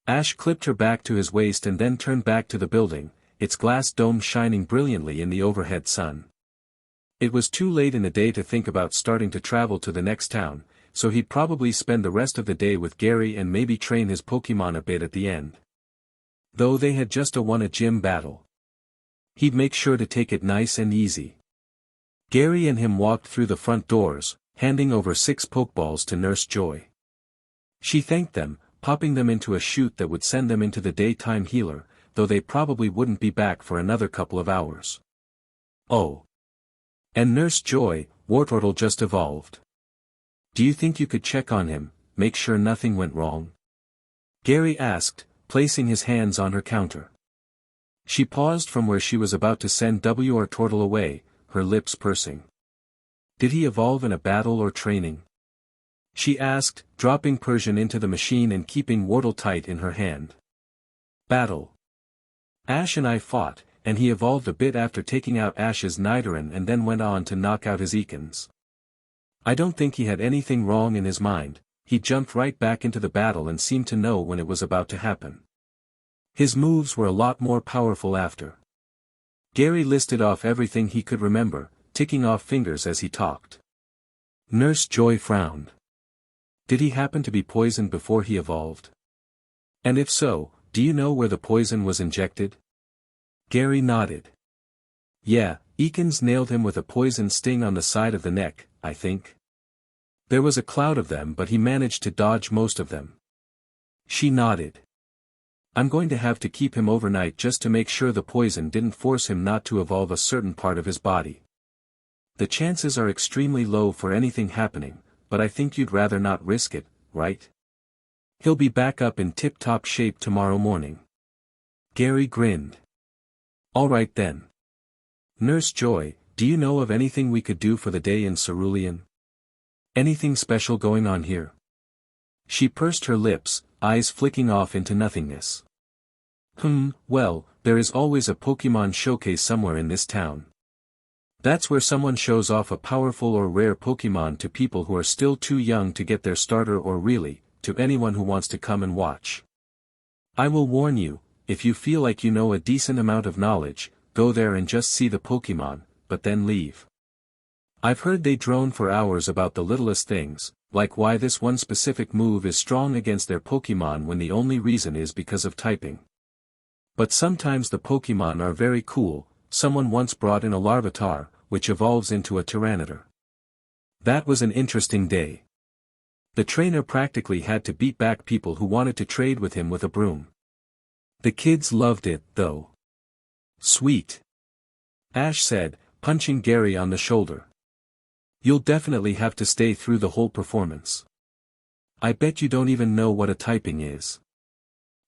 Ash clipped her back to his waist and then turned back to the building, its glass dome shining brilliantly in the overhead sun. It was too late in the day to think about starting to travel to the next town, so he'd probably spend the rest of the day with Gary and maybe train his Pokemon a bit at the end. Though they had just won a gym battle. He'd make sure to take it nice and easy. Gary and him walked through the front doors, handing over 6 Pokeballs to Nurse Joy. She thanked them, popping them into a chute that would send them into the daytime healer, though they probably wouldn't be back for another couple of hours. Oh. And Nurse Joy, Wartortle just evolved. Do you think you could check on him, make sure nothing went wrong? Gary asked, placing his hands on her counter. She paused from where she was about to send Wartortle away, her lips pursing. Did he evolve in a battle or training? She asked, dropping Persian into the machine and keeping Wartortle tight in her hand. Battle. Ash and I fought, and he evolved a bit after taking out Ash's Nidoran and then went on to knock out his Ekans. I don't think he had anything wrong in his mind, he jumped right back into the battle and seemed to know when it was about to happen. His moves were a lot more powerful after. Gary listed off everything he could remember, ticking off fingers as he talked. Nurse Joy frowned. Did he happen to be poisoned before he evolved? And if so, do you know where the poison was injected? Gary nodded. Yeah, Ekans nailed him with a poison sting on the side of the neck, I think. There was a cloud of them but he managed to dodge most of them. She nodded. I'm going to have to keep him overnight just to make sure the poison didn't force him not to evolve a certain part of his body. The chances are extremely low for anything happening, but I think you'd rather not risk it, right? He'll be back up in tip-top shape tomorrow morning. Gary grinned. All right then. Nurse Joy, do you know of anything we could do for the day in Cerulean? Anything special going on here? She pursed her lips, eyes flicking off into nothingness. Well, there is always a Pokemon showcase somewhere in this town. That's where someone shows off a powerful or rare Pokemon to people who are still too young to get their starter or really, to anyone who wants to come and watch. I will warn you, if you feel like you know a decent amount of knowledge, go there and just see the Pokemon, but then leave. I've heard they drone for hours about the littlest things, like why this one specific move is strong against their Pokemon when the only reason is because of typing. But sometimes the Pokemon are very cool. Someone once brought in a Larvitar, which evolves into a Tyranitar. That was an interesting day. The trainer practically had to beat back people who wanted to trade with him with a broom. The kids loved it, though. Sweet. Ash said, punching Gary on the shoulder. You'll definitely have to stay through the whole performance. I bet you don't even know what a typing is.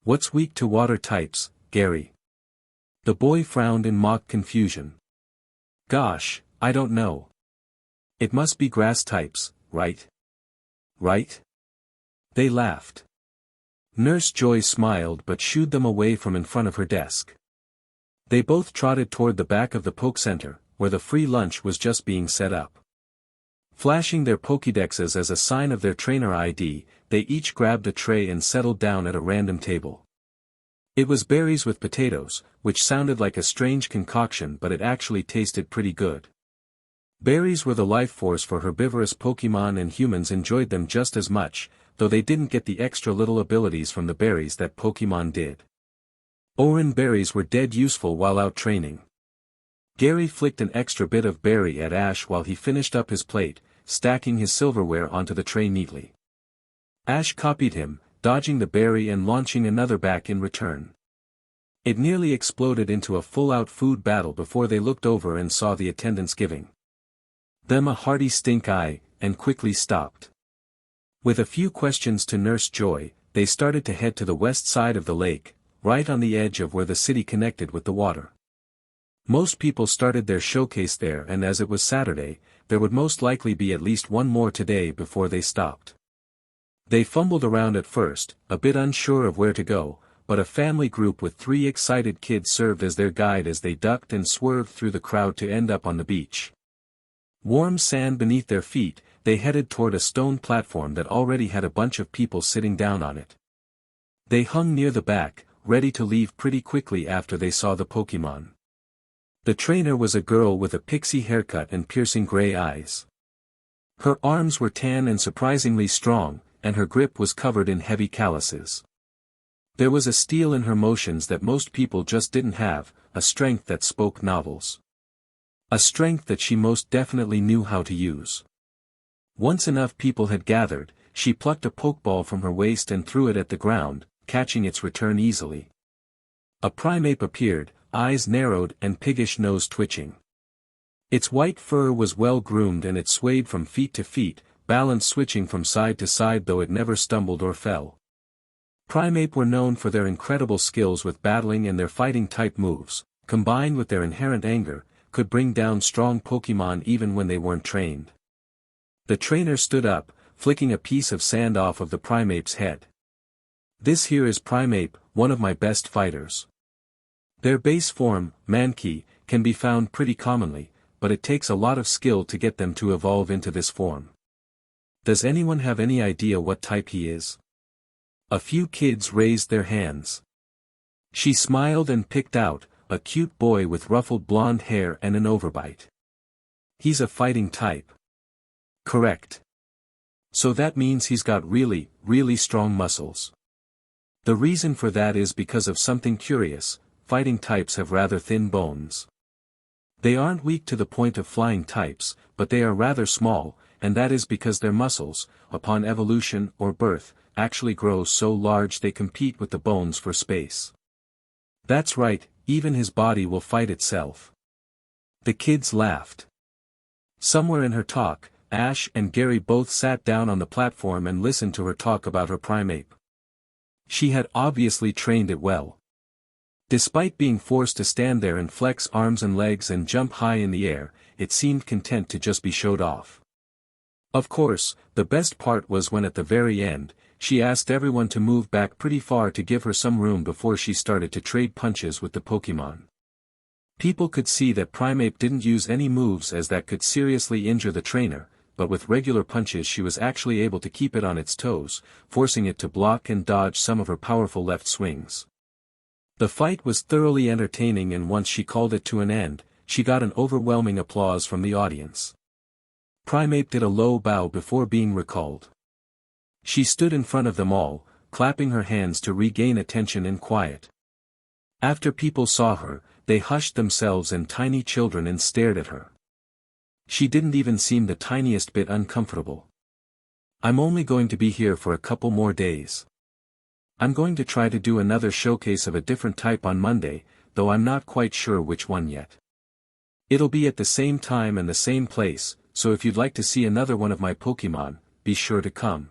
What's weak to water types, Gary? The boy frowned in mock confusion. Gosh, I don't know. It must be grass types, right? Right? They laughed. Nurse Joy smiled but shooed them away from in front of her desk. They both trotted toward the back of the Poke Center, where the free lunch was just being set up. Flashing their Pokédexes as a sign of their trainer ID, they each grabbed a tray and settled down at a random table. It was berries with potatoes, which sounded like a strange concoction but it actually tasted pretty good. Berries were the life force for herbivorous Pokemon and humans enjoyed them just as much, though they didn't get the extra little abilities from the berries that Pokemon did. Oran berries were dead useful while out training. Gary flicked an extra bit of berry at Ash while he finished up his plate, stacking his silverware onto the tray neatly. Ash copied him, dodging the berry and launching another back in return. It nearly exploded into a full-out food battle before they looked over and saw the attendants giving them a hearty stink eye, and quickly stopped. With a few questions to Nurse Joy, they started to head to the west side of the lake, right on the edge of where the city connected with the water. Most people started their showcase there and as it was Saturday, there would most likely be at least one more today before they stopped. They fumbled around at first, a bit unsure of where to go, but a family group with 3 excited kids served as their guide as they ducked and swerved through the crowd to end up on the beach. Warm sand beneath their feet, they headed toward a stone platform that already had a bunch of people sitting down on it. They hung near the back, ready to leave pretty quickly after they saw the Pokemon. The trainer was a girl with a pixie haircut and piercing gray eyes. Her arms were tan and surprisingly strong, and her grip was covered in heavy calluses. There was a steel in her motions that most people just didn't have, a strength that spoke novels. A strength that she most definitely knew how to use. Once enough people had gathered, she plucked a pokeball from her waist and threw it at the ground, catching its return easily. A Primeape appeared, eyes narrowed and piggish nose twitching. Its white fur was well groomed and it swayed from feet to feet, balance switching from side to side though it never stumbled or fell. Primeape were known for their incredible skills with battling and their fighting-type moves, combined with their inherent anger, could bring down strong Pokemon even when they weren't trained. The trainer stood up, flicking a piece of sand off of the Primeape's head. This here is Primeape, one of my best fighters. Their base form, Mankey, can be found pretty commonly, but it takes a lot of skill to get them to evolve into this form. Does anyone have any idea what type he is? A few kids raised their hands. She smiled and picked out, a cute boy with ruffled blonde hair and an overbite. He's a fighting type. Correct. So that means he's got really, really strong muscles. The reason for that is because of something curious: fighting types have rather thin bones. They aren't weak to the point of flying types, but they are rather small, and that is because their muscles, upon evolution or birth, actually grow so large they compete with the bones for space. That's right, even his body will fight itself. The kids laughed. Somewhere in her talk, Ash and Gary both sat down on the platform and listened to her talk about her primate. She had obviously trained it well. Despite being forced to stand there and flex arms and legs and jump high in the air, it seemed content to just be showed off. Of course, the best part was when at the very end, she asked everyone to move back pretty far to give her some room before she started to trade punches with the Pokémon. People could see that Primeape didn't use any moves as that could seriously injure the trainer, but with regular punches she was actually able to keep it on its toes, forcing it to block and dodge some of her powerful left swings. The fight was thoroughly entertaining, and once she called it to an end, she got an overwhelming applause from the audience. Primeape did a low bow before being recalled. She stood in front of them all, clapping her hands to regain attention and quiet. After people saw her, they hushed themselves and tiny children and stared at her. She didn't even seem the tiniest bit uncomfortable. "I'm only going to be here for a couple more days. I'm going to try to do another showcase of a different type on Monday, though I'm not quite sure which one yet. It'll be at the same time and the same place, so if you'd like to see another one of my Pokémon, be sure to come."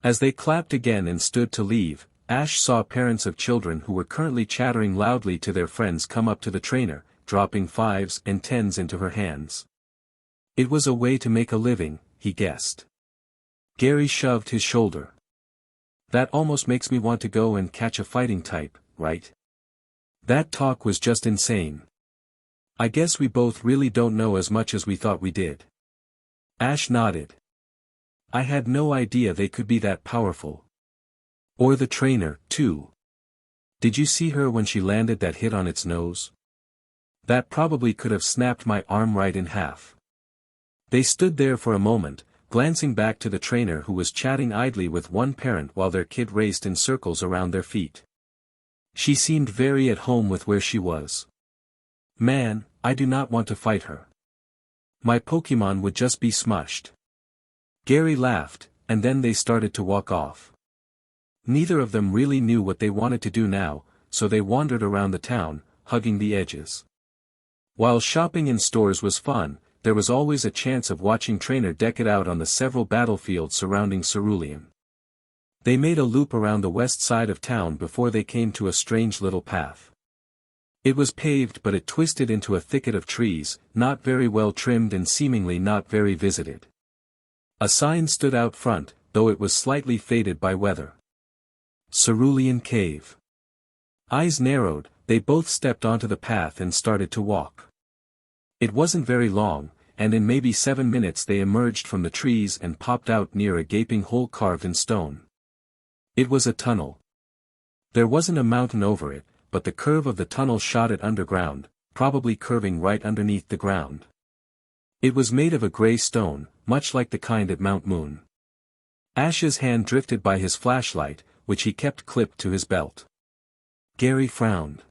As they clapped again and stood to leave, Ash saw parents of children who were currently chattering loudly to their friends come up to the trainer, dropping 5s and 10s into her hands. It was a way to make a living, he guessed. Gary shoved his shoulder. "That almost makes me want to go and catch a fighting type, right? That talk was just insane. I guess we both really don't know as much as we thought we did." Ash nodded. "I had no idea they could be that powerful. Or the trainer, too. Did you see her when she landed that hit on its nose? That probably could have snapped my arm right in half." They stood there for a moment, glancing back to the trainer who was chatting idly with one parent while their kid raced in circles around their feet. She seemed very at home with where she was. "Man, I do not want to fight her. My Pokémon would just be smushed." Gary laughed, and then they started to walk off. Neither of them really knew what they wanted to do now, so they wandered around the town, hugging the edges. While shopping in stores was fun, there was always a chance of watching Trainer deck it out on the several battlefields surrounding Cerulean. They made a loop around the west side of town before they came to a strange little path. It was paved, but it twisted into a thicket of trees, not very well trimmed and seemingly not very visited. A sign stood out front, though it was slightly faded by weather. Cerulean Cave. Eyes narrowed, they both stepped onto the path and started to walk. It wasn't very long, and in maybe 7 minutes they emerged from the trees and popped out near a gaping hole carved in stone. It was a tunnel. There wasn't a mountain over it, but the curve of the tunnel shot it underground, probably curving right underneath the ground. It was made of a gray stone, much like the kind at Mount Moon. Ash's hand drifted by his flashlight, which he kept clipped to his belt. Gary frowned.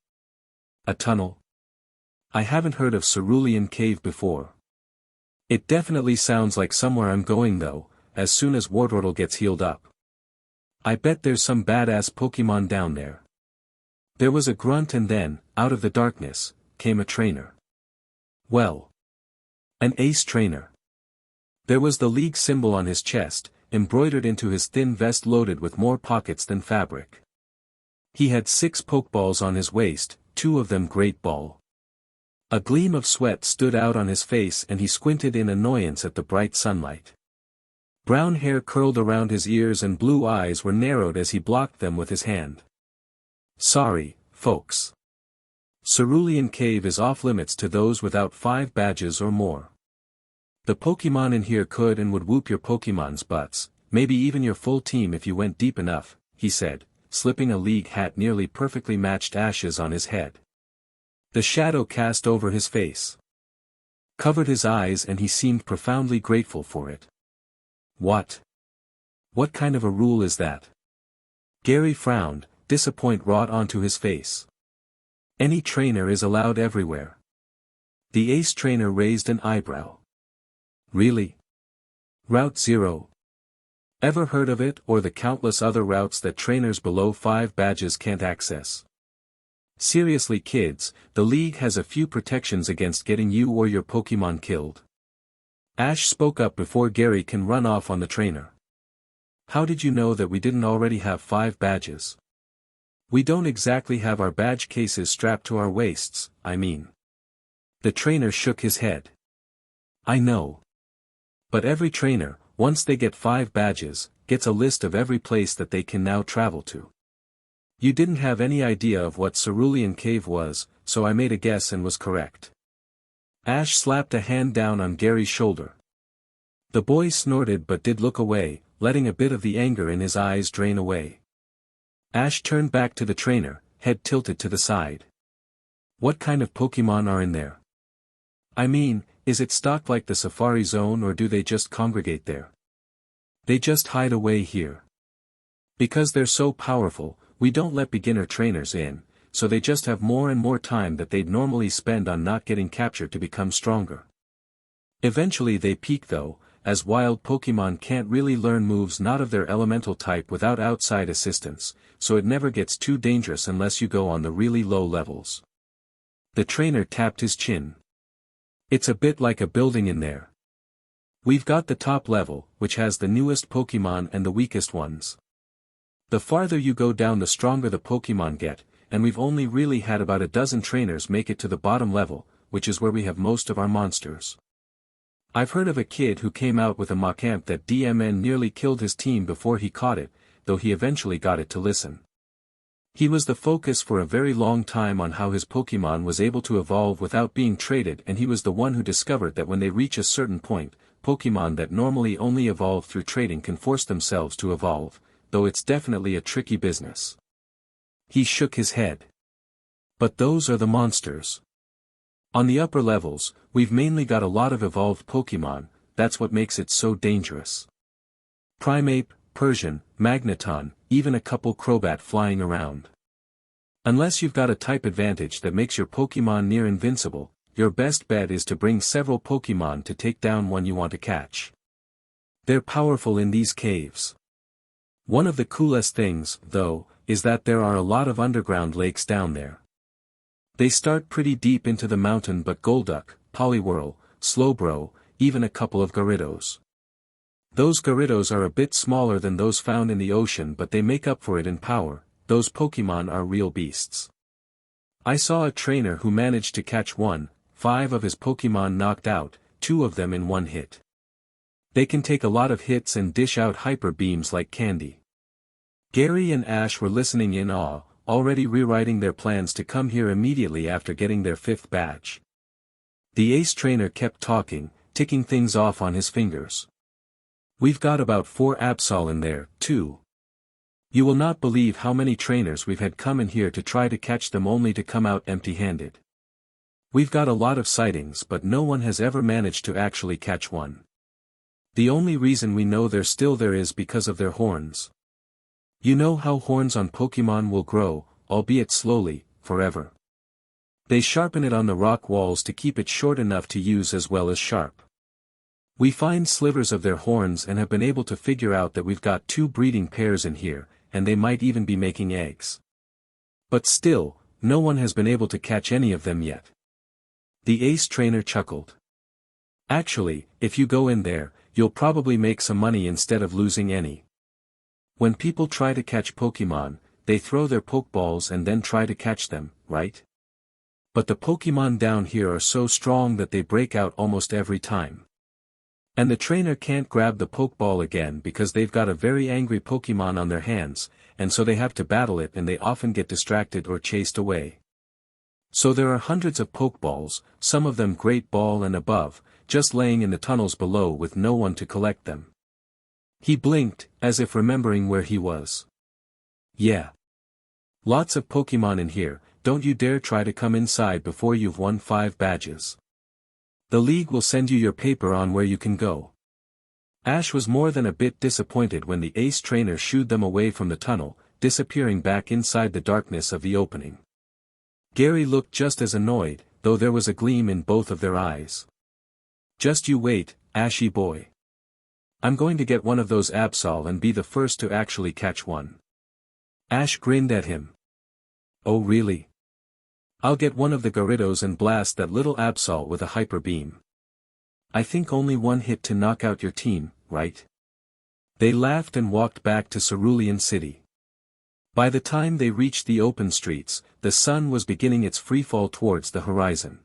"A tunnel? I haven't heard of Cerulean Cave before. It definitely sounds like somewhere I'm going though, as soon as Wartortle gets healed up. I bet there's some badass Pokémon down there." There was a grunt, and then, out of the darkness, came a trainer. Well. An ace trainer. There was the league symbol on his chest, embroidered into his thin vest loaded with more pockets than fabric. He had 6 Pokeballs on his waist, 2 of them Great Ball. A gleam of sweat stood out on his face and he squinted in annoyance at the bright sunlight. Brown hair curled around his ears and blue eyes were narrowed as he blocked them with his hand. "Sorry, folks. Cerulean Cave is off-limits to those without 5 badges or more. The Pokemon in here could and would whoop your Pokemon's butts, maybe even your full team if you went deep enough, he said, slipping a league hat nearly perfectly matched ashes on his head. The shadow cast over his face covered his eyes and he seemed profoundly grateful for it. What? What kind of a rule is that? Gary frowned, disappointment wrought onto his face. Any trainer is allowed everywhere. The ace trainer raised an eyebrow. Really? Route 0. Ever heard of it or the countless other routes that trainers below 5 badges can't access? Seriously kids, the league has a few protections against getting you or your Pokemon killed. Ash spoke up before Gary can run off on the trainer. How did you know that we didn't already have 5 badges? We don't exactly have our badge cases strapped to our waists, I mean. The trainer shook his head. I know. But every trainer, once they get 5 badges, gets a list of every place that they can now travel to. You didn't have any idea of what Cerulean Cave was, so I made a guess and was correct. Ash slapped a hand down on Gary's shoulder. The boy snorted but did look away, letting a bit of the anger in his eyes drain away. Ash turned back to the trainer, head tilted to the side. What kind of Pokemon are in there? I mean, is it stocked like the Safari Zone or do they just congregate there? They just hide away here. Because they're so powerful, we don't let beginner trainers in, so they just have more and more time that they'd normally spend on not getting captured to become stronger. Eventually they peak though, as wild Pokemon can't really learn moves not of their elemental type without outside assistance, so it never gets too dangerous unless you go on the really low levels. The trainer tapped his chin. It's a bit like a building in there. We've got the top level, which has the newest Pokemon and the weakest ones. The farther you go down the stronger the Pokemon get, and we've only really had about a dozen trainers make it to the bottom level, which is where we have most of our monsters. I've heard of a kid who came out with a Machamp that DMN nearly killed his team before he caught it, though he eventually got it to listen. He was the focus for a very long time on how his Pokemon was able to evolve without being traded, and he was the one who discovered that when they reach a certain point, Pokemon that normally only evolve through trading can force themselves to evolve, though it's definitely a tricky business. He shook his head. But those are the monsters. On the upper levels, we've mainly got a lot of evolved Pokemon, that's what makes it so dangerous. Primeape, Persian, Magneton, even a couple Crobat flying around. Unless you've got a type advantage that makes your Pokemon near invincible, your best bet is to bring several Pokemon to take down one you want to catch. They're powerful in these caves. One of the coolest things, though, is that there are a lot of underground lakes down there. They start pretty deep into the mountain, but Golduck, Poliwhirl, Slowbro, even a couple of Gyarados. Those Gyarados are a bit smaller than those found in the ocean, but they make up for it in power. Those Pokemon are real beasts. I saw a trainer who managed to catch 5 of his Pokemon knocked out, 2 of them in one hit. They can take a lot of hits and dish out hyper beams like candy. Gary and Ash were listening in awe, already rewriting their plans to come here immediately after getting their 5th badge. The ace trainer kept talking, ticking things off on his fingers. We've got about 4 Absol in there, too. You will not believe how many trainers we've had come in here to try to catch them only to come out empty-handed. We've got a lot of sightings, but no one has ever managed to actually catch one. The only reason we know they're still there is because of their horns. You know how horns on Pokemon will grow, albeit slowly, forever. They sharpen it on the rock walls to keep it short enough to use as well as sharp. We find slivers of their horns and have been able to figure out that we've got 2 breeding pairs in here, and they might even be making eggs. But still, no one has been able to catch any of them yet. The ace trainer chuckled. Actually, if you go in there, you'll probably make some money instead of losing any. When people try to catch Pokemon, they throw their Pokeballs and then try to catch them, right? But the Pokemon down here are so strong that they break out almost every time. And the trainer can't grab the Pokeball again because they've got a very angry Pokemon on their hands, and so they have to battle it, and they often get distracted or chased away. So there are hundreds of Pokeballs, some of them Great Ball and above, just laying in the tunnels below with no one to collect them. He blinked, as if remembering where he was. Yeah. Lots of Pokemon in here, don't you dare try to come inside before you've won 5 badges. The league will send you your paper on where you can go. Ash was more than a bit disappointed when the ace trainer shooed them away from the tunnel, disappearing back inside the darkness of the opening. Gary looked just as annoyed, though there was a gleam in both of their eyes. Just you wait, Ashy boy. I'm going to get one of those Absol and be the first to actually catch one. Ash grinned at him. Oh really? I'll get one of the Gyarados and blast that little Absol with a hyper beam. I think only one hit to knock out your team, right? They laughed and walked back to Cerulean City. By the time they reached the open streets, the sun was beginning its freefall towards the horizon.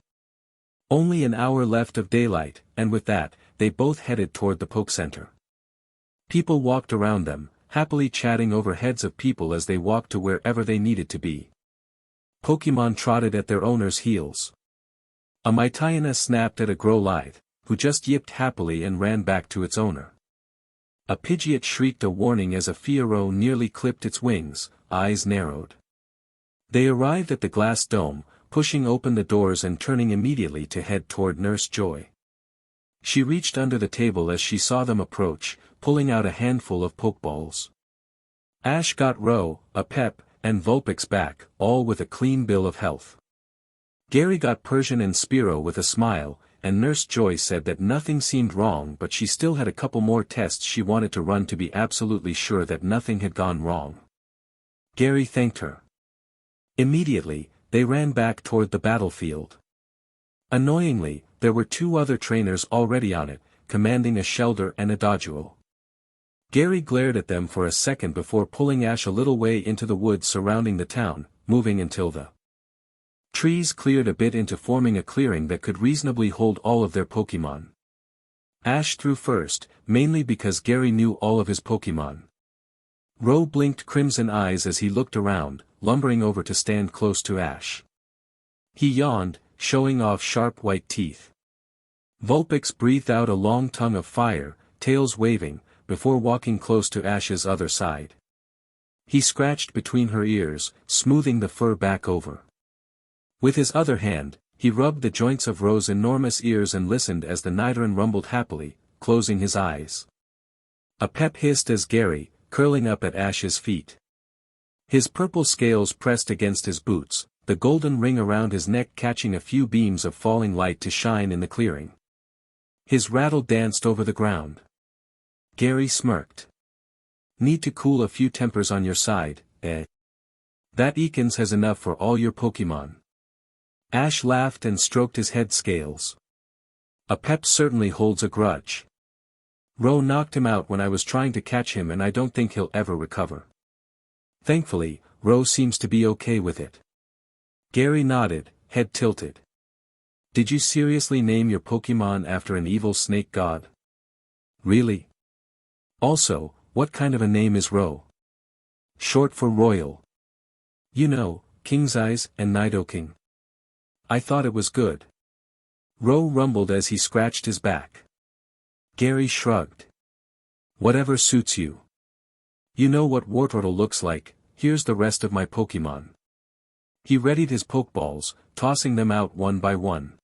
Only an hour left of daylight, and with that, they both headed toward the Poke Center. People walked around them, happily chatting over heads of people as they walked to wherever they needed to be. Pokemon trotted at their owner's heels. A Mytiana snapped at a Growlithe, who just yipped happily and ran back to its owner. A Pidgeot shrieked a warning as a Fiero nearly clipped its wings, eyes narrowed. They arrived at the glass dome, pushing open the doors and turning immediately to head toward Nurse Joy. She reached under the table as she saw them approach, pulling out a handful of Pokeballs. Ash got Row, a Pep, and Vulpix back, all with a clean bill of health. Gary got Persian and Spearow with a smile, and Nurse Joy said that nothing seemed wrong, but she still had a couple more tests she wanted to run to be absolutely sure that nothing had gone wrong. Gary thanked her. Immediately, they ran back toward the battlefield. Annoyingly, there were 2 other trainers already on it, commanding a Shelder and a Doduo. Gary glared at them for a second before pulling Ash a little way into the woods surrounding the town, moving until the trees cleared a bit into forming a clearing that could reasonably hold all of their Pokemon. Ash threw first, mainly because Gary knew all of his Pokemon. Row blinked crimson eyes as he looked around, lumbering over to stand close to Ash. He yawned, showing off sharp white teeth. Vulpix breathed out a long tongue of fire, tails waving, before walking close to Ash's other side. He scratched between her ears, smoothing the fur back over. With his other hand, he rubbed the joints of Row's enormous ears and listened as the Nidoran rumbled happily, closing his eyes. A Pep hissed as Gary, curling up at Ash's feet. His purple scales pressed against his boots, the golden ring around his neck catching a few beams of falling light to shine in the clearing. His rattle danced over the ground. Gary smirked. Need to cool a few tempers on your side, eh? That Ekans has enough for all your Pokemon. Ash laughed and stroked his head scales. A Pep certainly holds a grudge. Row knocked him out when I was trying to catch him and I don't think he'll ever recover. Thankfully, Row seems to be okay with it. Gary nodded, head tilted. Did you seriously name your Pokemon after an evil snake god? Really? Also, what kind of a name is Row? Short for Royal. You know, King's Eyes and Nidoking. I thought it was good. Row rumbled as he scratched his back. Gary shrugged. Whatever suits you. You know what Wartortle looks like, here's the rest of my Pokemon. He readied his Pokeballs, tossing them out one by one.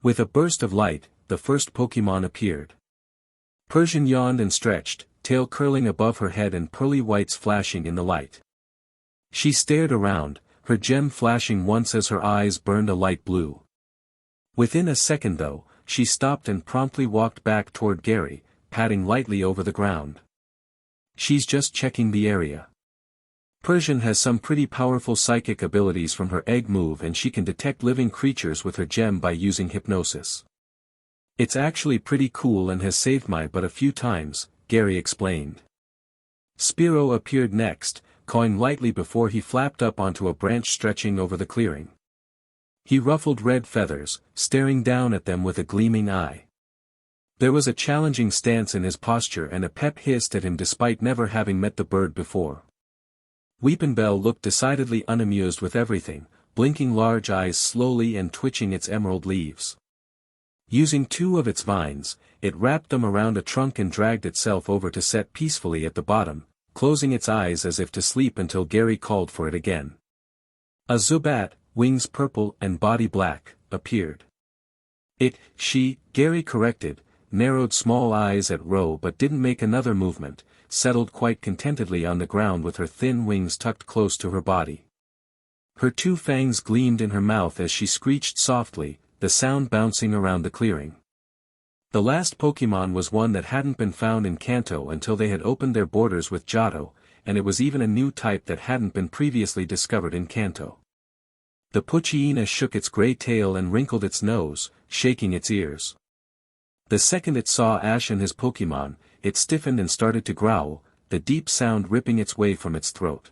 With a burst of light, the first Pokemon appeared. Persian yawned and stretched, tail curling above her head and pearly whites flashing in the light. She stared around, her gem flashing once as her eyes burned a light blue. Within a second though, she stopped and promptly walked back toward Gary, patting lightly over the ground. She's just checking the area. Persian has some pretty powerful psychic abilities from her egg move and she can detect living creatures with her gem by using hypnosis. It's actually pretty cool and has saved my butt a few times, Gary explained. Spearow appeared next, cawing lightly before he flapped up onto a branch stretching over the clearing. He ruffled red feathers, staring down at them with a gleaming eye. There was a challenging stance in his posture and a Pep hissed at him despite never having met the bird before. Weepinbell looked decidedly unamused with everything, blinking large eyes slowly and twitching its emerald leaves. Using 2 of its vines, it wrapped them around a trunk and dragged itself over to set peacefully at the bottom, closing its eyes as if to sleep until Gary called for it again. A Zubat, wings purple and body black, appeared. Gary corrected, narrowed small eyes at Ro but didn't make another movement, settled quite contentedly on the ground with her thin wings tucked close to her body. Her 2 fangs gleamed in her mouth as she screeched softly, the sound bouncing around the clearing. The last Pokémon was one that hadn't been found in Kanto until they had opened their borders with Johto, and it was even a new type that hadn't been previously discovered in Kanto. The Poochyena shook its gray tail and wrinkled its nose, shaking its ears. The second it saw Ash and his Pokémon, it stiffened and started to growl, the deep sound ripping its way from its throat.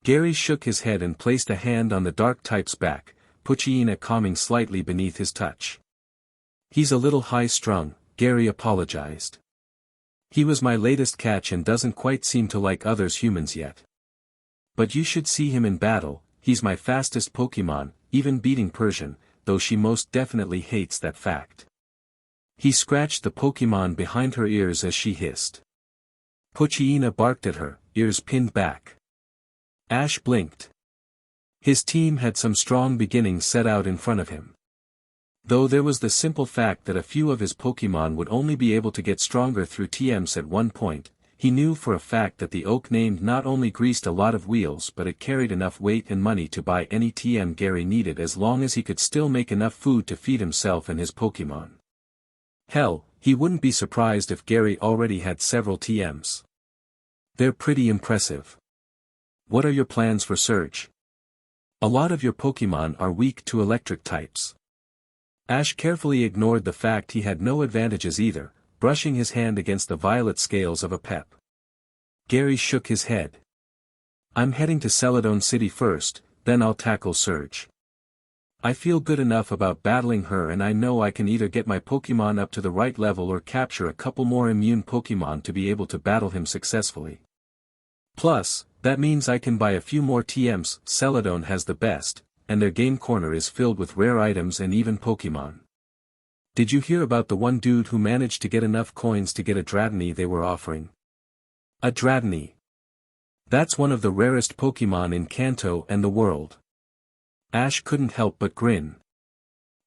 Gary shook his head and placed a hand on the dark type's back, Poochyena calming slightly beneath his touch. "He's a little high-strung," Gary apologized. "He was my latest catch and doesn't quite seem to like others humans yet. But you should see him in battle, he's my fastest Pokémon, even beating Persian, though she most definitely hates that fact." He scratched the Pokémon behind her ears as she hissed. Poochyena barked at her, ears pinned back. Ash blinked. His team had some strong beginnings set out in front of him. Though there was the simple fact that a few of his Pokémon would only be able to get stronger through TMs at one point, he knew for a fact that the oak named not only greased a lot of wheels but it carried enough weight and money to buy any TM Gary needed as long as he could still make enough food to feed himself and his Pokémon. Hell, he wouldn't be surprised if Gary already had several TMs. They're pretty impressive. What are your plans for Surge? A lot of your Pokémon are weak to electric types. Ash carefully ignored the fact he had no advantages either, brushing his hand against the violet scales of a pep. Gary shook his head. "I'm heading to Celadon City first, then I'll tackle Surge. I feel good enough about battling her and I know I can either get my Pokémon up to the right level or capture a couple more immune Pokémon to be able to battle him successfully. Plus, that means I can buy a few more TMs. Celadon has the best, and their game corner is filled with rare items and even Pokémon. Did you hear about the one dude who managed to get enough coins to get a Dratini they were offering?" "A Dratini? That's one of the rarest Pokémon in Kanto and the world." Ash couldn't help but grin.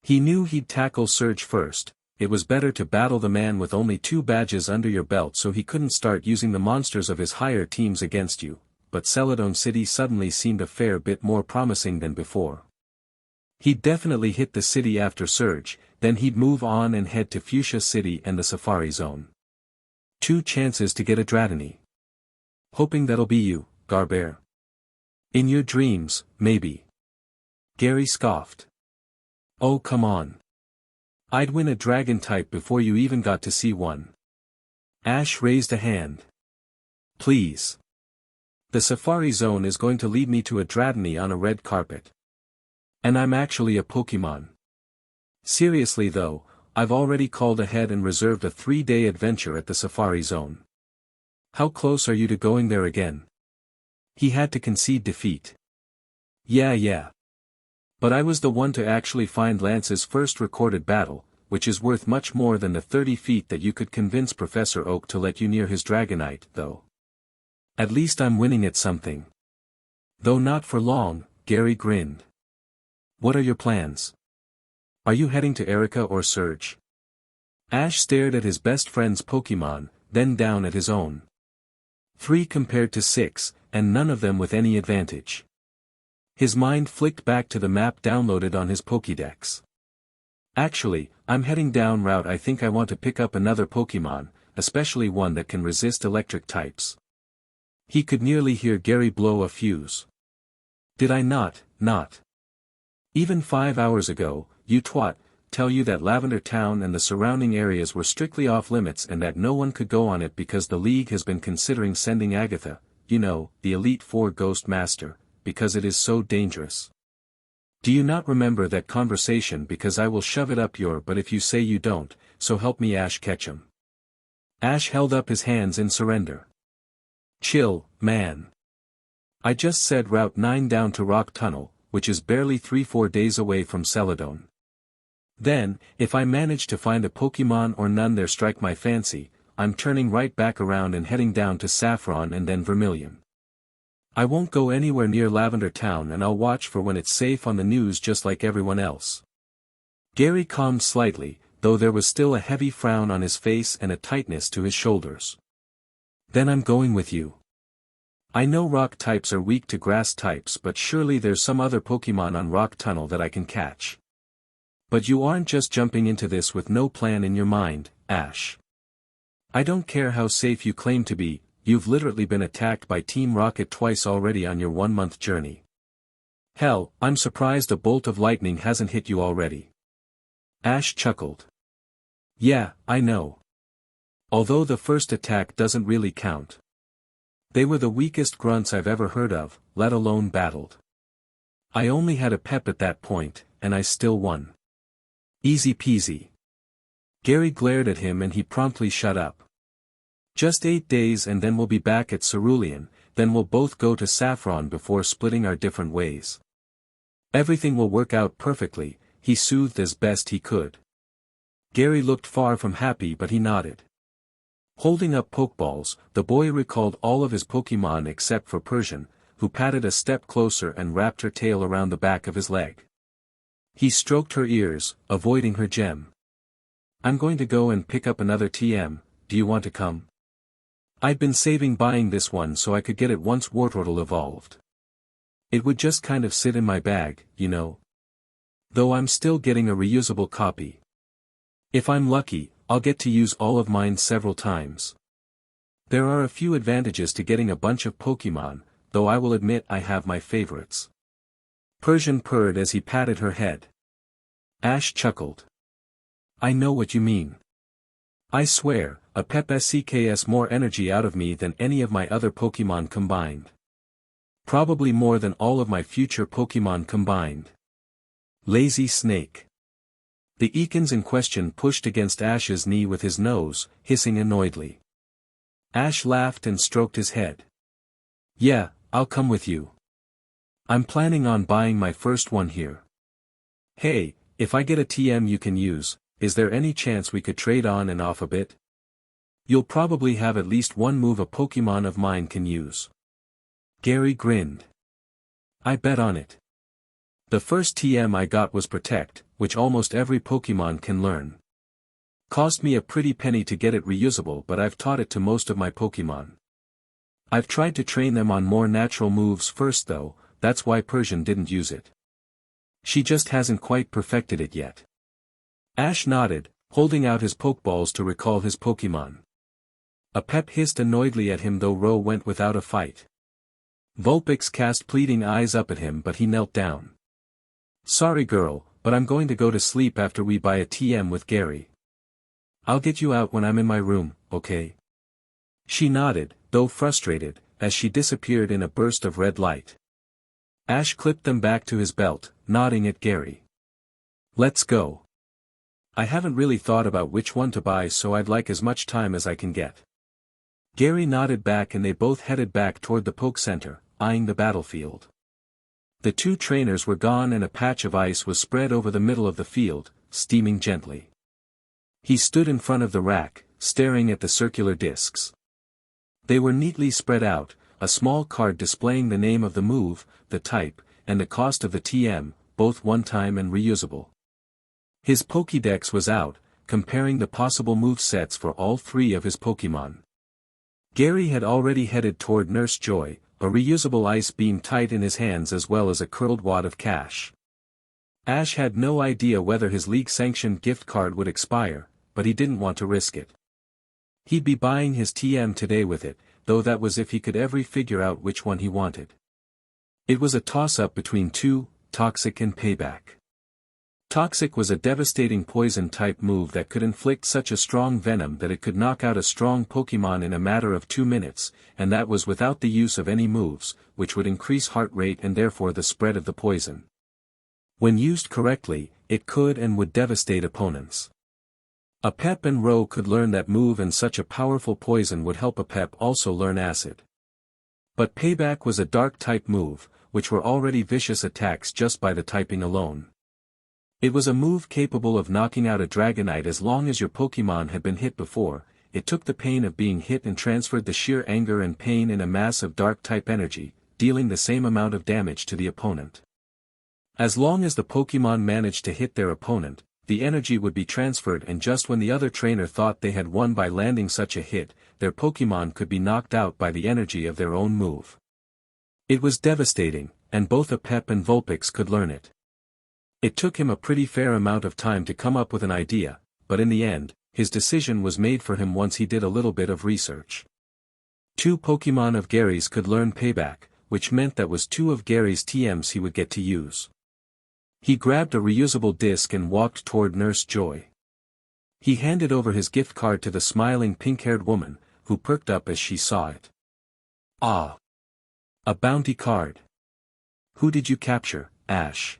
He knew he'd tackle Surge first. It was better to battle the man with only 2 badges under your belt so he couldn't start using the monsters of his higher teams against you, but Celadon City suddenly seemed a fair bit more promising than before. He'd definitely hit the city after Surge, then he'd move on and head to Fuchsia City and the Safari Zone. 2 chances to get a Dratini. Hoping that'll be you, Garbear. In your dreams, maybe. Gary scoffed. Oh come on. I'd win a dragon type before you even got to see one. Ash raised a hand. Please. The Safari Zone is going to lead me to a Dratini on a red carpet. And I'm actually a Pokémon. Seriously though, I've already called ahead and reserved a 3-day adventure at the Safari Zone. How close are you to going there again? He had to concede defeat. Yeah. But I was the one to actually find Lance's first recorded battle, which is worth much more than the 30 feet that you could convince Professor Oak to let you near his Dragonite, though. At least I'm winning at something. Though not for long, Gary grinned. What are your plans? Are you heading to Erica or Surge? Ash stared at his best friend's Pokémon, then down at his own. 3 compared to 6, and none of them with any advantage. His mind flicked back to the map downloaded on his Pokédex. Actually, I'm heading down route. I think I want to pick up another Pokémon, especially one that can resist electric types. He could nearly hear Gary blow a fuse. Did I not? Even 5 hours ago, you twat, tell you that Lavender Town and the surrounding areas were strictly off limits and that no one could go on it because the League has been considering sending Agatha, the Elite Four Ghost Master, because it is so dangerous. Do you not remember that conversation? Because I will shove it up your butt if you say you don't, so help me Ash Ketchum. Ash held up his hands in surrender. Chill, man. I just said Route 9 down to Rock Tunnel, which is barely 3-4 days away from Celadon. Then, if I manage to find a Pokemon or none there strike my fancy, I'm turning right back around and heading down to Saffron and then Vermilion. I won't go anywhere near Lavender Town and I'll watch for when it's safe on the news just like everyone else. Gary calmed slightly, though there was still a heavy frown on his face and a tightness to his shoulders. Then I'm going with you. I know rock types are weak to grass types, but surely there's some other Pokemon on Rock Tunnel that I can catch. But you aren't just jumping into this with no plan in your mind, Ash. I don't care how safe you claim to be, you've literally been attacked by Team Rocket twice already on your 1-month journey. Hell, I'm surprised a bolt of lightning hasn't hit you already. Ash chuckled. Yeah, I know. Although the first attack doesn't really count. They were the weakest grunts I've ever heard of, let alone battled. I only had a pep at that point, and I still won. Easy peasy. Gary glared at him and he promptly shut up. Just 8 days and then we'll be back at Cerulean, then we'll both go to Saffron before splitting our different ways. Everything will work out perfectly, he soothed as best he could. Gary looked far from happy but he nodded. Holding up Pokeballs, the boy recalled all of his Pokemon except for Persian, who patted a step closer and wrapped her tail around the back of his leg. He stroked her ears, avoiding her gem. I'm going to go and pick up another TM, do you want to come? I'd been saving buying this one so I could get it once Wartortle evolved. It would just kind of sit in my bag, you know. Though I'm still getting a reusable copy. If I'm lucky, I'll get to use all of mine several times. There are a few advantages to getting a bunch of Pokemon, though I will admit I have my favorites. Persian purred as he patted her head. Ash chuckled. I know what you mean. I swear, a pep SCKs more energy out of me than any of my other Pokemon combined. Probably more than all of my future Pokemon combined. Lazy snake. The Ekans in question pushed against Ash's knee with his nose, hissing annoyedly. Ash laughed and stroked his head. Yeah, I'll come with you. I'm planning on buying my first one here. Hey, if I get a TM you can use, is there any chance we could trade on and off a bit? You'll probably have at least one move a Pokemon of mine can use. Gary grinned. I bet on it. The first TM I got was Protect, which almost every Pokemon can learn. Cost me a pretty penny to get it reusable, but I've taught it to most of my Pokemon. I've tried to train them on more natural moves first though, that's why Persian didn't use it. She just hasn't quite perfected it yet. Ash nodded, holding out his Pokeballs to recall his Pokemon. A pep hissed annoyedly at him though Ro went without a fight. Vulpix cast pleading eyes up at him but he knelt down. Sorry girl, but I'm going to go to sleep after we buy a TM with Gary. I'll get you out when I'm in my room, okay? She nodded, though frustrated, as she disappeared in a burst of red light. Ash clipped them back to his belt, nodding at Gary. Let's go. I haven't really thought about which one to buy so I'd like as much time as I can get. Gary nodded back and they both headed back toward the Poke Center, eyeing the battlefield. The two trainers were gone and a patch of ice was spread over the middle of the field, steaming gently. He stood in front of the rack, staring at the circular discs. They were neatly spread out, a small card displaying the name of the move, the type, and the cost of the TM, both one-time and reusable. His Pokédex was out, comparing the possible move sets for all three of his Pokémon. Gary had already headed toward Nurse Joy, a reusable ice beam tight in his hands as well as a curled wad of cash. Ash had no idea whether his league-sanctioned gift card would expire, but he didn't want to risk it. He'd be buying his TM today with it, though that was if he could ever figure out which one he wanted. It was a toss-up between two, Toxic and Payback. Toxic was a devastating poison-type move that could inflict such a strong venom that it could knock out a strong Pokemon in a matter of 2 minutes, and that was without the use of any moves, which would increase heart rate and therefore the spread of the poison. When used correctly, it could and would devastate opponents. A Pep and Ro could learn that move and such a powerful poison would help a Pep also learn Acid. But Payback was a dark-type move, which were already vicious attacks just by the typing alone. It was a move capable of knocking out a Dragonite as long as your Pokémon had been hit before. It took the pain of being hit and transferred the sheer anger and pain in a mass of Dark-type energy, dealing the same amount of damage to the opponent. As long as the Pokémon managed to hit their opponent, the energy would be transferred, and just when the other trainer thought they had won by landing such a hit, their Pokémon could be knocked out by the energy of their own move. It was devastating, and both Apep and Vulpix could learn it. It took him a pretty fair amount of time to come up with an idea, but in the end, his decision was made for him once he did a little bit of research. 2 Pokémon of Gary's could learn Payback, which meant that was 2 of Gary's TMs he would get to use. He grabbed a reusable disc and walked toward Nurse Joy. He handed over his gift card to the smiling pink-haired woman, who perked up as she saw it. Ah! A bounty card. Who did you capture, Ash?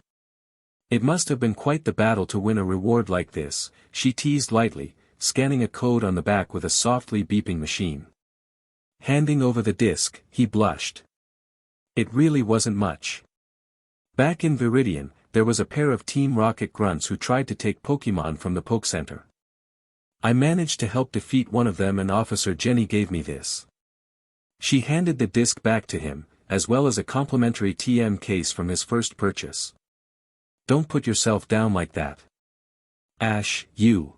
It must have been quite the battle to win a reward like this, she teased lightly, scanning a code on the back with a softly beeping machine. Handing over the disc, he blushed. It really wasn't much. Back in Viridian, there was a pair of Team Rocket grunts who tried to take Pokémon from the Poke Center. I managed to help defeat one of them, and Officer Jenny gave me this. She handed the disc back to him, as well as a complimentary TM case from his first purchase. Don't put yourself down like that. Ash, you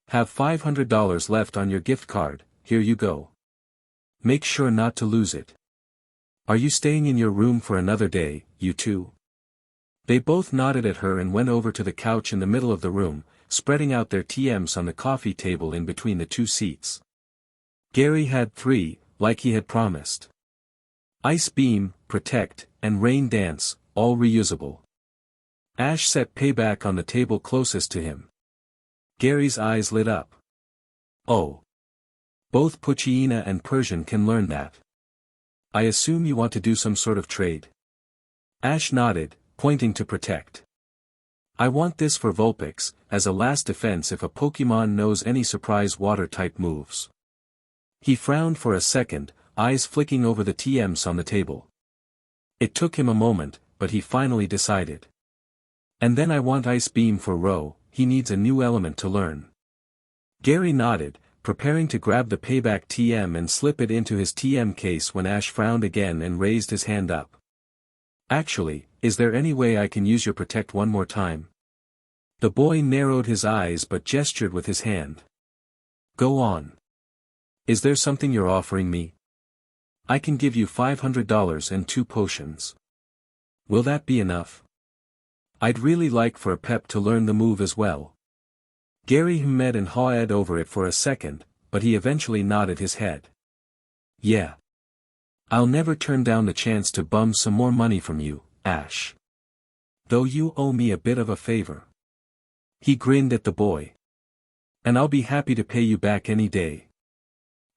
have $500 left on your gift card, here you go. Make sure not to lose it. Are you staying in your room for another day, you two? They both nodded at her and went over to the couch in the middle of the room, spreading out their TMs on the coffee table in between the 2 seats. Gary had 3, like he had promised. Ice Beam, Protect, and Rain Dance, all reusable. Ash set Payback on the table closest to him. Gary's eyes lit up. Oh. Both Poochyena and Persian can learn that. I assume you want to do some sort of trade. Ash nodded, pointing to Protect. I want this for Vulpix, as a last defense if a Pokémon knows any surprise water-type moves. He frowned for a second, eyes flicking over the TMs on the table. It took him a moment, but he finally decided. And then I want Ice Beam for Ro, he needs a new element to learn. Gary nodded, preparing to grab the Payback TM and slip it into his TM case when Ash frowned again and raised his hand up. Actually, is there any way I can use your Protect one more time? The boy narrowed his eyes but gestured with his hand. Go on. Is there something you're offering me? I can give you $500 and 2 potions. Will that be enough? I'd really like for Apep to learn the move as well. Gary hemmed and hawed over it for a second, but he eventually nodded his head. Yeah. I'll never turn down the chance to bum some more money from you, Ash. Though you owe me a bit of a favor. He grinned at the boy. And I'll be happy to pay you back any day.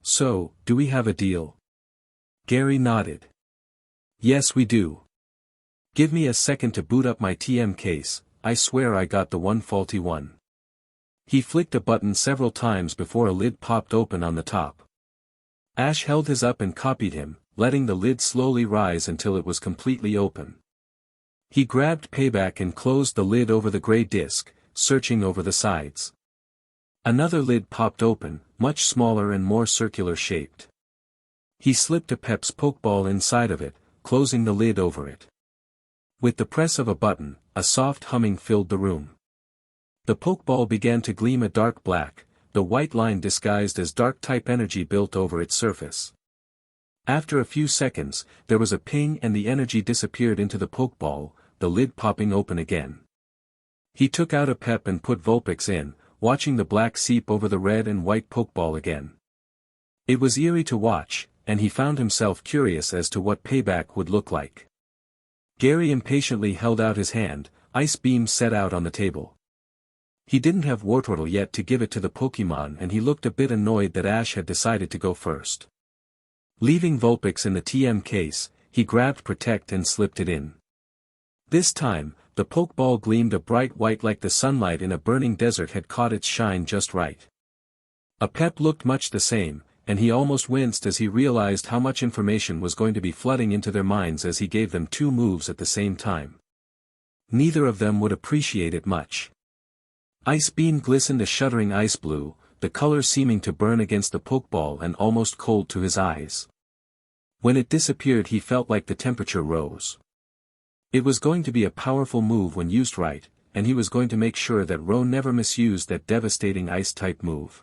So, do we have a deal? Gary nodded. Yes we do. Give me a second to boot up my TM case, I swear I got the one faulty one. He flicked a button several times before a lid popped open on the top. Ash held his up and copied him, letting the lid slowly rise until it was completely open. He grabbed Payback and closed the lid over the gray disc, searching over the sides. Another lid popped open, much smaller and more circular shaped. He slipped Apep's Pokeball inside of it, closing the lid over it. With the press of a button, a soft humming filled the room. The Pokeball began to gleam a dark black, the white line disguised as dark-type energy built over its surface. After a few seconds, there was a ping and the energy disappeared into the Pokeball, the lid popping open again. He took out Apep and put Vulpix in, watching the black seep over the red and white Pokeball again. It was eerie to watch, and he found himself curious as to what Payback would look like. Gary impatiently held out his hand, Ice Beam set out on the table. He didn't have Wartortle yet to give it to the Pokémon and he looked a bit annoyed that Ash had decided to go first. Leaving Vulpix in the TM case, he grabbed Protect and slipped it in. This time, the Pokeball gleamed a bright white like the sunlight in a burning desert had caught its shine just right. Apep looked much the same, and he almost winced as he realized how much information was going to be flooding into their minds as he gave them 2 moves at the same time. Neither of them would appreciate it much. Ice Beam glistened a shuddering ice blue, the color seeming to burn against the Pokeball and almost cold to his eyes. When it disappeared he felt like the temperature rose. It was going to be a powerful move when used right, and he was going to make sure that Ro never misused that devastating Ice-type move.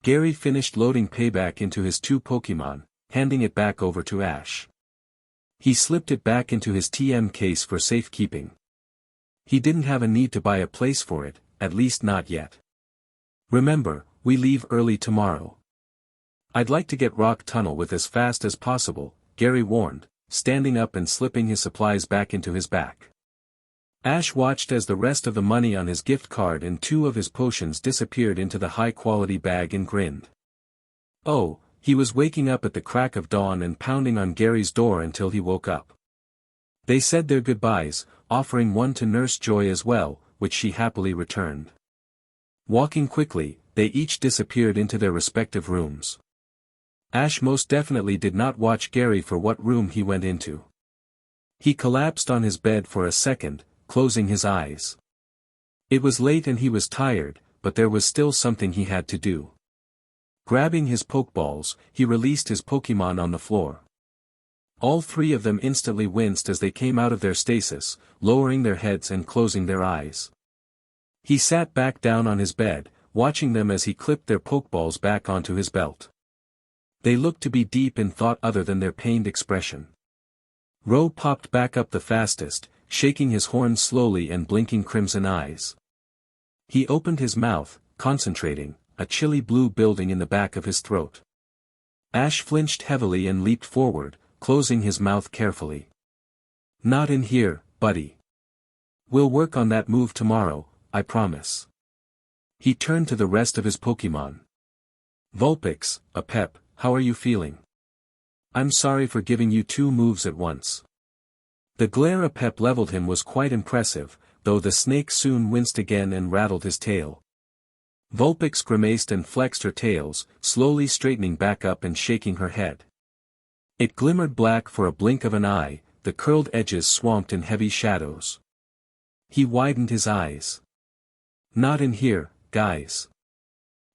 Gary finished loading Payback into his 2 Pokemon, handing it back over to Ash. He slipped it back into his TM case for safekeeping. He didn't have a need to buy a place for it, at least not yet. Remember, we leave early tomorrow. I'd like to get Rock Tunnel with as fast as possible, Gary warned, standing up and slipping his supplies back into his back. Ash watched as the rest of the money on his gift card and 2 of his potions disappeared into the high-quality bag and grinned. Oh, he was waking up at the crack of dawn and pounding on Gary's door until he woke up. They said their goodbyes, offering one to Nurse Joy as well, which she happily returned. Walking quickly, they each disappeared into their respective rooms. Ash most definitely did not watch Gary for what room he went into. He collapsed on his bed for a second, closing his eyes. It was late and he was tired, but there was still something he had to do. Grabbing his Pokeballs, he released his Pokemon on the floor. All 3 of them instantly winced as they came out of their stasis, lowering their heads and closing their eyes. He sat back down on his bed, watching them as he clipped their Pokeballs back onto his belt. They looked to be deep in thought other than their pained expression. Ro popped back up the fastest, shaking his horn slowly and blinking crimson eyes. He opened his mouth, concentrating, a chilly blue building in the back of his throat. Ash flinched heavily and leaped forward, closing his mouth carefully. Not in here, buddy. We'll work on that move tomorrow, I promise. He turned to the rest of his Pokemon. Vulpix, a pep, how are you feeling? I'm sorry for giving you 2 moves at once. The glare a pep leveled him was quite impressive, though the snake soon winced again and rattled his tail. Vulpix grimaced and flexed her tails, slowly straightening back up and shaking her head. It glimmered black for a blink of an eye, the curled edges swamped in heavy shadows. He widened his eyes. Not in here, guys.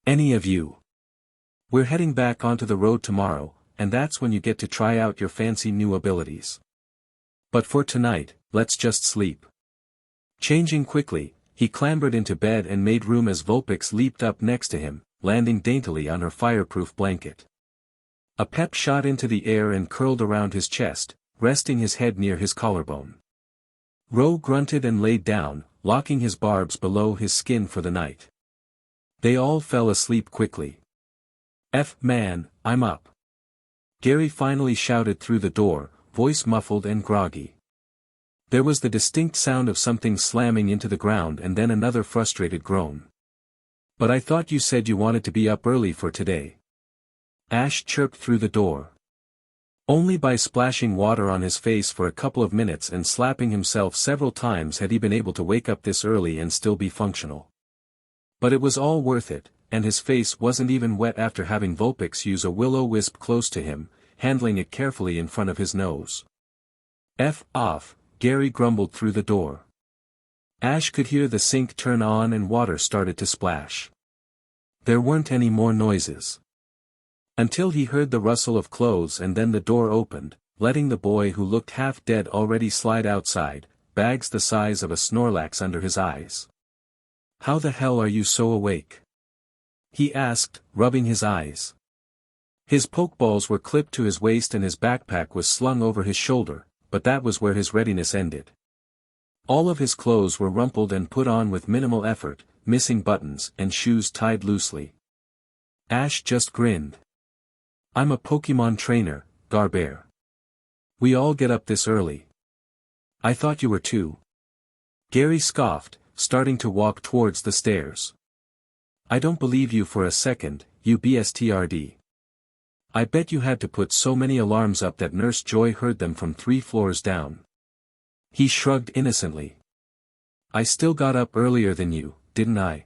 Any of you. We're heading back onto the road tomorrow, and that's when you get to try out your fancy new abilities. But for tonight, let's just sleep. Changing quickly, he clambered into bed and made room as Vulpix leaped up next to him, landing daintily on her fireproof blanket. A pep shot into the air and curled around his chest, resting his head near his collarbone. Ro grunted and laid down, locking his barbs below his skin for the night. They all fell asleep quickly. Man, I'm up. Gary finally shouted through the door, voice muffled and groggy. There was the distinct sound of something slamming into the ground and then another frustrated groan. But I thought you said you wanted to be up early for today. Ash chirped through the door. Only by splashing water on his face for a couple of minutes and slapping himself several times had he been able to wake up this early and still be functional. But it was all worth it, and his face wasn't even wet after having Vulpix use a will-o-wisp close to him, handling it carefully in front of his nose. Off, Gary grumbled through the door. Ash could hear the sink turn on and water started to splash. There weren't any more noises. Until he heard the rustle of clothes and then the door opened, letting the boy who looked half dead already slide outside, bags the size of a Snorlax under his eyes. How the hell are you so awake? He asked, rubbing his eyes. His Pokeballs were clipped to his waist and his backpack was slung over his shoulder, but that was where his readiness ended. All of his clothes were rumpled and put on with minimal effort, missing buttons and shoes tied loosely. Ash just grinned. I'm a Pokemon trainer, Garbear. We all get up this early. I thought you were too. Gary scoffed, starting to walk towards the stairs. I don't believe you for a second, you bstrd. I bet you had to put so many alarms up that Nurse Joy heard them from 3 floors down. He shrugged innocently. I still got up earlier than you, didn't I?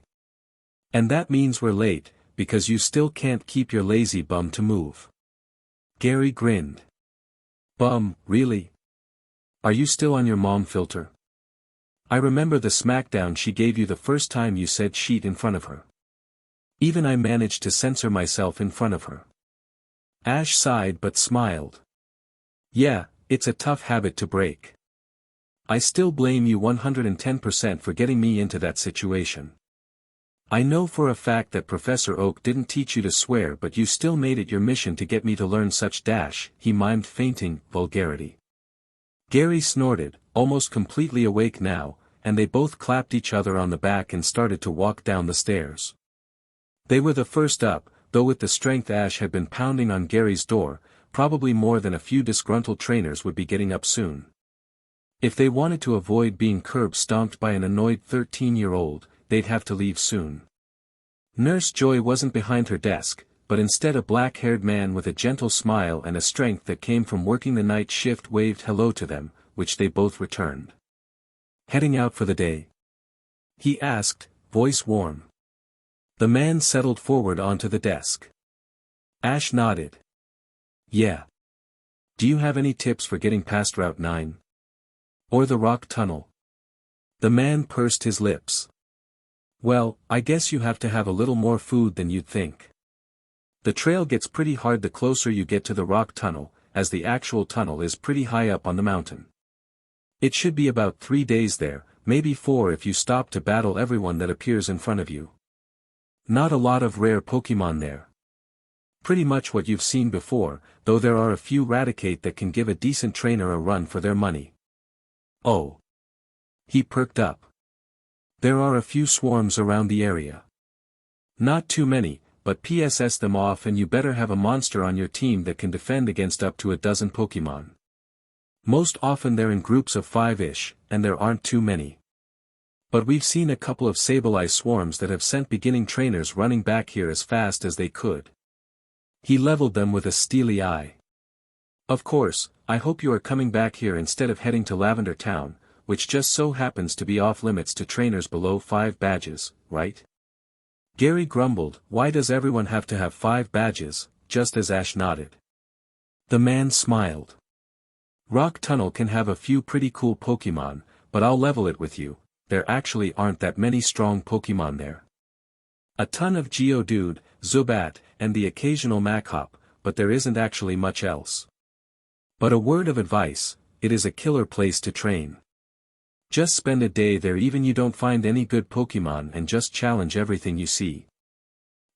And that means we're late, because you still can't keep your lazy bum to move. Gary grinned. Bum, really? Are you still on your mom filter? I remember the smackdown she gave you the first time you said sheet in front of her. Even I managed to censor myself in front of her. Ash sighed but smiled. Yeah, it's a tough habit to break. I still blame you 110% for getting me into that situation. I know for a fact that Professor Oak didn't teach you to swear, but you still made it your mission to get me to learn such he mimed fainting, vulgarity. Gary snorted, almost completely awake now, and they both clapped each other on the back and started to walk down the stairs. They were the first up, though with the strength Ash had been pounding on Gary's door, probably more than a few disgruntled trainers would be getting up soon. If they wanted to avoid being curb-stomped by an annoyed 13-year-old, they'd have to leave soon. Nurse Joy wasn't behind her desk, but instead a black-haired man with a gentle smile and a strength that came from working the night shift waved hello to them, which they both returned. Heading out for the day? He asked, voice warm. The man settled forward onto the desk. Ash nodded. Yeah. Do you have any tips for getting past Route 9? Or the rock tunnel? The man pursed his lips. Well, I guess you have to have a little more food than you'd think. The trail gets pretty hard the closer you get to the rock tunnel, as the actual tunnel is pretty high up on the mountain. It should be about 3 days there, maybe 4 if you stop to battle everyone that appears in front of you. Not a lot of rare Pokemon there. Pretty much what you've seen before, though there are a few Raticate that can give a decent trainer a run for their money. Oh. He perked up. There are a few swarms around the area. Not too many, but PSS them off and you better have a monster on your team that can defend against up to a dozen Pokemon. Most often they're in groups of 5-ish, and there aren't too many. But we've seen a couple of Sableye swarms that have sent beginning trainers running back here as fast as they could. He leveled them with a steely eye. Of course, I hope you are coming back here instead of heading to Lavender Town, which just so happens to be off limits to trainers below 5 badges, right? Gary grumbled, why does everyone have to have 5 badges, just as Ash nodded. The man smiled. Rock Tunnel can have a few pretty cool Pokemon, but I'll level it with you, there actually aren't that many strong Pokemon there. A ton of Geodude, Zubat, and the occasional Machop, but there isn't actually much else. But a word of advice, it is a killer place to train. Just spend a day there even you don't find any good Pokemon and just challenge everything you see.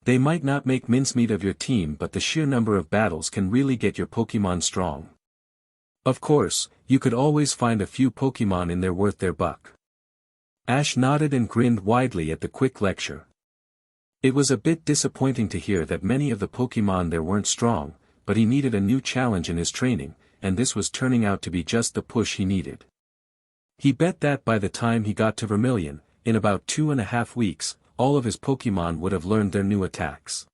They might not make mincemeat of your team, but the sheer number of battles can really get your Pokemon strong. Of course, you could always find a few Pokemon in there worth their buck. Ash nodded and grinned widely at the quick lecture. It was a bit disappointing to hear that many of the Pokemon there weren't strong, but he needed a new challenge in his training, and this was turning out to be just the push he needed. He bet that by the time he got to Vermilion, in about 2.5 weeks, all of his Pokemon would have learned their new attacks.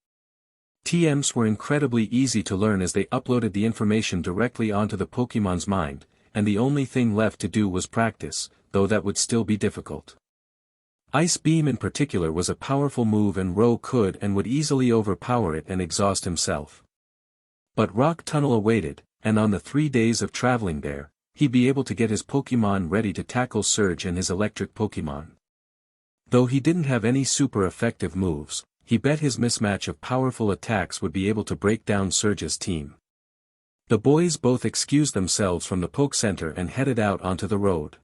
TMs were incredibly easy to learn as they uploaded the information directly onto the Pokemon's mind, and the only thing left to do was practice, though that would still be difficult. Ice Beam in particular was a powerful move and Ro could and would easily overpower it and exhaust himself. But Rock Tunnel awaited, and on the 3 days of traveling there, he'd be able to get his Pokemon ready to tackle Surge and his electric Pokemon. Though he didn't have any super effective moves, he bet his mismatch of powerful attacks would be able to break down Surge's team. The boys both excused themselves from the Poke Center and headed out onto the road.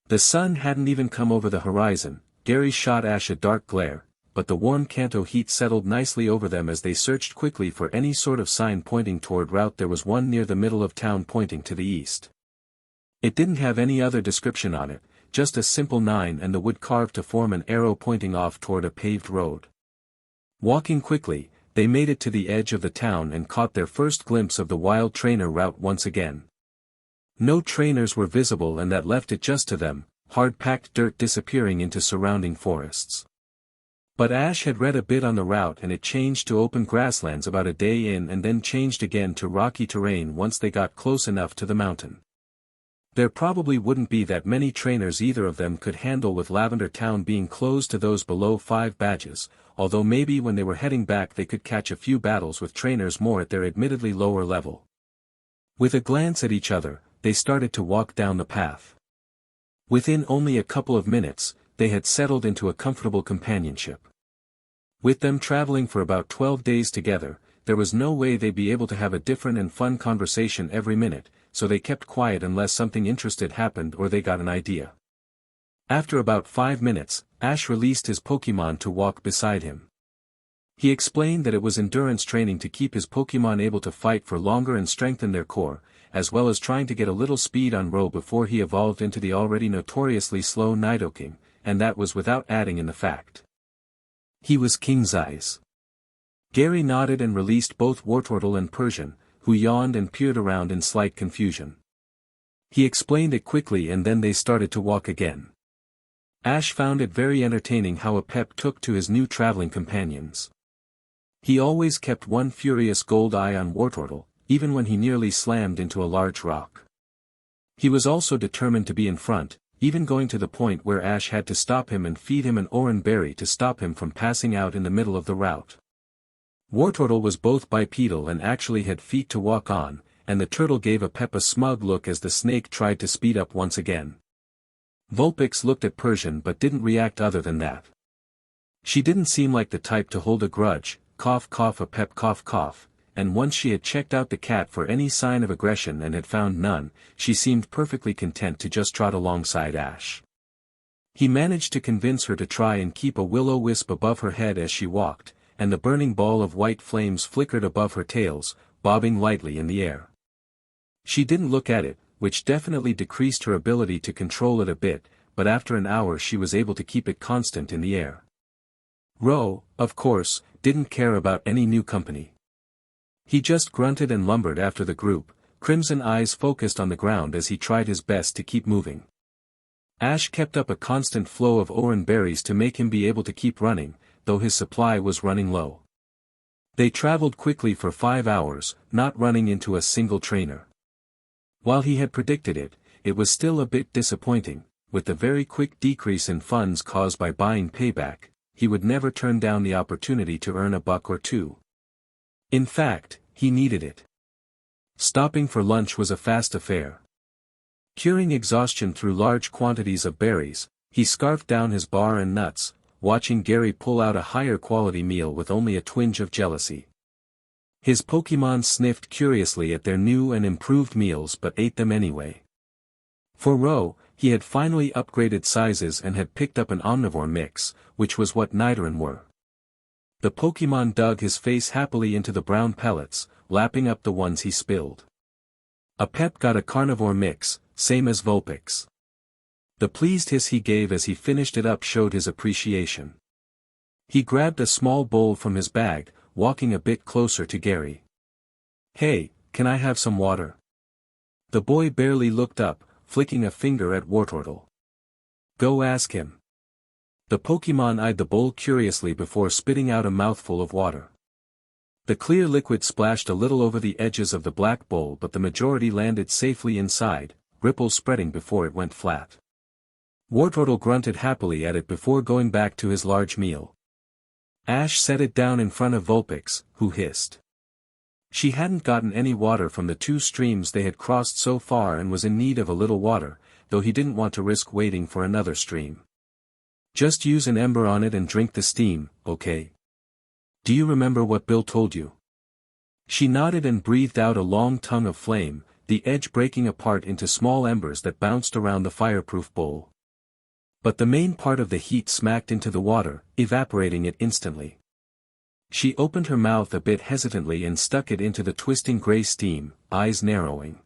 The sun hadn't even come over the horizon. Gary shot Ash a dark glare, but the warm Kanto heat settled nicely over them as they searched quickly for any sort of sign pointing toward route. There was one near the middle of town pointing to the east. It didn't have any other description on it, just a simple 9 and the wood carved to form an arrow pointing off toward a paved road. Walking quickly, they made it to the edge of the town and caught their first glimpse of the wild trainer route once again. No trainers were visible and that left it just to them, hard-packed dirt disappearing into surrounding forests. But Ash had read a bit on the route and it changed to open grasslands about a day in and then changed again to rocky terrain once they got close enough to the mountain. There probably wouldn't be that many trainers either of them could handle with Lavender Town being closed to those below 5 badges, although maybe when they were heading back they could catch a few battles with trainers more at their admittedly lower level. With a glance at each other, they started to walk down the path. Within only a couple of minutes, they had settled into a comfortable companionship. With them traveling for about 12 days together, there was no way they'd be able to have a different and fun conversation every minute, so they kept quiet unless something interesting happened or they got an idea. After about 5 minutes, Ash released his Pokemon to walk beside him. He explained that it was endurance training to keep his Pokemon able to fight for longer and strengthen their core, as well as trying to get a little speed on Ro before he evolved into the already notoriously slow Nidoking, and that was without adding in the fact he was king size. Gary nodded and released both Wartortle and Persian, who yawned and peered around in slight confusion. He explained it quickly and then they started to walk again. Ash found it very entertaining how a pep took to his new traveling companions. He always kept one furious gold eye on Wartortle, even when he nearly slammed into a large rock. He was also determined to be in front, even going to the point where Ash had to stop him and feed him an orange berry to stop him from passing out in the middle of the route. Wartortle was both bipedal and actually had feet to walk on, and the turtle gave a pep a smug look as the snake tried to speed up once again. Vulpix looked at Persian but didn't react other than that. She didn't seem like the type to hold a grudge, cough cough a pep cough cough, and once she had checked out the cat for any sign of aggression and had found none, she seemed perfectly content to just trot alongside Ash. He managed to convince her to try and keep a will-o-wisp above her head as she walked, and the burning ball of white flames flickered above her tails, bobbing lightly in the air. She didn't look at it, which definitely decreased her ability to control it a bit, but after an hour she was able to keep it constant in the air. Ro, of course, didn't care about any new company. He just grunted and lumbered after the group, crimson eyes focused on the ground as he tried his best to keep moving. Ash kept up a constant flow of orange berries to make him be able to keep running, though his supply was running low. They traveled quickly for 5 hours, not running into a single trainer. While he had predicted it, it was still a bit disappointing. With the very quick decrease in funds caused by buying payback, he would never turn down the opportunity to earn $1 or $2. In fact, he needed it. Stopping for lunch was a fast affair. Curing exhaustion through large quantities of berries, he scarfed down his bar and nuts, watching Gary pull out a higher quality meal with only a twinge of jealousy. His Pokemon sniffed curiously at their new and improved meals but ate them anyway. For Ro, he had finally upgraded sizes and had picked up an omnivore mix, which was what Nidoran were. The Pokemon dug his face happily into the brown pellets, lapping up the ones he spilled. A pep got a carnivore mix, same as Vulpix. The pleased hiss he gave as he finished it up showed his appreciation. He grabbed a small bowl from his bag, walking a bit closer to Gary. "Hey, can I have some water?" The boy barely looked up, flicking a finger at Wartortle. "Go ask him." The Pokemon eyed the bowl curiously before spitting out a mouthful of water. The clear liquid splashed a little over the edges of the black bowl but the majority landed safely inside, ripples spreading before it went flat. Wartortle grunted happily at it before going back to his large meal. Ash set it down in front of Vulpix, who hissed. She hadn't gotten any water from the 2 streams they had crossed so far and was in need of a little water, though he didn't want to risk waiting for another stream. "Just use an ember on it and drink the steam, okay? Do you remember what Bill told you?" She nodded and breathed out a long tongue of flame, the edge breaking apart into small embers that bounced around the fireproof bowl. But the main part of the heat smacked into the water, evaporating it instantly. She opened her mouth a bit hesitantly and stuck it into the twisting gray steam, eyes narrowing.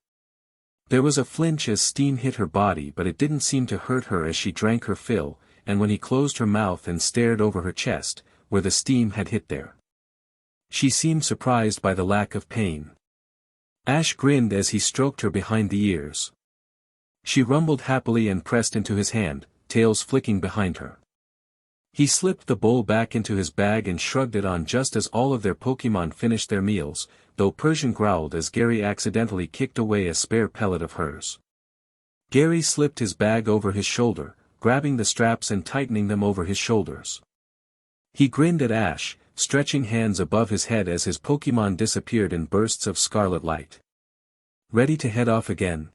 There was a flinch as steam hit her body but it didn't seem to hurt her as she drank her fill, and when he closed her mouth and stared over her chest, where the steam had hit there. She seemed surprised by the lack of pain. Ash grinned as he stroked her behind the ears. She rumbled happily and pressed into his hand, tails flicking behind her. He slipped the bowl back into his bag and shrugged it on just as all of their Pokemon finished their meals, though Persian growled as Gary accidentally kicked away a spare pellet of hers. Gary slipped his bag over his shoulder, grabbing the straps and tightening them over his shoulders. He grinned at Ash, stretching hands above his head as his Pokémon disappeared in bursts of scarlet light. Ready to head off again?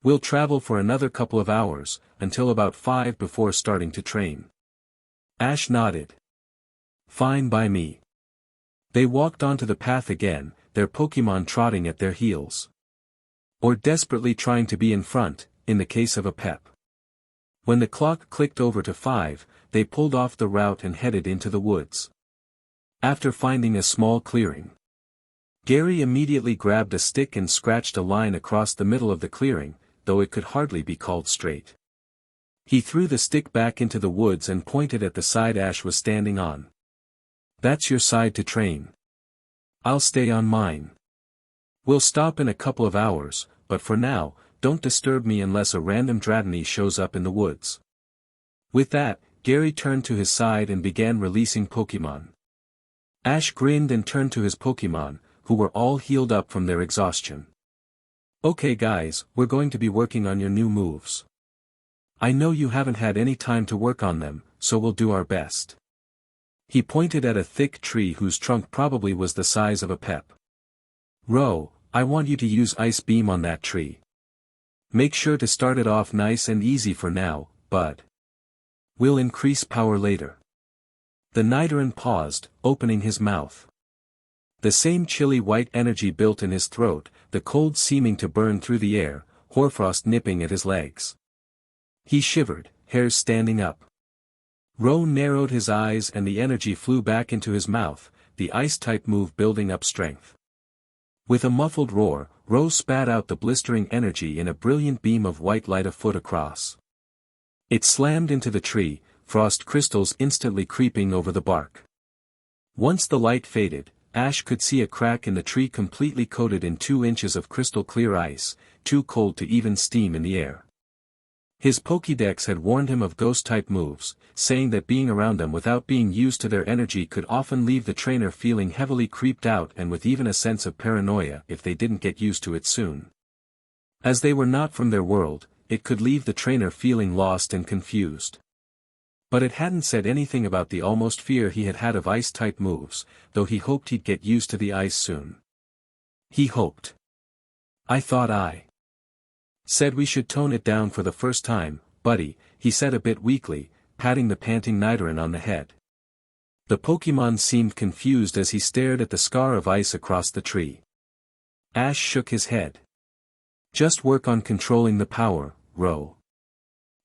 We'll travel for another couple of hours, until about 5 before starting to train. Ash nodded. Fine by me. They walked onto the path again, their Pokémon trotting at their heels. Or desperately trying to be in front, in the case of a Pep. When the clock clicked over to 5, they pulled off the route and headed into the woods. After finding a small clearing, Gary immediately grabbed a stick and scratched a line across the middle of the clearing, though it could hardly be called straight. He threw the stick back into the woods and pointed at the side Ash was standing on. That's your side to train. I'll stay on mine. We'll stop in a couple of hours, but for now, don't disturb me unless a random Dratini shows up in the woods. With that, Gary turned to his side and began releasing Pokémon. Ash grinned and turned to his Pokémon, who were all healed up from their exhaustion. Okay guys, we're going to be working on your new moves. I know you haven't had any time to work on them, so we'll do our best. He pointed at a thick tree whose trunk probably was the size of a Pep. Ro, I want you to use Ice Beam on that tree. Make sure to start it off nice and easy for now, bud. We'll increase power later. The Nidoran paused, opening his mouth. The same chilly white energy built in his throat, the cold seeming to burn through the air, hoarfrost nipping at his legs. He shivered, hairs standing up. Ro narrowed his eyes and the energy flew back into his mouth, the ice-type move building up strength. With a muffled roar, Ro spat out the blistering energy in a brilliant beam of white light a foot across. It slammed into the tree, frost crystals instantly creeping over the bark. Once the light faded, Ash could see a crack in the tree completely coated in 2 inches of crystal-clear ice, too cold to even steam in the air. His Pokédex had warned him of ghost-type moves, saying that being around them without being used to their energy could often leave the trainer feeling heavily creeped out and with even a sense of paranoia if they didn't get used to it soon. As they were not from their world, it could leave the trainer feeling lost and confused. But it hadn't said anything about the almost fear he had had of ice-type moves, though he hoped he'd get used to the ice soon. He hoped. I thought I said we should tone it down for the first time, buddy, he said a bit weakly, patting the panting Nidoran on the head. The Pokémon seemed confused as he stared at the scar of ice across the tree. Ash shook his head. Just work on controlling the power, Ro.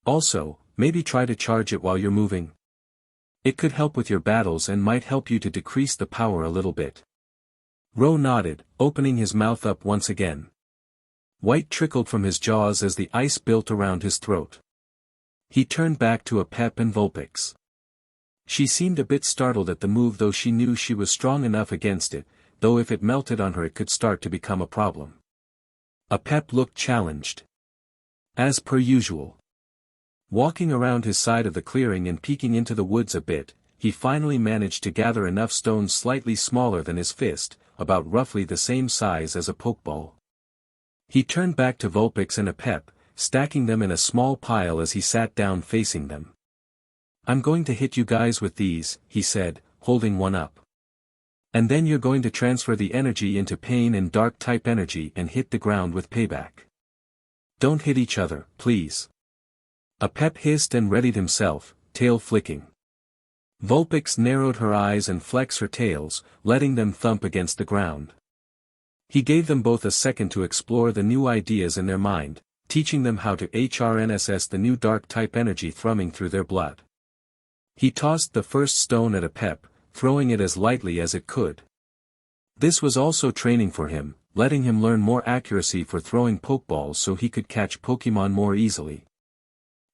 Also, maybe try to charge it while you're moving. It could help with your battles and might help you to decrease the power a little bit. Ro nodded, opening his mouth up once again. White trickled from his jaws as the ice built around his throat. He turned back to a Pep and Vulpix. She seemed a bit startled at the move, though she knew she was strong enough against it, though if it melted on her it could start to become a problem. A Pep looked challenged. As per usual. Walking around his side of the clearing and peeking into the woods a bit, he finally managed to gather enough stones slightly smaller than his fist, about roughly the same size as a pokeball. He turned back to Vulpix and a Pep, stacking them in a small pile as he sat down facing them. I'm going to hit you guys with these, he said, holding one up. And then you're going to transfer the energy into pain and dark type energy and hit the ground with payback. Don't hit each other, please. A Pep hissed and readied himself, tail flicking. Vulpix narrowed her eyes and flexed her tails, letting them thump against the ground. He gave them both a second to explore the new ideas in their mind, teaching them how to HRNSS the new dark-type energy thrumming through their blood. He tossed the first stone at a Pep, throwing it as lightly as it could. This was also training for him, letting him learn more accuracy for throwing pokeballs so he could catch Pokemon more easily.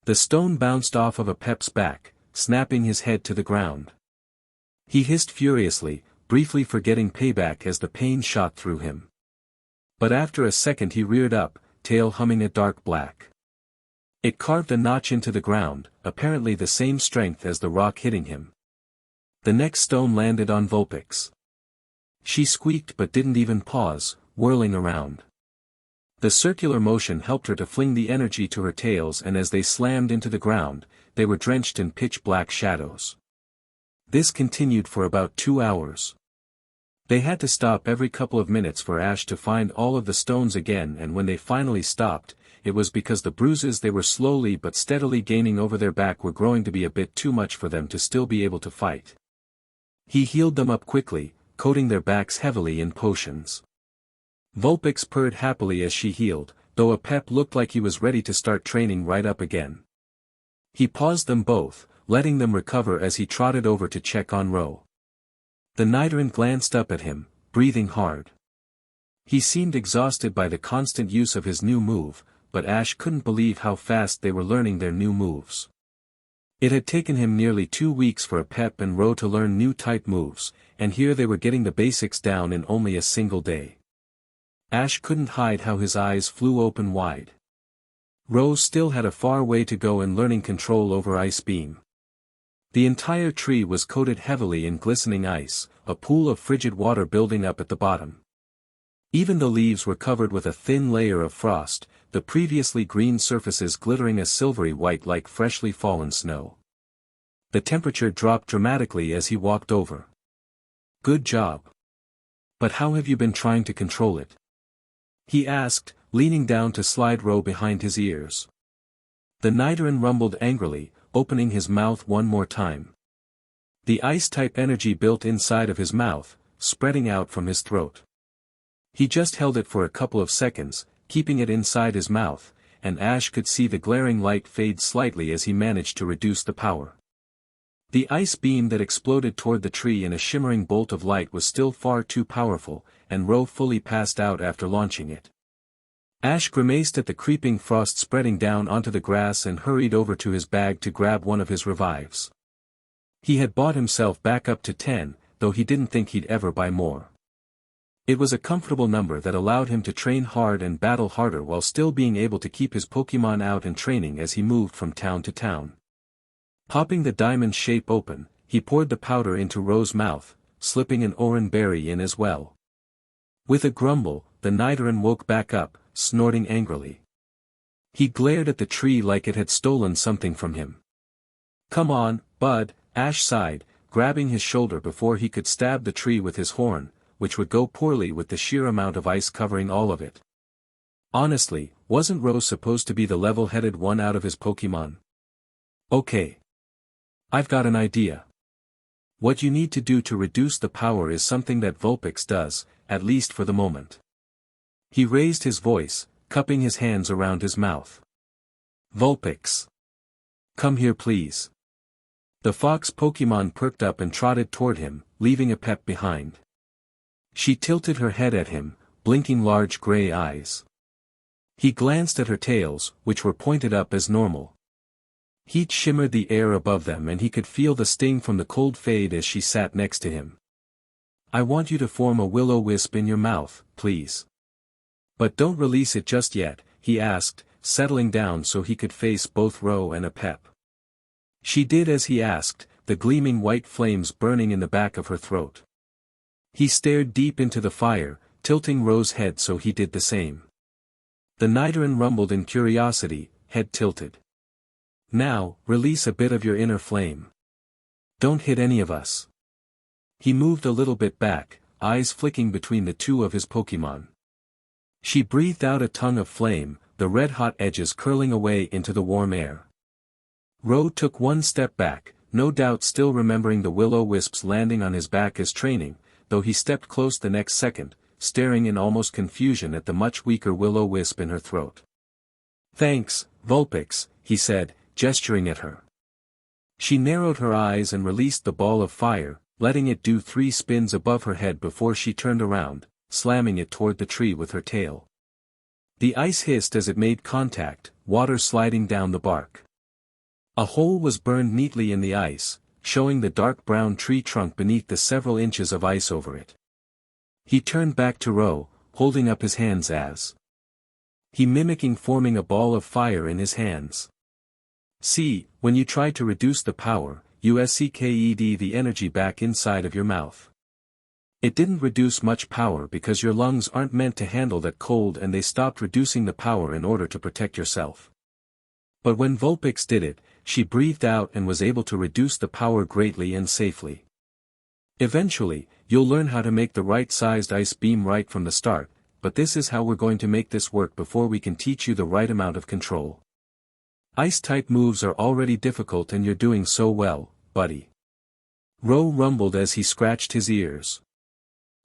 The stone bounced off of a Pep's back, snapping his head to the ground. He hissed furiously, briefly forgetting payback as the pain shot through him. But after a second he reared up, tail humming a dark black. It carved a notch into the ground, apparently the same strength as the rock hitting him. The next stone landed on Vulpix. She squeaked but didn't even pause, whirling around. The circular motion helped her to fling the energy to her tails, and as they slammed into the ground, they were drenched in pitch-black shadows. This continued for about 2 hours. They had to stop every couple of minutes for Ash to find all of the stones again, and when they finally stopped, it was because the bruises they were slowly but steadily gaining over their back were growing to be a bit too much for them to still be able to fight. He healed them up quickly, coating their backs heavily in potions. Vulpix purred happily as she healed, though Apep looked like he was ready to start training right up again. He paused them both, letting them recover as he trotted over to check on Ro. The Nidoran glanced up at him, breathing hard. He seemed exhausted by the constant use of his new move, but Ash couldn't believe how fast they were learning their new moves. It had taken him nearly 2 weeks for Apep and Ro to learn new type moves, and here they were getting the basics down in only a single day. Ash couldn't hide how his eyes flew open wide. Ro still had a far way to go in learning control over Ice Beam. The entire tree was coated heavily in glistening ice, a pool of frigid water building up at the bottom. Even the leaves were covered with a thin layer of frost, the previously green surfaces glittering a silvery white like freshly fallen snow. The temperature dropped dramatically as he walked over. "Good job. But how have you been trying to control it?" he asked, leaning down to slide Ro behind his ears. The Nidoran rumbled angrily, opening his mouth one more time. The ice-type energy built inside of his mouth, spreading out from his throat. He just held it for a couple of seconds, keeping it inside his mouth, and Ash could see the glaring light fade slightly as he managed to reduce the power. The ice beam that exploded toward the tree in a shimmering bolt of light was still far too powerful, and Ro fully passed out after launching it. Ash grimaced at the creeping frost spreading down onto the grass and hurried over to his bag to grab one of his revives. He had bought himself back up to 10, though he didn't think he'd ever buy more. It was a comfortable number that allowed him to train hard and battle harder while still being able to keep his Pokémon out and training as he moved from town to town. Popping the diamond shape open, he poured the powder into Ro's mouth, slipping an oran berry in as well. With a grumble, the Nidoran woke back up, snorting angrily. He glared at the tree like it had stolen something from him. "Come on, bud," Ash sighed, grabbing his shoulder before he could stab the tree with his horn, which would go poorly with the sheer amount of ice covering all of it. Honestly, wasn't Ro supposed to be the level-headed one out of his Pokémon? "Okay. I've got an idea. What you need to do to reduce the power is something that Vulpix does, at least for the moment." He raised his voice, cupping his hands around his mouth. "Vulpix. Come here please." The fox Pokémon perked up and trotted toward him, leaving Apep behind. She tilted her head at him, blinking large gray eyes. He glanced at her tails, which were pointed up as normal. Heat shimmered the air above them and he could feel the sting from the cold fade as she sat next to him. "I want you to form a will-o-wisp in your mouth, please. But don't release it just yet," he asked, settling down so he could face both Ro and Apep. She did as he asked, the gleaming white flames burning in the back of her throat. He stared deep into the fire, tilting Ro's head so he did the same. The Nidoran rumbled in curiosity, head tilted. "Now, release a bit of your inner flame. Don't hit any of us." He moved a little bit back, eyes flicking between the two of his Pokémon. She breathed out a tongue of flame, the red-hot edges curling away into the warm air. Ro took one step back, no doubt still remembering the will-o-wisps landing on his back as training, though he stepped close the next second, staring in almost confusion at the much weaker will-o-wisp in her throat. "Thanks, Vulpix," he said, gesturing at her. She narrowed her eyes and released the ball of fire, letting it do 3 spins above her head before she turned around, slamming it toward the tree with her tail. The ice hissed as it made contact, water sliding down the bark. A hole was burned neatly in the ice, showing the dark brown tree trunk beneath the several inches of ice over it. He turned back to Ro, holding up his hands as he mimicking forming a ball of fire in his hands. "See, when you try to reduce the power, you sucked the energy back inside of your mouth. It didn't reduce much power because your lungs aren't meant to handle that cold, and they stopped reducing the power in order to protect yourself. But when Vulpix did it, she breathed out and was able to reduce the power greatly and safely. Eventually, you'll learn how to make the right-sized ice beam right from the start, but this is how we're going to make this work before we can teach you the right amount of control. Ice-type moves are already difficult and you're doing so well, buddy. Ro rumbled as he scratched his ears.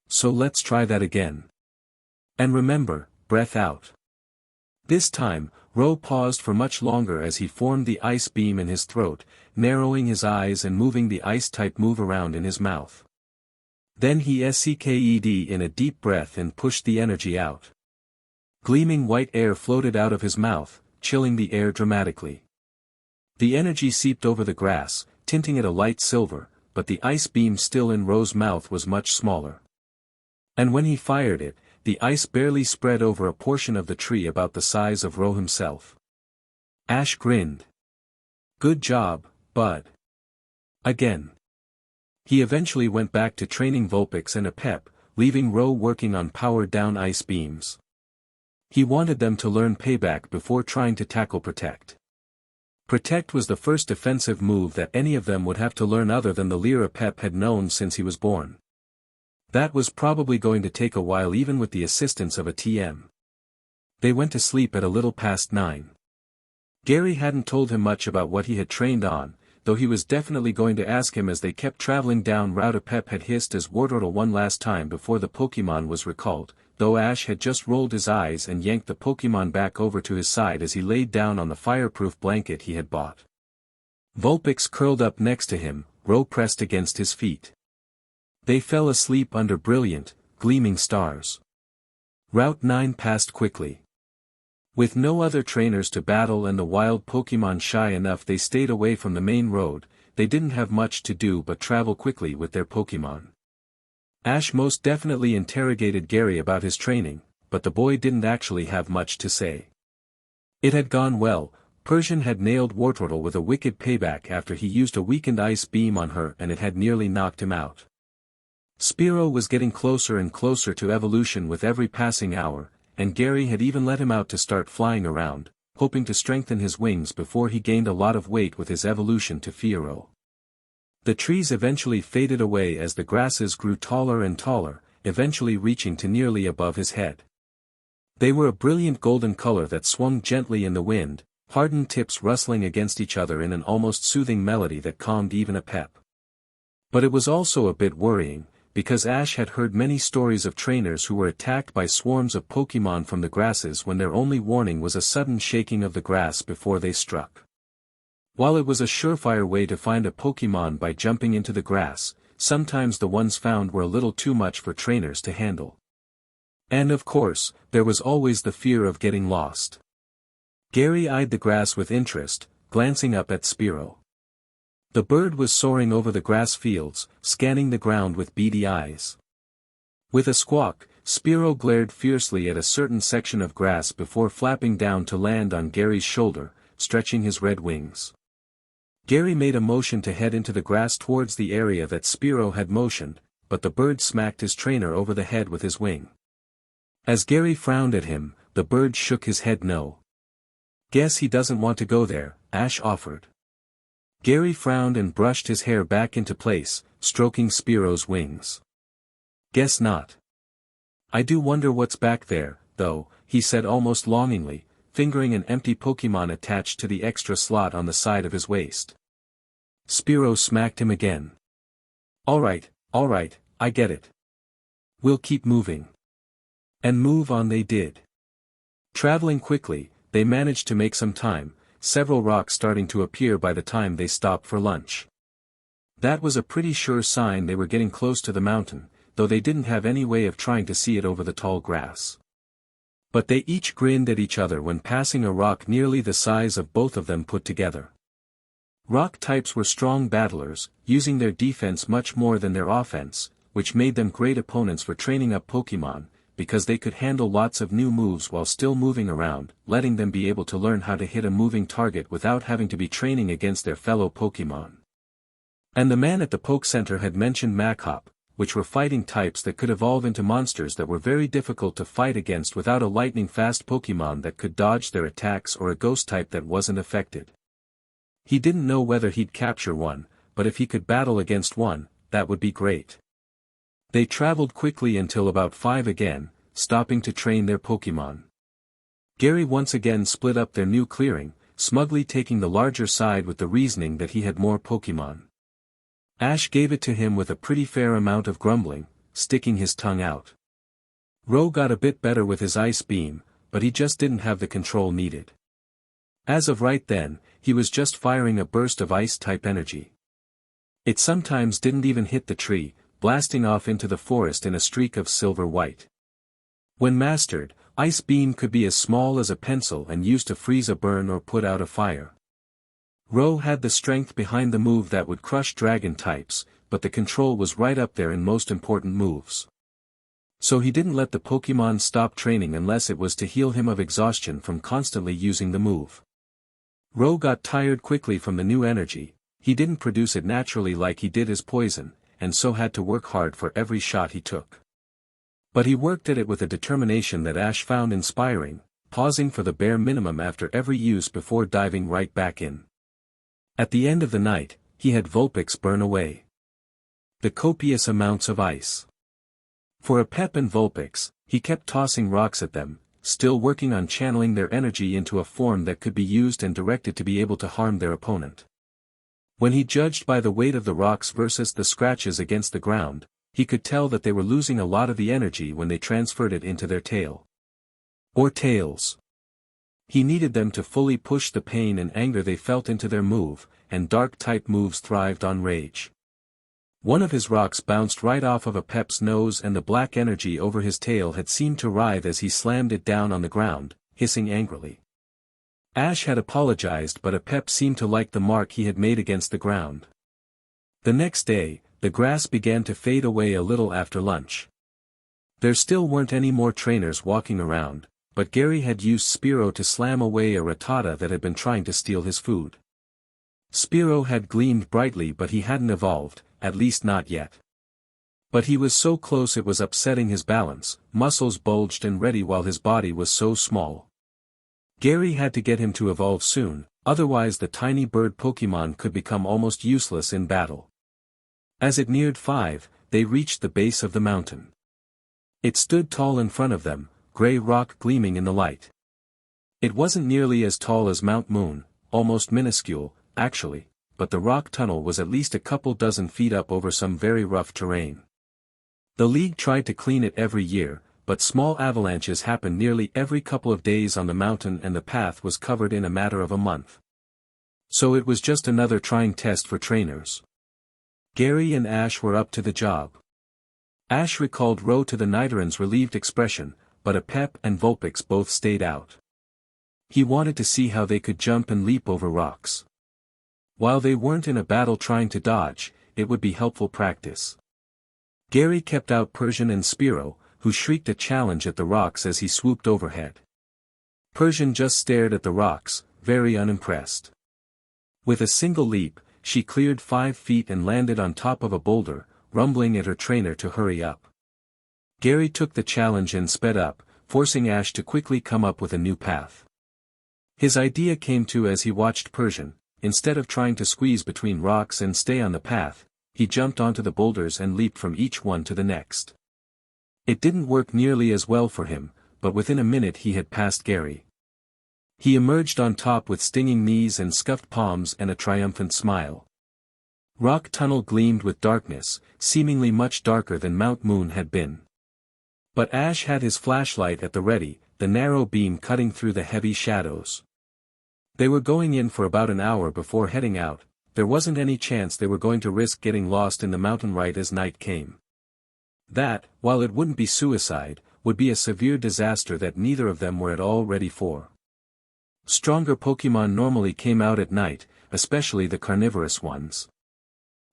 So let's try that again. And remember, breath out. This time, Ro paused for much longer as he formed the ice beam in his throat, narrowing his eyes and moving the ice-type move around in his mouth. Then he sucked in a deep breath and pushed the energy out. Gleaming white air floated out of his mouth, chilling the air dramatically. The energy seeped over the grass, tinting it a light silver, but the ice beam still in Ro's mouth was much smaller. And when he fired it, the ice barely spread over a portion of the tree about the size of Ro himself. Ash grinned. Good job, bud. Again. He eventually went back to training Vulpix and Apep, leaving Ro working on powered-down ice beams. He wanted them to learn payback before trying to tackle Protect. Protect was the first defensive move that any of them would have to learn other than the Leer Apep had known since he was born. That was probably going to take a while even with the assistance of a TM. They went to sleep at a little past 9. Gary hadn't told him much about what he had trained on, though he was definitely going to ask him as they kept traveling down route. Apep had hissed as Wartortle one last time before the Pokemon was recalled, though Ash had just rolled his eyes and yanked the Pokemon back over to his side as he laid down on the fireproof blanket he had bought. Vulpix curled up next to him, Ro pressed against his feet. They fell asleep under brilliant, gleaming stars. Route 9 passed quickly. With no other trainers to battle and the wild Pokemon shy enough they stayed away from the main road, they didn't have much to do but travel quickly with their Pokemon. Ash most definitely interrogated Gary about his training, but the boy didn't actually have much to say. It had gone well. Persian had nailed Wartortle with a wicked payback after he used a weakened ice beam on her and it had nearly knocked him out. Spearow was getting closer and closer to evolution with every passing hour, and Gary had even let him out to start flying around, hoping to strengthen his wings before he gained a lot of weight with his evolution to Fearow. The trees eventually faded away as the grasses grew taller and taller, eventually reaching to nearly above his head. They were a brilliant golden color that swung gently in the wind, hardened tips rustling against each other in an almost soothing melody that calmed even Apep. But it was also a bit worrying, because Ash had heard many stories of trainers who were attacked by swarms of Pokemon from the grasses when their only warning was a sudden shaking of the grass before they struck. While it was a surefire way to find a Pokemon by jumping into the grass, sometimes the ones found were a little too much for trainers to handle. And of course, there was always the fear of getting lost. Gary eyed the grass with interest, glancing up at Spearow. The bird was soaring over the grass fields, scanning the ground with beady eyes. With a squawk, Spearow glared fiercely at a certain section of grass before flapping down to land on Gary's shoulder, stretching his red wings. Gary made a motion to head into the grass towards the area that Spearow had motioned, but the bird smacked his trainer over the head with his wing. As Gary frowned at him, the bird shook his head no. Guess he doesn't want to go there, Ash offered. Gary frowned and brushed his hair back into place, stroking Spearow's wings. Guess not. I do wonder what's back there, though, he said almost longingly, fingering an empty Pokemon attached to the extra slot on the side of his waist. Spearow smacked him again. Alright, I get it. We'll keep moving. And move on they did. Traveling quickly, they managed to make some time, several rocks starting to appear by the time they stopped for lunch. That was a pretty sure sign they were getting close to the mountain, though they didn't have any way of trying to see it over the tall grass. But they each grinned at each other when passing a rock nearly the size of both of them put together. Rock types were strong battlers, using their defense much more than their offense, which made them great opponents for training up Pokemon, because they could handle lots of new moves while still moving around, letting them be able to learn how to hit a moving target without having to be training against their fellow Pokemon. And the man at the Poke Center had mentioned Machop, which were fighting types that could evolve into monsters that were very difficult to fight against without a lightning-fast Pokemon that could dodge their attacks or a ghost type that wasn't affected. He didn't know whether he'd capture one, but if he could battle against one, that would be great. They traveled quickly until about 5 again, stopping to train their Pokemon. Gary once again split up their new clearing, smugly taking the larger side with the reasoning that he had more Pokemon. Ash gave it to him with a pretty fair amount of grumbling, sticking his tongue out. Ro got a bit better with his Ice Beam, but he just didn't have the control needed. As of right then, he was just firing a burst of Ice-type energy. It sometimes didn't even hit the tree, blasting off into the forest in a streak of silver-white. When mastered, Ice Beam could be as small as a pencil and used to freeze a burn or put out a fire. Ro had the strength behind the move that would crush dragon types, but the control was right up there in most important moves. So he didn't let the Pokemon stop training unless it was to heal him of exhaustion from constantly using the move. Ro got tired quickly from the new energy, he didn't produce it naturally like he did his poison, and so had to work hard for every shot he took. But he worked at it with a determination that Ash found inspiring, pausing for the bare minimum after every use before diving right back in. At the end of the night, he had Vulpix burn away the copious amounts of ice. For a pep and Vulpix, he kept tossing rocks at them, still working on channeling their energy into a form that could be used and directed to be able to harm their opponent. When he judged by the weight of the rocks versus the scratches against the ground, he could tell that they were losing a lot of the energy when they transferred it into their tail. Or tails. He needed them to fully push the pain and anger they felt into their move, and dark-type moves thrived on rage. One of his rocks bounced right off of a Pep's nose and the black energy over his tail had seemed to writhe as he slammed it down on the ground, hissing angrily. Ash had apologized but a Pep seemed to like the mark he had made against the ground. The next day, the grass began to fade away a little after lunch. There still weren't any more trainers walking around, but Gary had used Spearow to slam away a Rattata that had been trying to steal his food. Spearow had gleamed brightly but he hadn't evolved, at least not yet. But he was so close it was upsetting his balance, muscles bulged and ready while his body was so small. Gary had to get him to evolve soon, otherwise the tiny bird Pokemon could become almost useless in battle. As it neared 5, they reached the base of the mountain. It stood tall in front of them, gray rock gleaming in the light. It wasn't nearly as tall as Mount Moon, almost minuscule, actually, but the rock tunnel was at least a couple dozen feet up over some very rough terrain. The League tried to clean it every year, but small avalanches happened nearly every couple of days on the mountain and the path was covered in a matter of a month. So it was just another trying test for trainers. Gary and Ash were up to the job. Ash recalled Ro to the Nidorann's relieved expression, but a Pep and Vulpix both stayed out. He wanted to see how they could jump and leap over rocks. While they weren't in a battle trying to dodge, it would be helpful practice. Gary kept out Persian and Spearow, who shrieked a challenge at the rocks as he swooped overhead. Persian just stared at the rocks, very unimpressed. With a single leap, she cleared 5 feet and landed on top of a boulder, rumbling at her trainer to hurry up. Gary took the challenge and sped up, forcing Ash to quickly come up with a new path. His idea came to as he watched Persian, instead of trying to squeeze between rocks and stay on the path, he jumped onto the boulders and leaped from each one to the next. It didn't work nearly as well for him, but within a minute he had passed Gary. He emerged on top with stinging knees and scuffed palms and a triumphant smile. Rock Tunnel gleamed with darkness, seemingly much darker than Mount Moon had been. But Ash had his flashlight at the ready, the narrow beam cutting through the heavy shadows. They were going in for about an hour before heading out, there wasn't any chance they were going to risk getting lost in the mountain right as night came. That, while it wouldn't be suicide, would be a severe disaster that neither of them were at all ready for. Stronger Pokemon normally came out at night, especially the carnivorous ones.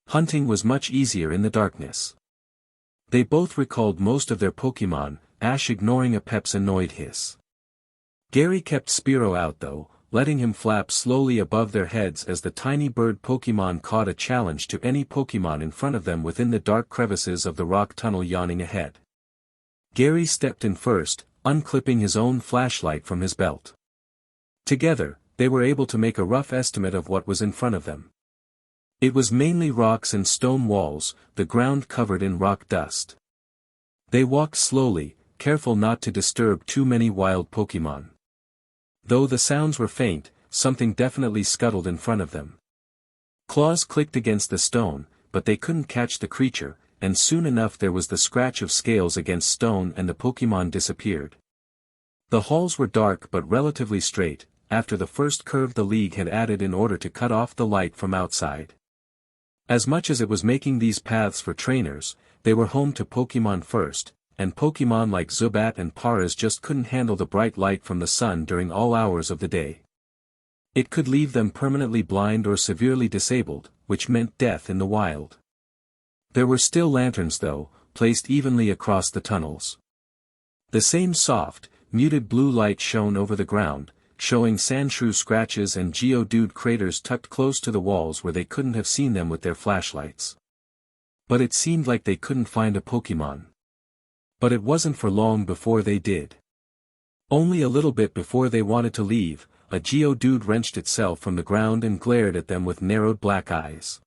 Hunting was much easier in the darkness. They both recalled most of their Pokemon, Ash ignoring a Pep's annoyed hiss. Gary kept Spearow out though, letting him flap slowly above their heads as the tiny bird Pokemon caught a challenge to any Pokemon in front of them within the dark crevices of the rock tunnel yawning ahead. Gary stepped in first, unclipping his own flashlight from his belt. Together, they were able to make a rough estimate of what was in front of them. It was mainly rocks and stone walls, the ground covered in rock dust. They walked slowly, careful not to disturb too many wild Pokemon. Though the sounds were faint, something definitely scuttled in front of them. Claws clicked against the stone, but they couldn't catch the creature, and soon enough there was the scratch of scales against stone and the Pokemon disappeared. The halls were dark but relatively straight, after the first curve the League had added in order to cut off the light from outside. As much as it was making these paths for trainers, they were home to Pokemon first, and Pokemon like Zubat and Paras just couldn't handle the bright light from the sun during all hours of the day. It could leave them permanently blind or severely disabled, which meant death in the wild. There were still lanterns though, placed evenly across the tunnels. The same soft, muted blue light shone over the ground, showing Sandshrew scratches and Geodude craters tucked close to the walls where they couldn't have seen them with their flashlights. But it seemed like they couldn't find a Pokemon. But it wasn't for long before they did. Only a little bit before they wanted to leave, a Geodude wrenched itself from the ground and glared at them with narrowed black eyes.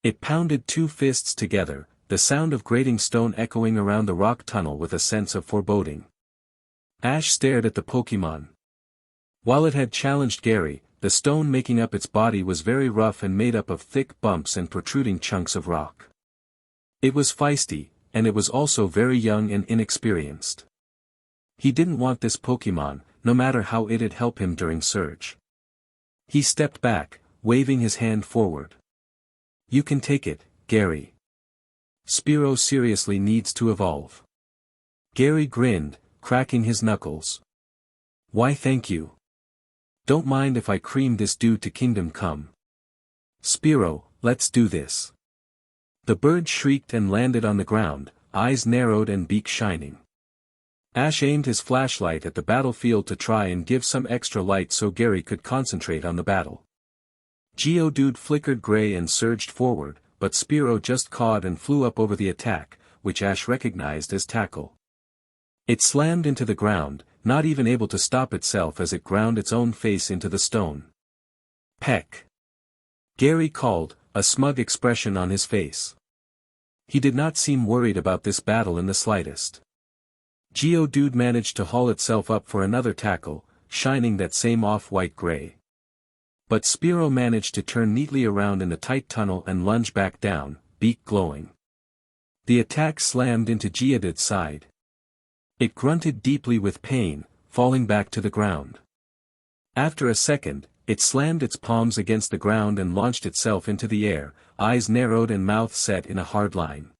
It pounded two fists together, the sound of grating stone echoing around the rock tunnel with a sense of foreboding. Ash stared at the Pokemon. While it had challenged Gary, the stone making up its body was very rough and made up of thick bumps and protruding chunks of rock. It was feisty, and it was also very young and inexperienced. He didn't want this Pokemon, no matter how it'd help him during Surge. He stepped back, waving his hand forward. "You can take it, Gary. Spearow seriously needs to evolve." Gary grinned, cracking his knuckles. "Why thank you. Don't mind if I cream this dude to Kingdom Come. Spearow, let's do this." The bird shrieked and landed on the ground, eyes narrowed and beak shining. Ash aimed his flashlight at the battlefield to try and give some extra light so Gary could concentrate on the battle. Geodude flickered gray and surged forward, but Spearow just cawed and flew up over the attack, which Ash recognized as tackle. It slammed into the ground, not even able to stop itself as it ground its own face into the stone. "Peck!" Gary called, a smug expression on his face. He did not seem worried about this battle in the slightest. Geodude managed to haul itself up for another tackle, shining that same off-white gray. But Spearow managed to turn neatly around in the tight tunnel and lunge back down, beak glowing. The attack slammed into Geodude's side. It grunted deeply with pain, falling back to the ground. After a second, it slammed its palms against the ground and launched itself into the air, eyes narrowed and mouth set in a hard line.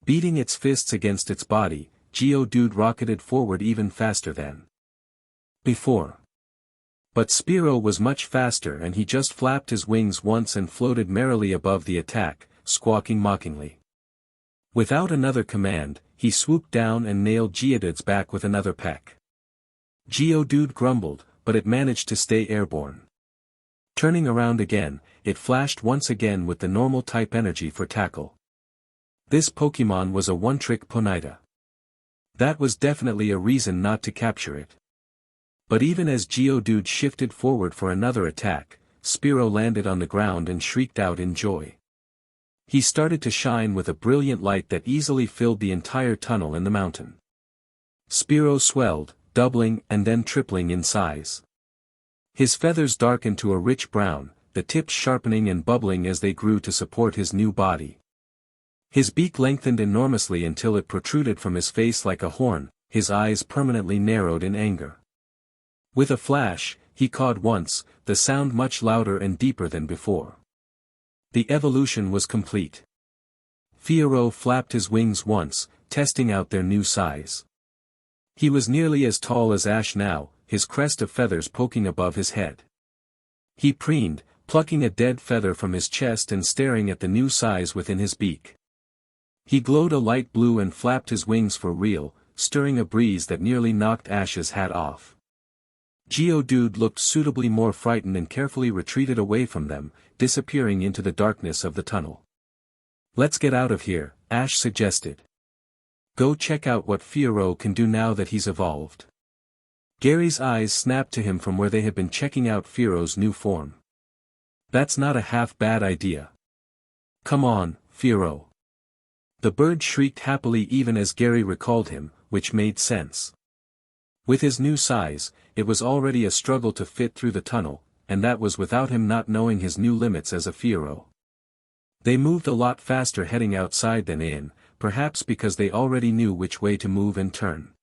Beating its fists against its body, Geodude rocketed forward even faster than before. But Spearow was much faster and he just flapped his wings once and floated merrily above the attack, squawking mockingly. Without another command, he swooped down and nailed Geodude's back with another peck. Geodude grumbled, but it managed to stay airborne. Turning around again, it flashed once again with the normal type energy for tackle. This Pokemon was a one-trick Ponyta. That was definitely a reason not to capture it. But even as Geodude shifted forward for another attack, Spearow landed on the ground and shrieked out in joy. He started to shine with a brilliant light that easily filled the entire tunnel and the mountain. Spearow swelled, doubling and then tripling in size. His feathers darkened to a rich brown, the tips sharpening and bubbling as they grew to support his new body. His beak lengthened enormously until it protruded from his face like a horn, his eyes permanently narrowed in anger. With a flash, he cawed once, the sound much louder and deeper than before. The evolution was complete. Fiero flapped his wings once, testing out their new size. He was nearly as tall as Ash now, his crest of feathers poking above his head. He preened, plucking a dead feather from his chest and staring at the new size within his beak. He glowed a light blue and flapped his wings for real, stirring a breeze that nearly knocked Ash's hat off. Geodude looked suitably more frightened and carefully retreated away from them, disappearing into the darkness of the tunnel. "Let's get out of here," Ash suggested. "Go check out what Fiero can do now that he's evolved." Gary's eyes snapped to him from where they had been checking out Fiero's new form. "That's not a half-bad idea. Come on, Fiero." The bird shrieked happily even as Gary recalled him, which made sense. With his new size, it was already a struggle to fit through the tunnel, and that was without him not knowing his new limits as a Fiero. They moved a lot faster heading outside than in, perhaps because they already knew which way to move and turn.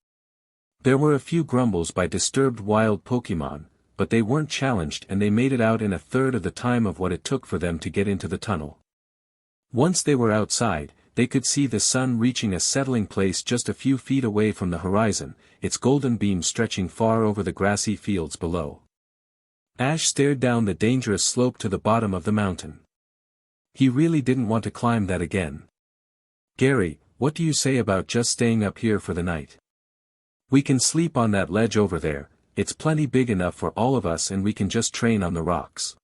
There were a few grumbles by disturbed wild Pokémon, but they weren't challenged and they made it out in a third of the time of what it took for them to get into the tunnel. Once they were outside, they could see the sun reaching a settling place just a few feet away from the horizon, its golden beam stretching far over the grassy fields below. Ash stared down the dangerous slope to the bottom of the mountain. He really didn't want to climb that again. "Gary, what do you say about just staying up here for the night? We can sleep on that ledge over there, it's plenty big enough for all of us and we can just train on the rocks.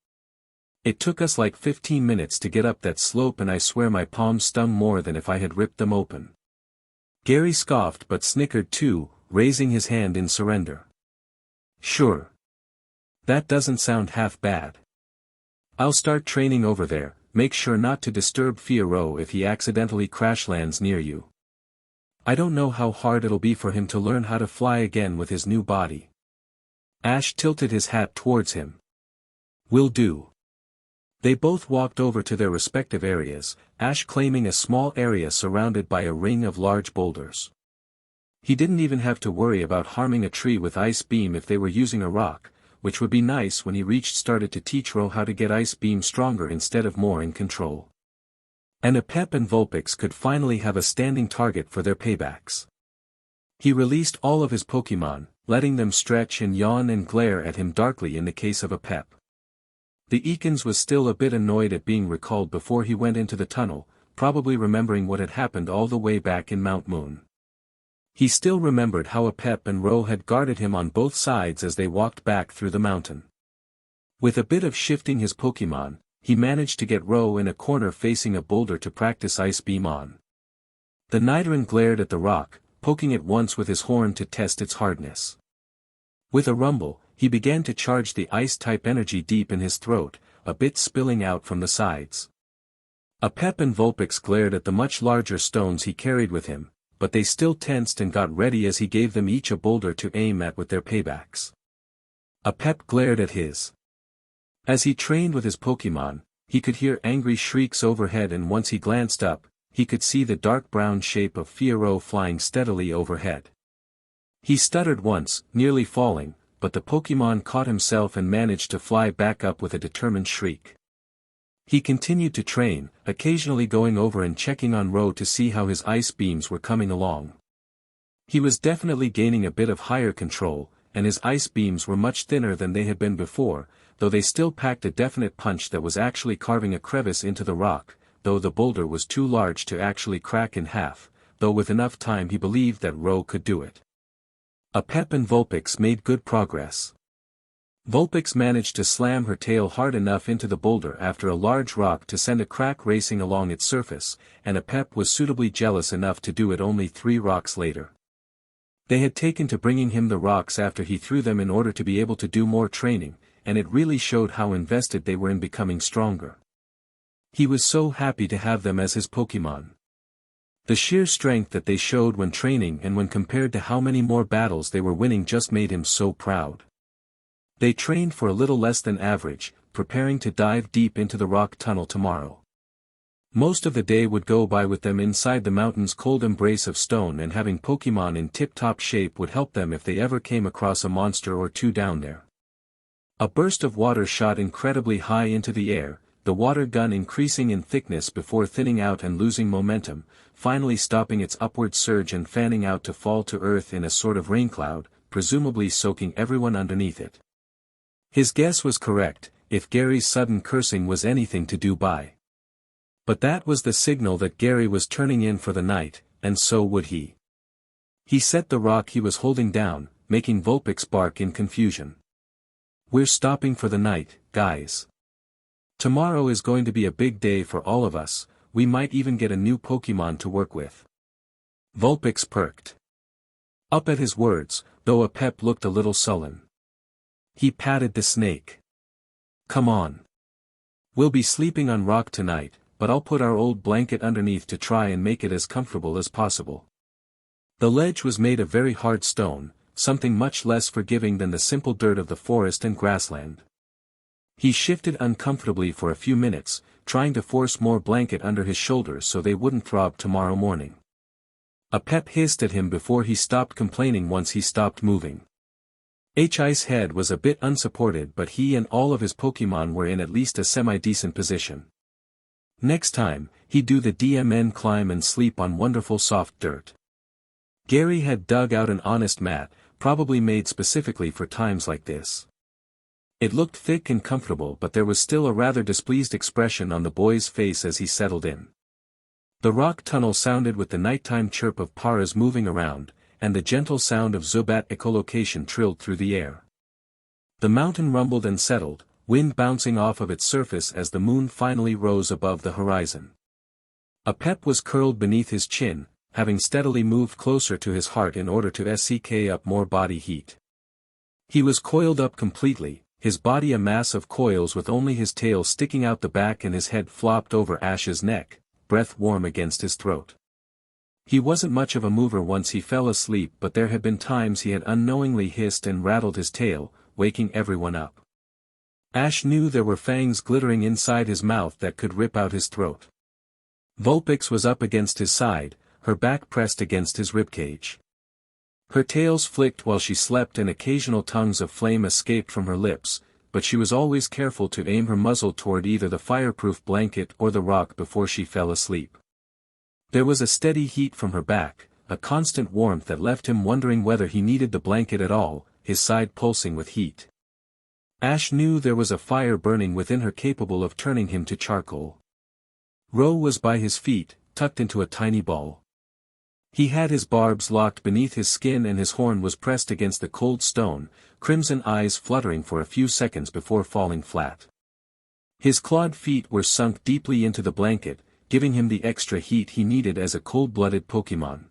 It took us like 15 minutes to get up that slope and I swear my palms stung more than if I had ripped them open." Gary scoffed but snickered too, raising his hand in surrender. "Sure. That doesn't sound half bad. I'll start training over there, make sure not to disturb Fiero if he accidentally crash lands near you. I don't know how hard it'll be for him to learn how to fly again with his new body." Ash tilted his hat towards him. "Will do." They both walked over to their respective areas, Ash claiming a small area surrounded by a ring of large boulders. He didn't even have to worry about harming a tree with Ice Beam if they were using a rock, which would be nice when he started to teach Ro how to get Ice Beam stronger instead of more in control. And Apep and Vulpix could finally have a standing target for their paybacks. He released all of his Pokémon, letting them stretch and yawn and glare at him darkly in the case of Apep. The Ekans was still a bit annoyed at being recalled before he went into the tunnel, probably remembering what had happened all the way back in Mount Moon. He still remembered how Apep and Ro had guarded him on both sides as they walked back through the mountain. With a bit of shifting his Pokémon, he managed to get Ro in a corner facing a boulder to practice Ice Beam on. The Nidoran glared at the rock, poking it once with his horn to test its hardness. With a rumble, he began to charge the Ice-type energy deep in his throat, a bit spilling out from the sides. Apep and Vulpix glared at the much larger stones he carried with him, but they still tensed and got ready as he gave them each a boulder to aim at with their paybacks. Apep glared at his. As he trained with his Pokémon, he could hear angry shrieks overhead and once he glanced up, he could see the dark brown shape of Fiero flying steadily overhead. He stuttered once, nearly falling, but the Pokémon caught himself and managed to fly back up with a determined shriek. He continued to train, occasionally going over and checking on Ro to see how his ice beams were coming along. He was definitely gaining a bit of higher control, and his ice beams were much thinner than they had been before, though they still packed a definite punch that was actually carving a crevice into the rock, though the boulder was too large to actually crack in half, though with enough time he believed that Ro could do it. Apep and Vulpix made good progress. Vulpix managed to slam her tail hard enough into the boulder after a large rock to send a crack racing along its surface, and Apep was suitably jealous enough to do it only 3 rocks later. They had taken to bringing him the rocks after he threw them in order to be able to do more training, and it really showed how invested they were in becoming stronger. He was so happy to have them as his Pokémon. The sheer strength that they showed when training and when compared to how many more battles they were winning just made him so proud. They trained for a little less than average, preparing to dive deep into the rock tunnel tomorrow. Most of the day would go by with them inside the mountain's cold embrace of stone, and having Pokémon in tip-top shape would help them if they ever came across a monster or two down there. A burst of water shot incredibly high into the air, the water gun increasing in thickness before thinning out and losing momentum, finally stopping its upward surge and fanning out to fall to earth in a sort of raincloud, presumably soaking everyone underneath it. His guess was correct, if Gary's sudden cursing was anything to do by. But that was the signal that Gary was turning in for the night, and so would he. He set the rock he was holding down, making Vulpix bark in confusion. We're stopping for the night, guys. Tomorrow is going to be a big day for all of us, we might even get a new Pokemon to work with. Vulpix perked up at his words, though Apep looked a little sullen. He patted the snake. Come on. We'll be sleeping on rock tonight, but I'll put our old blanket underneath to try and make it as comfortable as possible. The ledge was made of very hard stone, something much less forgiving than the simple dirt of the forest and grassland. He shifted uncomfortably for a few minutes, trying to force more blanket under his shoulders so they wouldn't throb tomorrow morning. Apep hissed at him before he stopped complaining once he stopped moving. Ice's head was a bit unsupported, but he and all of his Pokemon were in at least a semi-decent position. Next time, he'd do the DMN climb and sleep on wonderful soft dirt. Gary had dug out an honest mat, probably made specifically for times like this. It looked thick and comfortable, but there was still a rather displeased expression on the boy's face as he settled in. The rock tunnel sounded with the nighttime chirp of paras moving around, and the gentle sound of Zubat echolocation trilled through the air. The mountain rumbled and settled, wind bouncing off of its surface as the moon finally rose above the horizon. Apep was curled beneath his chin, having steadily moved closer to his heart in order to seek up more body heat. He was coiled up completely, his body a mass of coils with only his tail sticking out the back and his head flopped over Ash's neck, breath warm against his throat. He wasn't much of a mover once he fell asleep, but there had been times he had unknowingly hissed and rattled his tail, waking everyone up. Ash knew there were fangs glittering inside his mouth that could rip out his throat. Vulpix was up against his side, her back pressed against his ribcage. Her tails flicked while she slept and occasional tongues of flame escaped from her lips, but she was always careful to aim her muzzle toward either the fireproof blanket or the rock before she fell asleep. There was a steady heat from her back, a constant warmth that left him wondering whether he needed the blanket at all, his side pulsing with heat. Ash knew there was a fire burning within her capable of turning him to charcoal. Ro was by his feet, tucked into a tiny ball. He had his barbs locked beneath his skin and his horn was pressed against the cold stone, crimson eyes fluttering for a few seconds before falling flat. His clawed feet were sunk deeply into the blanket, giving him the extra heat he needed as a cold-blooded Pokemon.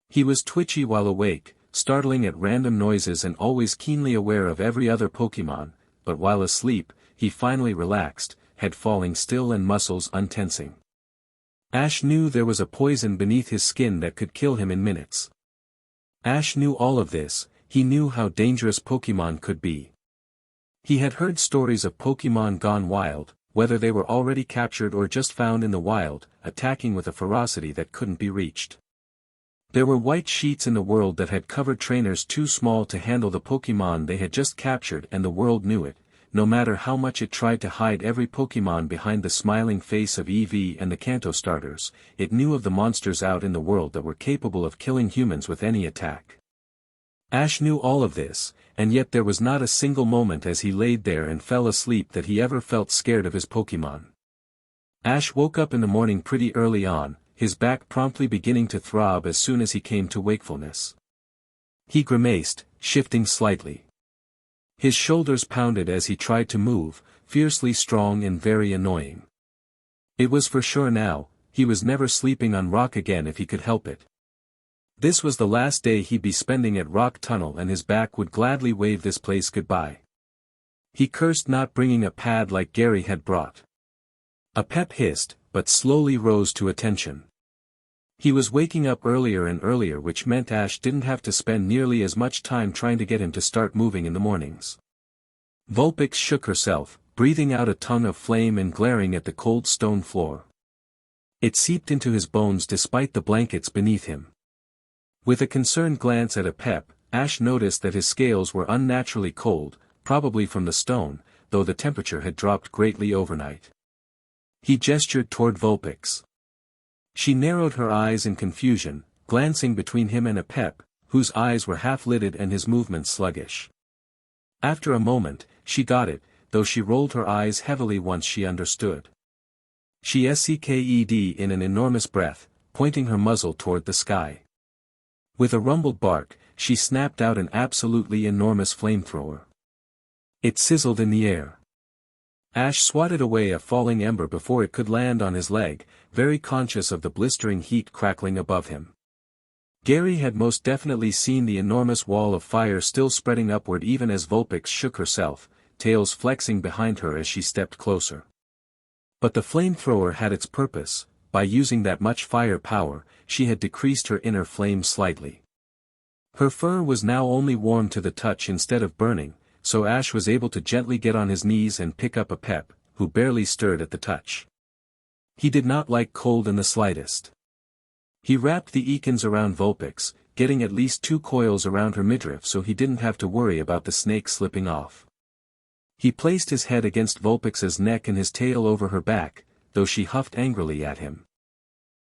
He was twitchy while awake, startling at random noises and always keenly aware of every other Pokemon, but while asleep, he finally relaxed, head falling still and muscles untensing. Ash knew there was a poison beneath his skin that could kill him in minutes. Ash knew all of this, he knew how dangerous Pokemon could be. He had heard stories of Pokemon gone wild, whether they were already captured or just found in the wild, attacking with a ferocity that couldn't be reached. There were white sheets in the world that had covered trainers too small to handle the Pokemon they had just captured, and the world knew it, no matter how much it tried to hide every Pokemon behind the smiling face of Eevee and the Kanto starters. It knew of the monsters out in the world that were capable of killing humans with any attack. Ash knew all of this, and yet there was not a single moment as he laid there and fell asleep that he ever felt scared of his Pokemon. Ash woke up in the morning pretty early on, his back promptly beginning to throb as soon as he came to wakefulness. He grimaced, shifting slightly. His shoulders pounded as he tried to move, fiercely strong and very annoying. It was for sure now, he was never sleeping on rock again if he could help it. This was the last day he'd be spending at Rock Tunnel and his back would gladly wave this place goodbye. He cursed not bringing a pad like Gary had brought. Apep hissed, but slowly rose to attention. He was waking up earlier and earlier, which meant Ash didn't have to spend nearly as much time trying to get him to start moving in the mornings. Vulpix shook herself, breathing out a tongue of flame and glaring at the cold stone floor. It seeped into his bones despite the blankets beneath him. With a concerned glance at Apep, Ash noticed that his scales were unnaturally cold, probably from the stone, though the temperature had dropped greatly overnight. He gestured toward Vulpix. She narrowed her eyes in confusion, glancing between him and Apep, whose eyes were half-lidded and his movements sluggish. After a moment, she got it, though she rolled her eyes heavily once she understood. She sucked in an enormous breath, pointing her muzzle toward the sky. With a rumbled bark, she snapped out an absolutely enormous flamethrower. It sizzled in the air. Ash swatted away a falling ember before it could land on his leg, very conscious of the blistering heat crackling above him. Gary had most definitely seen the enormous wall of fire still spreading upward even as Vulpix shook herself, tails flexing behind her as she stepped closer. But the flamethrower had its purpose. By using that much fire power, she had decreased her inner flame slightly. Her fur was now only warm to the touch instead of burning, so Ash was able to gently get on his knees and pick up a Pep, who barely stirred at the touch. He did not like cold in the slightest. He wrapped the Ekans around Vulpix, getting at least 2 coils around her midriff so he didn't have to worry about the snake slipping off. He placed his head against Vulpix's neck and his tail over her back, though she huffed angrily at him.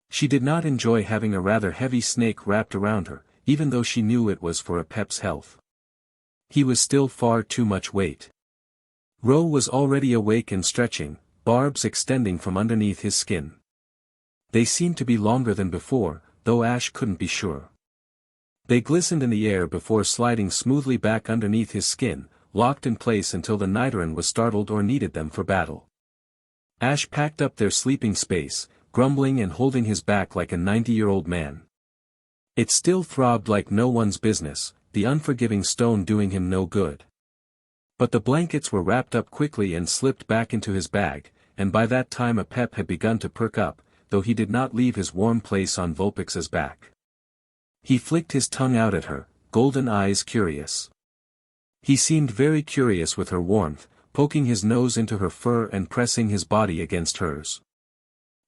She did not enjoy having a rather heavy snake wrapped around her, even though she knew it was for a Pep's health. He was still far too much weight. Ro was already awake and stretching, barbs extending from underneath his skin. They seemed to be longer than before, though Ash couldn't be sure. They glistened in the air before sliding smoothly back underneath his skin, locked in place until the Nidoran was startled or needed them for battle. Ash packed up their sleeping space, grumbling and holding his back like a 90-year-old man. It still throbbed like no one's business, the unforgiving stone doing him no good. But the blankets were wrapped up quickly and slipped back into his bag, and by that time a Pep had begun to perk up, though he did not leave his warm place on Vulpix's back. He flicked his tongue out at her, golden eyes curious. He seemed very curious with her warmth, poking his nose into her fur and pressing his body against hers.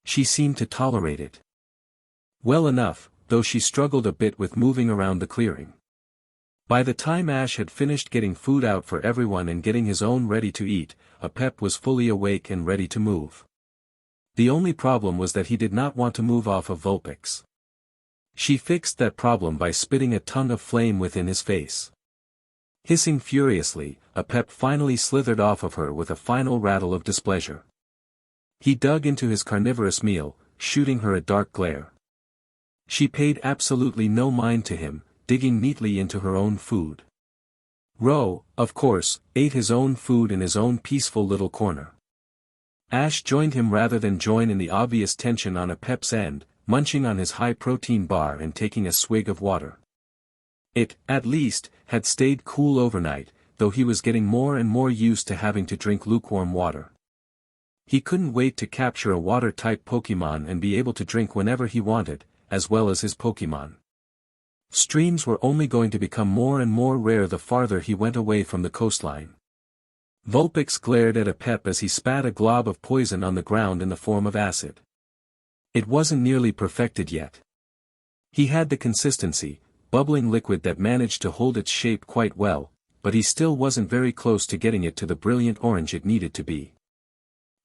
She seemed to tolerate it well enough, though she struggled a bit with moving around the clearing. By the time Ash had finished getting food out for everyone and getting his own ready to eat, a Pep was fully awake and ready to move. The only problem was that he did not want to move off of Vulpix. She fixed that problem by spitting a tongue of flame within his face. Hissing furiously, a Pep finally slithered off of her with a final rattle of displeasure. He dug into his carnivorous meal, shooting her a dark glare. She paid absolutely no mind to him, digging neatly into her own food. Ro, of course, ate his own food in his own peaceful little corner. Ash joined him rather than join in the obvious tension on a Pep's end, munching on his high-protein bar and taking a swig of water. It, at least, had stayed cool overnight, though he was getting more and more used to having to drink lukewarm water. He couldn't wait to capture a water-type Pokemon and be able to drink whenever he wanted, as well as his Pokemon. Streams were only going to become more and more rare the farther he went away from the coastline. Vulpix glared at a Pep as he spat a glob of poison on the ground in the form of acid. It wasn't nearly perfected yet. He had the consistency, bubbling liquid that managed to hold its shape quite well, but he still wasn't very close to getting it to the brilliant orange it needed to be.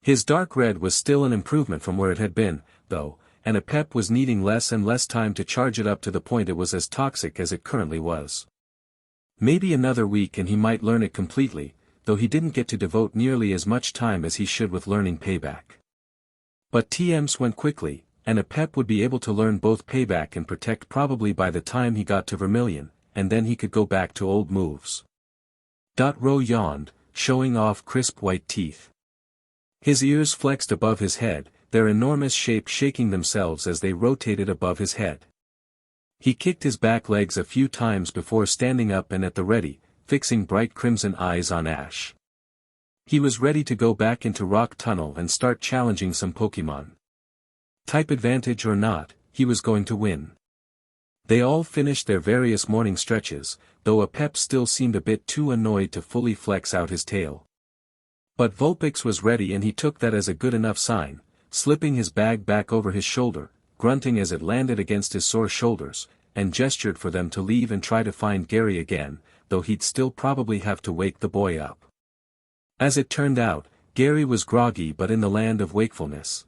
His dark red was still an improvement from where it had been, though, and a Pep was needing less and less time to charge it up to the point it was as toxic as it currently was. Maybe another week and he might learn it completely, though he didn't get to devote nearly as much time as he should with learning Payback. But TMs went quickly, and a Pep would be able to learn both Payback and Protect probably by the time he got to Vermilion, and then he could go back to old moves. Ro yawned, showing off crisp white teeth. His ears flexed above his head, their enormous shape shaking themselves as they rotated above his head. He kicked his back legs a few times before standing up and at the ready, fixing bright crimson eyes on Ash. He was ready to go back into Rock Tunnel and start challenging some Pokemon. Type advantage or not, he was going to win. They all finished their various morning stretches, though a Pep still seemed a bit too annoyed to fully flex out his tail. But Vulpix was ready and he took that as a good enough sign, slipping his bag back over his shoulder, grunting as it landed against his sore shoulders, and gestured for them to leave and try to find Gary again, though he'd still probably have to wake the boy up. As it turned out, Gary was groggy but in the land of wakefulness.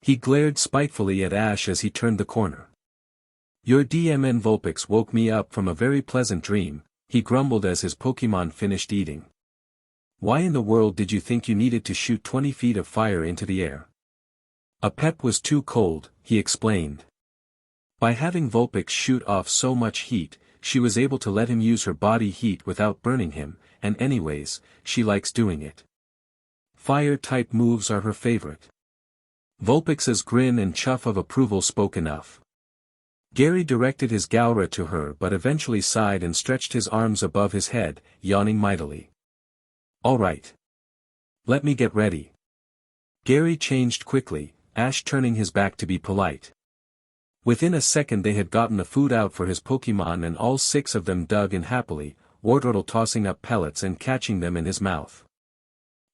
He glared spitefully at Ash as he turned the corner. "Your DMN Vulpix woke me up from a very pleasant dream," he grumbled as his Pokemon finished eating. "Why in the world did you think you needed to shoot 20 feet of fire into the air?" "A Pep was too cold," he explained. By having Vulpix shoot off so much heat, she was able to let him use her body heat without burning him, and anyways, she likes doing it. Fire-type moves are her favorite. Vulpix's grin and chuff of approval spoke enough. Gary directed his Gaura to her but eventually sighed and stretched his arms above his head, yawning mightily. All right. Let me get ready. Gary changed quickly, Ash turning his back to be polite. Within a second they had gotten the food out for his Pokémon and all 6 of them dug in happily, Wartortle tossing up pellets and catching them in his mouth.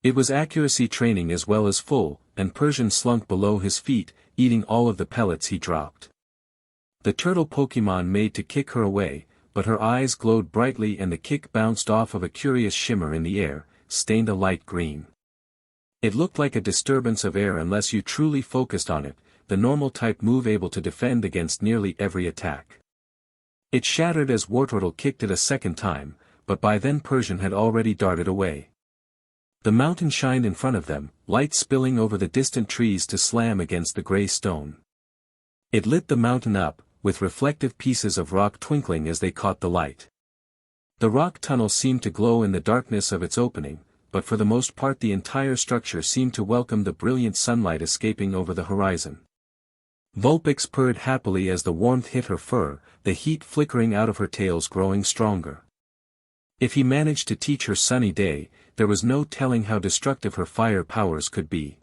It was accuracy training as well as full, and Persian slunk below his feet, eating all of the pellets he dropped. The turtle Pokémon made to kick her away, but her eyes glowed brightly and the kick bounced off of a curious shimmer in the air, stained a light green. It looked like a disturbance of air unless you truly focused on it, the normal type move able to defend against nearly every attack. It shattered as Wartortle kicked it a second time, but by then Persian had already darted away. The mountain shined in front of them, light spilling over the distant trees to slam against the gray stone. It lit the mountain up, with reflective pieces of rock twinkling as they caught the light. The rock tunnel seemed to glow in the darkness of its opening, but for the most part the entire structure seemed to welcome the brilliant sunlight escaping over the horizon. Vulpix purred happily as the warmth hit her fur, the heat flickering out of her tails growing stronger. If he managed to teach her Sunny Day, there was no telling how destructive her fire powers could be.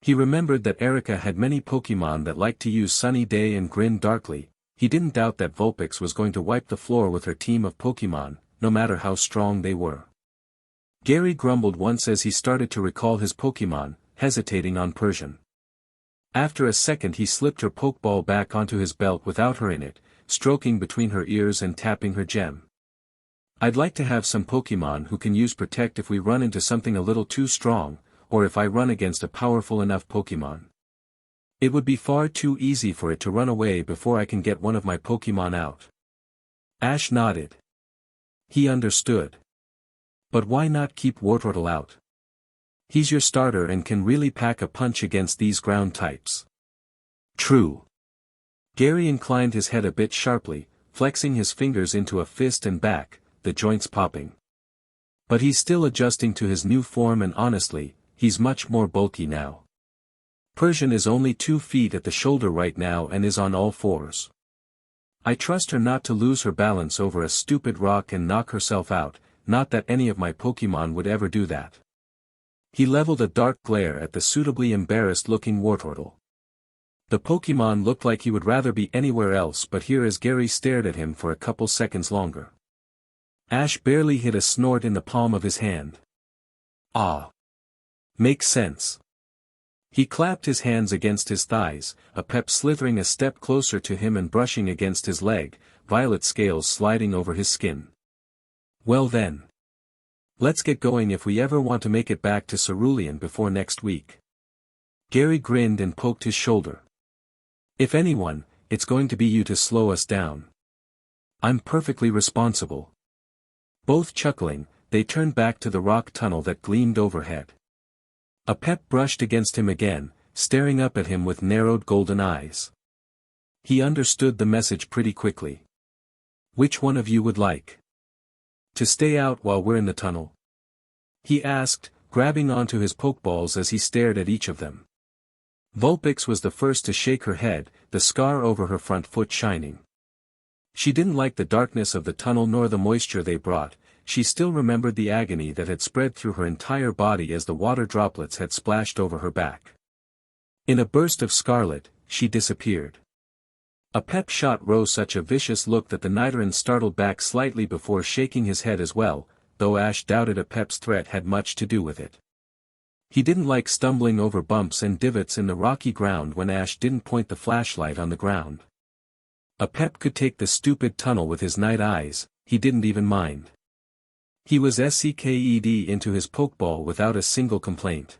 He remembered that Erica had many Pokémon that liked to use Sunny Day and grin darkly. He didn't doubt that Vulpix was going to wipe the floor with her team of Pokémon, no matter how strong they were. Gary grumbled once as he started to recall his Pokémon, hesitating on Persian. After a second he slipped her Pokeball back onto his belt without her in it, stroking between her ears and tapping her gem. I'd like to have some Pokémon who can use Protect if we run into something a little too strong, or if I run against a powerful enough Pokémon. It would be far too easy for it to run away before I can get one of my Pokémon out. Ash nodded. He understood. But why not keep Wartortle out? He's your starter and can really pack a punch against these ground types. True. Gary inclined his head a bit sharply, flexing his fingers into a fist and back, the joints popping. But he's still adjusting to his new form and honestly, he's much more bulky now. Persian is only 2 feet at the shoulder right now and is on all 4s. I trust her not to lose her balance over a stupid rock and knock herself out, not that any of my Pokémon would ever do that. He leveled a dark glare at the suitably embarrassed-looking Wartortle. The Pokémon looked like he would rather be anywhere else but here as Gary stared at him for a couple seconds longer. Ash barely hid a snort in the palm of his hand. Ah. Makes sense. He clapped his hands against his thighs, a pep slithering a step closer to him and brushing against his leg, violet scales sliding over his skin. Well then. Let's get going if we ever want to make it back to Cerulean before next week. Gary grinned and poked his shoulder. If anyone, it's going to be you to slow us down. I'm perfectly responsible. Both chuckling, they turned back to the rock tunnel that gleamed overhead. A pep brushed against him again, staring up at him with narrowed golden eyes. He understood the message pretty quickly. Which one of you would like to stay out while we're in the tunnel? He asked, grabbing onto his Pokeballs as he stared at each of them. Vulpix was the first to shake her head, the scar over her front foot shining. She didn't like the darkness of the tunnel nor the moisture they brought. She still remembered the agony that had spread through her entire body as the water droplets had splashed over her back. In a burst of scarlet, she disappeared. A pep shot rose such a vicious look that the Nidoran startled back slightly before shaking his head as well, though Ash doubted a pep's threat had much to do with it. He didn't like stumbling over bumps and divots in the rocky ground when Ash didn't point the flashlight on the ground. A pep could take the stupid tunnel with his night eyes, he didn't even mind. He was SCKED into his Pokeball without a single complaint.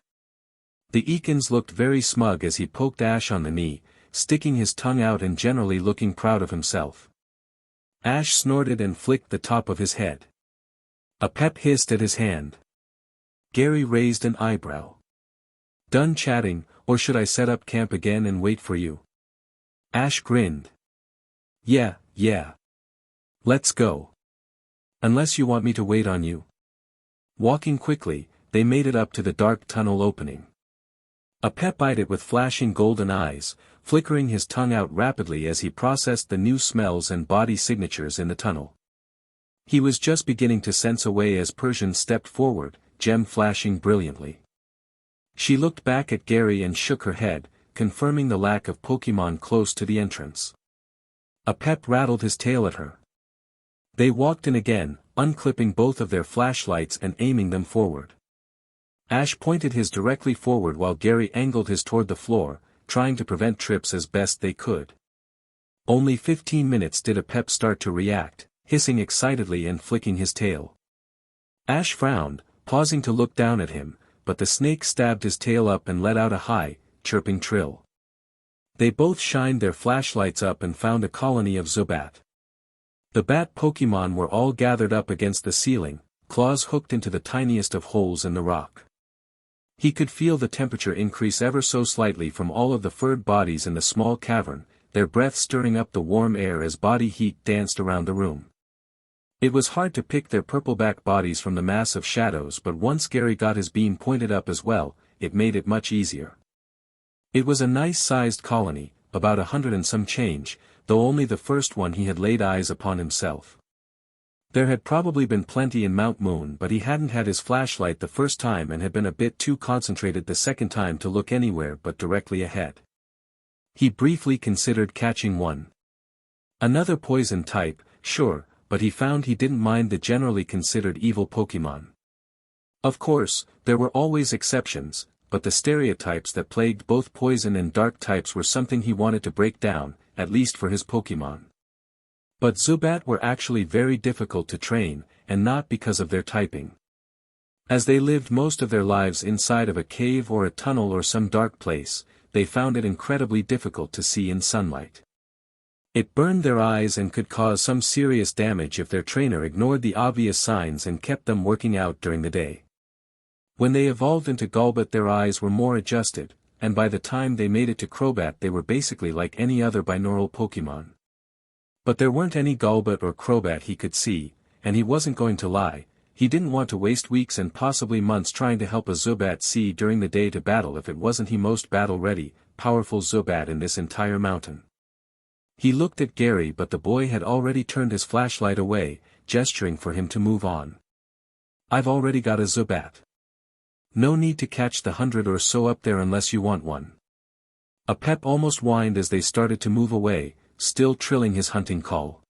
The Ekans looked very smug as he poked Ash on the knee, sticking his tongue out and generally looking proud of himself. Ash snorted and flicked the top of his head. A pep hissed at his hand. Gary raised an eyebrow. Done chatting, or should I set up camp again and wait for you? Ash grinned. Yeah. Let's go. Unless you want me to wait on you. Walking quickly, they made it up to the dark tunnel opening. Pep eyed it with flashing golden eyes, flickering his tongue out rapidly as he processed the new smells and body signatures in the tunnel. He was just beginning to sense a way as Persian stepped forward, gem flashing brilliantly. She looked back at Gary and shook her head, confirming the lack of Pokémon close to the entrance. Pep rattled his tail at her. They walked in again, unclipping both of their flashlights and aiming them forward. Ash pointed his directly forward while Gary angled his toward the floor, trying to prevent trips as best they could. Only 15 minutes did Pep start to react, hissing excitedly and flicking his tail. Ash frowned, pausing to look down at him, but the snake stabbed his tail up and let out a high, chirping trill. They both shined their flashlights up and found a colony of Zubat. The bat Pokémon were all gathered up against the ceiling, claws hooked into the tiniest of holes in the rock. He could feel the temperature increase ever so slightly from all of the furred bodies in the small cavern, their breath stirring up the warm air as body heat danced around the room. It was hard to pick their purple-back bodies from the mass of shadows, but once Gary got his beam pointed up as well, it made it much easier. It was a nice-sized colony, about 100 and some change, though only the first one he had laid eyes upon himself. There had probably been plenty in Mount Moon, but he hadn't had his flashlight the first time and had been a bit too concentrated the second time to look anywhere but directly ahead. He briefly considered catching one. Another poison type, sure, but he found he didn't mind the generally considered evil Pokémon. Of course, there were always exceptions, but the stereotypes that plagued both poison and dark types were something he wanted to break down, at least for his Pokémon. But Zubat were actually very difficult to train, and not because of their typing. As they lived most of their lives inside of a cave or a tunnel or some dark place, they found it incredibly difficult to see in sunlight. It burned their eyes and could cause some serious damage if their trainer ignored the obvious signs and kept them working out during the day. When they evolved into Golbat, their eyes were more adjusted, and by the time they made it to Crobat they were basically like any other binaural Pokémon. But there weren't any Golbat or Crobat he could see, and he wasn't going to lie, he didn't want to waste weeks and possibly months trying to help a Zubat see during the day to battle if it wasn't the most battle-ready, powerful Zubat in this entire mountain. He looked at Gary, but the boy had already turned his flashlight away, gesturing for him to move on. "I've already got a Zubat. No need to catch the 100 or so up there unless you want one." Pep almost whined as they started to move away, still trilling his hunting call.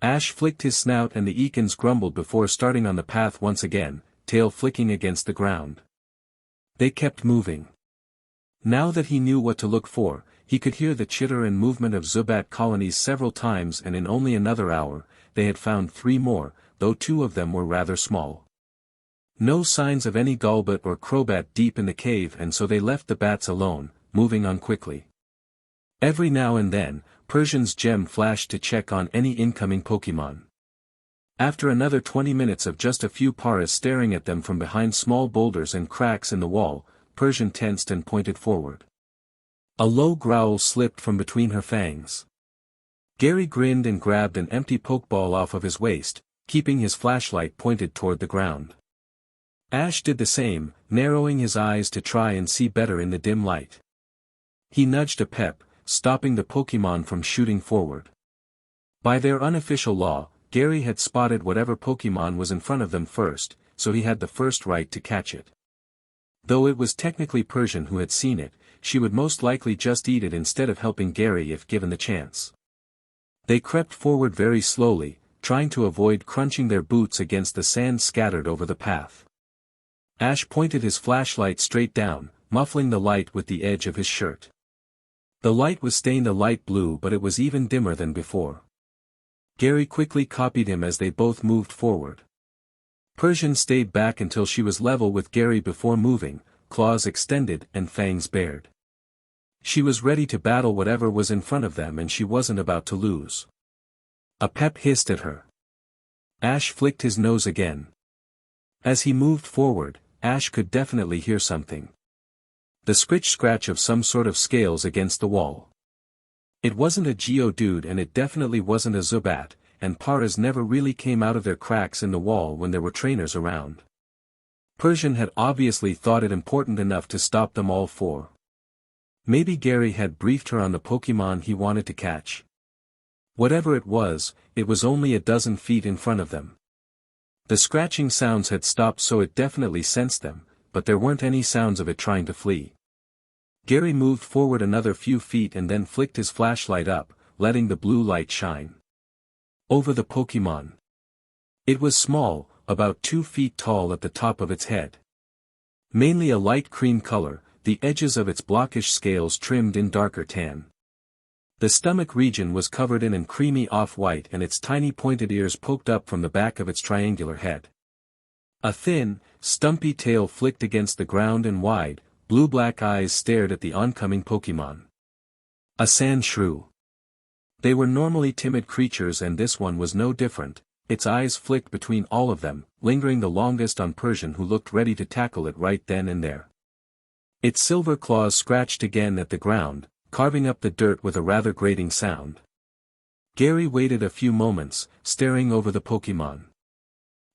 Ash flicked his snout and the Ekans grumbled before starting on the path once again, tail flicking against the ground. They kept moving. Now that he knew what to look for, he could hear the chitter and movement of Zubat colonies several times, and in only another hour, they had found 3 more, though 2 of them were rather small. No signs of any Golbat or Crobat deep in the cave, and so they left the bats alone, moving on quickly. Every now and then, Persian's gem flashed to check on any incoming Pokémon. After another 20 minutes of just a few paras staring at them from behind small boulders and cracks in the wall, Persian tensed and pointed forward. A low growl slipped from between her fangs. Gary grinned and grabbed an empty Pokeball off of his waist, keeping his flashlight pointed toward the ground. Ash did the same, narrowing his eyes to try and see better in the dim light. He nudged Pep, stopping the Pokémon from shooting forward. By their unofficial law, Gary had spotted whatever Pokémon was in front of them first, so he had the first right to catch it. Though it was technically Persian who had seen it, she would most likely just eat it instead of helping Gary if given the chance. They crept forward very slowly, trying to avoid crunching their boots against the sand scattered over the path. Ash pointed his flashlight straight down, muffling the light with the edge of his shirt. The light was stained a light blue, but it was even dimmer than before. Gary quickly copied him as they both moved forward. Persian stayed back until she was level with Gary before moving, claws extended and fangs bared. She was ready to battle whatever was in front of them, and she wasn't about to lose. Pep hissed at her. Ash flicked his nose again. As he moved forward, Ash could definitely hear something. The scritch-scratch of some sort of scales against the wall. It wasn't a Geodude, and it definitely wasn't a Zubat, and paras never really came out of their cracks in the wall when there were trainers around. Persian had obviously thought it important enough to stop them all four. Maybe Gary had briefed her on the Pokemon he wanted to catch. Whatever it was only a dozen feet in front of them. The scratching sounds had stopped, so it definitely sensed them, but there weren't any sounds of it trying to flee. Gary moved forward another few feet and then flicked his flashlight up, letting the blue light shine over the Pokemon. It was small, about 2 feet tall at the top of its head. Mainly a light cream color, the edges of its blockish scales trimmed in darker tan. The stomach region was covered in creamy off-white, and its tiny pointed ears poked up from the back of its triangular head. A thin, stumpy tail flicked against the ground, and wide, blue-black eyes stared at the oncoming Pokemon. A sand shrew. They were normally timid creatures, and this one was no different. Its eyes flicked between all of them, lingering the longest on Persian, who looked ready to tackle it right then and there. Its silver claws scratched again at the ground, carving up the dirt with a rather grating sound. Gary waited a few moments, staring over the Pokemon.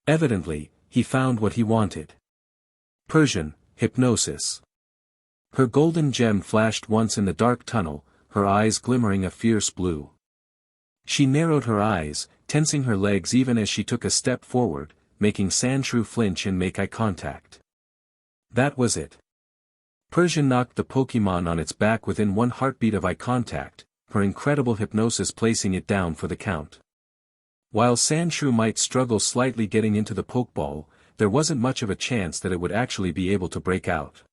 Evidently, he found what he wanted. Persian, hypnosis. Her golden gem flashed once in the dark tunnel, her eyes glimmering a fierce blue. She narrowed her eyes, tensing her legs even as she took a step forward, making Sandshrew flinch and make eye contact. That was it. Persian knocked the Pokemon on its back within one heartbeat of eye contact, her incredible hypnosis placing it down for the count. While Sandshrew might struggle slightly getting into the Pokeball, there wasn't much of a chance that it would actually be able to break out.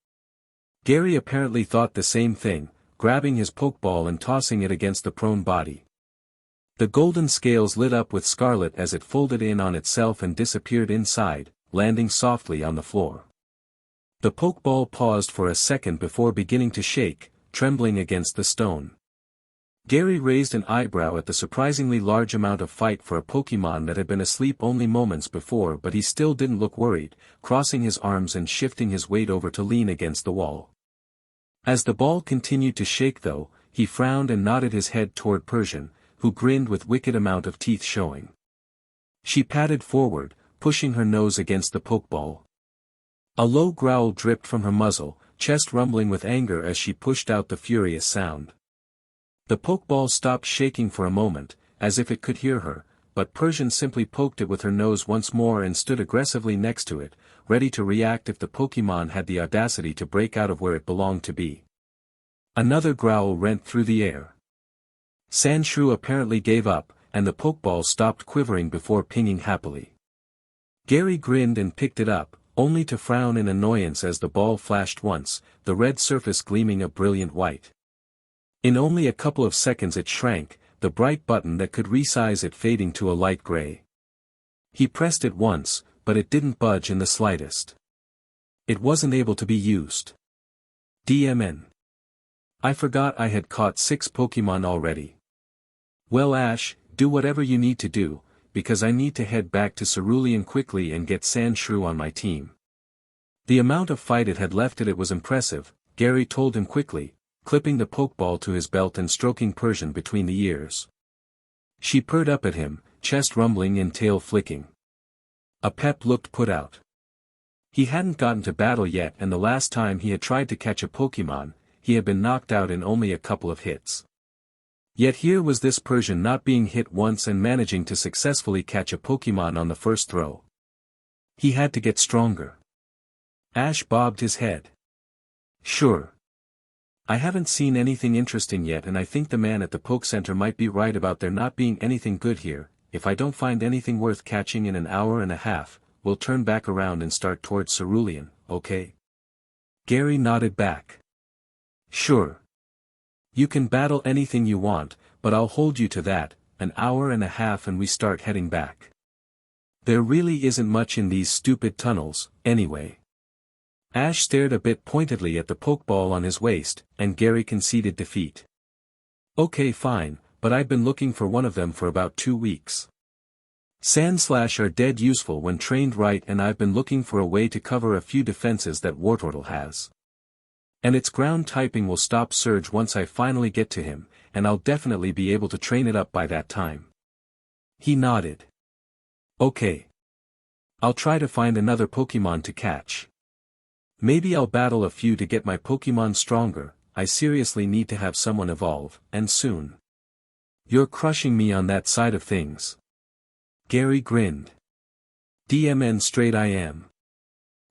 Gary apparently thought the same thing, grabbing his Pokeball and tossing it against the prone body. The golden scales lit up with scarlet as it folded in on itself and disappeared inside, landing softly on the floor. The Pokeball paused for a second before beginning to shake, trembling against the stone. Gary raised an eyebrow at the surprisingly large amount of fight for a Pokemon that had been asleep only moments before, but he still didn't look worried, crossing his arms and shifting his weight over to lean against the wall. As the ball continued to shake though, he frowned and nodded his head toward Persian, who grinned with wicked amount of teeth showing. She padded forward, pushing her nose against the Pokeball. A low growl dripped from her muzzle, chest rumbling with anger as she pushed out the furious sound. The Pokeball stopped shaking for a moment, as if it could hear her, but Persian simply poked it with her nose once more and stood aggressively next to it, ready to react if the Pokemon had the audacity to break out of where it belonged to be. Another growl rent through the air. Sandshrew apparently gave up, and the Pokeball stopped quivering before pinging happily. Gary grinned and picked it up, only to frown in annoyance as the ball flashed once, the red surface gleaming a brilliant white. In only a couple of seconds it shrank, the bright button that could resize it fading to a light gray. He pressed it once, but it didn't budge in the slightest. It wasn't able to be used. DMN. I forgot I had caught 6 Pokemon already. Well Ash, do whatever you need to do, because I need to head back to Cerulean quickly and get Sandshrew on my team. The amount of fight it had left it was impressive, Gary told him quickly, clipping the Pokeball to his belt and stroking Persian between the ears. She purred up at him, chest rumbling and tail flicking. A pep looked put out. He hadn't gotten to battle yet, and the last time he had tried to catch a Pokemon, he had been knocked out in only a couple of hits. Yet here was this Persian not being hit once and managing to successfully catch a Pokemon on the first throw. He had to get stronger. Ash bobbed his head. Sure. I haven't seen anything interesting yet, and I think the man at the Poke Center might be right about there not being anything good here. If I don't find anything worth catching in an hour and a half, we'll turn back around and start towards Cerulean, okay? Gary nodded back. Sure. You can battle anything you want, but I'll hold you to that, an hour and a half and we start heading back. There really isn't much in these stupid tunnels, anyway. Ash stared a bit pointedly at the Pokeball on his waist, and Gary conceded defeat. Okay fine, but I've been looking for one of them for about 2 weeks. Sandslash are dead useful when trained right, and I've been looking for a way to cover a few defenses that Wartortle has. And its ground typing will stop Surge once I finally get to him, and I'll definitely be able to train it up by that time. He nodded. Okay. I'll try to find another Pokemon to catch. Maybe I'll battle a few to get my Pokemon stronger. I seriously need to have someone evolve, and soon. You're crushing me on that side of things. Gary grinned. DMN straight I am.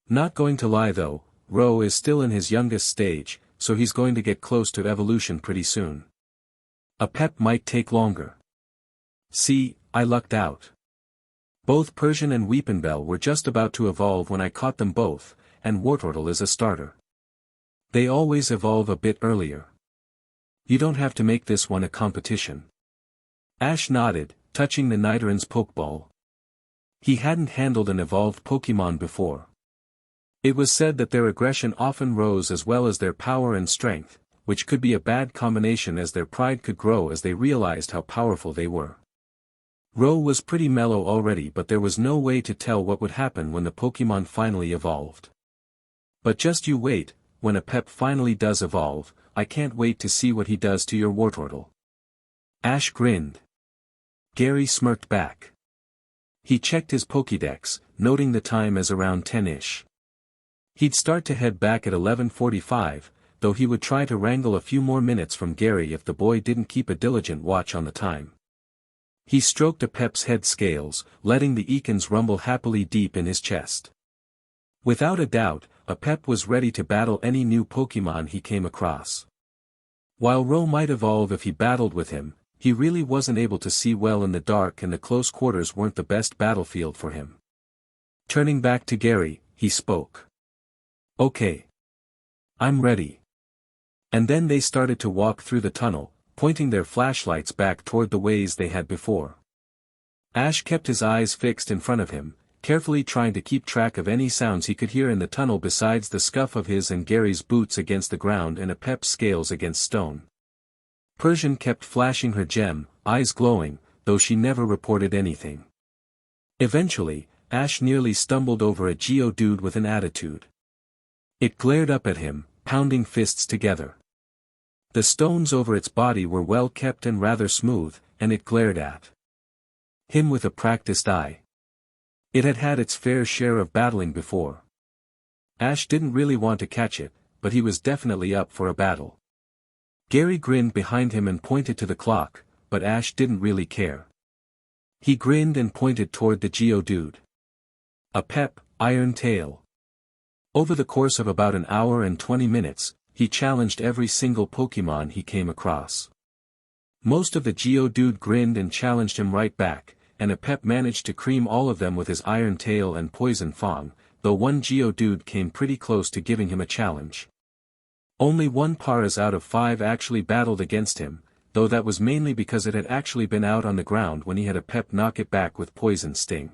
Not going to lie though, Ro is still in his youngest stage, so he's going to get close to evolution pretty soon. A pep might take longer. See, I lucked out. Both Persian and Weepinbell were just about to evolve when I caught them both, and Wartortle is a starter. They always evolve a bit earlier. You don't have to make this one a competition. Ash nodded, touching the Nidorann's Pokeball. He hadn't handled an evolved Pokemon before. It was said that their aggression often rose as well as their power and strength, which could be a bad combination as their pride could grow as they realized how powerful they were. Ro was pretty mellow already, but there was no way to tell what would happen when the Pokemon finally evolved. But just you wait, when a pep finally does evolve, I can't wait to see what he does to your Wartortle. Ash grinned. Gary smirked back. He checked his Pokédex, noting the time as around 10-ish. He'd start to head back at 11:45, though he would try to wrangle a few more minutes from Gary if the boy didn't keep a diligent watch on the time. He stroked a pep's head scales, letting the Ekans rumble happily deep in his chest. Without a doubt, a pep was ready to battle any new Pokemon he came across. While Ro might evolve if he battled with him, he really wasn't able to see well in the dark and the close quarters weren't the best battlefield for him. Turning back to Gary, he spoke. Okay. I'm ready. And then they started to walk through the tunnel, pointing their flashlights back toward the ways they had before. Ash kept his eyes fixed in front of him, carefully trying to keep track of any sounds he could hear in the tunnel besides the scuff of his and Gary's boots against the ground and a pep's scales against stone. Persian kept flashing her gem, eyes glowing, though she never reported anything. Eventually, Ash nearly stumbled over a Geodude with an attitude. It glared up at him, pounding fists together. The stones over its body were well kept and rather smooth, and it glared at him with a practiced eye. It had had its fair share of battling before. Ash didn't really want to catch it, but he was definitely up for a battle. Gary grinned behind him and pointed to the clock, but Ash didn't really care. He grinned and pointed toward the Geodude. A pep, Iron Tail. Over the course of about an hour and 20 minutes, he challenged every single Pokemon he came across. Most of the Geodude grinned and challenged him right back, and a pep managed to cream all of them with his Iron Tail and Poison Fang, though one Geodude came pretty close to giving him a challenge. Only one Paras out of 5 actually battled against him, though that was mainly because it had actually been out on the ground when he had a pep knock it back with Poison Sting.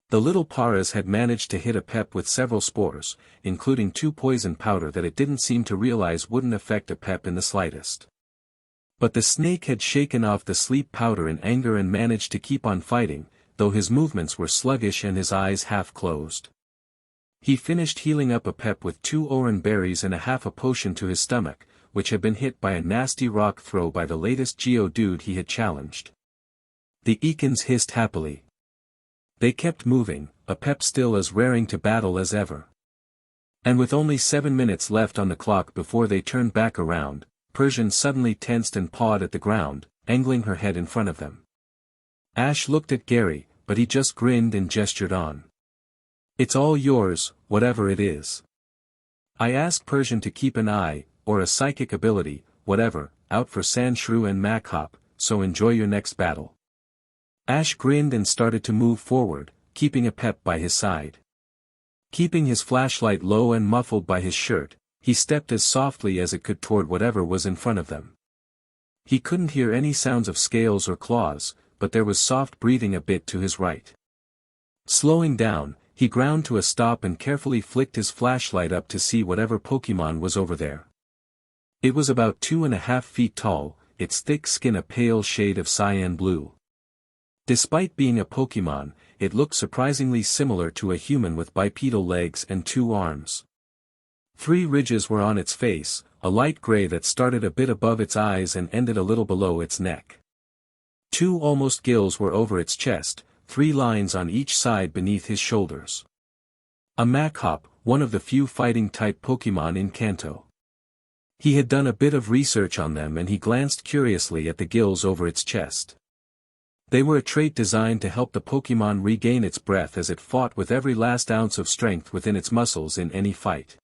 The little Paras had managed to hit a pep with several spores, including 2 poison powder that it didn't seem to realize wouldn't affect a pep in the slightest. But the snake had shaken off the sleep powder in anger and managed to keep on fighting, though his movements were sluggish and his eyes half closed. He finished healing up a pep with 2 oran berries and a half a potion to his stomach, which had been hit by a nasty rock throw by the latest Geodude he had challenged. The Ekans hissed happily. They kept moving, a pep still as raring to battle as ever. And with only 7 minutes left on the clock before they turned back around, Persian suddenly tensed and pawed at the ground, angling her head in front of them. Ash looked at Gary, but he just grinned and gestured on. It's all yours, whatever it is. I asked Persian to keep an eye, or a psychic ability, whatever, out for Sandshrew and Machop, so enjoy your next battle. Ash grinned and started to move forward, keeping a pep by his side. Keeping his flashlight low and muffled by his shirt, he stepped as softly as it could toward whatever was in front of them. He couldn't hear any sounds of scales or claws, but there was soft breathing a bit to his right. Slowing down, he ground to a stop and carefully flicked his flashlight up to see whatever Pokemon was over there. It was about 2.5 feet tall, its thick skin a pale shade of cyan blue. Despite being a Pokemon, it looked surprisingly similar to a human with bipedal legs and 2 arms. 3 ridges were on its face, a light gray that started a bit above its eyes and ended a little below its neck. 2 almost gills were over its chest, 3 lines on each side beneath his shoulders. A Machop, one of the few fighting-type Pokemon in Kanto. He had done a bit of research on them and he glanced curiously at the gills over its chest. They were a trait designed to help the Pokemon regain its breath as it fought with every last ounce of strength within its muscles in any fight.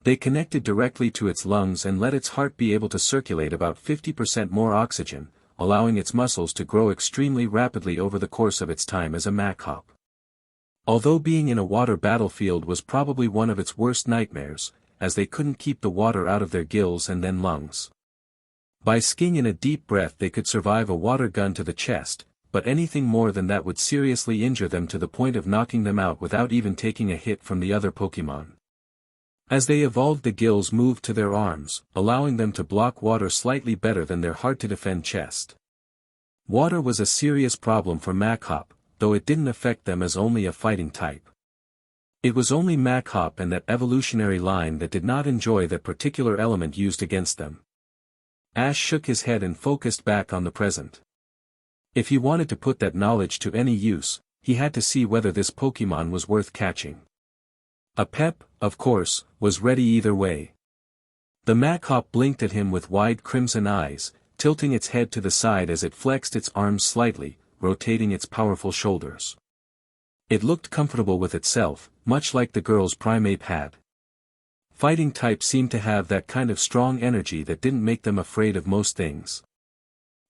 They connected directly to its lungs and let its heart be able to circulate about 50% more oxygen, allowing its muscles to grow extremely rapidly over the course of its time as a Machop. Although being in a water battlefield was probably one of its worst nightmares, as they couldn't keep the water out of their gills and then lungs. By skiing in a deep breath they could survive a water gun to the chest, but anything more than that would seriously injure them to the point of knocking them out without even taking a hit from the other Pokemon. As they evolved, the gills moved to their arms, allowing them to block water slightly better than their hard-to-defend chest. Water was a serious problem for Machop, though it didn't affect them as only a fighting type. It was only Machop and that evolutionary line that did not enjoy that particular element used against them. Ash shook his head and focused back on the present. If he wanted to put that knowledge to any use, he had to see whether this Pokemon was worth catching. A Pep, of course, was ready either way. The Machop blinked at him with wide crimson eyes, tilting its head to the side as it flexed its arms slightly, rotating its powerful shoulders. It looked comfortable with itself, much like the girl's Primeape had. Fighting types seemed to have that kind of strong energy that didn't make them afraid of most things.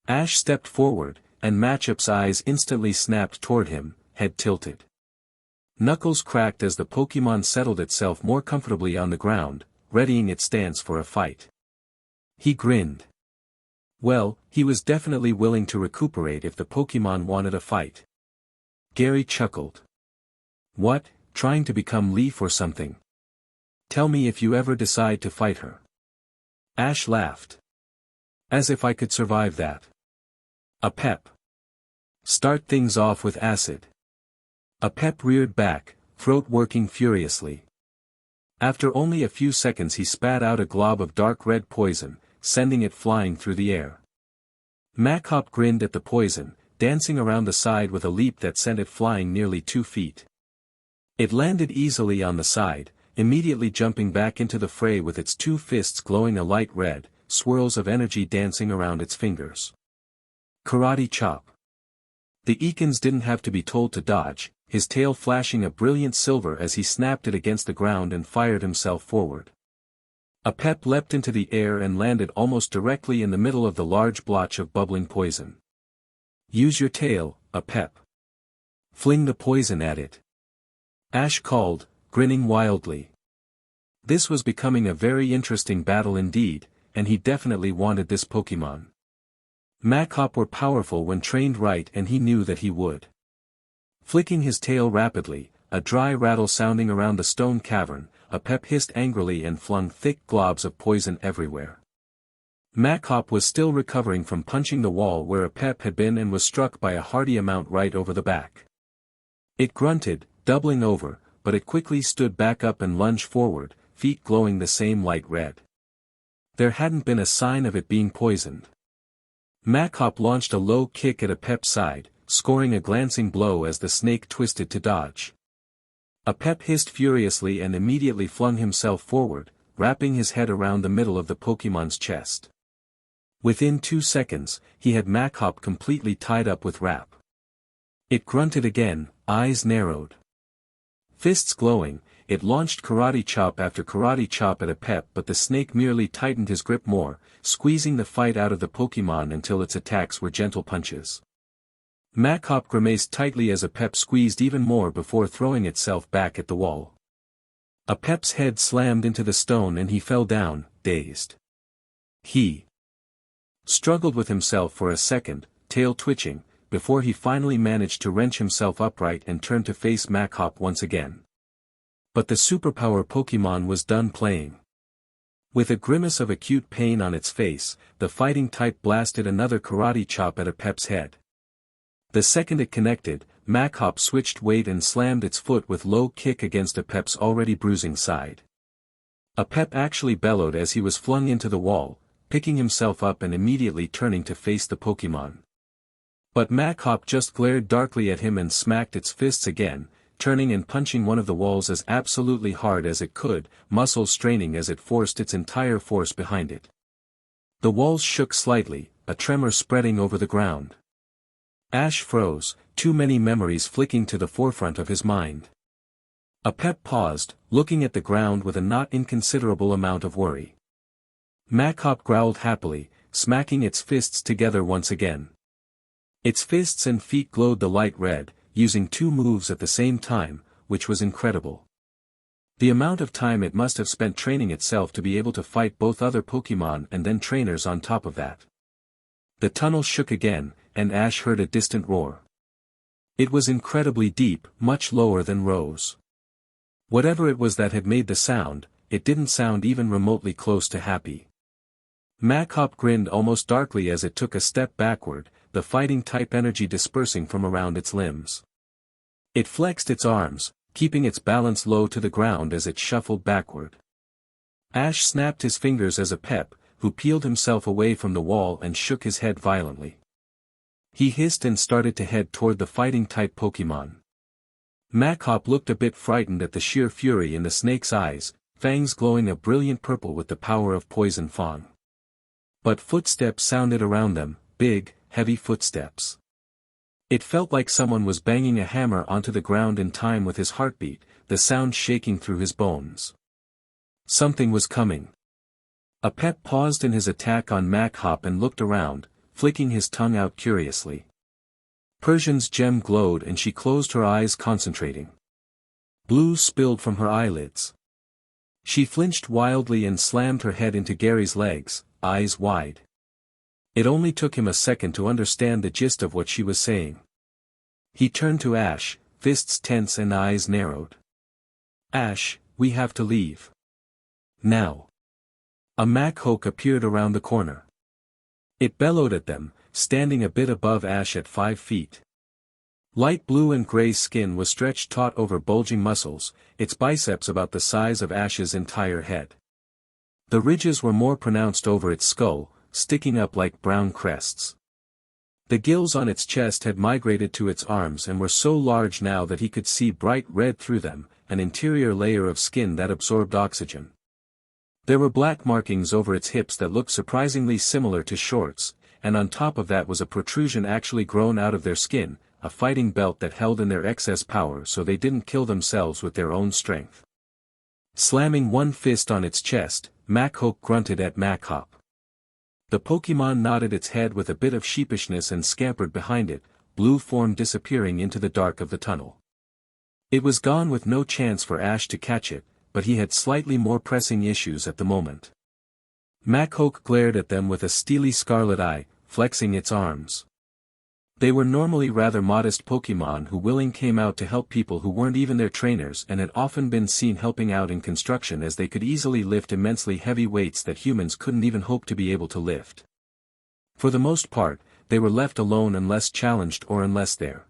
Ash stepped forward, and Machop's eyes instantly snapped toward him, head tilted. Knuckles cracked as the Pokemon settled itself more comfortably on the ground, readying its stance for a fight. He grinned. Well, he was definitely willing to recuperate if the Pokemon wanted a fight. Gary chuckled. What, trying to become Leaf or something? Tell me if you ever decide to fight her. Ash laughed. As if I could survive that. A Pep. Start things off with acid. A Pep reared back, throat working furiously. After only a few seconds he spat out a glob of dark red poison, sending it flying through the air. Machop grinned at the poison, dancing around the side with a leap that sent it flying nearly 2 feet. It landed easily on the side, immediately jumping back into the fray with its 2 fists glowing a light red, swirls of energy dancing around its fingers. Karate chop. The Ekans didn't have to be told to dodge, his tail flashing a brilliant silver as he snapped it against the ground and fired himself forward. A Pep leapt into the air and landed almost directly in the middle of the large blotch of bubbling poison. Use your tail, A Pep. Fling the poison at it. Ash called, grinning wildly. This was becoming a very interesting battle indeed, and he definitely wanted this Pokemon. Machop were powerful when trained right and he knew that he would. Flicking his tail rapidly, a dry rattle sounding around the stone cavern, A Pep hissed angrily and flung thick globs of poison everywhere. Machop was still recovering from punching the wall where A Pep had been and was struck by a hearty amount right over the back. It grunted, doubling over, but it quickly stood back up and lunged forward, feet glowing the same light red. There hadn't been a sign of it being poisoned. Machop launched a low kick at A Pep's side, scoring a glancing blow as the snake twisted to dodge. A Pep hissed furiously and immediately flung himself forward, wrapping his head around the middle of the Pokemon's chest. Within 2 seconds, he had Machop completely tied up with wrap. It grunted again, eyes narrowed. Fists glowing, it launched karate chop after karate chop at A Pep, but the snake merely tightened his grip more, squeezing the fight out of the Pokemon until its attacks were gentle punches. Machop grimaced tightly as A Pep squeezed even more before throwing itself back at the wall. A Pep's head slammed into the stone and he fell down, dazed. He struggled with himself for a second, tail twitching, before he finally managed to wrench himself upright and turn to face Machop once again. But the superpower Pokemon was done playing. With a grimace of acute pain on its face, the fighting type blasted another karate chop at A Pep's head. The second it connected, Machop switched weight and slammed its foot with low kick against A Pep's already bruising side. A Pep actually bellowed as he was flung into the wall, picking himself up and immediately turning to face the Pokemon. But Mac-Hop just glared darkly at him and smacked its fists again, turning and punching one of the walls as absolutely hard as it could, muscles straining as it forced its entire force behind it. The walls shook slightly, a tremor spreading over the ground. Ash froze, too many memories flicking to the forefront of his mind. Pep paused, looking at the ground with a not inconsiderable amount of worry. Mac-Hop growled happily, smacking its fists together once again. Its fists and feet glowed the light red, using 2 moves at the same time, which was incredible. The amount of time it must have spent training itself to be able to fight both other Pokémon and then trainers on top of that. The tunnel shook again, and Ash heard a distant roar. It was incredibly deep, much lower than Rose. Whatever it was that had made the sound, it didn't sound even remotely close to happy. Mac-Hop grinned almost darkly as it took a step backward, the fighting-type energy dispersing from around its limbs. It flexed its arms, keeping its balance low to the ground as it shuffled backward. Ash snapped his fingers as Pep, who peeled himself away from the wall and shook his head violently. He hissed and started to head toward the fighting-type Pokémon. Mac-Hop looked a bit frightened at the sheer fury in the snake's eyes, fangs glowing a brilliant purple with the power of Poison Fang. But footsteps sounded around them, big, heavy footsteps. It felt like someone was banging a hammer onto the ground in time with his heartbeat, the sound shaking through his bones. Something was coming. Pep paused in his attack on Mac-Hop and looked around, flicking his tongue out curiously. Persian's gem glowed and she closed her eyes concentrating. Blue spilled from her eyelids. She flinched wildly and slammed her head into Gary's legs, eyes wide. It only took him a second to understand the gist of what she was saying. He turned to Ash, fists tense and eyes narrowed. "Ash, we have to leave. Now." A Mac-Hawk appeared around the corner. It bellowed at them, standing a bit above Ash at 5 feet. Light blue and gray skin was stretched taut over bulging muscles, its biceps about the size of Ash's entire head. The ridges were more pronounced over its skull, sticking up like brown crests. The gills on its chest had migrated to its arms and were so large now that he could see bright red through them, an interior layer of skin that absorbed oxygen. There were black markings over its hips that looked surprisingly similar to shorts, and on top of that was a protrusion actually grown out of their skin, a fighting belt that held in their excess power so they didn't kill themselves with their own strength. Slamming one fist on its chest, Mac-Hawk grunted at Mac-Hop. The Pokémon nodded its head with a bit of sheepishness and scampered behind it, blue form disappearing into the dark of the tunnel. It was gone with no chance for Ash to catch it, but he had slightly more pressing issues at the moment. Mac-Hawk glared at them with a steely scarlet eye, flexing its arms. They were normally rather modest Pokémon who willingly came out to help people who weren't even their trainers and had often been seen helping out in construction as they could easily lift immensely heavy weights that humans couldn't even hope to be able to lift. For the most part, they were left alone unless challenged or unless their.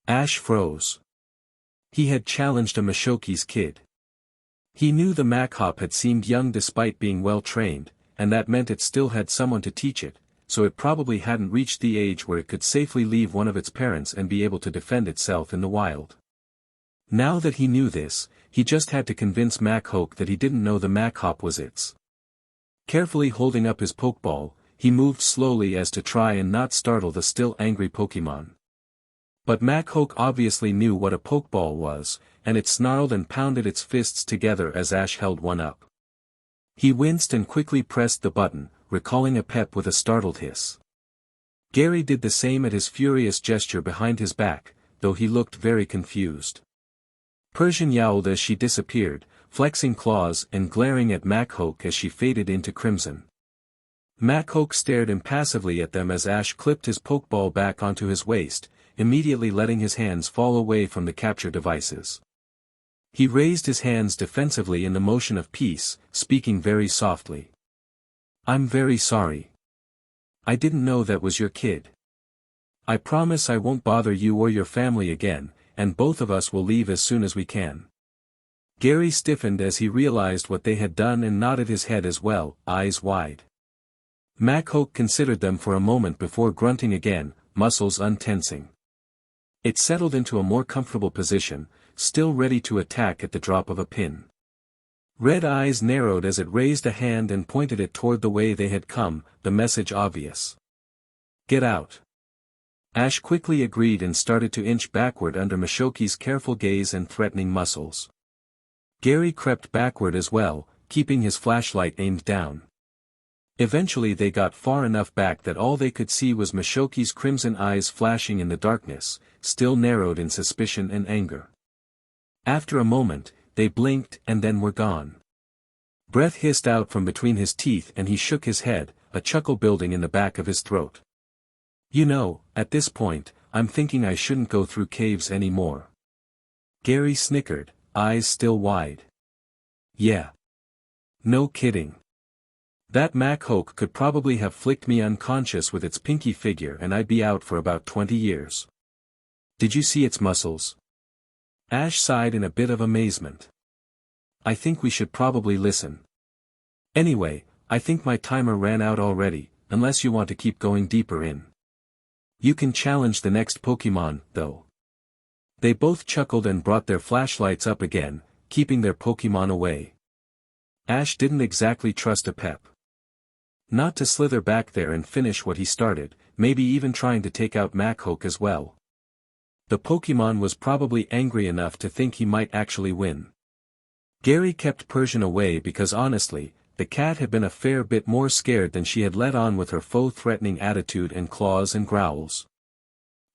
Ash froze. He had challenged a Mashoki's kid. He knew the Mac-Hop had seemed young despite being well trained, and that meant it still had someone to teach it, so it probably hadn't reached the age where it could safely leave one of its parents and be able to defend itself in the wild. Now that he knew this, he just had to convince Mac-Hawk that he didn't know the Mac-Hop was its. Carefully holding up his Pokeball, he moved slowly as to try and not startle the still angry Pokémon. But Mac-Hawk obviously knew what a Pokeball was, and it snarled and pounded its fists together as Ash held one up. He winced and quickly pressed the button, recalling Pep with a startled hiss. Gary did the same at his furious gesture behind his back, though he looked very confused. Persian yowled as she disappeared, flexing claws and glaring at Mac-Hawk as she faded into crimson. Mac-Hawk stared impassively at them as Ash clipped his Pokeball back onto his waist, immediately letting his hands fall away from the capture devices. He raised his hands defensively in the motion of peace, speaking very softly. "I'm very sorry. I didn't know that was your kid. I promise I won't bother you or your family again, and both of us will leave as soon as we can." Gary stiffened as he realized what they had done and nodded his head as well, eyes wide. Mac-Hawk considered them for a moment before grunting again, muscles untensing. It settled into a more comfortable position, still ready to attack at the drop of a pin. Red eyes narrowed as it raised a hand and pointed it toward the way they had come, the message obvious. Get out. Ash quickly agreed and started to inch backward under Mishoki's careful gaze and threatening muscles. Gary crept backward as well, keeping his flashlight aimed down. Eventually they got far enough back that all they could see was Mishoki's crimson eyes flashing in the darkness, still narrowed in suspicion and anger. After a moment, they blinked and then were gone. Breath hissed out from between his teeth and he shook his head, a chuckle building in the back of his throat. You know, at this point, I'm thinking I shouldn't go through caves anymore. Gary snickered, eyes still wide. Yeah. No kidding. That Mac-Hoke could probably have flicked me unconscious with its pinky figure and I'd be out for about 20 years. Did you see its muscles? Ash sighed in a bit of amazement. I think we should probably listen. Anyway, I think my timer ran out already, unless you want to keep going deeper in. You can challenge the next Pokemon, though. They both chuckled and brought their flashlights up again, keeping their Pokemon away. Ash didn't exactly trust a Pep. Not to slither back there and finish what he started, maybe even trying to take out Mac-Hoke as well. The Pokemon was probably angry enough to think he might actually win. Gary kept Persian away because honestly, the cat had been a fair bit more scared than she had let on with her foe-threatening attitude and claws and growls.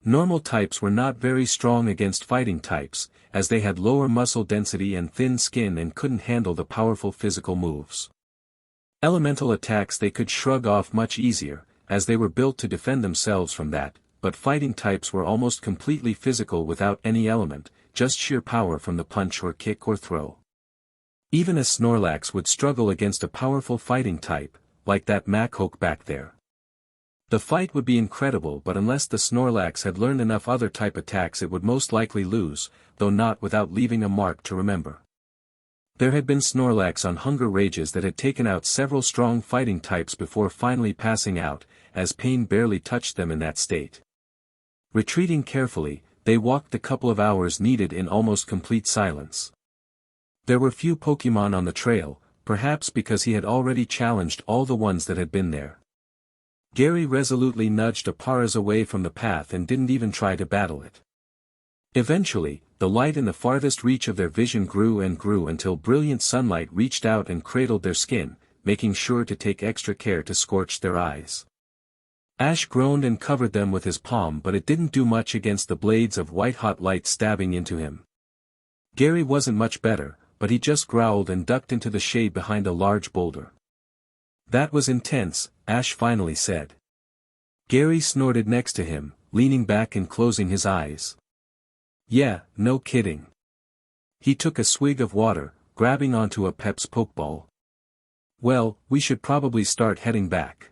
Normal types were not very strong against fighting types, as they had lower muscle density and thin skin and couldn't handle the powerful physical moves. Elemental attacks they could shrug off much easier, as they were built to defend themselves from that, but fighting types were almost completely physical without any element, just sheer power from the punch or kick or throw. Even a Snorlax would struggle against a powerful fighting type, like that Mac-Hoke back there. The fight would be incredible, but unless the Snorlax had learned enough other type attacks it would most likely lose, though not without leaving a mark to remember. There had been Snorlax on Hunger Rages that had taken out several strong fighting types before finally passing out, as pain barely touched them in that state. Retreating carefully, they walked the couple of hours needed in almost complete silence. There were few Pokemon on the trail, perhaps because he had already challenged all the ones that had been there. Gary resolutely nudged a Paras away from the path and didn't even try to battle it. Eventually, the light in the farthest reach of their vision grew and grew until brilliant sunlight reached out and cradled their skin, making sure to take extra care to scorch their eyes. Ash groaned and covered them with his palm, but it didn't do much against the blades of white-hot light stabbing into him. Gary wasn't much better, but he just growled and ducked into the shade behind a large boulder. That was intense, Ash finally said. Gary snorted next to him, leaning back and closing his eyes. Yeah, no kidding. He took a swig of water, grabbing onto a Pep's Pokeball. Well, we should probably start heading back.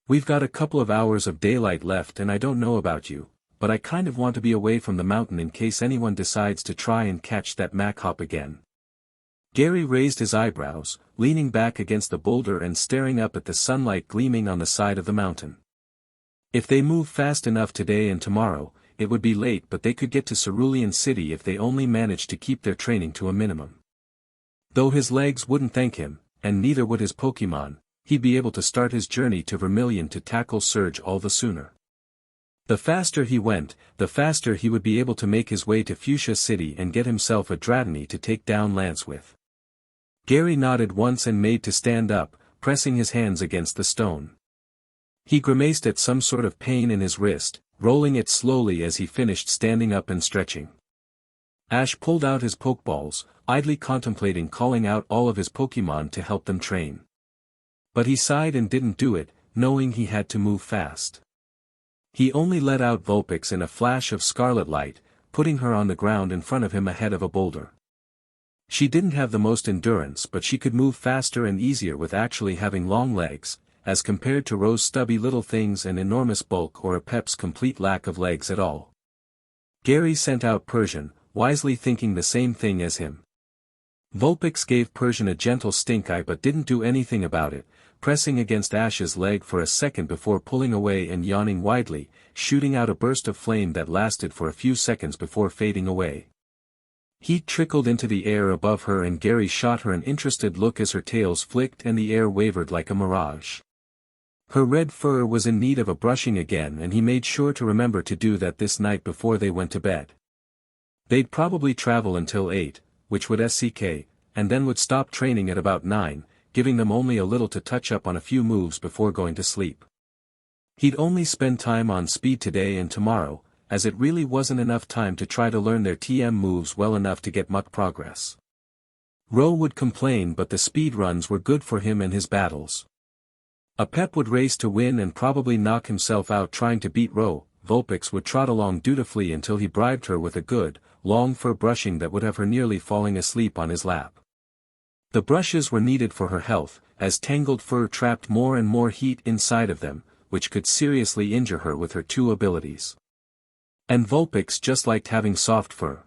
We've got a couple of hours of daylight left and I don't know about you, but I kind of want to be away from the mountain in case anyone decides to try and catch that Mac-Hop again. Gary raised his eyebrows, leaning back against the boulder and staring up at the sunlight gleaming on the side of the mountain. If they move fast enough today and tomorrow, it would be late, but they could get to Cerulean City if they only managed to keep their training to a minimum. Though his legs wouldn't thank him, and neither would his Pokemon, he'd be able to start his journey to Vermilion to tackle Surge all the sooner. The faster he went, the faster he would be able to make his way to Fuchsia City and get himself a Dratini to take down Lance with. Gary nodded once and made to stand up, pressing his hands against the stone. He grimaced at some sort of pain in his wrist, rolling it slowly as he finished standing up and stretching. Ash pulled out his Pokeballs, idly contemplating calling out all of his Pokemon to help them train. But he sighed and didn't do it, knowing he had to move fast. He only let out Vulpix in a flash of scarlet light, putting her on the ground in front of him ahead of a boulder. She didn't have the most endurance, but she could move faster and easier with actually having long legs, as compared to Rose's stubby little things and enormous bulk or a Pep's complete lack of legs at all. Gary sent out Persian, wisely thinking the same thing as him. Vulpix gave Persian a gentle stink eye but didn't do anything about it, pressing against Ash's leg for a second before pulling away and yawning widely, shooting out a burst of flame that lasted for a few seconds before fading away. Heat trickled into the air above her and Gary shot her an interested look as her tails flicked and the air wavered like a mirage. Her red fur was in need of a brushing again and he made sure to remember to do that this night before they went to bed. They'd probably travel until 8, which would SCK, and then would stop training at about 9, giving them only a little to touch up on a few moves before going to sleep. He'd only spend time on speed today and tomorrow, as it really wasn't enough time to try to learn their TM moves well enough to get much progress. Ro would complain but the speed runs were good for him and his battles. A Pep would race to win and probably knock himself out trying to beat Ro. Vulpix would trot along dutifully until he bribed her with a good, long fur brushing that would have her nearly falling asleep on his lap. The brushes were needed for her health, as tangled fur trapped more and more heat inside of them, which could seriously injure her with her 2 abilities. And Vulpix just liked having soft fur.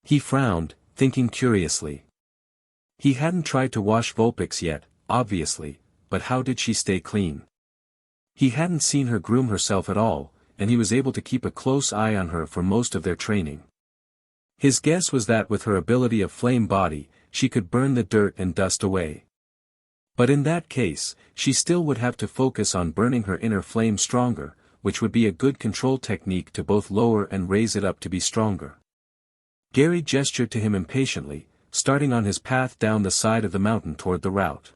He frowned, thinking curiously. He hadn't tried to wash Vulpix yet, obviously, but how did she stay clean? He hadn't seen her groom herself at all, and he was able to keep a close eye on her for most of their training. His guess was that with her ability of flame body, she could burn the dirt and dust away. But in that case, she still would have to focus on burning her inner flame stronger, which would be a good control technique to both lower and raise it up to be stronger. Gary gestured to him impatiently, starting on his path down the side of the mountain toward the route.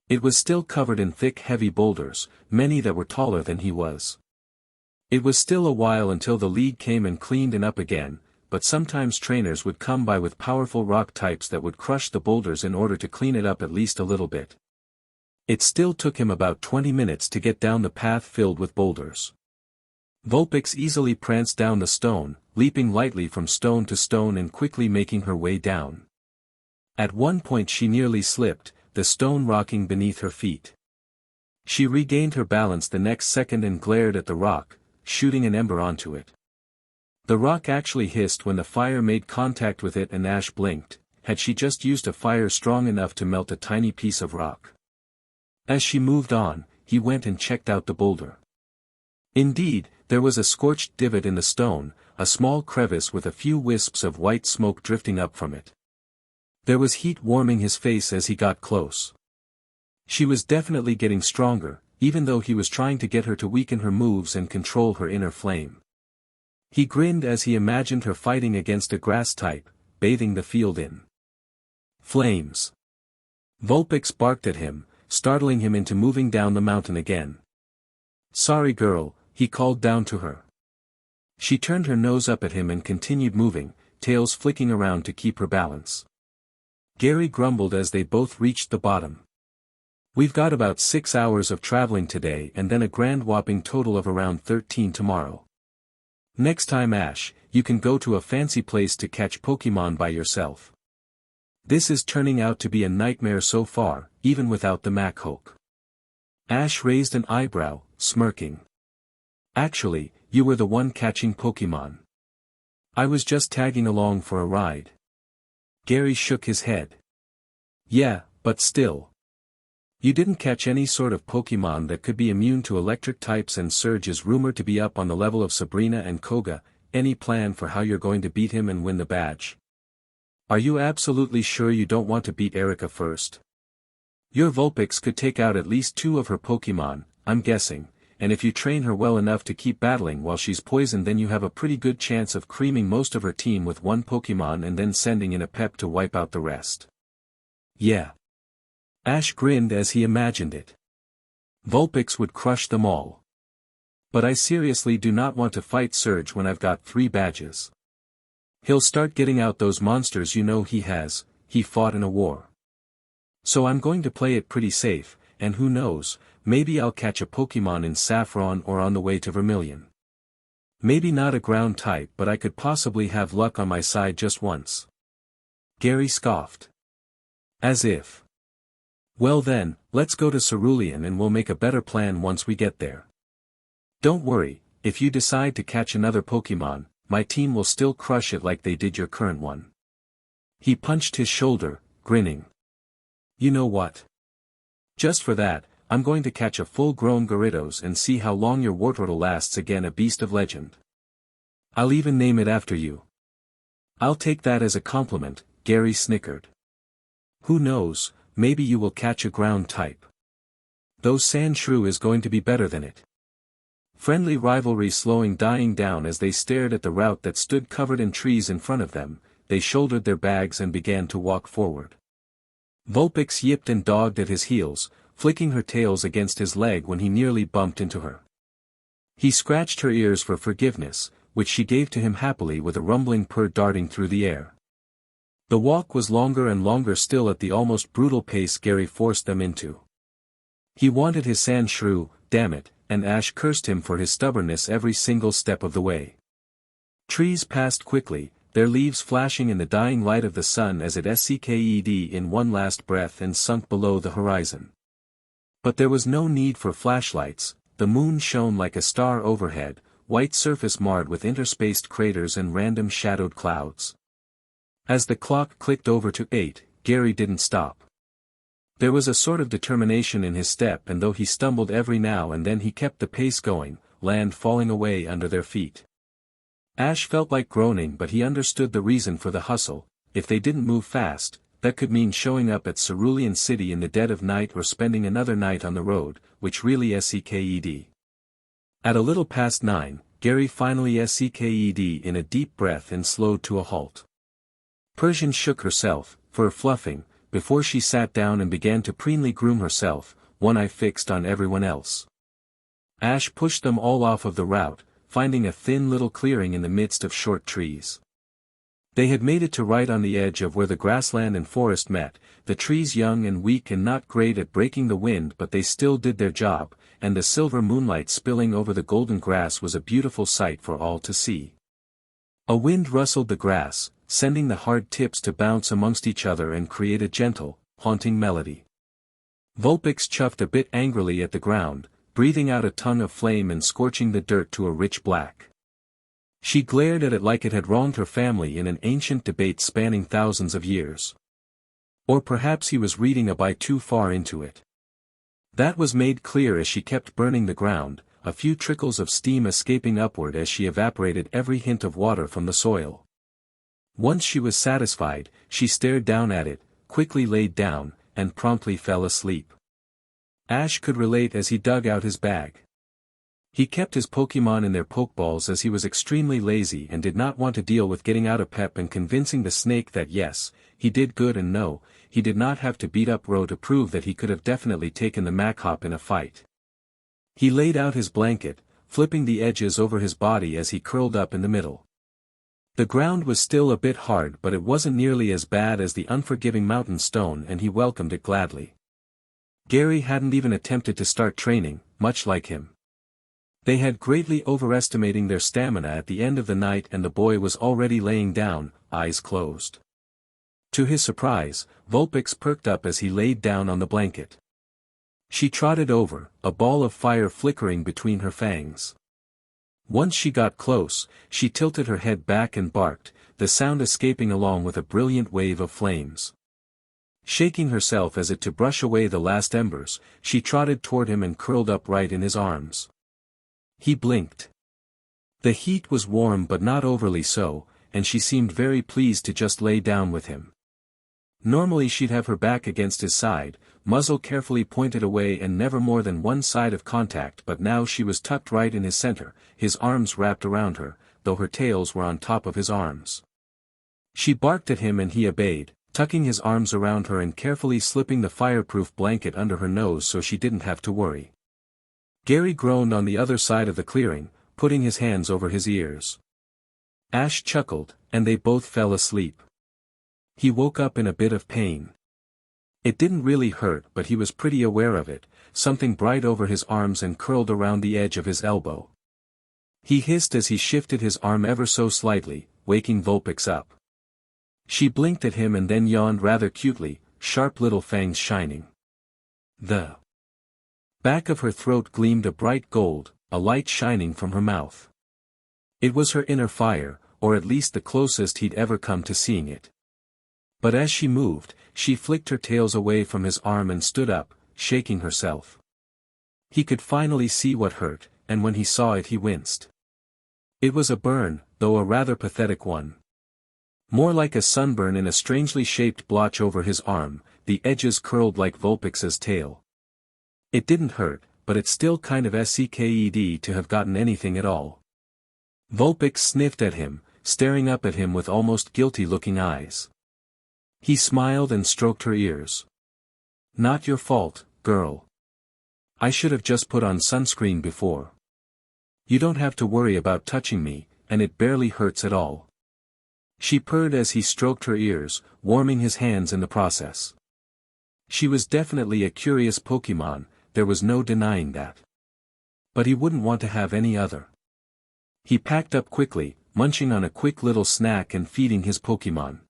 It was still covered in thick heavy boulders, many that were taller than he was. It was still a while until the league came and cleaned it up again, but sometimes trainers would come by with powerful rock types that would crush the boulders in order to clean it up at least a little bit. It still took him about 20 minutes to get down the path filled with boulders. Vulpix easily pranced down the stone, leaping lightly from stone to stone and quickly making her way down. At one point she nearly slipped, the stone rocking beneath her feet. She regained her balance the next second and glared at the rock, shooting an ember onto it. The rock actually hissed when the fire made contact with it and Ash blinked. Had she just used a fire strong enough to melt a tiny piece of rock? As she moved on, he went and checked out the boulder. Indeed, there was a scorched divot in the stone, a small crevice with a few wisps of white smoke drifting up from it. There was heat warming his face as he got close. She was definitely getting stronger, even though he was trying to get her to weaken her moves and control her inner flame. He grinned as he imagined her fighting against a grass type, bathing the field in flames. Vulpix barked at him, startling him into moving down the mountain again. "Sorry girl," he called down to her. She turned her nose up at him and continued moving, tails flicking around to keep her balance. Gary grumbled as they both reached the bottom. "We've got about 6 hours of traveling today and then a grand whopping total of around 13 tomorrow. Next time Ash, you can go to a fancy place to catch Pokemon by yourself. This is turning out to be a nightmare so far, even without the Machoke." Ash raised an eyebrow, smirking. "Actually, you were the one catching Pokemon. I was just tagging along for a ride." Gary shook his head. "Yeah, but still. You didn't catch any sort of Pokemon that could be immune to electric types and Surge is rumored to be up on the level of Sabrina and Koga. Any plan for how you're going to beat him and win the badge? Are you absolutely sure you don't want to beat Erica first? Your Vulpix could take out at least 2 of her Pokemon, I'm guessing, and if you train her well enough to keep battling while she's poisoned then you have a pretty good chance of creaming most of her team with 1 Pokemon and then sending in a Pep to wipe out the rest." "Yeah." Ash grinned as he imagined it. Vulpix would crush them all. "But I seriously do not want to fight Surge when I've got 3 badges. He'll start getting out those monsters he has, he fought in a war. So I'm going to play it pretty safe, and who knows, maybe I'll catch a Pokemon in Saffron or on the way to Vermilion. Maybe not a ground type but I could possibly have luck on my side just once." Gary scoffed. "As if. Well then, let's go to Cerulean and we'll make a better plan once we get there. Don't worry, if you decide to catch another Pokemon, my team will still crush it like they did your current one." He punched his shoulder, grinning. "You know what? Just for that, I'm going to catch a full-grown Gyarados and see how long your Wartortle lasts again, a beast of legend. I'll even name it after you. I'll take that as a compliment, Gary snickered. Who knows, maybe you will catch a ground type. Though Sandshrew is going to be better than it. Friendly rivalry dying down as they stared at the route that stood covered in trees in front of them, they shouldered their bags and began to walk forward. Vulpix yipped and dogged at his heels, flicking her tails against his leg when he nearly bumped into her. He scratched her ears for forgiveness, which she gave to him happily with a rumbling purr darting through the air. The walk was longer and longer still at the almost brutal pace Gary forced them into. He wanted his Sandshrew, damn it, and Ash cursed him for his stubbornness every single step of the way. Trees passed quickly, their leaves flashing in the dying light of the sun as it sked in one last breath and sunk below the horizon. But there was no need for flashlights, the moon shone like a star overhead, white surface marred with interspaced craters and random shadowed clouds. As the clock clicked over to 8, Gary didn't stop. There was a sort of determination in his step, and though he stumbled every now and then he kept the pace going, land falling away under their feet. Ash felt like groaning, but he understood the reason for the hustle. If they didn't move fast, that could mean showing up at Cerulean City in the dead of night or spending another night on the road, which really sked. At a little past 9, Gary finally sked in a deep breath and slowed to a halt. Persian shook herself, fur fluffing, before she sat down and began to preenly groom herself, one eye fixed on everyone else. Ash pushed them all off of the route, finding a thin little clearing in the midst of short trees. They had made it to right on the edge of where the grassland and forest met, the trees young and weak and not great at breaking the wind, but they still did their job, and the silver moonlight spilling over the golden grass was a beautiful sight for all to see. A wind rustled the grass, sending the hard tips to bounce amongst each other and create a gentle, haunting melody. Vulpix chuffed a bit angrily at the ground, breathing out a tongue of flame and scorching the dirt to a rich black. She glared at it like it had wronged her family in an ancient debate spanning thousands of years. Or perhaps he was reading a bit too far into it. That was made clear as she kept burning the ground, a few trickles of steam escaping upward as she evaporated every hint of water from the soil. Once she was satisfied, she stared down at it, quickly laid down, and promptly fell asleep. Ash could relate as he dug out his bag. He kept his Pokémon in their Pokeballs as he was extremely lazy and did not want to deal with getting out of pep and convincing the snake that yes, he did good and no, he did not have to beat up Ro to prove that he could have definitely taken the Machop in a fight. He laid out his blanket, flipping the edges over his body as he curled up in the middle. The ground was still a bit hard, but it wasn't nearly as bad as the unforgiving mountain stone, and he welcomed it gladly. Gary hadn't even attempted to start training, much like him. They had greatly overestimating their stamina at the end of the night, and the boy was already laying down, eyes closed. To his surprise, Vulpix perked up as he laid down on the blanket. She trotted over, a ball of fire flickering between her fangs. Once she got close, she tilted her head back and barked, the sound escaping along with a brilliant wave of flames. Shaking herself as if to brush away the last embers, she trotted toward him and curled up right in his arms. He blinked. The heat was warm but not overly so, and she seemed very pleased to just lay down with him. Normally she'd have her back against his side, muzzle carefully pointed away and never more than one side of contact, but now she was tucked right in his center, his arms wrapped around her, though her tails were on top of his arms. She barked at him and he obeyed, tucking his arms around her and carefully slipping the fireproof blanket under her nose so she didn't have to worry. Gary groaned on the other side of the clearing, putting his hands over his ears. Ash chuckled, and they both fell asleep. He woke up in a bit of pain. It didn't really hurt, but he was pretty aware of it, something bright over his arms and curled around the edge of his elbow. He hissed as he shifted his arm ever so slightly, waking Vulpix up. She blinked at him and then yawned rather cutely, sharp little fangs shining. The back of her throat gleamed a bright gold, a light shining from her mouth. It was her inner fire, or at least the closest he'd ever come to seeing it. But as she moved, she flicked her tails away from his arm and stood up, shaking herself. He could finally see what hurt, and when he saw it he winced. It was a burn, though a rather pathetic one. More like a sunburn in a strangely shaped blotch over his arm, the edges curled like Vulpix's tail. It didn't hurt, but it still kind of sucked to have gotten anything at all. Vulpix sniffed at him, staring up at him with almost guilty-looking eyes. He smiled and stroked her ears. "Not your fault, girl. I should have just put on sunscreen before. You don't have to worry about touching me, and it barely hurts at all." She purred as he stroked her ears, warming his hands in the process. She was definitely a curious Pokemon, there was no denying that. But he wouldn't want to have any other. He packed up quickly, munching on a quick little snack and feeding his Pokemon.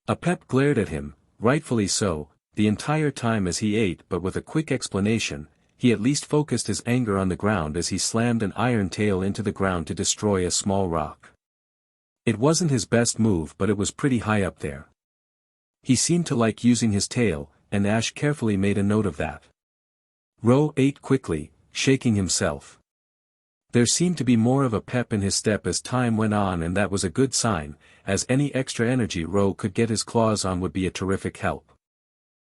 Apep glared at him, rightfully so, the entire time as he ate, but with a quick explanation, he at least focused his anger on the ground as he slammed an iron tail into the ground to destroy a small rock. It wasn't his best move, but it was pretty high up there. He seemed to like using his tail, and Ash carefully made a note of that. Ro ate quickly, shaking himself. There seemed to be more of a pep in his step as time went on, and that was a good sign, as any extra energy Ro could get his claws on would be a terrific help.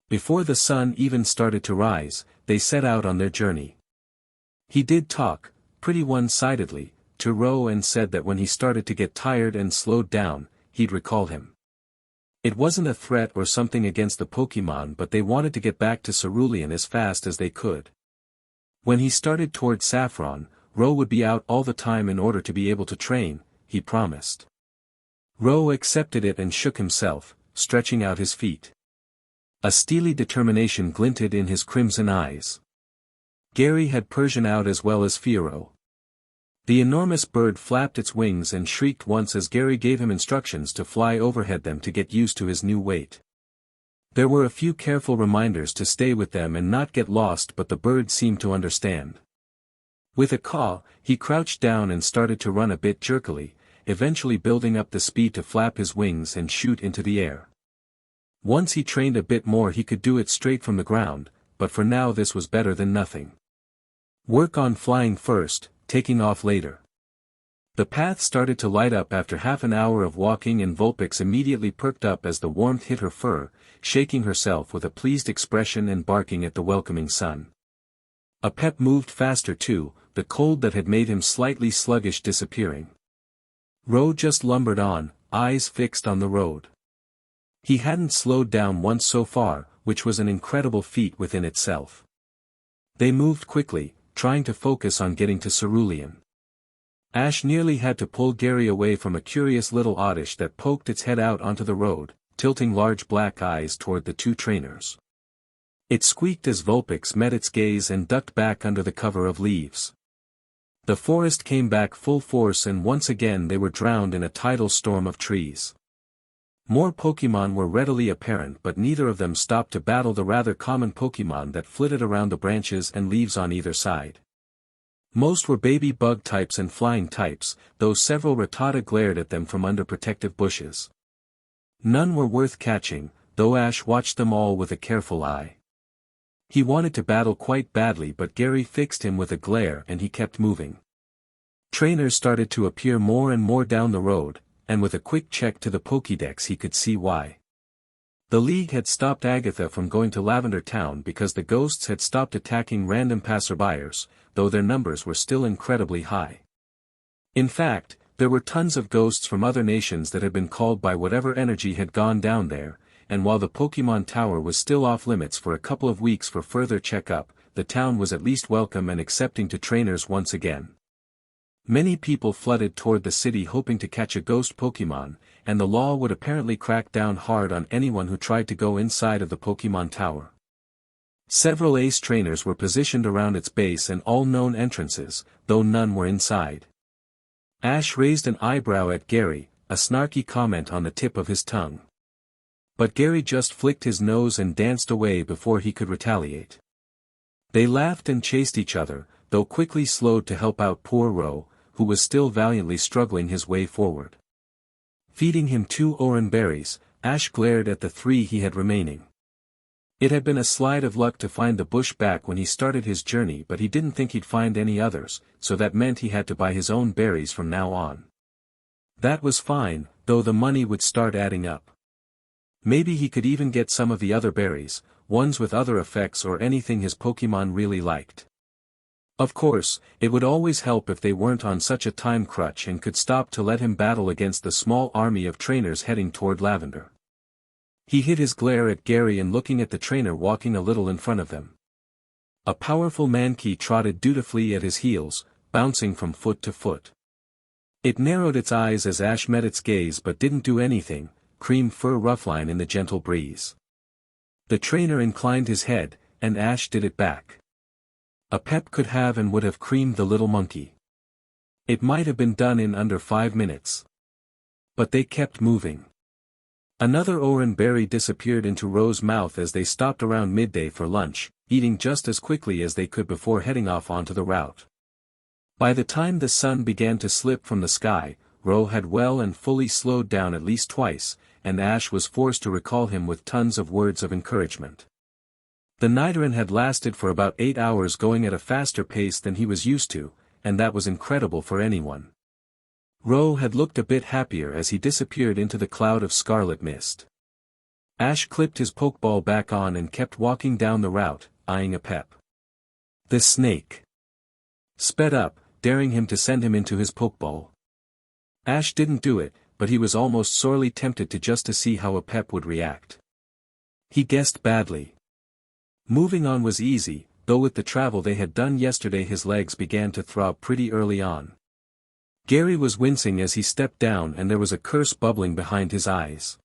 Before the sun even started to rise, they set out on their journey. He did talk, pretty one-sidedly, to Ro and said that when he started to get tired and slowed down, he'd recall him. It wasn't a threat or something against the Pokemon, but they wanted to get back to Cerulean as fast as they could. When he started toward Saffron, Ro would be out all the time in order to be able to train, he promised. Ro accepted it and shook himself, stretching out his feet. A steely determination glinted in his crimson eyes. Gary had Persian out as well as Fiero. The enormous bird flapped its wings and shrieked once as Gary gave him instructions to fly overhead them to get used to his new weight. There were a few careful reminders to stay with them and not get lost, but the bird seemed to understand. With a caw, he crouched down and started to run a bit jerkily, eventually building up the speed to flap his wings and shoot into the air. Once he trained a bit more he could do it straight from the ground, but for now this was better than nothing. Work on flying first, taking off later. The path started to light up after half an hour of walking, and Vulpix immediately perked up as the warmth hit her fur, shaking herself with a pleased expression and barking at the welcoming sun. Apep moved faster too, the cold that had made him slightly sluggish disappearing. Ro just lumbered on, eyes fixed on the road. He hadn't slowed down once so far, which was an incredible feat within itself. They moved quickly, trying to focus on getting to Cerulean. Ash nearly had to pull Gary away from a curious little oddish that poked its head out onto the road, tilting large black eyes toward the two trainers. It squeaked as Vulpix met its gaze and ducked back under the cover of leaves. The forest came back full force, and once again they were drowned in a tidal storm of trees. More Pokemon were readily apparent, but neither of them stopped to battle the rather common Pokemon that flitted around the branches and leaves on either side. Most were baby bug types and flying types, though several Rattata glared at them from under protective bushes. None were worth catching, though Ash watched them all with a careful eye. He wanted to battle quite badly, but Gary fixed him with a glare and he kept moving. Trainers started to appear more and more down the road, and with a quick check to the Pokédex he could see why. The League had stopped Agatha from going to Lavender Town because the ghosts had stopped attacking random passerbyers, though their numbers were still incredibly high. In fact, there were tons of ghosts from other nations that had been called by whatever energy had gone down there, and while the Pokemon Tower was still off limits for a couple of weeks for further checkup, the town was at least welcome and accepting to trainers once again. Many people flooded toward the city hoping to catch a ghost Pokemon, and the law would apparently crack down hard on anyone who tried to go inside of the Pokemon Tower. Several ace trainers were positioned around its base and all known entrances, though none were inside. Ash raised an eyebrow at Gary, a snarky comment on the tip of his tongue. But Gary just flicked his nose and danced away before he could retaliate. They laughed and chased each other, though quickly slowed to help out poor Ro, who was still valiantly struggling his way forward. Feeding him 2 oran berries, Ash glared at the 3 he had remaining. It had been a slide of luck to find the bush back when he started his journey, but he didn't think he'd find any others, so that meant he had to buy his own berries from now on. That was fine, though the money would start adding up. Maybe he could even get some of the other berries, ones with other effects or anything his Pokémon really liked. Of course, it would always help if they weren't on such a time crutch and could stop to let him battle against the small army of trainers heading toward Lavender. He hid his glare at Gary and looking at the trainer walking a little in front of them. A powerful Mankey trotted dutifully at his heels, bouncing from foot to foot. It narrowed its eyes as Ash met its gaze but didn't do anything, cream fur ruffline in the gentle breeze. The trainer inclined his head, and Ash did it back. A pep could have and would have creamed the little monkey. It might have been done in under 5 minutes. But they kept moving. Another oran berry disappeared into Ro's mouth as they stopped around midday for lunch, eating just as quickly as they could before heading off onto the route. By the time the sun began to slip from the sky, Ro had well and fully slowed down at least twice, and Ash was forced to recall him with tons of words of encouragement. The Nidoran had lasted for about 8 hours going at a faster pace than he was used to, and that was incredible for anyone. Ro had looked a bit happier as he disappeared into the cloud of scarlet mist. Ash clipped his Pokeball back on and kept walking down the route, eyeing a pep. The snake sped up, daring him to send him into his Pokeball. Ash didn't do it, but he was almost sorely tempted to see how a pep would react. He guessed badly. Moving on was easy, though with the travel they had done yesterday his legs began to throb pretty early on. Gary was wincing as he stepped down and there was a curse bubbling behind his eyes.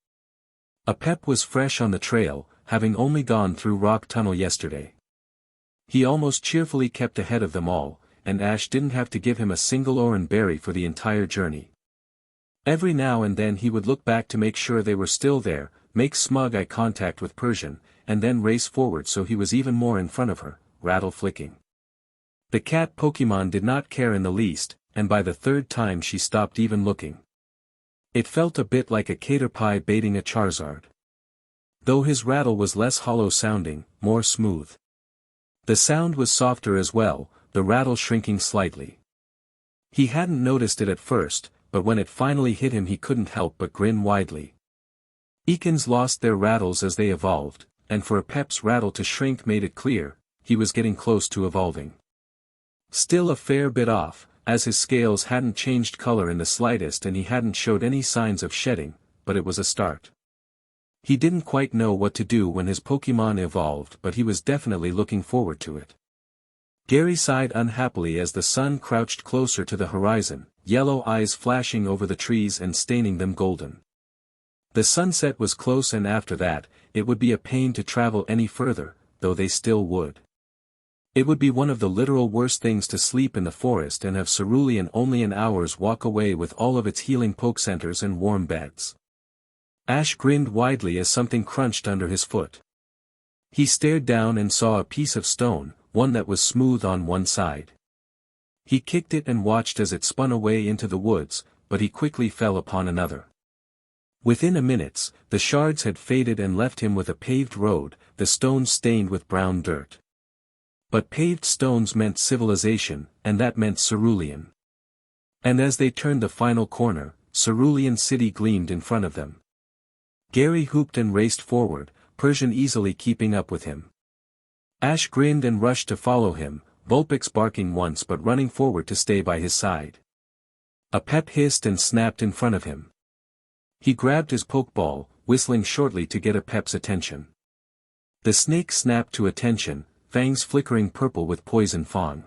A pep was fresh on the trail, having only gone through Rock Tunnel yesterday. He almost cheerfully kept ahead of them all, and Ash didn't have to give him a single oran berry for the entire journey. Every now and then he would look back to make sure they were still there, make smug eye contact with Persian, and then race forward so he was even more in front of her, rattle flicking. The cat Pokémon did not care in the least, and by the third time she stopped even looking. It felt a bit like a Caterpie baiting a Charizard. Though his rattle was less hollow sounding, more smooth. The sound was softer as well, the rattle shrinking slightly. He hadn't noticed it at first, but when it finally hit him he couldn't help but grin widely. Ekans lost their rattles as they evolved, and for a pep's rattle to shrink made it clear, he was getting close to evolving. Still a fair bit off, as his scales hadn't changed color in the slightest and he hadn't showed any signs of shedding, but it was a start. He didn't quite know what to do when his Pokémon evolved, but he was definitely looking forward to it. Gary sighed unhappily as the sun crouched closer to the horizon, yellow eyes flashing over the trees and staining them golden. The sunset was close and after that, it would be a pain to travel any further, though they still would. It would be one of the literal worst things to sleep in the forest and have Cerulean only an hour's walk away with all of its healing poke centers and warm beds. Ash grinned widely as something crunched under his foot. He stared down and saw a piece of stone, one that was smooth on one side. He kicked it and watched as it spun away into the woods, but he quickly fell upon another. Within a minute, the shards had faded and left him with a paved road, the stones stained with brown dirt. But paved stones meant civilization, and that meant Cerulean. And as they turned the final corner, Cerulean City gleamed in front of them. Gary hooped and raced forward, Persian easily keeping up with him. Ash grinned and rushed to follow him, Vulpix barking once but running forward to stay by his side. A pep hissed and snapped in front of him. He grabbed his Pokeball, whistling shortly to get a pep's attention. The snake snapped to attention, fangs flickering purple with poison fang.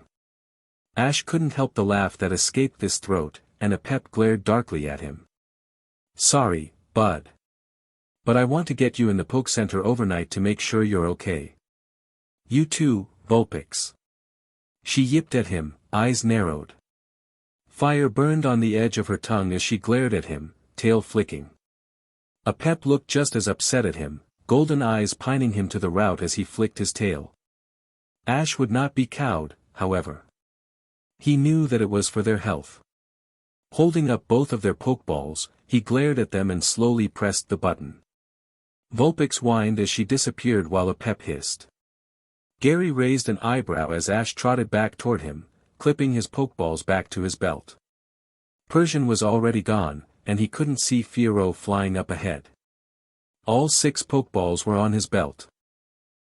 Ash couldn't help the laugh that escaped his throat, and a pep glared darkly at him. "Sorry, bud. But I want to get you in the Poke Center overnight to make sure you're okay." "You too, Vulpix." She yipped at him, eyes narrowed. Fire burned on the edge of her tongue as she glared at him, tail flicking. A pep looked just as upset at him, golden eyes pining him to the route as he flicked his tail. Ash would not be cowed, however. He knew that it was for their health. Holding up both of their Pokeballs, he glared at them and slowly pressed the button. Vulpix whined as she disappeared while a pep hissed. Gary raised an eyebrow as Ash trotted back toward him, clipping his pokeballs back to his belt. Persian was already gone, and he couldn't see Fiero flying up ahead. All 6 pokeballs were on his belt.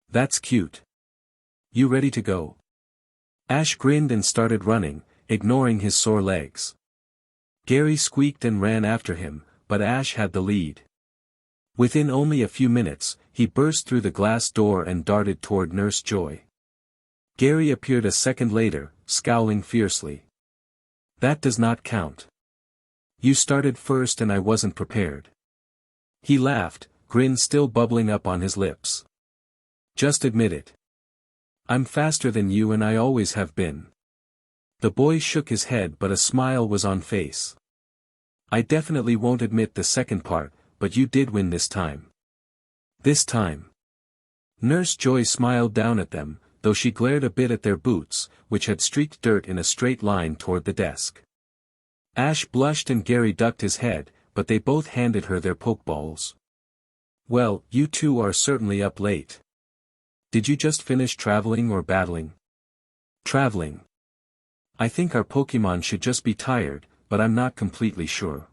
That's cute. You ready to go? Ash grinned and started running, ignoring his sore legs. Gary squeaked and ran after him, but Ash had the lead. Within only a few minutes, he burst through the glass door and darted toward Nurse Joy. Gary appeared a second later, scowling fiercely. That does not count. You started first and I wasn't prepared. He laughed, grin still bubbling up on his lips. Just admit it. I'm faster than you and I always have been. The boy shook his head but a smile was on face. I definitely won't admit the second part, but you did win this time. This time. Nurse Joy smiled down at them, though she glared a bit at their boots, which had streaked dirt in a straight line toward the desk. Ash blushed and Gary ducked his head, but they both handed her their pokeballs. Well, you two are certainly up late. Did you just finish traveling or battling? Traveling. I think our Pokemon should just be tired, but I'm not completely sure.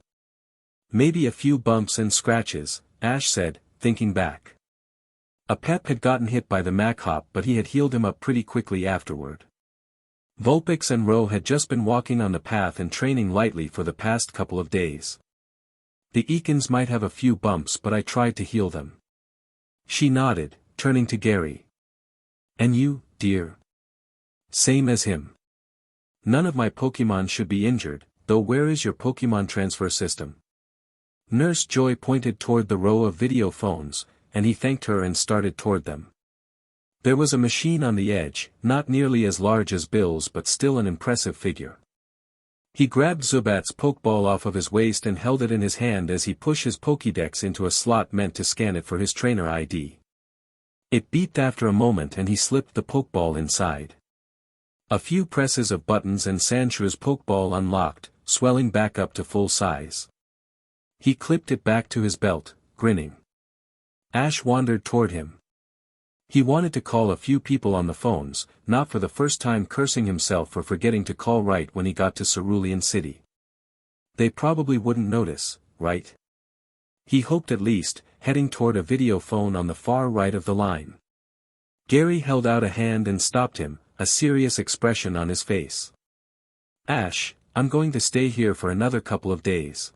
Maybe a few bumps and scratches, Ash said, thinking back. A Pep had gotten hit by the Machop but he had healed him up pretty quickly afterward. Vulpix and Ro had just been walking on the path and training lightly for the past couple of days. The Ekans might have a few bumps but I tried to heal them. She nodded, turning to Gary. And you, dear? Same as him. None of my Pokemon should be injured, though where is your Pokemon transfer system? Nurse Joy pointed toward the row of video phones, and he thanked her and started toward them. There was a machine on the edge, not nearly as large as Bill's but still an impressive figure. He grabbed Zubat's Pokeball off of his waist and held it in his hand as he pushed his Pokédex into a slot meant to scan it for his trainer ID. It beeped after a moment and he slipped the Pokeball inside. A few presses of buttons and Sandshrews' Pokeball unlocked, swelling back up to full size. He clipped it back to his belt, grinning. Ash wandered toward him. He wanted to call a few people on the phones, not for the first time cursing himself for forgetting to call right when he got to Cerulean City. They probably wouldn't notice, right? He hoped at least, heading toward a video phone on the far right of the line. Gary held out a hand and stopped him, a serious expression on his face. Ash, I'm going to stay here for another couple of days.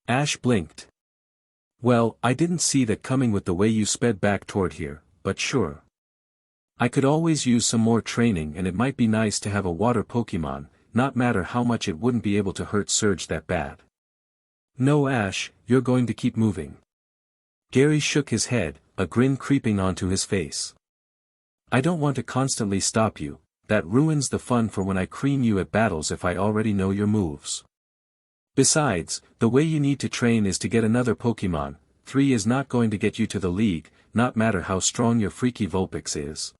Ash blinked. Well, I didn't see that coming with the way you sped back toward here, but sure. I could always use some more training and it might be nice to have a water Pokemon, not matter how much it wouldn't be able to hurt Surge that bad. No Ash, you're going to keep moving. Gary shook his head, a grin creeping onto his face. I don't want to constantly stop you, that ruins the fun for when I cream you at battles if I already know your moves. Besides, the way you need to train is to get another Pokemon. 3 is not going to get you to the league, not matter how strong your freaky Vulpix is.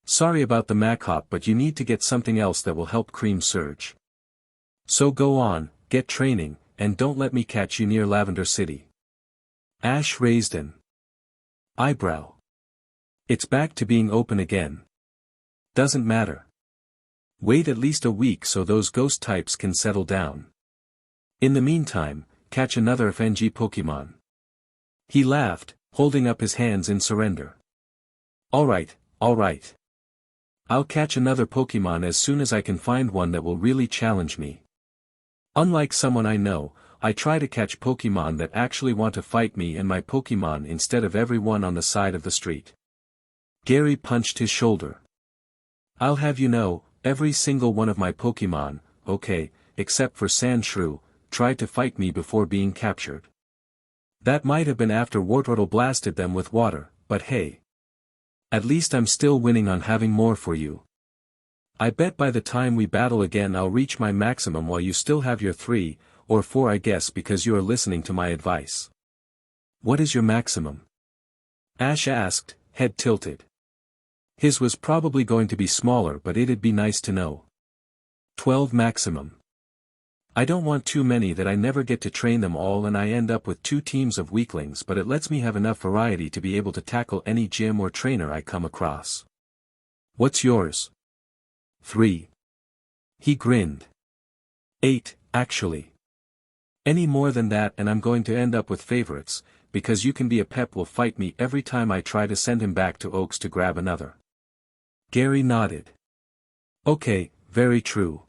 Sorry about the Machop but you need to get something else that will help cream Surge. So go on, get training, and don't let me catch you near Lavender City. Ash raised an eyebrow. It's back to being open again. Doesn't matter. Wait at least a week so those ghost types can settle down. In the meantime, catch another FNG Pokemon. He laughed, holding up his hands in surrender. Alright. I'll catch another Pokemon as soon as I can find one that will really challenge me. Unlike someone I know, I try to catch Pokemon that actually want to fight me and my Pokemon instead of everyone on the side of the street. Gary punched his shoulder. I'll have you know, every single one of my Pokemon, okay, except for Sandshrew, tried to fight me before being captured. That might have been after Wartortle blasted them with water, but hey. At least I'm still winning on having more for you. I bet by the time we battle again I'll reach my maximum while you still have your 3, or 4 I guess because you are listening to my advice. What is your maximum? Ash asked, head tilted. His was probably going to be smaller but it'd be nice to know. 12 maximum. I don't want too many that I never get to train them all and I end up with 2 teams of weaklings, but it lets me have enough variety to be able to tackle any gym or trainer I come across. What's yours? 3. He grinned. 8, actually. Any more than that and I'm going to end up with favorites, because you can be a Pep will fight me every time I try to send him back to Oaks to grab another. Gary nodded. Okay, very true.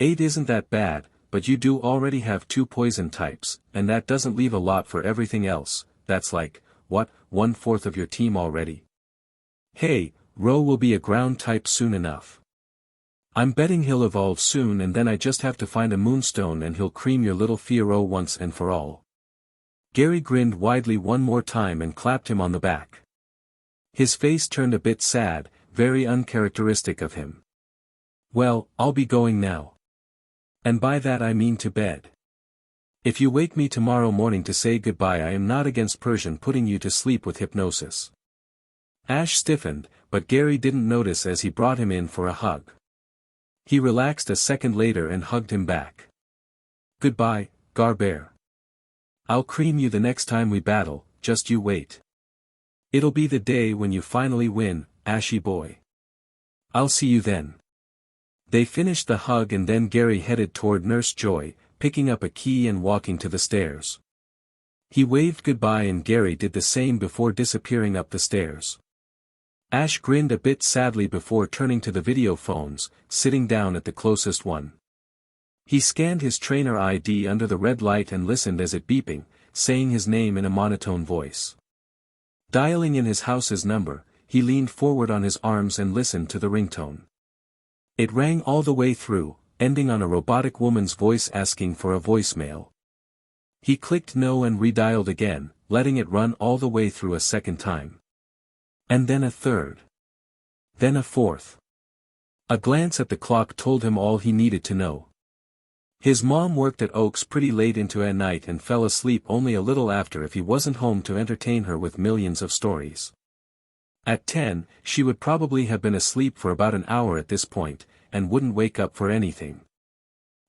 8 isn't that bad, but you do already have 2 poison types, and that doesn't leave a lot for everything else. That's like, what, 1/4 of your team already? Hey, Ro will be a ground type soon enough. I'm betting he'll evolve soon and then I just have to find a moonstone and he'll cream your little Fiero once and for all. Gary grinned widely one more time and clapped him on the back. His face turned a bit sad, very uncharacteristic of him. Well, I'll be going now. And by that I mean to bed. If you wake me tomorrow morning to say goodbye, I am not against Persian putting you to sleep with hypnosis. Ash stiffened, but Gary didn't notice as he brought him in for a hug. He relaxed a second later and hugged him back. Goodbye, Garbear. I'll cream you the next time we battle, just you wait. It'll be the day when you finally win, Ashy boy. I'll see you then. They finished the hug and then Gary headed toward Nurse Joy, picking up a key and walking to the stairs. He waved goodbye and Gary did the same before disappearing up the stairs. Ash grinned a bit sadly before turning to the video phones, sitting down at the closest one. He scanned his trainer ID under the red light and listened as it beeping, saying his name in a monotone voice. Dialing in his house's number, he leaned forward on his arms and listened to the ringtone. It rang all the way through, ending on a robotic woman's voice asking for a voicemail. He clicked no and redialed again, letting it run all the way through a second time. And then a third. Then a fourth. A glance at the clock told him all he needed to know. His mom worked at Oaks pretty late into a night and fell asleep only a little after if he wasn't home to entertain her with millions of stories. At 10, she would probably have been asleep for about an hour at this point, and wouldn't wake up for anything.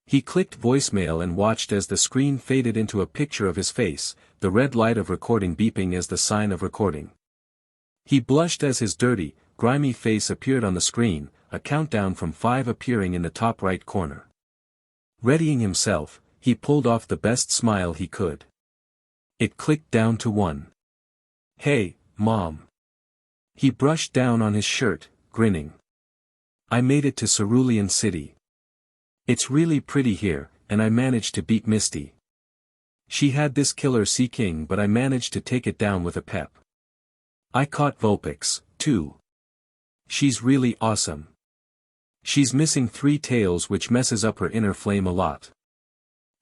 He clicked voicemail and watched as the screen faded into a picture of his face, the red light of recording beeping as the sign of recording. He blushed as his dirty, grimy face appeared on the screen, a countdown from 5 appearing in the top right corner. Readying himself, he pulled off the best smile he could. It clicked down to 1. Hey, Mom. He brushed down on his shirt, grinning. I made it to Cerulean City. It's really pretty here, and I managed to beat Misty. She had this killer Sea King but I managed to take it down with a pep. I caught Vulpix, too. She's really awesome. She's missing 3 tails which messes up her inner flame a lot.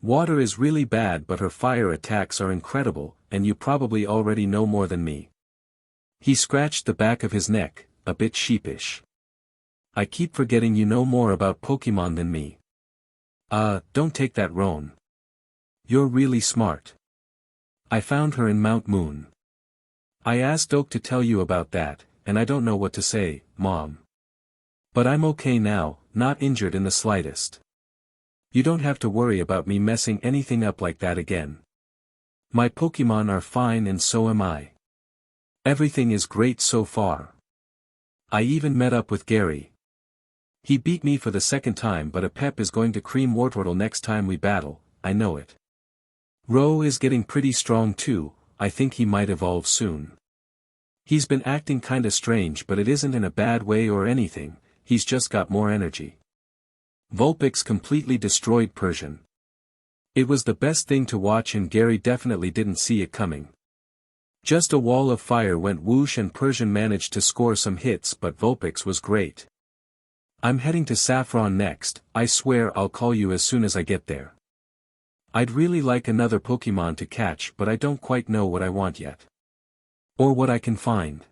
Water is really bad but her fire attacks are incredible, and you probably already know more than me. He scratched the back of his neck, a bit sheepish. I keep forgetting you know more about Pokemon than me. Don't take that wrong. You're really smart. I found her in Mount Moon. I asked Oak to tell you about that, and I don't know what to say, Mom. But I'm okay now, not injured in the slightest. You don't have to worry about me messing anything up like that again. My Pokemon are fine and so am I. Everything is great so far. I even met up with Gary. He beat me for the second time but a pep is going to cream Wartortle next time we battle, I know it. Ro is getting pretty strong too, I think he might evolve soon. He's been acting kinda strange but it isn't in a bad way or anything, he's just got more energy. Vulpix completely destroyed Persian. It was the best thing to watch and Gary definitely didn't see it coming. Just a wall of fire went whoosh and Persian managed to score some hits but Vulpix was great. I'm heading to Saffron next, I swear I'll call you as soon as I get there. I'd really like another Pokemon to catch but I don't quite know what I want yet. Or what I can find.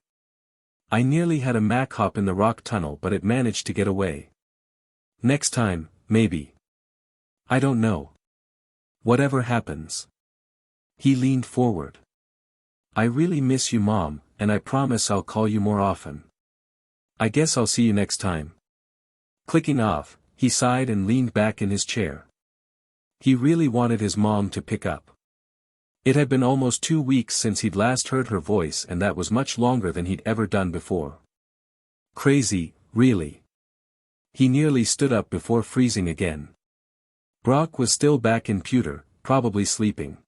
I nearly had a Mach-Hop in the rock tunnel but it managed to get away. Next time, maybe. I don't know. Whatever happens. He leaned forward. I really miss you Mom, and I promise I'll call you more often. I guess I'll see you next time. Clicking off, he sighed and leaned back in his chair. He really wanted his mom to pick up. It had been almost 2 weeks since he'd last heard her voice, and that was much longer than he'd ever done before. Crazy, really. He nearly stood up before freezing again. Brock was still back in pewter, probably sleeping.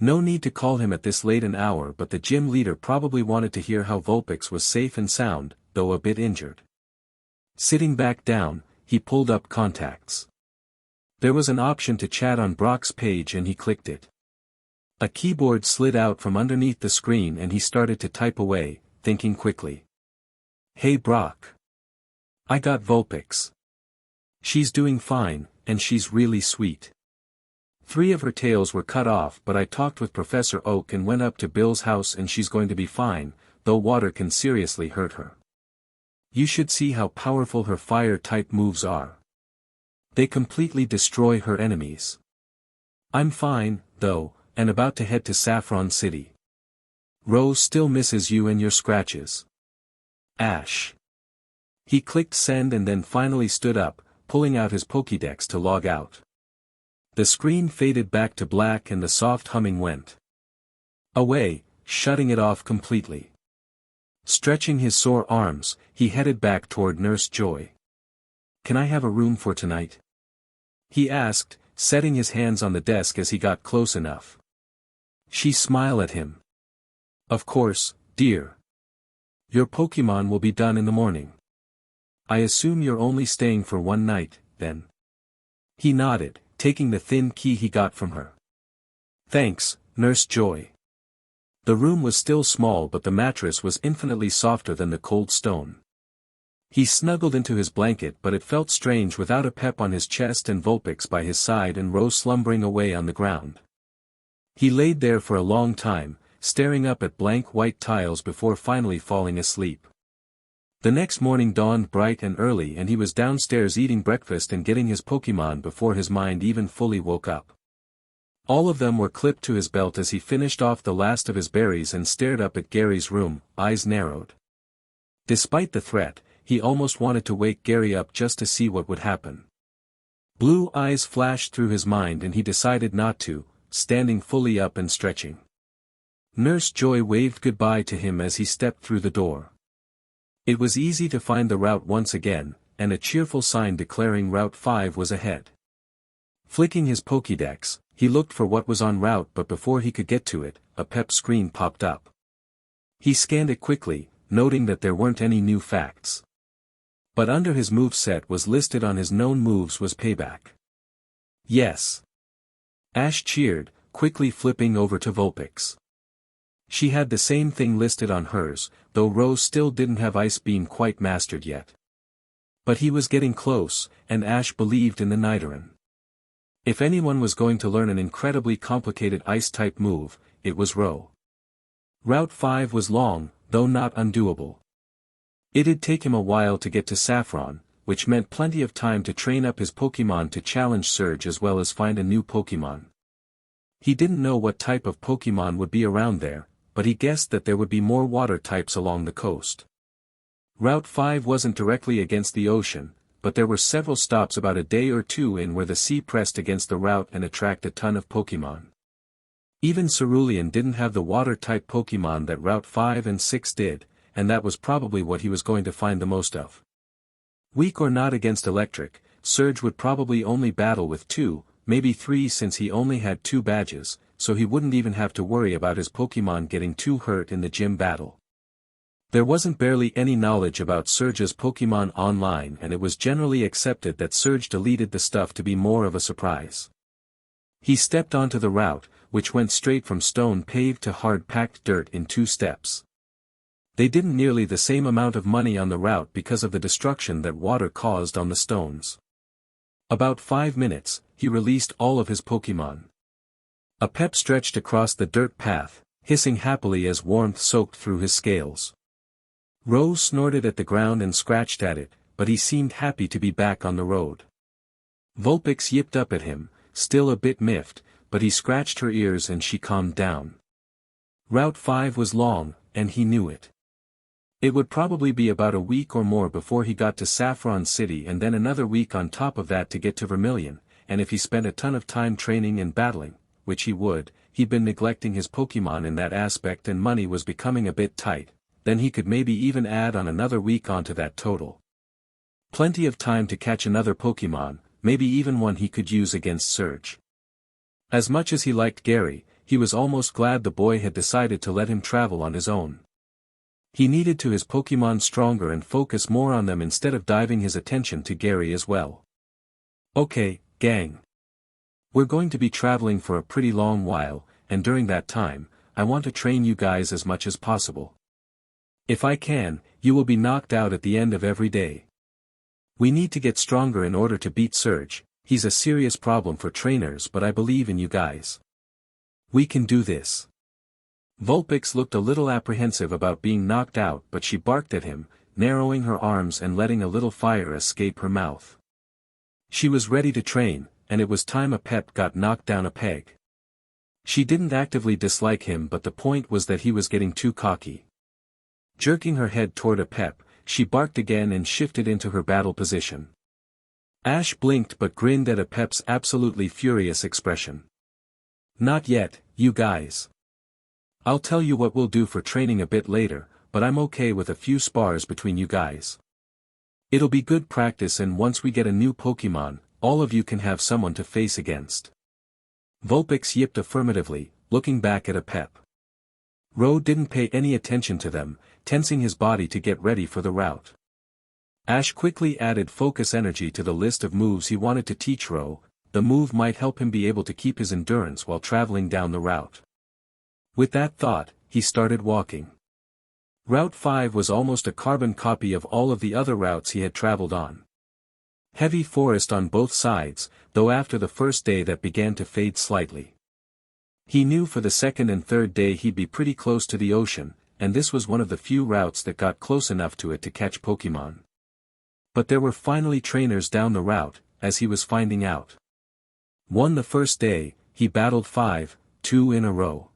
No need to call him at this late an hour, but the gym leader probably wanted to hear how Vulpix was safe and sound, though a bit injured. Sitting back down, he pulled up contacts. There was an option to chat on Brock's page and he clicked it. A keyboard slid out from underneath the screen and he started to type away, thinking quickly. Hey Brock. I got Vulpix. She's doing fine, and she's really sweet. 3 of her tails were cut off, but I talked with Professor Oak and went up to Bill's house and she's going to be fine, though water can seriously hurt her. You should see how powerful her fire-type moves are. They completely destroy her enemies. I'm fine, though, and about to head to Saffron City. Rose still misses you and your scratches. Ash. He clicked send and then finally stood up, pulling out his Pokédex to log out. The screen faded back to black and the soft humming went away, shutting it off completely. Stretching his sore arms, he headed back toward Nurse Joy. Can I have a room for tonight? He asked, setting his hands on the desk as he got close enough. She smiled at him. Of course, dear. Your Pokémon will be done in the morning. I assume you're only staying for one night, then. He nodded, taking the thin key he got from her. Thanks, Nurse Joy. The room was still small, but the mattress was infinitely softer than the cold stone. He snuggled into his blanket, but it felt strange without a pep on his chest and Vulpix by his side and Rose slumbering away on the ground. He laid there for a long time, staring up at blank white tiles before finally falling asleep. The next morning dawned bright and early and he was downstairs eating breakfast and getting his Pokémon before his mind even fully woke up. All of them were clipped to his belt as he finished off the last of his berries and stared up at Gary's room, eyes narrowed. Despite the threat, he almost wanted to wake Gary up just to see what would happen. Blue eyes flashed through his mind and he decided not to, standing fully up and stretching. Nurse Joy waved goodbye to him as he stepped through the door. It was easy to find the route once again, and a cheerful sign declaring Route 5 was ahead. Flicking his Pokédex, he looked for what was en route, but before he could get to it, a PEP screen popped up. He scanned it quickly, noting that there weren't any new facts. But under his moveset was listed on his known moves was Payback. Yes. Ash cheered, quickly flipping over to Vulpix. She had the same thing listed on hers, though Rose still didn't have Ice Beam quite mastered yet. But he was getting close, and Ash believed in the Nidoran. If anyone was going to learn an incredibly complicated Ice-type move, it was Ro. Route 5 was long, though not undoable. It'd take him a while to get to Saffron, which meant plenty of time to train up his Pokémon to challenge Surge as well as find a new Pokémon. He didn't know what type of Pokémon would be around there, but he guessed that there would be more water types along the coast. Route 5 wasn't directly against the ocean, but there were several stops about a day or two in where the sea pressed against the route and attracted a ton of Pokémon. Even Cerulean didn't have the water-type Pokémon that Route 5 and 6 did, and that was probably what he was going to find the most of. Weak or not against electric, Surge would probably only battle with 2, maybe 3 since he only had 2 badges, so he wouldn't even have to worry about his Pokémon getting too hurt in the gym battle. There wasn't barely any knowledge about Surge's Pokémon online, and it was generally accepted that Surge deleted the stuff to be more of a surprise. He stepped onto the route, which went straight from stone paved to hard-packed dirt in 2 steps. They didn't nearly the same amount of money on the route because of the destruction that water caused on the stones. About 5 minutes, he released all of his Pokémon. A pep stretched across the dirt path, hissing happily as warmth soaked through his scales. Rose snorted at the ground and scratched at it, but he seemed happy to be back on the road. Vulpix yipped up at him, still a bit miffed, but he scratched her ears and she calmed down. Route 5 was long, and he knew it. It would probably be about a week or more before he got to Saffron City and then another week on top of that to get to Vermilion, and if he spent a ton of time training and battling, which he would, he'd been neglecting his Pokemon in that aspect and money was becoming a bit tight, then he could maybe even add on another week onto that total. Plenty of time to catch another Pokemon, maybe even one he could use against Surge. As much as he liked Gary, he was almost glad the boy had decided to let him travel on his own. He needed to his Pokemon stronger and focus more on them instead of diving his attention to Gary as well. Okay, gang. We're going to be traveling for a pretty long while, and during that time, I want to train you guys as much as possible. If I can, you will be knocked out at the end of every day. We need to get stronger in order to beat Surge. He's a serious problem for trainers, but I believe in you guys. We can do this. Vulpix looked a little apprehensive about being knocked out, but she barked at him, narrowing her arms and letting a little fire escape her mouth. She was ready to train, and it was time a pep got knocked down a peg. She didn't actively dislike him, but the point was that he was getting too cocky. Jerking her head toward a pep, she barked again and shifted into her battle position. Ash blinked but grinned at a pep's absolutely furious expression. Not yet, you guys. I'll tell you what we'll do for training a bit later, but I'm okay with a few spars between you guys. It'll be good practice, and once we get a new Pokemon, all of you can have someone to face against. Vulpix yipped affirmatively, looking back at a pep. Ro didn't pay any attention to them, tensing his body to get ready for the route. Ash quickly added focus energy to the list of moves he wanted to teach Ro. The move might help him be able to keep his endurance while traveling down the route. With that thought, he started walking. Route 5 was almost a carbon copy of all of the other routes he had traveled on. Heavy forest on both sides, though after the first day that began to fade slightly. He knew for the second and third day he'd be pretty close to the ocean, and this was one of the few routes that got close enough to it to catch Pokemon. But there were finally trainers down the route, as he was finding out. Won the first day, he battled 2 in a row.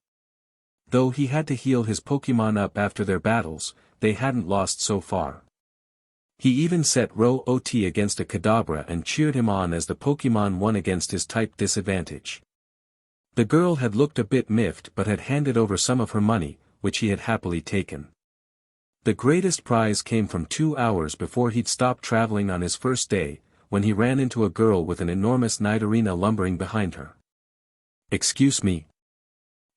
Though he had to heal his Pokemon up after their battles, they hadn't lost so far. He even set Ro OT against a Kadabra and cheered him on as the Pokemon won against his type disadvantage. The girl had looked a bit miffed but had handed over some of her money, which he had happily taken. The greatest prize came from 2 hours before he'd stopped traveling on his first day, when he ran into a girl with an enormous Nidorina lumbering behind her. "Excuse me?"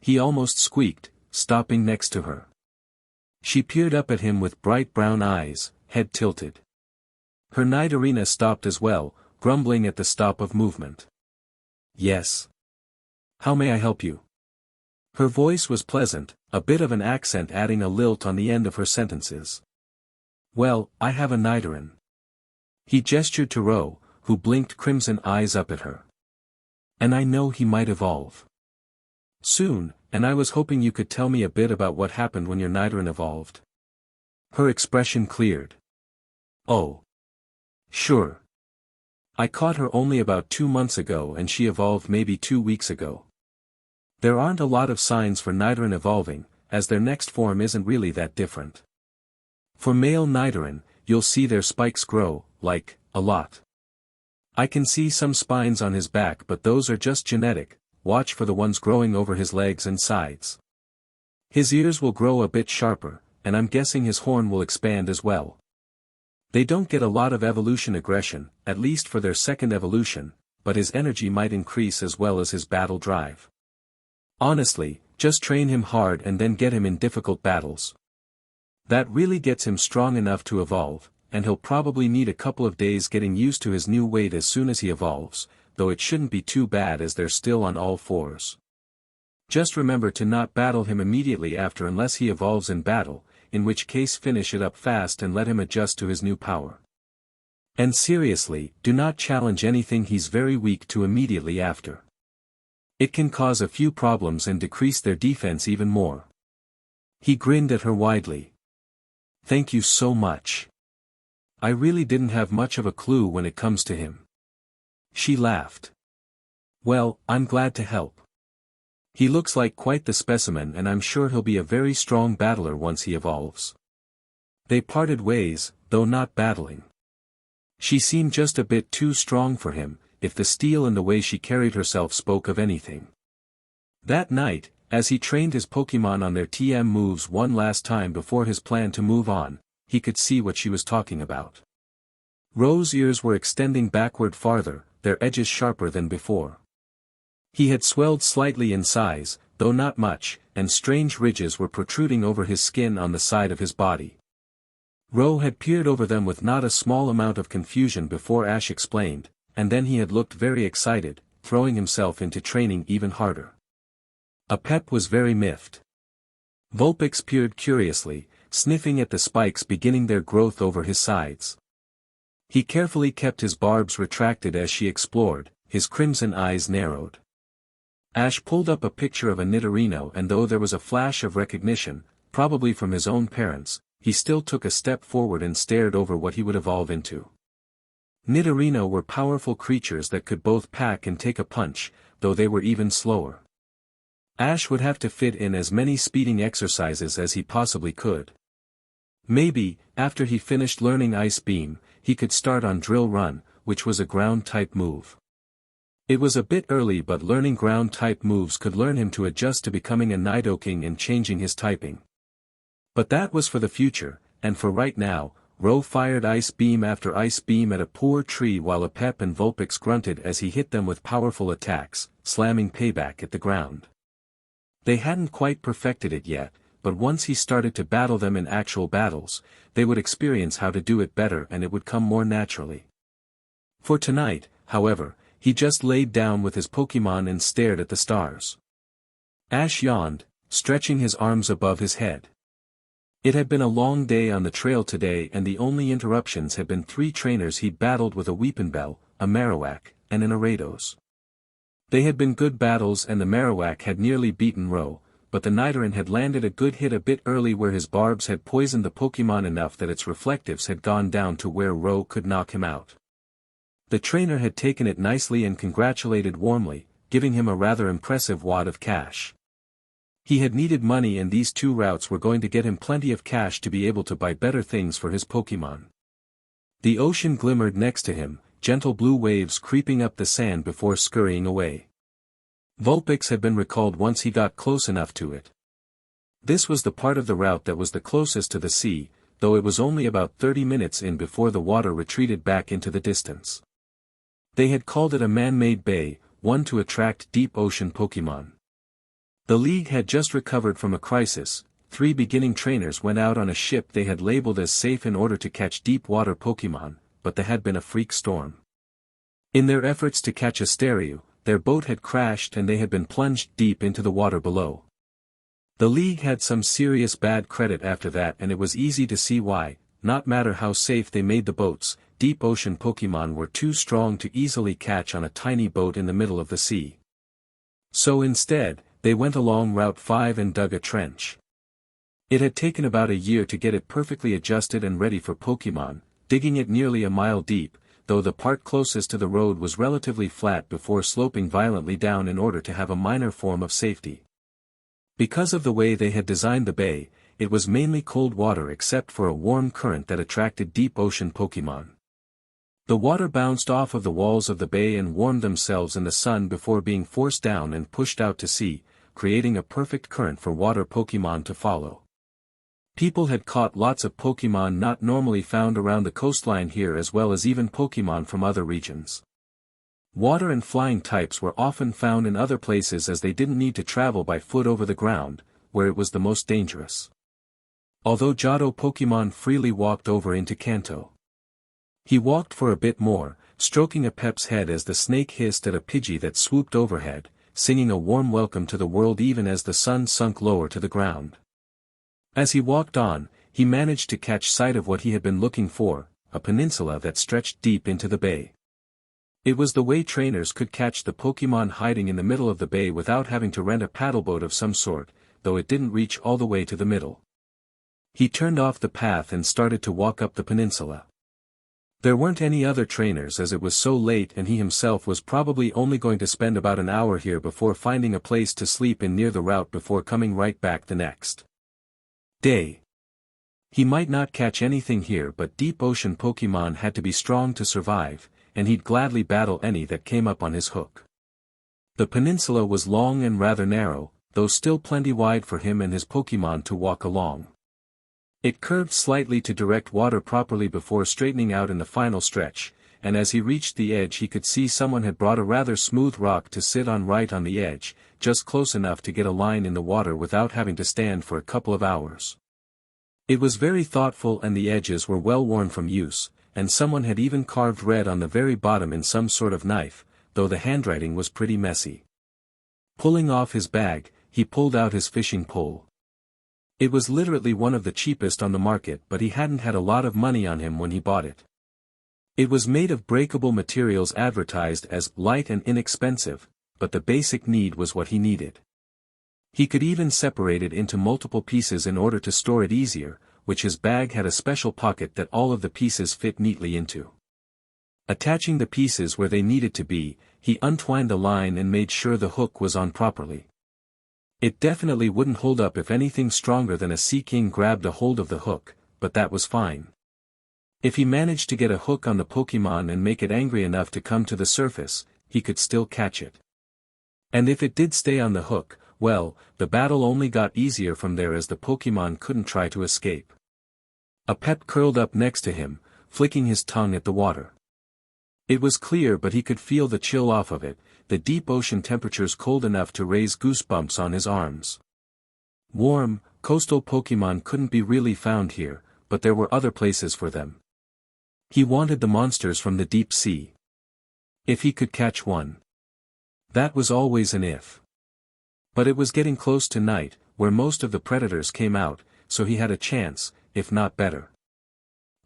He almost squeaked, stopping next to her. She peered up at him with bright brown eyes, head tilted. Her Nidorina stopped as well, grumbling at the stop of movement. "Yes. How may I help you?" Her voice was pleasant, a bit of an accent adding a lilt on the end of her sentences. "Well, I have a Nidoran." He gestured to Ro, who blinked crimson eyes up at her. "And I know he might evolve soon, and I was hoping you could tell me a bit about what happened when your Nidoran evolved." Her expression cleared. "Oh. Sure. I caught her only about 2 months ago and she evolved maybe 2 weeks ago. There aren't a lot of signs for Nidoran evolving, as their next form isn't really that different. For male Nidoran, you'll see their spikes grow, a lot. I can see some spines on his back, but those are just genetic. Watch for the ones growing over his legs and sides. His ears will grow a bit sharper, and I'm guessing his horn will expand as well. They don't get a lot of evolution aggression, at least for their second evolution, but his energy might increase as well as his battle drive. Honestly, just train him hard and then get him in difficult battles. That really gets him strong enough to evolve, and he'll probably need a couple of days getting used to his new weight as soon as he evolves, though it shouldn't be too bad as they're still on all fours. Just remember to not battle him immediately after unless he evolves in battle, in which case finish it up fast and let him adjust to his new power. And seriously, do not challenge anything he's very weak to immediately after. It can cause a few problems and decrease their defense even more. He grinned at her widely. "Thank you so much. I really didn't have much of a clue when it comes to him." She laughed. "Well, I'm glad to help. He looks like quite the specimen and I'm sure he'll be a very strong battler once he evolves." They parted ways, though not battling. She seemed just a bit too strong for him, if the steel and the way she carried herself spoke of anything. That night, as he trained his Pokemon on their TM moves one last time before his plan to move on, he could see what she was talking about. Ro's ears were extending backward farther, their edges sharper than before. He had swelled slightly in size, though not much, and strange ridges were protruding over his skin on the side of his body. Ro had peered over them with not a small amount of confusion before Ash explained, and then he had looked very excited, throwing himself into training even harder. Apep was very miffed. Vulpix peered curiously, sniffing at the spikes beginning their growth over his sides. He carefully kept his barbs retracted as she explored, his crimson eyes narrowed. Ash pulled up a picture of a Nidorino, and though there was a flash of recognition, probably from his own parents, he still took a step forward and stared over what he would evolve into. Nidorino were powerful creatures that could both pack and take a punch, though they were even slower. Ash would have to fit in as many speeding exercises as he possibly could. Maybe, after he finished learning Ice Beam, he could start on Drill Run, which was a ground-type move. It was a bit early, but learning ground-type moves could learn him to adjust to becoming a Nidoking and changing his typing. But that was for the future, and for right now, Ro fired Ice Beam after Ice Beam at a poor tree while Apep and Vulpix grunted as he hit them with powerful attacks, slamming payback at the ground. They hadn't quite perfected it yet, but once he started to battle them in actual battles, they would experience how to do it better and it would come more naturally. For tonight, however, he just laid down with his Pokemon and stared at the stars. Ash yawned, stretching his arms above his head. It had been a long day on the trail today, and the only interruptions had been 3 trainers he'd battled with a Weepinbell, a Marowak, and an Arados. They had been good battles and the Marowak had nearly beaten Ro, but the Nidoran had landed a good hit a bit early where his barbs had poisoned the Pokemon enough that its reflectives had gone down to where Ro could knock him out. The trainer had taken it nicely and congratulated warmly, giving him a rather impressive wad of cash. He had needed money and these 2 routes were going to get him plenty of cash to be able to buy better things for his Pokemon. The ocean glimmered next to him, gentle blue waves creeping up the sand before scurrying away. Vulpix had been recalled once he got close enough to it. This was the part of the route that was the closest to the sea, though it was only about 30 minutes in before the water retreated back into the distance. They had called it a man-made bay, one to attract deep ocean Pokemon. The League had just recovered from a crisis. 3 beginning trainers went out on a ship they had labeled as safe in order to catch deep water Pokemon, but there had been a freak storm. In their efforts to catch a Staryu, their boat had crashed and they had been plunged deep into the water below. The League had some serious bad credit after that, and it was easy to see why. Not matter how safe they made the boats, deep ocean Pokemon were too strong to easily catch on a tiny boat in the middle of the sea. So instead, they went along Route 5 and dug a trench. It had taken about a year to get it perfectly adjusted and ready for Pokemon, digging it nearly a mile deep, though the part closest to the road was relatively flat before sloping violently down in order to have a minor form of safety. Because of the way they had designed the bay, it was mainly cold water except for a warm current that attracted deep ocean Pokemon. The water bounced off of the walls of the bay and warmed themselves in the sun before being forced down and pushed out to sea, creating a perfect current for water Pokemon to follow. People had caught lots of Pokemon not normally found around the coastline here, as well as even Pokemon from other regions. Water and flying types were often found in other places as they didn't need to travel by foot over the ground, where it was the most dangerous. Although Johto Pokemon freely walked over into Kanto. He walked for a bit more, stroking Apep's head as the snake hissed at a Pidgey that swooped overhead, singing a warm welcome to the world even as the sun sunk lower to the ground. As he walked on, he managed to catch sight of what he had been looking for, a peninsula that stretched deep into the bay. It was the way trainers could catch the Pokemon hiding in the middle of the bay without having to rent a paddleboat of some sort, though it didn't reach all the way to the middle. He turned off the path and started to walk up the peninsula. There weren't any other trainers as it was so late, and he himself was probably only going to spend about an hour here before finding a place to sleep in near the route before coming right back the next day. He might not catch anything here, but deep ocean Pokemon had to be strong to survive, and he'd gladly battle any that came up on his hook. The peninsula was long and rather narrow, though still plenty wide for him and his Pokémon to walk along. It curved slightly to direct water properly before straightening out in the final stretch, and as he reached the edge he could see someone had brought a rather smooth rock to sit on right on the edge, just close enough to get a line in the water without having to stand for a couple of hours. It was very thoughtful and the edges were well worn from use, and someone had even carved red on the very bottom in some sort of knife, though the handwriting was pretty messy. Pulling off his bag, he pulled out his fishing pole. It was literally one of the cheapest on the market, but he hadn't had a lot of money on him when he bought it. It was made of breakable materials advertised as light and inexpensive, but the basic need was what he needed. He could even separate it into multiple pieces in order to store it easier, which his bag had a special pocket that all of the pieces fit neatly into. Attaching the pieces where they needed to be, he untwined the line and made sure the hook was on properly. It definitely wouldn't hold up if anything stronger than a sea king grabbed a hold of the hook, but that was fine. If he managed to get a hook on the Pokémon and make it angry enough to come to the surface, he could still catch it. And if it did stay on the hook, well, the battle only got easier from there as the Pokémon couldn't try to escape. A pet curled up next to him, flicking his tongue at the water. It was clear but he could feel the chill off of it, the deep ocean temperatures cold enough to raise goosebumps on his arms. Warm, coastal Pokémon couldn't be really found here, but there were other places for them. He wanted the monsters from the deep sea. If he could catch one. That was always an if. But it was getting close to night, where most of the predators came out, so he had a chance, if not better.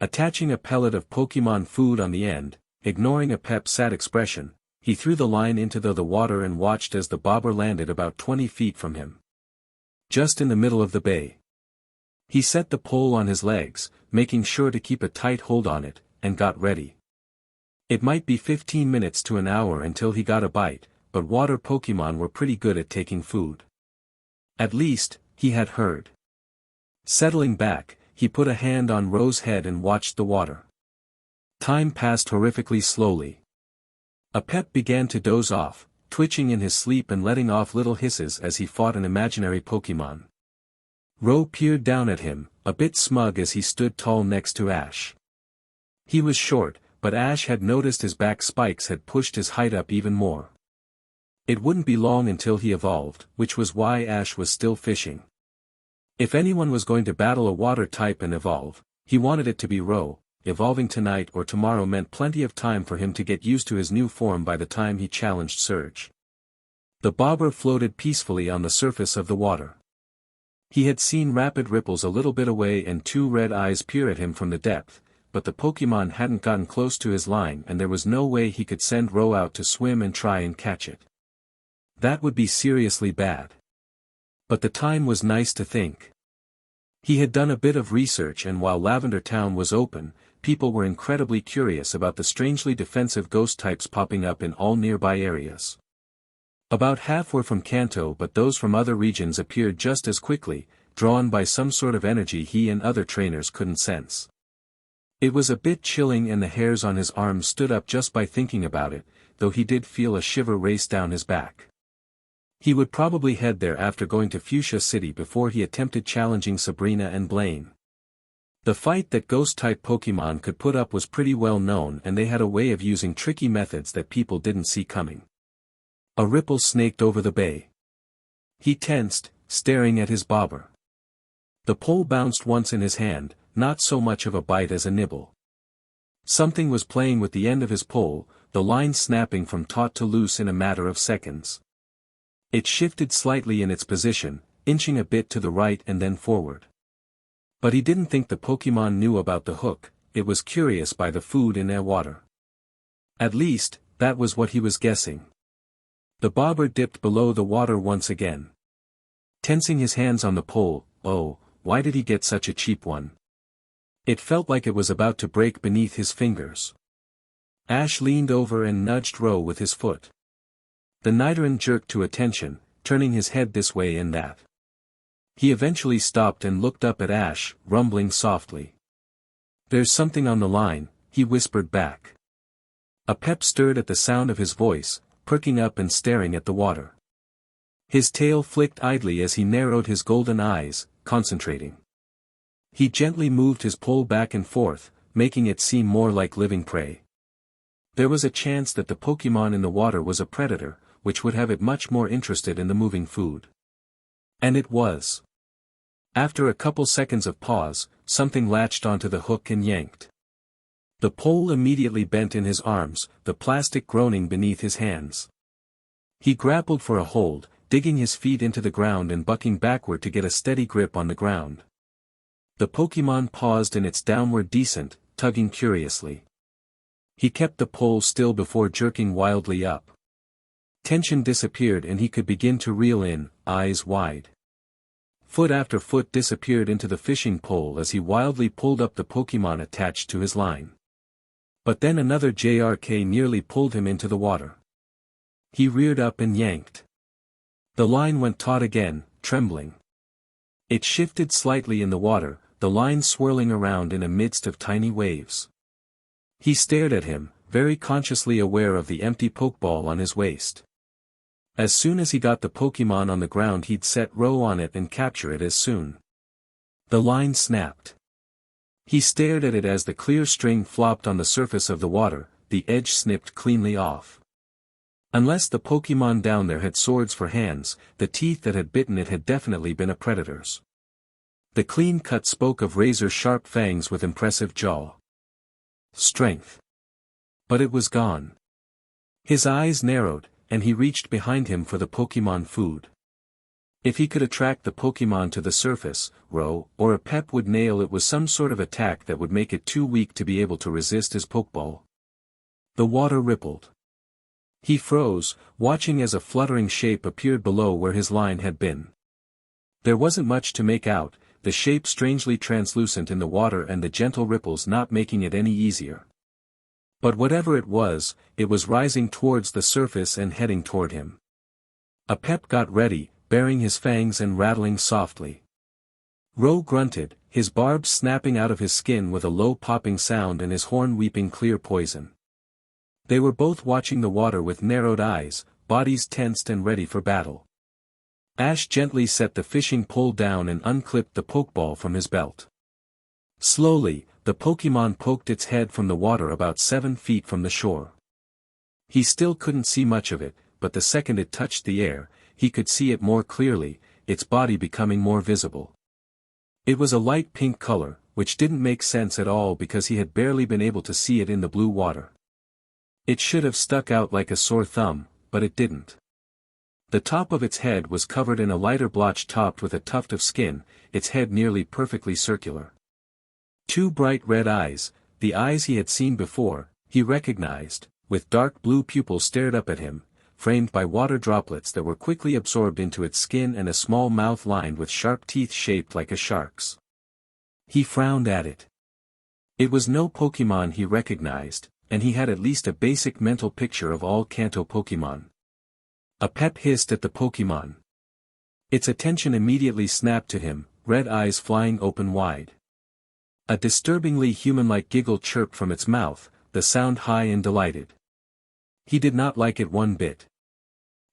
Attaching a pellet of Pokémon food on the end, ignoring a pep's sad expression, he threw the line into the water and watched as the bobber landed about 20 feet from him. Just in the middle of the bay. He set the pole on his legs, making sure to keep a tight hold on it, and got ready. It might be 15 minutes to an hour until he got a bite, but water Pokémon were pretty good at taking food. At least, he had heard. Settling back, he put a hand on Rose's head and watched the water. Time passed horrifically slowly. A pet began to doze off, twitching in his sleep and letting off little hisses as he fought an imaginary Pokémon. Rose peered down at him, a bit smug as he stood tall next to Ash. He was short, but Ash had noticed his back spikes had pushed his height up even more. It wouldn't be long until he evolved, which was why Ash was still fishing. If anyone was going to battle a water type and evolve, he wanted it to be Rose. Evolving tonight or tomorrow meant plenty of time for him to get used to his new form by the time he challenged Surge. The bobber floated peacefully on the surface of the water. He had seen rapid ripples a little bit away and two red eyes peer at him from the depth, but the Pokémon hadn't gotten close to his line and there was no way he could send Rose out to swim and try and catch it. That would be seriously bad. But the time was nice to think. He had done a bit of research and while Lavender Town was open, people were incredibly curious about the strangely defensive ghost types popping up in all nearby areas. About half were from Kanto but those from other regions appeared just as quickly, drawn by some sort of energy he and other trainers couldn't sense. It was a bit chilling and the hairs on his arms stood up just by thinking about it, though he did feel a shiver race down his back. He would probably head there after going to Fuchsia City before he attempted challenging Sabrina and Blaine. The fight that ghost-type Pokémon could put up was pretty well known and they had a way of using tricky methods that people didn't see coming. A ripple snaked over the bay. He tensed, staring at his bobber. The pole bounced once in his hand, not so much of a bite as a nibble. Something was playing with the end of his pole, the line snapping from taut to loose in a matter of seconds. It shifted slightly in its position, inching a bit to the right and then forward. But he didn't think the Pokémon knew about the hook, it was curious by the food in their water. At least, that was what he was guessing. The bobber dipped below the water once again. Tensing his hands on the pole, oh, why did he get such a cheap one? It felt like it was about to break beneath his fingers. Ash leaned over and nudged Rose with his foot. The Nidoran jerked to attention, turning his head this way and that. He eventually stopped and looked up at Ash, rumbling softly. "There's something on the line," he whispered back. A pep stirred at the sound of his voice, perking up and staring at the water. His tail flicked idly as he narrowed his golden eyes, concentrating. He gently moved his pole back and forth, making it seem more like living prey. There was a chance that the Pokémon in the water was a predator, which would have it much more interested in the moving food. And it was. After a couple seconds of pause, something latched onto the hook and yanked. The pole immediately bent in his arms, the plastic groaning beneath his hands. He grappled for a hold, digging his feet into the ground and bucking backward to get a steady grip on the ground. The Pokémon paused in its downward descent, tugging curiously. He kept the pole still before jerking wildly up. Tension disappeared and he could begin to reel in, eyes wide. Foot after foot disappeared into the fishing pole as he wildly pulled up the Pokémon attached to his line. But then another JRK nearly pulled him into the water. He reared up and yanked. The line went taut again, trembling. It shifted slightly in the water, the line swirling around in a midst of tiny waves. He stared at him, very consciously aware of the empty Pokeball on his waist. As soon as he got the Pokémon on the ground he'd set row on it and capture it as soon. The line snapped. He stared at it as the clear string flopped on the surface of the water, the edge snipped cleanly off. Unless the Pokémon down there had swords for hands, the teeth that had bitten it had definitely been a predator's. The clean cut spoke of razor-sharp fangs with impressive jaw. Strength. But it was gone. His eyes narrowed, and he reached behind him for the Pokémon food. If he could attract the Pokémon to the surface, Row or a Pep would nail it with some sort of attack that would make it too weak to be able to resist his Pokeball. The water rippled. He froze, watching as a fluttering shape appeared below where his line had been. There wasn't much to make out, the shape strangely translucent in the water and the gentle ripples not making it any easier. But whatever it was rising towards the surface and heading toward him. A Pep got ready, baring his fangs and rattling softly. Row grunted, his barbs snapping out of his skin with a low popping sound and his horn weeping clear poison. They were both watching the water with narrowed eyes, bodies tensed and ready for battle. Ash gently set the fishing pole down and unclipped the Pokeball from his belt. Slowly, the Pokémon poked its head from the water about 7 feet from the shore. He still couldn't see much of it, but the second it touched the air, he could see it more clearly, its body becoming more visible. It was a light pink color, which didn't make sense at all because he had barely been able to see it in the blue water. It should have stuck out like a sore thumb, but it didn't. The top of its head was covered in a lighter blotch topped with a tuft of skin, its head nearly perfectly circular. 2 bright red eyes, the eyes he had seen before, he recognized, with dark blue pupils stared up at him, framed by water droplets that were quickly absorbed into its skin and a small mouth lined with sharp teeth shaped like a shark's. He frowned at it. It was no Pokémon he recognized, and he had at least a basic mental picture of all Kanto Pokémon. A Pep hissed at the Pokémon. Its attention immediately snapped to him, red eyes flying open wide. A disturbingly human-like giggle chirped from its mouth, the sound high and delighted. He did not like it one bit.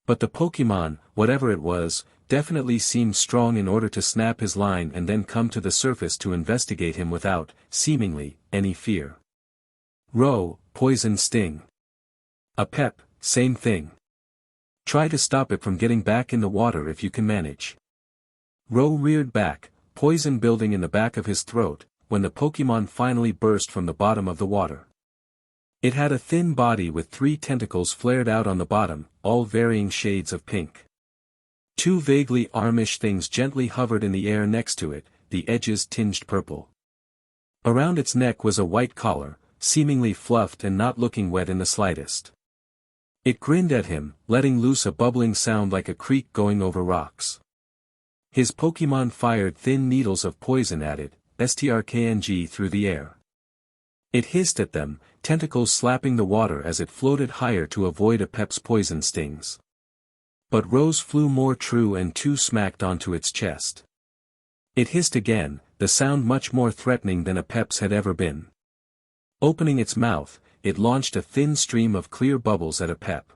But the Pokémon, whatever it was, definitely seemed strong in order to snap his line and then come to the surface to investigate him without, seemingly, any fear. Row, poison sting. A Pep, same thing. Try to stop it from getting back in the water if you can manage. Row reared back, poison building in the back of his throat, when the Pokémon finally burst from the bottom of the water. It had a thin body with 3 tentacles flared out on the bottom, all varying shades of pink. 2 vaguely armish things gently hovered in the air next to it, the edges tinged purple. Around its neck was a white collar, seemingly fluffed and not looking wet in the slightest. It grinned at him, letting loose a bubbling sound like a creek going over rocks. His Pokémon fired thin needles of poison at it, strkng through the air. It hissed at them, tentacles slapping the water as it floated higher to avoid a Pep's poison stings. But Rose flew more true and 2 smacked onto its chest. It hissed again, the sound much more threatening than a Pep's had ever been. Opening its mouth, it launched a thin stream of clear bubbles at a pep.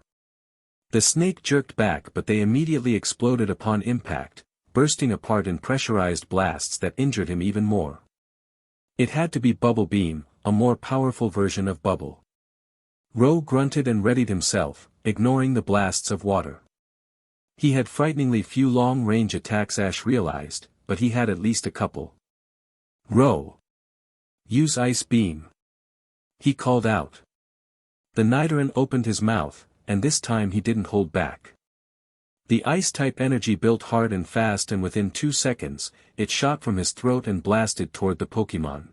The snake jerked back, but they immediately exploded upon impact, bursting apart in pressurized blasts that injured him even more. It had to be Bubble Beam, a more powerful version of Bubble. Ro grunted and readied himself, ignoring the blasts of water. He had frighteningly few long-range attacks, Ash realized, but he had at least a couple. Ro! Use Ice Beam! He called out. The Nidoran opened his mouth, and this time he didn't hold back. The Ice-type energy built hard and fast, and within 2 seconds, it shot from his throat and blasted toward the Pokémon.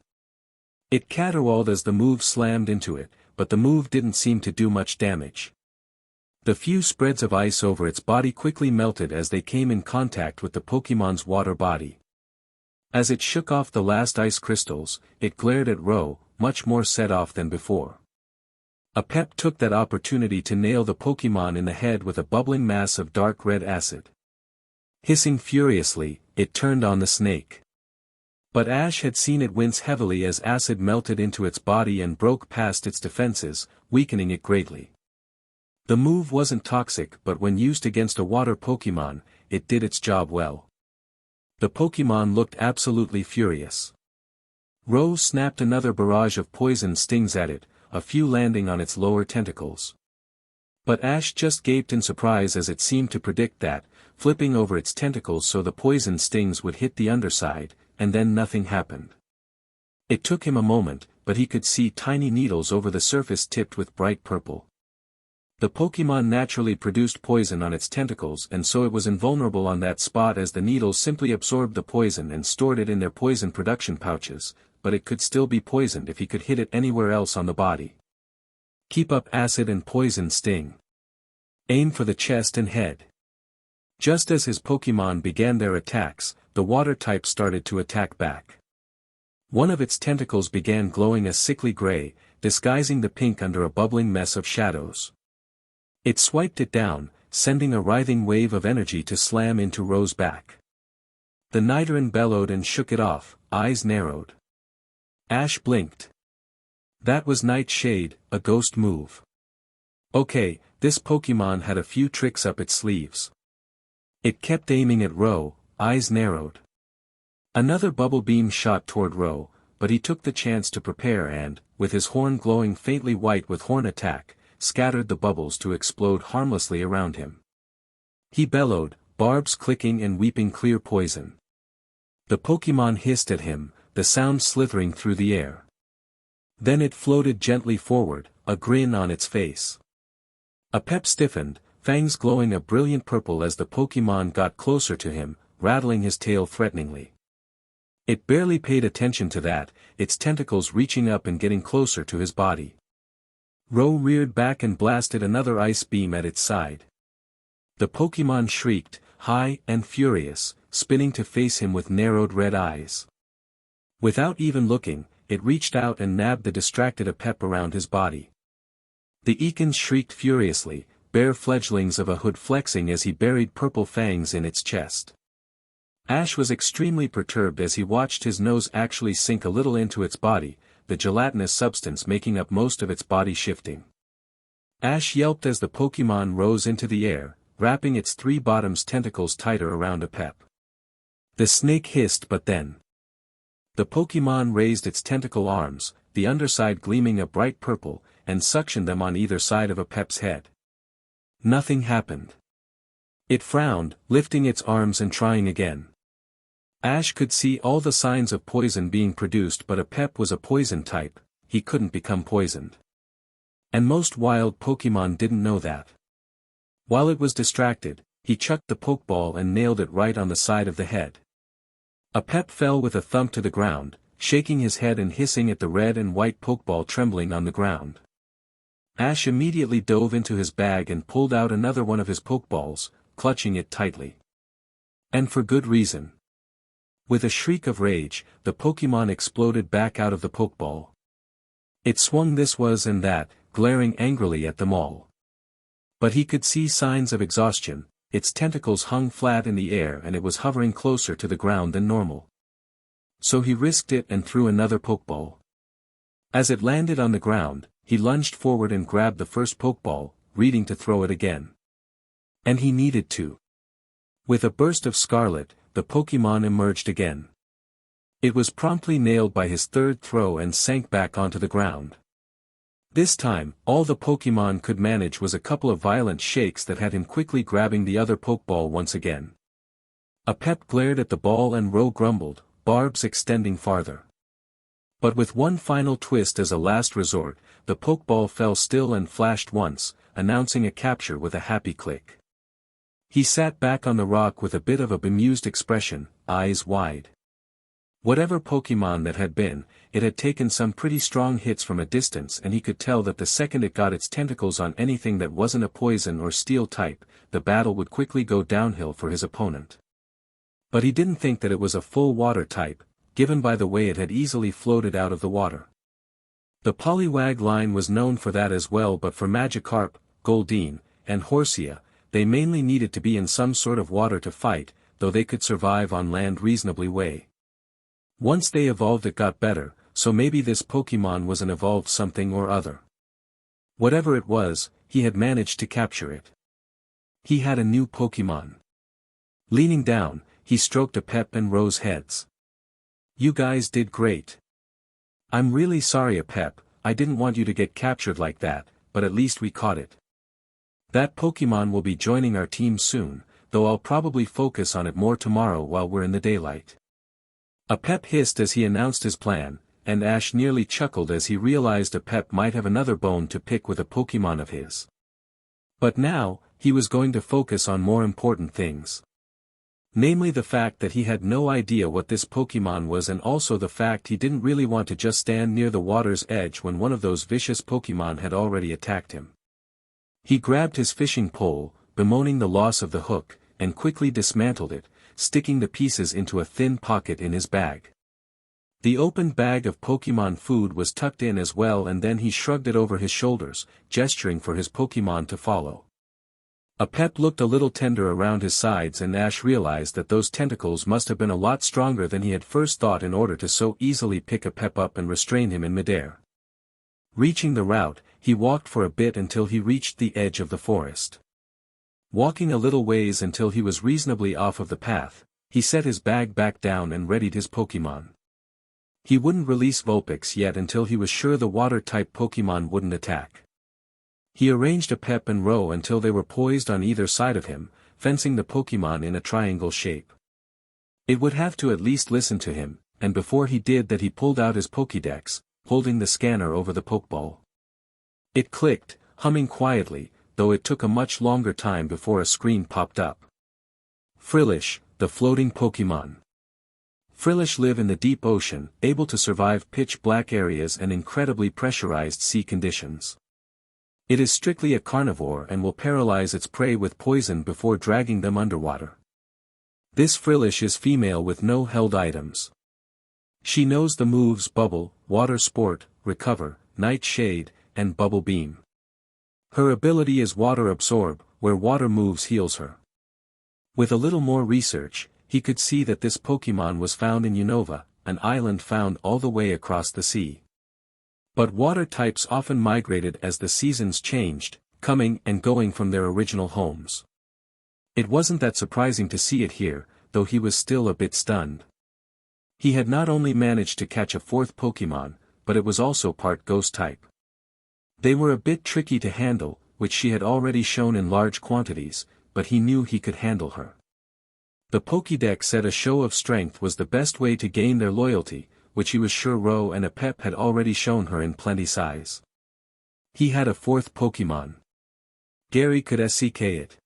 It caterwauled as the move slammed into it, but the move didn't seem to do much damage. The few spreads of ice over its body quickly melted as they came in contact with the Pokémon's water body. As it shook off the last ice crystals, it glared at Ro, much more set off than before. A pep took that opportunity to nail the Pokémon in the head with a bubbling mass of dark red acid. Hissing furiously, it turned on the snake. But Ash had seen it wince heavily as acid melted into its body and broke past its defenses, weakening it greatly. The move wasn't toxic, but when used against a water Pokémon, it did its job well. The Pokémon looked absolutely furious. Ro snapped another barrage of poison stings at it, a few landing on its lower tentacles. But Ash just gaped in surprise as it seemed to predict that, flipping over its tentacles so the poison stings would hit the underside, and then nothing happened. It took him a moment, but he could see tiny needles over the surface tipped with bright purple. The Pokémon naturally produced poison on its tentacles, and so it was invulnerable on that spot as the needles simply absorbed the poison and stored it in their poison production pouches, but it could still be poisoned if he could hit it anywhere else on the body. Keep up acid and poison sting. Aim for the chest and head. Just as his Pokémon began their attacks, the water type started to attack back. One of its tentacles began glowing a sickly gray, disguising the pink under a bubbling mess of shadows. It swiped it down, sending a writhing wave of energy to slam into Ro's back. The Nidoran bellowed and shook it off, eyes narrowed. Ash blinked. That was Nightshade, a ghost move. Okay, this Pokémon had a few tricks up its sleeves. It kept aiming at Ro, eyes narrowed. Another bubble beam shot toward Ro, but he took the chance to prepare and, with his horn glowing faintly white with horn attack, scattered the bubbles to explode harmlessly around him. He bellowed, barbs clicking and weeping clear poison. The Pokémon hissed at him, the sound slithering through the air. Then it floated gently forward, a grin on its face. A pep stiffened, fangs glowing a brilliant purple as the Pokémon got closer to him, rattling his tail threateningly. It barely paid attention to that, its tentacles reaching up and getting closer to his body. Ro reared back and blasted another ice beam at its side. The Pokémon shrieked, high and furious, spinning to face him with narrowed red eyes. Without even looking, it reached out and nabbed the distracted Apep around his body. The Ekans shrieked furiously, bare fledglings of a hood flexing as he buried purple fangs in its chest. Ash was extremely perturbed as he watched his nose actually sink a little into its body, the gelatinous substance making up most of its body shifting. Ash yelped as the Pokémon rose into the air, wrapping its three bottoms tentacles tighter around Apep. The snake hissed, but then the Pokémon raised its tentacle arms, the underside gleaming a bright purple, and suctioned them on either side of Apep's head. Nothing happened. It frowned, lifting its arms and trying again. Ash could see all the signs of poison being produced, but Apep was a poison type, he couldn't become poisoned. And most wild Pokémon didn't know that. While it was distracted, he chucked the Pokeball and nailed it right on the side of the head. Apep fell with a thump to the ground, shaking his head and hissing at the red and white Pokeball trembling on the ground. Ash immediately dove into his bag and pulled out another one of his Pokeballs, clutching it tightly. And for good reason. With a shriek of rage, the Pokémon exploded back out of the Pokeball. It swung this was and that, glaring angrily at them all. But he could see signs of exhaustion, its tentacles hung flat in the air and it was hovering closer to the ground than normal. So he risked it and threw another Pokeball. As it landed on the ground, he lunged forward and grabbed the first Pokeball, readying to throw it again. And he needed to. With a burst of scarlet, the Pokémon emerged again. It was promptly nailed by his third throw and sank back onto the ground. This time, all the Pokémon could manage was a couple of violent shakes that had him quickly grabbing the other Pokeball once again. Pep glared at the ball and Ro grumbled, barbs extending farther. But with one final twist as a last resort, the Pokeball fell still and flashed once, announcing a capture with a happy click. He sat back on the rock with a bit of a bemused expression, eyes wide. Whatever Pokémon that had been, it had taken some pretty strong hits from a distance, and he could tell that the second it got its tentacles on anything that wasn't a poison or steel type, the battle would quickly go downhill for his opponent. But he didn't think that it was a full water type, given by the way it had easily floated out of the water. The Poliwag line was known for that as well, but for Magikarp, Goldeen, and Horsia, they mainly needed to be in some sort of water to fight, though they could survive on land reasonably well. Once they evolved it got better, so maybe this Pokémon was an evolved something or other. Whatever it was, he had managed to capture it. He had a new Pokémon. Leaning down, he stroked Pep and Ro's heads. "You guys did great. I'm really sorry Pep, I didn't want you to get captured like that, but at least we caught it. That Pokémon will be joining our team soon, though I'll probably focus on it more tomorrow while we're in the daylight." Pep hissed as he announced his plan, and Ash nearly chuckled as he realized Pep might have another bone to pick with a Pokémon of his. But now, he was going to focus on more important things. Namely the fact that he had no idea what this Pokémon was, and also the fact he didn't really want to just stand near the water's edge when one of those vicious Pokémon had already attacked him. He grabbed his fishing pole, bemoaning the loss of the hook, and quickly dismantled it, sticking the pieces into a thin pocket in his bag. The opened bag of Pokémon food was tucked in as well, and then he shrugged it over his shoulders, gesturing for his Pokémon to follow. Pep looked a little tender around his sides, and Ash realized that those tentacles must have been a lot stronger than he had first thought in order to so easily pick Pep up and restrain him in midair. Reaching the route, he walked for a bit until he reached the edge of the forest. Walking a little ways until he was reasonably off of the path, he set his bag back down and readied his Pokémon. He wouldn't release Vulpix yet until he was sure the water-type Pokémon wouldn't attack. He arranged Pep and Ro until they were poised on either side of him, fencing the Pokémon in a triangle shape. It would have to at least listen to him, and before he did that he pulled out his Pokédex, holding the scanner over the Pokeball. It clicked, humming quietly, though it took a much longer time before a screen popped up. Frillish, the floating Pokémon. Frillish live in the deep ocean, able to survive pitch-black areas and incredibly pressurized sea conditions. It is strictly a carnivore and will paralyze its prey with poison before dragging them underwater. This Frillish is female with no held items. She knows the moves Bubble, Water Sport, Recover, Nightshade, and Bubble Beam. Her ability is Water Absorb, where water moves heals her. With a little more research, he could see that this Pokémon was found in Unova, an island found all the way across the sea. But water types often migrated as the seasons changed, coming and going from their original homes. It wasn't that surprising to see it here, though he was still a bit stunned. He had not only managed to catch a fourth Pokémon, but it was also part ghost type. They were a bit tricky to handle, which she had already shown in large quantities, but he knew he could handle her. The Pokédex said a show of strength was the best way to gain their loyalty, which he was sure Ro and Pep had already shown her in plenty size. He had a fourth Pokémon. Gary could SCK it.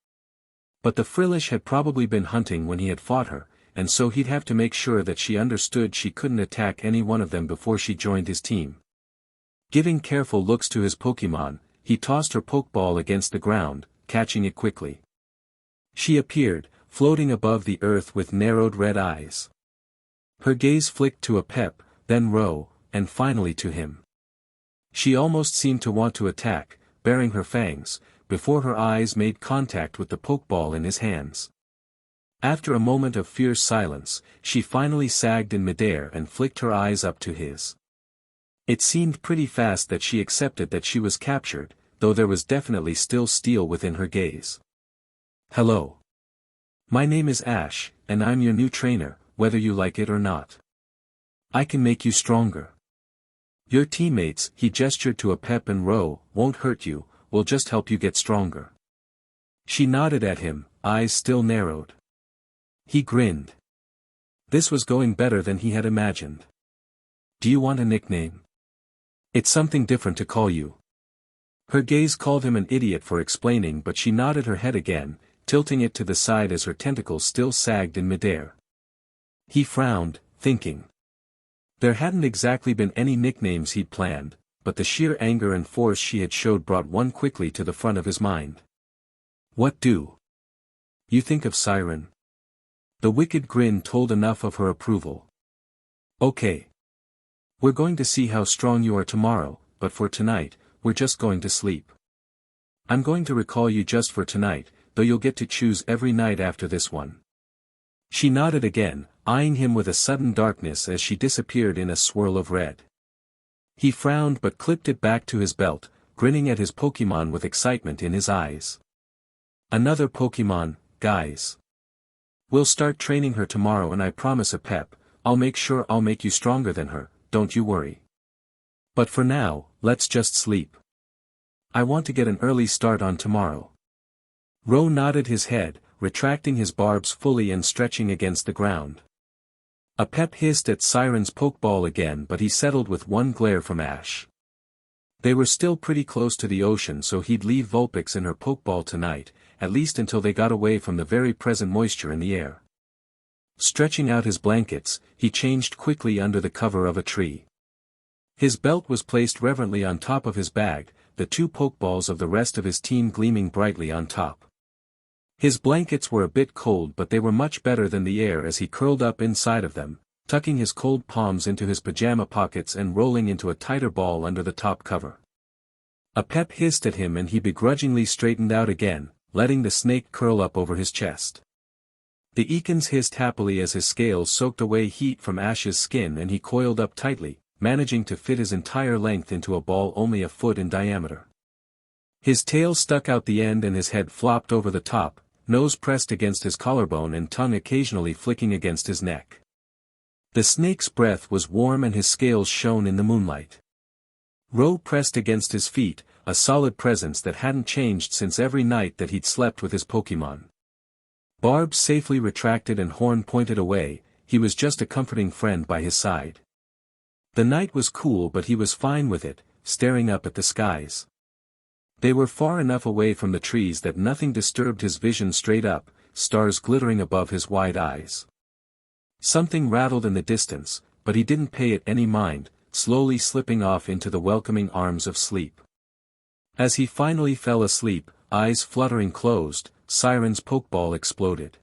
But the Frillish had probably been hunting when he had fought her, and so he'd have to make sure that she understood she couldn't attack any one of them before she joined his team. Giving careful looks to his Pokémon, he tossed her Pokeball against the ground, catching it quickly. She appeared, floating above the earth with narrowed red eyes. Her gaze flicked to Pep, then Ro, and finally to him. She almost seemed to want to attack, baring her fangs, before her eyes made contact with the Pokeball in his hands. After a moment of fierce silence, she finally sagged in midair and flicked her eyes up to his. It seemed pretty fast that she accepted that she was captured, though there was definitely still steel within her gaze. Hello. My name is Ash, and I'm your new trainer, whether you like it or not. I can make you stronger. Your teammates, he gestured to a Pep and Ro, won't hurt you, will just help you get stronger. She nodded at him, eyes still narrowed. He grinned. This was going better than he had imagined. Do you want a nickname? It's something different to call you. Her gaze called him an idiot for explaining, but she nodded her head again, tilting it to the side as her tentacles still sagged in midair. He frowned, thinking. There hadn't exactly been any nicknames he'd planned, but the sheer anger and force she had showed brought one quickly to the front of his mind. What do you think of Siren? The wicked grin told enough of her approval. Okay. We're going to see how strong you are tomorrow, but for tonight, we're just going to sleep. I'm going to recall you just for tonight, though you'll get to choose every night after this one. She nodded again, eyeing him with a sudden darkness as she disappeared in a swirl of red. He frowned but clipped it back to his belt, grinning at his Pokémon with excitement in his eyes. Another Pokémon, guys. We'll start training her tomorrow and I promise a Pep, I'll make sure I'll make you stronger than her, don't you worry. But for now, let's just sleep. I want to get an early start on tomorrow. Ro nodded his head, retracting his barbs fully and stretching against the ground. A Pep hissed at Siren's Pokeball again, but he settled with one glare from Ash. They were still pretty close to the ocean, so he'd leave Vulpix in her Pokeball tonight, at least until they got away from the very present moisture in the air. Stretching out his blankets, he changed quickly under the cover of a tree. His belt was placed reverently on top of his bag, the two Pokeballs of the rest of his team gleaming brightly on top. His blankets were a bit cold, but they were much better than the air as he curled up inside of them, tucking his cold palms into his pajama pockets and rolling into a tighter ball under the top cover. A Pep hissed at him and he begrudgingly straightened out again, letting the snake curl up over his chest. The Ekans hissed happily as his scales soaked away heat from Ash's skin and he coiled up tightly, managing to fit his entire length into a ball only a foot in diameter. His tail stuck out the end and his head flopped over the top, nose pressed against his collarbone and tongue occasionally flicking against his neck. The snake's breath was warm and his scales shone in the moonlight. Ro pressed against his feet, a solid presence that hadn't changed since every night that he'd slept with his Pokémon. Barbs safely retracted and horn pointed away, he was just a comforting friend by his side. The night was cool but he was fine with it, staring up at the skies. They were far enough away from the trees that nothing disturbed his vision straight up, stars glittering above his wide eyes. Something rattled in the distance, but he didn't pay it any mind, slowly slipping off into the welcoming arms of sleep. As he finally fell asleep, eyes fluttering closed, Siren's Pokeball exploded.